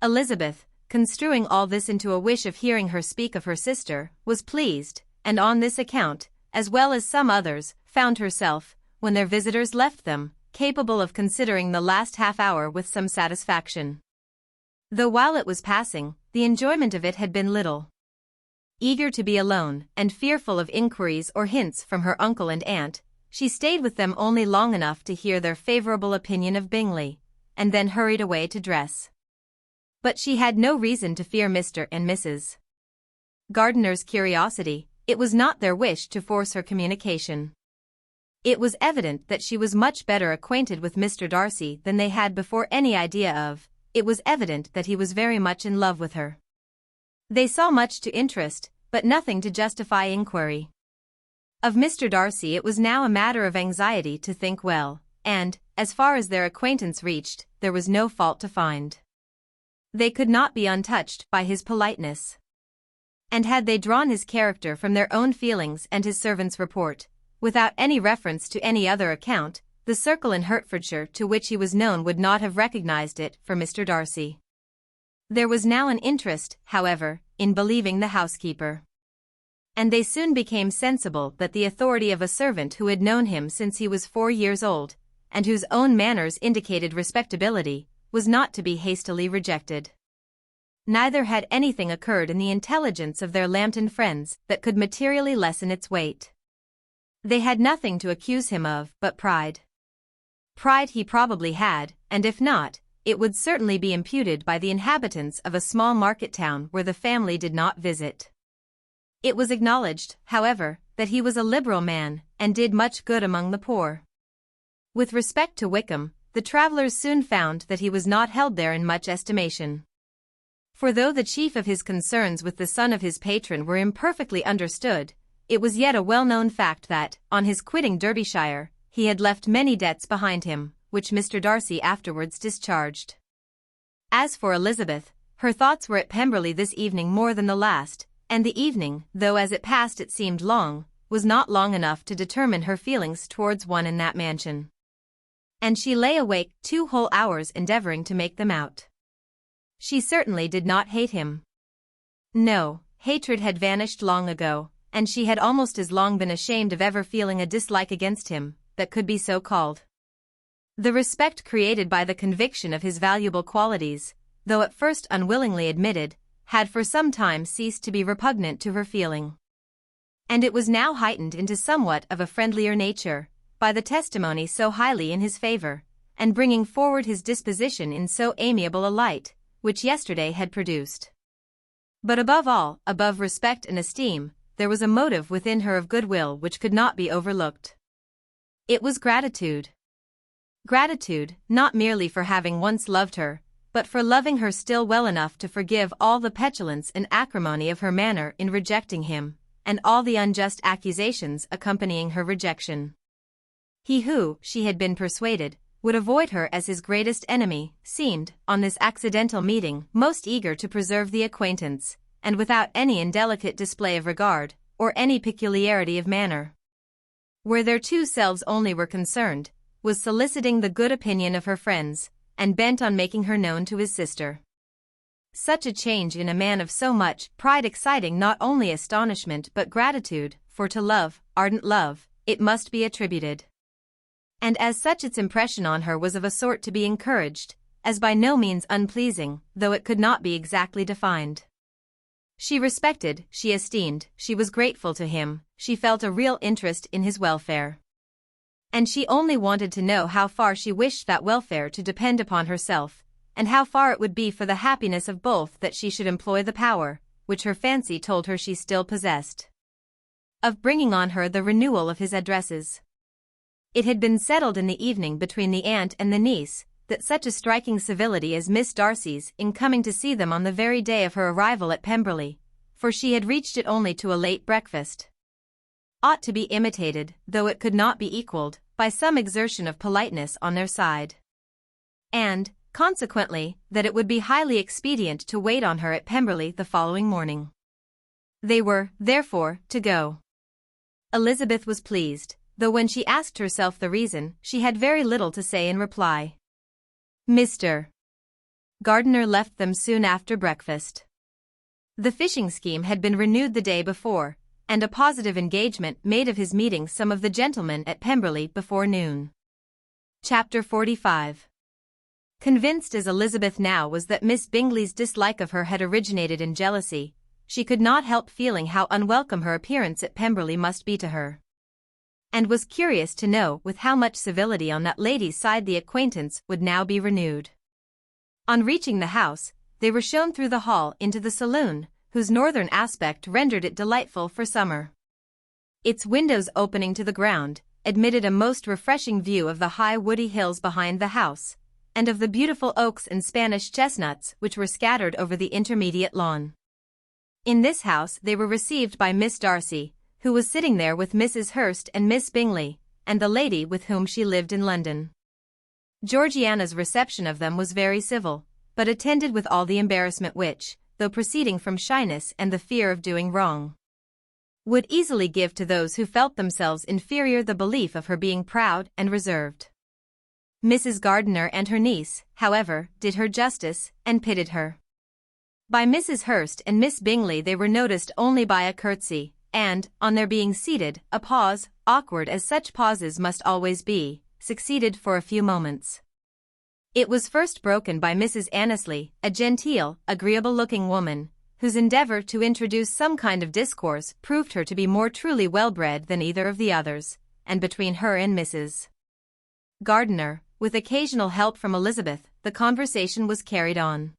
Elizabeth, construing all this into a wish of hearing her speak of her sister, was pleased, and on this account, as well as some others, found herself, when their visitors left them, capable of considering the last half-hour with some satisfaction. Though while it was passing, the enjoyment of it had been little. Eager to be alone, and fearful of inquiries or hints from her uncle and aunt, she stayed with them only long enough to hear their favourable opinion of Bingley, and then hurried away to dress. But she had no reason to fear Mr. and Mrs. Gardiner's curiosity. It was not their wish to force her communication. It was evident that she was much better acquainted with Mr. Darcy than they had before any idea of. It was evident that he was very much in love with her. They saw much to interest, but nothing to justify inquiry. Of Mr. Darcy it was now a matter of anxiety to think well, and, as far as their acquaintance reached, there was no fault to find. They could not be untouched by his politeness. And had they drawn his character from their own feelings and his servant's report, without any reference to any other account, the circle in Hertfordshire to which he was known would not have recognized it for Mr. Darcy. There was now an interest, however, in believing the housekeeper. And they soon became sensible that the authority of a servant who had known him since he was 4 years old, and whose own manners indicated respectability, was not to be hastily rejected. Neither had anything occurred in the intelligence of their Lambton friends that could materially lessen its weight. They had nothing to accuse him of but pride. Pride he probably had, and if not, it would certainly be imputed by the inhabitants of a small market town where the family did not visit. It was acknowledged, however, that he was a liberal man, and did much good among the poor. With respect to Wickham, the travellers soon found that he was not held there in much estimation. For though the chief of his concerns with the son of his patron were imperfectly understood, it was yet a well-known fact that, on his quitting Derbyshire, he had left many debts behind him, which Mr. Darcy afterwards discharged. As for Elizabeth, her thoughts were at Pemberley this evening more than the last, and the evening, though as it passed it seemed long, was not long enough to determine her feelings towards one in that mansion. And she lay awake 2 whole hours endeavouring to make them out. She certainly did not hate him. No, hatred had vanished long ago, and she had almost as long been ashamed of ever feeling a dislike against him, that could be so called. The respect created by the conviction of his valuable qualities, though at first unwillingly admitted, had for some time ceased to be repugnant to her feeling. And it was now heightened into somewhat of a friendlier nature, by the testimony so highly in his favour, and bringing forward his disposition in so amiable a light, which yesterday had produced. But above all, above respect and esteem, there was a motive within her of goodwill which could not be overlooked. It was gratitude. Gratitude, not merely for having once loved her, but for loving her still well enough to forgive all the petulance and acrimony of her manner in rejecting him, and all the unjust accusations accompanying her rejection. He who, she had been persuaded, would avoid her as his greatest enemy, seemed, on this accidental meeting, most eager to preserve the acquaintance, and without any indelicate display of regard, or any peculiarity of manner. Where their two selves only were concerned, was soliciting the good opinion of her friends, and bent on making her known to his sister. Such a change in a man of so much pride exciting not only astonishment but gratitude, for to love, ardent love, it must be attributed. And as such its impression on her was of a sort to be encouraged, as by no means unpleasing, though it could not be exactly defined. She respected, she esteemed, she was grateful to him, she felt a real interest in his welfare. And she only wanted to know how far she wished that welfare to depend upon herself, and how far it would be for the happiness of both that she should employ the power, which her fancy told her she still possessed, of bringing on her the renewal of his addresses. It had been settled in the evening between the aunt and the niece, that such a striking civility as Miss Darcy's in coming to see them on the very day of her arrival at Pemberley, for she had reached it only to a late breakfast, ought to be imitated, though it could not be equalled, by some exertion of politeness on their side. And, consequently, that it would be highly expedient to wait on her at Pemberley the following morning. They were, therefore, to go. Elizabeth was pleased, though when she asked herself the reason, she had very little to say in reply. Mr. Gardiner left them soon after breakfast. The fishing scheme had been renewed the day before, and a positive engagement made of his meeting some of the gentlemen at Pemberley before noon. Chapter 45. Convinced as Elizabeth now was that Miss Bingley's dislike of her had originated in jealousy, she could not help feeling how unwelcome her appearance at Pemberley must be to her, and was curious to know with how much civility on that lady's side the acquaintance would now be renewed. On reaching the house, they were shown through the hall into the saloon, whose northern aspect rendered it delightful for summer. Its windows opening to the ground, admitted a most refreshing view of the high woody hills behind the house, and of the beautiful oaks and Spanish chestnuts which were scattered over the intermediate lawn. In this house they were received by Miss Darcy, who was sitting there with Mrs. Hurst and Miss Bingley, and the lady with whom she lived in London. Georgiana's reception of them was very civil, but attended with all the embarrassment which, though proceeding from shyness and the fear of doing wrong, would easily give to those who felt themselves inferior the belief of her being proud and reserved. Mrs. Gardiner and her niece, however, did her justice, and pitied her. By Mrs. Hurst and Miss Bingley they were noticed only by a curtsy, and, on their being seated, a pause, awkward as such pauses must always be, succeeded for a few moments. It was first broken by Mrs. Annesley, a genteel, agreeable-looking woman, whose endeavour to introduce some kind of discourse proved her to be more truly well-bred than either of the others, and between her and Mrs. Gardiner, with occasional help from Elizabeth, the conversation was carried on.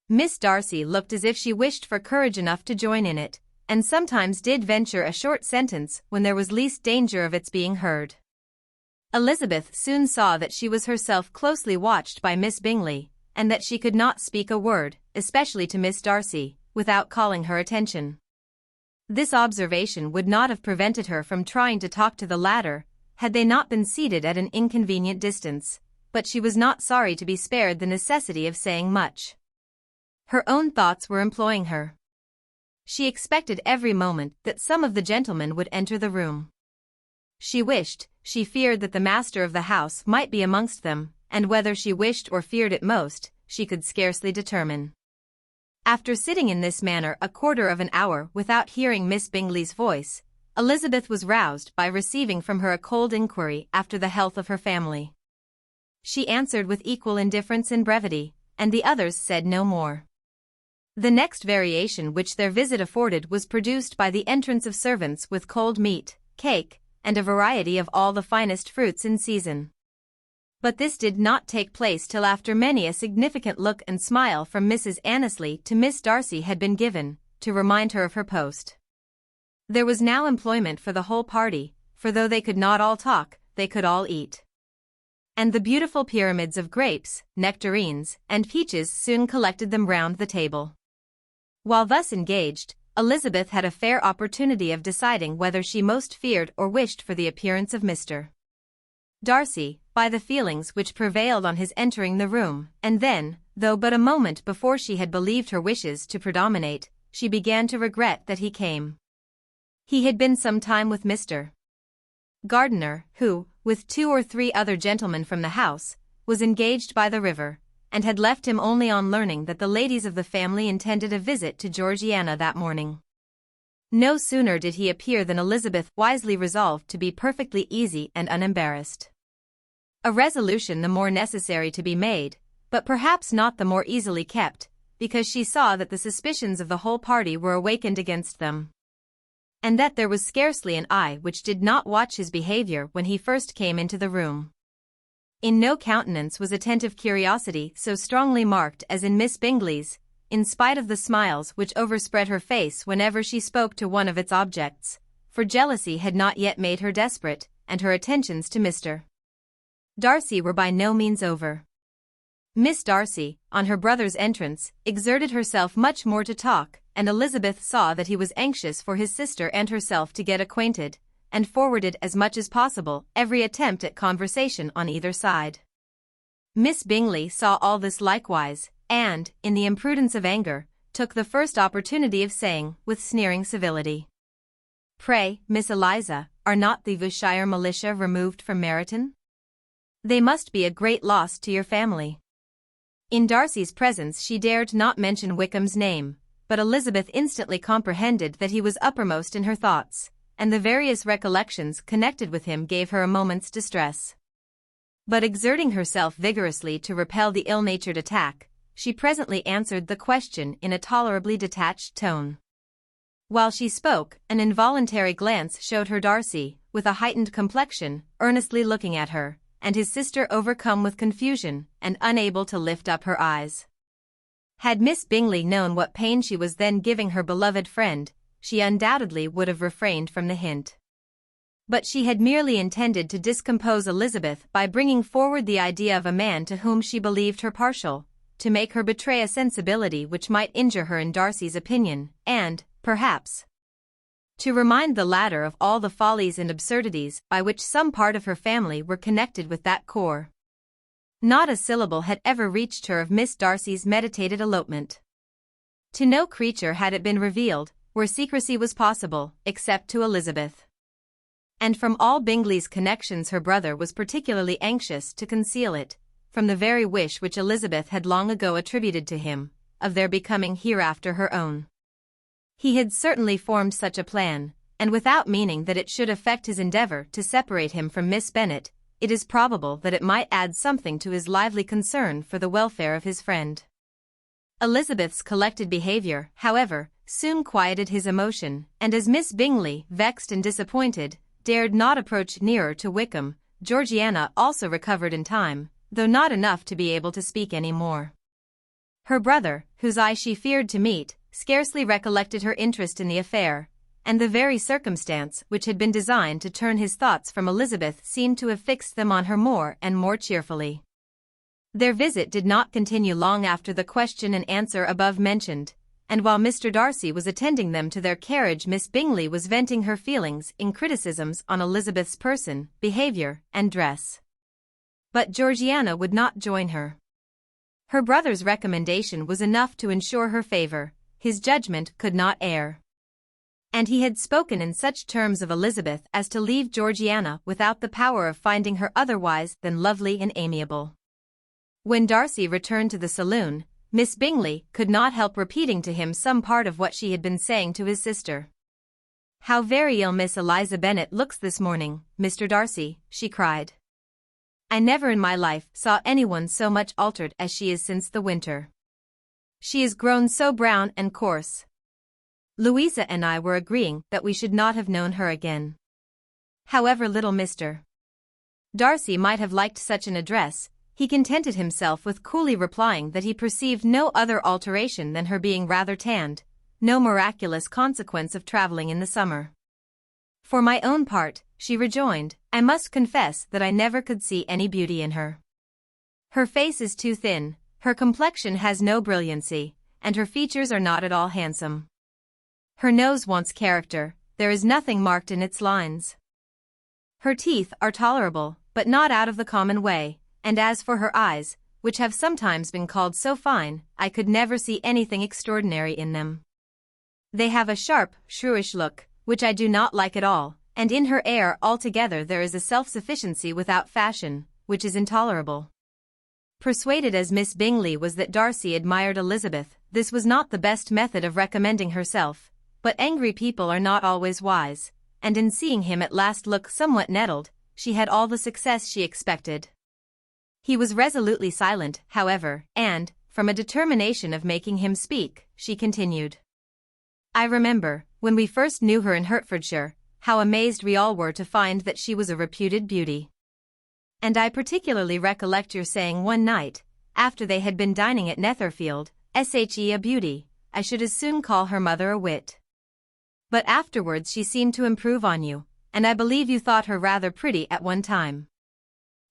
Miss Darcy looked as if she wished for courage enough to join in it, and sometimes did venture a short sentence when there was least danger of its being heard. Elizabeth soon saw that she was herself closely watched by Miss Bingley, and that she could not speak a word, especially to Miss Darcy, without calling her attention. This observation would not have prevented her from trying to talk to the latter, had they not been seated at an inconvenient distance, but she was not sorry to be spared the necessity of saying much. Her own thoughts were employing her. She expected every moment that some of the gentlemen would enter the room. She wished, she feared that the master of the house might be amongst them, and whether she wished or feared it most, she could scarcely determine. After sitting in this manner a quarter of an hour without hearing Miss Bingley's voice, Elizabeth was roused by receiving from her a cold inquiry after the health of her family. She answered with equal indifference and brevity, and the others said no more. The next variation which their visit afforded was produced by the entrance of servants with cold meat, cake, and a variety of all the finest fruits in season. But this did not take place till after many a significant look and smile from Mrs. Annesley to Miss Darcy had been given, to remind her of her post. There was now employment for the whole party, for though they could not all talk, they could all eat. And the beautiful pyramids of grapes, nectarines, and peaches soon collected them round the table. While thus engaged, Elizabeth had a fair opportunity of deciding whether she most feared or wished for the appearance of Mr. Darcy, by the feelings which prevailed on his entering the room, and then, though but a moment before she had believed her wishes to predominate, she began to regret that he came. He had been some time with Mr. Gardiner, who, with 2 or 3 other gentlemen from the house, was engaged by the river, and had left him only on learning that the ladies of the family intended a visit to Georgiana that morning. No sooner did he appear than Elizabeth wisely resolved to be perfectly easy and unembarrassed. A resolution the more necessary to be made, but perhaps not the more easily kept, because she saw that the suspicions of the whole party were awakened against them, and that there was scarcely an eye which did not watch his behavior when he first came into the room. In no countenance was attentive curiosity so strongly marked as in Miss Bingley's, in spite of the smiles which overspread her face whenever she spoke to one of its objects, for jealousy had not yet made her desperate, and her attentions to Mr. Darcy were by no means over. Miss Darcy, on her brother's entrance, exerted herself much more to talk, and Elizabeth saw that he was anxious for his sister and herself to get acquainted, and forwarded as much as possible every attempt at conversation on either side. Miss Bingley saw all this likewise, and, in the imprudence of anger, took the first opportunity of saying, with sneering civility, "Pray, Miss Eliza, are not the Worcestershire militia removed from Meryton? They must be a great loss to your family." In Darcy's presence she dared not mention Wickham's name, but Elizabeth instantly comprehended that he was uppermost in her thoughts, and the various recollections connected with him gave her a moment's distress. But exerting herself vigorously to repel the ill-natured attack, she presently answered the question in a tolerably detached tone. While she spoke, an involuntary glance showed her Darcy, with a heightened complexion, earnestly looking at her, and his sister overcome with confusion, and unable to lift up her eyes. Had Miss Bingley known what pain she was then giving her beloved friend, she undoubtedly would have refrained from the hint. But she had merely intended to discompose Elizabeth by bringing forward the idea of a man to whom she believed her partial, to make her betray a sensibility which might injure her in Darcy's opinion, and, perhaps, to remind the latter of all the follies and absurdities by which some part of her family were connected with that corps. Not a syllable had ever reached her of Miss Darcy's meditated elopement. To no creature had it been revealed, where secrecy was possible, except to Elizabeth. And from all Bingley's connections her brother was particularly anxious to conceal it, from the very wish which Elizabeth had long ago attributed to him, of their becoming hereafter her own. He had certainly formed such a plan, and without meaning that it should affect his endeavour to separate him from Miss Bennet, it is probable that it might add something to his lively concern for the welfare of his friend. Elizabeth's collected behaviour, however, soon quieted his emotion, and as Miss Bingley, vexed and disappointed, dared not approach nearer to Wickham, Georgiana also recovered in time, though not enough to be able to speak any more. Her brother, whose eye she feared to meet, scarcely recollected her interest in the affair, and the very circumstance which had been designed to turn his thoughts from Elizabeth seemed to have fixed them on her more and more cheerfully. Their visit did not continue long after the question and answer above mentioned, and while Mr. Darcy was attending them to their carriage Miss Bingley was venting her feelings in criticisms on Elizabeth's person, behaviour, and dress. But Georgiana would not join her. Her brother's recommendation was enough to ensure her favour, his judgment could not err. And he had spoken in such terms of Elizabeth as to leave Georgiana without the power of finding her otherwise than lovely and amiable. When Darcy returned to the saloon, Miss Bingley could not help repeating to him some part of what she had been saying to his sister. "How very ill Miss Eliza Bennet looks this morning, Mr. Darcy," she cried. "I never in my life saw anyone so much altered as she is since the winter. She is grown so brown and coarse. Louisa and I were agreeing that we should not have known her again." However little Mr. Darcy might have liked such an address, he contented himself with coolly replying that he perceived no other alteration than her being rather tanned, no miraculous consequence of travelling in the summer. "For my own part," she rejoined, "I must confess that I never could see any beauty in her. Her face is too thin, her complexion has no brilliancy, and her features are not at all handsome. Her nose wants character, there is nothing marked in its lines. Her teeth are tolerable, but not out of the common way, and as for her eyes, which have sometimes been called so fine, I could never see anything extraordinary in them. They have a sharp, shrewish look, which I do not like at all, and in her air altogether there is a self-sufficiency without fashion, which is intolerable. Persuaded as Miss Bingley was that Darcy admired Elizabeth, this was not the best method of recommending herself, but angry people are not always wise, and in seeing him at last look somewhat nettled, she had all the success she expected. He was resolutely silent, however, and, from a determination of making him speak, she continued. I remember, when we first knew her in Hertfordshire, how amazed we all were to find that she was a reputed beauty. And I particularly recollect your saying one night, after they had been dining at Netherfield, "A beauty, I should as soon call her mother a wit." But afterwards she seemed to improve on you, and I believe you thought her rather pretty at one time.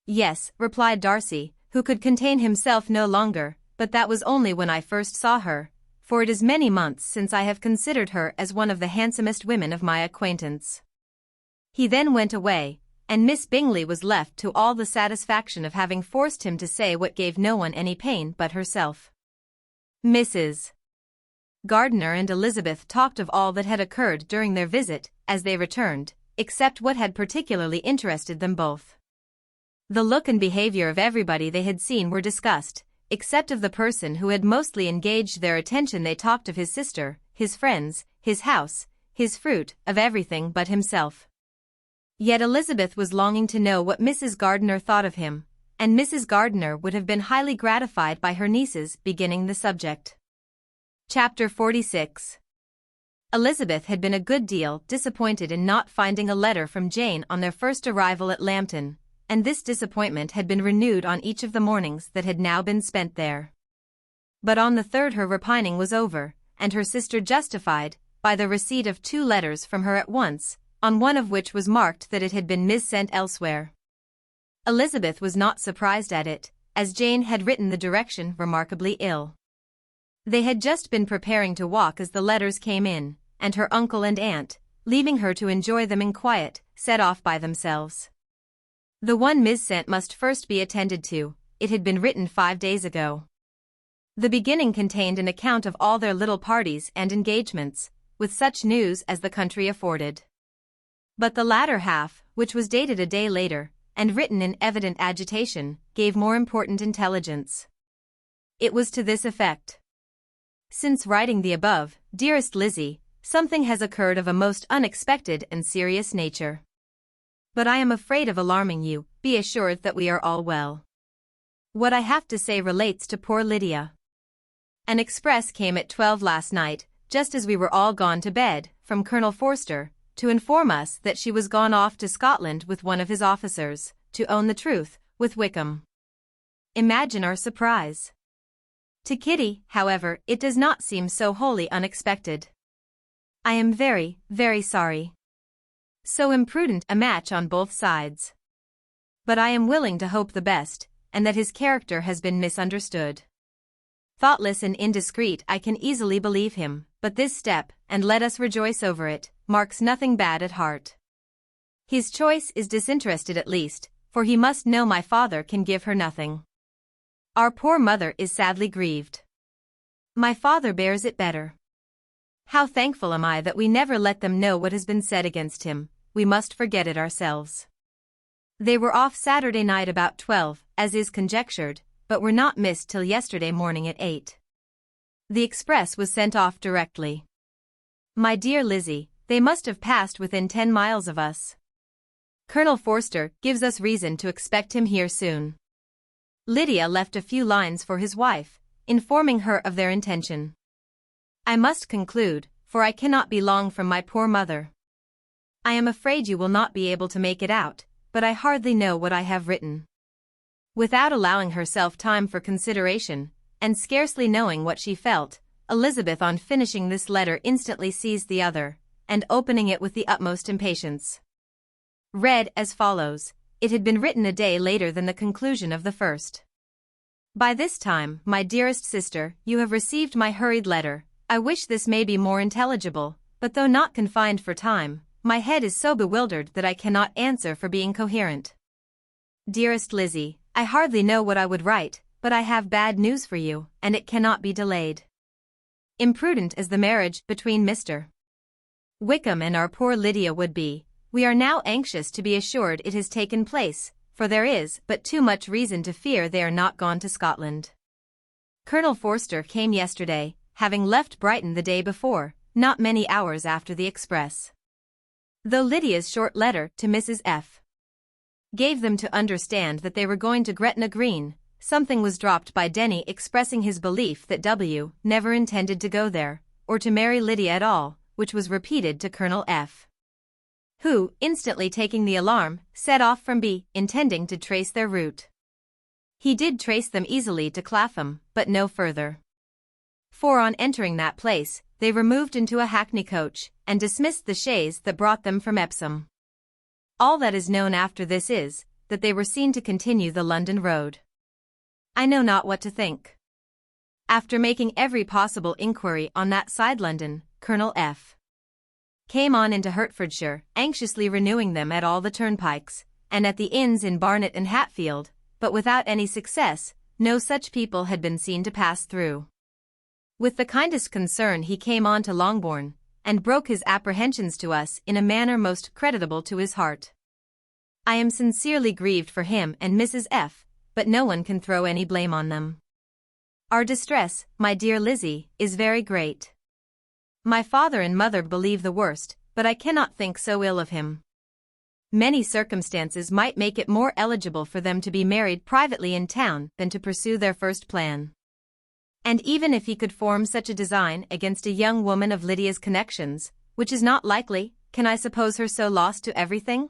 Yes, replied Darcy, who could contain himself no longer, but that was only when I first saw her, for it is many months since I have considered her as one of the handsomest women of my acquaintance. He then went away, and Miss Bingley was left to all the satisfaction of having forced him to say what gave no one any pain but herself. Mrs. Gardiner and Elizabeth talked of all that had occurred during their visit, as they returned, except what had particularly interested them both. The look and behavior of everybody they had seen were discussed, except of the person who had mostly engaged their attention. They talked of his sister, his friends, his house, his fruit, of everything but himself. Yet Elizabeth was longing to know what Mrs. Gardiner thought of him, and Mrs. Gardiner would have been highly gratified by her niece's beginning the subject. Chapter 46. Elizabeth had been a good deal disappointed in not finding a letter from Jane on their first arrival at Lambton, and this disappointment had been renewed on each of the mornings that had now been spent there. But on the third her repining was over, and her sister justified, by the receipt of 2 letters from her at once, on one of which was marked that it had been missent elsewhere. Elizabeth was not surprised at it, as Jane had written the direction remarkably ill. They had just been preparing to walk as the letters came in, and her uncle and aunt, leaving her to enjoy them in quiet, set off by themselves. The one missent must first be attended to, it had been written 5 days ago. The beginning contained an account of all their little parties and engagements, with such news as the country afforded. But the latter half, which was dated a day later, and written in evident agitation, gave more important intelligence. It was to this effect. Since writing the above, dearest Lizzie, something has occurred of a most unexpected and serious nature. But I am afraid of alarming you, be assured that we are all well. What I have to say relates to poor Lydia. An express came at 12 last night, just as we were all gone to bed, from Colonel Forster, to inform us that she was gone off to Scotland with one of his officers, to own the truth, with Wickham. Imagine our surprise. To Kitty, however, it does not seem so wholly unexpected. I am very, very sorry. So imprudent a match on both sides. But I am willing to hope the best, and that his character has been misunderstood. Thoughtless and indiscreet, I can easily believe him, but this step, and let us rejoice over it, marks nothing bad at heart. His choice is disinterested at least, for he must know my father can give her nothing. Our poor mother is sadly grieved. My father bears it better. How thankful am I that we never let them know what has been said against him, we must forget it ourselves. They were off Saturday night about 12, as is conjectured, but were not missed till yesterday morning at 8. The express was sent off directly. My dear Lizzie, they must have passed within 10 miles of us. Colonel Forster gives us reason to expect him here soon. Lydia left a few lines for his wife, informing her of their intention. I must conclude, for I cannot be long from my poor mother. I am afraid you will not be able to make it out, but I hardly know what I have written. Without allowing herself time for consideration, and scarcely knowing what she felt, Elizabeth on finishing this letter instantly seized the other, and opening it with the utmost impatience, read as follows. It had been written a day later than the conclusion of the first. By this time, my dearest sister, you have received my hurried letter. I wish this may be more intelligible, but though not confined for time, my head is so bewildered that I cannot answer for being coherent. Dearest Lizzie, I hardly know what I would write, but I have bad news for you, and it cannot be delayed. Imprudent as the marriage between Mr. Wickham and our poor Lydia would be, we are now anxious to be assured it has taken place, for there is but too much reason to fear they are not gone to Scotland. Colonel Forster came yesterday, having left Brighton the day before, not many hours after the express. Though Lydia's short letter to Mrs. F. gave them to understand that they were going to Gretna Green, something was dropped by Denny expressing his belief that W. never intended to go there, or to marry Lydia at all, which was repeated to Colonel F., who, instantly taking the alarm, set off from B, intending to trace their route. He did trace them easily to Clapham, but no further. For on entering that place, they removed into a hackney coach, and dismissed the chaise that brought them from Epsom. All that is known after this is, that they were seen to continue the London road. I know not what to think. After making every possible inquiry on that side London, Colonel F. came on into Hertfordshire, anxiously renewing them at all the turnpikes, and at the inns in Barnet and Hatfield, but without any success. No such people had been seen to pass through. With the kindest concern he came on to Longbourn, and broke his apprehensions to us in a manner most creditable to his heart. I am sincerely grieved for him and Mrs. F., but no one can throw any blame on them. Our distress, my dear Lizzie, is very great. My father and mother believe the worst, but I cannot think so ill of him. Many circumstances might make it more eligible for them to be married privately in town than to pursue their first plan. And even if he could form such a design against a young woman of Lydia's connections, which is not likely, can I suppose her so lost to everything?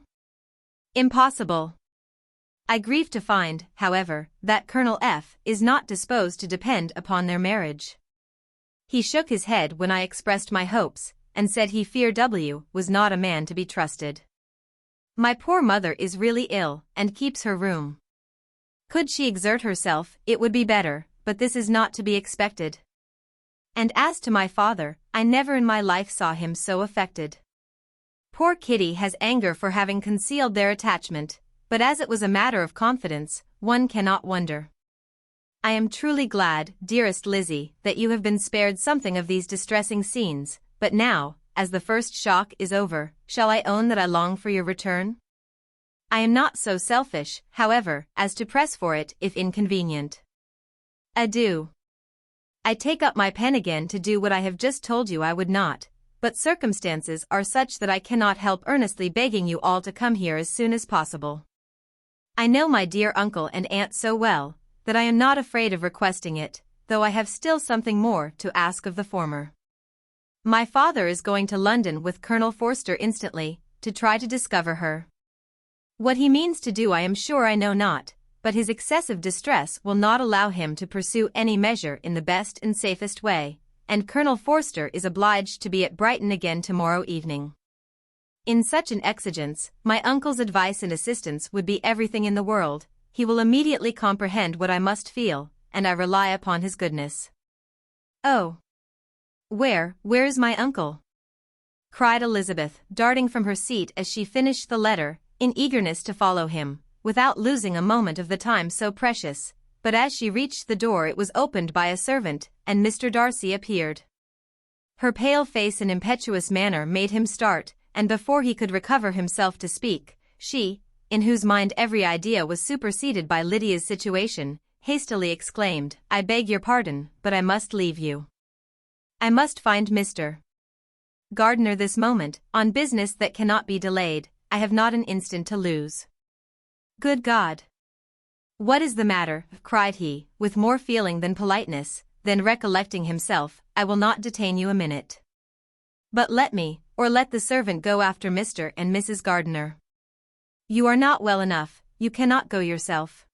Impossible. I grieve to find, however, that Colonel F. is not disposed to depend upon their marriage. He shook his head when I expressed my hopes, and said he feared W. was not a man to be trusted. My poor mother is really ill, and keeps her room. Could she exert herself, it would be better, but this is not to be expected. And as to my father, I never in my life saw him so affected. Poor Kitty has anger for having concealed their attachment, but as it was a matter of confidence, one cannot wonder. I am truly glad, dearest Lizzie, that you have been spared something of these distressing scenes, but now, as the first shock is over, shall I own that I long for your return? I am not so selfish, however, as to press for it if inconvenient. Adieu. I take up my pen again to do what I have just told you I would not, but circumstances are such that I cannot help earnestly begging you all to come here as soon as possible. I know my dear uncle and aunt so well, that I am not afraid of requesting it, though I have still something more to ask of the former. My father is going to London with Colonel Forster instantly, to try to discover her. What he means to do I am sure I know not, but his excessive distress will not allow him to pursue any measure in the best and safest way, and Colonel Forster is obliged to be at Brighton again tomorrow evening. In such an exigence, my uncle's advice and assistance would be everything in the world. He will immediately comprehend what I must feel, and I rely upon his goodness. Oh! Where is my uncle? Cried Elizabeth, darting from her seat as she finished the letter, in eagerness to follow him, without losing a moment of the time so precious, but as she reached the door it was opened by a servant, and Mr. Darcy appeared. Her pale face and impetuous manner made him start, and before he could recover himself to speak, she, in whose mind every idea was superseded by Lydia's situation, hastily exclaimed, I beg your pardon, but I must leave you. I must find Mr. Gardiner this moment, on business that cannot be delayed. I have not an instant to lose. Good God! What is the matter? Cried he, with more feeling than politeness. Then recollecting himself, I will not detain you a minute. But let me, or let the servant go after Mr. and Mrs. Gardiner. You are not well enough, you cannot go yourself.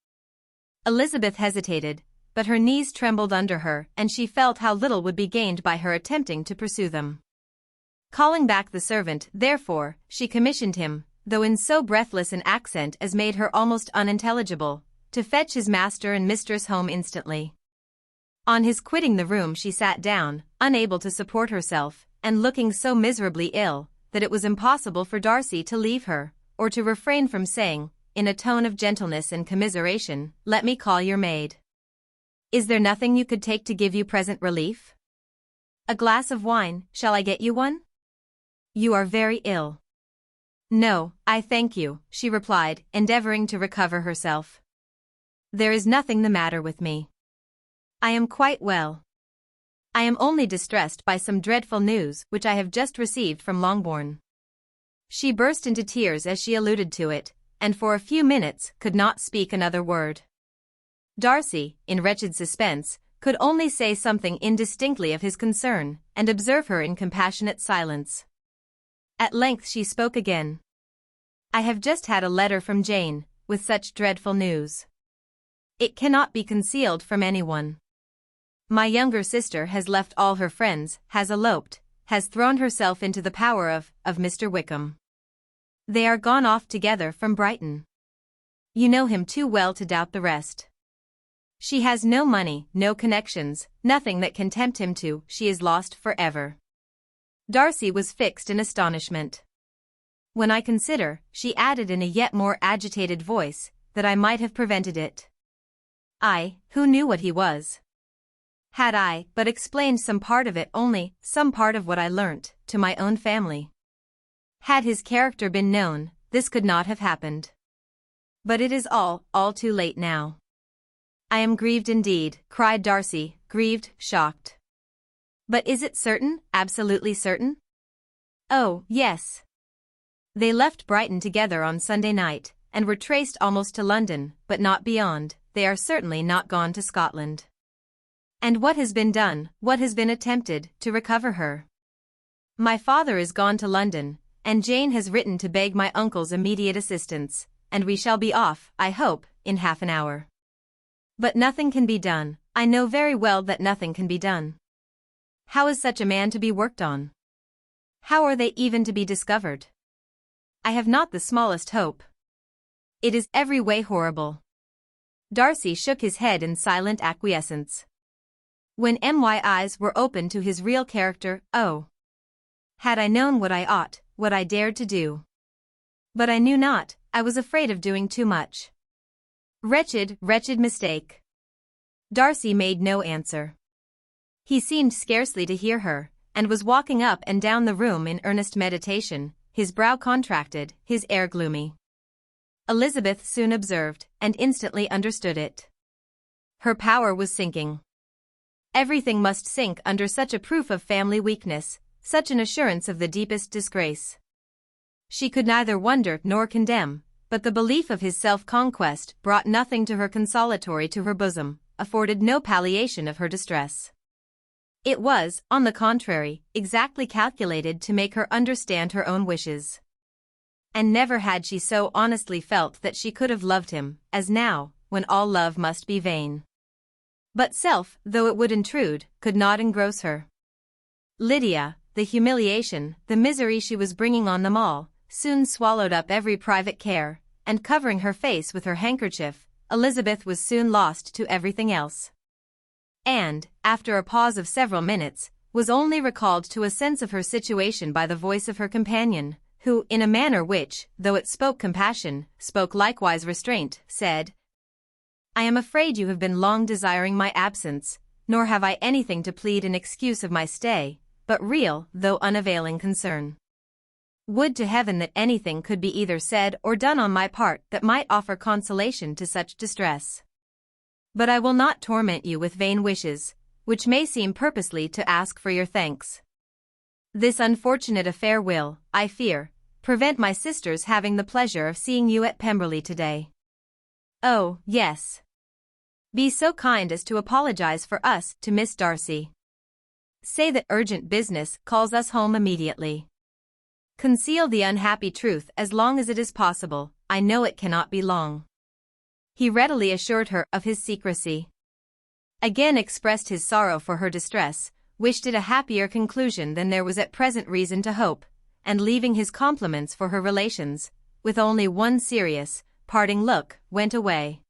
Elizabeth hesitated, but her knees trembled under her and she felt how little would be gained by her attempting to pursue them. Calling back the servant, therefore, she commissioned him, though in so breathless an accent as made her almost unintelligible, to fetch his master and mistress home instantly. On his quitting the room she sat down, unable to support herself, and looking so miserably ill, that it was impossible for Darcy to leave her, or to refrain from saying, in a tone of gentleness and commiseration, "let me call your maid. Is there nothing you could take to give you present relief? A glass of wine, shall I get you one? You are very ill." "No, I thank you," she replied, endeavoring to recover herself. "There is nothing the matter with me. I am quite well. I am only distressed by some dreadful news which I have just received from Longbourn." She burst into tears as she alluded to it, and for a few minutes could not speak another word. Darcy, in wretched suspense, could only say something indistinctly of his concern, and observe her in compassionate silence. At length she spoke again. "I have just had a letter from Jane, with such dreadful news. It cannot be concealed from anyone. My younger sister has left all her friends, has eloped, has thrown herself into the power of Mr. Wickham. They are gone off together from Brighton. You know him too well to doubt the rest. She has no money, no connections, nothing that can tempt him to, she is lost forever." Darcy was fixed in astonishment. "When I consider," she added in a yet more agitated voice, "that I might have prevented it. I, who knew what he was. Had I but explained some part of it only, some part of what I learnt, to my own family. Had his character been known, this could not have happened. But it is all too late now." "I am grieved indeed," cried Darcy, grieved, shocked. "But is it certain, absolutely certain?" "Oh, yes. They left Brighton together on Sunday night, and were traced almost to London, but not beyond. They are certainly not gone to Scotland." "And what has been done, what has been attempted, to recover her?" "My father is gone to London, and Jane has written to beg my uncle's immediate assistance, and we shall be off, I hope, in half an hour. But nothing can be done, I know very well that nothing can be done. How is such a man to be worked on? How are they even to be discovered? I have not the smallest hope. It is every way horrible." Darcy shook his head in silent acquiescence. When my eyes were opened to his real character, oh! Had I known what I ought, what I dared to do. But I knew not, I was afraid of doing too much. Wretched, wretched mistake. Darcy made no answer. He seemed scarcely to hear her, and was walking up and down the room in earnest meditation, his brow contracted, his air gloomy. Elizabeth soon observed, and instantly understood it. Her power was sinking. Everything must sink under such a proof of family weakness, such an assurance of the deepest disgrace. She could neither wonder nor condemn, but the belief of his self-conquest brought nothing to her consolatory to her bosom, afforded no palliation of her distress. It was, on the contrary, exactly calculated to make her understand her own wishes. And never had she so honestly felt that she could have loved him, as now, when all love must be vain. But self, though it would intrude, could not engross her. Lydia, the humiliation, the misery she was bringing on them all, soon swallowed up every private care, and covering her face with her handkerchief, Elizabeth was soon lost to everything else. And, after a pause of several minutes, was only recalled to a sense of her situation by the voice of her companion, who, in a manner which, though it spoke compassion, spoke likewise restraint, said, "I am afraid you have been long desiring my absence, nor have I anything to plead in excuse of my stay, but real, though unavailing concern. Would to heaven that anything could be either said or done on my part that might offer consolation to such distress. But I will not torment you with vain wishes, which may seem purposely to ask for your thanks. This unfortunate affair will, I fear, prevent my sister's having the pleasure of seeing you at Pemberley today. Oh, yes. Be so kind as to apologize for us to Miss Darcy. Say that urgent business calls us home immediately. Conceal the unhappy truth as long as it is possible, I know it cannot be long." He readily assured her of his secrecy. Again expressed his sorrow for her distress, wished it a happier conclusion than there was at present reason to hope, and leaving his compliments for her relations, with only one serious, parting look, went away.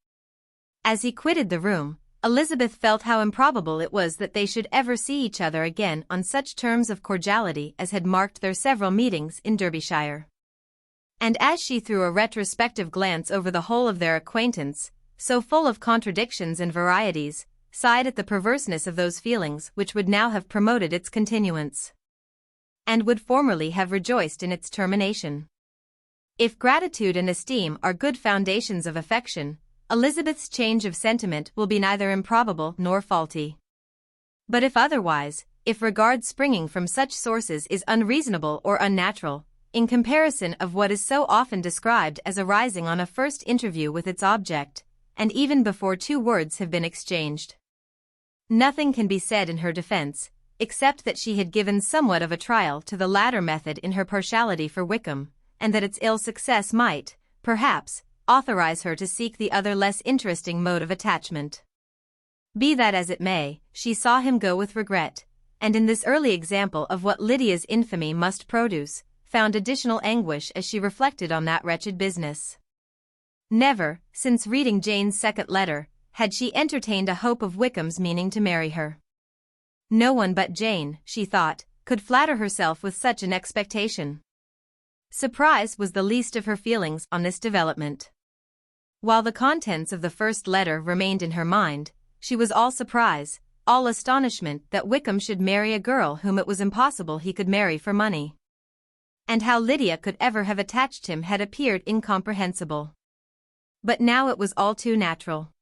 As he quitted the room, Elizabeth felt how improbable it was that they should ever see each other again on such terms of cordiality as had marked their several meetings in Derbyshire. And as she threw a retrospective glance over the whole of their acquaintance, so full of contradictions and varieties, sighed at the perverseness of those feelings which would now have promoted its continuance, and would formerly have rejoiced in its termination. If gratitude and esteem are good foundations of affection, Elizabeth's change of sentiment will be neither improbable nor faulty. But if otherwise, if regard springing from such sources is unreasonable or unnatural, in comparison of what is so often described as arising on a first interview with its object, and even before two words have been exchanged, nothing can be said in her defense, except that she had given somewhat of a trial to the latter method in her partiality for Wickham, and that its ill success might, perhaps, authorize her to seek the other less interesting mode of attachment. Be that as it may, she saw him go with regret, and in this early example of what Lydia's infamy must produce, found additional anguish as she reflected on that wretched business. Never, since reading Jane's second letter, had she entertained a hope of Wickham's meaning to marry her. No one but Jane, she thought, could flatter herself with such an expectation. Surprise was the least of her feelings on this development. While the contents of the first letter remained in her mind, she was all surprise, all astonishment that Wickham should marry a girl whom it was impossible he could marry for money. And how Lydia could ever have attached him had appeared incomprehensible. But now it was all too natural.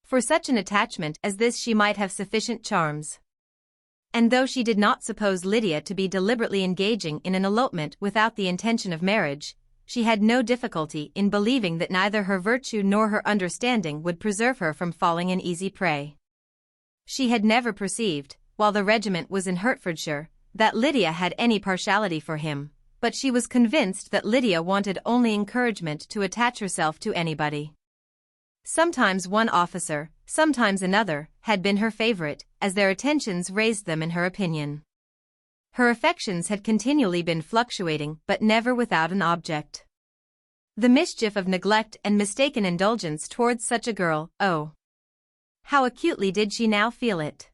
For such an attachment as this she might have sufficient charms. And though she did not suppose Lydia to be deliberately engaging in an elopement without the intention of marriage, she had no difficulty in believing that neither her virtue nor her understanding would preserve her from falling an easy prey. She had never perceived, while the regiment was in Hertfordshire, that Lydia had any partiality for him, but she was convinced that Lydia wanted only encouragement to attach herself to anybody. Sometimes one officer, sometimes another, had been her favorite, as their attentions raised them in her opinion. Her affections had continually been fluctuating but never without an object. The mischief of neglect and mistaken indulgence towards such a girl, oh! How acutely did she now feel it!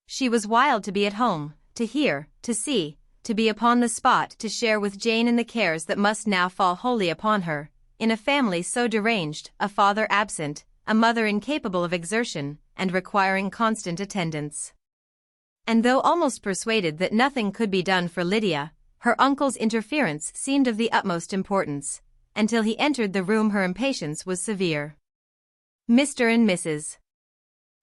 She was wild to be at home, to hear, to see, to be upon the spot to share with Jane in the cares that must now fall wholly upon her, in a family so deranged, a father absent, a mother incapable of exertion, and requiring constant attendance. And though almost persuaded that nothing could be done for Lydia, her uncle's interference seemed of the utmost importance. Until he entered the room her impatience was severe. Mr. and Mrs.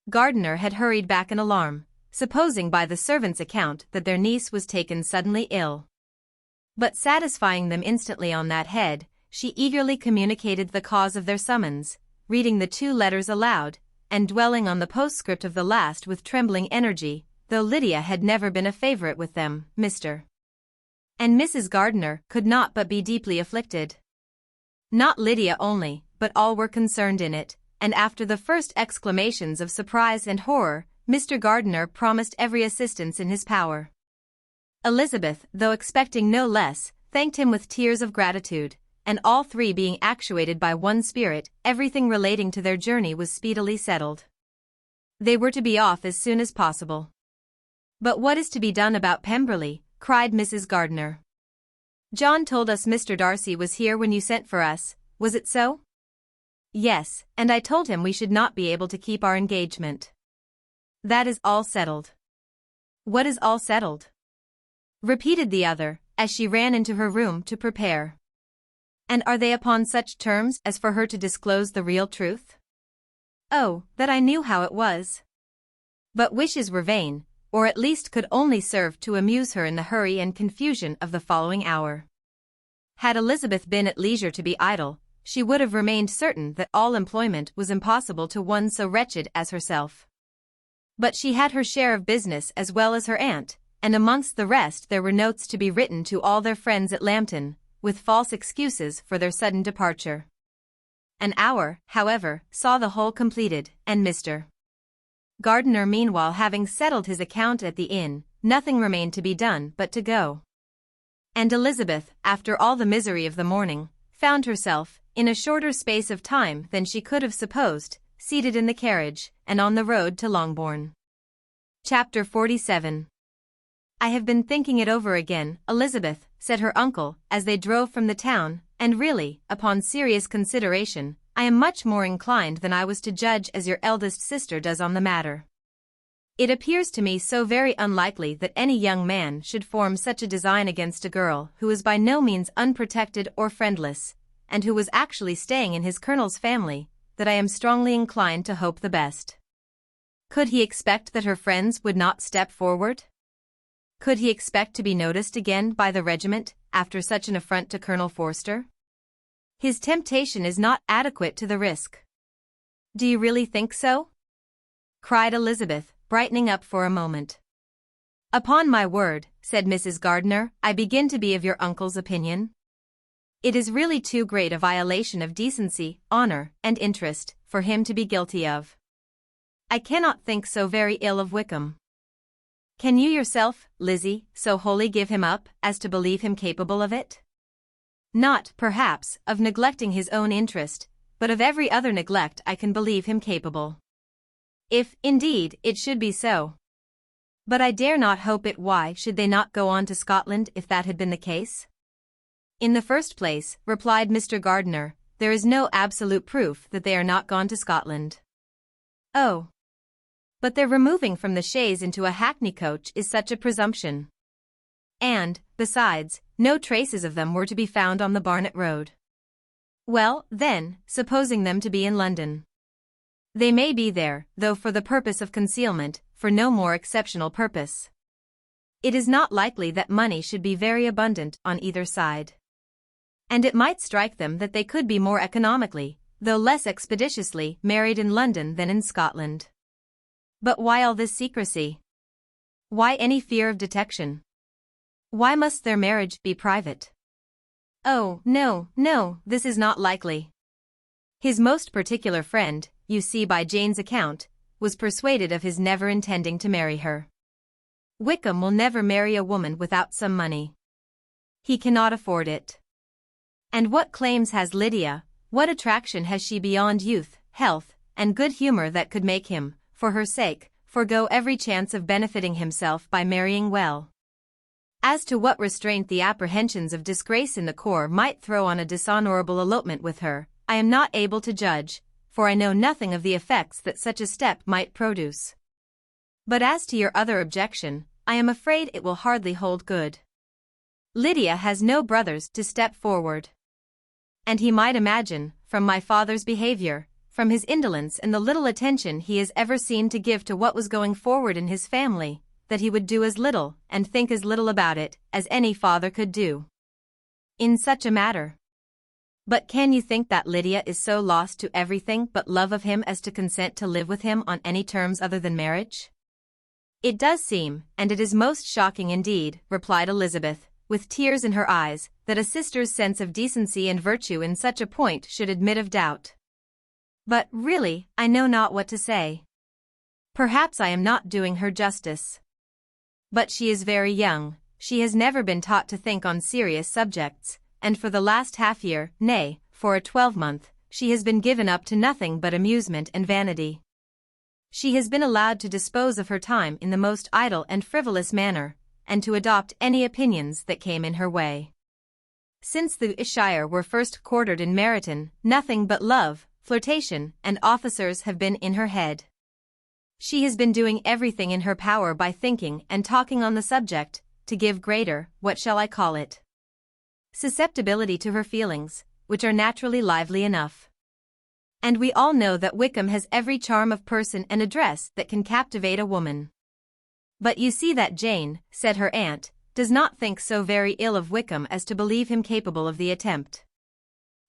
Gardiner had hurried back in alarm, supposing by the servant's account that their niece was taken suddenly ill. But satisfying them instantly on that head, she eagerly communicated the cause of their summons, reading the two letters aloud, and dwelling on the postscript of the last with trembling energy, though Lydia had never been a favorite with them. Mr. and Mrs. Gardiner could not but be deeply afflicted. Not Lydia only, but all were concerned in it, and after the first exclamations of surprise and horror, Mr. Gardiner promised every assistance in his power. Elizabeth, though expecting no less, thanked him with tears of gratitude, and all three being actuated by one spirit, everything relating to their journey was speedily settled. They were to be off as soon as possible. "But what is to be done about Pemberley?" cried Mrs. Gardiner. "John told us Mr. Darcy was here when you sent for us, was it so?" "Yes, and I told him we should not be able to keep our engagement." "That is all settled." "What is all settled?" repeated the other, as she ran into her room to prepare. "And are they upon such terms as for her to disclose the real truth?" "Oh, that I knew how it was." But wishes were vain, or at least could only serve to amuse her in the hurry and confusion of the following hour. Had Elizabeth been at leisure to be idle, she would have remained certain that all employment was impossible to one so wretched as herself. But she had her share of business as well as her aunt, and amongst the rest there were notes to be written to all their friends at Lambton, with false excuses for their sudden departure. An hour, however, saw the whole completed, and Mr. Gardiner meanwhile having settled his account at the inn, nothing remained to be done but to go. And Elizabeth, after all the misery of the morning, found herself, in a shorter space of time than she could have supposed, seated in the carriage, and on the road to Longbourn. Chapter 47. "I have been thinking it over again, Elizabeth," said her uncle as they drove from the town, and really, upon serious consideration, I am much more inclined than I was to judge as your eldest sister does on the matter. It appears to me so very unlikely that any young man should form such a design against a girl who is by no means unprotected or friendless, and who was actually staying in his colonel's family, that I am strongly inclined to hope the best. Could he expect that her friends would not step forward? Could he expect to be noticed again by the regiment, after such an affront to Colonel Forster? His temptation is not adequate to the risk. Do you really think so? Cried Elizabeth, brightening up for a moment. Upon my word, said Mrs. Gardiner, I begin to be of your uncle's opinion. It is really too great a violation of decency, honor, and interest, for him to be guilty of. I cannot think so very ill of Wickham. Can you yourself, Lizzie, so wholly give him up as to believe him capable of it? Not, perhaps, of neglecting his own interest, but of every other neglect I can believe him capable. If, indeed, it should be so. But I dare not hope it. Why should they not go on to Scotland if that had been the case? In the first place, replied Mr. Gardiner, there is no absolute proof that they are not gone to Scotland. Oh. But their removing from the chaise into a hackney coach is such a presumption. And, besides, no traces of them were to be found on the Barnet road. Well, then, supposing them to be in London. They may be there, though for the purpose of concealment, for no more exceptional purpose. It is not likely that money should be very abundant on either side. And it might strike them that they could be more economically, though less expeditiously, married in London than in Scotland. But why all this secrecy? Why any fear of detection? Why must their marriage be private? Oh, no, no, this is not likely. His most particular friend, you see by Jane's account, was persuaded of his never intending to marry her. Wickham will never marry a woman without some money. He cannot afford it. And what claims has Lydia, what attraction has she beyond youth, health, and good humor that could make him, for her sake, forego every chance of benefiting himself by marrying well? As to what restraint the apprehensions of disgrace in the corps might throw on a dishonorable elopement with her, I am not able to judge, for I know nothing of the effects that such a step might produce. But as to your other objection, I am afraid it will hardly hold good. Lydia has no brothers to step forward. And he might imagine, from my father's behavior, from his indolence and the little attention he has ever seemed to give to what was going forward in his family, that he would do as little, and think as little about it, as any father could do in such a matter. But can you think that Lydia is so lost to everything but love of him as to consent to live with him on any terms other than marriage? It does seem, and it is most shocking indeed, replied Elizabeth, with tears in her eyes, that a sister's sense of decency and virtue in such a point should admit of doubt. But, really, I know not what to say. Perhaps I am not doing her justice. But she is very young, she has never been taught to think on serious subjects, and for the last half-year, nay, for a 12-month, she has been given up to nothing but amusement and vanity. She has been allowed to dispose of her time in the most idle and frivolous manner, and to adopt any opinions that came in her way. Since the Shire were first quartered in Meryton, nothing but love, flirtation, and officers have been in her head. She has been doing everything in her power by thinking and talking on the subject, to give greater, what shall I call it, susceptibility to her feelings, which are naturally lively enough. And we all know that Wickham has every charm of person and address that can captivate a woman. But you see that Jane, said her aunt, does not think so very ill of Wickham as to believe him capable of the attempt.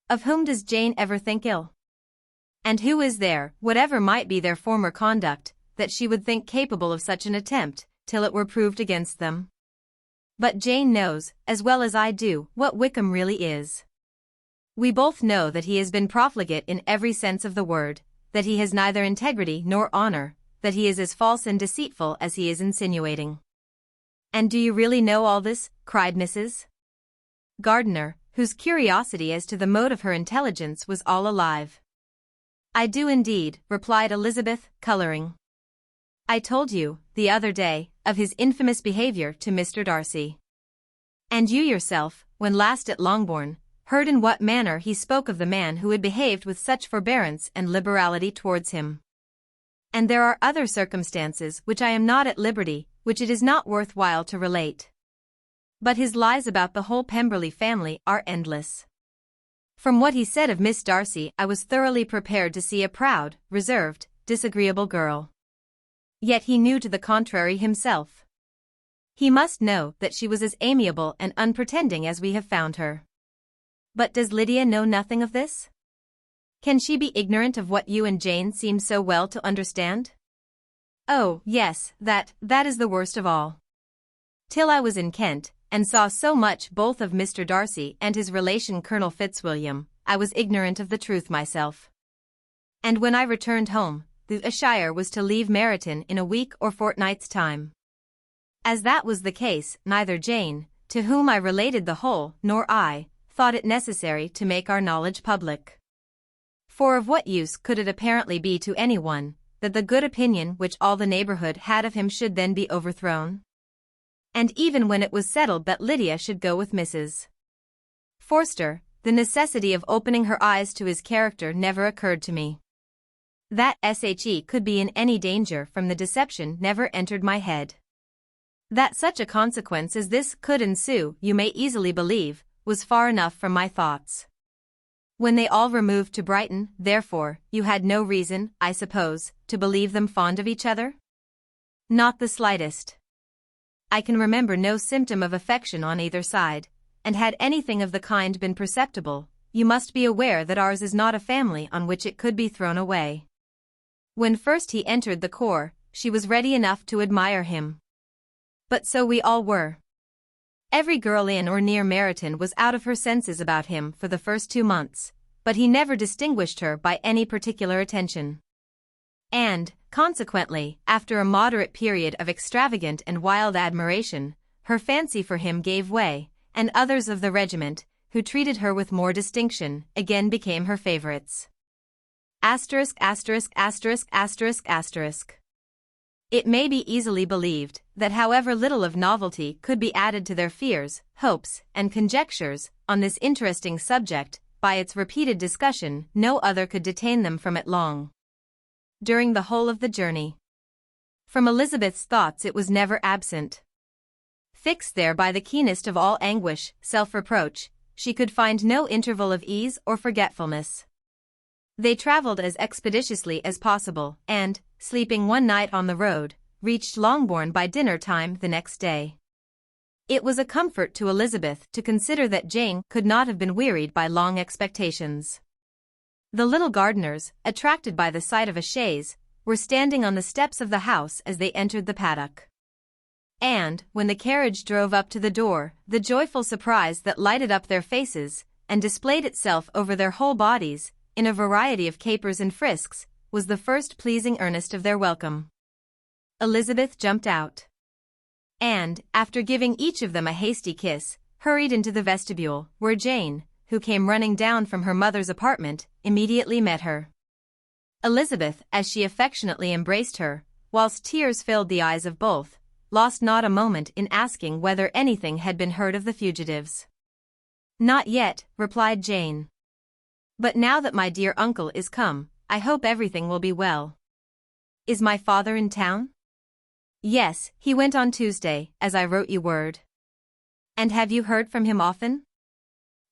Of whom does Jane ever think ill? And who is there, whatever might be their former conduct, that she would think capable of such an attempt, till it were proved against them? But Jane knows, as well as I do, what Wickham really is. We both know that he has been profligate in every sense of the word, that he has neither integrity nor honor, that he is as false and deceitful as he is insinuating. And do you really know all this? Cried Mrs. Gardiner, whose curiosity as to the mode of her intelligence was all alive. I do indeed, replied Elizabeth, coloring. I told you, the other day, of his infamous behavior to Mr. Darcy. And you yourself, when last at Longbourn, heard in what manner he spoke of the man who had behaved with such forbearance and liberality towards him. And there are other circumstances which I am not at liberty, which it is not worth while to relate. But his lies about the whole Pemberley family are endless. From what he said of Miss Darcy I was thoroughly prepared to see a proud, reserved, disagreeable girl. Yet he knew to the contrary himself. He must know that she was as amiable and unpretending as we have found her. But does Lydia know nothing of this? Can she be ignorant of what you and Jane seem so well to understand? Oh, yes, that is the worst of all. Till I was in Kent, and saw so much both of Mr. Darcy and his relation Colonel Fitzwilliam, I was ignorant of the truth myself. And when I returned home, the Shire was to leave Meryton in a week or fortnight's time. As that was the case, neither Jane, to whom I related the whole, nor I, thought it necessary to make our knowledge public. For of what use could it apparently be to anyone, that the good opinion which all the neighborhood had of him should then be overthrown? And even when it was settled that Lydia should go with Mrs. Forster, the necessity of opening her eyes to his character never occurred to me. That she could be in any danger from the deception never entered my head. That such a consequence as this could ensue, you may easily believe, was far enough from my thoughts. When they all removed to Brighton, therefore, you had no reason, I suppose, to believe them fond of each other? Not the slightest. I can remember no symptom of affection on either side, and had anything of the kind been perceptible, you must be aware that ours is not a family on which it could be thrown away. When first he entered the corps, she was ready enough to admire him. But so we all were. Every girl in or near Meryton was out of her senses about him for the first 2 months, but he never distinguished her by any particular attention. And, consequently, after a moderate period of extravagant and wild admiration, her fancy for him gave way, and others of the regiment, who treated her with more distinction, again became her favorites. It may be easily believed that however little of novelty could be added to their fears, hopes, and conjectures on this interesting subject, by its repeated discussion, no other could detain them from it long. During the whole of the journey, from Elizabeth's thoughts it was never absent. Fixed there by the keenest of all anguish, self-reproach, she could find no interval of ease or forgetfulness. They traveled as expeditiously as possible, and, sleeping one night on the road, reached Longbourn by dinner time the next day. It was a comfort to Elizabeth to consider that Jane could not have been wearied by long expectations. The little gardeners, attracted by the sight of a chaise, were standing on the steps of the house as they entered the paddock. And, when the carriage drove up to the door, the joyful surprise that lighted up their faces, and displayed itself over their whole bodies, in a variety of capers and frisks, was the first pleasing earnest of their welcome. Elizabeth jumped out. And, after giving each of them a hasty kiss, hurried into the vestibule, where Jane, who came running down from her mother's apartment, immediately met her. Elizabeth, as she affectionately embraced her, whilst tears filled the eyes of both, lost not a moment in asking whether anything had been heard of the fugitives. "Not yet," replied Jane. "But now that my dear uncle is come, I hope everything will be well." "Is my father in town?" "Yes, he went on Tuesday, as I wrote you word." "And have you heard from him often?"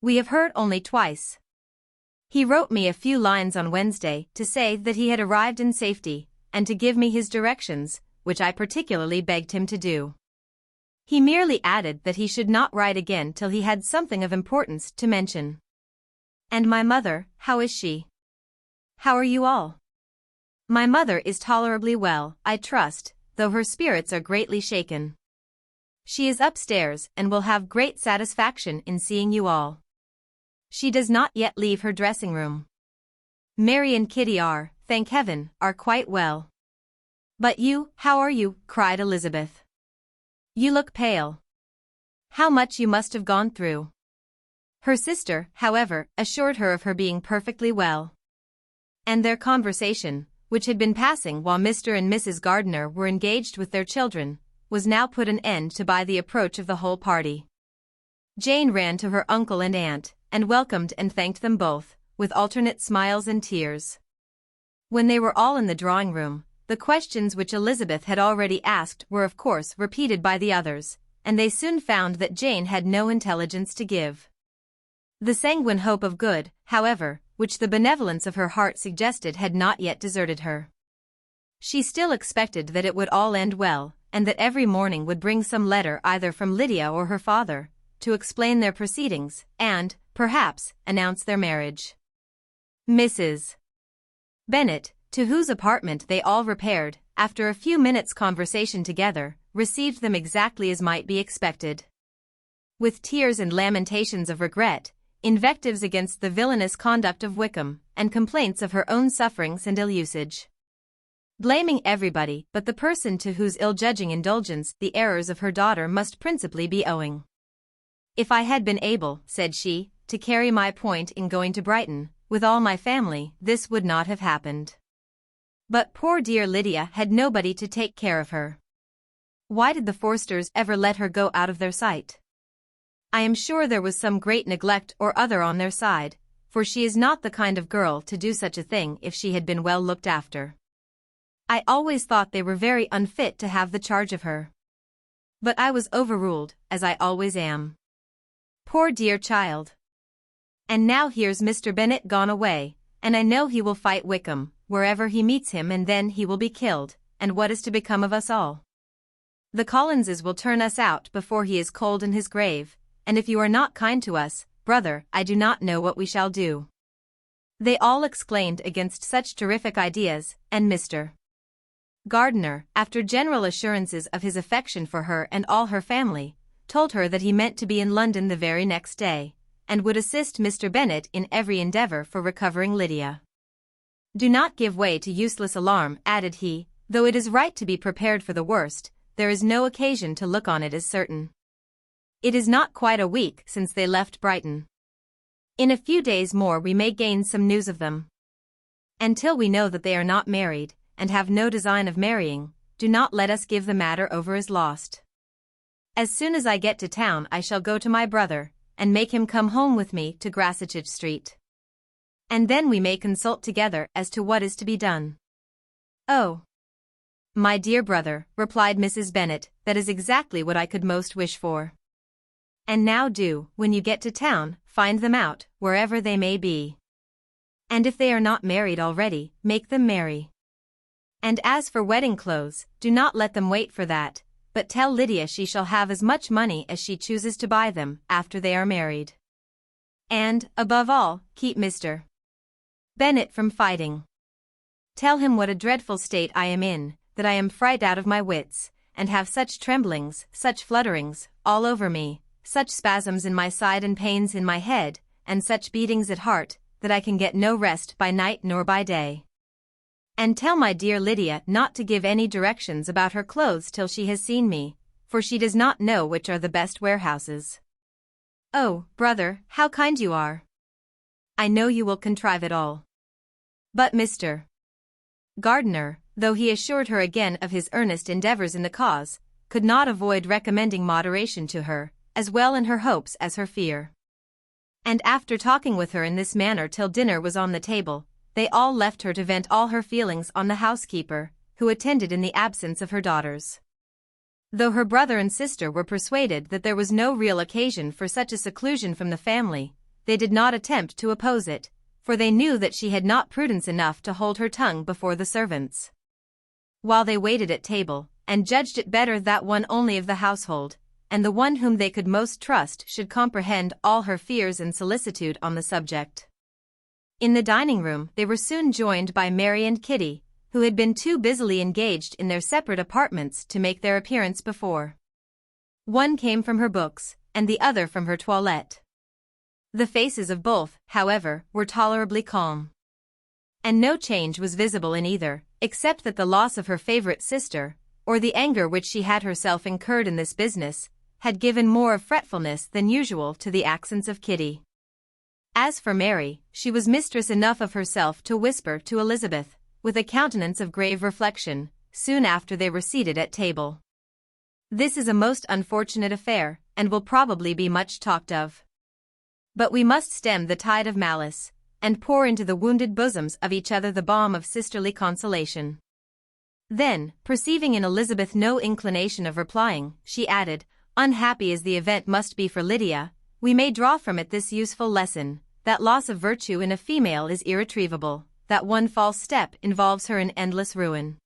"We have heard only twice. He wrote me a few lines on Wednesday to say that he had arrived in safety, and to give me his directions, which I particularly begged him to do. He merely added that he should not write again till he had something of importance to mention." "And my mother, how is she? How are you all?" "My mother is tolerably well, I trust, though her spirits are greatly shaken. She is upstairs and will have great satisfaction in seeing you all. She does not yet leave her dressing-room. Mary and Kitty are, thank heaven, quite well." "But you, how are you?" cried Elizabeth. "You look pale. How much you must have gone through." Her sister, however, assured her of her being perfectly well. And their conversation, which had been passing while Mr. and Mrs. Gardiner were engaged with their children, was now put an end to by the approach of the whole party. Jane ran to her uncle and aunt, and welcomed and thanked them both, with alternate smiles and tears. When they were all in the drawing room, the questions which Elizabeth had already asked were of course repeated by the others, and they soon found that Jane had no intelligence to give. The sanguine hope of good, however, which the benevolence of her heart suggested had not yet deserted her. She still expected that it would all end well, and that every morning would bring some letter either from Lydia or her father, to explain their proceedings, and, perhaps, announce their marriage. Mrs. Bennet, to whose apartment they all repaired, after a few minutes' conversation together, received them exactly as might be expected. With tears and lamentations of regret, invectives against the villainous conduct of Wickham, and complaints of her own sufferings and ill-usage. Blaming everybody but the person to whose ill-judging indulgence the errors of her daughter must principally be owing. "If I had been able," said she, "to carry my point in going to Brighton, with all my family, this would not have happened. But poor dear Lydia had nobody to take care of her. Why did the Forsters ever let her go out of their sight? I am sure there was some great neglect or other on their side, for she is not the kind of girl to do such a thing if she had been well looked after. I always thought they were very unfit to have the charge of her. But I was overruled, as I always am. Poor dear child. And now here's Mr. Bennet gone away, and I know he will fight Wickham, wherever he meets him, and then he will be killed, and what is to become of us all? The Collinses will turn us out before he is cold in his grave, and if you are not kind to us, brother, I do not know what we shall do." They all exclaimed against such terrific ideas, and Mr. Gardiner, after general assurances of his affection for her and all her family, told her that he meant to be in London the very next day, and would assist Mr. Bennet in every endeavour for recovering Lydia. "Do not give way to useless alarm," added he, "though it is right to be prepared for the worst, there is no occasion to look on it as certain. It is not quite a week since they left Brighton. In a few days more we may gain some news of them. Until we know that they are not married, and have no design of marrying, do not let us give the matter over as lost. As soon as I get to town I shall go to my brother, and make him come home with me to Grassetchage Street. And then we may consult together as to what is to be done." "Oh, my dear brother," replied Mrs. Bennet, "that is exactly what I could most wish for. And now do, when you get to town, find them out, wherever they may be. And if they are not married already, make them marry. And as for wedding clothes, do not let them wait for that, but tell Lydia she shall have as much money as she chooses to buy them after they are married. And, above all, keep Mr. Bennet from fighting. Tell him what a dreadful state I am in, that I am frightened out of my wits, and have such tremblings, such flutterings, all over me, such spasms in my side and pains in my head, and such beatings at heart, that I can get no rest by night nor by day. And tell my dear Lydia not to give any directions about her clothes till she has seen me, for she does not know which are the best warehouses." "Oh, brother, how kind you are! I know you will contrive it all." But Mr. Gardiner, though he assured her again of his earnest endeavours in the cause, could not avoid recommending moderation to her, as well in her hopes as her fear. And after talking with her in this manner till dinner was on the table, they all left her to vent all her feelings on the housekeeper, who attended in the absence of her daughters. Though her brother and sister were persuaded that there was no real occasion for such a seclusion from the family, they did not attempt to oppose it, for they knew that she had not prudence enough to hold her tongue before the servants. While they waited at table, and judged it better that one only of the household, and the one whom they could most trust should comprehend all her fears and solicitude on the subject. In the dining-room they were soon joined by Mary and Kitty, who had been too busily engaged in their separate apartments to make their appearance before. One came from her books, and the other from her toilette. The faces of both, however, were tolerably calm. And no change was visible in either, except that the loss of her favourite sister, or the anger which she had herself incurred in this business, had given more of fretfulness than usual to the accents of Kitty. As for Mary, she was mistress enough of herself to whisper to Elizabeth, with a countenance of grave reflection, soon after they were seated at table. "This is a most unfortunate affair, and will probably be much talked of. But we must stem the tide of malice, and pour into the wounded bosoms of each other the balm of sisterly consolation." Then, perceiving in Elizabeth no inclination of replying, she added, "Unhappy as the event must be for Lydia, we may draw from it this useful lesson, that loss of virtue in a female is irretrievable, that one false step involves her in endless ruin.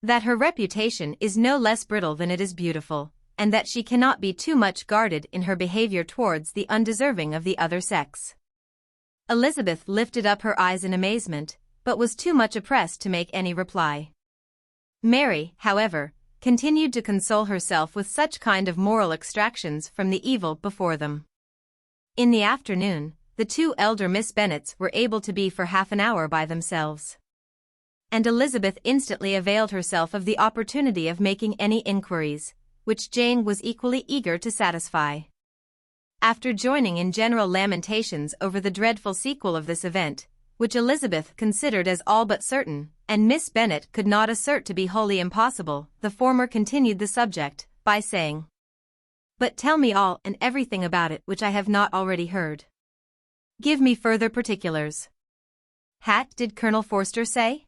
That her reputation is no less brittle than it is beautiful, and that she cannot be too much guarded in her behavior towards the undeserving of the other sex." Elizabeth lifted up her eyes in amazement, but was too much oppressed to make any reply. Mary, however, continued to console herself with such kind of moral extractions from the evil before them. In the afternoon, the two elder Miss Bennets were able to be for half an hour by themselves. And Elizabeth instantly availed herself of the opportunity of making any inquiries, which Jane was equally eager to satisfy. After joining in general lamentations over the dreadful sequel of this event, which Elizabeth considered as all but certain, and Miss Bennet could not assert to be wholly impossible, the former continued the subject, by saying, "But tell me all and everything about it which I have not already heard. Give me further particulars. Did Colonel Forster say?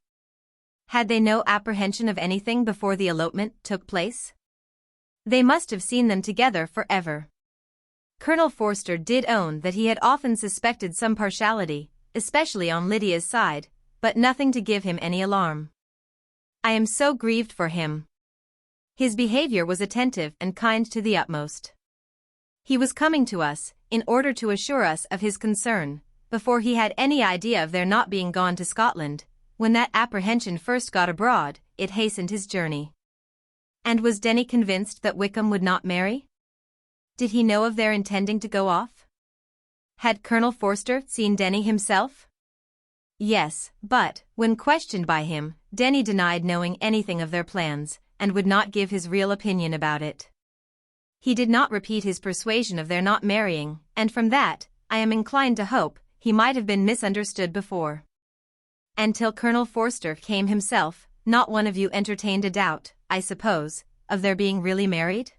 Had they no apprehension of anything before the elopement took place? They must have seen them together forever." Colonel Forster did own that he had often suspected some partiality, especially on Lydia's side, but nothing to give him any alarm. "I am so grieved for him. His behavior was attentive and kind to the utmost. He was coming to us, in order to assure us of his concern, before he had any idea of their not being gone to Scotland. When that apprehension first got abroad, it hastened his journey." "And was Denny convinced that Wickham would not marry? Did he know of their intending to go off? Had Colonel Forster seen Denny himself?" "Yes, but, when questioned by him, Denny denied knowing anything of their plans, and would not give his real opinion about it. He did not repeat his persuasion of their not marrying, and from that, I am inclined to hope, he might have been misunderstood before. And till Colonel Forster came himself, not one of you entertained a doubt, I suppose, of their being really married?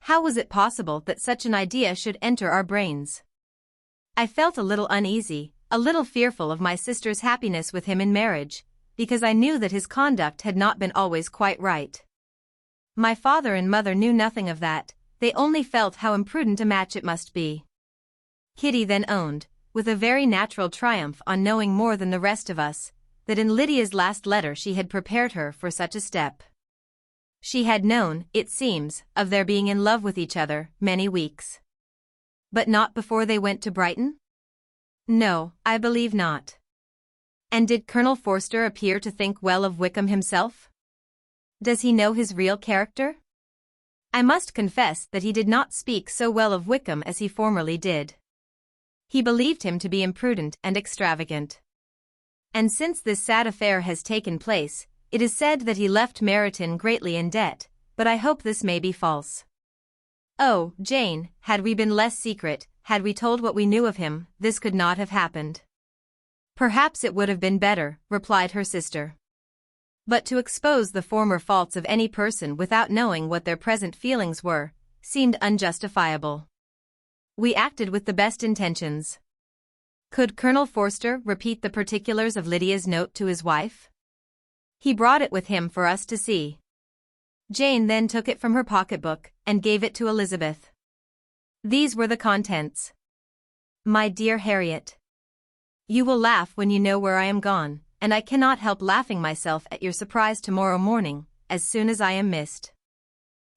How was it possible that such an idea should enter our brains? I felt a little uneasy, a little fearful of my sister's happiness with him in marriage, because I knew that his conduct had not been always quite right. My father and mother knew nothing of that, they only felt how imprudent a match it must be." Kitty then owned, with a very natural triumph on knowing more than the rest of us, that in Lydia's last letter she had prepared her for such a step. She had known, it seems, of their being in love with each other many weeks. But not before they went to Brighton? No, I believe not. And did Colonel Forster appear to think well of Wickham himself? Does he know his real character? I must confess that he did not speak so well of Wickham as he formerly did. He believed him to be imprudent and extravagant. And since this sad affair has taken place, it is said that he left Meryton greatly in debt, but I hope this may be false. Oh, Jane, had we been less secret, had we told what we knew of him, this could not have happened. Perhaps it would have been better, replied her sister. But to expose the former faults of any person without knowing what their present feelings were, seemed unjustifiable. We acted with the best intentions. Could Colonel Forster repeat the particulars of Lydia's note to his wife? He brought it with him for us to see. Jane then took it from her pocketbook and gave it to Elizabeth. These were the contents. My dear Harriet, you will laugh when you know where I am gone, and I cannot help laughing myself at your surprise tomorrow morning, as soon as I am missed.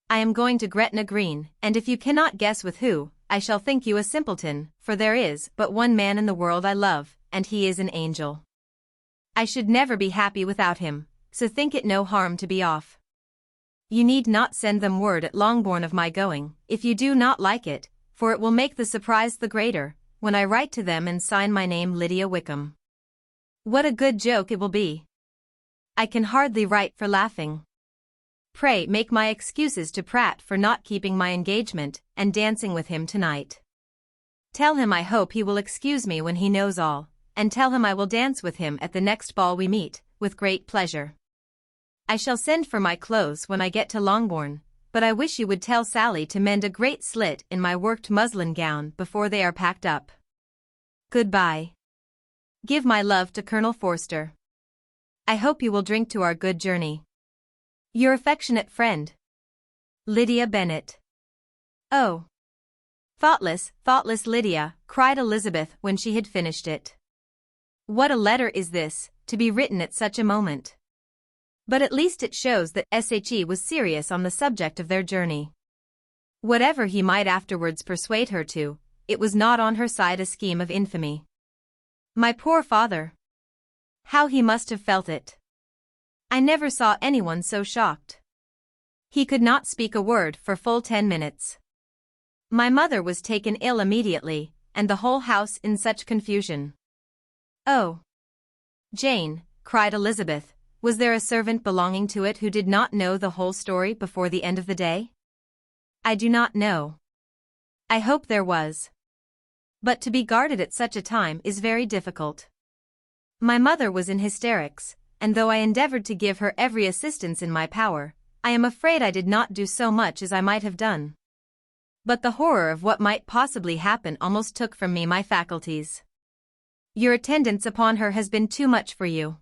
I am going to Gretna Green, and if you cannot guess with who, I shall think you a simpleton, for there is but one man in the world I love, and he is an angel. I should never be happy without him, so think it no harm to be off. You need not send them word at Longbourn of my going, if you do not like it, for it will make the surprise the greater, when I write to them and sign my name Lydia Wickham. What a good joke it will be! I can hardly write for laughing. Pray make my excuses to Pratt for not keeping my engagement and dancing with him tonight. Tell him I hope he will excuse me when he knows all, and tell him I will dance with him at the next ball we meet, with great pleasure. I shall send for my clothes when I get to Longbourn, but I wish you would tell Sally to mend a great slit in my worked muslin gown before they are packed up. Goodbye. Give my love to Colonel Forster. I hope you will drink to our good journey. Your affectionate friend, Lydia Bennet. Oh. Thoughtless, thoughtless Lydia, cried Elizabeth when she had finished it. What a letter is this, to be written at such a moment. But at least it shows that She was serious on the subject of their journey. Whatever he might afterwards persuade her to, it was not on her side a scheme of infamy. My poor father! How he must have felt it! I never saw anyone so shocked. He could not speak a word for full 10 minutes. My mother was taken ill immediately, and the whole house in such confusion. Oh! Jane, cried Elizabeth, was there a servant belonging to it who did not know the whole story before the end of the day? I do not know. I hope there was. But to be guarded at such a time is very difficult. My mother was in hysterics, and though I endeavored to give her every assistance in my power, I am afraid I did not do so much as I might have done. But the horror of what might possibly happen almost took from me my faculties. Your attendance upon her has been too much for you.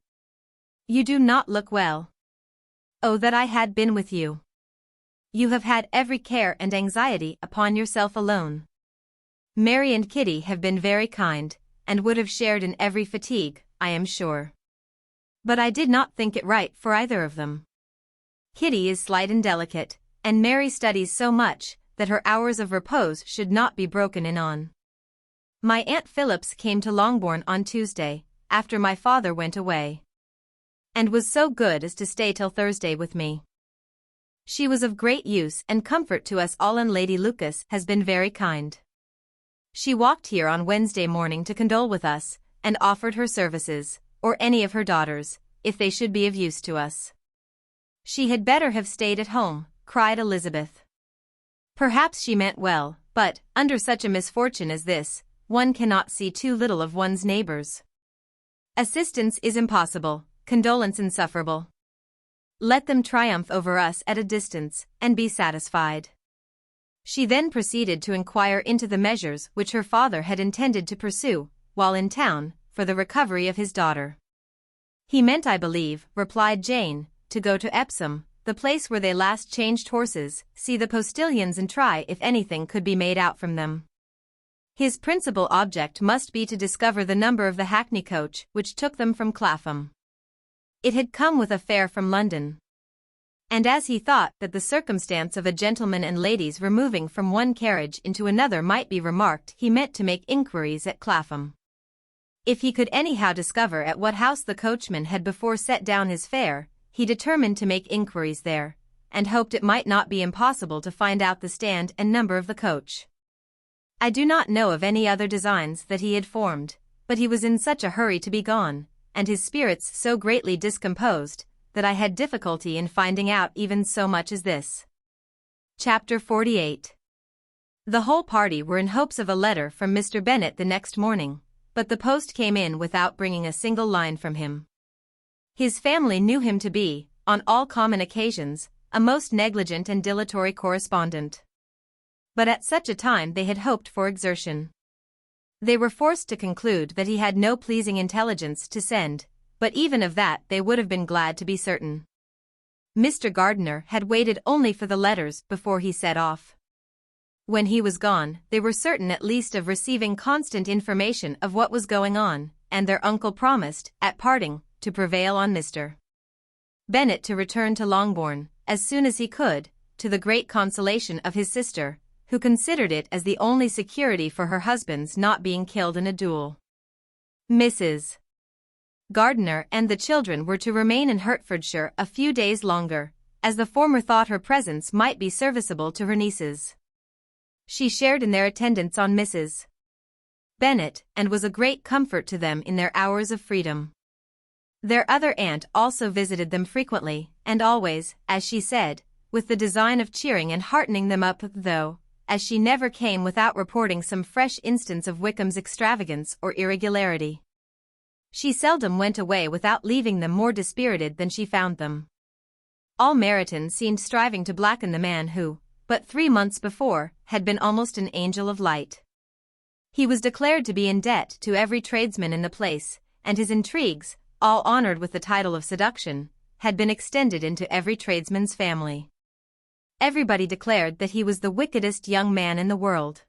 You do not look well. Oh, that I had been with you. You have had every care and anxiety upon yourself alone. Mary and Kitty have been very kind, and would have shared in every fatigue, I am sure. But I did not think it right for either of them. Kitty is slight and delicate, and Mary studies so much that her hours of repose should not be broken in on. My Aunt Phillips came to Longbourn on Tuesday, after my father went away, and was so good as to stay till Thursday with me. She was of great use and comfort to us all, and Lady Lucas has been very kind. She walked here on Wednesday morning to condole with us, and offered her services, or any of her daughters, if they should be of use to us. She had better have stayed at home, cried Elizabeth. Perhaps she meant well, but, under such a misfortune as this, one cannot see too little of one's neighbors. Assistance is impossible, condolence insufferable. Let them triumph over us at a distance, and be satisfied. She then proceeded to inquire into the measures which her father had intended to pursue, while in town, for the recovery of his daughter. He meant, I believe, replied Jane, to go to Epsom, the place where they last changed horses, see the postilions and try if anything could be made out from them. His principal object must be to discover the number of the hackney coach which took them from Clapham. It had come with a fare from London. And as he thought that the circumstance of a gentleman and ladies removing from one carriage into another might be remarked, he meant to make inquiries at Clapham. If he could anyhow discover at what house the coachman had before set down his fare, he determined to make inquiries there, and hoped it might not be impossible to find out the stand and number of the coach. I do not know of any other designs that he had formed, but he was in such a hurry to be gone, and his spirits so greatly discomposed, that I had difficulty in finding out even so much as this. Chapter 48. The whole party were in hopes of a letter from Mr. Bennet the next morning, but the post came in without bringing a single line from him. His family knew him to be, on all common occasions, a most negligent and dilatory correspondent. But at such a time they had hoped for exertion. They were forced to conclude that he had no pleasing intelligence to send, but even of that they would have been glad to be certain. Mr. Gardiner had waited only for the letters before he set off. When he was gone, they were certain at least of receiving constant information of what was going on, and their uncle promised, at parting, to prevail on Mr. Bennet to return to Longbourn, as soon as he could, to the great consolation of his sister, who considered it as the only security for her husband's not being killed in a duel. Mrs. Gardiner and the children were to remain in Hertfordshire a few days longer, as the former thought her presence might be serviceable to her nieces. She shared in their attendance on Mrs. Bennet, and was a great comfort to them in their hours of freedom. Their other aunt also visited them frequently, and always, as she said, with the design of cheering and heartening them up, though, as she never came without reporting some fresh instance of Wickham's extravagance or irregularity. She seldom went away without leaving them more dispirited than she found them. All Meryton seemed striving to blacken the man who, but 3 months before, had been almost an angel of light. He was declared to be in debt to every tradesman in the place, and his intrigues, all honored with the title of seduction, had been extended into every tradesman's family. Everybody declared that he was the wickedest young man in the world.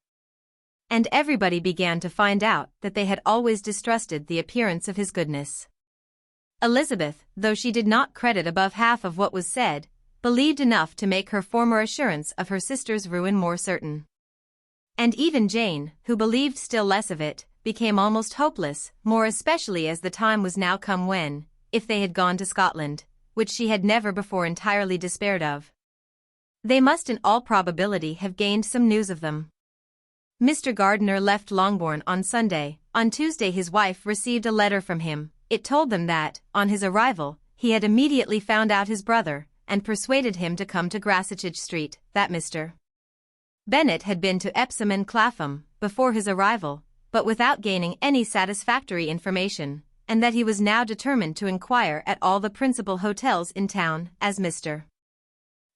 And everybody began to find out that they had always distrusted the appearance of his goodness. Elizabeth, though she did not credit above half of what was said, believed enough to make her former assurance of her sister's ruin more certain. And even Jane, who believed still less of it, became almost hopeless, more especially as the time was now come when, if they had gone to Scotland, which she had never before entirely despaired of, they must in all probability have gained some news of them. Mr. Gardiner left Longbourn on Sunday. On Tuesday his wife received a letter from him. It told them that, on his arrival, he had immediately found out his brother, and persuaded him to come to Grassetchage Street, that Mr. Bennet had been to Epsom and Clapham before his arrival, but without gaining any satisfactory information, and that he was now determined to inquire at all the principal hotels in town, as Mr.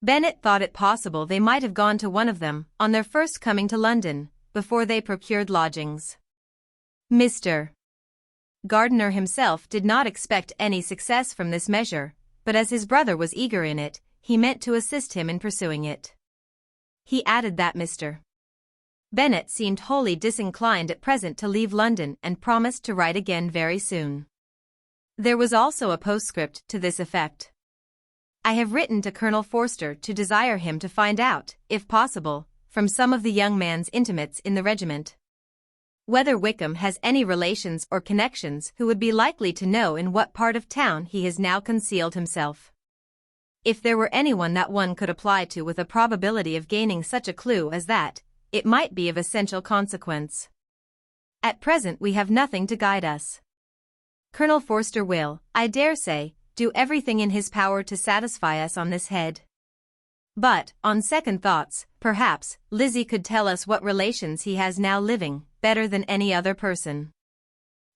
Bennet thought it possible they might have gone to one of them, on their first coming to London, before they procured lodgings. Mr. Gardiner himself did not expect any success from this measure, but as his brother was eager in it, he meant to assist him in pursuing it. He added that Mr. Bennet seemed wholly disinclined at present to leave London and promised to write again very soon. There was also a postscript to this effect. I have written to Colonel Forster to desire him to find out, if possible, from some of the young man's intimates in the regiment, whether Wickham has any relations or connections who would be likely to know in what part of town he has now concealed himself. If there were anyone that one could apply to with a probability of gaining such a clue as that, it might be of essential consequence. At present we have nothing to guide us. Colonel Forster will, I dare say, do everything in his power to satisfy us on this head. But, on second thoughts, perhaps, Lizzie could tell us what relations he has now living, better than any other person.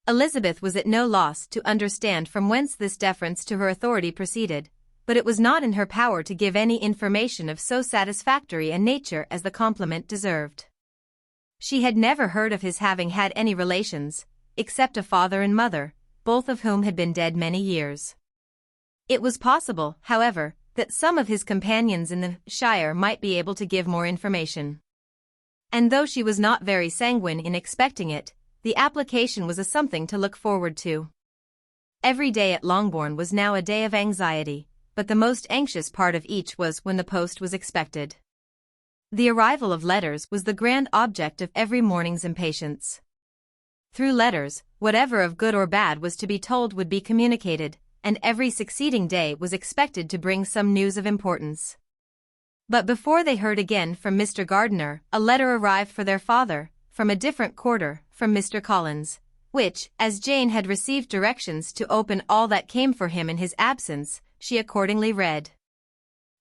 Elizabeth was at no loss to understand from whence this deference to her authority proceeded, but it was not in her power to give any information of so satisfactory a nature as the compliment deserved. She had never heard of his having had any relations, except a father and mother, both of whom had been dead many years. It was possible, however, that some of his companions in the shire might be able to give more information. And though she was not very sanguine in expecting it, the application was a something to look forward to. Every day at Longbourn was now a day of anxiety, but the most anxious part of each was when the post was expected. The arrival of letters was the grand object of every morning's impatience. Through letters, whatever of good or bad was to be told would be communicated, and every succeeding day was expected to bring some news of importance. But before they heard again from Mr. Gardiner, a letter arrived for their father, from a different quarter, from Mr. Collins, which, as Jane had received directions to open all that came for him in his absence, she accordingly read.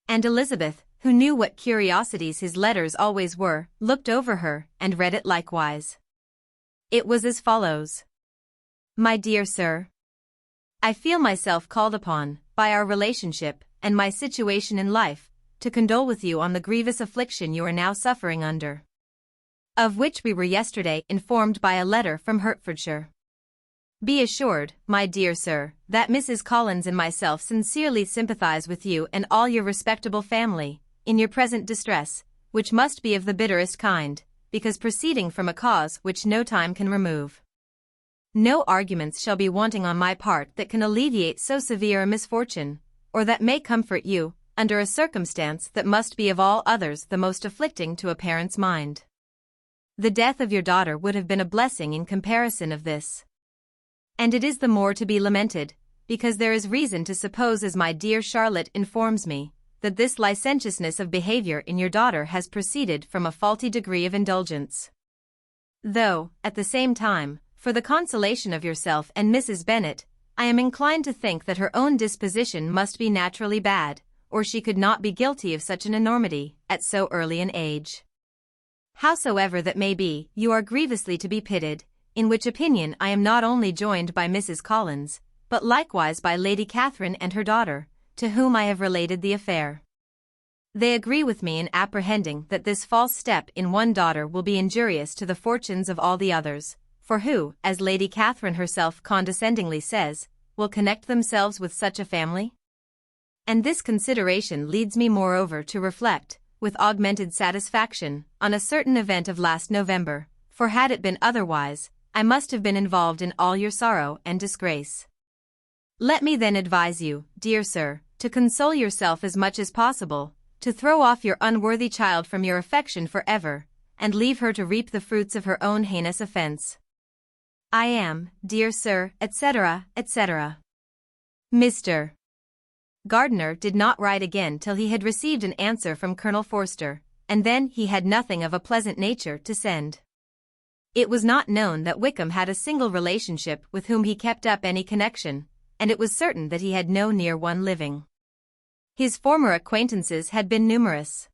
And Elizabeth, who knew what curiosities his letters always were, looked over her, and read it likewise. It was as follows. My dear sir, I feel myself called upon, by our relationship, and my situation in life, to condole with you on the grievous affliction you are now suffering under, of which we were yesterday informed by a letter from Hertfordshire. Be assured, my dear sir, that Mrs. Collins and myself sincerely sympathize with you and all your respectable family, in your present distress, which must be of the bitterest kind, because proceeding from a cause which no time can remove. No arguments shall be wanting on my part that can alleviate so severe a misfortune, or that may comfort you, under a circumstance that must be of all others the most afflicting to a parent's mind. The death of your daughter would have been a blessing in comparison of this. And it is the more to be lamented, because there is reason to suppose, as my dear Charlotte informs me, that this licentiousness of behavior in your daughter has proceeded from a faulty degree of indulgence. Though, at the same time, for the consolation of yourself and Mrs. Bennet, I am inclined to think that her own disposition must be naturally bad, or she could not be guilty of such an enormity, at so early an age. Howsoever that may be, you are grievously to be pitied, in which opinion I am not only joined by Mrs. Collins, but likewise by Lady Catherine and her daughter, to whom I have related the affair. They agree with me in apprehending that this false step in one daughter will be injurious to the fortunes of all the others, for who, as Lady Catherine herself condescendingly says, will connect themselves with such a family? And this consideration leads me moreover to reflect, with augmented satisfaction, on a certain event of last November, for had it been otherwise, I must have been involved in all your sorrow and disgrace. Let me then advise you, dear sir, to console yourself as much as possible, to throw off your unworthy child from your affection for ever, and leave her to reap the fruits of her own heinous offence. I am, dear sir, etc., etc. Mr. Gardiner did not write again till he had received an answer from Colonel Forster, and then he had nothing of a pleasant nature to send. It was not known that Wickham had a single relationship with whom he kept up any connection, and it was certain that he had no near one living. His former acquaintances had been numerous.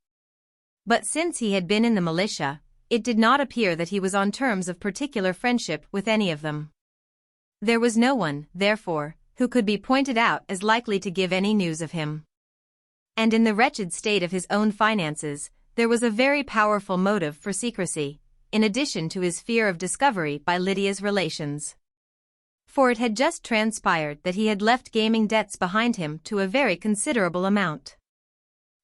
But since he had been in the militia, it did not appear that he was on terms of particular friendship with any of them. There was no one, therefore, who could be pointed out as likely to give any news of him. And in the wretched state of his own finances, there was a very powerful motive for secrecy, in addition to his fear of discovery by Lydia's relations. For it had just transpired that he had left gaming debts behind him to a very considerable amount.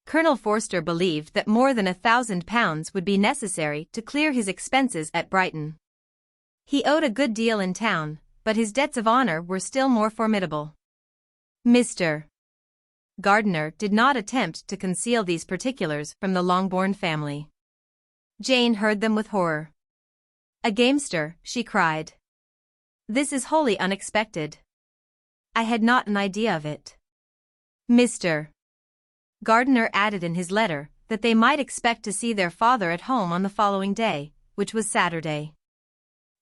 Colonel Forster believed that more than £1,000 would be necessary to clear his expenses at Brighton. He owed a good deal in town, but his debts of honor were still more formidable. Mr. Gardiner did not attempt to conceal these particulars from the Longbourn family. Jane heard them with horror. "A gamester," she cried. "This is wholly unexpected. I had not an idea of it." Mr. Gardiner added in his letter that they might expect to see their father at home on the following day, which was Saturday.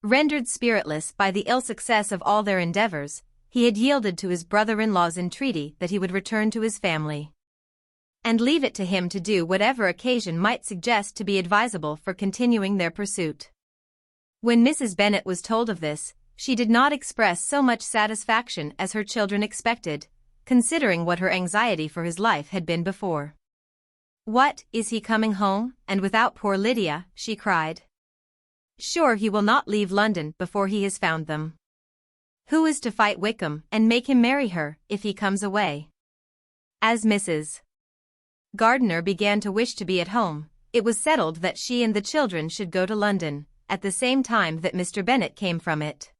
Rendered spiritless by the ill success of all their endeavors, he had yielded to his brother-in-law's entreaty that he would return to his family, and leave it to him to do whatever occasion might suggest to be advisable for continuing their pursuit. When Mrs. Bennet was told of this, she did not express so much satisfaction as her children expected, considering what her anxiety for his life had been before. "What, is he coming home, and without poor Lydia?" she cried. "Sure he will not leave London before he has found them. Who is to fight Wickham and make him marry her, if he comes away?" As Mrs. Gardiner began to wish to be at home, it was settled that she and the children should go to London, at the same time that Mr. Bennet came from it.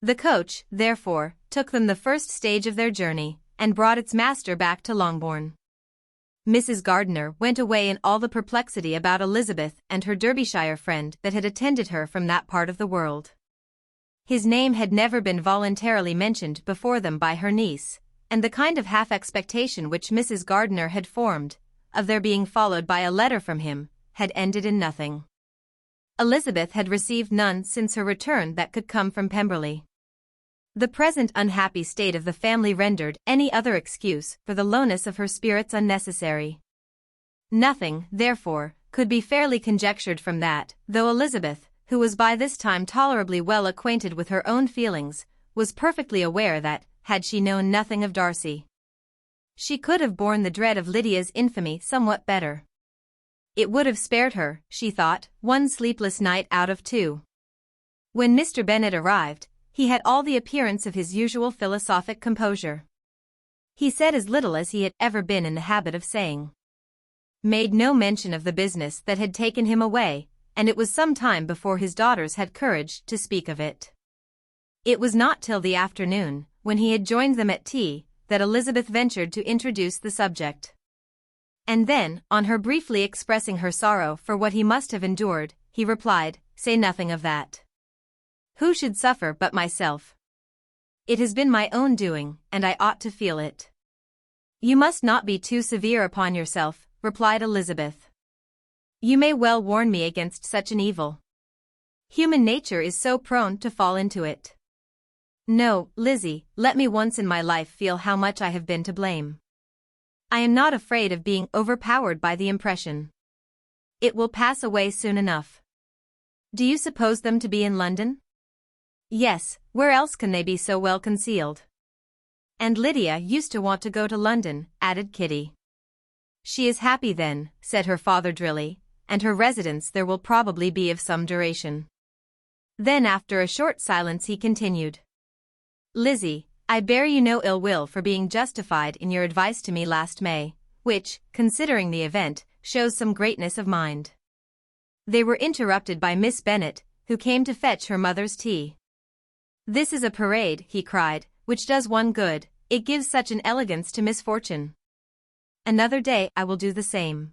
The coach, therefore, took them the first stage of their journey, and brought its master back to Longbourn. Mrs. Gardiner went away in all the perplexity about Elizabeth and her Derbyshire friend that had attended her from that part of the world. His name had never been voluntarily mentioned before them by her niece, and the kind of half-expectation which Mrs. Gardiner had formed, of their being followed by a letter from him, had ended in nothing. Elizabeth had received none since her return that could come from Pemberley. The present unhappy state of the family rendered any other excuse for the lowness of her spirits unnecessary. Nothing, therefore, could be fairly conjectured from that, though Elizabeth, who was by this time tolerably well acquainted with her own feelings, was perfectly aware that, had she known nothing of Darcy, she could have borne the dread of Lydia's infamy somewhat better. It would have spared her, she thought, one sleepless night out of two. When Mr. Bennet arrived, he had all the appearance of his usual philosophic composure. He said as little as he had ever been in the habit of saying, made no mention of the business that had taken him away, and it was some time before his daughters had courage to speak of it. It was not till the afternoon, when he had joined them at tea, that Elizabeth ventured to introduce the subject. And then, on her briefly expressing her sorrow for what he must have endured, he replied, "Say nothing of that. Who should suffer but myself? It has been my own doing, and I ought to feel it." "You must not be too severe upon yourself," replied Elizabeth. "You may well warn me against such an evil. Human nature is so prone to fall into it. No, Lizzie, let me once in my life feel how much I have been to blame. I am not afraid of being overpowered by the impression. It will pass away soon enough. Do you suppose them to be in London?" "Yes, where else can they be so well concealed? And Lydia used to want to go to London, added Kitty. She is happy then, said her father drily, and her residence there will probably be of some duration. Then after a short silence he continued. Lizzie, I bear you no ill will for being justified in your advice to me last May, which, considering the event, shows some greatness of mind. They were interrupted by Miss Bennet, who came to fetch her mother's tea. This is a parade, he cried, which does one good, it gives such an elegance to misfortune. Another day I will do the same.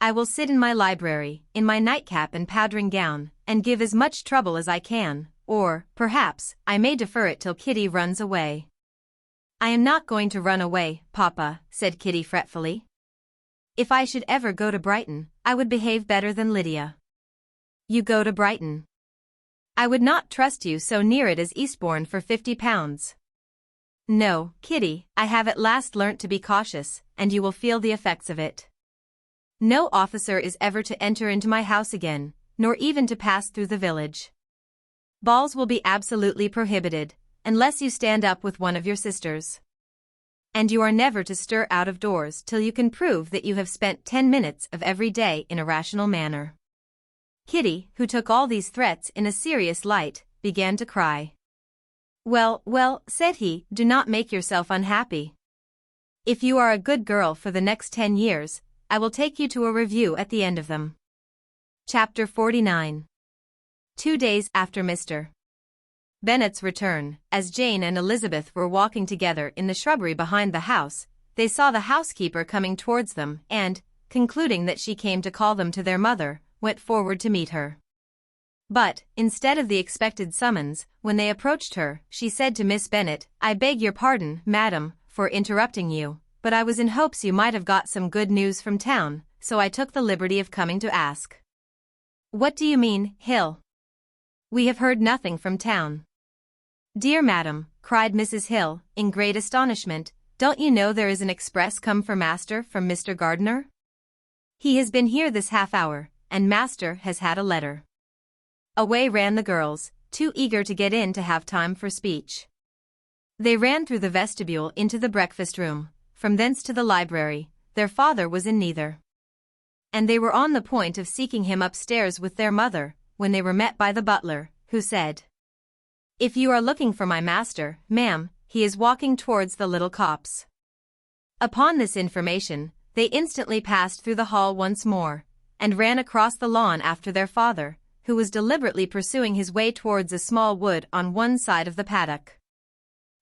I will sit in my library, in my nightcap and powdering gown, and give as much trouble as I can, or, perhaps, I may defer it till Kitty runs away. I am not going to run away, Papa, said Kitty fretfully. If I should ever go to Brighton, I would behave better than Lydia. You go to Brighton? I would not trust you so near it as Eastbourne for £50. No, Kitty, I have at last learnt to be cautious, and you will feel the effects of it. No officer is ever to enter into my house again, nor even to pass through the village. Balls will be absolutely prohibited, unless you stand up with one of your sisters. And you are never to stir out of doors till you can prove that you have spent 10 minutes of every day in a rational manner. Kitty, who took all these threats in a serious light, began to cry. Well, well, said he, do not make yourself unhappy. If you are a good girl for the next 10 years, I will take you to a review at the end of them. Chapter 49. 2 days after Mr. Bennet's return, as Jane and Elizabeth were walking together in the shrubbery behind the house, they saw the housekeeper coming towards them and, concluding that she came to call them to their mother, went forward to meet her. But, instead of the expected summons, when they approached her, she said to Miss Bennet, I beg your pardon, madam, for interrupting you, but I was in hopes you might have got some good news from town, so I took the liberty of coming to ask. What do you mean, Hill? We have heard nothing from town. Dear madam, cried Mrs. Hill, in great astonishment, don't you know there is an express come for master from Mr. Gardiner? He has been here this half hour, and master has had a letter. Away ran the girls, too eager to get in to have time for speech. They ran through the vestibule into the breakfast room, from thence to the library, their father was in neither. And they were on the point of seeking him upstairs with their mother, when they were met by the butler, who said, If you are looking for my master, ma'am, he is walking towards the little copse. Upon this information, they instantly passed through the hall once more, and ran across the lawn after their father, who was deliberately pursuing his way towards a small wood on one side of the paddock.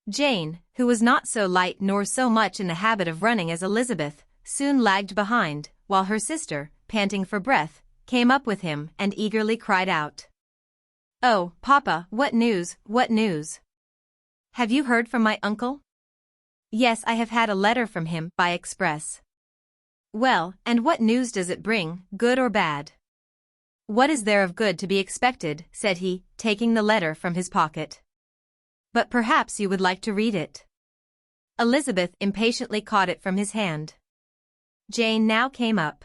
Jane, who was not so light nor so much in the habit of running as Elizabeth, soon lagged behind, while her sister, panting for breath, came up with him and eagerly cried out. Oh, Papa, what news, what news? Have you heard from my uncle? Yes, I have had a letter from him by express. Well, and what news does it bring, good or bad? What is there of good to be expected, said he, taking the letter from his pocket. But perhaps you would like to read it. Elizabeth impatiently caught it from his hand. Jane now came up.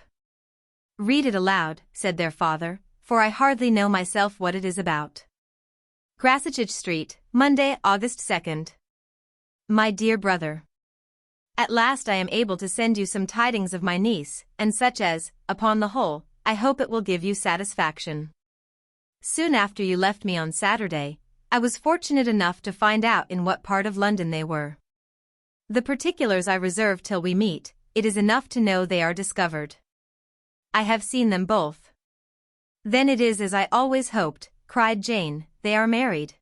Read it aloud, said their father, for I hardly know myself what it is about. Grasachich Street, Monday, August 2nd. My dear brother. At last I am able to send you some tidings of my niece, and such as, upon the whole, I hope it will give you satisfaction. Soon after you left me on Saturday, I was fortunate enough to find out in what part of London they were. The particulars I reserve till we meet, it is enough to know they are discovered. I have seen them both. Then it is as I always hoped, cried Jane, they are married.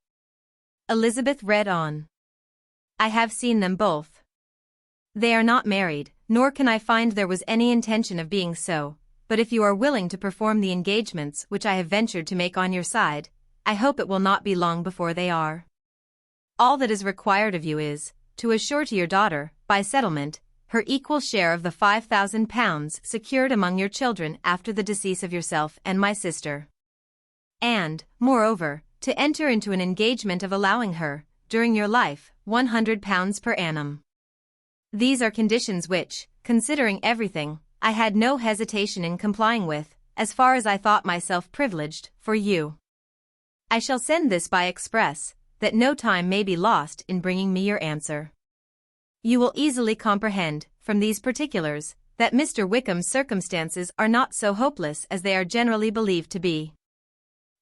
Elizabeth read on. I have seen them both. They are not married, nor can I find there was any intention of being so, but if you are willing to perform the engagements which I have ventured to make on your side, I hope it will not be long before they are. All that is required of you is, to assure to your daughter, by settlement, her equal share of the £5,000 secured among your children after the decease of yourself and my sister. And, moreover, to enter into an engagement of allowing her, during your life, £100 per annum. These are conditions which, considering everything, I had no hesitation in complying with, as far as I thought myself privileged, for you. I shall send this by express, that no time may be lost in bringing me your answer. You will easily comprehend, from these particulars, that Mr. Wickham's circumstances are not so hopeless as they are generally believed to be.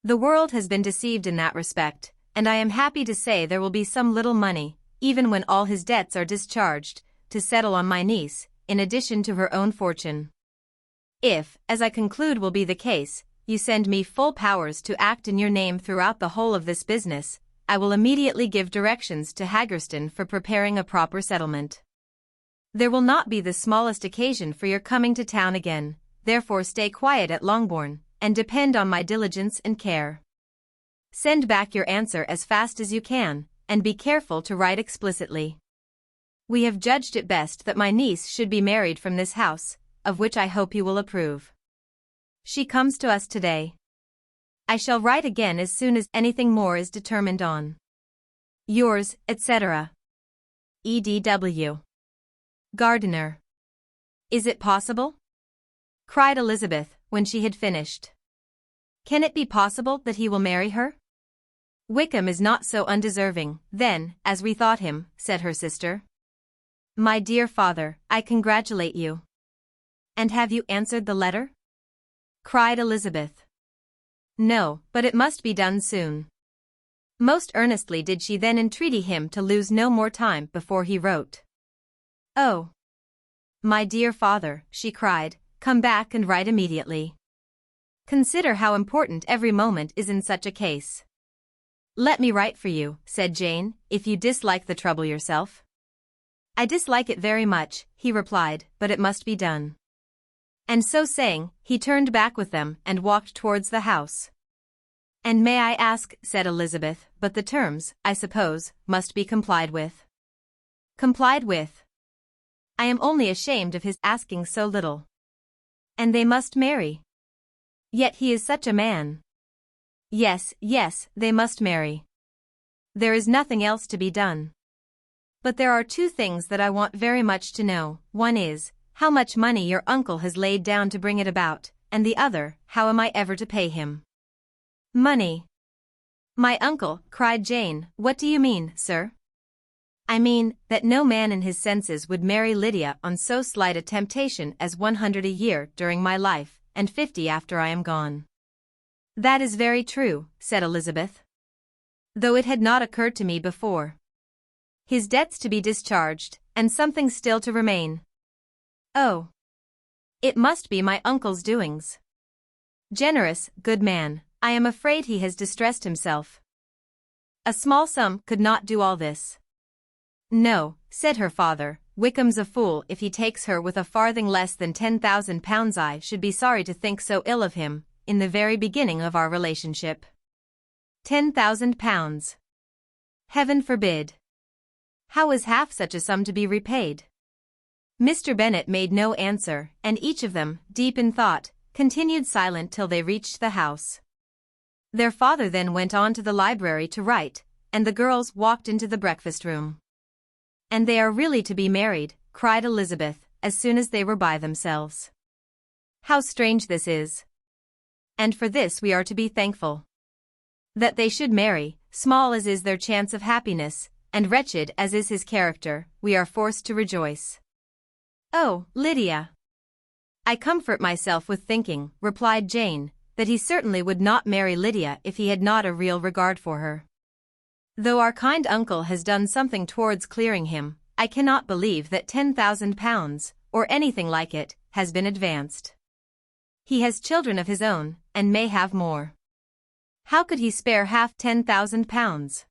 The world has been deceived in that respect, and I am happy to say there will be some little money, even when all his debts are discharged, to settle on my niece, in addition to her own fortune. If, as I conclude will be the case, you send me full powers to act in your name throughout the whole of this business, I will immediately give directions to Haggerston for preparing a proper settlement. There will not be the smallest occasion for your coming to town again, therefore stay quiet at Longbourn, and depend on my diligence and care. Send back your answer as fast as you can, and be careful to write explicitly. We have judged it best that my niece should be married from this house, of which I hope you will approve. She comes to us today. I shall write again as soon as anything more is determined on. Yours, etc. E.D.W. Gardiner. Is it possible? Cried Elizabeth, when she had finished. Can it be possible that he will marry her? Wickham is not so undeserving, then, as we thought him, said her sister. My dear father, I congratulate you. And have you answered the letter? Cried Elizabeth. No, but it must be done soon. Most earnestly did she then entreat him to lose no more time before he wrote. Oh! My dear father, she cried, come back and write immediately. Consider how important every moment is in such a case. Let me write for you, said Jane, if you dislike the trouble yourself. I dislike it very much, he replied, but it must be done. And so saying, he turned back with them and walked towards the house. And may I ask, said Elizabeth, but the terms, I suppose, must be complied with. Complied with? I am only ashamed of his asking so little. And they must marry. Yet he is such a man. Yes, yes, they must marry. There is nothing else to be done. But there are two things that I want very much to know. One is, how much money your uncle has laid down to bring it about, and the other, how am I ever to pay him? Money. My uncle, cried Jane, what do you mean, sir? I mean, that no man in his senses would marry Lydia on so slight a temptation as 100 a year during my life, and 50 after I am gone. That is very true, said Elizabeth. Though it had not occurred to me before. His debts to be discharged, and something still to remain. Oh! It must be my uncle's doings. Generous, good man, I am afraid he has distressed himself. A small sum could not do all this. No, said her father, Wickham's a fool if he takes her with a farthing less than £10,000. I should be sorry to think so ill of him, in the very beginning of our relationship. £10,000. Heaven forbid. How is half such a sum to be repaid? Mr. Bennet made no answer, and each of them, deep in thought, continued silent till they reached the house. Their father then went on to the library to write, and the girls walked into the breakfast-room. And they are really to be married, cried Elizabeth, as soon as they were by themselves. How strange this is! And for this we are to be thankful. That they should marry, small as is their chance of happiness, and wretched as is his character, we are forced to rejoice. Oh, Lydia! I comfort myself with thinking, replied Jane, that he certainly would not marry Lydia if he had not a real regard for her. Though our kind uncle has done something towards clearing him, I cannot believe that £10,000, or anything like it, has been advanced. He has children of his own, and may have more. How could he spare half £10,000?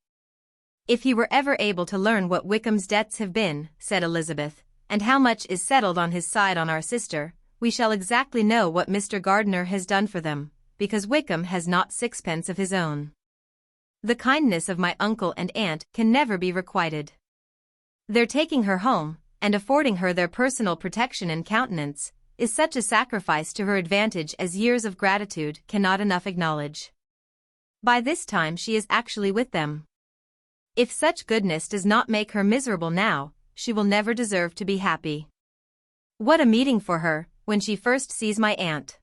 If he were ever able to learn what Wickham's debts have been, said Elizabeth, and how much is settled on his side on our sister, we shall exactly know what Mr. Gardiner has done for them, because Wickham has not sixpence of his own. The kindness of my uncle and aunt can never be requited. Their taking her home, and affording her their personal protection and countenance, is such a sacrifice to her advantage as years of gratitude cannot enough acknowledge. By this time she is actually with them. If such goodness does not make her miserable now, she will never deserve to be happy. What a meeting for her, when she first sees my aunt.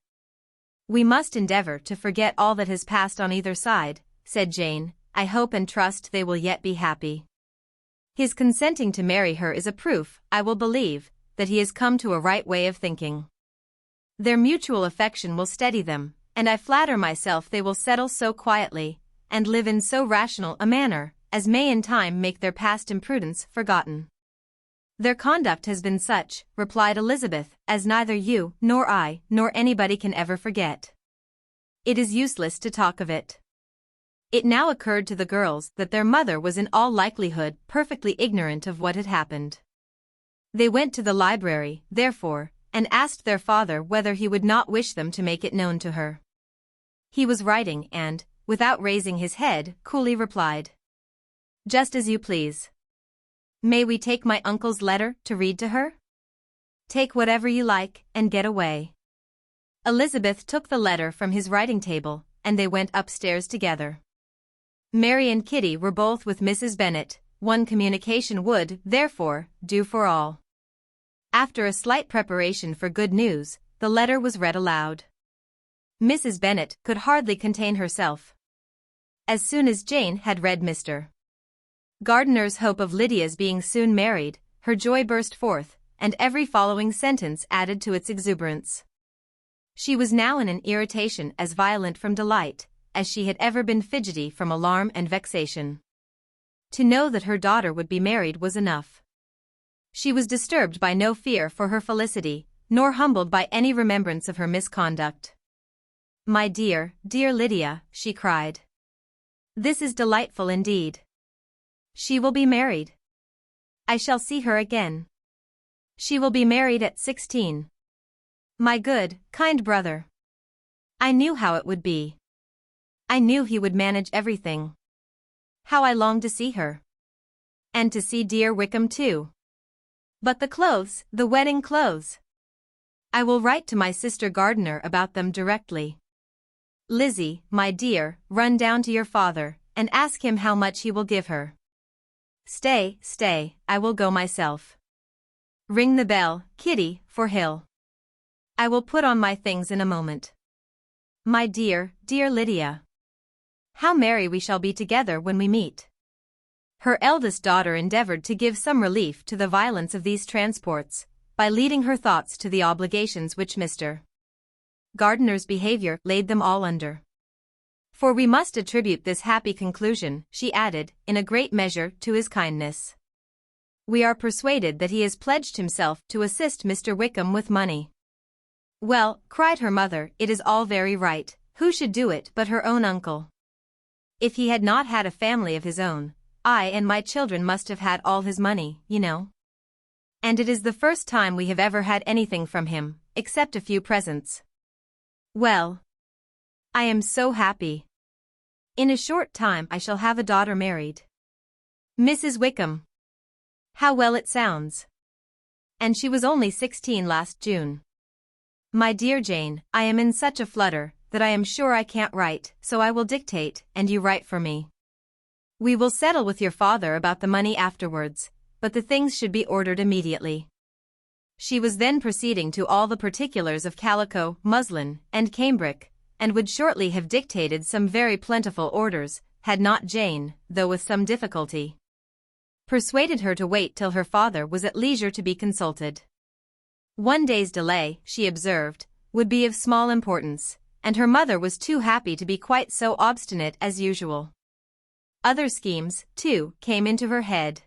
We must endeavor to forget all that has passed on either side, said Jane. I hope and trust they will yet be happy. His consenting to marry her is a proof, I will believe, that he has come to a right way of thinking. Their mutual affection will steady them, and I flatter myself they will settle so quietly, and live in so rational a manner, as may in time make their past imprudence forgotten. Their conduct has been such, replied Elizabeth, as neither you, nor I, nor anybody can ever forget. It is useless to talk of it. It now occurred to the girls that their mother was in all likelihood perfectly ignorant of what had happened. They went to the library, therefore, and asked their father whether he would not wish them to make it known to her. He was writing and, without raising his head, coolly replied, "Just as you please. May we take my uncle's letter to read to her?" "Take whatever you like, and get away." Elizabeth took the letter from his writing table, and they went upstairs together. Mary and Kitty were both with Mrs. Bennet. One communication would, therefore, do for all. After a slight preparation for good news, the letter was read aloud. Mrs. Bennet could hardly contain herself. As soon as Jane had read Mr. Gardiner's hope of Lydia's being soon married, her joy burst forth, and every following sentence added to its exuberance. She was now in an irritation as violent from delight, as she had ever been fidgety from alarm and vexation. To know that her daughter would be married was enough. She was disturbed by no fear for her felicity, nor humbled by any remembrance of her misconduct. "My dear, dear Lydia," she cried. "This is delightful indeed. She will be married. I shall see her again. She will be married at 16. My good, kind brother. I knew how it would be. I knew he would manage everything. How I long to see her. And to see dear Wickham too. But the clothes, the wedding clothes. I will write to my sister Gardiner about them directly. Lizzie, my dear, run down to your father, and ask him how much he will give her. Stay, I will go myself. Ring the bell, Kitty, for Hill. I will put on my things in a moment. My dear, dear Lydia. How merry we shall be together when we meet." Her eldest daughter endeavored to give some relief to the violence of these transports, by leading her thoughts to the obligations which Mr. Gardiner's behavior laid them all under. "For we must attribute this happy conclusion," she added, "in a great measure to his kindness. We are persuaded that he has pledged himself to assist Mr. Wickham with money." "Well," cried her mother, "it is all very right. Who should do it but her own uncle? If he had not had a family of his own, I and my children must have had all his money, you know. And it is the first time we have ever had anything from him, except a few presents. Well, I am so happy. In a short time I shall have a daughter married. Mrs. Wickham. How well it sounds. And she was only 16 last June. My dear Jane, I am in such a flutter that I am sure I can't write, so I will dictate, and you write for me. We will settle with your father about the money afterwards, but the things should be ordered immediately." She was then proceeding to all the particulars of calico, muslin, and cambric, and would shortly have dictated some very plentiful orders, had not Jane, though with some difficulty, persuaded her to wait till her father was at leisure to be consulted. One day's delay, she observed, would be of small importance, and her mother was too happy to be quite so obstinate as usual. Other schemes, too, came into her head.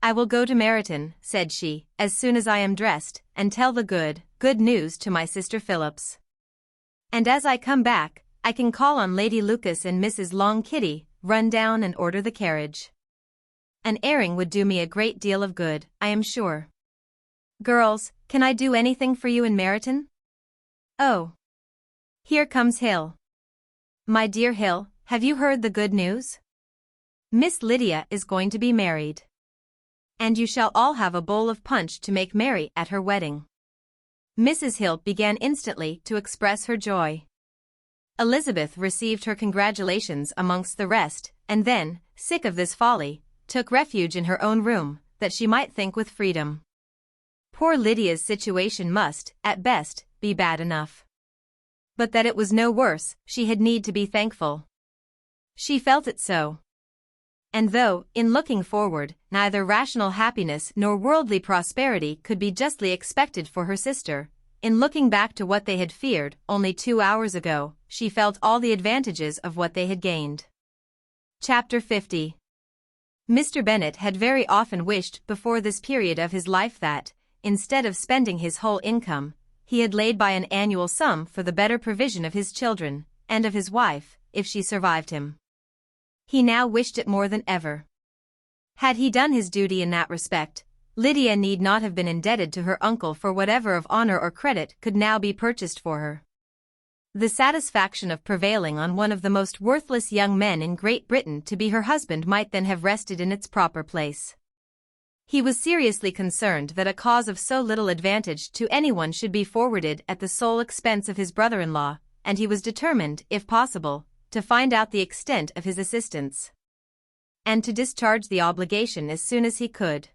"I will go to Meryton," said she, "as soon as I am dressed, and tell the good news to my sister Phillips. And as I come back, I can call on Lady Lucas and Mrs. Long. Kitty, run down and order the carriage. An airing would do me a great deal of good, I am sure. Girls, can I do anything for you in Meryton? Oh, here comes Hill. My dear Hill, have you heard the good news? Miss Lydia is going to be married. And you shall all have a bowl of punch to make merry at her wedding." Mrs. Hill began instantly to express her joy. Elizabeth received her congratulations amongst the rest, and then, sick of this folly, took refuge in her own room, that she might think with freedom. Poor Lydia's situation must, at best, be bad enough. But that it was no worse, she had need to be thankful. She felt it so. And though, in looking forward, neither rational happiness nor worldly prosperity could be justly expected for her sister, in looking back to what they had feared only 2 hours ago, she felt all the advantages of what they had gained. Chapter 50. Mr. Bennet had very often wished before this period of his life that, instead of spending his whole income, he had laid by an annual sum for the better provision of his children, and of his wife, if she survived him. He now wished it more than ever. Had he done his duty in that respect, Lydia need not have been indebted to her uncle for whatever of honor or credit could now be purchased for her. The satisfaction of prevailing on one of the most worthless young men in Great Britain to be her husband might then have rested in its proper place. He was seriously concerned that a cause of so little advantage to anyone should be forwarded at the sole expense of his brother-in-law, and he was determined, if possible, to find out the extent of his assistance, and to discharge the obligation as soon as he could.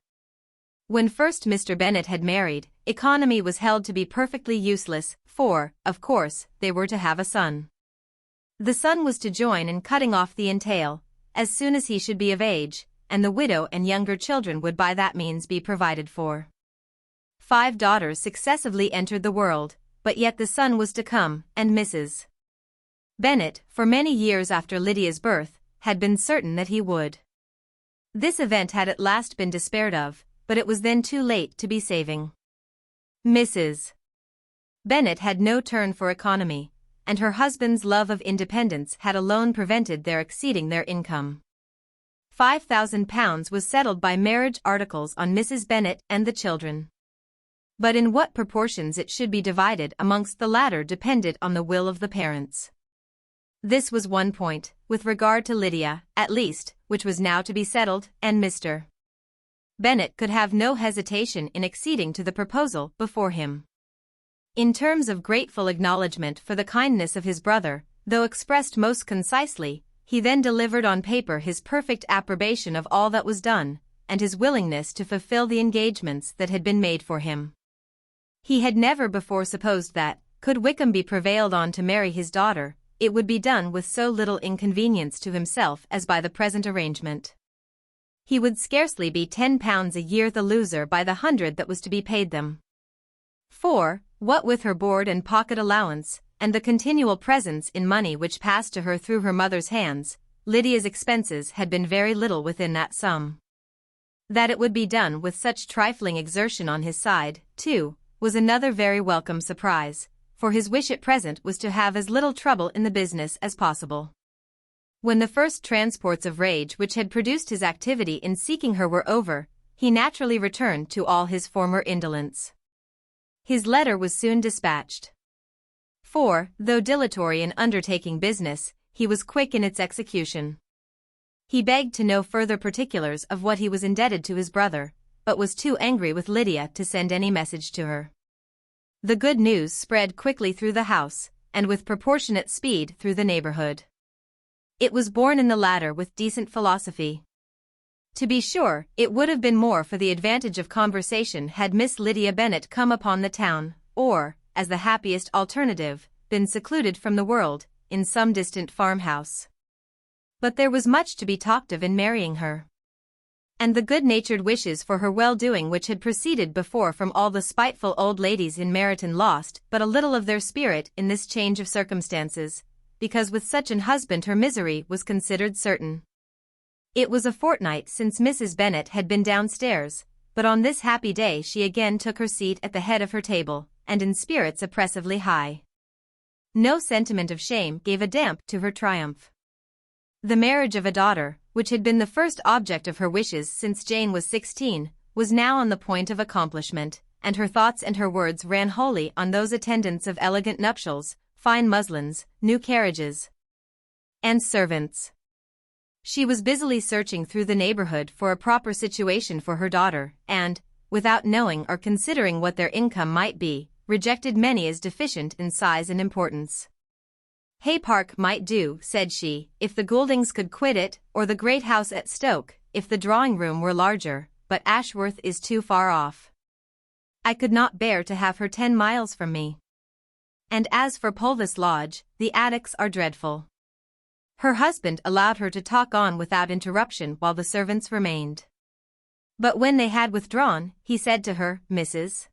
When first Mr. Bennet had married, economy was held to be perfectly useless, for, of course, they were to have a son. The son was to join in cutting off the entail, as soon as he should be of age, and the widow and younger children would by that means be provided for. 5 daughters successively entered the world, but yet the son was to come, and Mrs. Bennet, for many years after Lydia's birth, had been certain that he would. This event had at last been despaired of, but it was then too late to be saving. Mrs. Bennet had no turn for economy, and her husband's love of independence had alone prevented their exceeding their income. £5,000 was settled by marriage articles on Mrs. Bennet and the children. But in what proportions it should be divided amongst the latter depended on the will of the parents. This was one point, with regard to Lydia, at least, which was now to be settled, and Mr. Bennet could have no hesitation in acceding to the proposal before him. In terms of grateful acknowledgment for the kindness of his brother, though expressed most concisely, he then delivered on paper his perfect approbation of all that was done, and his willingness to fulfill the engagements that had been made for him. He had never before supposed that, could Wickham be prevailed on to marry his daughter, it would be done with so little inconvenience to himself as by the present arrangement. He would scarcely be £10 a year the loser by the 100 that was to be paid them. For, what with her board and pocket allowance, and the continual presents in money which passed to her through her mother's hands, Lydia's expenses had been very little within that sum. That it would be done with such trifling exertion on his side, too, was another very welcome surprise, for his wish at present was to have as little trouble in the business as possible. When the first transports of rage which had produced his activity in seeking her were over, he naturally returned to all his former indolence. His letter was soon dispatched. For, though dilatory in undertaking business, he was quick in its execution. He begged to know further particulars of what he was indebted to his brother, but was too angry with Lydia to send any message to her. The good news spread quickly through the house, and with proportionate speed through the neighborhood. It was borne in the latter with decent philosophy. To be sure, it would have been more for the advantage of conversation had Miss Lydia Bennet come upon the town, or, as the happiest alternative, been secluded from the world, in some distant farmhouse. But there was much to be talked of in marrying her. And the good-natured wishes for her well-doing which had proceeded before from all the spiteful old ladies in Meryton lost but a little of their spirit in this change of circumstances, because with such an husband her misery was considered certain. It was a fortnight since Mrs. Bennet had been downstairs, but on this happy day she again took her seat at the head of her table, and in spirits oppressively high. No sentiment of shame gave a damp to her triumph. The marriage of a daughter, which had been the first object of her wishes since Jane was 16, was now on the point of accomplishment, and her thoughts and her words ran wholly on those attendants of elegant nuptials, fine muslins, new carriages, and servants. She was busily searching through the neighborhood for a proper situation for her daughter, and, without knowing or considering what their income might be, rejected many as deficient in size and importance. Hay Park might do, said she, if the Gouldings could quit it, or the great house at Stoke, if the drawing-room were larger, but Ashworth is too far off. I could not bear to have her 10 miles from me. And as for Pulvis Lodge, the attics are dreadful. Her husband allowed her to talk on without interruption while the servants remained. But when they had withdrawn, he said to her, "Mrs.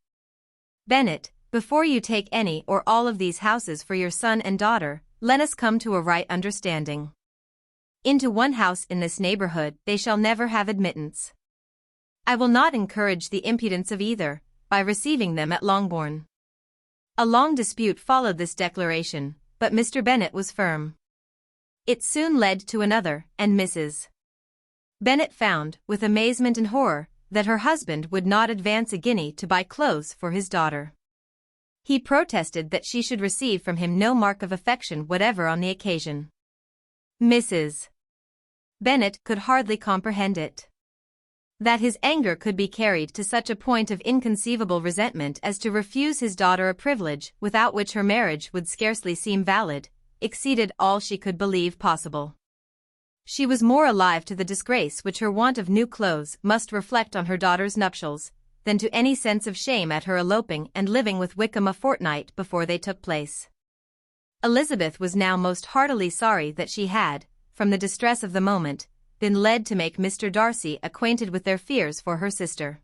Bennet, before you take any or all of these houses for your son and daughter, let us come to a right understanding. Into one house in this neighborhood they shall never have admittance. I will not encourage the impudence of either, by receiving them at Longbourn." A long dispute followed this declaration, but Mr. Bennet was firm. It soon led to another, and Mrs. Bennet found, with amazement and horror, that her husband would not advance a guinea to buy clothes for his daughter. He protested that she should receive from him no mark of affection whatever on the occasion. Mrs. Bennet could hardly comprehend it. That his anger could be carried to such a point of inconceivable resentment as to refuse his daughter a privilege without which her marriage would scarcely seem valid, exceeded all she could believe possible. She was more alive to the disgrace which her want of new clothes must reflect on her daughter's nuptials, than to any sense of shame at her eloping and living with Wickham a fortnight before they took place. Elizabeth was now most heartily sorry that she had, from the distress of the moment, been led to make Mr. Darcy acquainted with their fears for her sister.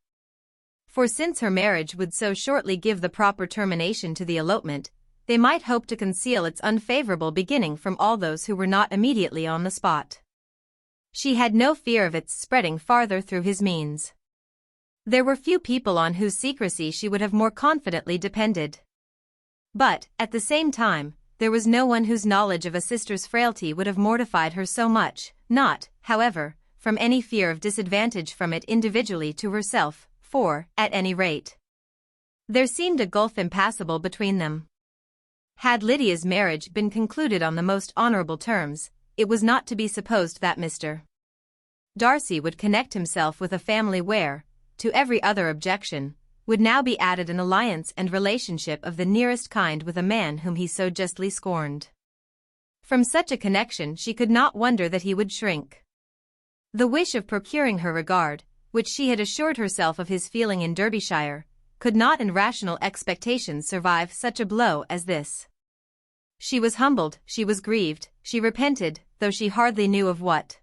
For since her marriage would so shortly give the proper termination to the elopement, they might hope to conceal its unfavorable beginning from all those who were not immediately on the spot. She had no fear of its spreading farther through his means. There were few people on whose secrecy she would have more confidently depended. But, at the same time, there was no one whose knowledge of a sister's frailty would have mortified her so much, not, however, from any fear of disadvantage from it individually to herself, for, at any rate, there seemed a gulf impassable between them. Had Lydia's marriage been concluded on the most honorable terms, it was not to be supposed that Mr. Darcy would connect himself with a family where, to every other objection, would now be added an alliance and relationship of the nearest kind with a man whom he so justly scorned. From such a connection she could not wonder that he would shrink. The wish of procuring her regard, which she had assured herself of his feeling in Derbyshire, could not in rational expectations survive such a blow as this. She was humbled, she was grieved, she repented, though she hardly knew of what.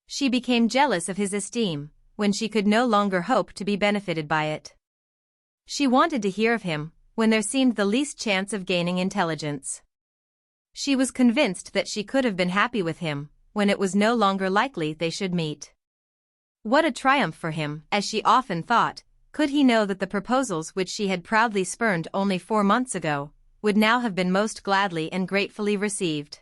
She became jealous of his esteem, when she could no longer hope to be benefited by it. She wanted to hear of him, when there seemed the least chance of gaining intelligence. She was convinced that she could have been happy with him, when it was no longer likely they should meet. What a triumph for him, as she often thought, could he know that the proposals which she had proudly spurned only 4 months ago, would now have been most gladly and gratefully received.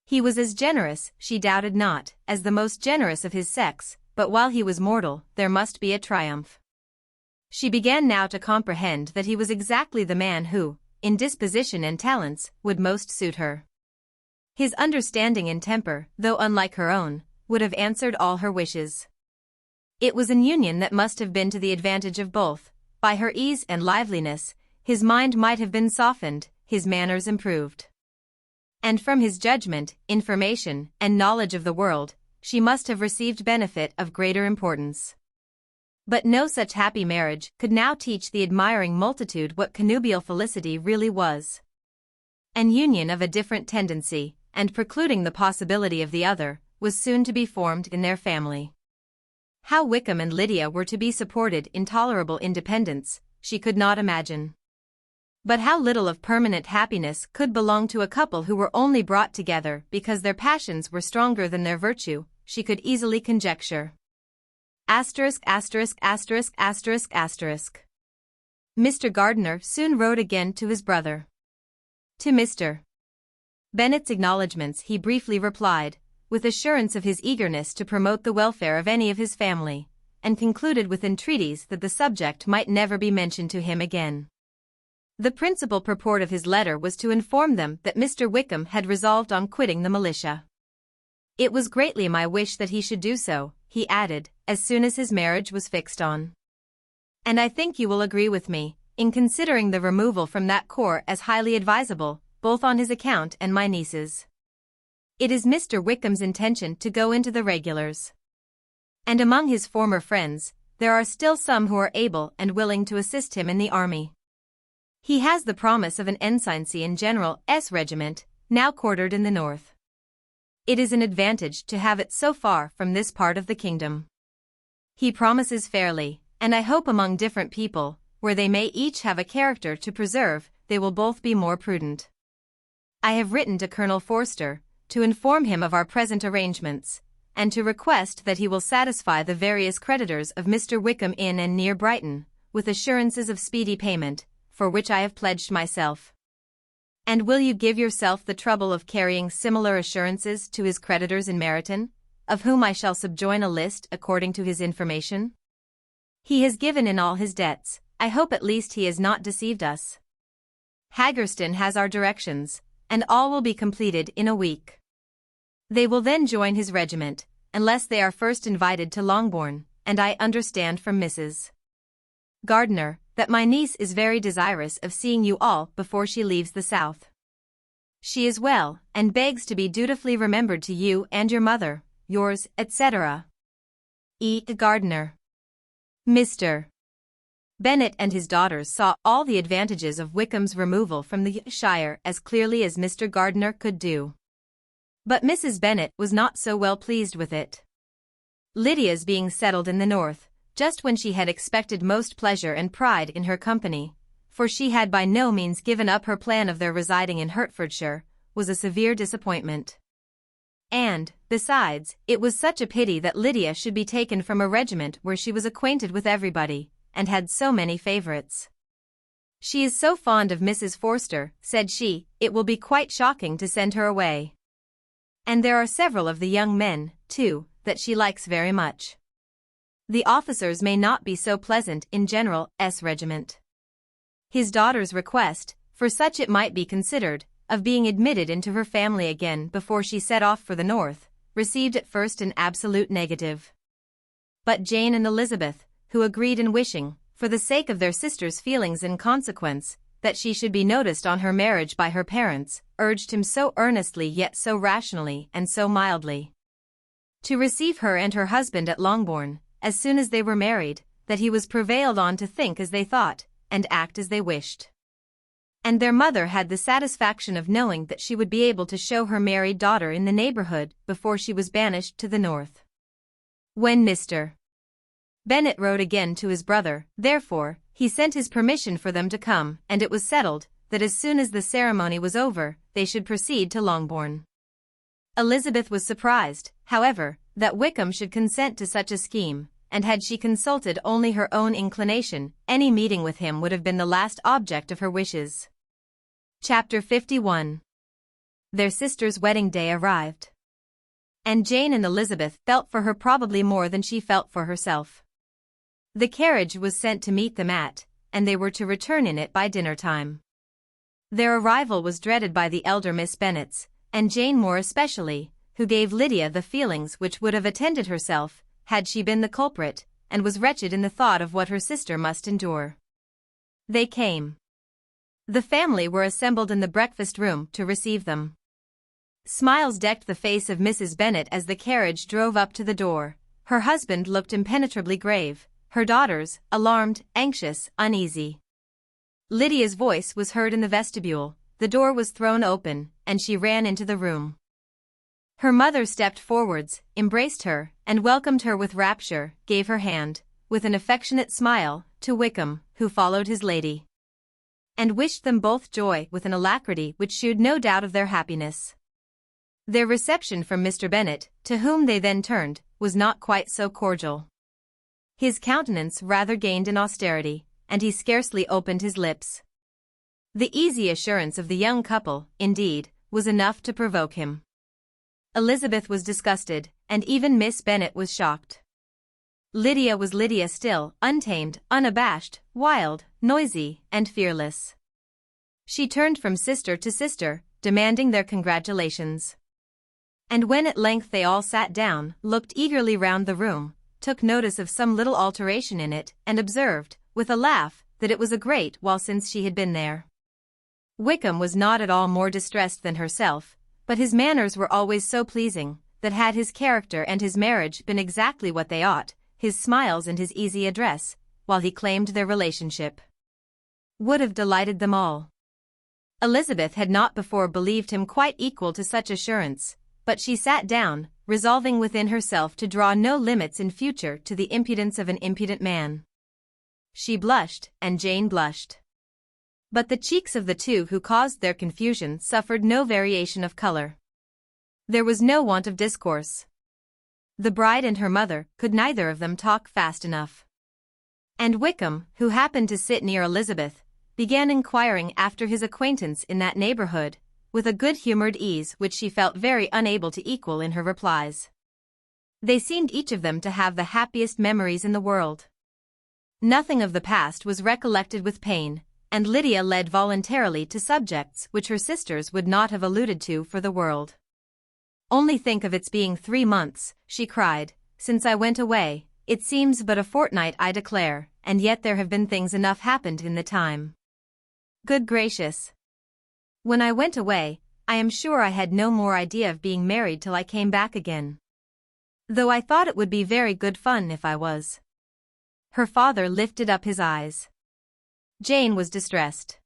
He was as generous, she doubted not, as the most generous of his sex, but while he was mortal, there must be a triumph. She began now to comprehend that he was exactly the man who, in disposition and talents, would most suit her. His understanding and temper, though unlike her own, would have answered all her wishes. It was an union that must have been to the advantage of both. By her ease and liveliness, his mind might have been softened, his manners improved. And from his judgment, information, and knowledge of the world, she must have received benefit of greater importance. But no such happy marriage could now teach the admiring multitude what connubial felicity really was. An union of a different tendency, and precluding the possibility of the other, was soon to be formed in their family. How Wickham and Lydia were to be supported in tolerable independence, she could not imagine. But how little of permanent happiness could belong to a couple who were only brought together because their passions were stronger than their virtue, she could easily conjecture. Mr. Gardiner soon wrote again to his brother. To Mr. Bennet's acknowledgments he briefly replied, with assurance of his eagerness to promote the welfare of any of his family, and concluded with entreaties that the subject might never be mentioned to him again. The principal purport of his letter was to inform them that Mr. Wickham had resolved on quitting the militia. It was greatly my wish that he should do so, he added, as soon as his marriage was fixed on. And I think you will agree with me, in considering the removal from that corps as highly advisable, both on his account and my niece's. It is Mr. Wickham's intention to go into the regulars. And among his former friends, there are still some who are able and willing to assist him in the army. He has the promise of an ensigncy in General S. regiment, now quartered in the north. It is an advantage to have it so far from this part of the kingdom. He promises fairly, and I hope among different people, where they may each have a character to preserve, they will both be more prudent. I have written to Colonel Forster, to inform him of our present arrangements, and to request that he will satisfy the various creditors of Mr. Wickham in and near Brighton, with assurances of speedy payment, for which I have pledged myself. And will you give yourself the trouble of carrying similar assurances to his creditors in Meryton, of whom I shall subjoin a list according to his information? He has given in all his debts. I hope at least he has not deceived us. Haggerston has our directions, and all will be completed in a week. They will then join his regiment, unless they are first invited to Longbourn, and I understand from Mrs. Gardiner that my niece is very desirous of seeing you all before she leaves the south. She is well, and begs to be dutifully remembered to you and your mother, yours, etc. E. Gardiner. Mr. Bennet and his daughters saw all the advantages of Wickham's removal from the shire as clearly as Mr. Gardiner could do. But Mrs. Bennet was not so well pleased with it. Lydia's being settled in the north, just when she had expected most pleasure and pride in her company, for she had by no means given up her plan of their residing in Hertfordshire, was a severe disappointment. And, besides, it was such a pity that Lydia should be taken from a regiment where she was acquainted with everybody, and had so many favourites. She is so fond of Mrs. Forster, said she, it will be quite shocking to send her away. And there are several of the young men, too, that she likes very much. The officers may not be so pleasant in General S. regiment. His daughter's request, for such it might be considered, of being admitted into her family again before she set off for the north, received at first an absolute negative. But Jane and Elizabeth, who agreed in wishing, for the sake of their sister's feelings in consequence, that she should be noticed on her marriage by her parents, urged him so earnestly yet so rationally and so mildly to receive her and her husband at Longbourn, as soon as they were married, that he was prevailed on to think as they thought, and act as they wished. And their mother had the satisfaction of knowing that she would be able to show her married daughter in the neighbourhood before she was banished to the north. When Mr. Bennet wrote again to his brother, therefore, he sent his permission for them to come, and it was settled that as soon as the ceremony was over, they should proceed to Longbourn. Elizabeth was surprised, however, that Wickham should consent to such a scheme, and had she consulted only her own inclination, any meeting with him would have been the last object of her wishes. Chapter 51. Their sister's wedding day arrived. And Jane and Elizabeth felt for her probably more than she felt for herself. The carriage was sent to meet them at, and they were to return in it by dinner time. Their arrival was dreaded by the elder Miss Bennets, and Jane more especially, who gave Lydia the feelings which would have attended herself, had she been the culprit, and was wretched in the thought of what her sister must endure. They came. The family were assembled in the breakfast room to receive them. Smiles decked the face of Mrs. Bennet as the carriage drove up to the door. Her husband looked impenetrably grave, her daughters, alarmed, anxious, uneasy. Lydia's voice was heard in the vestibule, the door was thrown open, and she ran into the room. Her mother stepped forwards, embraced her, and welcomed her with rapture, gave her hand, with an affectionate smile, to Wickham, who followed his lady, and wished them both joy with an alacrity which shewed no doubt of their happiness. Their reception from Mr. Bennet, to whom they then turned, was not quite so cordial. His countenance rather gained in austerity, and he scarcely opened his lips. The easy assurance of the young couple, indeed, was enough to provoke him. Elizabeth was disgusted, and even Miss Bennet was shocked. Lydia was Lydia still, untamed, unabashed, wild, noisy, and fearless. She turned from sister to sister, demanding their congratulations. And when at length they all sat down, looked eagerly round the room, took notice of some little alteration in it, and observed, with a laugh, that it was a great while since she had been there. Wickham was not at all more distressed than herself, but his manners were always so pleasing, that had his character and his marriage been exactly what they ought, his smiles and his easy address, while he claimed their relationship, would have delighted them all. Elizabeth had not before believed him quite equal to such assurance, but she sat down, resolving within herself to draw no limits in future to the impudence of an impudent man. She blushed, and Jane blushed. But the cheeks of the two who caused their confusion suffered no variation of color. There was no want of discourse. The bride and her mother could neither of them talk fast enough. And Wickham, who happened to sit near Elizabeth, began inquiring after his acquaintance in that neighborhood, with a good-humored ease which she felt very unable to equal in her replies. They seemed each of them to have the happiest memories in the world. Nothing of the past was recollected with pain, and Lydia led voluntarily to subjects which her sisters would not have alluded to for the world. "Only think of its being 3 months, she cried, "since I went away. It seems but a fortnight, I declare, and yet there have been things enough happened in the time. Good gracious! When I went away, I am sure I had no more idea of being married till I came back again. Though I thought it would be very good fun if I was." Her father lifted up his eyes. Jane was distressed.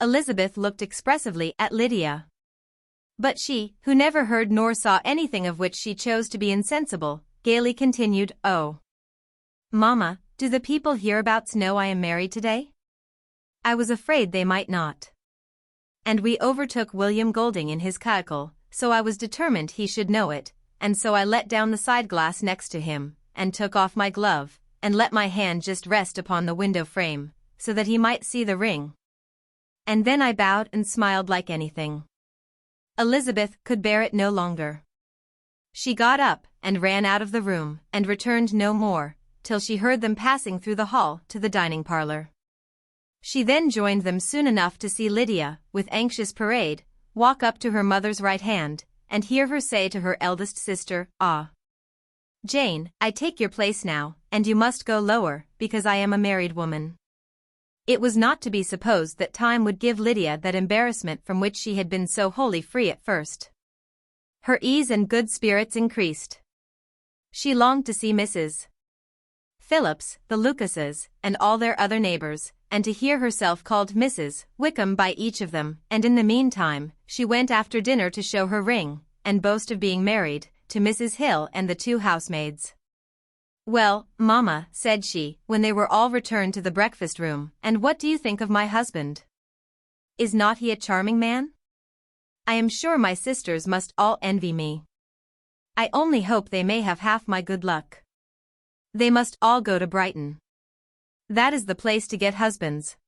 Elizabeth looked expressively at Lydia. But she, who never heard nor saw anything of which she chose to be insensible, gaily continued, "Oh, Mamma, do the people hereabouts know I am married today? I was afraid they might not. And we overtook William Golding in his cackle, so I was determined he should know it, and so I let down the side glass next to him, and took off my glove, and let my hand just rest upon the window frame, so that he might see the ring. And then I bowed and smiled like anything." Elizabeth could bear it no longer. She got up and ran out of the room, and returned no more, till she heard them passing through the hall to the dining parlor. She then joined them soon enough to see Lydia, with anxious parade, walk up to her mother's right hand, and hear her say to her eldest sister, "Ah, Jane, I take your place now, and you must go lower, because I am a married woman." It was not to be supposed that time would give Lydia that embarrassment from which she had been so wholly free at first. Her ease and good spirits increased. She longed to see Mrs. Phillips, the Lucases, and all their other neighbors, and to hear herself called Mrs. Wickham by each of them, and in the meantime, she went after dinner to show her ring, and boast of being married, to Mrs. Hill and the 2 housemaids. "Well, Mamma," said she, when they were all returned to the breakfast room, "and what do you think of my husband? Is not he a charming man? I am sure my sisters must all envy me. I only hope they may have half my good luck. They must all go to Brighton. That is the place to get husbands.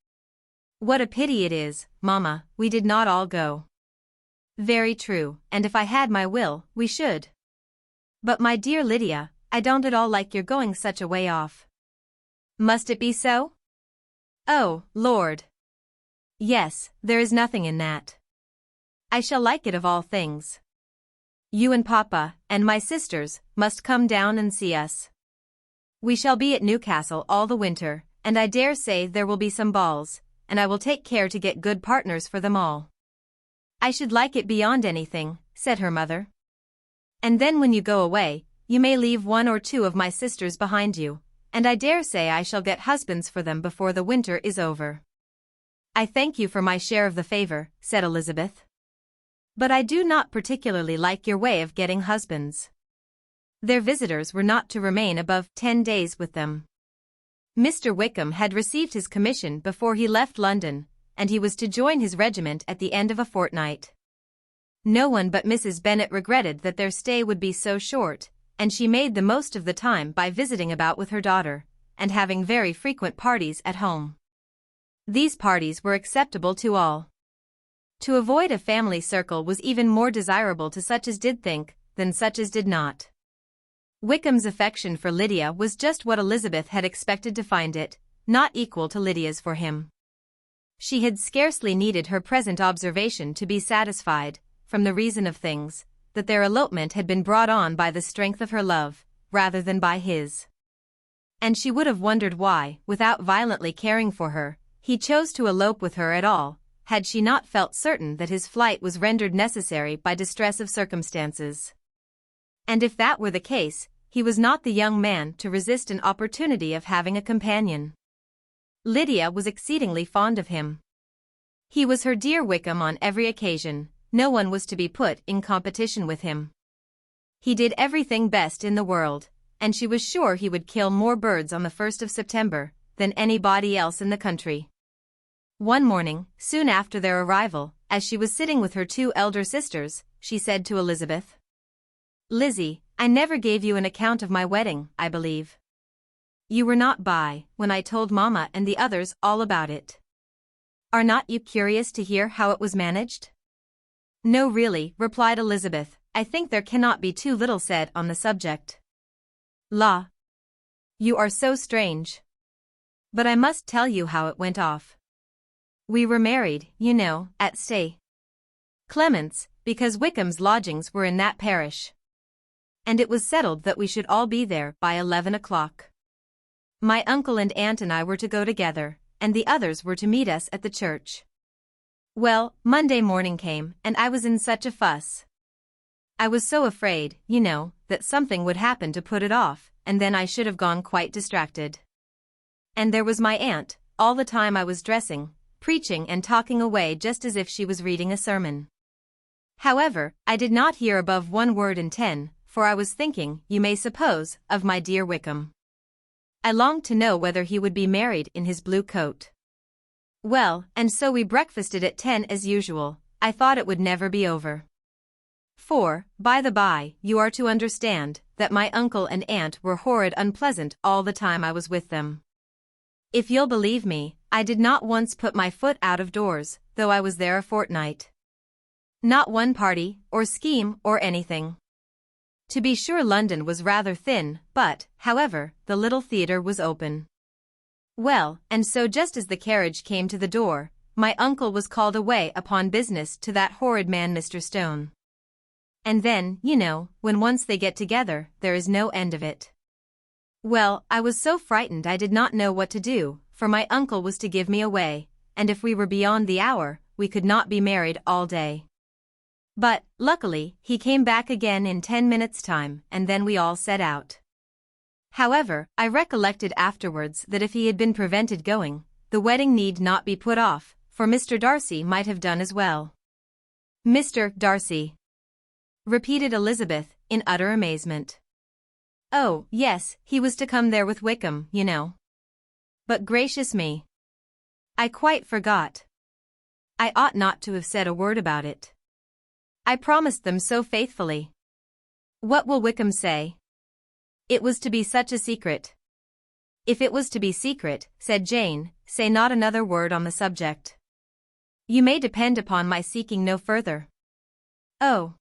What a pity it is, Mamma, we did not all go." "Very true, and if I had my will, we should. But my dear Lydia, I don't at all like your going such a way off." "Must it be so? Oh, Lord! Yes, there is nothing in that. I shall like it of all things. You and Papa, and my sisters, must come down and see us. We shall be at Newcastle all the winter, and I dare say there will be some balls, and I will take care to get good partners for them all." "I should like it beyond anything," said her mother. "And then when you go away, you may leave 1 or 2 of my sisters behind you, and I dare say I shall get husbands for them before the winter is over." "I thank you for my share of the favor," said Elizabeth. "But I do not particularly like your way of getting husbands." Their visitors were not to remain above 10 days with them. Mr. Wickham had received his commission before he left London, and he was to join his regiment at the end of a fortnight. No one but Mrs. Bennet regretted that their stay would be so short, and she made the most of the time by visiting about with her daughter, and having very frequent parties at home. These parties were acceptable to all. To avoid a family circle was even more desirable to such as did think, than such as did not. Wickham's affection for Lydia was just what Elizabeth had expected to find it, not equal to Lydia's for him. She had scarcely needed her present observation to be satisfied, from the reason of things, that their elopement had been brought on by the strength of her love, rather than by his. And she would have wondered why, without violently caring for her, he chose to elope with her at all, had she not felt certain that his flight was rendered necessary by distress of circumstances. And if that were the case, he was not the young man to resist an opportunity of having a companion. Lydia was exceedingly fond of him. He was her dear Wickham on every occasion, no one was to be put in competition with him. He did everything best in the world, and she was sure he would kill more birds on the 1st of September than anybody else in the country. One morning, soon after their arrival, as she was sitting with her 2 elder sisters, she said to Elizabeth, "Lizzie, I never gave you an account of my wedding, I believe. You were not by when I told Mamma and the others all about it. Are not you curious to hear how it was managed?" "No, really," replied Elizabeth, "I think there cannot be too little said on the subject." "La! You are so strange. But I must tell you how it went off. We were married, you know, at St. Clement's, because Wickham's lodgings were in that parish. And it was settled that we should all be there by 11 o'clock. My uncle and aunt and I were to go together, and the others were to meet us at the church. Well, Monday morning came, and I was in such a fuss. I was so afraid, you know, that something would happen to put it off, and then I should have gone quite distracted. And there was my aunt, all the time I was dressing, preaching and talking away just as if she was reading a sermon. However, I did not hear above 1 word in 10, for I was thinking, you may suppose, of my dear Wickham. I longed to know whether he would be married in his blue coat. Well, and so we breakfasted at 10 as usual. I thought it would never be over. For, by the by, you are to understand that my uncle and aunt were horrid unpleasant all the time I was with them. If you'll believe me, I did not once put my foot out of doors, though I was there a fortnight. Not one party, or scheme, or anything. To be sure, London was rather thin, but, however, the little theatre was open. Well, and so just as the carriage came to the door, my uncle was called away upon business to that horrid man Mr. Stone. And then, you know, when once they get together, there is no end of it. Well, I was so frightened I did not know what to do, for my uncle was to give me away, and if we were beyond the hour, we could not be married all day. But, luckily, he came back again in 10 minutes' time, and then we all set out. However, I recollected afterwards that if he had been prevented going, the wedding need not be put off, for Mr. Darcy might have done as well. "Mr. Darcy," repeated Elizabeth, in utter amazement. "Oh, yes, he was to come there with Wickham, you know. But gracious me! I quite forgot. I ought not to have said a word about it. I promised them so faithfully. What will Wickham say? It was to be such a secret." "If it was to be secret," said Jane, "say not another word on the subject. You may depend upon my seeking no further." "Oh,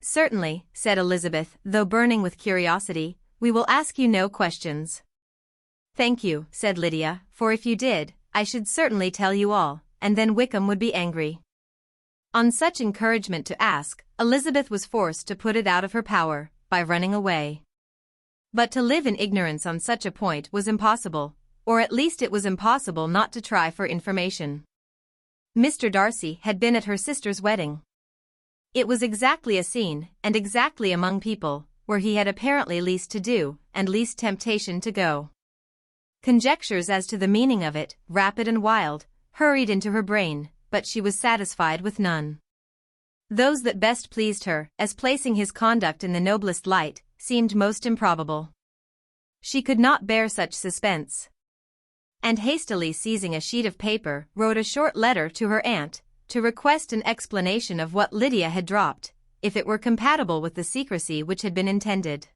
certainly," said Elizabeth, though burning with curiosity, "we will ask you no questions." "Thank you," said Lydia, "for if you did, I should certainly tell you all, and then Wickham would be angry." On such encouragement to ask, Elizabeth was forced to put it out of her power, by running away. But to live in ignorance on such a point was impossible, or at least it was impossible not to try for information. Mr. Darcy had been at her sister's wedding. It was exactly a scene, and exactly among people, where he had apparently least to do, and least temptation to go. Conjectures as to the meaning of it, rapid and wild, hurried into her brain, but she was satisfied with none. Those that best pleased her, as placing his conduct in the noblest light, seemed most improbable. She could not bear such suspense. And hastily seizing a sheet of paper, wrote a short letter to her aunt, to request an explanation of what Lydia had dropped, if it were compatible with the secrecy which had been intended.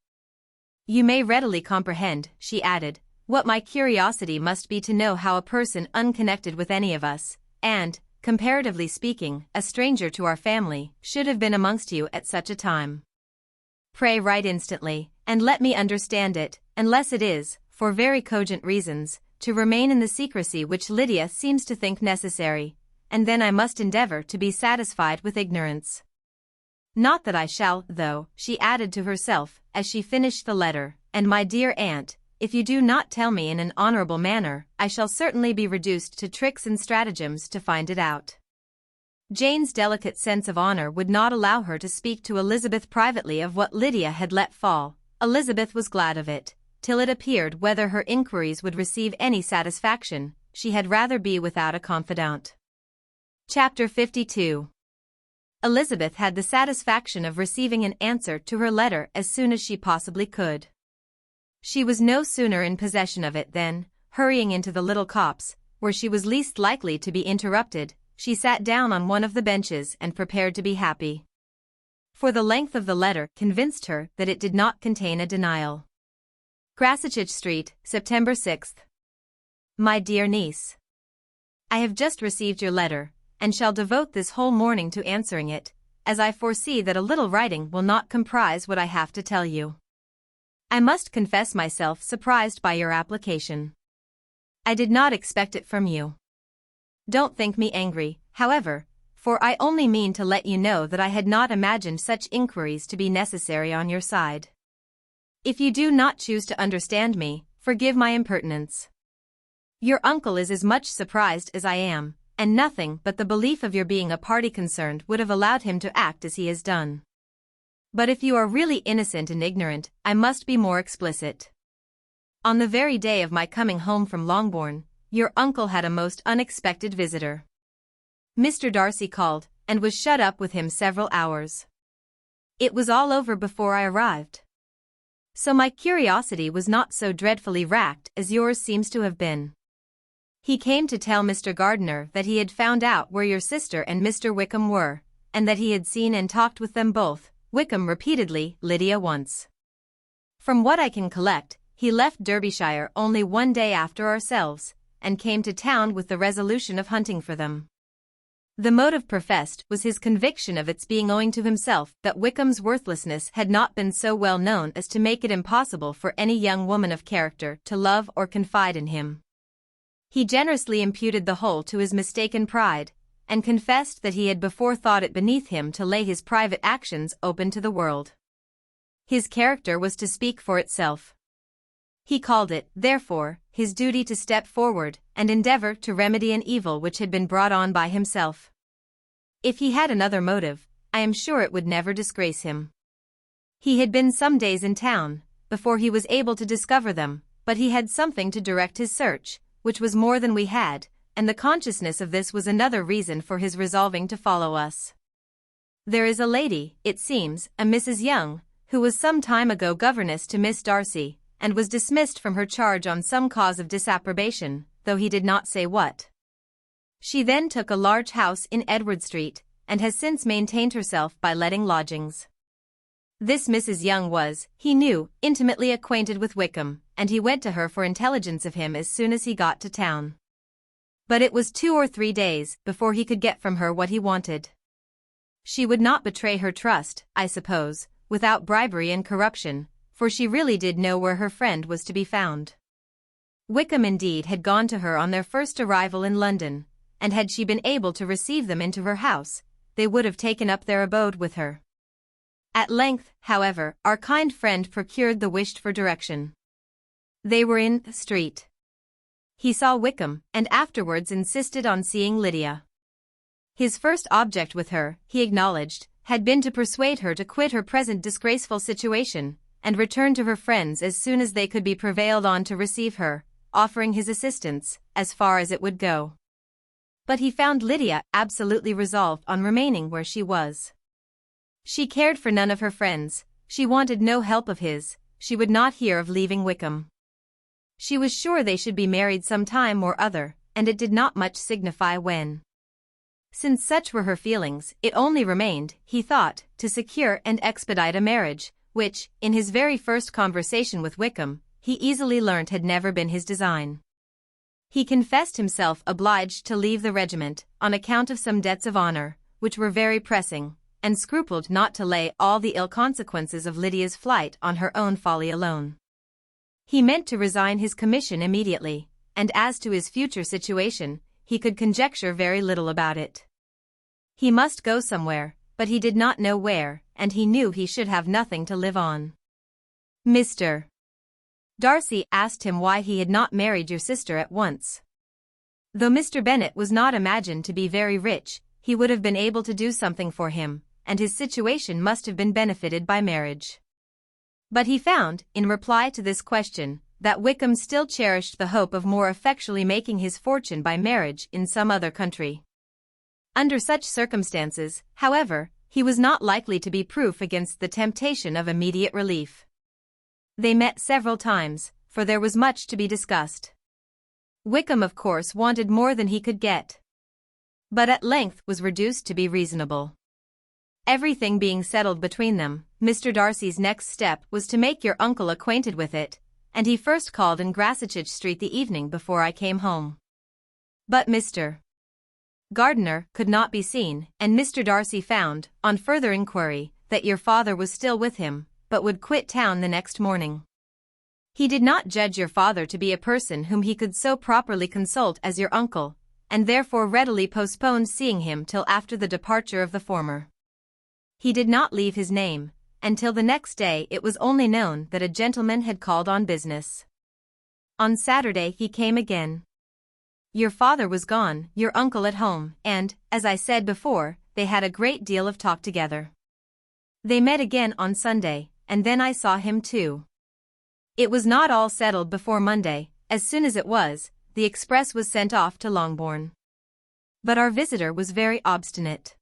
"You may readily comprehend," she added, "what my curiosity must be to know how a person unconnected with any of us, and, comparatively speaking, a stranger to our family, should have been amongst you at such a time. Pray write instantly, and let me understand it, unless it is, for very cogent reasons, to remain in the secrecy which Lydia seems to think necessary, and then I must endeavor to be satisfied with ignorance. Not that I shall, though," she added to herself, as she finished the letter, "and my dear aunt, if you do not tell me in an honorable manner, I shall certainly be reduced to tricks and stratagems to find it out." Jane's delicate sense of honor would not allow her to speak to Elizabeth privately of what Lydia had let fall. Elizabeth was glad of it, till it appeared whether her inquiries would receive any satisfaction. She had rather be without a confidant. Chapter 52. Elizabeth had the satisfaction of receiving an answer to her letter as soon as she possibly could. She was no sooner in possession of it than, hurrying into the little copse, where she was least likely to be interrupted, she sat down on one of the benches and prepared to be happy. For the length of the letter convinced her that it did not contain a denial. Grasachich Street, September 6th. My dear niece. I have just received your letter, and shall devote this whole morning to answering it, as I foresee that a little writing will not comprise what I have to tell you. I must confess myself surprised by your application. I did not expect it from you. Don't think me angry, however, for I only mean to let you know that I had not imagined such inquiries to be necessary on your side. If you do not choose to understand me, forgive my impertinence. Your uncle is as much surprised as I am, and nothing but the belief of your being a party concerned would have allowed him to act as he has done. But if you are really innocent and ignorant, I must be more explicit. On the very day of my coming home from Longbourn, your uncle had a most unexpected visitor. Mr. Darcy called, and was shut up with him several hours. It was all over before I arrived. So my curiosity was not so dreadfully racked as yours seems to have been. He came to tell Mr. Gardiner that he had found out where your sister and Mr. Wickham were, and that he had seen and talked with them both, Wickham repeatedly, Lydia once. From what I can collect, he left Derbyshire only one day after ourselves, and came to town with the resolution of hunting for them. The motive professed was his conviction of its being owing to himself that Wickham's worthlessness had not been so well known as to make it impossible for any young woman of character to love or confide in him. He generously imputed the whole to his mistaken pride, and confessed that he had before thought it beneath him to lay his private actions open to the world. His character was to speak for itself. He called it, therefore, his duty to step forward and endeavor to remedy an evil which had been brought on by himself. If he had another motive, I am sure it would never disgrace him. He had been some days in town, before he was able to discover them, but he had something to direct his search, which was more than we had, and the consciousness of this was another reason for his resolving to follow us. There is a lady, it seems, a Mrs. Young, who was some time ago governess to Miss Darcy, and was dismissed from her charge on some cause of disapprobation, though he did not say what. She then took a large house in Edward Street, and has since maintained herself by letting lodgings. This Mrs. Young was, he knew, intimately acquainted with Wickham, and he went to her for intelligence of him as soon as he got to town. But it was 2 or 3 days before he could get from her what he wanted. She would not betray her trust, I suppose, without bribery and corruption, for she really did know where her friend was to be found. Wickham indeed had gone to her on their first arrival in London, and had she been able to receive them into her house, they would have taken up their abode with her. At length, however, our kind friend procured the wished-for direction. They were in the street. He saw Wickham, and afterwards insisted on seeing Lydia. His first object with her, he acknowledged, had been to persuade her to quit her present disgraceful situation, and return to her friends as soon as they could be prevailed on to receive her, offering his assistance, as far as it would go. But he found Lydia absolutely resolved on remaining where she was. She cared for none of her friends, she wanted no help of his, she would not hear of leaving Wickham. She was sure they should be married some time or other, and it did not much signify when. Since such were her feelings, it only remained, he thought, to secure and expedite a marriage, which, in his very first conversation with Wickham, he easily learnt had never been his design. He confessed himself obliged to leave the regiment, on account of some debts of honour, which were very pressing, and scrupled not to lay all the ill consequences of Lydia's flight on her own folly alone. He meant to resign his commission immediately, and as to his future situation, he could conjecture very little about it. He must go somewhere, but he did not know where, and he knew he should have nothing to live on. Mr. Darcy asked him why he had not married your sister at once. Though Mr. Bennet was not imagined to be very rich, he would have been able to do something for him, and his situation must have been benefited by marriage. But he found, in reply to this question, that Wickham still cherished the hope of more effectually making his fortune by marriage in some other country. Under such circumstances, however, he was not likely to be proof against the temptation of immediate relief. They met several times, for there was much to be discussed. Wickham of course wanted more than he could get, but at length was reduced to be reasonable. Everything being settled between them, Mr. Darcy's next step was to make your uncle acquainted with it, and he first called in Gracechurch Street the evening before I came home. But Mr. Gardiner could not be seen, and Mr. Darcy found, on further inquiry, that your father was still with him, but would quit town the next morning. He did not judge your father to be a person whom he could so properly consult as your uncle, and therefore readily postponed seeing him till after the departure of the former. He did not leave his name, and till the next day it was only known that a gentleman had called on business. On Saturday he came again. Your father was gone, your uncle at home, and, as I said before, they had a great deal of talk together. They met again on Sunday, and then I saw him too. It was not all settled before Monday. As soon as it was, the express was sent off to Longbourn. But our visitor was very obstinate.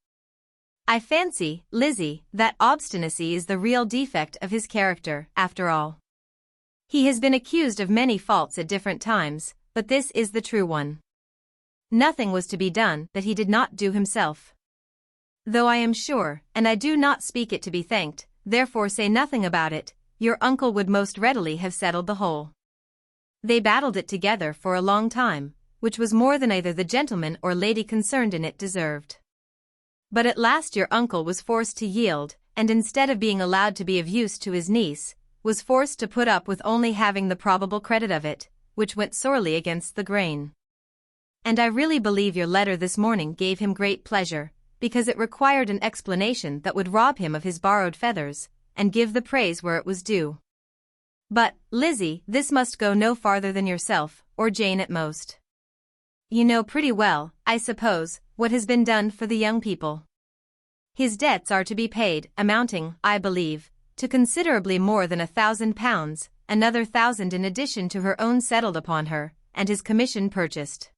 I fancy, Lizzie, that obstinacy is the real defect of his character, after all. He has been accused of many faults at different times, but this is the true one. Nothing was to be done that he did not do himself. Though I am sure, and I do not speak it to be thanked, therefore say nothing about it, your uncle would most readily have settled the whole. They battled it together for a long time, which was more than either the gentleman or lady concerned in it deserved. But at last your uncle was forced to yield, and instead of being allowed to be of use to his niece, was forced to put up with only having the probable credit of it, which went sorely against the grain. And I really believe your letter this morning gave him great pleasure, because it required an explanation that would rob him of his borrowed feathers, and give the praise where it was due. But, Lizzie, this must go no farther than yourself, or Jane at most. You know pretty well, I suppose, what has been done for the young people. His debts are to be paid, amounting, I believe, to considerably more than £1,000, another 1,000 in addition to her own settled upon her, and his commission purchased.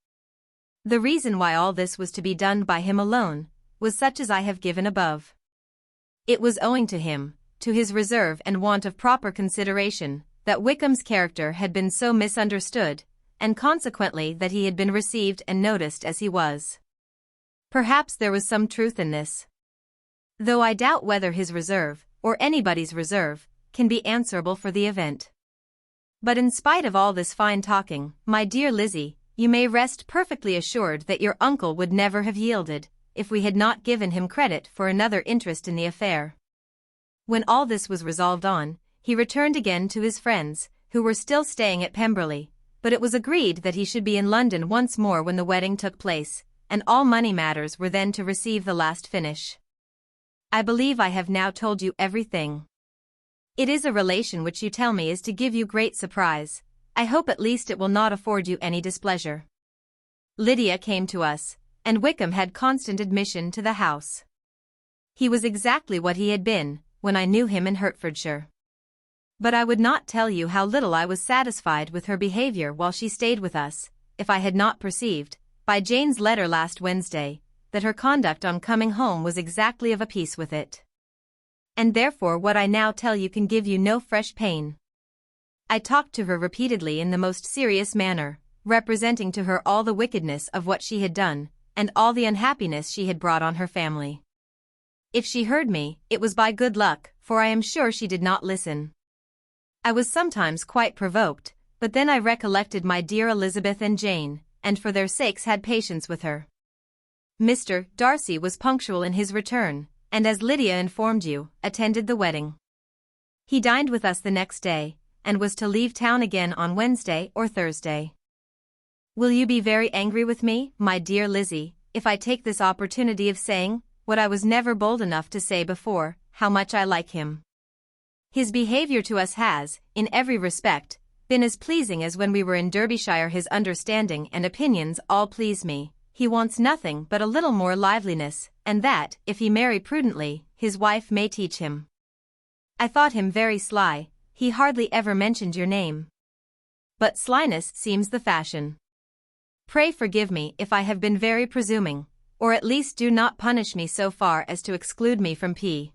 The reason why all this was to be done by him alone, was such as I have given above. It was owing to him, to his reserve and want of proper consideration, that Wickham's character had been so misunderstood, and consequently that he had been received and noticed as he was. Perhaps there was some truth in this, though I doubt whether his reserve, or anybody's reserve, can be answerable for the event. But in spite of all this fine talking, my dear Lizzie, you may rest perfectly assured that your uncle would never have yielded, if we had not given him credit for another interest in the affair. When all this was resolved on, he returned again to his friends, who were still staying at Pemberley, but it was agreed that he should be in London once more when the wedding took place, and all money matters were then to receive the last finish. I believe I have now told you everything. It is a relation which you tell me is to give you great surprise. I hope at least it will not afford you any displeasure. Lydia came to us, and Wickham had constant admission to the house. He was exactly what he had been, when I knew him in Hertfordshire. But I would not tell you how little I was satisfied with her behavior while she stayed with us, if I had not perceived, by Jane's letter last Wednesday, that her conduct on coming home was exactly of a piece with it. And therefore what I now tell you can give you no fresh pain. I talked to her repeatedly in the most serious manner, representing to her all the wickedness of what she had done, and all the unhappiness she had brought on her family. If she heard me, it was by good luck, for I am sure she did not listen. I was sometimes quite provoked, but then I recollected my dear Elizabeth and Jane, and for their sakes had patience with her. Mr. Darcy was punctual in his return, and as Lydia informed you, attended the wedding. He dined with us the next day, and was to leave town again on Wednesday or Thursday. Will you be very angry with me, my dear Lizzie, if I take this opportunity of saying, what I was never bold enough to say before, how much I like him? His behavior to us has, in every respect, been as pleasing as when we were in Derbyshire. His understanding and opinions all please me. He wants nothing but a little more liveliness, and that, if he marry prudently, his wife may teach him. I thought him very sly. He hardly ever mentioned your name. But slyness seems the fashion. Pray forgive me if I have been very presuming, or at least do not punish me so far as to exclude me from P.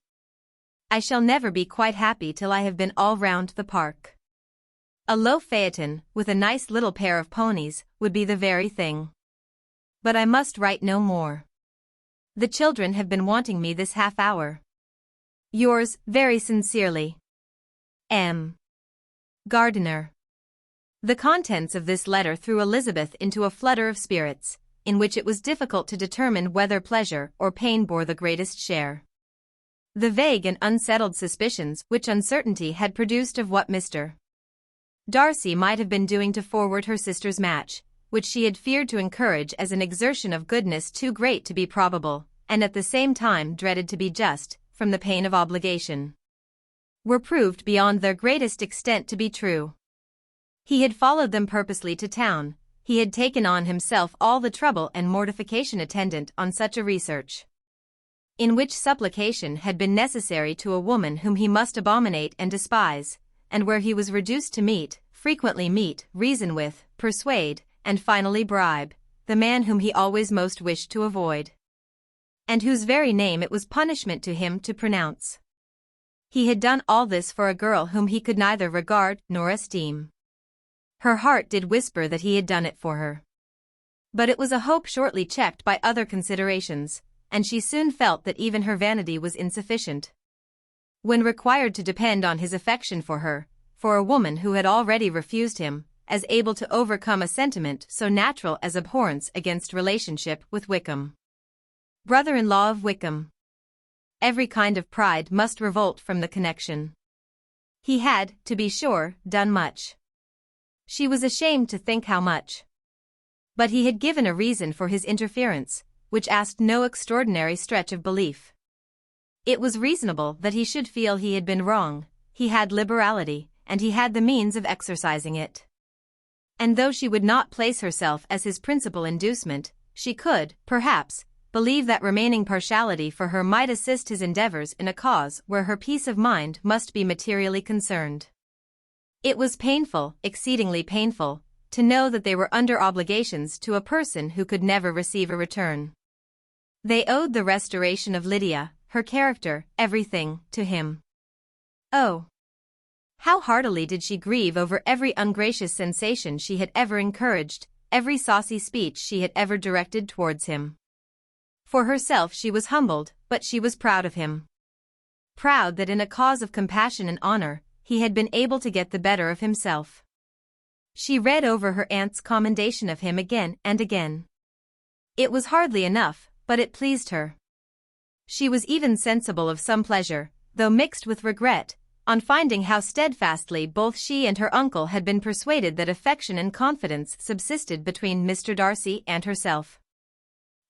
I shall never be quite happy till I have been all round the park. A low phaeton, with a nice little pair of ponies, would be the very thing. But I must write no more. The children have been wanting me this half hour. Yours, very sincerely, M. Gardiner. The contents of this letter threw Elizabeth into a flutter of spirits, in which it was difficult to determine whether pleasure or pain bore the greatest share. The vague and unsettled suspicions which uncertainty had produced of what Mr. Darcy might have been doing to forward her sister's match, which she had feared to encourage as an exertion of goodness too great to be probable, and at the same time dreaded to be just, from the pain of obligation, were proved beyond their greatest extent to be true. He had followed them purposely to town, he had taken on himself all the trouble and mortification attendant on such a research, in which supplication had been necessary to a woman whom he must abominate and despise, and where he was reduced to frequently meet, reason with, persuade, and finally bribe, the man whom he always most wished to avoid, and whose very name it was punishment to him to pronounce. He had done all this for a girl whom he could neither regard nor esteem. Her heart did whisper that he had done it for her. But it was a hope shortly checked by other considerations, and she soon felt that even her vanity was insufficient, when required to depend on his affection for her, for a woman who had already refused him, as able to overcome a sentiment so natural as abhorrence against relationship with Wickham, brother-in-law of Wickham. Every kind of pride must revolt from the connection. He had, to be sure, done much. She was ashamed to think how much. But he had given a reason for his interference, which asked no extraordinary stretch of belief. It was reasonable that he should feel he had been wrong, he had liberality, and he had the means of exercising it. And though she would not place herself as his principal inducement, she could, perhaps, believe that remaining partiality for her might assist his endeavors in a cause where her peace of mind must be materially concerned. It was painful, exceedingly painful, to know that they were under obligations to a person who could never receive a return. They owed the restoration of Lydia, her character, everything, to him. Oh, how heartily did she grieve over every ungracious sensation she had ever encouraged, every saucy speech she had ever directed towards him. For herself she was humbled, but she was proud of him. Proud that in a cause of compassion and honor, he had been able to get the better of himself. She read over her aunt's commendation of him again and again. It was hardly enough, but it pleased her. She was even sensible of some pleasure, though mixed with regret, on finding how steadfastly both she and her uncle had been persuaded that affection and confidence subsisted between Mr. Darcy and herself.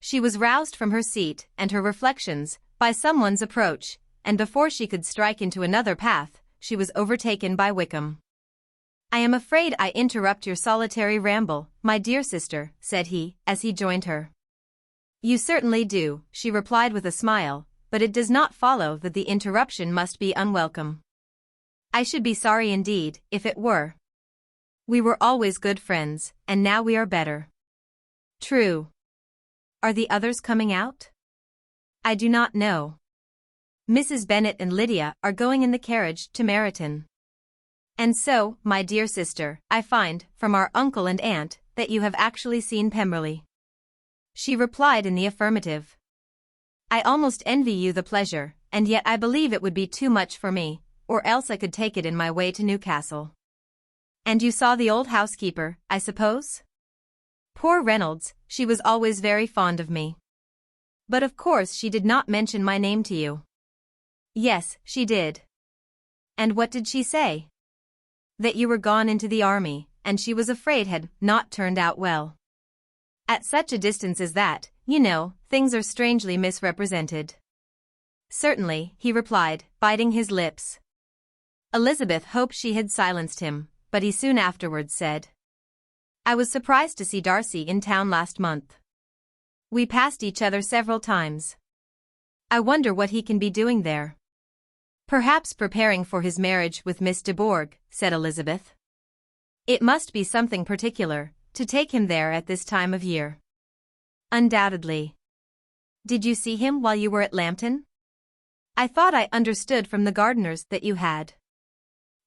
She was roused from her seat and her reflections by someone's approach, and before she could strike into another path, she was overtaken by Wickham. "I am afraid I interrupt your solitary ramble, my dear sister," said he, as he joined her. "You certainly do," she replied with a smile, "but it does not follow that the interruption must be unwelcome. I should be sorry indeed, if it were. We were always good friends, and now we are better." "True. Are the others coming out?" "I do not know. Mrs. Bennet and Lydia are going in the carriage to Meryton. And so, my dear sister, I find, from our uncle and aunt, that you have actually seen Pemberley." She replied in the affirmative. "I almost envy you the pleasure, and yet I believe it would be too much for me, or else I could take it in my way to Newcastle." "And you saw the old housekeeper, I suppose?" "Poor Reynolds, she was always very fond of me." "But of course she did not mention my name to you." "Yes, she did." "And what did she say?" "That you were gone into the army, and she was afraid had not turned out well. At such a distance as that, you know, things are strangely misrepresented." "Certainly," he replied, biting his lips. Elizabeth hoped she had silenced him, but he soon afterwards said, "I was surprised to see Darcy in town last month. We passed each other several times. I wonder what he can be doing there." "Perhaps preparing for his marriage with Miss de Bourgh," said Elizabeth. "It must be something particular to take him there at this time of year." "Undoubtedly. Did you see him while you were at Lambton? I thought I understood from the gardeners that you had.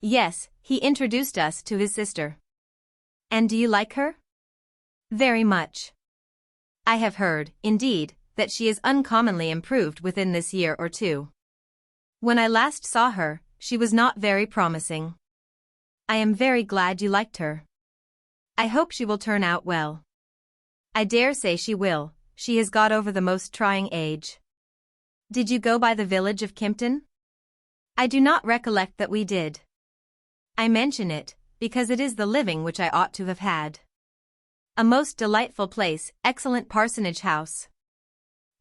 Yes, he introduced us to his sister. And do you like her? Very much. I have heard, indeed, that she is uncommonly improved within this year or two. When I last saw her, she was not very promising. I am very glad you liked her. I hope she will turn out well. I dare say she will, she has got over the most trying age. Did you go by the village of Kimpton? I do not recollect that we did. I mention it, because it is the living which I ought to have had. A most delightful place, excellent parsonage house.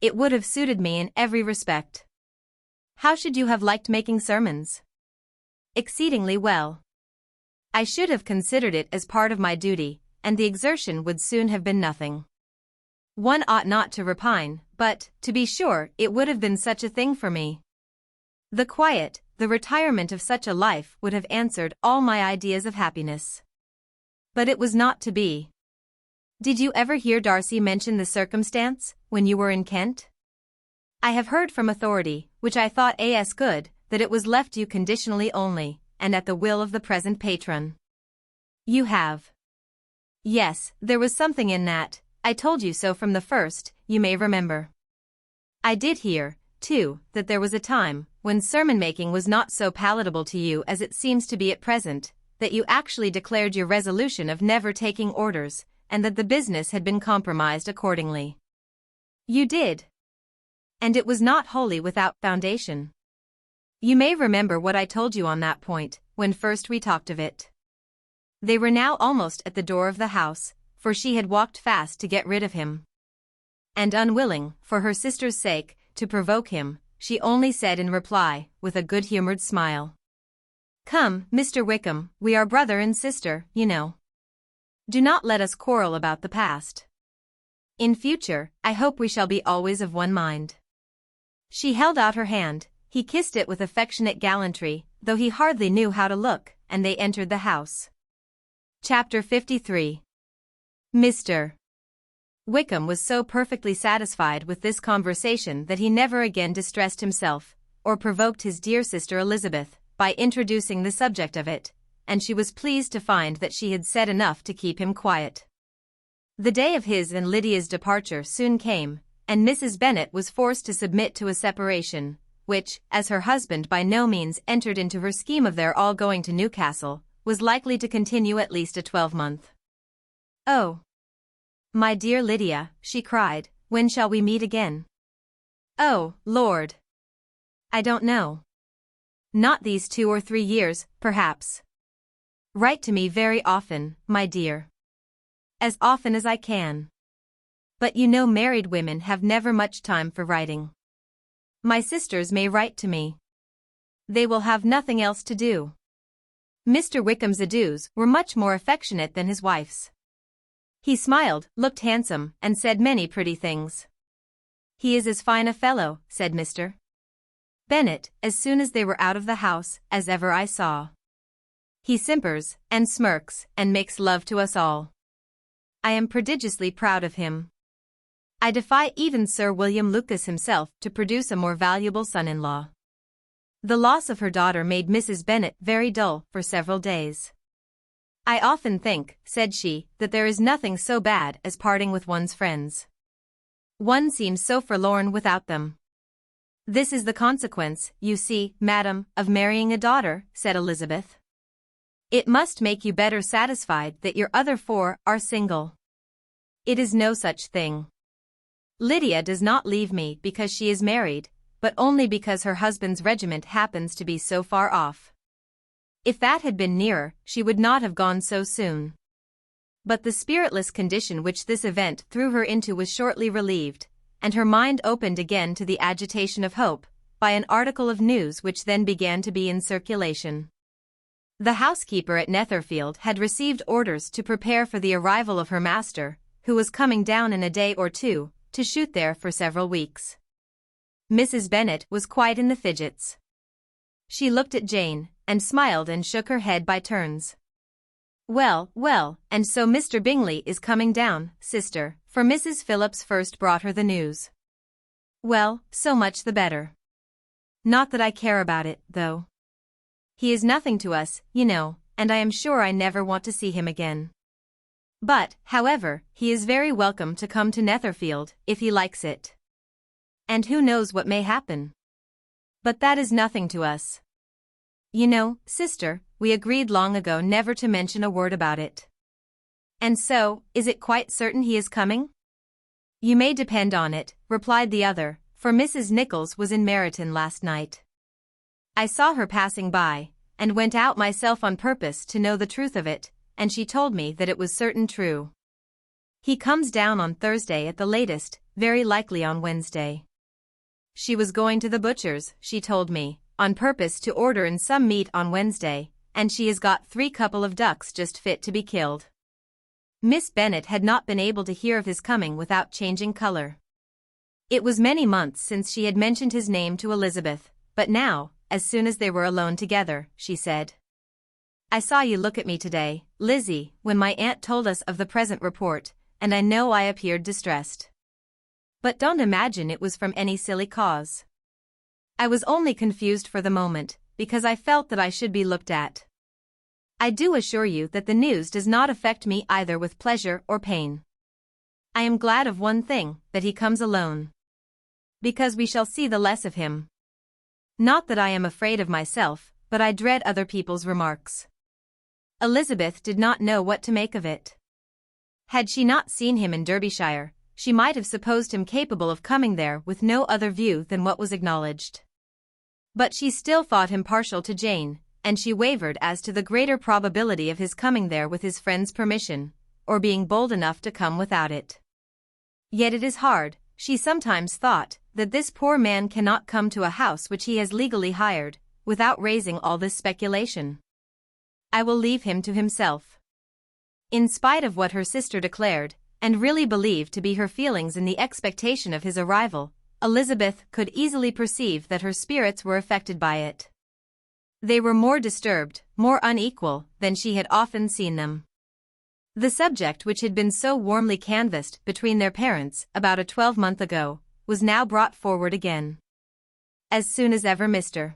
It would have suited me in every respect. How should you have liked making sermons? Exceedingly well. I should have considered it as part of my duty, and the exertion would soon have been nothing. One ought not to repine, but, to be sure, it would have been such a thing for me. The quiet, the retirement of such a life would have answered all my ideas of happiness. But it was not to be. Did you ever hear Darcy mention the circumstance, when you were in Kent? I have heard from authority, which I thought as good, that it was left you conditionally only, and at the will of the present patron. You have. Yes, there was something in that, I told you so from the first, you may remember. I did hear, too, that there was a time, when sermon-making was not so palatable to you as it seems to be at present, that you actually declared your resolution of never taking orders, and that the business had been compromised accordingly. You did. And it was not wholly without foundation. You may remember what I told you on that point, when first we talked of it. They were now almost at the door of the house, for she had walked fast to get rid of him. And unwilling, for her sister's sake, to provoke him, she only said in reply, with a good-humored smile. Come, Mr. Wickham, we are brother and sister, you know. Do not let us quarrel about the past. In future, I hope we shall be always of one mind. She held out her hand, he kissed it with affectionate gallantry, though he hardly knew how to look, and they entered the house. Chapter 53. Mr. Wickham was so perfectly satisfied with this conversation that he never again distressed himself, or provoked his dear sister Elizabeth, by introducing the subject of it, and she was pleased to find that she had said enough to keep him quiet. The day of his and Lydia's departure soon came, and Mrs. Bennet was forced to submit to a separation, which, as her husband by no means entered into her scheme of their all going to Newcastle, was likely to continue at least a 12-month. Oh, my dear Lydia, she cried, when shall we meet again? Oh, Lord! I don't know. Not these 2 or 3 years, perhaps. Write to me very often, my dear. As often as I can. But you know married women have never much time for writing. My sisters may write to me. They will have nothing else to do. Mr. Wickham's adieus were much more affectionate than his wife's. He smiled, looked handsome, and said many pretty things. He is as fine a fellow, said Mr. Bennet, as soon as they were out of the house, as ever I saw. He simpers, and smirks, and makes love to us all. I am prodigiously proud of him. I defy even Sir William Lucas himself to produce a more valuable son-in-law. The loss of her daughter made Mrs. Bennet very dull for several days. I often think, said she, that there is nothing so bad as parting with one's friends. One seems so forlorn without them. This is the consequence, you see, madam, of marrying a daughter, said Elizabeth. It must make you better satisfied that your other 4 are single. It is no such thing. Lydia does not leave me because she is married, but only because her husband's regiment happens to be so far off. If that had been nearer, she would not have gone so soon. But the spiritless condition which this event threw her into was shortly relieved, and her mind opened again to the agitation of hope, by an article of news which then began to be in circulation. The housekeeper at Netherfield had received orders to prepare for the arrival of her master, who was coming down in a day or 2, to shoot there for several weeks. Mrs. Bennet was quite in the fidgets. She looked at Jane, and smiled and shook her head by turns. Well, well, and so Mr. Bingley is coming down, sister, for Mrs. Phillips first brought her the news. Well, so much the better. Not that I care about it, though. He is nothing to us, you know, and I am sure I never want to see him again. But, however, he is very welcome to come to Netherfield, if he likes it. And who knows what may happen? But that is nothing to us. You know, sister, we agreed long ago never to mention a word about it. And so, is it quite certain he is coming? You may depend on it, replied the other, for Mrs. Nichols was in Meryton last night. I saw her passing by, and went out myself on purpose to know the truth of it, and she told me that it was certain true. He comes down on Thursday at the latest, very likely on Wednesday. She was going to the butcher's, she told me, on purpose to order in some meat on Wednesday, and she has got 3 couple of ducks just fit to be killed. Miss Bennet had not been able to hear of his coming without changing colour. It was many months since she had mentioned his name to Elizabeth, but now, as soon as they were alone together, she said, I saw you look at me today, Lizzie, when my aunt told us of the present report, and I know I appeared distressed. But don't imagine it was from any silly cause. I was only confused for the moment, because I felt that I should be looked at. I do assure you that the news does not affect me either with pleasure or pain. I am glad of one thing, that he comes alone. Because we shall see the less of him. Not that I am afraid of myself, but I dread other people's remarks. Elizabeth did not know what to make of it. Had she not seen him in Derbyshire, she might have supposed him capable of coming there with no other view than what was acknowledged. But she still thought him partial to Jane, and she wavered as to the greater probability of his coming there with his friend's permission, or being bold enough to come without it. Yet it is hard, she sometimes thought, that this poor man cannot come to a house which he has legally hired, without raising all this speculation. I will leave him to himself. In spite of what her sister declared, and really believed to be her feelings in the expectation of his arrival, Elizabeth could easily perceive that her spirits were affected by it. They were more disturbed, more unequal, than she had often seen them. The subject which had been so warmly canvassed between their parents about a 12-month ago, was now brought forward again. As soon as ever Mr.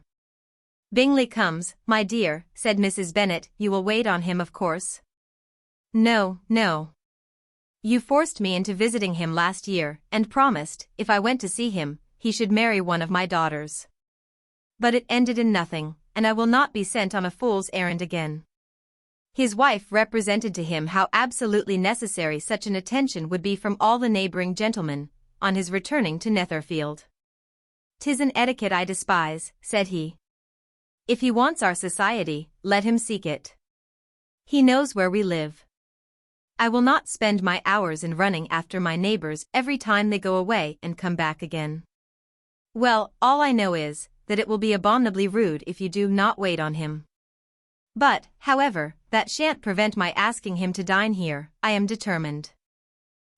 Bingley comes, my dear, said Mrs. Bennet, you will wait on him of course? No, no. You forced me into visiting him last year, and promised, if I went to see him, he should marry one of my daughters. But it ended in nothing, and I will not be sent on a fool's errand again. His wife represented to him how absolutely necessary such an attention would be from all the neighbouring gentlemen, on his returning to Netherfield. 'Tis an etiquette I despise, said he. If he wants our society, let him seek it. He knows where we live. I will not spend my hours in running after my neighbours every time they go away and come back again. Well, all I know is, that it will be abominably rude if you do not wait on him. But, however, that shan't prevent my asking him to dine here, I am determined.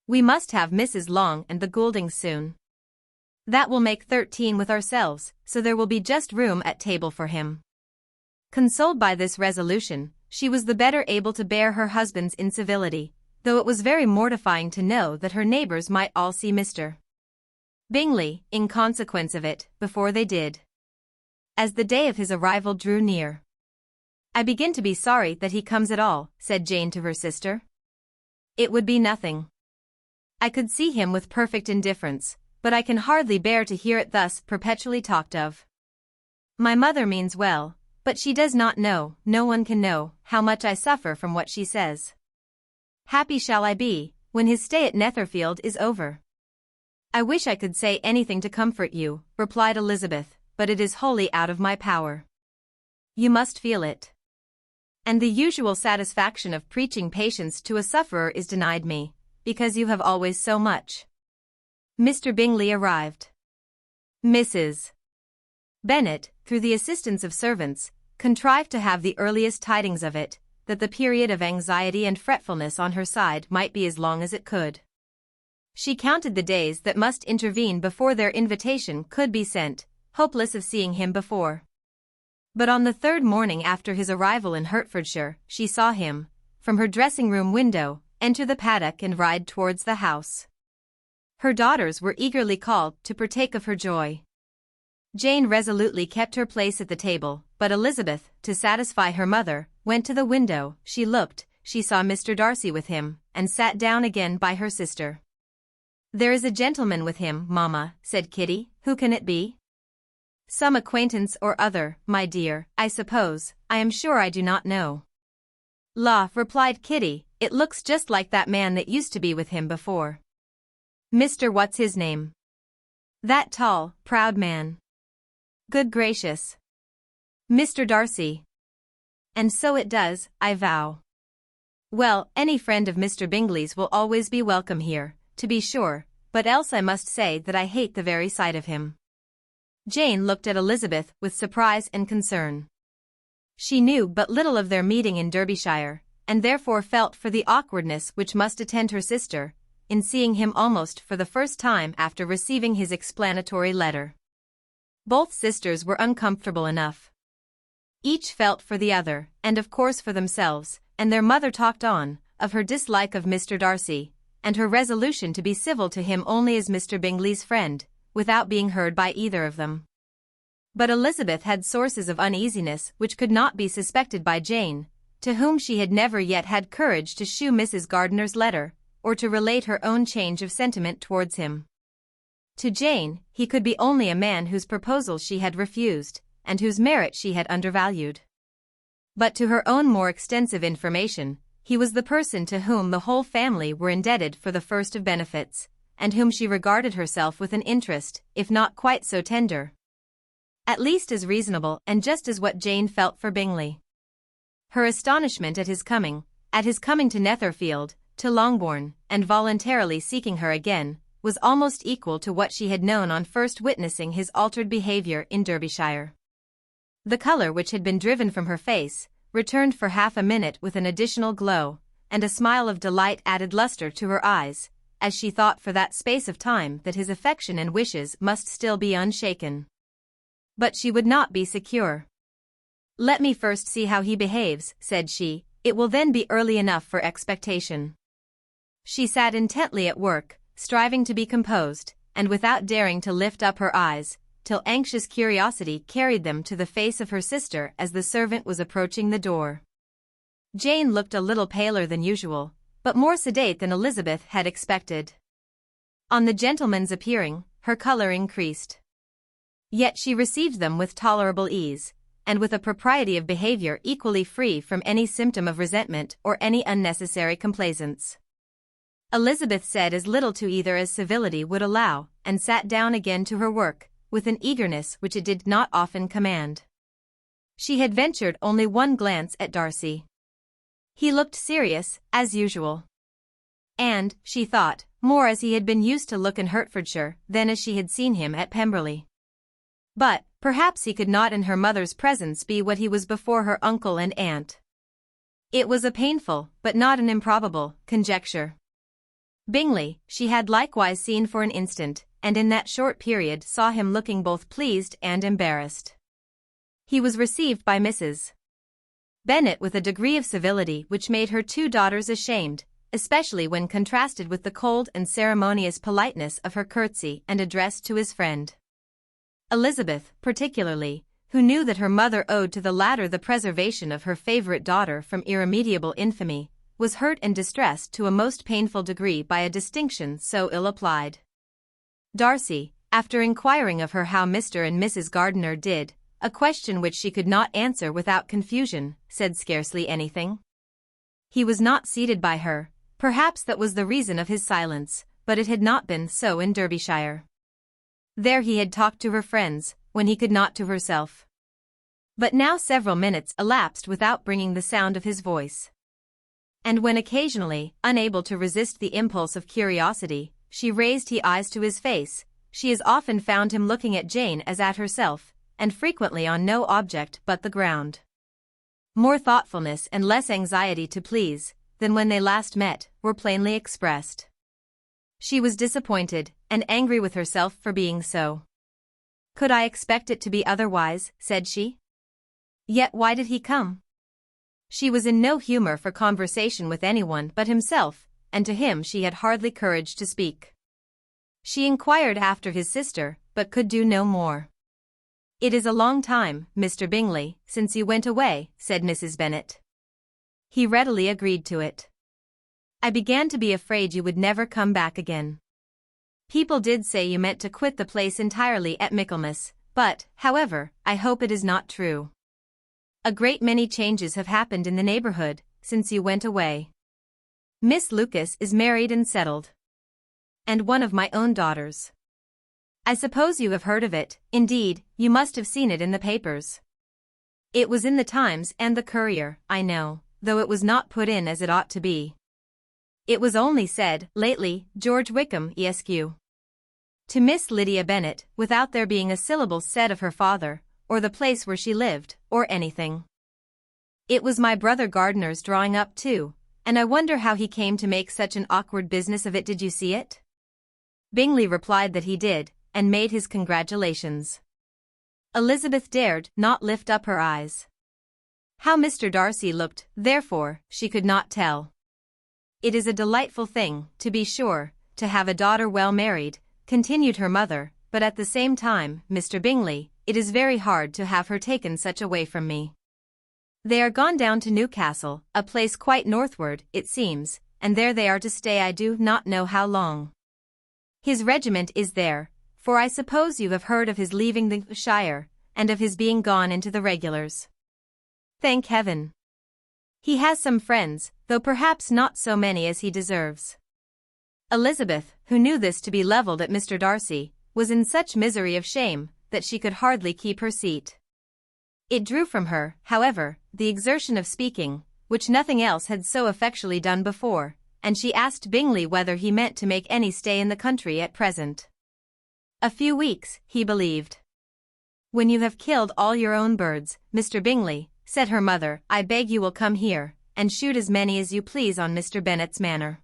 We must have Mrs. Long and the Gouldings soon. That will make 13 with ourselves, so there will be just room at table for him. Consoled by this resolution, she was the better able to bear her husband's incivility, though it was very mortifying to know that her neighbours might all see Mr. Bingley, in consequence of it, before they did. As the day of his arrival drew near. I begin to be sorry that he comes at all, said Jane to her sister. It would be nothing. I could see him with perfect indifference, but I can hardly bear to hear it thus perpetually talked of. My mother means well, but she does not know, no one can know, how much I suffer from what she says. Happy shall I be, when his stay at Netherfield is over. I wish I could say anything to comfort you, replied Elizabeth, but it is wholly out of my power. You must feel it. And the usual satisfaction of preaching patience to a sufferer is denied me, because you have always so much. Mr. Bingley arrived. Mrs. Bennet, through the assistance of servants, contrived to have the earliest tidings of it, that the period of anxiety and fretfulness on her side might be as long as it could. She counted the days that must intervene before their invitation could be sent, hopeless of seeing him before. But on the 3rd morning after his arrival in Hertfordshire, she saw him, from her dressing-room window, enter the paddock and ride towards the house. Her daughters were eagerly called to partake of her joy. Jane resolutely kept her place at the table, but Elizabeth, to satisfy her mother, went to the window. She saw Mr. Darcy with him, and sat down again by her sister. "There is a gentleman with him, mamma," said Kitty. "Who can it be?" "Some acquaintance or other, my dear, I suppose. I am sure I do not know." "La," replied Kitty, "it looks just like that man that used to be with him before." "Mr. What's his name?" "That tall, proud man." "Good gracious. Mr. Darcy. And so it does, I vow. Well, any friend of Mr. Bingley's will always be welcome here, to be sure, but else I must say that I hate the very sight of him." Jane looked at Elizabeth with surprise and concern. She knew but little of their meeting in Derbyshire, and therefore felt for the awkwardness which must attend her sister, in seeing him almost for the first time after receiving his explanatory letter. Both sisters were uncomfortable enough. Each felt for the other, and of course for themselves, and their mother talked on, of her dislike of Mr. Darcy, and her resolution to be civil to him only as Mr. Bingley's friend, without being heard by either of them. But Elizabeth had sources of uneasiness which could not be suspected by Jane, to whom she had never yet had courage to shew Mrs. Gardiner's letter, or to relate her own change of sentiment towards him. To Jane, he could be only a man whose proposals she had refused, and whose merit she had undervalued. But to her own more extensive information, he was the person to whom the whole family were indebted for the first of benefits, and whom she regarded herself with an interest, if not quite so tender, at least as reasonable and just as what Jane felt for Bingley. Her astonishment at his coming to Netherfield, to Longbourn, and voluntarily seeking her again, was almost equal to what she had known on first witnessing his altered behaviour in Derbyshire. The colour which had been driven from her face returned for half a minute with an additional glow, and a smile of delight added lustre to her eyes, as she thought for that space of time that his affection and wishes must still be unshaken. But she would not be secure. "Let me first see how he behaves," said she, "it will then be early enough for expectation." She sat intently at work, striving to be composed, and without daring to lift up her eyes, till anxious curiosity carried them to the face of her sister as the servant was approaching the door. Jane looked a little paler than usual, but more sedate than Elizabeth had expected. On the gentleman's appearing, her colour increased. Yet she received them with tolerable ease, and with a propriety of behaviour equally free from any symptom of resentment or any unnecessary complaisance. Elizabeth said as little to either as civility would allow, and sat down again to her work, with an eagerness which it did not often command. She had ventured only one glance at Darcy. He looked serious, as usual. And, she thought, more as he had been used to look in Hertfordshire than as she had seen him at Pemberley. But, perhaps he could not in her mother's presence be what he was before her uncle and aunt. It was a painful, but not an improbable, conjecture. Bingley, she had likewise seen for an instant, and in that short period saw him looking both pleased and embarrassed. He was received by Mrs. Bennet with a degree of civility which made her two daughters ashamed, especially when contrasted with the cold and ceremonious politeness of her curtsy and address to his friend. Elizabeth, particularly, who knew that her mother owed to the latter the preservation of her favourite daughter from irremediable infamy, was hurt and distressed to a most painful degree by a distinction so ill applied. Darcy, after inquiring of her how Mr. and Mrs. Gardiner did, a question which she could not answer without confusion, said scarcely anything. He was not seated by her, perhaps that was the reason of his silence, but it had not been so in Derbyshire. There he had talked to her friends, when he could not to herself. But now several minutes elapsed without bringing the sound of his voice. And when occasionally, unable to resist the impulse of curiosity, she raised his eyes to his face, she as often found him looking at Jane as at herself, and frequently on no object but the ground. More thoughtfulness and less anxiety to please, than when they last met, were plainly expressed. She was disappointed, and angry with herself for being so. "Could I expect it to be otherwise?" said she. "Yet why did he come?" She was in no humour for conversation with anyone but himself, and to him she had hardly courage to speak. She inquired after his sister, but could do no more. "It is a long time, Mr. Bingley, since you went away," said Mrs. Bennet. He readily agreed to it. "I began to be afraid you would never come back again. People did say you meant to quit the place entirely at Michaelmas, but, however, I hope it is not true. A great many changes have happened in the neighborhood since you went away. Miss Lucas is married and settled. And one of my own daughters. I suppose you have heard of it. Indeed, you must have seen it in the papers. It was in the Times and the Courier, I know, though it was not put in as it ought to be. It was only said, lately, George Wickham Esq. To Miss Lydia Bennet, without there being a syllable said of her father, or the place where she lived, or anything. It was my brother Gardiner's drawing up too, and I wonder how he came to make such an awkward business of it. Did you see it?" Bingley replied that he did, and made his congratulations. Elizabeth dared not lift up her eyes. How Mr. Darcy looked, therefore, she could not tell. "It is a delightful thing, to be sure, to have a daughter well married," continued her mother, "but at the same time, Mr. Bingley, it is very hard to have her taken such away from me. They are gone down to Newcastle, a place quite northward, it seems, and there they are to stay I do not know how long. His regiment is there, for I suppose you have heard of his leaving the shire, and of his being gone into the regulars. Thank heaven. He has some friends, though perhaps not so many as he deserves." Elizabeth, who knew this to be levelled at Mr. Darcy, was in such misery of shame that she could hardly keep her seat. It drew from her, however, the exertion of speaking, which nothing else had so effectually done before, and she asked Bingley whether he meant to make any stay in the country at present. "A few weeks, he believed." "When you have killed all your own birds, Mr. Bingley," said her mother, "I beg you will come here, and shoot as many as you please on Mr. Bennet's manor.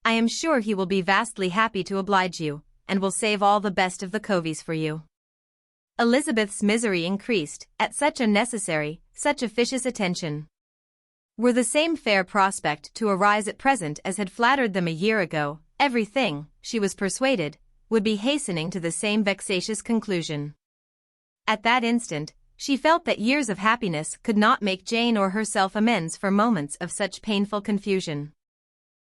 I am sure he will be vastly happy to oblige you, and will save all the best of the coveys for you." Elizabeth's misery increased at such unnecessary, such officious attention. Were the same fair prospect to arise at present as had flattered them a year ago, everything, she was persuaded, would be hastening to the same vexatious conclusion. At that instant, she felt that years of happiness could not make Jane or herself amends for moments of such painful confusion.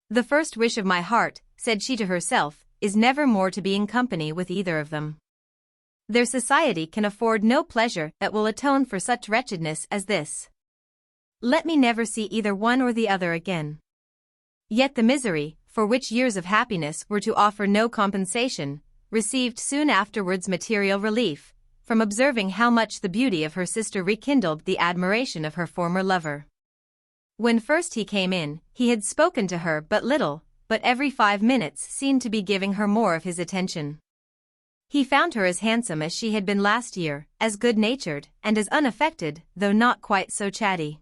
"The first wish of my heart," said she to herself, "is never more to be in company with either of them. Their society can afford no pleasure that will atone for such wretchedness as this. Let me never see either one or the other again." Yet the misery, for which years of happiness were to offer no compensation, received soon afterwards material relief, from observing how much the beauty of her sister rekindled the admiration of her former lover. When first he came in, he had spoken to her but little, but every 5 minutes seemed to be giving her more of his attention. He found her as handsome as she had been last year, as good-natured, and as unaffected, though not quite so chatty.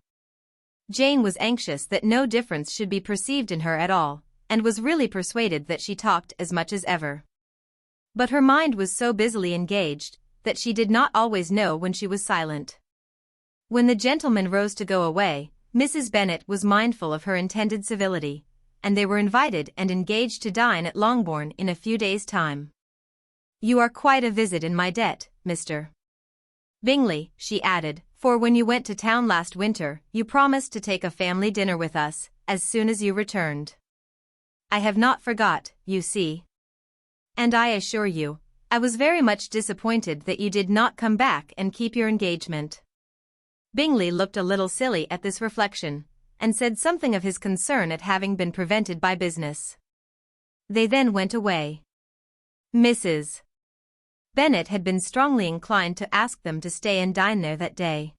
Jane was anxious that no difference should be perceived in her at all, and was really persuaded that she talked as much as ever. But her mind was so busily engaged, that she did not always know when she was silent. When the gentlemen rose to go away, Mrs. Bennet was mindful of her intended civility, and they were invited and engaged to dine at Longbourn in a few days' time. "You are quite a visit in my debt, Mr. Bingley," she added, "for when you went to town last winter, you promised to take a family dinner with us, as soon as you returned. I have not forgot, you see. And I assure you, I was very much disappointed that you did not come back and keep your engagement." Bingley looked a little silly at this reflection, and said something of his concern at having been prevented by business. They then went away. Mrs. Bennet had been strongly inclined to ask them to stay and dine there that day.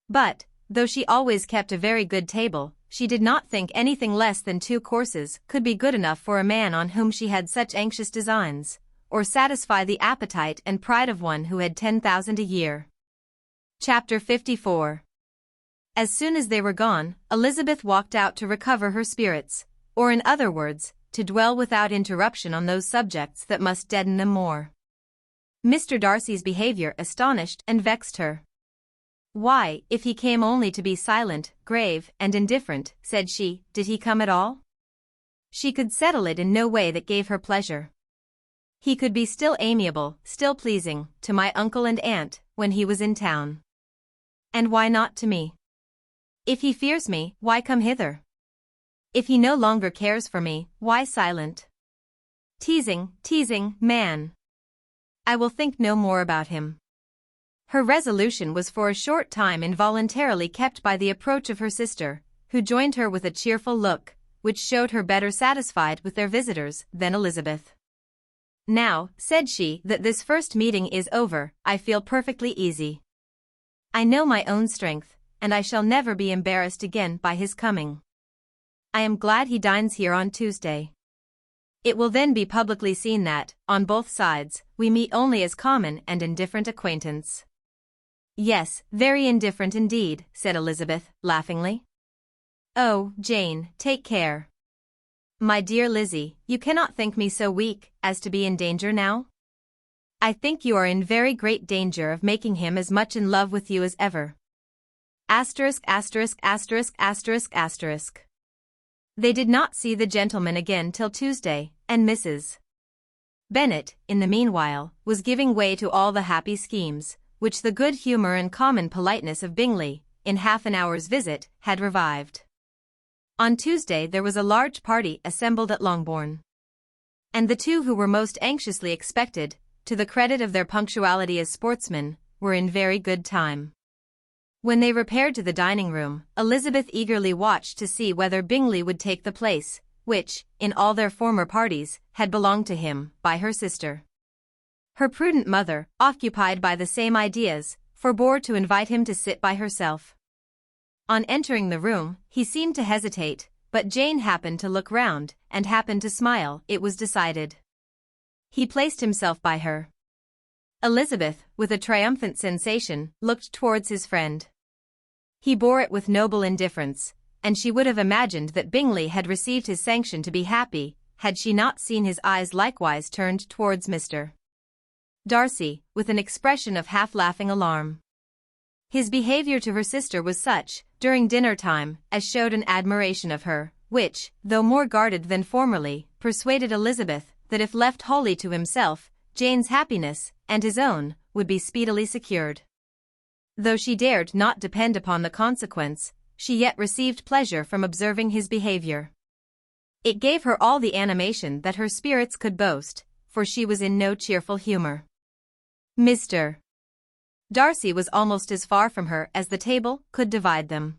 But, though she always kept a very good table, she did not think anything less than 2 courses could be good enough for a man on whom she had such anxious designs, or satisfy the appetite and pride of one who had 10,000 a year. Chapter 54. As soon as they were gone, Elizabeth walked out to recover her spirits, or in other words, to dwell without interruption on those subjects that must deaden them more. Mr. Darcy's behavior astonished and vexed her. "Why, if he came only to be silent, grave, and indifferent," said she, "did he come at all?" She could settle it in no way that gave her pleasure. He could be still amiable, still pleasing, to my uncle and aunt, when he was in town. And why not to me? If he fears me, why come hither? If he no longer cares for me, why silent? Teasing, man. I will think no more about him. Her resolution was for a short time involuntarily kept by the approach of her sister, who joined her with a cheerful look, which showed her better satisfied with their visitors than Elizabeth. Now, said she, that this first meeting is over, I feel perfectly easy. I know my own strength, and I shall never be embarrassed again by his coming. I am glad he dines here on Tuesday. It will then be publicly seen that, on both sides, we meet only as common and indifferent acquaintance. Yes, very indifferent indeed, said Elizabeth, laughingly. Oh, Jane, take care. My dear Lizzie, you cannot think me so weak as to be in danger now? I think you are in very great danger of making him as much in love with you as ever. Asterisk. They did not see the gentleman again till Tuesday, and Mrs. Bennet, in the meanwhile, was giving way to all the happy schemes, which the good humour and common politeness of Bingley, in half an hour's visit, had revived. On Tuesday there was a large party assembled at Longbourn. And the two who were most anxiously expected, to the credit of their punctuality as sportsmen, were in very good time. When they repaired to the dining-room, Elizabeth eagerly watched to see whether Bingley would take the place, which, in all their former parties, had belonged to him, by her sister. Her prudent mother, occupied by the same ideas, forbore to invite him to sit by herself. On entering the room, he seemed to hesitate, but Jane happened to look round, and happened to smile. It was decided. He placed himself by her. Elizabeth, with a triumphant sensation, looked towards his friend. He bore it with noble indifference, and she would have imagined that Bingley had received his sanction to be happy, had she not seen his eyes likewise turned towards Mr. Darcy, with an expression of half-laughing alarm. His behaviour to her sister was such, during dinner-time, as showed an admiration of her, which, though more guarded than formerly, persuaded Elizabeth that if left wholly to himself, Jane's happiness, and his own, would be speedily secured. Though she dared not depend upon the consequence, she yet received pleasure from observing his behaviour. It gave her all the animation that her spirits could boast, for she was in no cheerful humour. Mr. Darcy was almost as far from her as the table could divide them.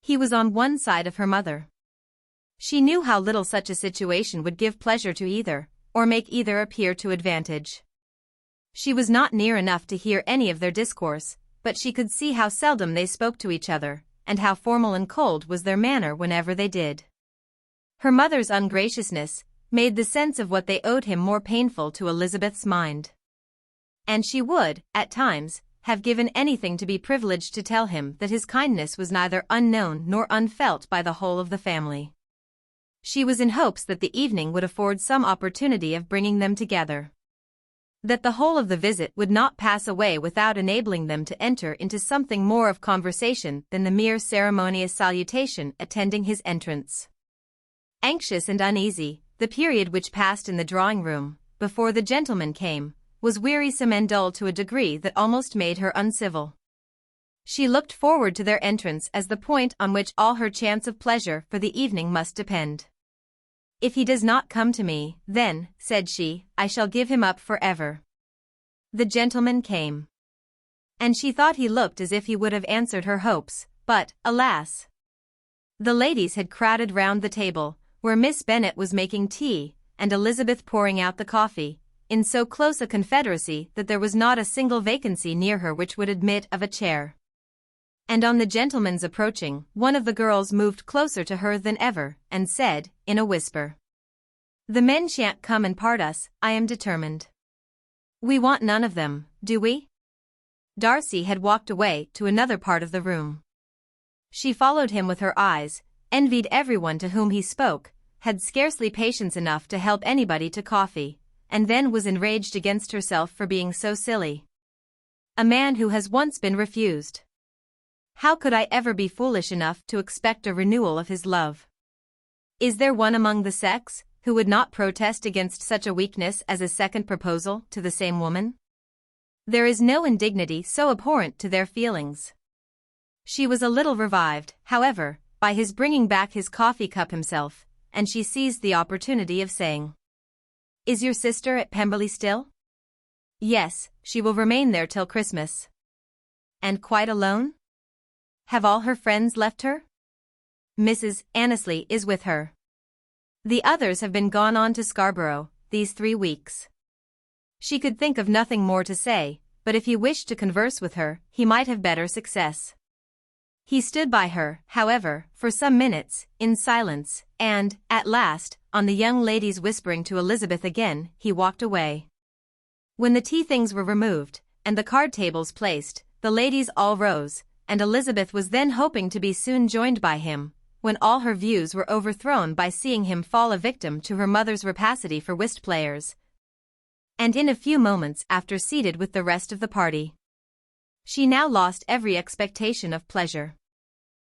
He was on one side of her mother. She knew how little such a situation would give pleasure to either, or make either appear to advantage. She was not near enough to hear any of their discourse, but she could see how seldom they spoke to each other, and how formal and cold was their manner whenever they did. Her mother's ungraciousness made the sense of what they owed him more painful to Elizabeth's mind. And she would, at times, have given anything to be privileged to tell him that his kindness was neither unknown nor unfelt by the whole of the family. She was in hopes that the evening would afford some opportunity of bringing them together. That the whole of the visit would not pass away without enabling them to enter into something more of conversation than the mere ceremonious salutation attending his entrance. Anxious and uneasy, the period which passed in the drawing-room, before the gentlemen came, was wearisome and dull to a degree that almost made her uncivil. She looked forward to their entrance as the point on which all her chance of pleasure for the evening must depend. If he does not come to me, then, said she, I shall give him up forever. The gentleman came. And she thought he looked as if he would have answered her hopes, but, alas! The ladies had crowded round the table, where Miss Bennet was making tea, and Elizabeth pouring out the coffee, in so close a confederacy that there was not a single vacancy near her which would admit of a chair. And on the gentleman's approaching, one of the girls moved closer to her than ever, and said, in a whisper, "The men shan't come and part us, I am determined. We want none of them, do we?" Darcy had walked away to another part of the room. She followed him with her eyes, envied everyone to whom he spoke, had scarcely patience enough to help anybody to coffee, and then was enraged against herself for being so silly. A man who has once been refused. How could I ever be foolish enough to expect a renewal of his love? Is there one among the sex who would not protest against such a weakness as a second proposal to the same woman? There is no indignity so abhorrent to their feelings. She was a little revived, however, by his bringing back his coffee cup himself, and she seized the opportunity of saying, "Is your sister at Pemberley still?" "Yes, she will remain there till Christmas." "And quite alone? Have all her friends left her?" "Mrs. Annesley is with her. The others have been gone on to Scarborough these 3 weeks." She could think of nothing more to say, but if he wished to converse with her, he might have better success. He stood by her, however, for some minutes, in silence, and, at last, on the young lady's whispering to Elizabeth again, he walked away. When the tea things were removed, and the card tables placed, the ladies all rose, and Elizabeth was then hoping to be soon joined by him, when all her views were overthrown by seeing him fall a victim to her mother's rapacity for whist players, and in a few moments after seated with the rest of the party. She now lost every expectation of pleasure.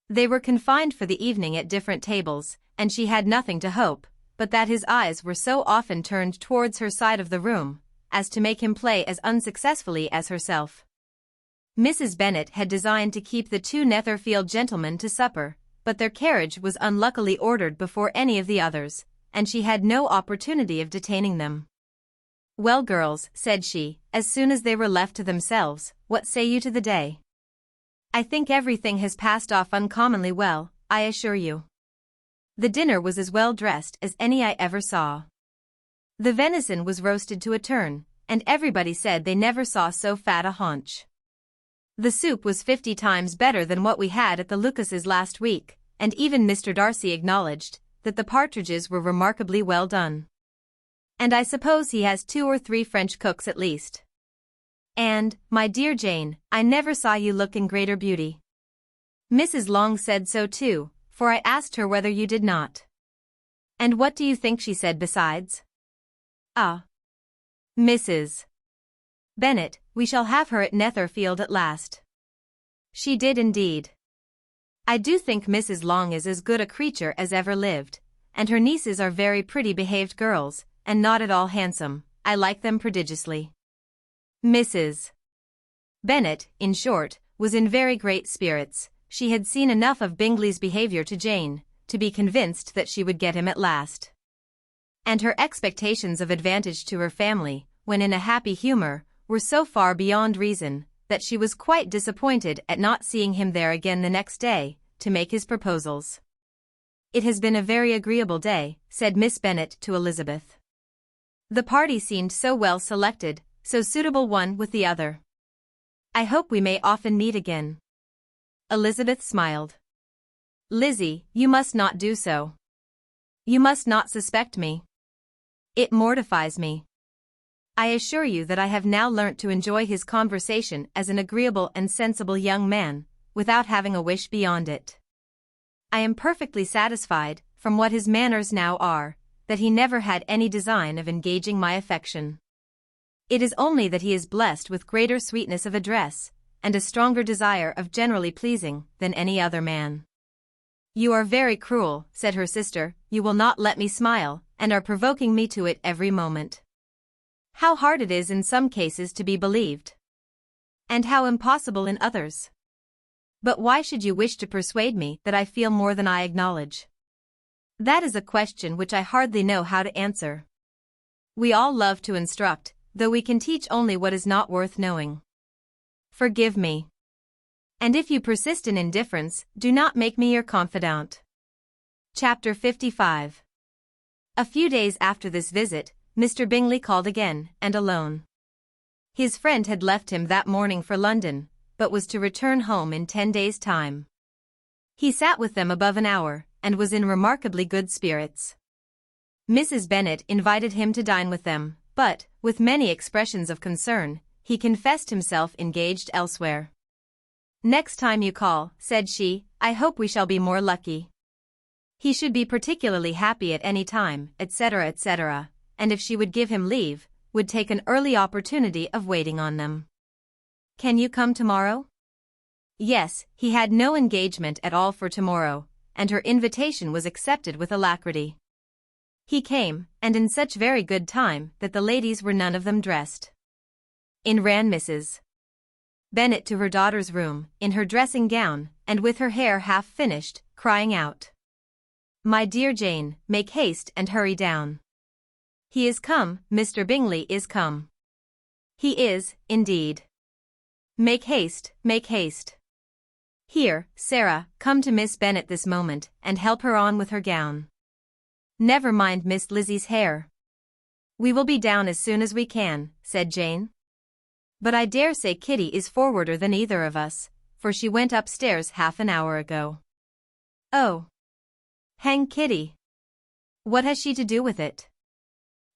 They were confined for the evening at different tables, and she had nothing to hope, but that his eyes were so often turned towards her side of the room, as to make him play as unsuccessfully as herself. Mrs. Bennet had designed to keep the 2 Netherfield gentlemen to supper, but their carriage was unluckily ordered before any of the others, and she had no opportunity of detaining them. "Well, girls," said she, as soon as they were left to themselves, "what say you to the day?" "I think everything has passed off uncommonly well, I assure you. The dinner was as well dressed as any I ever saw. The venison was roasted to a turn, and everybody said they never saw so fat a haunch. The soup was 50 times better than what we had at the Lucases last week, and even Mr. Darcy acknowledged that the partridges were remarkably well done. And I suppose he has 2 or 3 French cooks at least. And, my dear Jane, I never saw you look in greater beauty. Mrs. Long said so too, for I asked her whether you did not. And what do you think she said besides? Ah, Mrs. Bennet, we shall have her at Netherfield at last. She did indeed. I do think Mrs. Long is as good a creature as ever lived, and her nieces are very pretty behaved girls, and not at all handsome. I like them prodigiously. Mrs. Bennet, in short, was in very great spirits. She had seen enough of Bingley's behaviour to Jane, to be convinced that she would get him at last. And her expectations of advantage to her family, when in a happy humour, were so far beyond reason, that she was quite disappointed at not seeing him there again the next day, to make his proposals. "It has been a very agreeable day," said Miss Bennet to Elizabeth. "The party seemed so well selected, so suitable one with the other. I hope we may often meet again." Elizabeth smiled. "Lizzie, you must not do so. You must not suspect me. It mortifies me. I assure you that I have now learnt to enjoy his conversation as an agreeable and sensible young man, without having a wish beyond it. I am perfectly satisfied, from what his manners now are, that he never had any design of engaging my affection. It is only that he is blessed with greater sweetness of address, and a stronger desire of generally pleasing, than any other man." "You are very cruel," said her sister, "you will not let me smile, and are provoking me to it every moment. How hard it is in some cases to be believed, and how impossible in others. But why should you wish to persuade me that I feel more than I acknowledge? That is a question which I hardly know how to answer. We all love to instruct, though we can teach only what is not worth knowing. Forgive me. And if you persist in indifference, do not make me your confidant." Chapter 55. A few days after this visit, Mr. Bingley called again, and alone. His friend had left him that morning for London, but was to return home in 10 days' time. He sat with them above an hour, and was in remarkably good spirits. Mrs. Bennet invited him to dine with them, but, with many expressions of concern, he confessed himself engaged elsewhere. "Next time you call," said she, "I hope we shall be more lucky." He should be particularly happy at any time, etc., etc., and if she would give him leave, would take an early opportunity of waiting on them. "Can you come tomorrow?" Yes, he had no engagement at all for tomorrow, and her invitation was accepted with alacrity. He came, and in such very good time that the ladies were none of them dressed. In ran Mrs. Bennet to her daughter's room, in her dressing gown, and with her hair half finished, crying out, "My dear Jane, make haste and hurry down. He is come, Mr. Bingley is come. He is, indeed. Make haste, make haste. Here, Sarah, come to Miss Bennet this moment, and help her on with her gown. Never mind Miss Lizzie's hair. We will be down as soon as we can," said Jane. "But I dare say Kitty is forwarder than either of us, for she went upstairs half an hour ago." "Oh. Hang Kitty. What has she to do with it?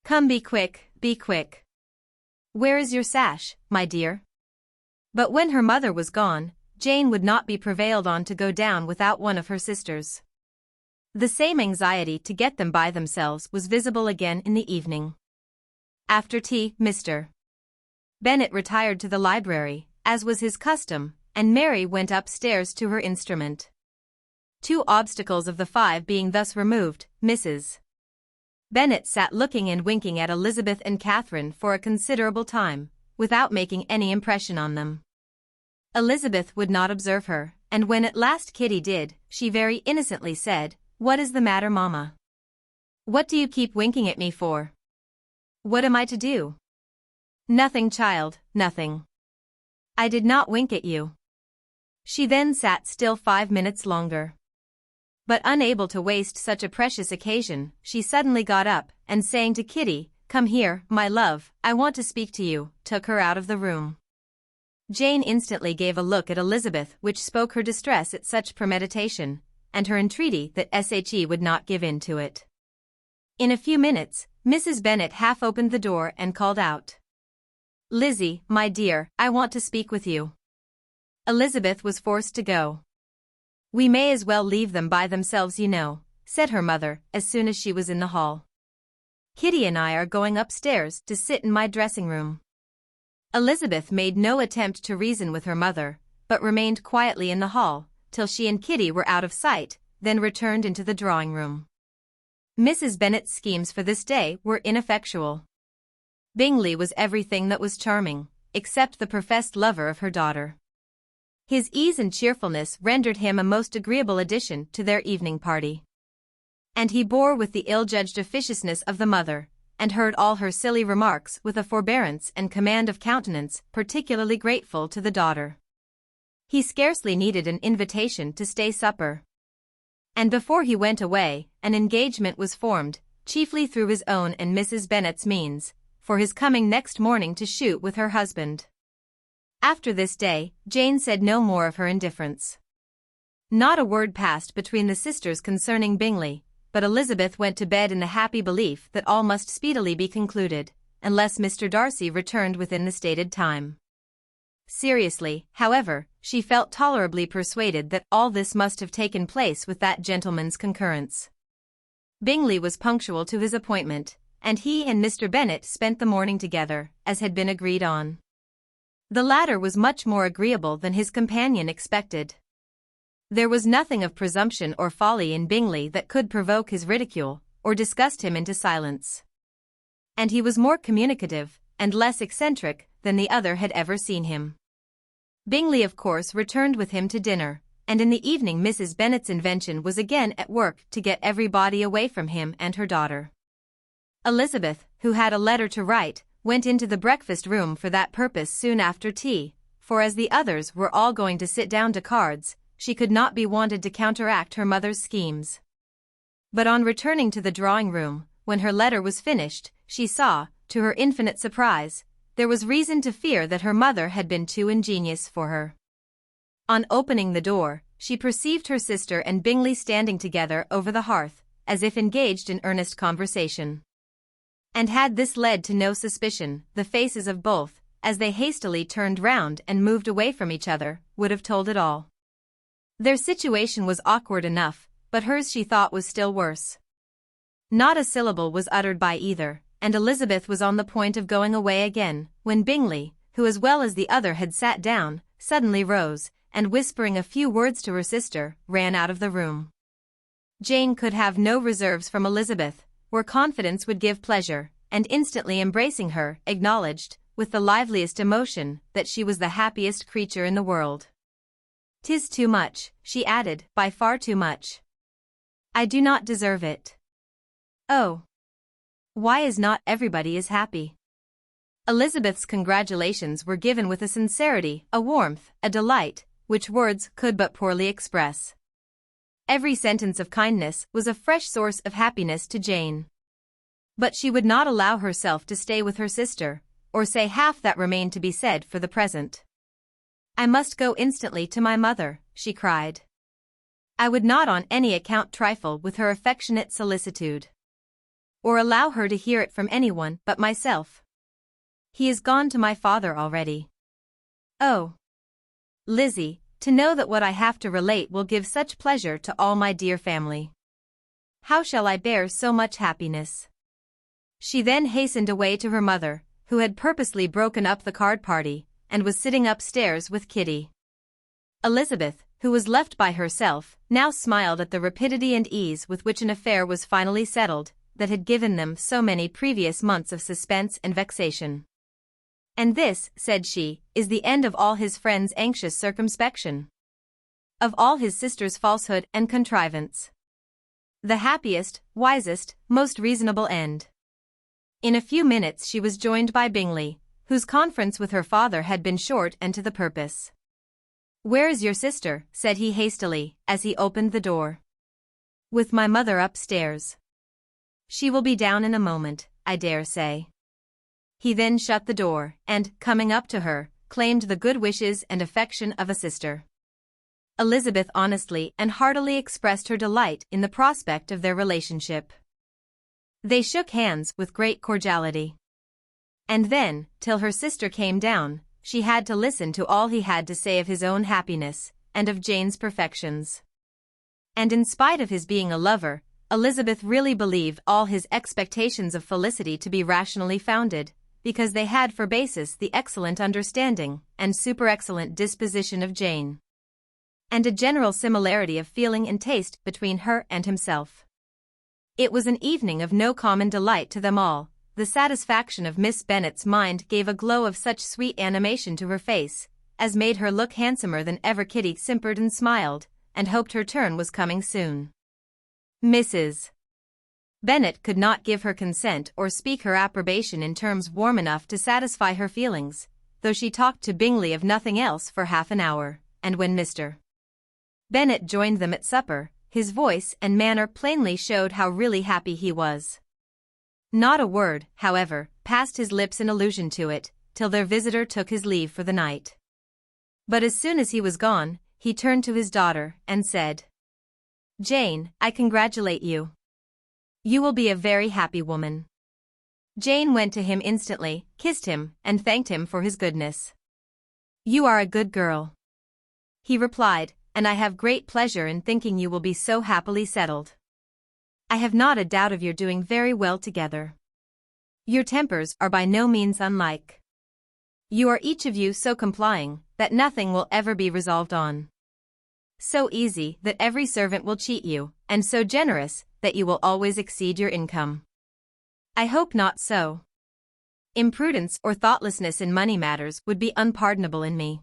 Come, be quick, be quick. Where is your sash, my dear?" But when her mother was gone, Jane would not be prevailed on to go down without one of her sisters. The same anxiety to get them by themselves was visible again in the evening. After tea, Mr. Bennet retired to the library, as was his custom, and Mary went upstairs to her instrument. 2 obstacles of the 5 being thus removed, Mrs. Bennet sat looking and winking at Elizabeth and Catherine for a considerable time, without making any impression on them. Elizabeth would not observe her, and when at last Kitty did, she very innocently said, "What is the matter, Mamma? What do you keep winking at me for? What am I to do?" "Nothing, child, nothing. I did not wink at you." She then sat still 5 minutes longer. But unable to waste such a precious occasion, she suddenly got up, and saying to Kitty, "Come here, my love, I want to speak to you," took her out of the room. Jane instantly gave a look at Elizabeth which spoke her distress at such premeditation, and her entreaty that she would not give in to it. In a few minutes, Mrs. Bennet half opened the door and called out, "Lizzie, my dear, I want to speak with you." Elizabeth was forced to go. "We may as well leave them by themselves, you know," said her mother, as soon as she was in the hall. "Kitty and I are going upstairs to sit in my dressing room." Elizabeth made no attempt to reason with her mother, but remained quietly in the hall, till she and Kitty were out of sight, then returned into the drawing-room. Mrs. Bennet's schemes for this day were ineffectual. Bingley was everything that was charming, except the professed lover of her daughter. His ease and cheerfulness rendered him a most agreeable addition to their evening party. And he bore with the ill-judged officiousness of the mother, and heard all her silly remarks with a forbearance and command of countenance particularly grateful to the daughter. He scarcely needed an invitation to stay supper. And before he went away, an engagement was formed, chiefly through his own and Mrs. Bennet's means, for his coming next morning to shoot with her husband. After this day, Jane said no more of her indifference. Not a word passed between the sisters concerning Bingley, but Elizabeth went to bed in the happy belief that all must speedily be concluded, unless Mr. Darcy returned within the stated time. Seriously, however, she felt tolerably persuaded that all this must have taken place with that gentleman's concurrence. Bingley was punctual to his appointment, and he and Mr. Bennet spent the morning together, as had been agreed on. The latter was much more agreeable than his companion expected. There was nothing of presumption or folly in Bingley that could provoke his ridicule, or disgust him into silence. And he was more communicative, and less eccentric, than the other had ever seen him. Bingley of course returned with him to dinner, and in the evening Mrs. Bennet's invention was again at work to get everybody away from him and her daughter. Elizabeth, who had a letter to write, went into the breakfast room for that purpose soon after tea, for as the others were all going to sit down to cards, she could not be wanted to counteract her mother's schemes. But on returning to the drawing-room, when her letter was finished, she saw, to her infinite surprise, there was reason to fear that her mother had been too ingenious for her. On opening the door, she perceived her sister and Bingley standing together over the hearth, as if engaged in earnest conversation. And had this led to no suspicion, the faces of both, as they hastily turned round and moved away from each other, would have told it all. Their situation was awkward enough, but hers she thought was still worse. Not a syllable was uttered by either, and Elizabeth was on the point of going away again, when Bingley, who as well as the other had sat down, suddenly rose, and whispering a few words to her sister, ran out of the room. Jane could have no reserves from Elizabeth, where confidence would give pleasure, and instantly embracing her, acknowledged, with the liveliest emotion, that she was the happiest creature in the world. "'Tis too much," she added, "by far too much. I do not deserve it." "Oh. Why is not everybody as happy?" Elizabeth's congratulations were given with a sincerity, a warmth, a delight, which words could but poorly express. Every sentence of kindness was a fresh source of happiness to Jane. But she would not allow herself to stay with her sister, or say half that remained to be said for the present. "I must go instantly to my mother," she cried. "I would not on any account trifle with her affectionate solicitude, or allow her to hear it from anyone but myself. He is gone to my father already. Oh, Lizzie, to know that what I have to relate will give such pleasure to all my dear family. How shall I bear so much happiness?" She then hastened away to her mother, who had purposely broken up the card party, and was sitting upstairs with Kitty. Elizabeth, who was left by herself, now smiled at the rapidity and ease with which an affair was finally settled, that had given them so many previous months of suspense and vexation. "And this," said she, "is the end of all his friend's anxious circumspection. Of all his sister's falsehood and contrivance. The happiest, wisest, most reasonable end." In a few minutes she was joined by Bingley, whose conference with her father had been short and to the purpose. "Where is your sister?" said he hastily, as he opened the door. "With my mother upstairs. She will be down in a moment, I dare say." He then shut the door, and, coming up to her, claimed the good wishes and affection of a sister. Elizabeth honestly and heartily expressed her delight in the prospect of their relationship. They shook hands with great cordiality. And then, till her sister came down, she had to listen to all he had to say of his own happiness, and of Jane's perfections. And in spite of his being a lover, Elizabeth really believed all his expectations of felicity to be rationally founded, because they had for basis the excellent understanding and super-excellent disposition of Jane, and a general similarity of feeling and taste between her and himself. It was an evening of no common delight to them all. The satisfaction of Miss Bennet's mind gave a glow of such sweet animation to her face, as made her look handsomer than ever. Kitty simpered and smiled, and hoped her turn was coming soon. Mrs. Bennet could not give her consent or speak her approbation in terms warm enough to satisfy her feelings, though she talked to Bingley of nothing else for half an hour, and when Mr. Bennet joined them at supper, his voice and manner plainly showed how really happy he was. Not a word, however, passed his lips in allusion to it, till their visitor took his leave for the night. But as soon as he was gone, he turned to his daughter, and said, "Jane, I congratulate you. You will be a very happy woman." Jane went to him instantly, kissed him, and thanked him for his goodness. "You are a good girl," he replied, "and I have great pleasure in thinking you will be so happily settled. I have not a doubt of your doing very well together. Your tempers are by no means unlike. You are each of you so complying, that nothing will ever be resolved on. So easy that every servant will cheat you, and so generous that you will always exceed your income. I hope not so. Imprudence or thoughtlessness in money matters would be unpardonable in me.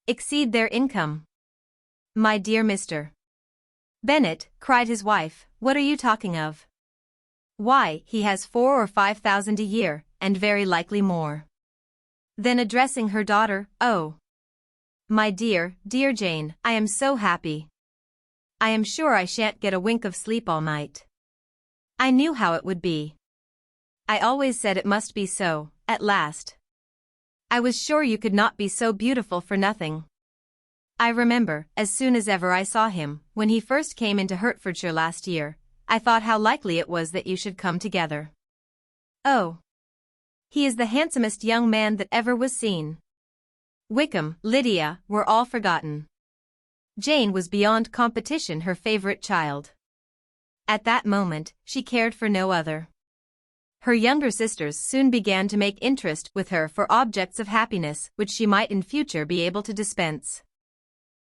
Exceed their income? My dear Mr. Bennet," cried his wife, "what are you talking of? Why, he has 4,000 or 5,000 a year, and very likely more." Then addressing her daughter, "Oh, my dear, dear Jane, I am so happy. I am sure I shan't get a wink of sleep all night. I knew how it would be. I always said it must be so, at last. I was sure you could not be so beautiful for nothing. I remember, as soon as ever I saw him, when he first came into Hertfordshire last year, I thought how likely it was that you should come together. Oh, he is the handsomest young man that ever was seen. Wickham, Lydia, were all forgotten. Jane was beyond competition her favorite child. At that moment, she cared for no other. Her younger sisters soon began to make interest with her for objects of happiness which she might in future be able to dispense.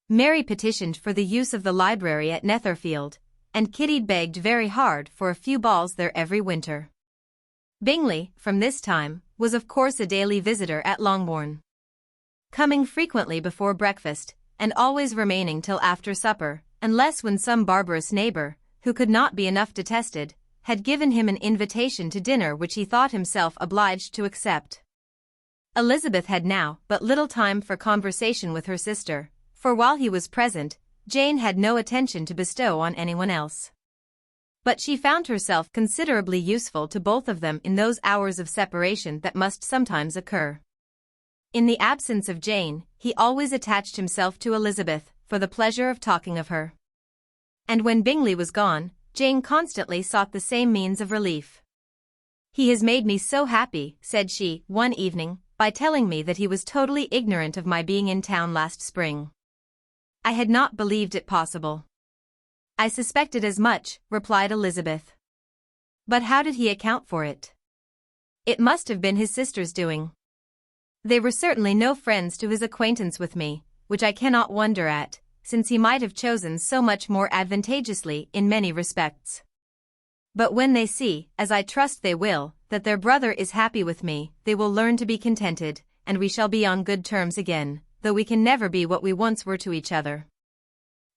Mary petitioned for the use of the library at Netherfield, and Kitty begged very hard for a few balls there every winter. Bingley, from this time, was of course a daily visitor at Longbourn, coming frequently before breakfast, and always remaining till after supper, unless when some barbarous neighbour, who could not be enough detested, had given him an invitation to dinner which he thought himself obliged to accept. Elizabeth had now but little time for conversation with her sister, for while he was present, Jane had no attention to bestow on anyone else. But she found herself considerably useful to both of them in those hours of separation that must sometimes occur. In the absence of Jane, he always attached himself to Elizabeth, for the pleasure of talking of her. And when Bingley was gone, Jane constantly sought the same means of relief. "He has made me so happy," said she, one evening, "by telling me that he was totally ignorant of my being in town last spring. I had not believed it possible." "I suspected as much," replied Elizabeth. "But how did he account for it?" "It must have been his sister's doing. They were certainly no friends to his acquaintance with me, which I cannot wonder at, since he might have chosen so much more advantageously in many respects. But when they see, as I trust they will, that their brother is happy with me, they will learn to be contented, and we shall be on good terms again, though we can never be what we once were to each other."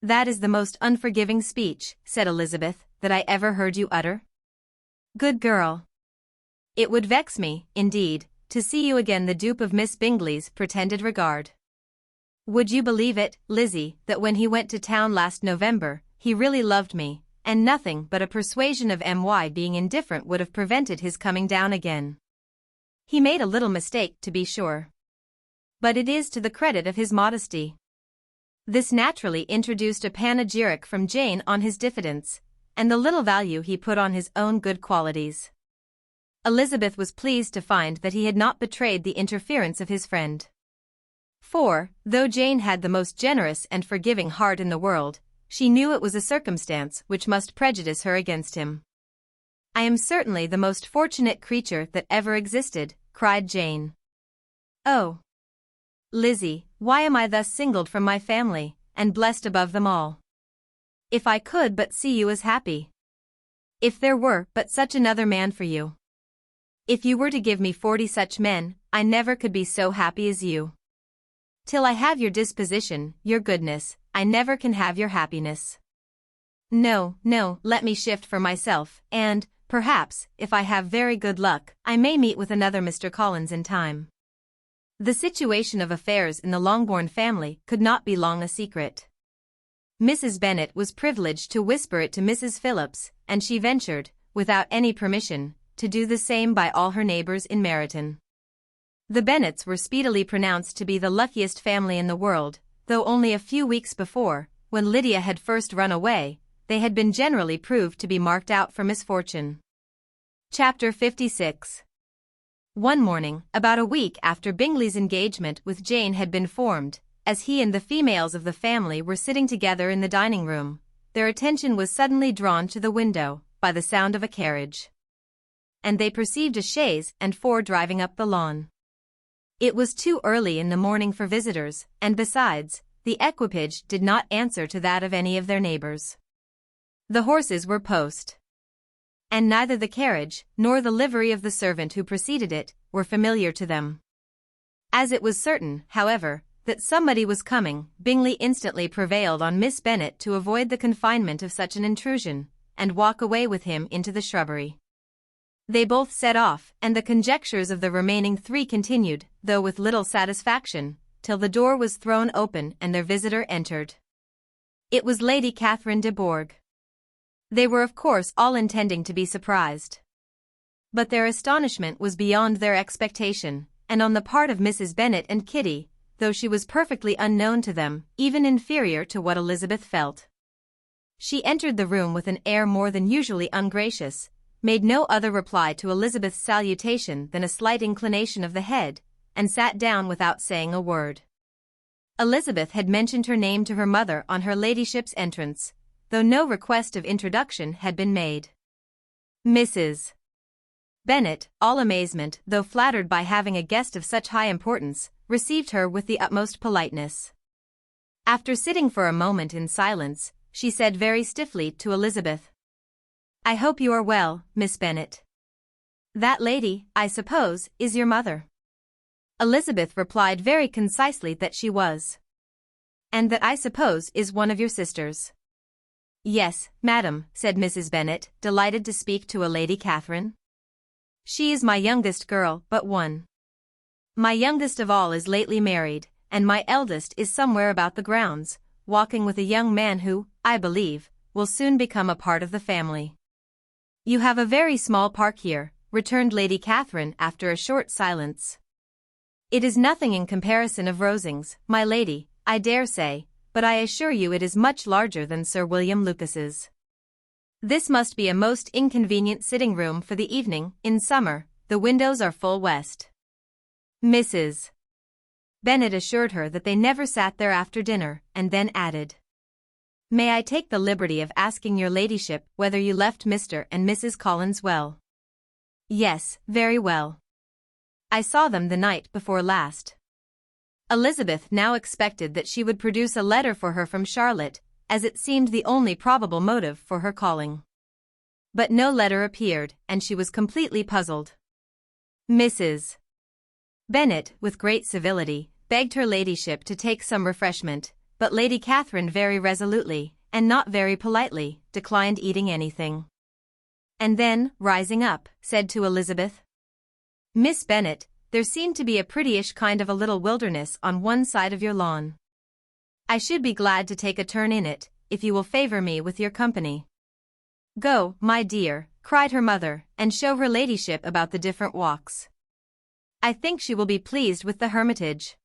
"That is the most unforgiving speech," said Elizabeth, "that I ever heard you utter. Good girl. It would vex me, indeed, to see you again the dupe of Miss Bingley's pretended regard. Would you believe it, Lizzie, that when he went to town last November, he really loved me, and nothing but a persuasion of my being indifferent would have prevented his coming down again. He made a little mistake, to be sure, but it is to the credit of his modesty." This naturally introduced a panegyric from Jane on his diffidence, and the little value he put on his own good qualities. Elizabeth was pleased to find that he had not betrayed the interference of his friend. For, though Jane had the most generous and forgiving heart in the world, she knew it was a circumstance which must prejudice her against him. "I am certainly the most fortunate creature that ever existed," cried Jane. "Oh, Lizzie, why am I thus singled from my family, and blessed above them all? If I could but see you as happy! If there were but such another man for you! If you were to give me 40 such men, I never could be so happy as you. Till I have your disposition, your goodness, I never can have your happiness. No, no, let me shift for myself, and, perhaps, if I have very good luck, I may meet with another Mr. Collins in time." The situation of affairs in the Longbourn family could not be long a secret. Mrs. Bennet was privileged to whisper it to Mrs. Phillips, and she ventured, without any permission, to do the same by all her neighbours in Meryton. The Bennets were speedily pronounced to be the luckiest family in the world, though only a few weeks before, when Lydia had first run away, they had been generally proved to be marked out for misfortune. Chapter 56. One morning, about a week after Bingley's engagement with Jane had been formed, as he and the females of the family were sitting together in the dining-room, their attention was suddenly drawn to the window, by the sound of a carriage. And they perceived a chaise and 4 driving up the lawn. It was too early in the morning for visitors, and besides, the equipage did not answer to that of any of their neighbours. The horses were post, and neither the carriage, nor the livery of the servant who preceded it, were familiar to them. As it was certain, however, that somebody was coming, Bingley instantly prevailed on Miss Bennet to avoid the confinement of such an intrusion, and walk away with him into the shrubbery. They both set off, and the conjectures of the remaining 3 continued, though with little satisfaction, till the door was thrown open and their visitor entered. It was Lady Catherine de Bourgh. They were of course all intending to be surprised. But their astonishment was beyond their expectation, and on the part of Mrs. Bennet and Kitty, though she was perfectly unknown to them, even inferior to what Elizabeth felt. She entered the room with an air more than usually ungracious, made no other reply to Elizabeth's salutation than a slight inclination of the head, and sat down without saying a word. Elizabeth had mentioned her name to her mother on her ladyship's entrance, though no request of introduction had been made. Mrs. Bennet, all amazement, though flattered by having a guest of such high importance, received her with the utmost politeness. After sitting for a moment in silence, she said very stiffly to Elizabeth. I hope you are well, Miss Bennet. That lady, I suppose, is your mother. Elizabeth replied very concisely that she was. And that I suppose is one of your sisters. Yes, madam, said Mrs. Bennet, delighted to speak to a Lady Catherine. She is my youngest girl, but one. My youngest of all is lately married, and my eldest is somewhere about the grounds, walking with a young man who, I believe, will soon become a part of the family. You have a very small park here, returned Lady Catherine after a short silence. It is nothing in comparison of Rosings, my lady, I dare say, but I assure you it is much larger than Sir William Lucas's. This must be a most inconvenient sitting room for the evening. In summer, the windows are full west. Mrs. Bennet assured her that they never sat there after dinner, and then added, May I take the liberty of asking your ladyship whether you left Mr. and Mrs. Collins well? Yes, very well. I saw them the night before last. Elizabeth now expected that she would produce a letter for her from Charlotte, as it seemed the only probable motive for her calling. But no letter appeared, and she was completely puzzled. Mrs. Bennet, with great civility, begged her ladyship to take some refreshment, but Lady Catherine very resolutely, and not very politely, declined eating anything. And then, rising up, said to Elizabeth, Miss Bennet, there seemed to be a prettyish kind of a little wilderness on one side of your lawn. I should be glad to take a turn in it, if you will favor me with your company. Go, my dear, cried her mother, and show her ladyship about the different walks. I think she will be pleased with the hermitage.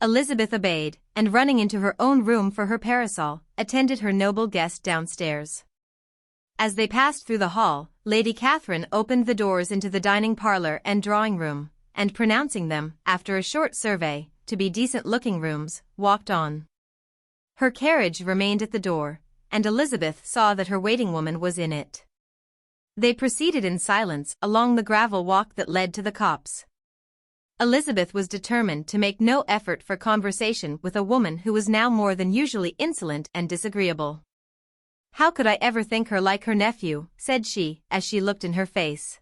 Elizabeth obeyed, and running into her own room for her parasol, attended her noble guest downstairs. As they passed through the hall, Lady Catherine opened the doors into the dining parlour and drawing room, and pronouncing them, after a short survey, to be decent-looking rooms, walked on. Her carriage remained at the door, and Elizabeth saw that her waiting woman was in it. They proceeded in silence along the gravel walk that led to the copse. Elizabeth was determined to make no effort for conversation with a woman who was now more than usually insolent and disagreeable. How could I ever think her like her nephew, said she, as she looked in her face.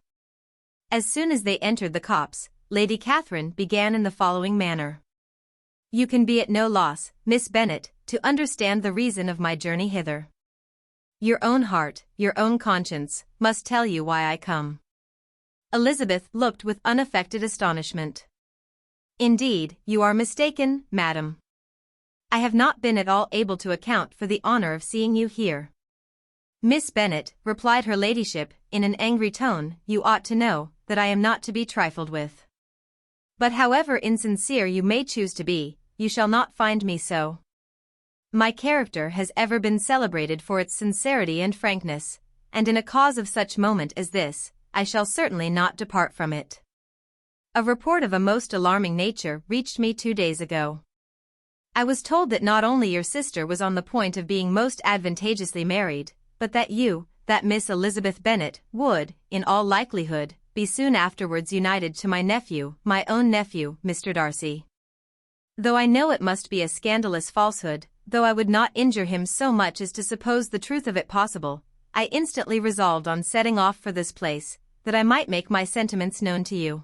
As soon as they entered the copse, Lady Catherine began in the following manner. You can be at no loss, Miss Bennet, to understand the reason of my journey hither. Your own heart, your own conscience, must tell you why I come. Elizabeth looked with unaffected astonishment. Indeed, you are mistaken, madam. I have not been at all able to account for the honor of seeing you here. Miss Bennet, replied her ladyship, in an angry tone, you ought to know that I am not to be trifled with. But however insincere you may choose to be, you shall not find me so. My character has ever been celebrated for its sincerity and frankness, and in a cause of such moment as this, I shall certainly not depart from it. A report of a most alarming nature reached me 2 days ago. I was told that not only your sister was on the point of being most advantageously married, but that you, that Miss Elizabeth Bennet, would, in all likelihood, be soon afterwards united to my nephew, my own nephew, Mr. Darcy. Though I know it must be a scandalous falsehood, though I would not injure him so much as to suppose the truth of it possible, I instantly resolved on setting off for this place, that I might make my sentiments known to you.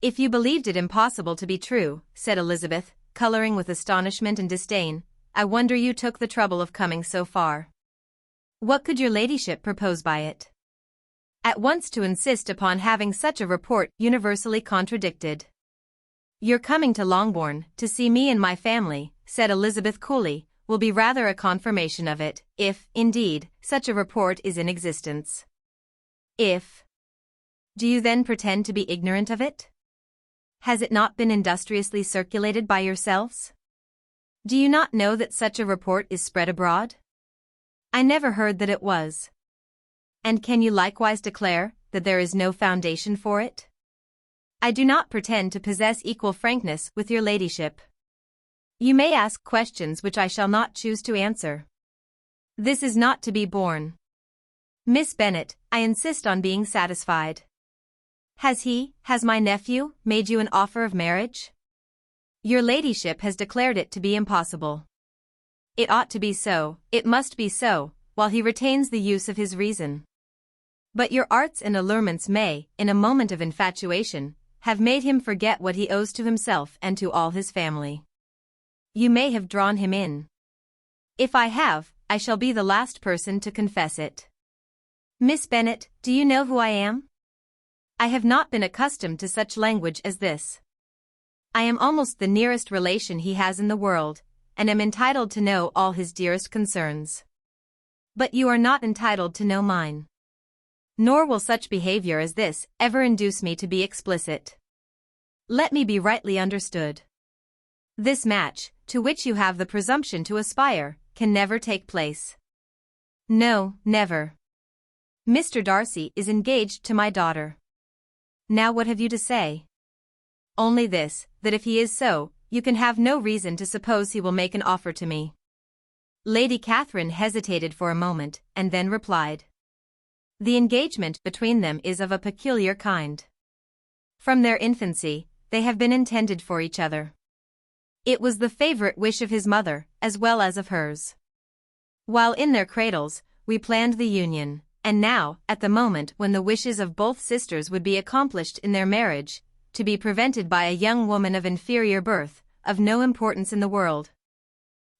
If you believed it impossible to be true, said Elizabeth, coloring with astonishment and disdain, I wonder you took the trouble of coming so far. What could your ladyship propose by it? At once to insist upon having such a report universally contradicted. Your coming to Longbourn, to see me and my family, said Elizabeth coolly, will be rather a confirmation of it, if, indeed, such a report is in existence. If. Do you then pretend to be ignorant of it? Has it not been industriously circulated by yourselves? Do you not know that such a report is spread abroad? I never heard that it was. And can you likewise declare that there is no foundation for it? I do not pretend to possess equal frankness with your ladyship. You may ask questions which I shall not choose to answer. This is not to be borne. Miss Bennet, I insist on being satisfied. Has my nephew, made you an offer of marriage? Your ladyship has declared it to be impossible. it ought to be so, it must be so, while he retains the use of his reason. But your arts and allurements may, in a moment of infatuation, have made him forget what he owes to himself and to all his family. You may have drawn him in. If I have, I shall be the last person to confess it. Miss Bennet, do you know who I am? I have not been accustomed to such language as this. I am almost the nearest relation he has in the world, and am entitled to know all his dearest concerns. But you are not entitled to know mine. Nor will such behavior as this ever induce me to be explicit. Let me be rightly understood. This match, to which you have the presumption to aspire, can never take place. No, never. Mr. Darcy is engaged to my daughter. Now what have you to say? Only this, that if he is so, you can have no reason to suppose he will make an offer to me. Lady Catherine hesitated for a moment, and then replied. The engagement between them is of a peculiar kind. From their infancy, they have been intended for each other. It was the favorite wish of his mother, as well as of hers. While in their cradles, we planned the union, and now, at the moment when the wishes of both sisters would be accomplished in their marriage, to be prevented by a young woman of inferior birth, of no importance in the world,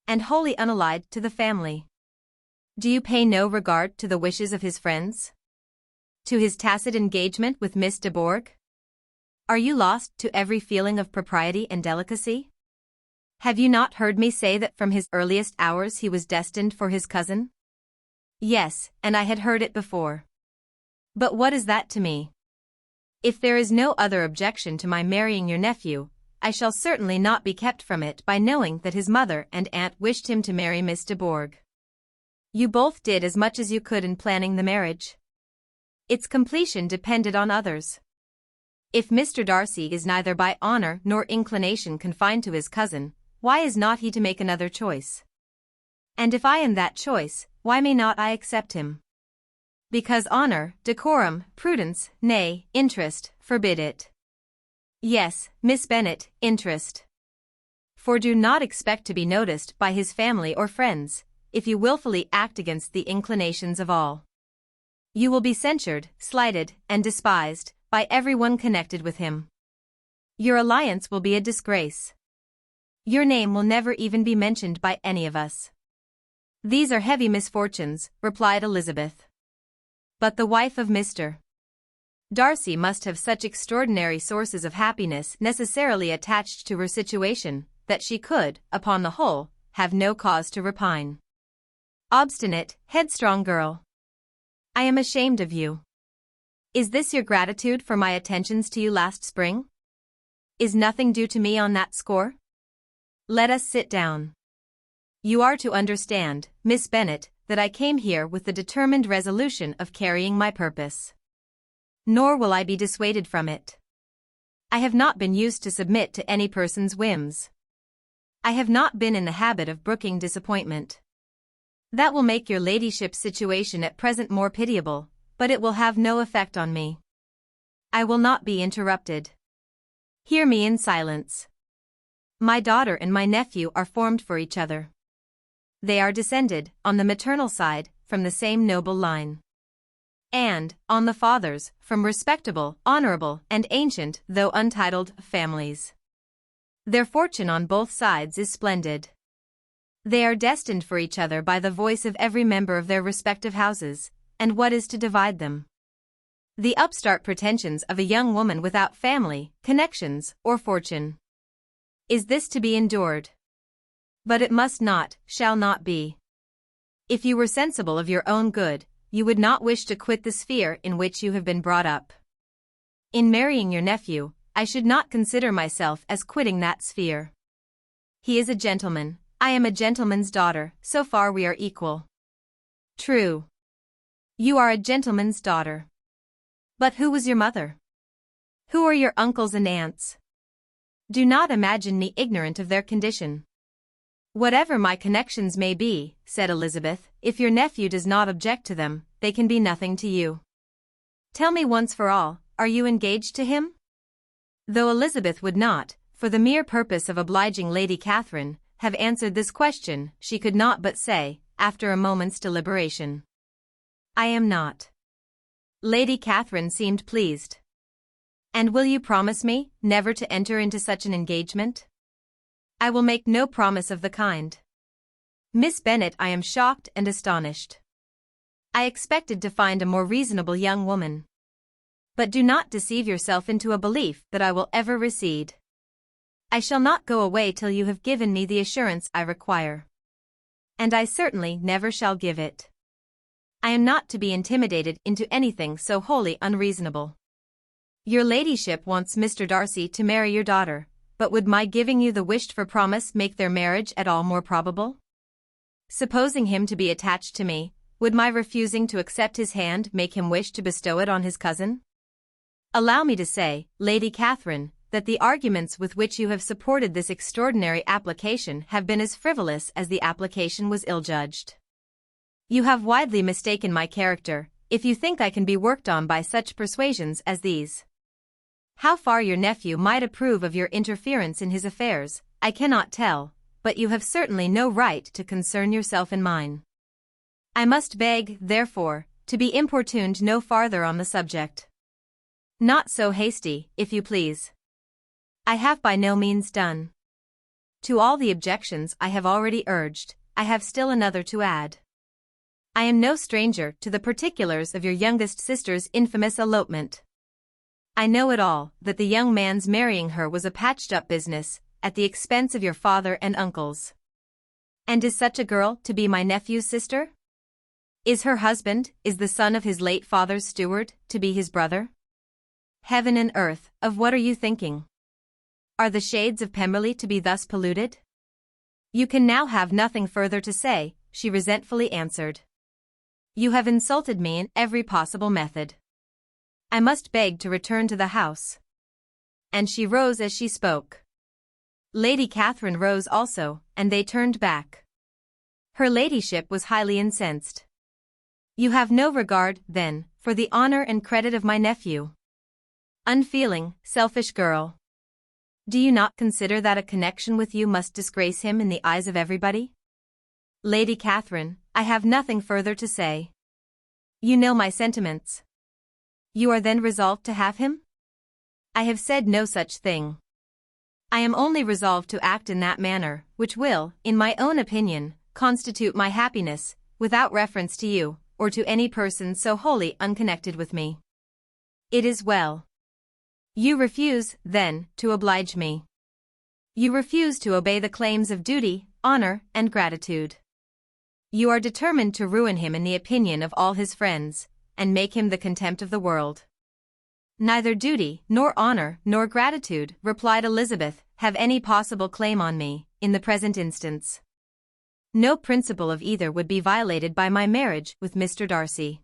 and wholly unallied to the family. Do you pay no regard to the wishes of his friends? To his tacit engagement with Miss de Bourgh? Are you lost to every feeling of propriety and delicacy? Have you not heard me say that from his earliest hours he was destined for his cousin? Yes, and I had heard it before. But what is that to me? If there is no other objection to my marrying your nephew, I shall certainly not be kept from it by knowing that his mother and aunt wished him to marry Miss de Bourgh. You both did as much as you could in planning the marriage. Its completion depended on others. If Mr. Darcy is neither by honor nor inclination confined to his cousin, why is not he to make another choice? And if I am that choice, why may not I accept him? Because honor, decorum, prudence, nay, interest, forbid it. Yes, Miss Bennet, interest. For do not expect to be noticed by his family or friends, if you wilfully act against the inclinations of all. You will be censured, slighted, and despised by everyone connected with him. Your alliance will be a disgrace. Your name will never even be mentioned by any of us. These are heavy misfortunes, replied Elizabeth. But the wife of Mr. Darcy must have such extraordinary sources of happiness necessarily attached to her situation, that she could, upon the whole, have no cause to repine. Obstinate, headstrong girl. I am ashamed of you. Is this your gratitude for my attentions to you last spring? Is nothing due to me on that score? Let us sit down. You are to understand, Miss Bennet, that I came here with the determined resolution of carrying my purpose. Nor will I be dissuaded from it. I have not been used to submit to any person's whims. I have not been in the habit of brooking disappointment. That will make your ladyship's situation at present more pitiable, but it will have no effect on me. I will not be interrupted. Hear me in silence. My daughter and my nephew are formed for each other. They are descended, on the maternal side, from the same noble line. And, on the father's, from respectable, honorable, and ancient, though untitled, families. Their fortune on both sides is splendid. They are destined for each other by the voice of every member of their respective houses, and what is to divide them? The upstart pretensions of a young woman without family, connections, or fortune. Is this to be endured? But it must not, shall not be. If you were sensible of your own good, you would not wish to quit the sphere in which you have been brought up. In marrying your nephew, I should not consider myself as quitting that sphere. He is a gentleman, I am a gentleman's daughter, so far we are equal. True. You are a gentleman's daughter. But who was your mother? Who are your uncles and aunts? Do not imagine me ignorant of their condition. Whatever my connections may be, said Elizabeth, if your nephew does not object to them, they can be nothing to you. Tell me once for all, are you engaged to him? Though Elizabeth would not, for the mere purpose of obliging Lady Catherine, have answered this question, she could not but say, after a moment's deliberation. I am not. Lady Catherine seemed pleased. And will you promise me never to enter into such an engagement? I will make no promise of the kind. Miss Bennet, I am shocked and astonished. I expected to find a more reasonable young woman. But do not deceive yourself into a belief that I will ever recede. I shall not go away till you have given me the assurance I require. And I certainly never shall give it. I am not to be intimidated into anything so wholly unreasonable. Your ladyship wants Mr. Darcy to marry your daughter, but would my giving you the wished-for promise make their marriage at all more probable? Supposing him to be attached to me, would my refusing to accept his hand make him wish to bestow it on his cousin? Allow me to say, Lady Catherine, that the arguments with which you have supported this extraordinary application have been as frivolous as the application was ill-judged. You have widely mistaken my character, if you think I can be worked on by such persuasions as these. How far your nephew might approve of your interference in his affairs, I cannot tell, but you have certainly no right to concern yourself in mine. I must beg, therefore, to be importuned no farther on the subject. Not so hasty, if you please. I have by no means done. To all the objections I have already urged, I have still another to add. I am no stranger to the particulars of your youngest sister's infamous elopement. I know it all, that the young man's marrying her was a patched-up business, at the expense of your father and uncles. And is such a girl to be my nephew's sister? Is her husband, is the son of his late father's steward, to be his brother? Heaven and earth, of what are you thinking? Are the shades of Pemberley to be thus polluted? You can now have nothing further to say, she resentfully answered. You have insulted me in every possible method. I must beg to return to the house. And she rose as she spoke. Lady Catherine rose also, and they turned back. Her ladyship was highly incensed. You have no regard, then, for the honor and credit of my nephew. Unfeeling, selfish girl. Do you not consider that a connection with you must disgrace him in the eyes of everybody? Lady Catherine, I have nothing further to say. You know my sentiments. You are then resolved to have him? I have said no such thing. I am only resolved to act in that manner, which will, in my own opinion, constitute my happiness, without reference to you, or to any person so wholly unconnected with me. It is well. You refuse, then, to oblige me. You refuse to obey the claims of duty, honor, and gratitude. You are determined to ruin him in the opinion of all his friends, and make him the contempt of the world. Neither duty, nor honor, nor gratitude, replied Elizabeth, have any possible claim on me, in the present instance. No principle of either would be violated by my marriage with Mr. Darcy.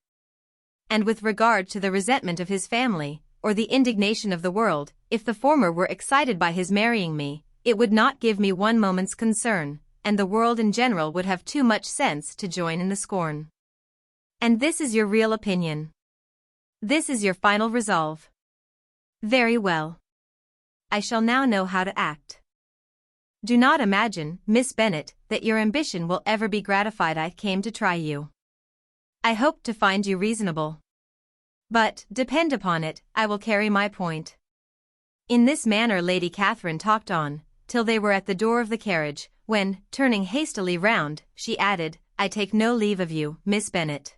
And with regard to the resentment of his family, or the indignation of the world, if the former were excited by his marrying me, it would not give me one moment's concern, and the world in general would have too much sense to join in the scorn. And this is your real opinion. This is your final resolve. Very well. I shall now know how to act. Do not imagine, Miss Bennet, that your ambition will ever be gratified. I came to try you. I hoped to find you reasonable. But, depend upon it, I will carry my point. In this manner Lady Catherine talked on, till they were at the door of the carriage, when, turning hastily round, she added, I take no leave of you, Miss Bennet.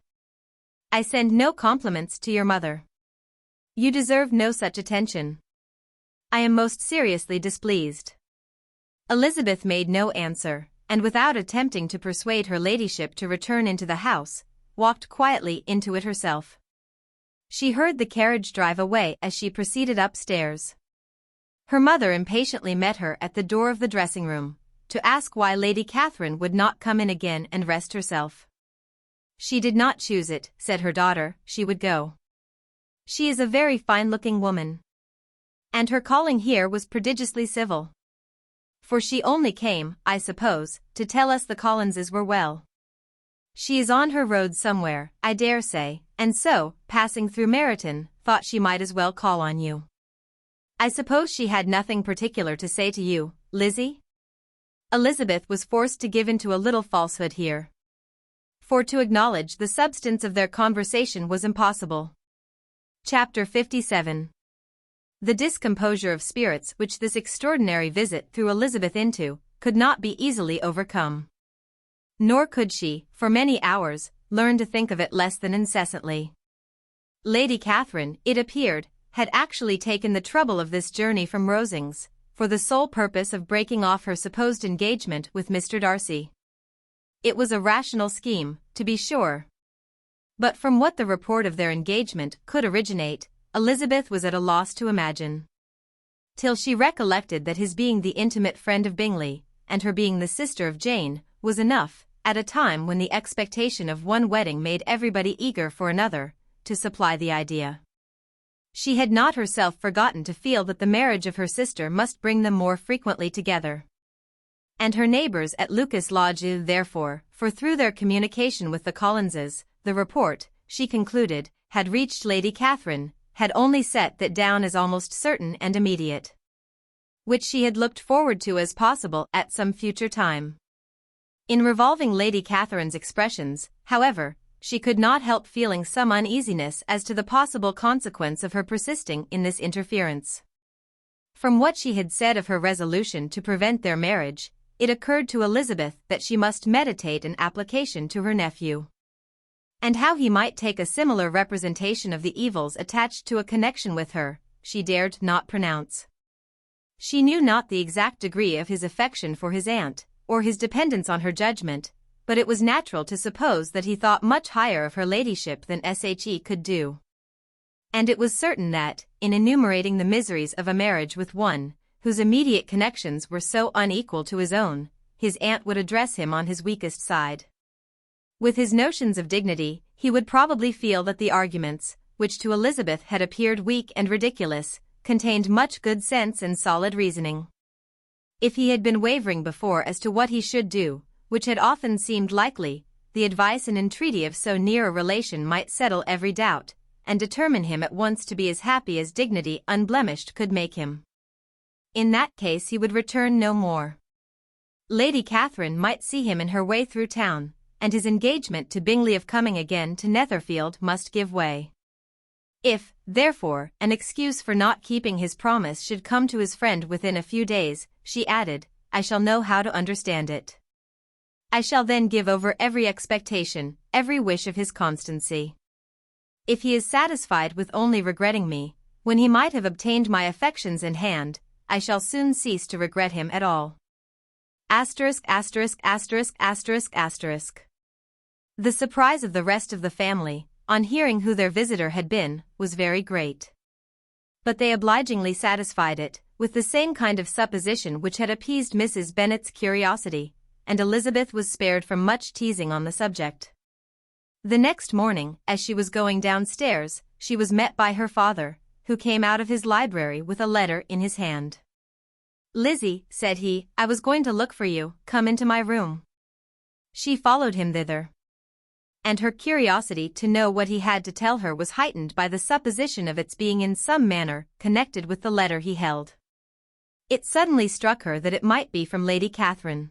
I send no compliments to your mother. You deserve no such attention. I am most seriously displeased. Elizabeth made no answer, and without attempting to persuade her ladyship to return into the house, walked quietly into it herself. She heard the carriage drive away as she proceeded upstairs. Her mother impatiently met her at the door of the dressing-room, to ask why Lady Catherine would not come in again and rest herself. She did not choose it, said her daughter, she would go. She is a very fine-looking woman. And her calling here was prodigiously civil. For she only came, I suppose, to tell us the Collinses were well. She is on her road somewhere, I dare say, and so, passing through Meryton, thought she might as well call on you. I suppose she had nothing particular to say to you, Lizzie? Elizabeth was forced to give into a little falsehood here. For to acknowledge the substance of their conversation was impossible. Chapter 57. The discomposure of spirits which this extraordinary visit threw Elizabeth into could not be easily overcome. Nor could she, for many hours, learn to think of it less than incessantly. Lady Catherine, it appeared, had actually taken the trouble of this journey from Rosings, for the sole purpose of breaking off her supposed engagement with Mr. Darcy. It was a rational scheme, to be sure. But from what the report of their engagement could originate, Elizabeth was at a loss to imagine. Till she recollected that his being the intimate friend of Bingley, and her being the sister of Jane, was enough, at a time when the expectation of one wedding made everybody eager for another, to supply the idea. She had not herself forgotten to feel that the marriage of her sister must bring them more frequently together. And her neighbours at Lucas Lodge therefore, for through their communication with the Collinses, the report, she concluded, had reached Lady Catherine, had only set that down as almost certain and immediate. Which she had looked forward to as possible at some future time. In revolving Lady Catherine's expressions, however, she could not help feeling some uneasiness as to the possible consequence of her persisting in this interference. From what she had said of her resolution to prevent their marriage, it occurred to Elizabeth that she must meditate an application to her nephew. And how he might take a similar representation of the evils attached to a connection with her, she dared not pronounce. She knew not the exact degree of his affection for his aunt, or his dependence on her judgment, but it was natural to suppose that he thought much higher of her ladyship than she could do. And it was certain that, in enumerating the miseries of a marriage with one, whose immediate connections were so unequal to his own, his aunt would address him on his weakest side. With his notions of dignity, he would probably feel that the arguments, which to Elizabeth had appeared weak and ridiculous, contained much good sense and solid reasoning. If he had been wavering before as to what he should do, which had often seemed likely, the advice and entreaty of so near a relation might settle every doubt, and determine him at once to be as happy as dignity unblemished could make him. In that case he would return no more. Lady Catherine might see him in her way through town, and his engagement to Bingley of coming again to Netherfield must give way. If, therefore, an excuse for not keeping his promise should come to his friend within a few days, she added, I shall know how to understand it. I shall then give over every expectation, every wish of his constancy. If he is satisfied with only regretting me, when he might have obtained my affections in hand, I shall soon cease to regret him at all. ***********. The surprise of the rest of the family, on hearing who their visitor had been, was very great. But they obligingly satisfied it, with the same kind of supposition which had appeased Mrs. Bennet's curiosity, and Elizabeth was spared from much teasing on the subject. The next morning, as she was going downstairs, she was met by her father, who came out of his library with a letter in his hand. "Lizzie," said he, "I was going to look for you, come into my room." She followed him thither. And her curiosity to know what he had to tell her was heightened by the supposition of its being in some manner connected with the letter he held. It suddenly struck her that it might be from Lady Catherine.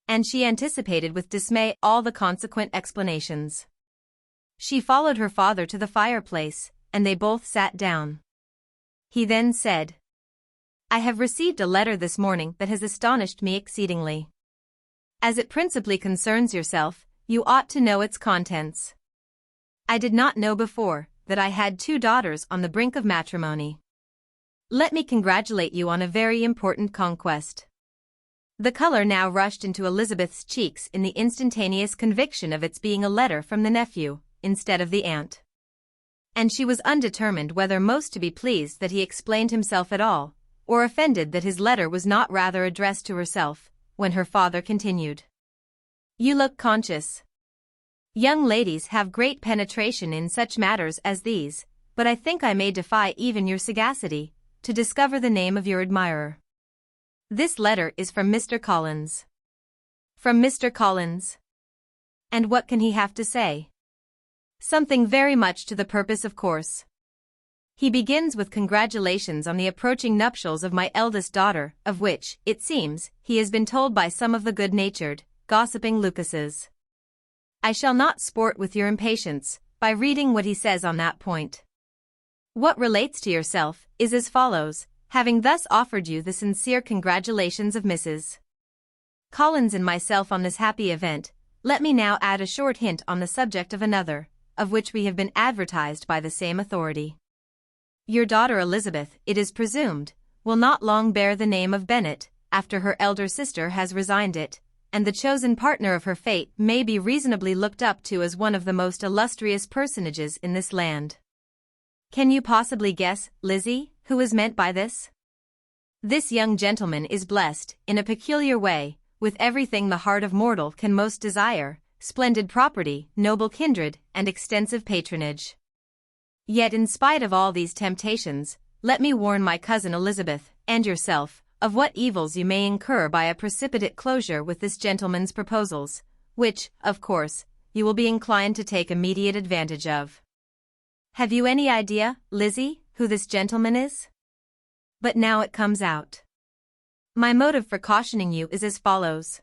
And she anticipated with dismay all the consequent explanations. She followed her father to the fireplace, and they both sat down. He then said, "I have received a letter this morning that has astonished me exceedingly. As it principally concerns yourself, you ought to know its contents. I did not know before that I had 2 daughters on the brink of matrimony. Let me congratulate you on a very important conquest." The color now rushed into Elizabeth's cheeks in the instantaneous conviction of its being a letter from the nephew, instead of the aunt. And she was undetermined whether most to be pleased that he explained himself at all, or offended that his letter was not rather addressed to herself, when her father continued. "You look conscious. Young ladies have great penetration in such matters as these, but I think I may defy even your sagacity, to discover the name of your admirer. This letter is from Mr. Collins." "From Mr. Collins? And what can he have to say?" "Something very much to the purpose, of course." He begins with congratulations on the approaching nuptials of my eldest daughter, of which, it seems, he has been told by some of the good-natured, gossiping Lucases. I shall not sport with your impatience by reading what he says on that point. What relates to yourself is as follows: having thus offered you the sincere congratulations of Mrs. Collins and myself on this happy event, let me now add a short hint on the subject of another, of which we have been advertised by the same authority. Your daughter Elizabeth, it is presumed, will not long bear the name of Bennet, after her elder sister has resigned it, and the chosen partner of her fate may be reasonably looked up to as one of the most illustrious personages in this land. Can you possibly guess, Lizzie, who is meant by this? This young gentleman is blessed, in a peculiar way, with everything the heart of mortal can most desire: splendid property, noble kindred, and extensive patronage. Yet in spite of all these temptations, let me warn my cousin Elizabeth, and yourself, of what evils you may incur by a precipitate closure with this gentleman's proposals, which, of course, you will be inclined to take immediate advantage of. Have you any idea, Lizzie, who this gentleman is? But now it comes out. My motive for cautioning you is as follows.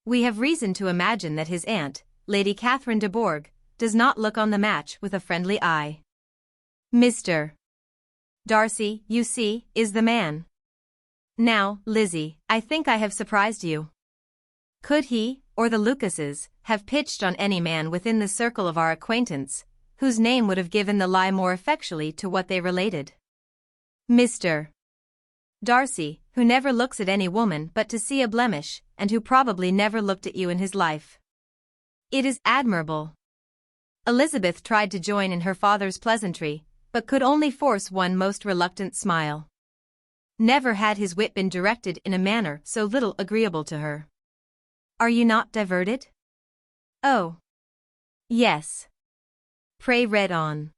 We have reason to imagine that his aunt, Lady Catherine de Bourgh, does not look on the match with a friendly eye. Mr. Darcy, you see, is the man. Now, Lizzie, I think I have surprised you. Could he, or the Lucases, have pitched on any man within the circle of our acquaintance, whose name would have given the lie more effectually to what they related? Mr. Darcy, who never looks at any woman but to see a blemish, and who probably never looked at you in his life. It is admirable. Elizabeth tried to join in her father's pleasantry, but could only force one most reluctant smile. Never had his wit been directed in a manner so little agreeable to her. Are you not diverted? Oh. Yes. Pray read on.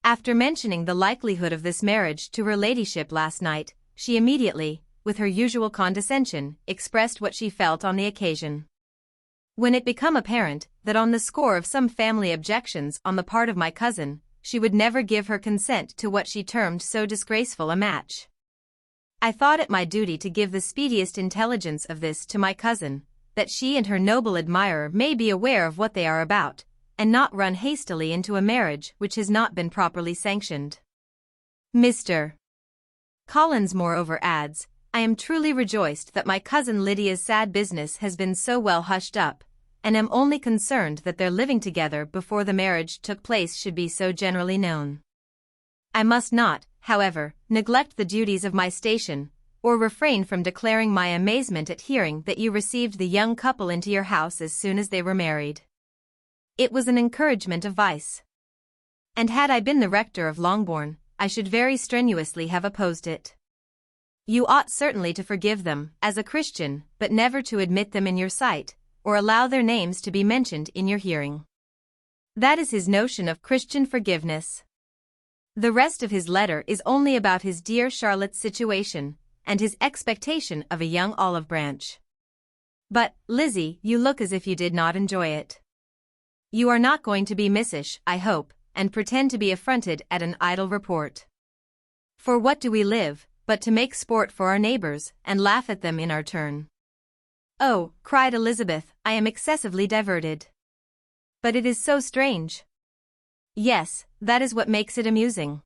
After mentioning the likelihood of this marriage to her ladyship last night, she immediately, with her usual condescension, expressed what she felt on the occasion. When it became apparent that on the score of some family objections on the part of my cousin, she would never give her consent to what she termed so disgraceful a match, I thought it my duty to give the speediest intelligence of this to my cousin, that she and her noble admirer may be aware of what they are about, and not run hastily into a marriage which has not been properly sanctioned. Mr. Collins moreover adds, I am truly rejoiced that my cousin Lydia's sad business has been so well hushed up, and am only concerned that their living together before the marriage took place should be so generally known. I must not, however, neglect the duties of my station, or refrain from declaring my amazement at hearing that you received the young couple into your house as soon as they were married. It was an encouragement of vice. And had I been the rector of Longbourn, I should very strenuously have opposed it. You ought certainly to forgive them, as a Christian, but never to admit them in your sight, or allow their names to be mentioned in your hearing. That is his notion of Christian forgiveness. The rest of his letter is only about his dear Charlotte's situation, and his expectation of a young olive branch. But, Lizzie, you look as if you did not enjoy it. You are not going to be missish, I hope, and pretend to be affronted at an idle report. For what do we live, but to make sport for our neighbors, and laugh at them in our turn? Oh, cried Elizabeth, I am excessively diverted. But it is so strange. Yes, that is what makes it amusing.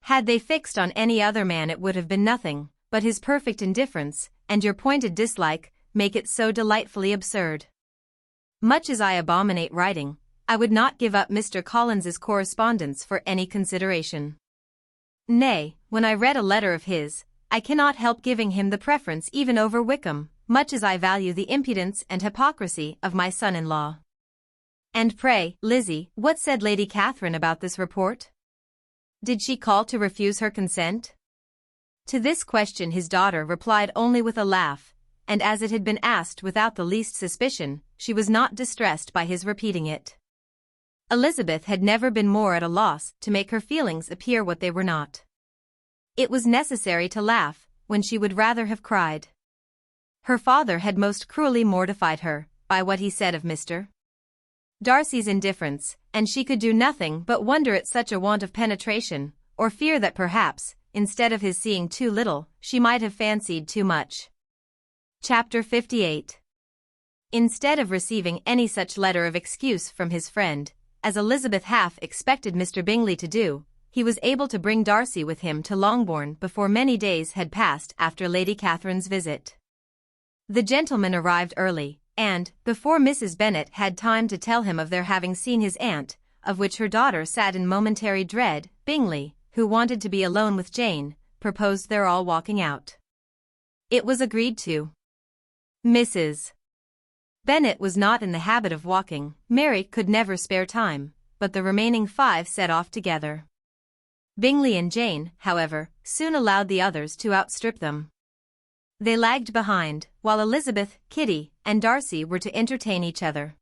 Had they fixed on any other man it would have been nothing, but his perfect indifference, and your pointed dislike, make it so delightfully absurd. Much as I abominate writing, I would not give up Mr. Collins's correspondence for any consideration. Nay, when I read a letter of his, I cannot help giving him the preference even over Wickham, much as I value the impudence and hypocrisy of my son-in-law. And pray, Lizzie, what said Lady Catherine about this report? Did she call to refuse her consent? To this question his daughter replied only with a laugh, and as it had been asked without the least suspicion, she was not distressed by his repeating it. Elizabeth had never been more at a loss to make her feelings appear what they were not. It was necessary to laugh, when she would rather have cried. Her father had most cruelly mortified her, by what he said of Mr. Darcy's indifference, and she could do nothing but wonder at such a want of penetration, or fear that perhaps, instead of his seeing too little, she might have fancied too much. Chapter 58. Instead of receiving any such letter of excuse from his friend, as Elizabeth half expected Mr. Bingley to do, he was able to bring Darcy with him to Longbourn before many days had passed after Lady Catherine's visit. The gentleman arrived early, and, before Mrs. Bennet had time to tell him of their having seen his aunt, of which her daughter sat in momentary dread, Bingley, who wanted to be alone with Jane, proposed their all walking out. It was agreed to. Mrs. Bennet was not in the habit of walking, Mary could never spare time, but the remaining 5 set off together. Bingley and Jane, however, soon allowed the others to outstrip them. They lagged behind, while Elizabeth, Kitty, and Darcy were to entertain each other.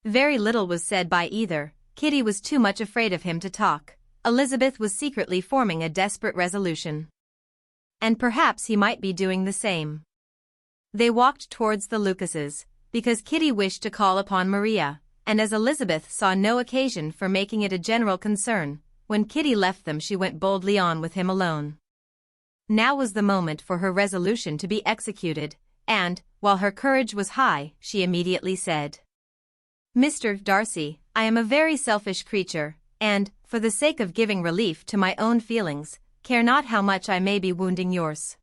Very little was said by either. Kitty was too much afraid of him to talk. Elizabeth was secretly forming a desperate resolution. And perhaps he might be doing the same. They walked towards the Lucases, because Kitty wished to call upon Maria, and as Elizabeth saw no occasion for making it a general concern, when Kitty left them she went boldly on with him alone. Now was the moment for her resolution to be executed, and, while her courage was high, she immediately said, "Mr. Darcy, I am a very selfish creature, and, for the sake of giving relief to my own feelings, care not how much I may be wounding yours.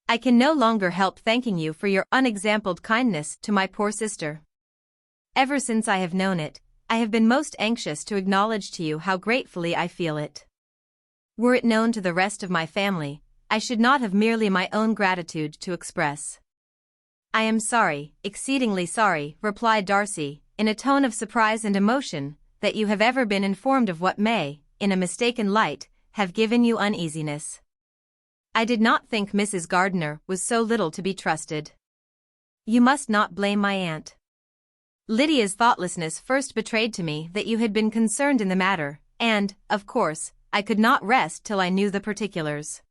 I can no longer help thanking you for your unexampled kindness to my poor sister. Ever since I have known it, I have been most anxious to acknowledge to you how gratefully I feel it. Were it known to the rest of my family, I should not have merely my own gratitude to express." "I am sorry, exceedingly sorry," replied Darcy, in a tone of surprise and emotion, "that you have ever been informed of what may, in a mistaken light, have given you uneasiness. I did not think Mrs. Gardiner was so little to be trusted. You must not blame my aunt. Lydia's thoughtlessness first betrayed to me that you had been concerned in the matter, and, of course, I could not rest till I knew the particulars.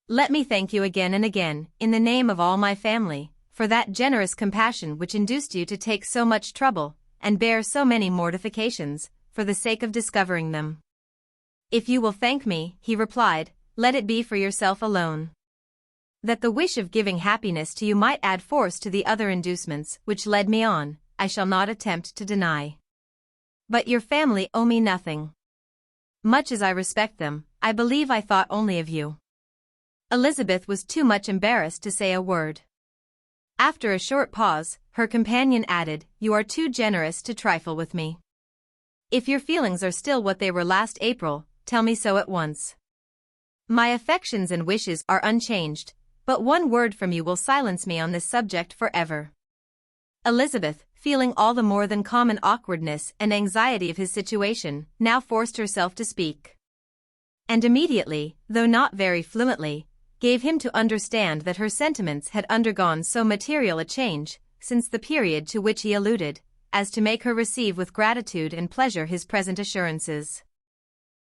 Let me thank you again and again, in the name of all my family, for that generous compassion which induced you to take so much trouble, and bear so many mortifications, for the sake of discovering them." "If you will thank me," he replied, "let it be for yourself alone. That the wish of giving happiness to you might add force to the other inducements which led me on, I shall not attempt to deny. But your family owe me nothing. Much as I respect them, I believe I thought only of you." Elizabeth was too much embarrassed to say a word. After a short pause, her companion added, "You are too generous to trifle with me. If your feelings are still what they were last April, tell me so at once. My affections and wishes are unchanged, but one word from you will silence me on this subject forever." Elizabeth, feeling all the more than common awkwardness and anxiety of his situation, now forced herself to speak. And immediately, though not very fluently, gave him to understand that her sentiments had undergone so material a change, since the period to which he alluded, as to make her receive with gratitude and pleasure his present assurances.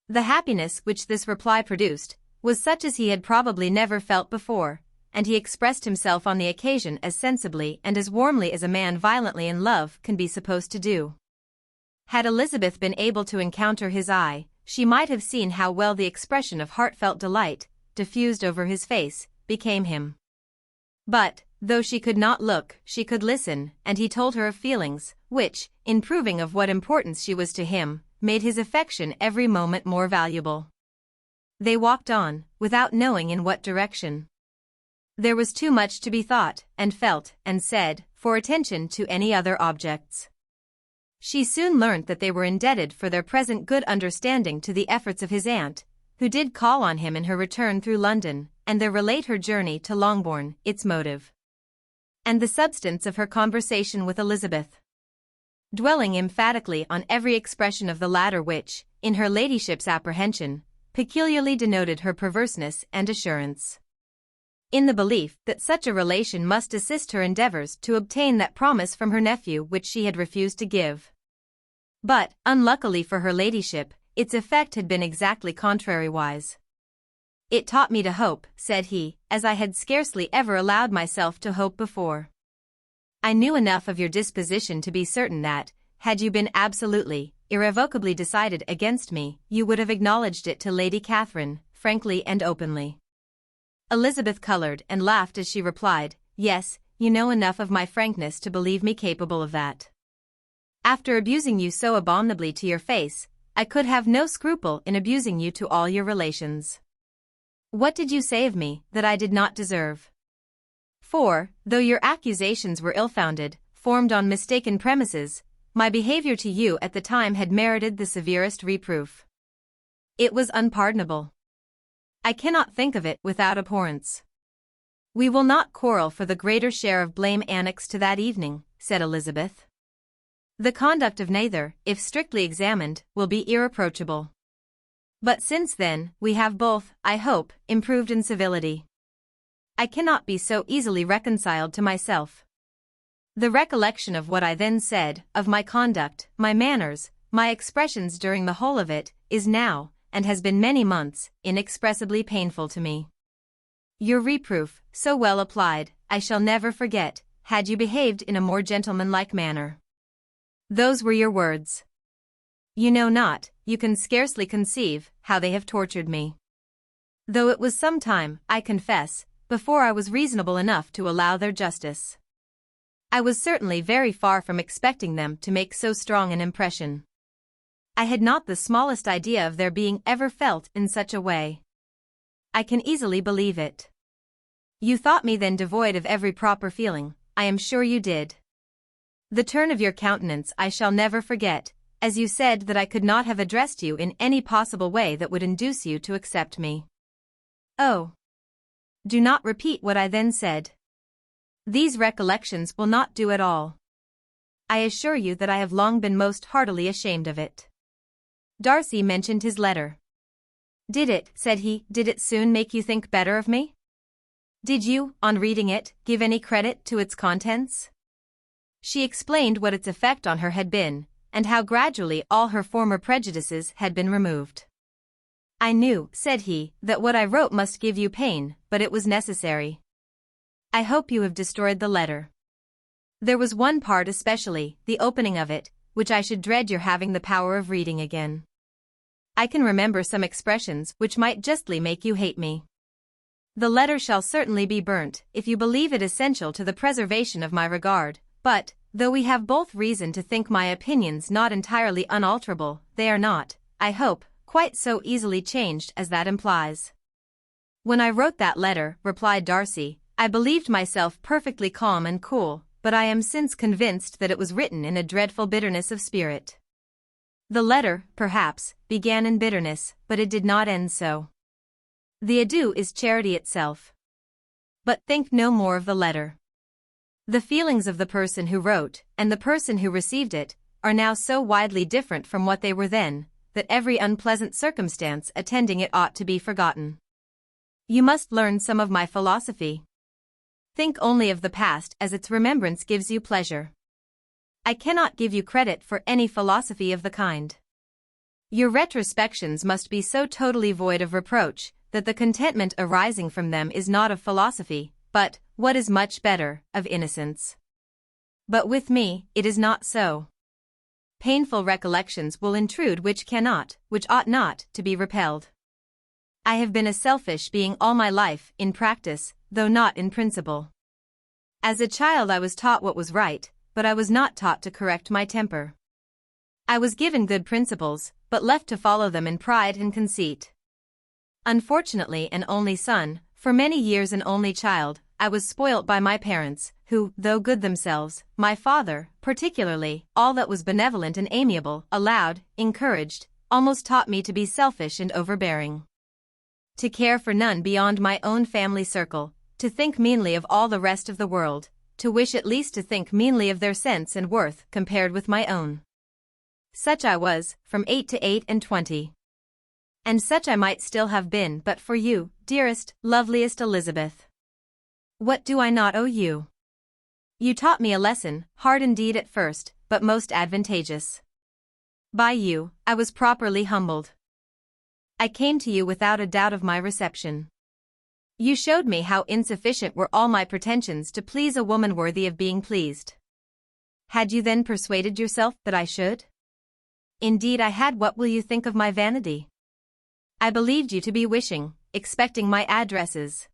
The happiness which this reply produced was such as he had probably never felt before, and he expressed himself on the occasion as sensibly and as warmly as a man violently in love can be supposed to do. Had Elizabeth been able to encounter his eye, she might have seen how well the expression of heartfelt delight, diffused over his face, became him. But, though she could not look, she could listen, and he told her of feelings, which, in proving of what importance she was to him, made his affection every moment more valuable. They walked on, without knowing in what direction. There was too much to be thought, and felt, and said, for attention to any other objects. She soon learnt that they were indebted for their present good understanding to the efforts of his aunt, who did call on him in her return through London, and there relate her journey to Longbourn, its motive, and the substance of her conversation with Elizabeth, dwelling emphatically on every expression of the latter which, in her ladyship's apprehension, peculiarly denoted her perverseness and assurance. In the belief that such a relation must assist her endeavours to obtain that promise from her nephew which she had refused to give. But, unluckily for her ladyship, its effect had been exactly contrariwise. "It taught me to hope," said he, "as I had scarcely ever allowed myself to hope before. I knew enough of your disposition to be certain that, had you been absolutely, irrevocably decided against me, you would have acknowledged it to Lady Catherine, frankly and openly. Elizabeth colored and laughed as she replied, "Yes, you know enough of my frankness to believe me capable of that. After abusing you so abominably to your face, I could have no scruple in abusing you to all your relations. What did you say of me that I did not deserve? For, though your accusations were ill-founded, formed on mistaken premises, my behavior to you at the time had merited the severest reproof. It was unpardonable. I cannot think of it without abhorrence." "We will not quarrel for the greater share of blame annexed to that evening," said Elizabeth. "The conduct of neither, if strictly examined, will be irreproachable. But since then, we have both, I hope, improved in civility. I cannot be so easily reconciled to myself. The recollection of what I then said, of my conduct, my manners, my expressions during the whole of it, is now, and has been many months, inexpressibly painful to me. Your reproof, so well applied, I shall never forget, had you behaved in a more gentlemanlike manner. Those were your words. You know not, you can scarcely conceive, how they have tortured me. Though it was some time, I confess, before I was reasonable enough to allow their justice. I was certainly very far from expecting them to make so strong an impression. I had not the smallest idea of their being ever felt in such a way. I can easily believe it. You thought me then devoid of every proper feeling, I am sure you did. The turn of your countenance I shall never forget, as you said that I could not have addressed you in any possible way that would induce you to accept me. Oh! Do not repeat what I then said. These recollections will not do at all. I assure you that I have long been most heartily ashamed of it." Darcy mentioned his letter. "Did it," said he, "did it soon make you think better of me? Did you, on reading it, give any credit to its contents?" She explained what its effect on her had been, and how gradually all her former prejudices had been removed. "I knew," said he, "that what I wrote must give you pain, but it was necessary. I hope you have destroyed the letter. There was one part especially, the opening of it, which I should dread your having the power of reading again. I can remember some expressions which might justly make you hate me. The letter shall certainly be burnt, if you believe it essential to the preservation of my regard, but, though we have both reason to think my opinions not entirely unalterable, they are not, I hope, quite so easily changed as that implies." "When I wrote that letter," replied Darcy, "I believed myself perfectly calm and cool, but I am since convinced that it was written in a dreadful bitterness of spirit. The letter, perhaps, began in bitterness, but it did not end so. The adieu is charity itself. But think no more of the letter. The feelings of the person who wrote, and the person who received it, are now so widely different from what they were then, that every unpleasant circumstance attending it ought to be forgotten. You must learn some of my philosophy. Think only of the past as its remembrance gives you pleasure. I cannot give you credit for any philosophy of the kind. Your retrospections must be so totally void of reproach, that the contentment arising from them is not of philosophy, but, what is much better, of innocence. But with me, it is not so. Painful recollections will intrude which cannot, which ought not, to be repelled. I have been a selfish being all my life, in practice, though not in principle. As a child I was taught what was right, but I was not taught to correct my temper. I was given good principles, but left to follow them in pride and conceit. Unfortunately an only son, for many years an only child, I was spoilt by my parents, who, though good themselves, my father, particularly, all that was benevolent and amiable, allowed, encouraged, almost taught me to be selfish and overbearing. To care for none beyond my own family circle, to think meanly of all the rest of the world, to wish at least to think meanly of their sense and worth compared with my own. Such I was, from 8 to 28. And such I might still have been but for you, dearest, loveliest Elizabeth. What do I not owe you? You taught me a lesson, hard indeed at first, but most advantageous. By you, I was properly humbled. I came to you without a doubt of my reception. You showed me how insufficient were all my pretensions to please a woman worthy of being pleased. Had you then persuaded yourself that I should? Indeed I had. What will you think of my vanity? I believed you to be wishing, expecting my addresses.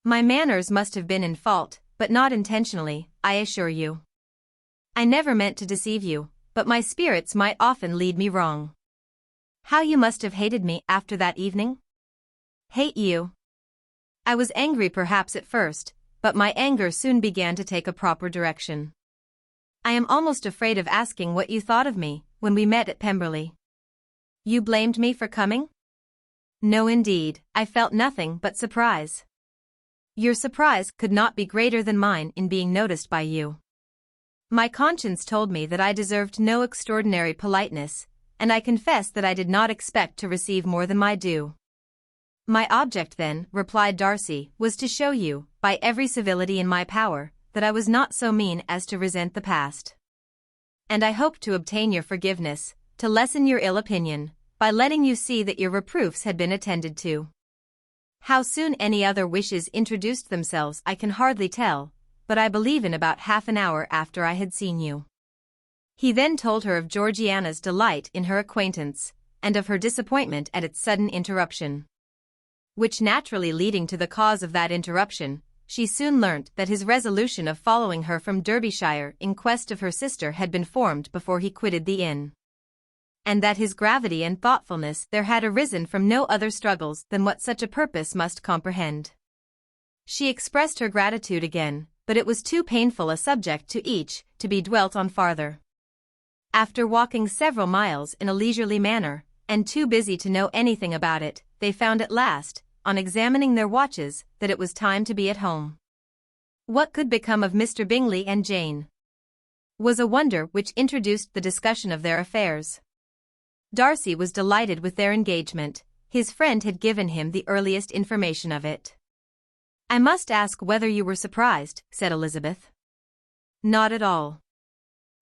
My manners must have been in fault, but not intentionally, I assure you. I never meant to deceive you, but my spirits might often lead me wrong. How you must have hated me after that evening? Hate you? I was angry perhaps at first, but my anger soon began to take a proper direction. I am almost afraid of asking what you thought of me when we met at Pemberley. You blamed me for coming? No indeed, I felt nothing but surprise. Your surprise could not be greater than mine in being noticed by you. My conscience told me that I deserved no extraordinary politeness, and I confess that I did not expect to receive more than my due. My object then, replied Darcy, was to show you, by every civility in my power, that I was not so mean as to resent the past. And I hoped to obtain your forgiveness, to lessen your ill opinion, by letting you see that your reproofs had been attended to. How soon any other wishes introduced themselves I can hardly tell, but I believe in about half an hour after I had seen you. He then told her of Georgiana's delight in her acquaintance, and of her disappointment at its sudden interruption. Which naturally leading to the cause of that interruption, she soon learnt that his resolution of following her from Derbyshire in quest of her sister had been formed before he quitted the inn. And that his gravity and thoughtfulness there had arisen from no other struggles than what such a purpose must comprehend. She expressed her gratitude again, but it was too painful a subject to each to be dwelt on farther. After walking several miles in a leisurely manner, and too busy to know anything about it, they found at last, on examining their watches, that it was time to be at home. What could become of Mr. Bingley and Jane? Was a wonder which introduced the discussion of their affairs. Darcy was delighted with their engagement. His friend had given him the earliest information of it. I must ask whether you were surprised, said Elizabeth. Not at all.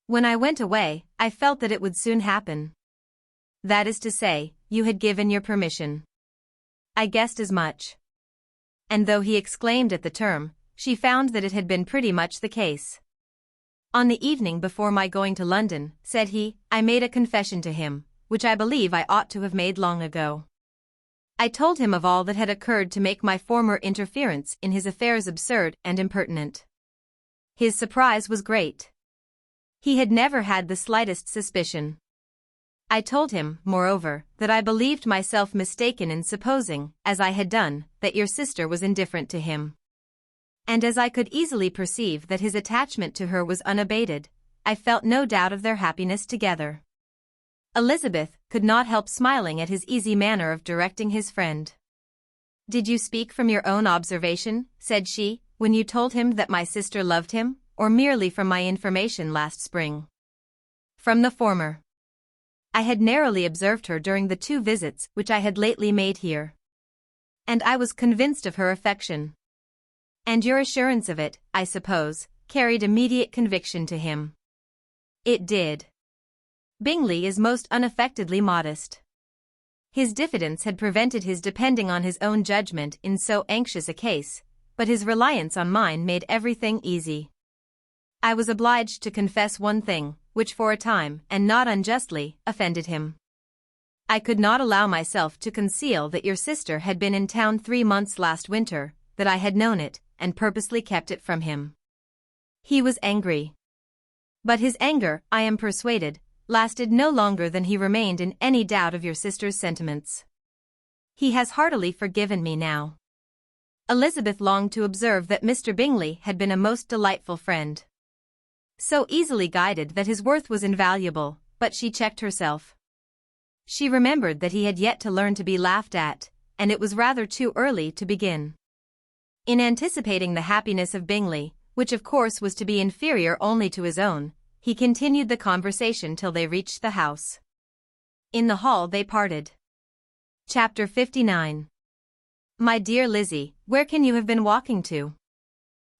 When I went away, I felt that it would soon happen. That is to say, you had given your permission. I guessed as much. And though he exclaimed at the term, she found that it had been pretty much the case. On the evening before my going to London, said he, I made a confession to him, which I believe I ought to have made long ago. I told him of all that had occurred to make my former interference in his affairs absurd and impertinent. His surprise was great. He had never had the slightest suspicion. I told him, moreover, that I believed myself mistaken in supposing, as I had done, that your sister was indifferent to him. And as I could easily perceive that his attachment to her was unabated, I felt no doubt of their happiness together. Elizabeth could not help smiling at his easy manner of directing his friend. Did you speak from your own observation, said she, when you told him that my sister loved him, or merely from my information last spring? From the former. I had narrowly observed her during the 2 visits which I had lately made here. And I was convinced of her affection. And your assurance of it, I suppose, carried immediate conviction to him. It did. Bingley is most unaffectedly modest. His diffidence had prevented his depending on his own judgment in so anxious a case, but his reliance on mine made everything easy. I was obliged to confess one thing, which for a time, and not unjustly, offended him. I could not allow myself to conceal that your sister had been in town 3 months last winter, that I had known it, and purposely kept it from him. He was angry. But his anger, I am persuaded, lasted no longer than he remained in any doubt of your sister's sentiments. He has heartily forgiven me now. Elizabeth longed to observe that Mr. Bingley had been a most delightful friend. So easily guided that his worth was invaluable, but she checked herself. She remembered that he had yet to learn to be laughed at, and it was rather too early to begin. In anticipating the happiness of Bingley, which of course was to be inferior only to his own, he continued the conversation till they reached the house. In the hall they parted. Chapter 59. My dear Lizzie, where can you have been walking to?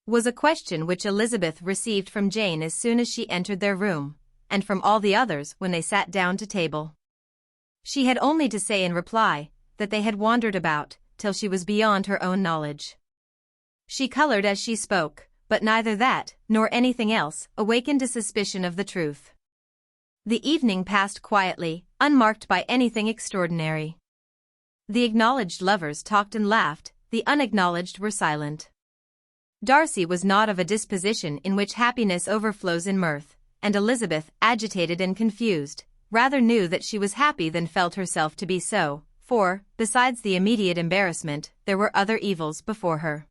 Was a question which Elizabeth received from Jane as soon as she entered their room, and from all the others when they sat down to table. She had only to say in reply, that they had wandered about, till she was beyond her own knowledge. She colored as she spoke, but neither that, nor anything else, awakened a suspicion of the truth. The evening passed quietly, unmarked by anything extraordinary. The acknowledged lovers talked and laughed, the unacknowledged were silent. Darcy was not of a disposition in which happiness overflows in mirth, and Elizabeth, agitated and confused, rather knew that she was happy than felt herself to be so, for, besides the immediate embarrassment, there were other evils before her.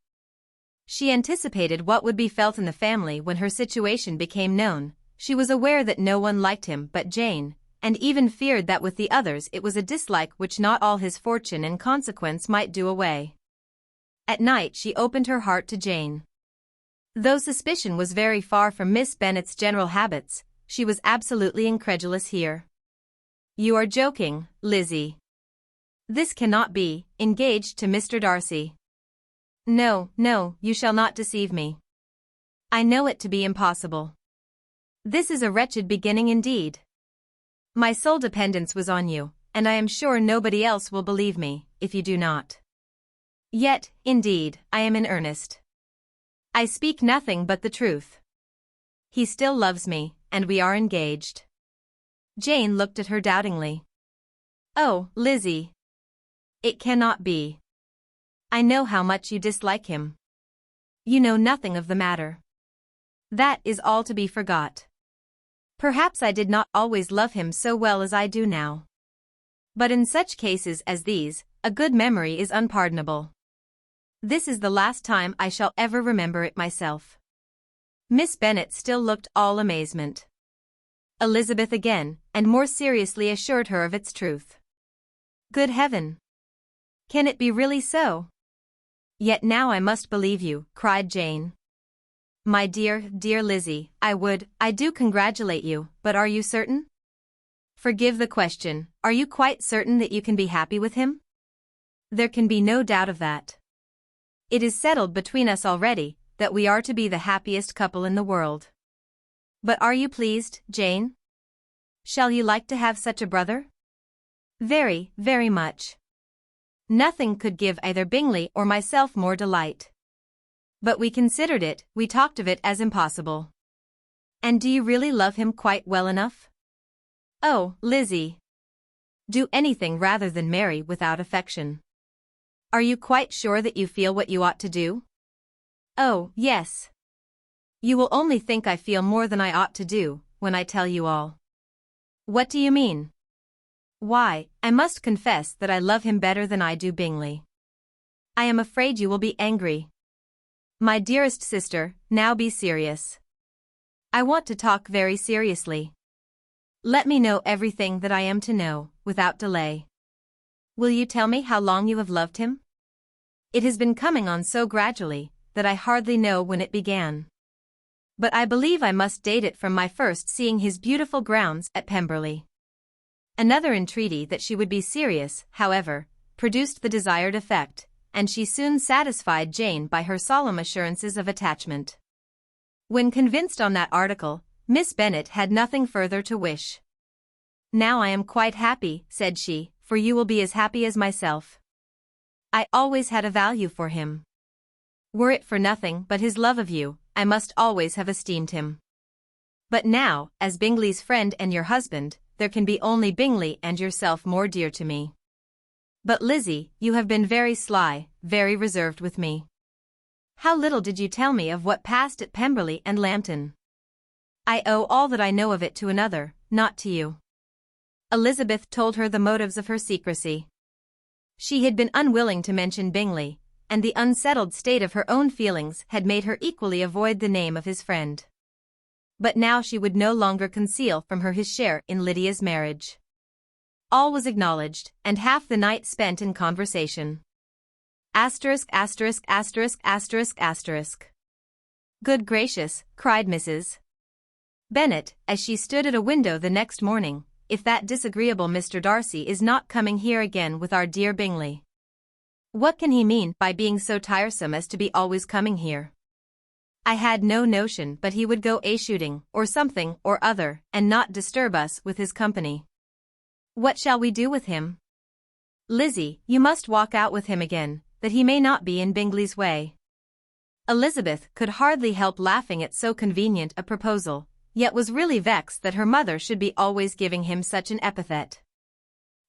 She anticipated what would be felt in the family when her situation became known. She was aware that no one liked him but Jane, and even feared that with the others it was a dislike which not all his fortune and consequence might do away. At night she opened her heart to Jane. Though suspicion was very far from Miss Bennet's general habits, she was absolutely incredulous here. "You are joking, Lizzie. This cannot be, engaged to Mr. Darcy." "No, no, you shall not deceive me. I know it to be impossible. This is a wretched beginning indeed. My sole dependence was on you, and I am sure nobody else will believe me, if you do not. Yet, indeed, I am in earnest. I speak nothing but the truth. He still loves me, and we are engaged." Jane looked at her doubtingly. "Oh, Lizzie. It cannot be. I know how much you dislike him. You know nothing of the matter. That is all to be forgot. Perhaps I did not always love him so well as I do now. But in such cases as these, a good memory is unpardonable. This is the last time I shall ever remember it myself." Miss Bennet still looked all amazement. Elizabeth again, and more seriously assured her of its truth. "Good heaven! Can it be really so? Yet now I must believe you," cried Jane. "My dear, dear Lizzie, I do congratulate you, but are you certain? Forgive the question, are you quite certain that you can be happy with him?" "There can be no doubt of that. It is settled between us already, that we are to be the happiest couple in the world. But are you pleased, Jane? Shall you like to have such a brother?" "Very, very much. Nothing could give either Bingley or myself more delight. But we considered it, we talked of it as impossible." "And do you really love him quite well enough?" "Oh, Lizzie! Do anything rather than marry without affection. Are you quite sure that you feel what you ought to do?" "Oh, yes. You will only think I feel more than I ought to do, when I tell you all." "What do you mean?" "Why, I must confess that I love him better than I do Bingley. I am afraid you will be angry. My dearest sister, now be serious. I want to talk very seriously. Let me know everything that I am to know, without delay. Will you tell me how long you have loved him? It has been coming on so gradually, that I hardly know when it began. But I believe I must date it from my first seeing his beautiful grounds at Pemberley." Another entreaty that she would be serious, however, produced the desired effect, and she soon satisfied Jane by her solemn assurances of attachment. When convinced on that article, Miss Bennet had nothing further to wish. "Now I am quite happy," said she, "for you will be as happy as myself. I always had a value for him. Were it for nothing but his love of you, I must always have esteemed him. But now, as Bingley's friend and your husband, there can be only Bingley and yourself more dear to me. But Lizzie, you have been very sly, very reserved with me. How little did you tell me of what passed at Pemberley and Lambton? I owe all that I know of it to another, not to you." Elizabeth told her the motives of her secrecy. She had been unwilling to mention Bingley, and the unsettled state of her own feelings had made her equally avoid the name of his friend. But now she would no longer conceal from her his share in Lydia's marriage. All was acknowledged, and half the night spent in conversation. Asterisk, asterisk, asterisk, asterisk, asterisk. "Good gracious," cried Mrs. Bennet, as she stood at a window the next morning, "if that disagreeable Mr. Darcy is not coming here again with our dear Bingley. What can he mean by being so tiresome as to be always coming here? I had no notion but he would go a-shooting, or something or other, and not disturb us with his company. What shall we do with him? Lizzie, you must walk out with him again, that he may not be in Bingley's way." Elizabeth could hardly help laughing at so convenient a proposal, yet was really vexed that her mother should be always giving him such an epithet.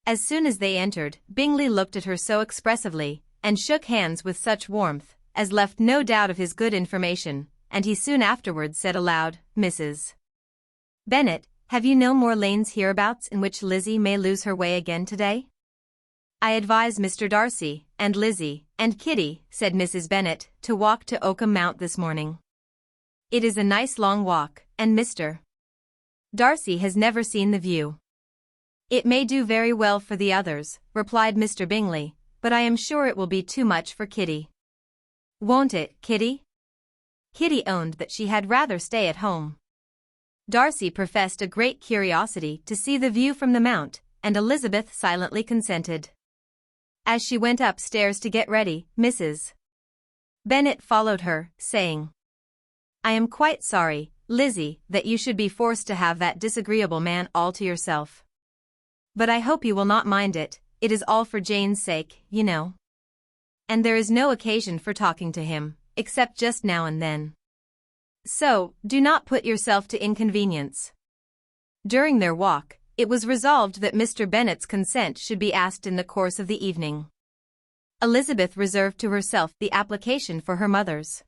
As soon as they entered, Bingley looked at her so expressively, and shook hands with such warmth, as left no doubt of his good information, and he soon afterwards said aloud, "Mrs. Bennet, have you no more lanes hereabouts in which Lizzie may lose her way again today?" "I advise Mr. Darcy, and Lizzie, and Kitty," said Mrs. Bennet, "to walk to Oakham Mount this morning. It is a nice long walk, and Mr. Darcy has never seen the view." "It may do very well for the others," replied Mr. Bingley, "but I am sure it will be too much for Kitty." "Won't it, Kitty?" Kitty owned that she had rather stay at home. Darcy professed a great curiosity to see the view from the mount, and Elizabeth silently consented. As she went upstairs to get ready, Mrs. Bennet followed her, saying, "I am quite sorry, Lizzie, that you should be forced to have that disagreeable man all to yourself. But I hope you will not mind it. It is all for Jane's sake, you know. And there is no occasion for talking to him, except just now and then. So, do not put yourself to inconvenience." During their walk, it was resolved that Mr. Bennet's consent should be asked in the course of the evening. Elizabeth reserved to herself the application for her mother's.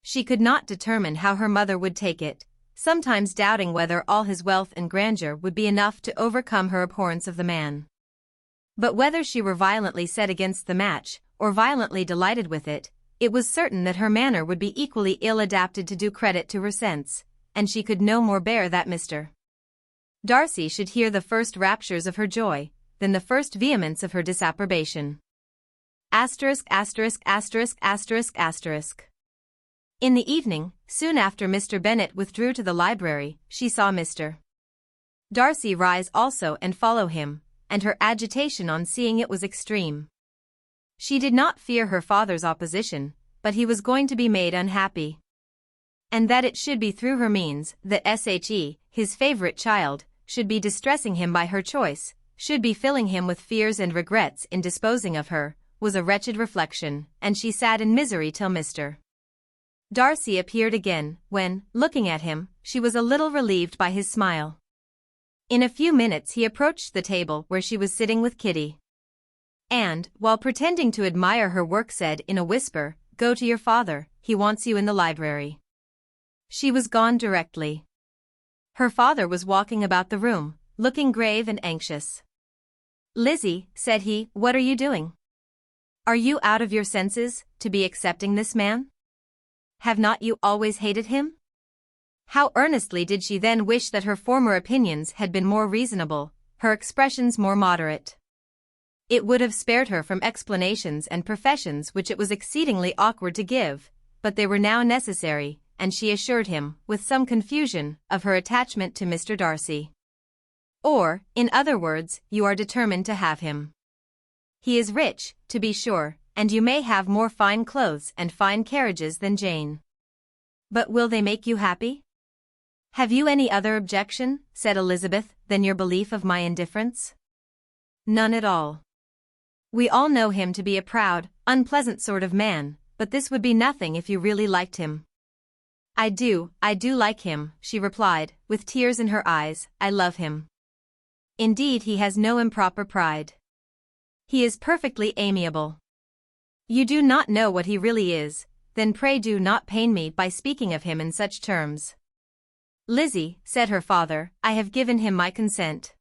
She could not determine how her mother would take it, sometimes doubting whether all his wealth and grandeur would be enough to overcome her abhorrence of the man. But whether she were violently set against the match, or violently delighted with it, it was certain that her manner would be equally ill adapted to do credit to her sense, and she could no more bear that Mr. Darcy should hear the first raptures of her joy, than the first vehemence of her disapprobation. Asterisk, asterisk, asterisk, asterisk, asterisk. In the evening, soon after Mr. Bennet withdrew to the library, she saw Mr. Darcy rise also and follow him, and her agitation on seeing it was extreme. She did not fear her father's opposition, but he was going to be made unhappy. And that it should be through her means that she, his favourite child, should be distressing him by her choice, should be filling him with fears and regrets in disposing of her, was a wretched reflection, and she sat in misery till Mr. Darcy appeared again, when, looking at him, she was a little relieved by his smile. In a few minutes he approached the table where she was sitting with Kitty. And, while pretending to admire her work, said in a whisper, "Go to your father, he wants you in the library." She was gone directly. Her father was walking about the room, looking grave and anxious. "Lizzie," said he, "what are you doing? Are you out of your senses, to be accepting this man? Have not you always hated him?" How earnestly did she then wish that her former opinions had been more reasonable, her expressions more moderate. It would have spared her from explanations and professions which it was exceedingly awkward to give, but they were now necessary, and she assured him, with some confusion, of her attachment to Mr. Darcy. "Or, in other words, you are determined to have him. He is rich, to be sure, and you may have more fine clothes and fine carriages than Jane. But will they make you happy?" "Have you any other objection," said Elizabeth, "than your belief of my indifference?" "None at all. We all know him to be a proud, unpleasant sort of man, but this would be nothing if you really liked him." I do like him," she replied, with tears in her eyes. "I love him. Indeed, he has no improper pride. He is perfectly amiable. You do not know what he really is, then pray do not pain me by speaking of him in such terms." "Lizzie," said her father, "I have given him my consent.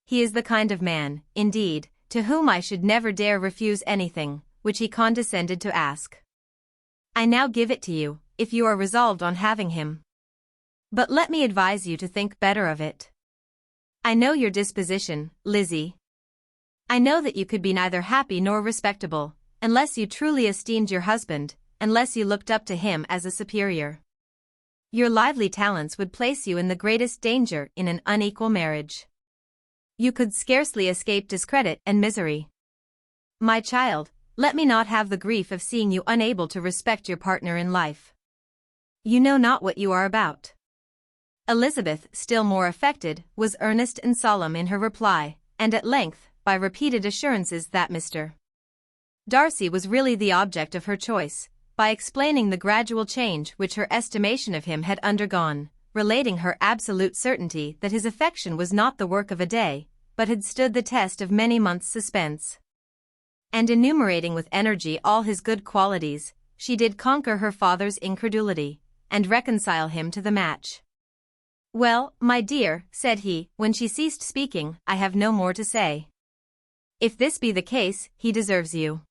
He is the kind of man, indeed, to whom I should never dare refuse anything, which he condescended to ask. I now give it to you, if you are resolved on having him. But let me advise you to think better of it. I know your disposition, Lizzie. I know that you could be neither happy nor respectable, unless you truly esteemed your husband, unless you looked up to him as a superior. Your lively talents would place you in the greatest danger in an unequal marriage. You could scarcely escape discredit and misery. My child, let me not have the grief of seeing you unable to respect your partner in life. You know not what you are about." Elizabeth, still more affected, was earnest and solemn in her reply, and at length, by repeated assurances that Mr. Darcy was really the object of her choice, by explaining the gradual change which her estimation of him had undergone, relating her absolute certainty that his affection was not the work of a day, but had stood the test of many months' suspense. And enumerating with energy all his good qualities, she did conquer her father's incredulity, and reconcile him to the match. "Well, my dear," said he, when she ceased speaking, "I have no more to say. If this be the case, he deserves you.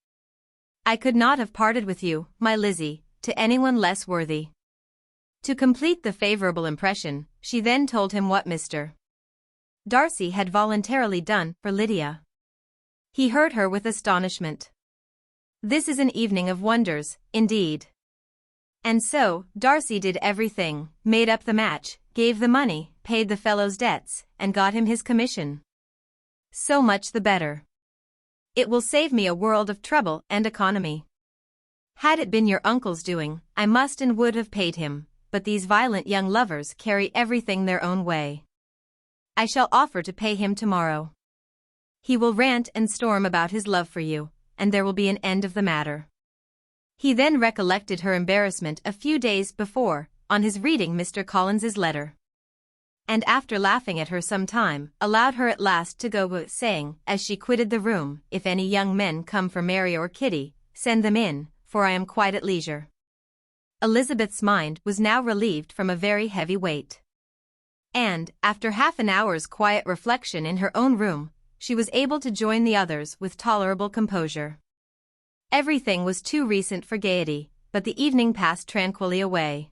I could not have parted with you, my Lizzie, to anyone less worthy." To complete the favorable impression, she then told him what Mr. Darcy had voluntarily done for Lydia. He heard her with astonishment. This is an evening of wonders, indeed. And so, Darcy did everything, made up the match, gave the money, paid the fellow's debts, and got him his commission. So much the better. It will save me a world of trouble and economy. Had it been your uncle's doing, I must and would have paid him, but these violent young lovers carry everything their own way. I shall offer to pay him tomorrow. He will rant and storm about his love for you, and there will be an end of the matter. He then recollected her embarrassment a few days before, on his reading Mr. Collins's letter. And after laughing at her some time, allowed her at last to go, saying, as she quitted the room, "If any young men come for Mary or Kitty, send them in, for I am quite at leisure." Elizabeth's mind was now relieved from a very heavy weight. And, after half an hour's quiet reflection in her own room, she was able to join the others with tolerable composure. Everything was too recent for gaiety, but the evening passed tranquilly away.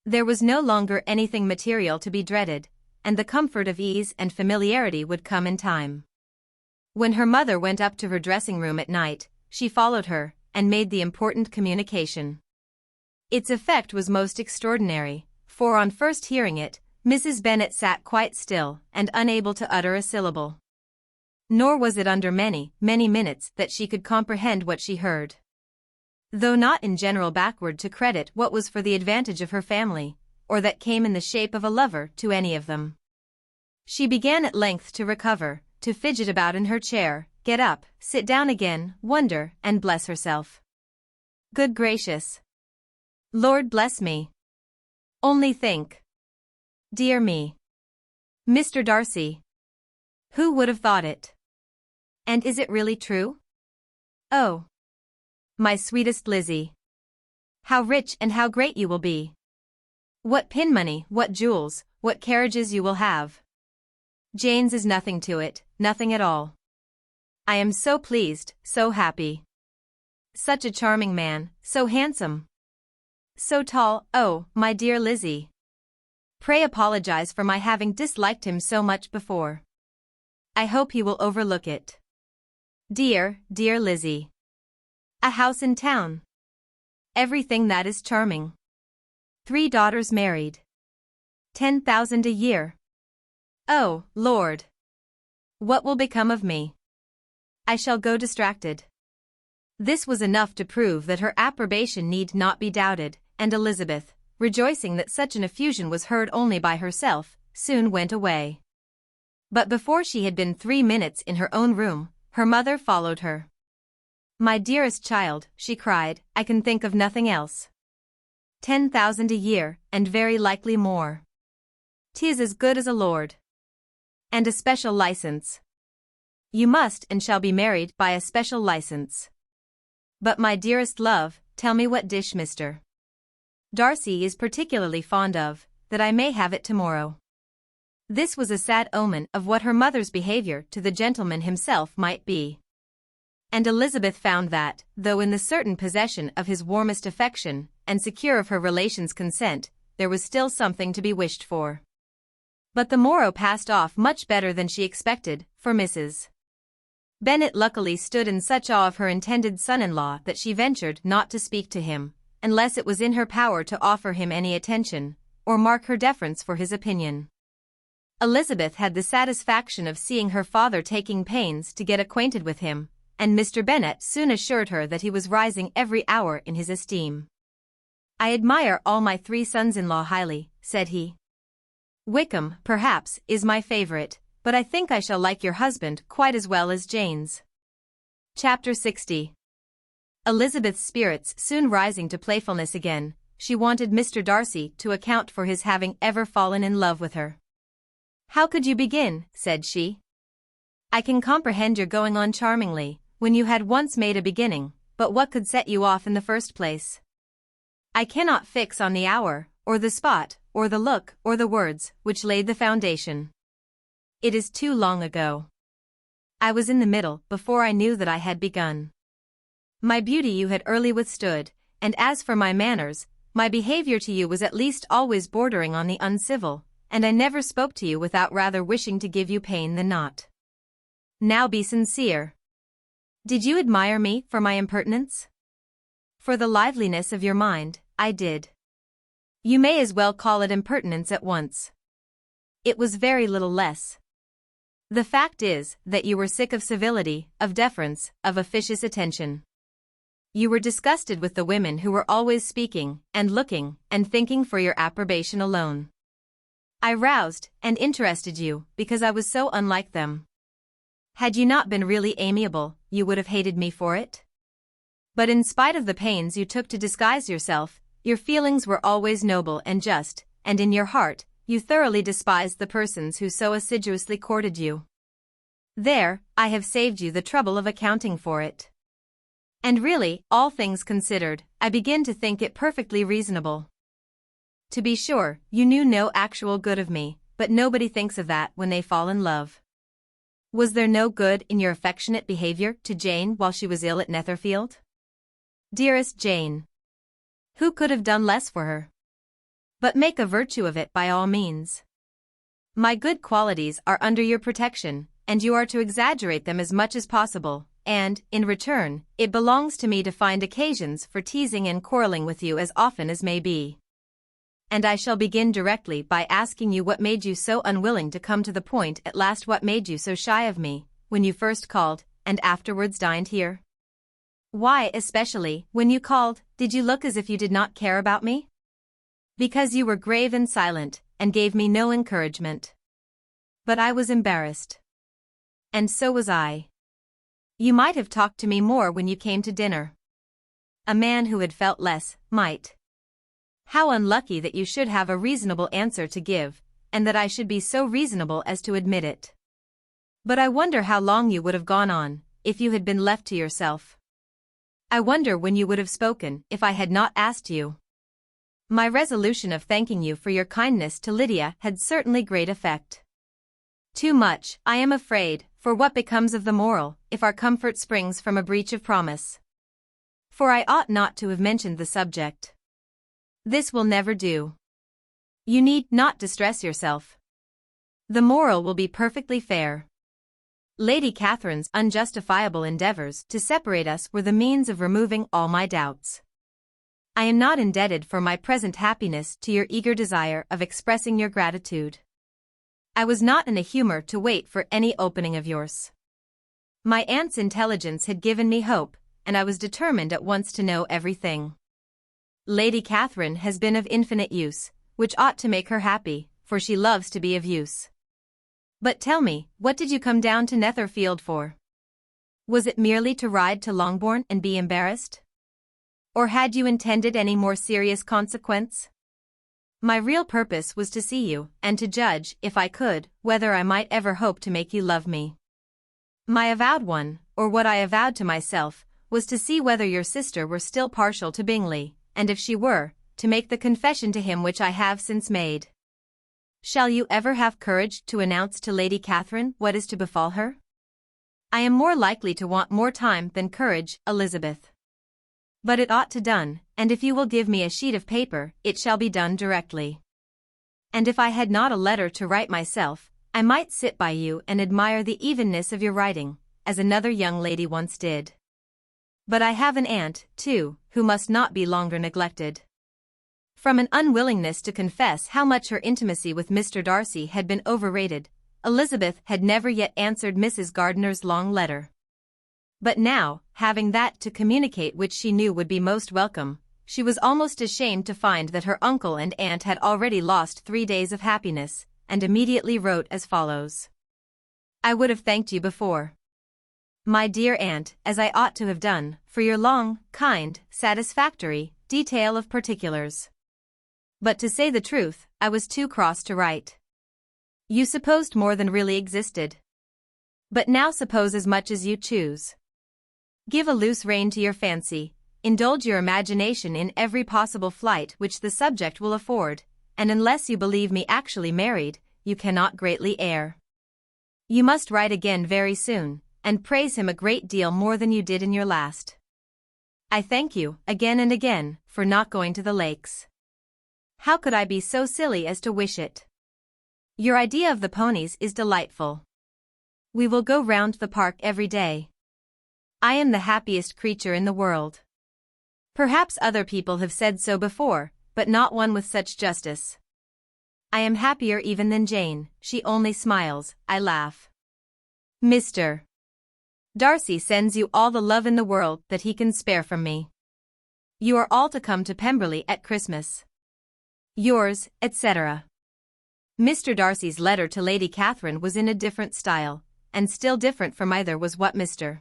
There was no longer anything material to be dreaded, and the comfort of ease and familiarity would come in time. When her mother went up to her dressing-room at night, she followed her, and made the important communication. Its effect was most extraordinary, for on first hearing it, Mrs. Bennet sat quite still, and unable to utter a syllable. Nor was it under many, many minutes that she could comprehend what she heard. Though not in general backward to credit what was for the advantage of her family, or that came in the shape of a lover to any of them. She began at length to recover, to fidget about in her chair, get up, sit down again, wonder, and bless herself. Good gracious! Lord bless me! Only think! Dear me! Mr. Darcy! Who would have thought it? And is it really true? Oh! My sweetest Lizzie! How rich and how great you will be! What pin money, what jewels, what carriages you will have! Jane's is nothing to it, nothing at all. I am so pleased, so happy. Such a charming man, so handsome. So tall, oh, my dear Lizzie. Pray apologize for my having disliked him so much before. I hope he will overlook it. Dear, dear Lizzie. A house in town. Everything that is charming. 3 daughters married. 10,000 a year. Oh, Lord! What will become of me? I shall go distracted. This was enough to prove that her approbation need not be doubted, and Elizabeth, rejoicing that such an effusion was heard only by herself, soon went away. But before she had been 3 minutes in her own room, her mother followed her. My dearest child, she cried, I can think of nothing else. 10,000 a year, and very likely more. 'Tis as good as a lord. And a special license. You must and shall be married by a special license. But my dearest love, tell me what dish Mr. Darcy is particularly fond of, that I may have it tomorrow. This was a sad omen of what her mother's behavior to the gentleman himself might be. And Elizabeth found that, though in the certain possession of his warmest affection, and secure of her relations' consent, there was still something to be wished for. But the morrow passed off much better than she expected, for Mrs. Bennet luckily stood in such awe of her intended son-in-law that she ventured not to speak to him, unless it was in her power to offer him any attention, or mark her deference for his opinion. Elizabeth had the satisfaction of seeing her father taking pains to get acquainted with him, and Mr. Bennet soon assured her that he was rising every hour in his esteem. I admire all my 3 sons-in-law highly, said he. Wickham, perhaps, is my favorite, but I think I shall like your husband quite as well as Jane's. Chapter 60. Elizabeth's spirits soon rising to playfulness again, she wanted Mr. Darcy to account for his having ever fallen in love with her. "How could you begin?" said she. "I can comprehend your going on charmingly, when you had once made a beginning, but what could set you off in the first place? I cannot fix on the hour, or the spot, or the look, or the words, which laid the foundation. It is too long ago. I was in the middle before I knew that I had begun. My beauty you had early withstood, and as for my manners, my behavior to you was at least always bordering on the uncivil, and I never spoke to you without rather wishing to give you pain than not. Now be sincere. Did you admire me for my impertinence? For the liveliness of your mind, I did. You may as well call it impertinence at once. It was very little less. The fact is that you were sick of civility, of deference, of officious attention. You were disgusted with the women who were always speaking, and looking, and thinking for your approbation alone. I roused and interested you because I was so unlike them. Had you not been really amiable, you would have hated me for it. But in spite of the pains you took to disguise yourself, your feelings were always noble and just, and in your heart, you thoroughly despised the persons who so assiduously courted you. There, I have saved you the trouble of accounting for it. And really, all things considered, I begin to think it perfectly reasonable. To be sure, you knew no actual good of me, but nobody thinks of that when they fall in love. Was there no good in your affectionate behavior to Jane while she was ill at Netherfield? Dearest Jane. Who could have done less for her? But make a virtue of it by all means. My good qualities are under your protection, and you are to exaggerate them as much as possible, and, in return, it belongs to me to find occasions for teasing and quarreling with you as often as may be. And I shall begin directly by asking you what made you so unwilling to come to the point at last, what made you so shy of me, when you first called, and afterwards dined here? Why, especially, when you called, did you look as if you did not care about me? Because you were grave and silent, and gave me no encouragement. But I was embarrassed. And so was I. You might have talked to me more when you came to dinner. A man who had felt less, might. How unlucky that you should have a reasonable answer to give, and that I should be so reasonable as to admit it. But I wonder how long you would have gone on, if you had been left to yourself. I wonder when you would have spoken, if I had not asked you. My resolution of thanking you for your kindness to Lydia had certainly great effect. Too much, I am afraid, for what becomes of the moral, if our comfort springs from a breach of promise. For I ought not to have mentioned the subject. This will never do. You need not distress yourself. The moral will be perfectly fair. Lady Catherine's unjustifiable endeavors to separate us were the means of removing all my doubts. I am not indebted for my present happiness to your eager desire of expressing your gratitude. I was not in a humor to wait for any opening of yours. My aunt's intelligence had given me hope, and I was determined at once to know everything. Lady Catherine has been of infinite use, which ought to make her happy, for she loves to be of use. But tell me, what did you come down to Netherfield for? Was it merely to ride to Longbourn and be embarrassed? Or had you intended any more serious consequence? My real purpose was to see you, and to judge, if I could, whether I might ever hope to make you love me. My avowed one, or what I avowed to myself, was to see whether your sister were still partial to Bingley, and if she were, to make the confession to him which I have since made. Shall you ever have courage to announce to Lady Catherine what is to befall her? I am more likely to want more time than courage, Elizabeth. But it ought to done, and if you will give me a sheet of paper, it shall be done directly. And if I had not a letter to write myself, I might sit by you and admire the evenness of your writing, as another young lady once did. But I have an aunt, too, who must not be longer neglected. From an unwillingness to confess how much her intimacy with Mr. Darcy had been overrated, Elizabeth had never yet answered Mrs. Gardiner's long letter. But now, having that to communicate which she knew would be most welcome, she was almost ashamed to find that her uncle and aunt had already lost 3 days of happiness, and immediately wrote as follows. I would have thanked you before. my dear aunt, as I ought to have done, for your long, kind, satisfactory detail of particulars. But to say the truth, I was too cross to write. You supposed more than really existed. But now suppose as much as you choose. Give a loose rein to your fancy, indulge your imagination in every possible flight which the subject will afford, and unless you believe me actually married, you cannot greatly err. You must write again very soon, and praise him a great deal more than you did in your last. I thank you, again and again, for not going to the lakes. How could I be so silly as to wish it? Your idea of the ponies is delightful. We will go round the park every day. I am the happiest creature in the world. Perhaps other people have said so before, but not one with such justice. I am happier even than Jane, she only smiles, I laugh. Mr. Darcy sends you all the love in the world that he can spare from me. You are all to come to Pemberley at Christmas. Yours, etc. Mr. Darcy's letter to Lady Catherine was in a different style, and still different from either was what Mr.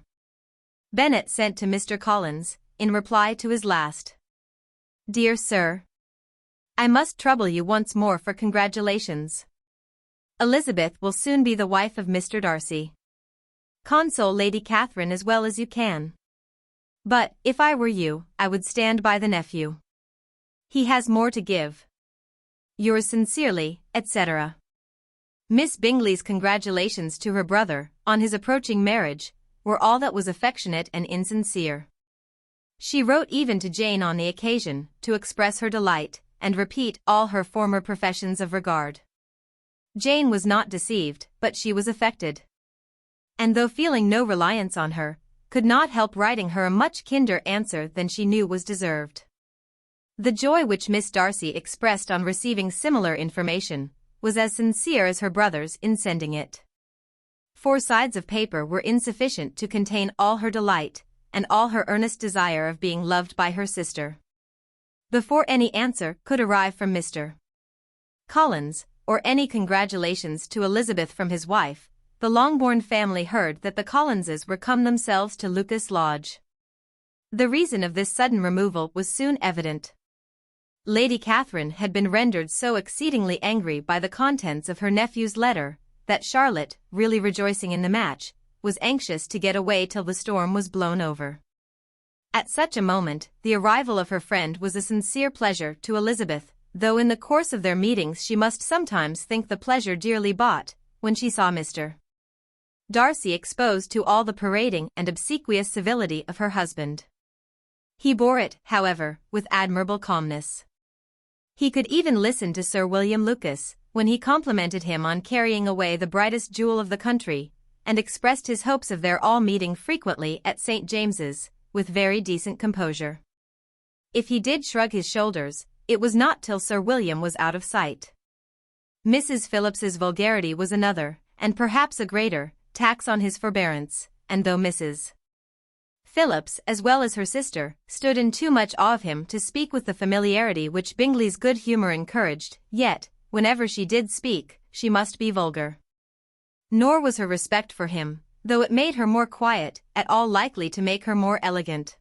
Bennet sent to Mr. Collins, in reply to his last. Dear Sir, I must trouble you once more for congratulations. Elizabeth will soon be the wife of Mr. Darcy. Console Lady Catherine as well as you can. But, if I were you, I would stand by the nephew. He has more to give. Yours sincerely, etc. Miss Bingley's congratulations to her brother, on his approaching marriage, were all that was affectionate and insincere. She wrote even to Jane on the occasion, to express her delight, and repeat all her former professions of regard. Jane was not deceived, but she was affected. And though feeling no reliance on her, could not help writing her a much kinder answer than she knew was deserved. The joy which Miss Darcy expressed on receiving similar information, was as sincere as her brother's in sending it. 4 sides of paper were insufficient to contain all her delight, and all her earnest desire of being loved by her sister. Before any answer could arrive from Mr. Collins, or any congratulations to Elizabeth from his wife, the Longbourn family heard that the Collinses were come themselves to Lucas Lodge. The reason of this sudden removal was soon evident. Lady Catherine had been rendered so exceedingly angry by the contents of her nephew's letter, that Charlotte, really rejoicing in the match, was anxious to get away till the storm was blown over. At such a moment, the arrival of her friend was a sincere pleasure to Elizabeth, though in the course of their meetings she must sometimes think the pleasure dearly bought, when she saw Mr. Darcy exposed to all the parading and obsequious civility of her husband. He bore it, however, with admirable calmness. He could even listen to Sir William Lucas, when he complimented him on carrying away the brightest jewel of the country, and expressed his hopes of their all meeting frequently at St. James's, with very decent composure. If he did shrug his shoulders, it was not till Sir William was out of sight. Mrs. Phillips's vulgarity was another, and perhaps a greater, tax on his forbearance, and though Mrs. Phillips, as well as her sister, stood in too much awe of him to speak with the familiarity which Bingley's good humour encouraged, yet, whenever she did speak, she must be vulgar. Nor was her respect for him, though it made her more quiet, at all likely to make her more elegant.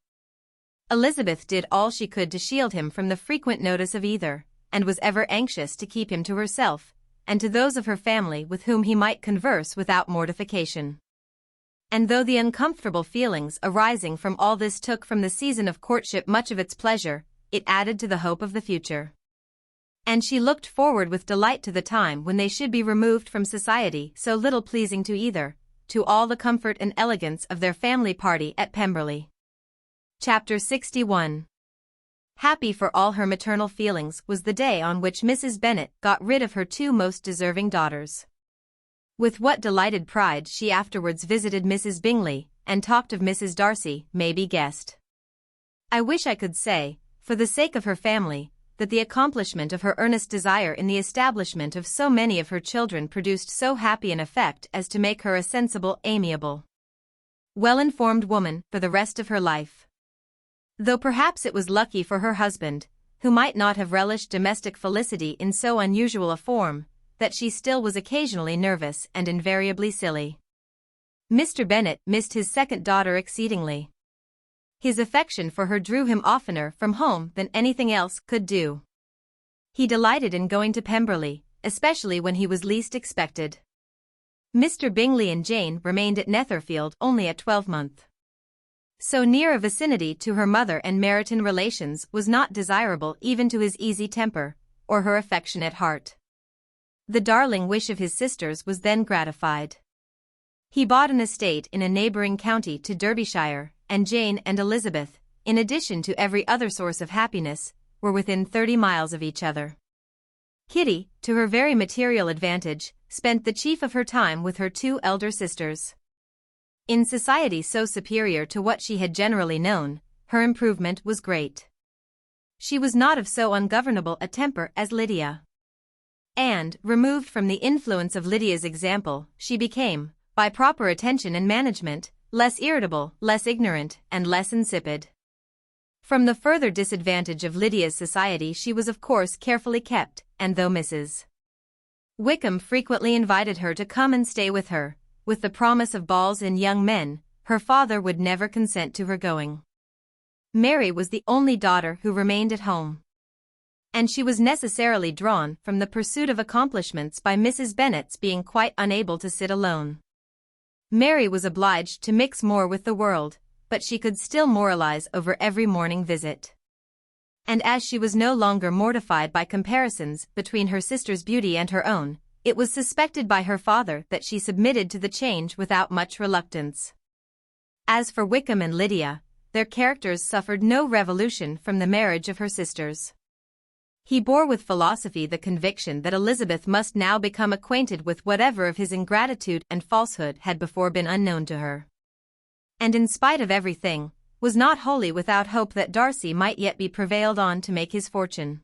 Elizabeth did all she could to shield him from the frequent notice of either, and was ever anxious to keep him to herself, and to those of her family with whom he might converse without mortification. And though the uncomfortable feelings arising from all this took from the season of courtship much of its pleasure, it added to the hope of the future. And she looked forward with delight to the time when they should be removed from society so little pleasing to either, to all the comfort and elegance of their family party at Pemberley. Chapter 61. Happy for all her maternal feelings was the day on which Mrs. Bennet got rid of her 2 most deserving daughters. With what delighted pride she afterwards visited Mrs. Bingley, and talked of Mrs. Darcy, may be guessed. I wish I could say, for the sake of her family, that the accomplishment of her earnest desire in the establishment of so many of her children produced so happy an effect as to make her a sensible, amiable, well-informed woman for the rest of her life. Though perhaps it was lucky for her husband, who might not have relished domestic felicity in so unusual a form, that she still was occasionally nervous and invariably silly. Mr. Bennet missed his second daughter exceedingly. His affection for her drew him oftener from home than anything else could do. He delighted in going to Pemberley, especially when he was least expected. Mr. Bingley and Jane remained at Netherfield only a 12-month. So near a vicinity to her mother and Meryton relations was not desirable even to his easy temper, or her affectionate heart. The darling wish of his sisters was then gratified. He bought an estate in a neighbouring county to Derbyshire, and Jane and Elizabeth, in addition to every other source of happiness, were within 30 miles of each other. Kitty, to her very material advantage, spent the chief of her time with her 2 elder sisters. In society so superior to what she had generally known, her improvement was great. She was not of so ungovernable a temper as Lydia. And, removed from the influence of Lydia's example, she became, by proper attention and management, less irritable, less ignorant, and less insipid. From the further disadvantage of Lydia's society she was of course carefully kept, and though Mrs. Wickham frequently invited her to come and stay with her, with the promise of balls and young men, her father would never consent to her going. Mary was the only daughter who remained at home. And she was necessarily drawn from the pursuit of accomplishments by Mrs. Bennet's being quite unable to sit alone. Mary was obliged to mix more with the world, but she could still moralize over every morning visit. And as she was no longer mortified by comparisons between her sister's beauty and her own, it was suspected by her father that she submitted to the change without much reluctance. As for Wickham and Lydia, their characters suffered no revolution from the marriage of her sisters. He bore with philosophy the conviction that Elizabeth must now become acquainted with whatever of his ingratitude and falsehood had before been unknown to her. And in spite of everything, was not wholly without hope that Darcy might yet be prevailed on to make his fortune.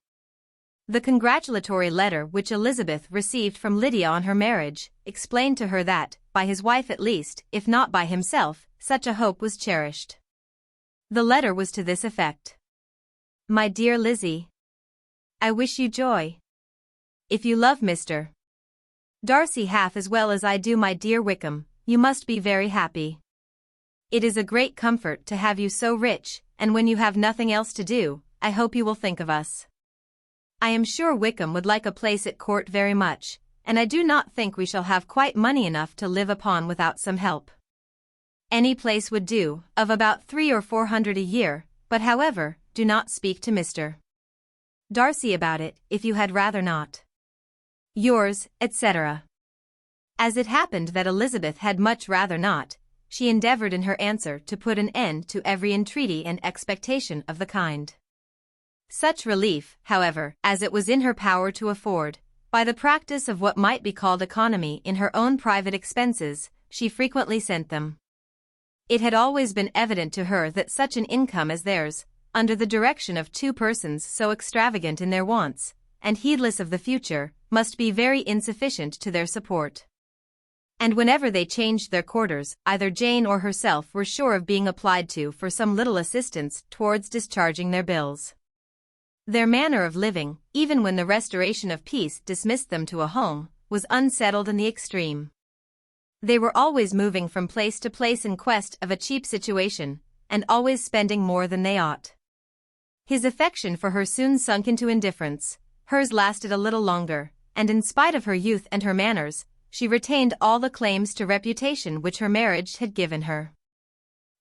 The congratulatory letter which Elizabeth received from Lydia on her marriage, explained to her that, by his wife at least, if not by himself, such a hope was cherished. The letter was to this effect. My dear Lizzie, I wish you joy. If you love Mr. Darcy half as well as I do my dear Wickham, you must be very happy. It is a great comfort to have you so rich, and when you have nothing else to do, I hope you will think of us. I am sure Wickham would like a place at court very much, and I do not think we shall have quite money enough to live upon without some help. Any place would do, of about 300 or 400 a year, but however, do not speak to Mr. Darcy about it, if you had rather not. Yours, etc. As it happened that Elizabeth had much rather not, she endeavoured in her answer to put an end to every entreaty and expectation of the kind. Such relief, however, as it was in her power to afford, by the practice of what might be called economy in her own private expenses, she frequently sent them. It had always been evident to her that such an income as theirs, under the direction of 2 persons so extravagant in their wants, and heedless of the future, must be very insufficient to their support. And whenever they changed their quarters, either Jane or herself were sure of being applied to for some little assistance towards discharging their bills. Their manner of living, even when the restoration of peace dismissed them to a home, was unsettled in the extreme. They were always moving from place to place in quest of a cheap situation, and always spending more than they ought. His affection for her soon sunk into indifference, hers lasted a little longer, and in spite of her youth and her manners, she retained all the claims to reputation which her marriage had given her.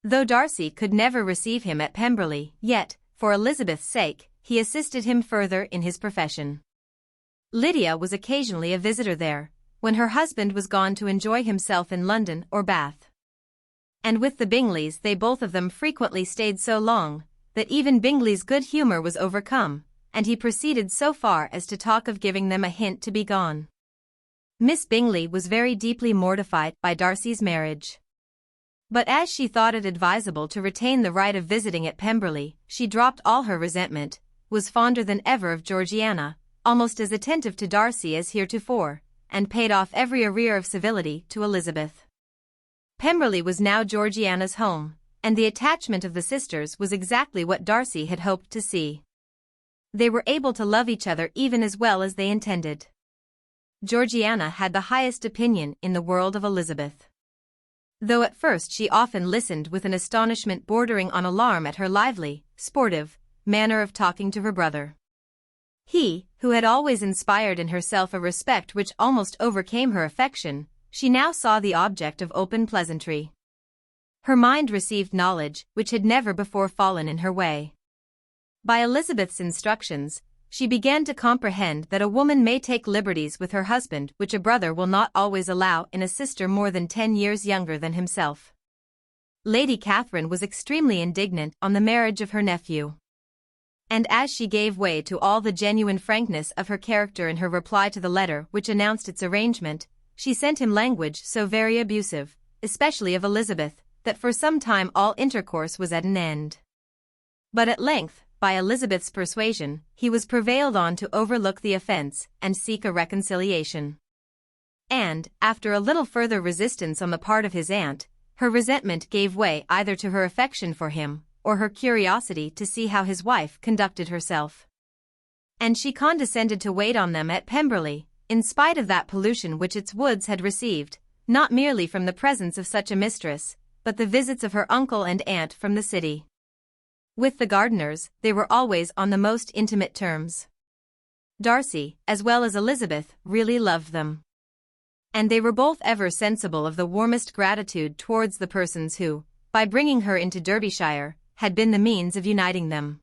Though Darcy could never receive him at Pemberley, yet, for Elizabeth's sake, he assisted him further in his profession. Lydia was occasionally a visitor there, when her husband was gone to enjoy himself in London or Bath. And with the Bingleys they both of them frequently stayed so long, that even Bingley's good humour was overcome, and he proceeded so far as to talk of giving them a hint to be gone. Miss Bingley was very deeply mortified by Darcy's marriage. But as she thought it advisable to retain the right of visiting at Pemberley, she dropped all her resentment, was fonder than ever of Georgiana, almost as attentive to Darcy as heretofore, and paid off every arrear of civility to Elizabeth. Pemberley was now Georgiana's home, and the attachment of the sisters was exactly what Darcy had hoped to see. They were able to love each other even as well as they intended. Georgiana had the highest opinion in the world of Elizabeth. though at first she often listened with an astonishment bordering on alarm at her lively, sportive, manner of talking to her brother. He, who had always inspired in herself a respect which almost overcame her affection, she now saw the object of open pleasantry. Her mind received knowledge which had never before fallen in her way. By Elizabeth's instructions, she began to comprehend that a woman may take liberties with her husband which a brother will not always allow in a sister more than 10 years younger than himself. Lady Catherine was extremely indignant on the marriage of her nephew. And as she gave way to all the genuine frankness of her character in her reply to the letter which announced its arrangement, she sent him language so very abusive, especially of Elizabeth, that for some time all intercourse was at an end. But at length, by Elizabeth's persuasion, he was prevailed on to overlook the offense and seek a reconciliation. And, after a little further resistance on the part of his aunt, her resentment gave way either to her affection for him, or her curiosity to see how his wife conducted herself. And she condescended to wait on them at Pemberley, in spite of that pollution which its woods had received, not merely from the presence of such a mistress, but the visits of her uncle and aunt from the city. With the Gardiners, they were always on the most intimate terms. Darcy, as well as Elizabeth, really loved them. And they were both ever sensible of the warmest gratitude towards the persons who, by bringing her into Derbyshire, had been the means of uniting them.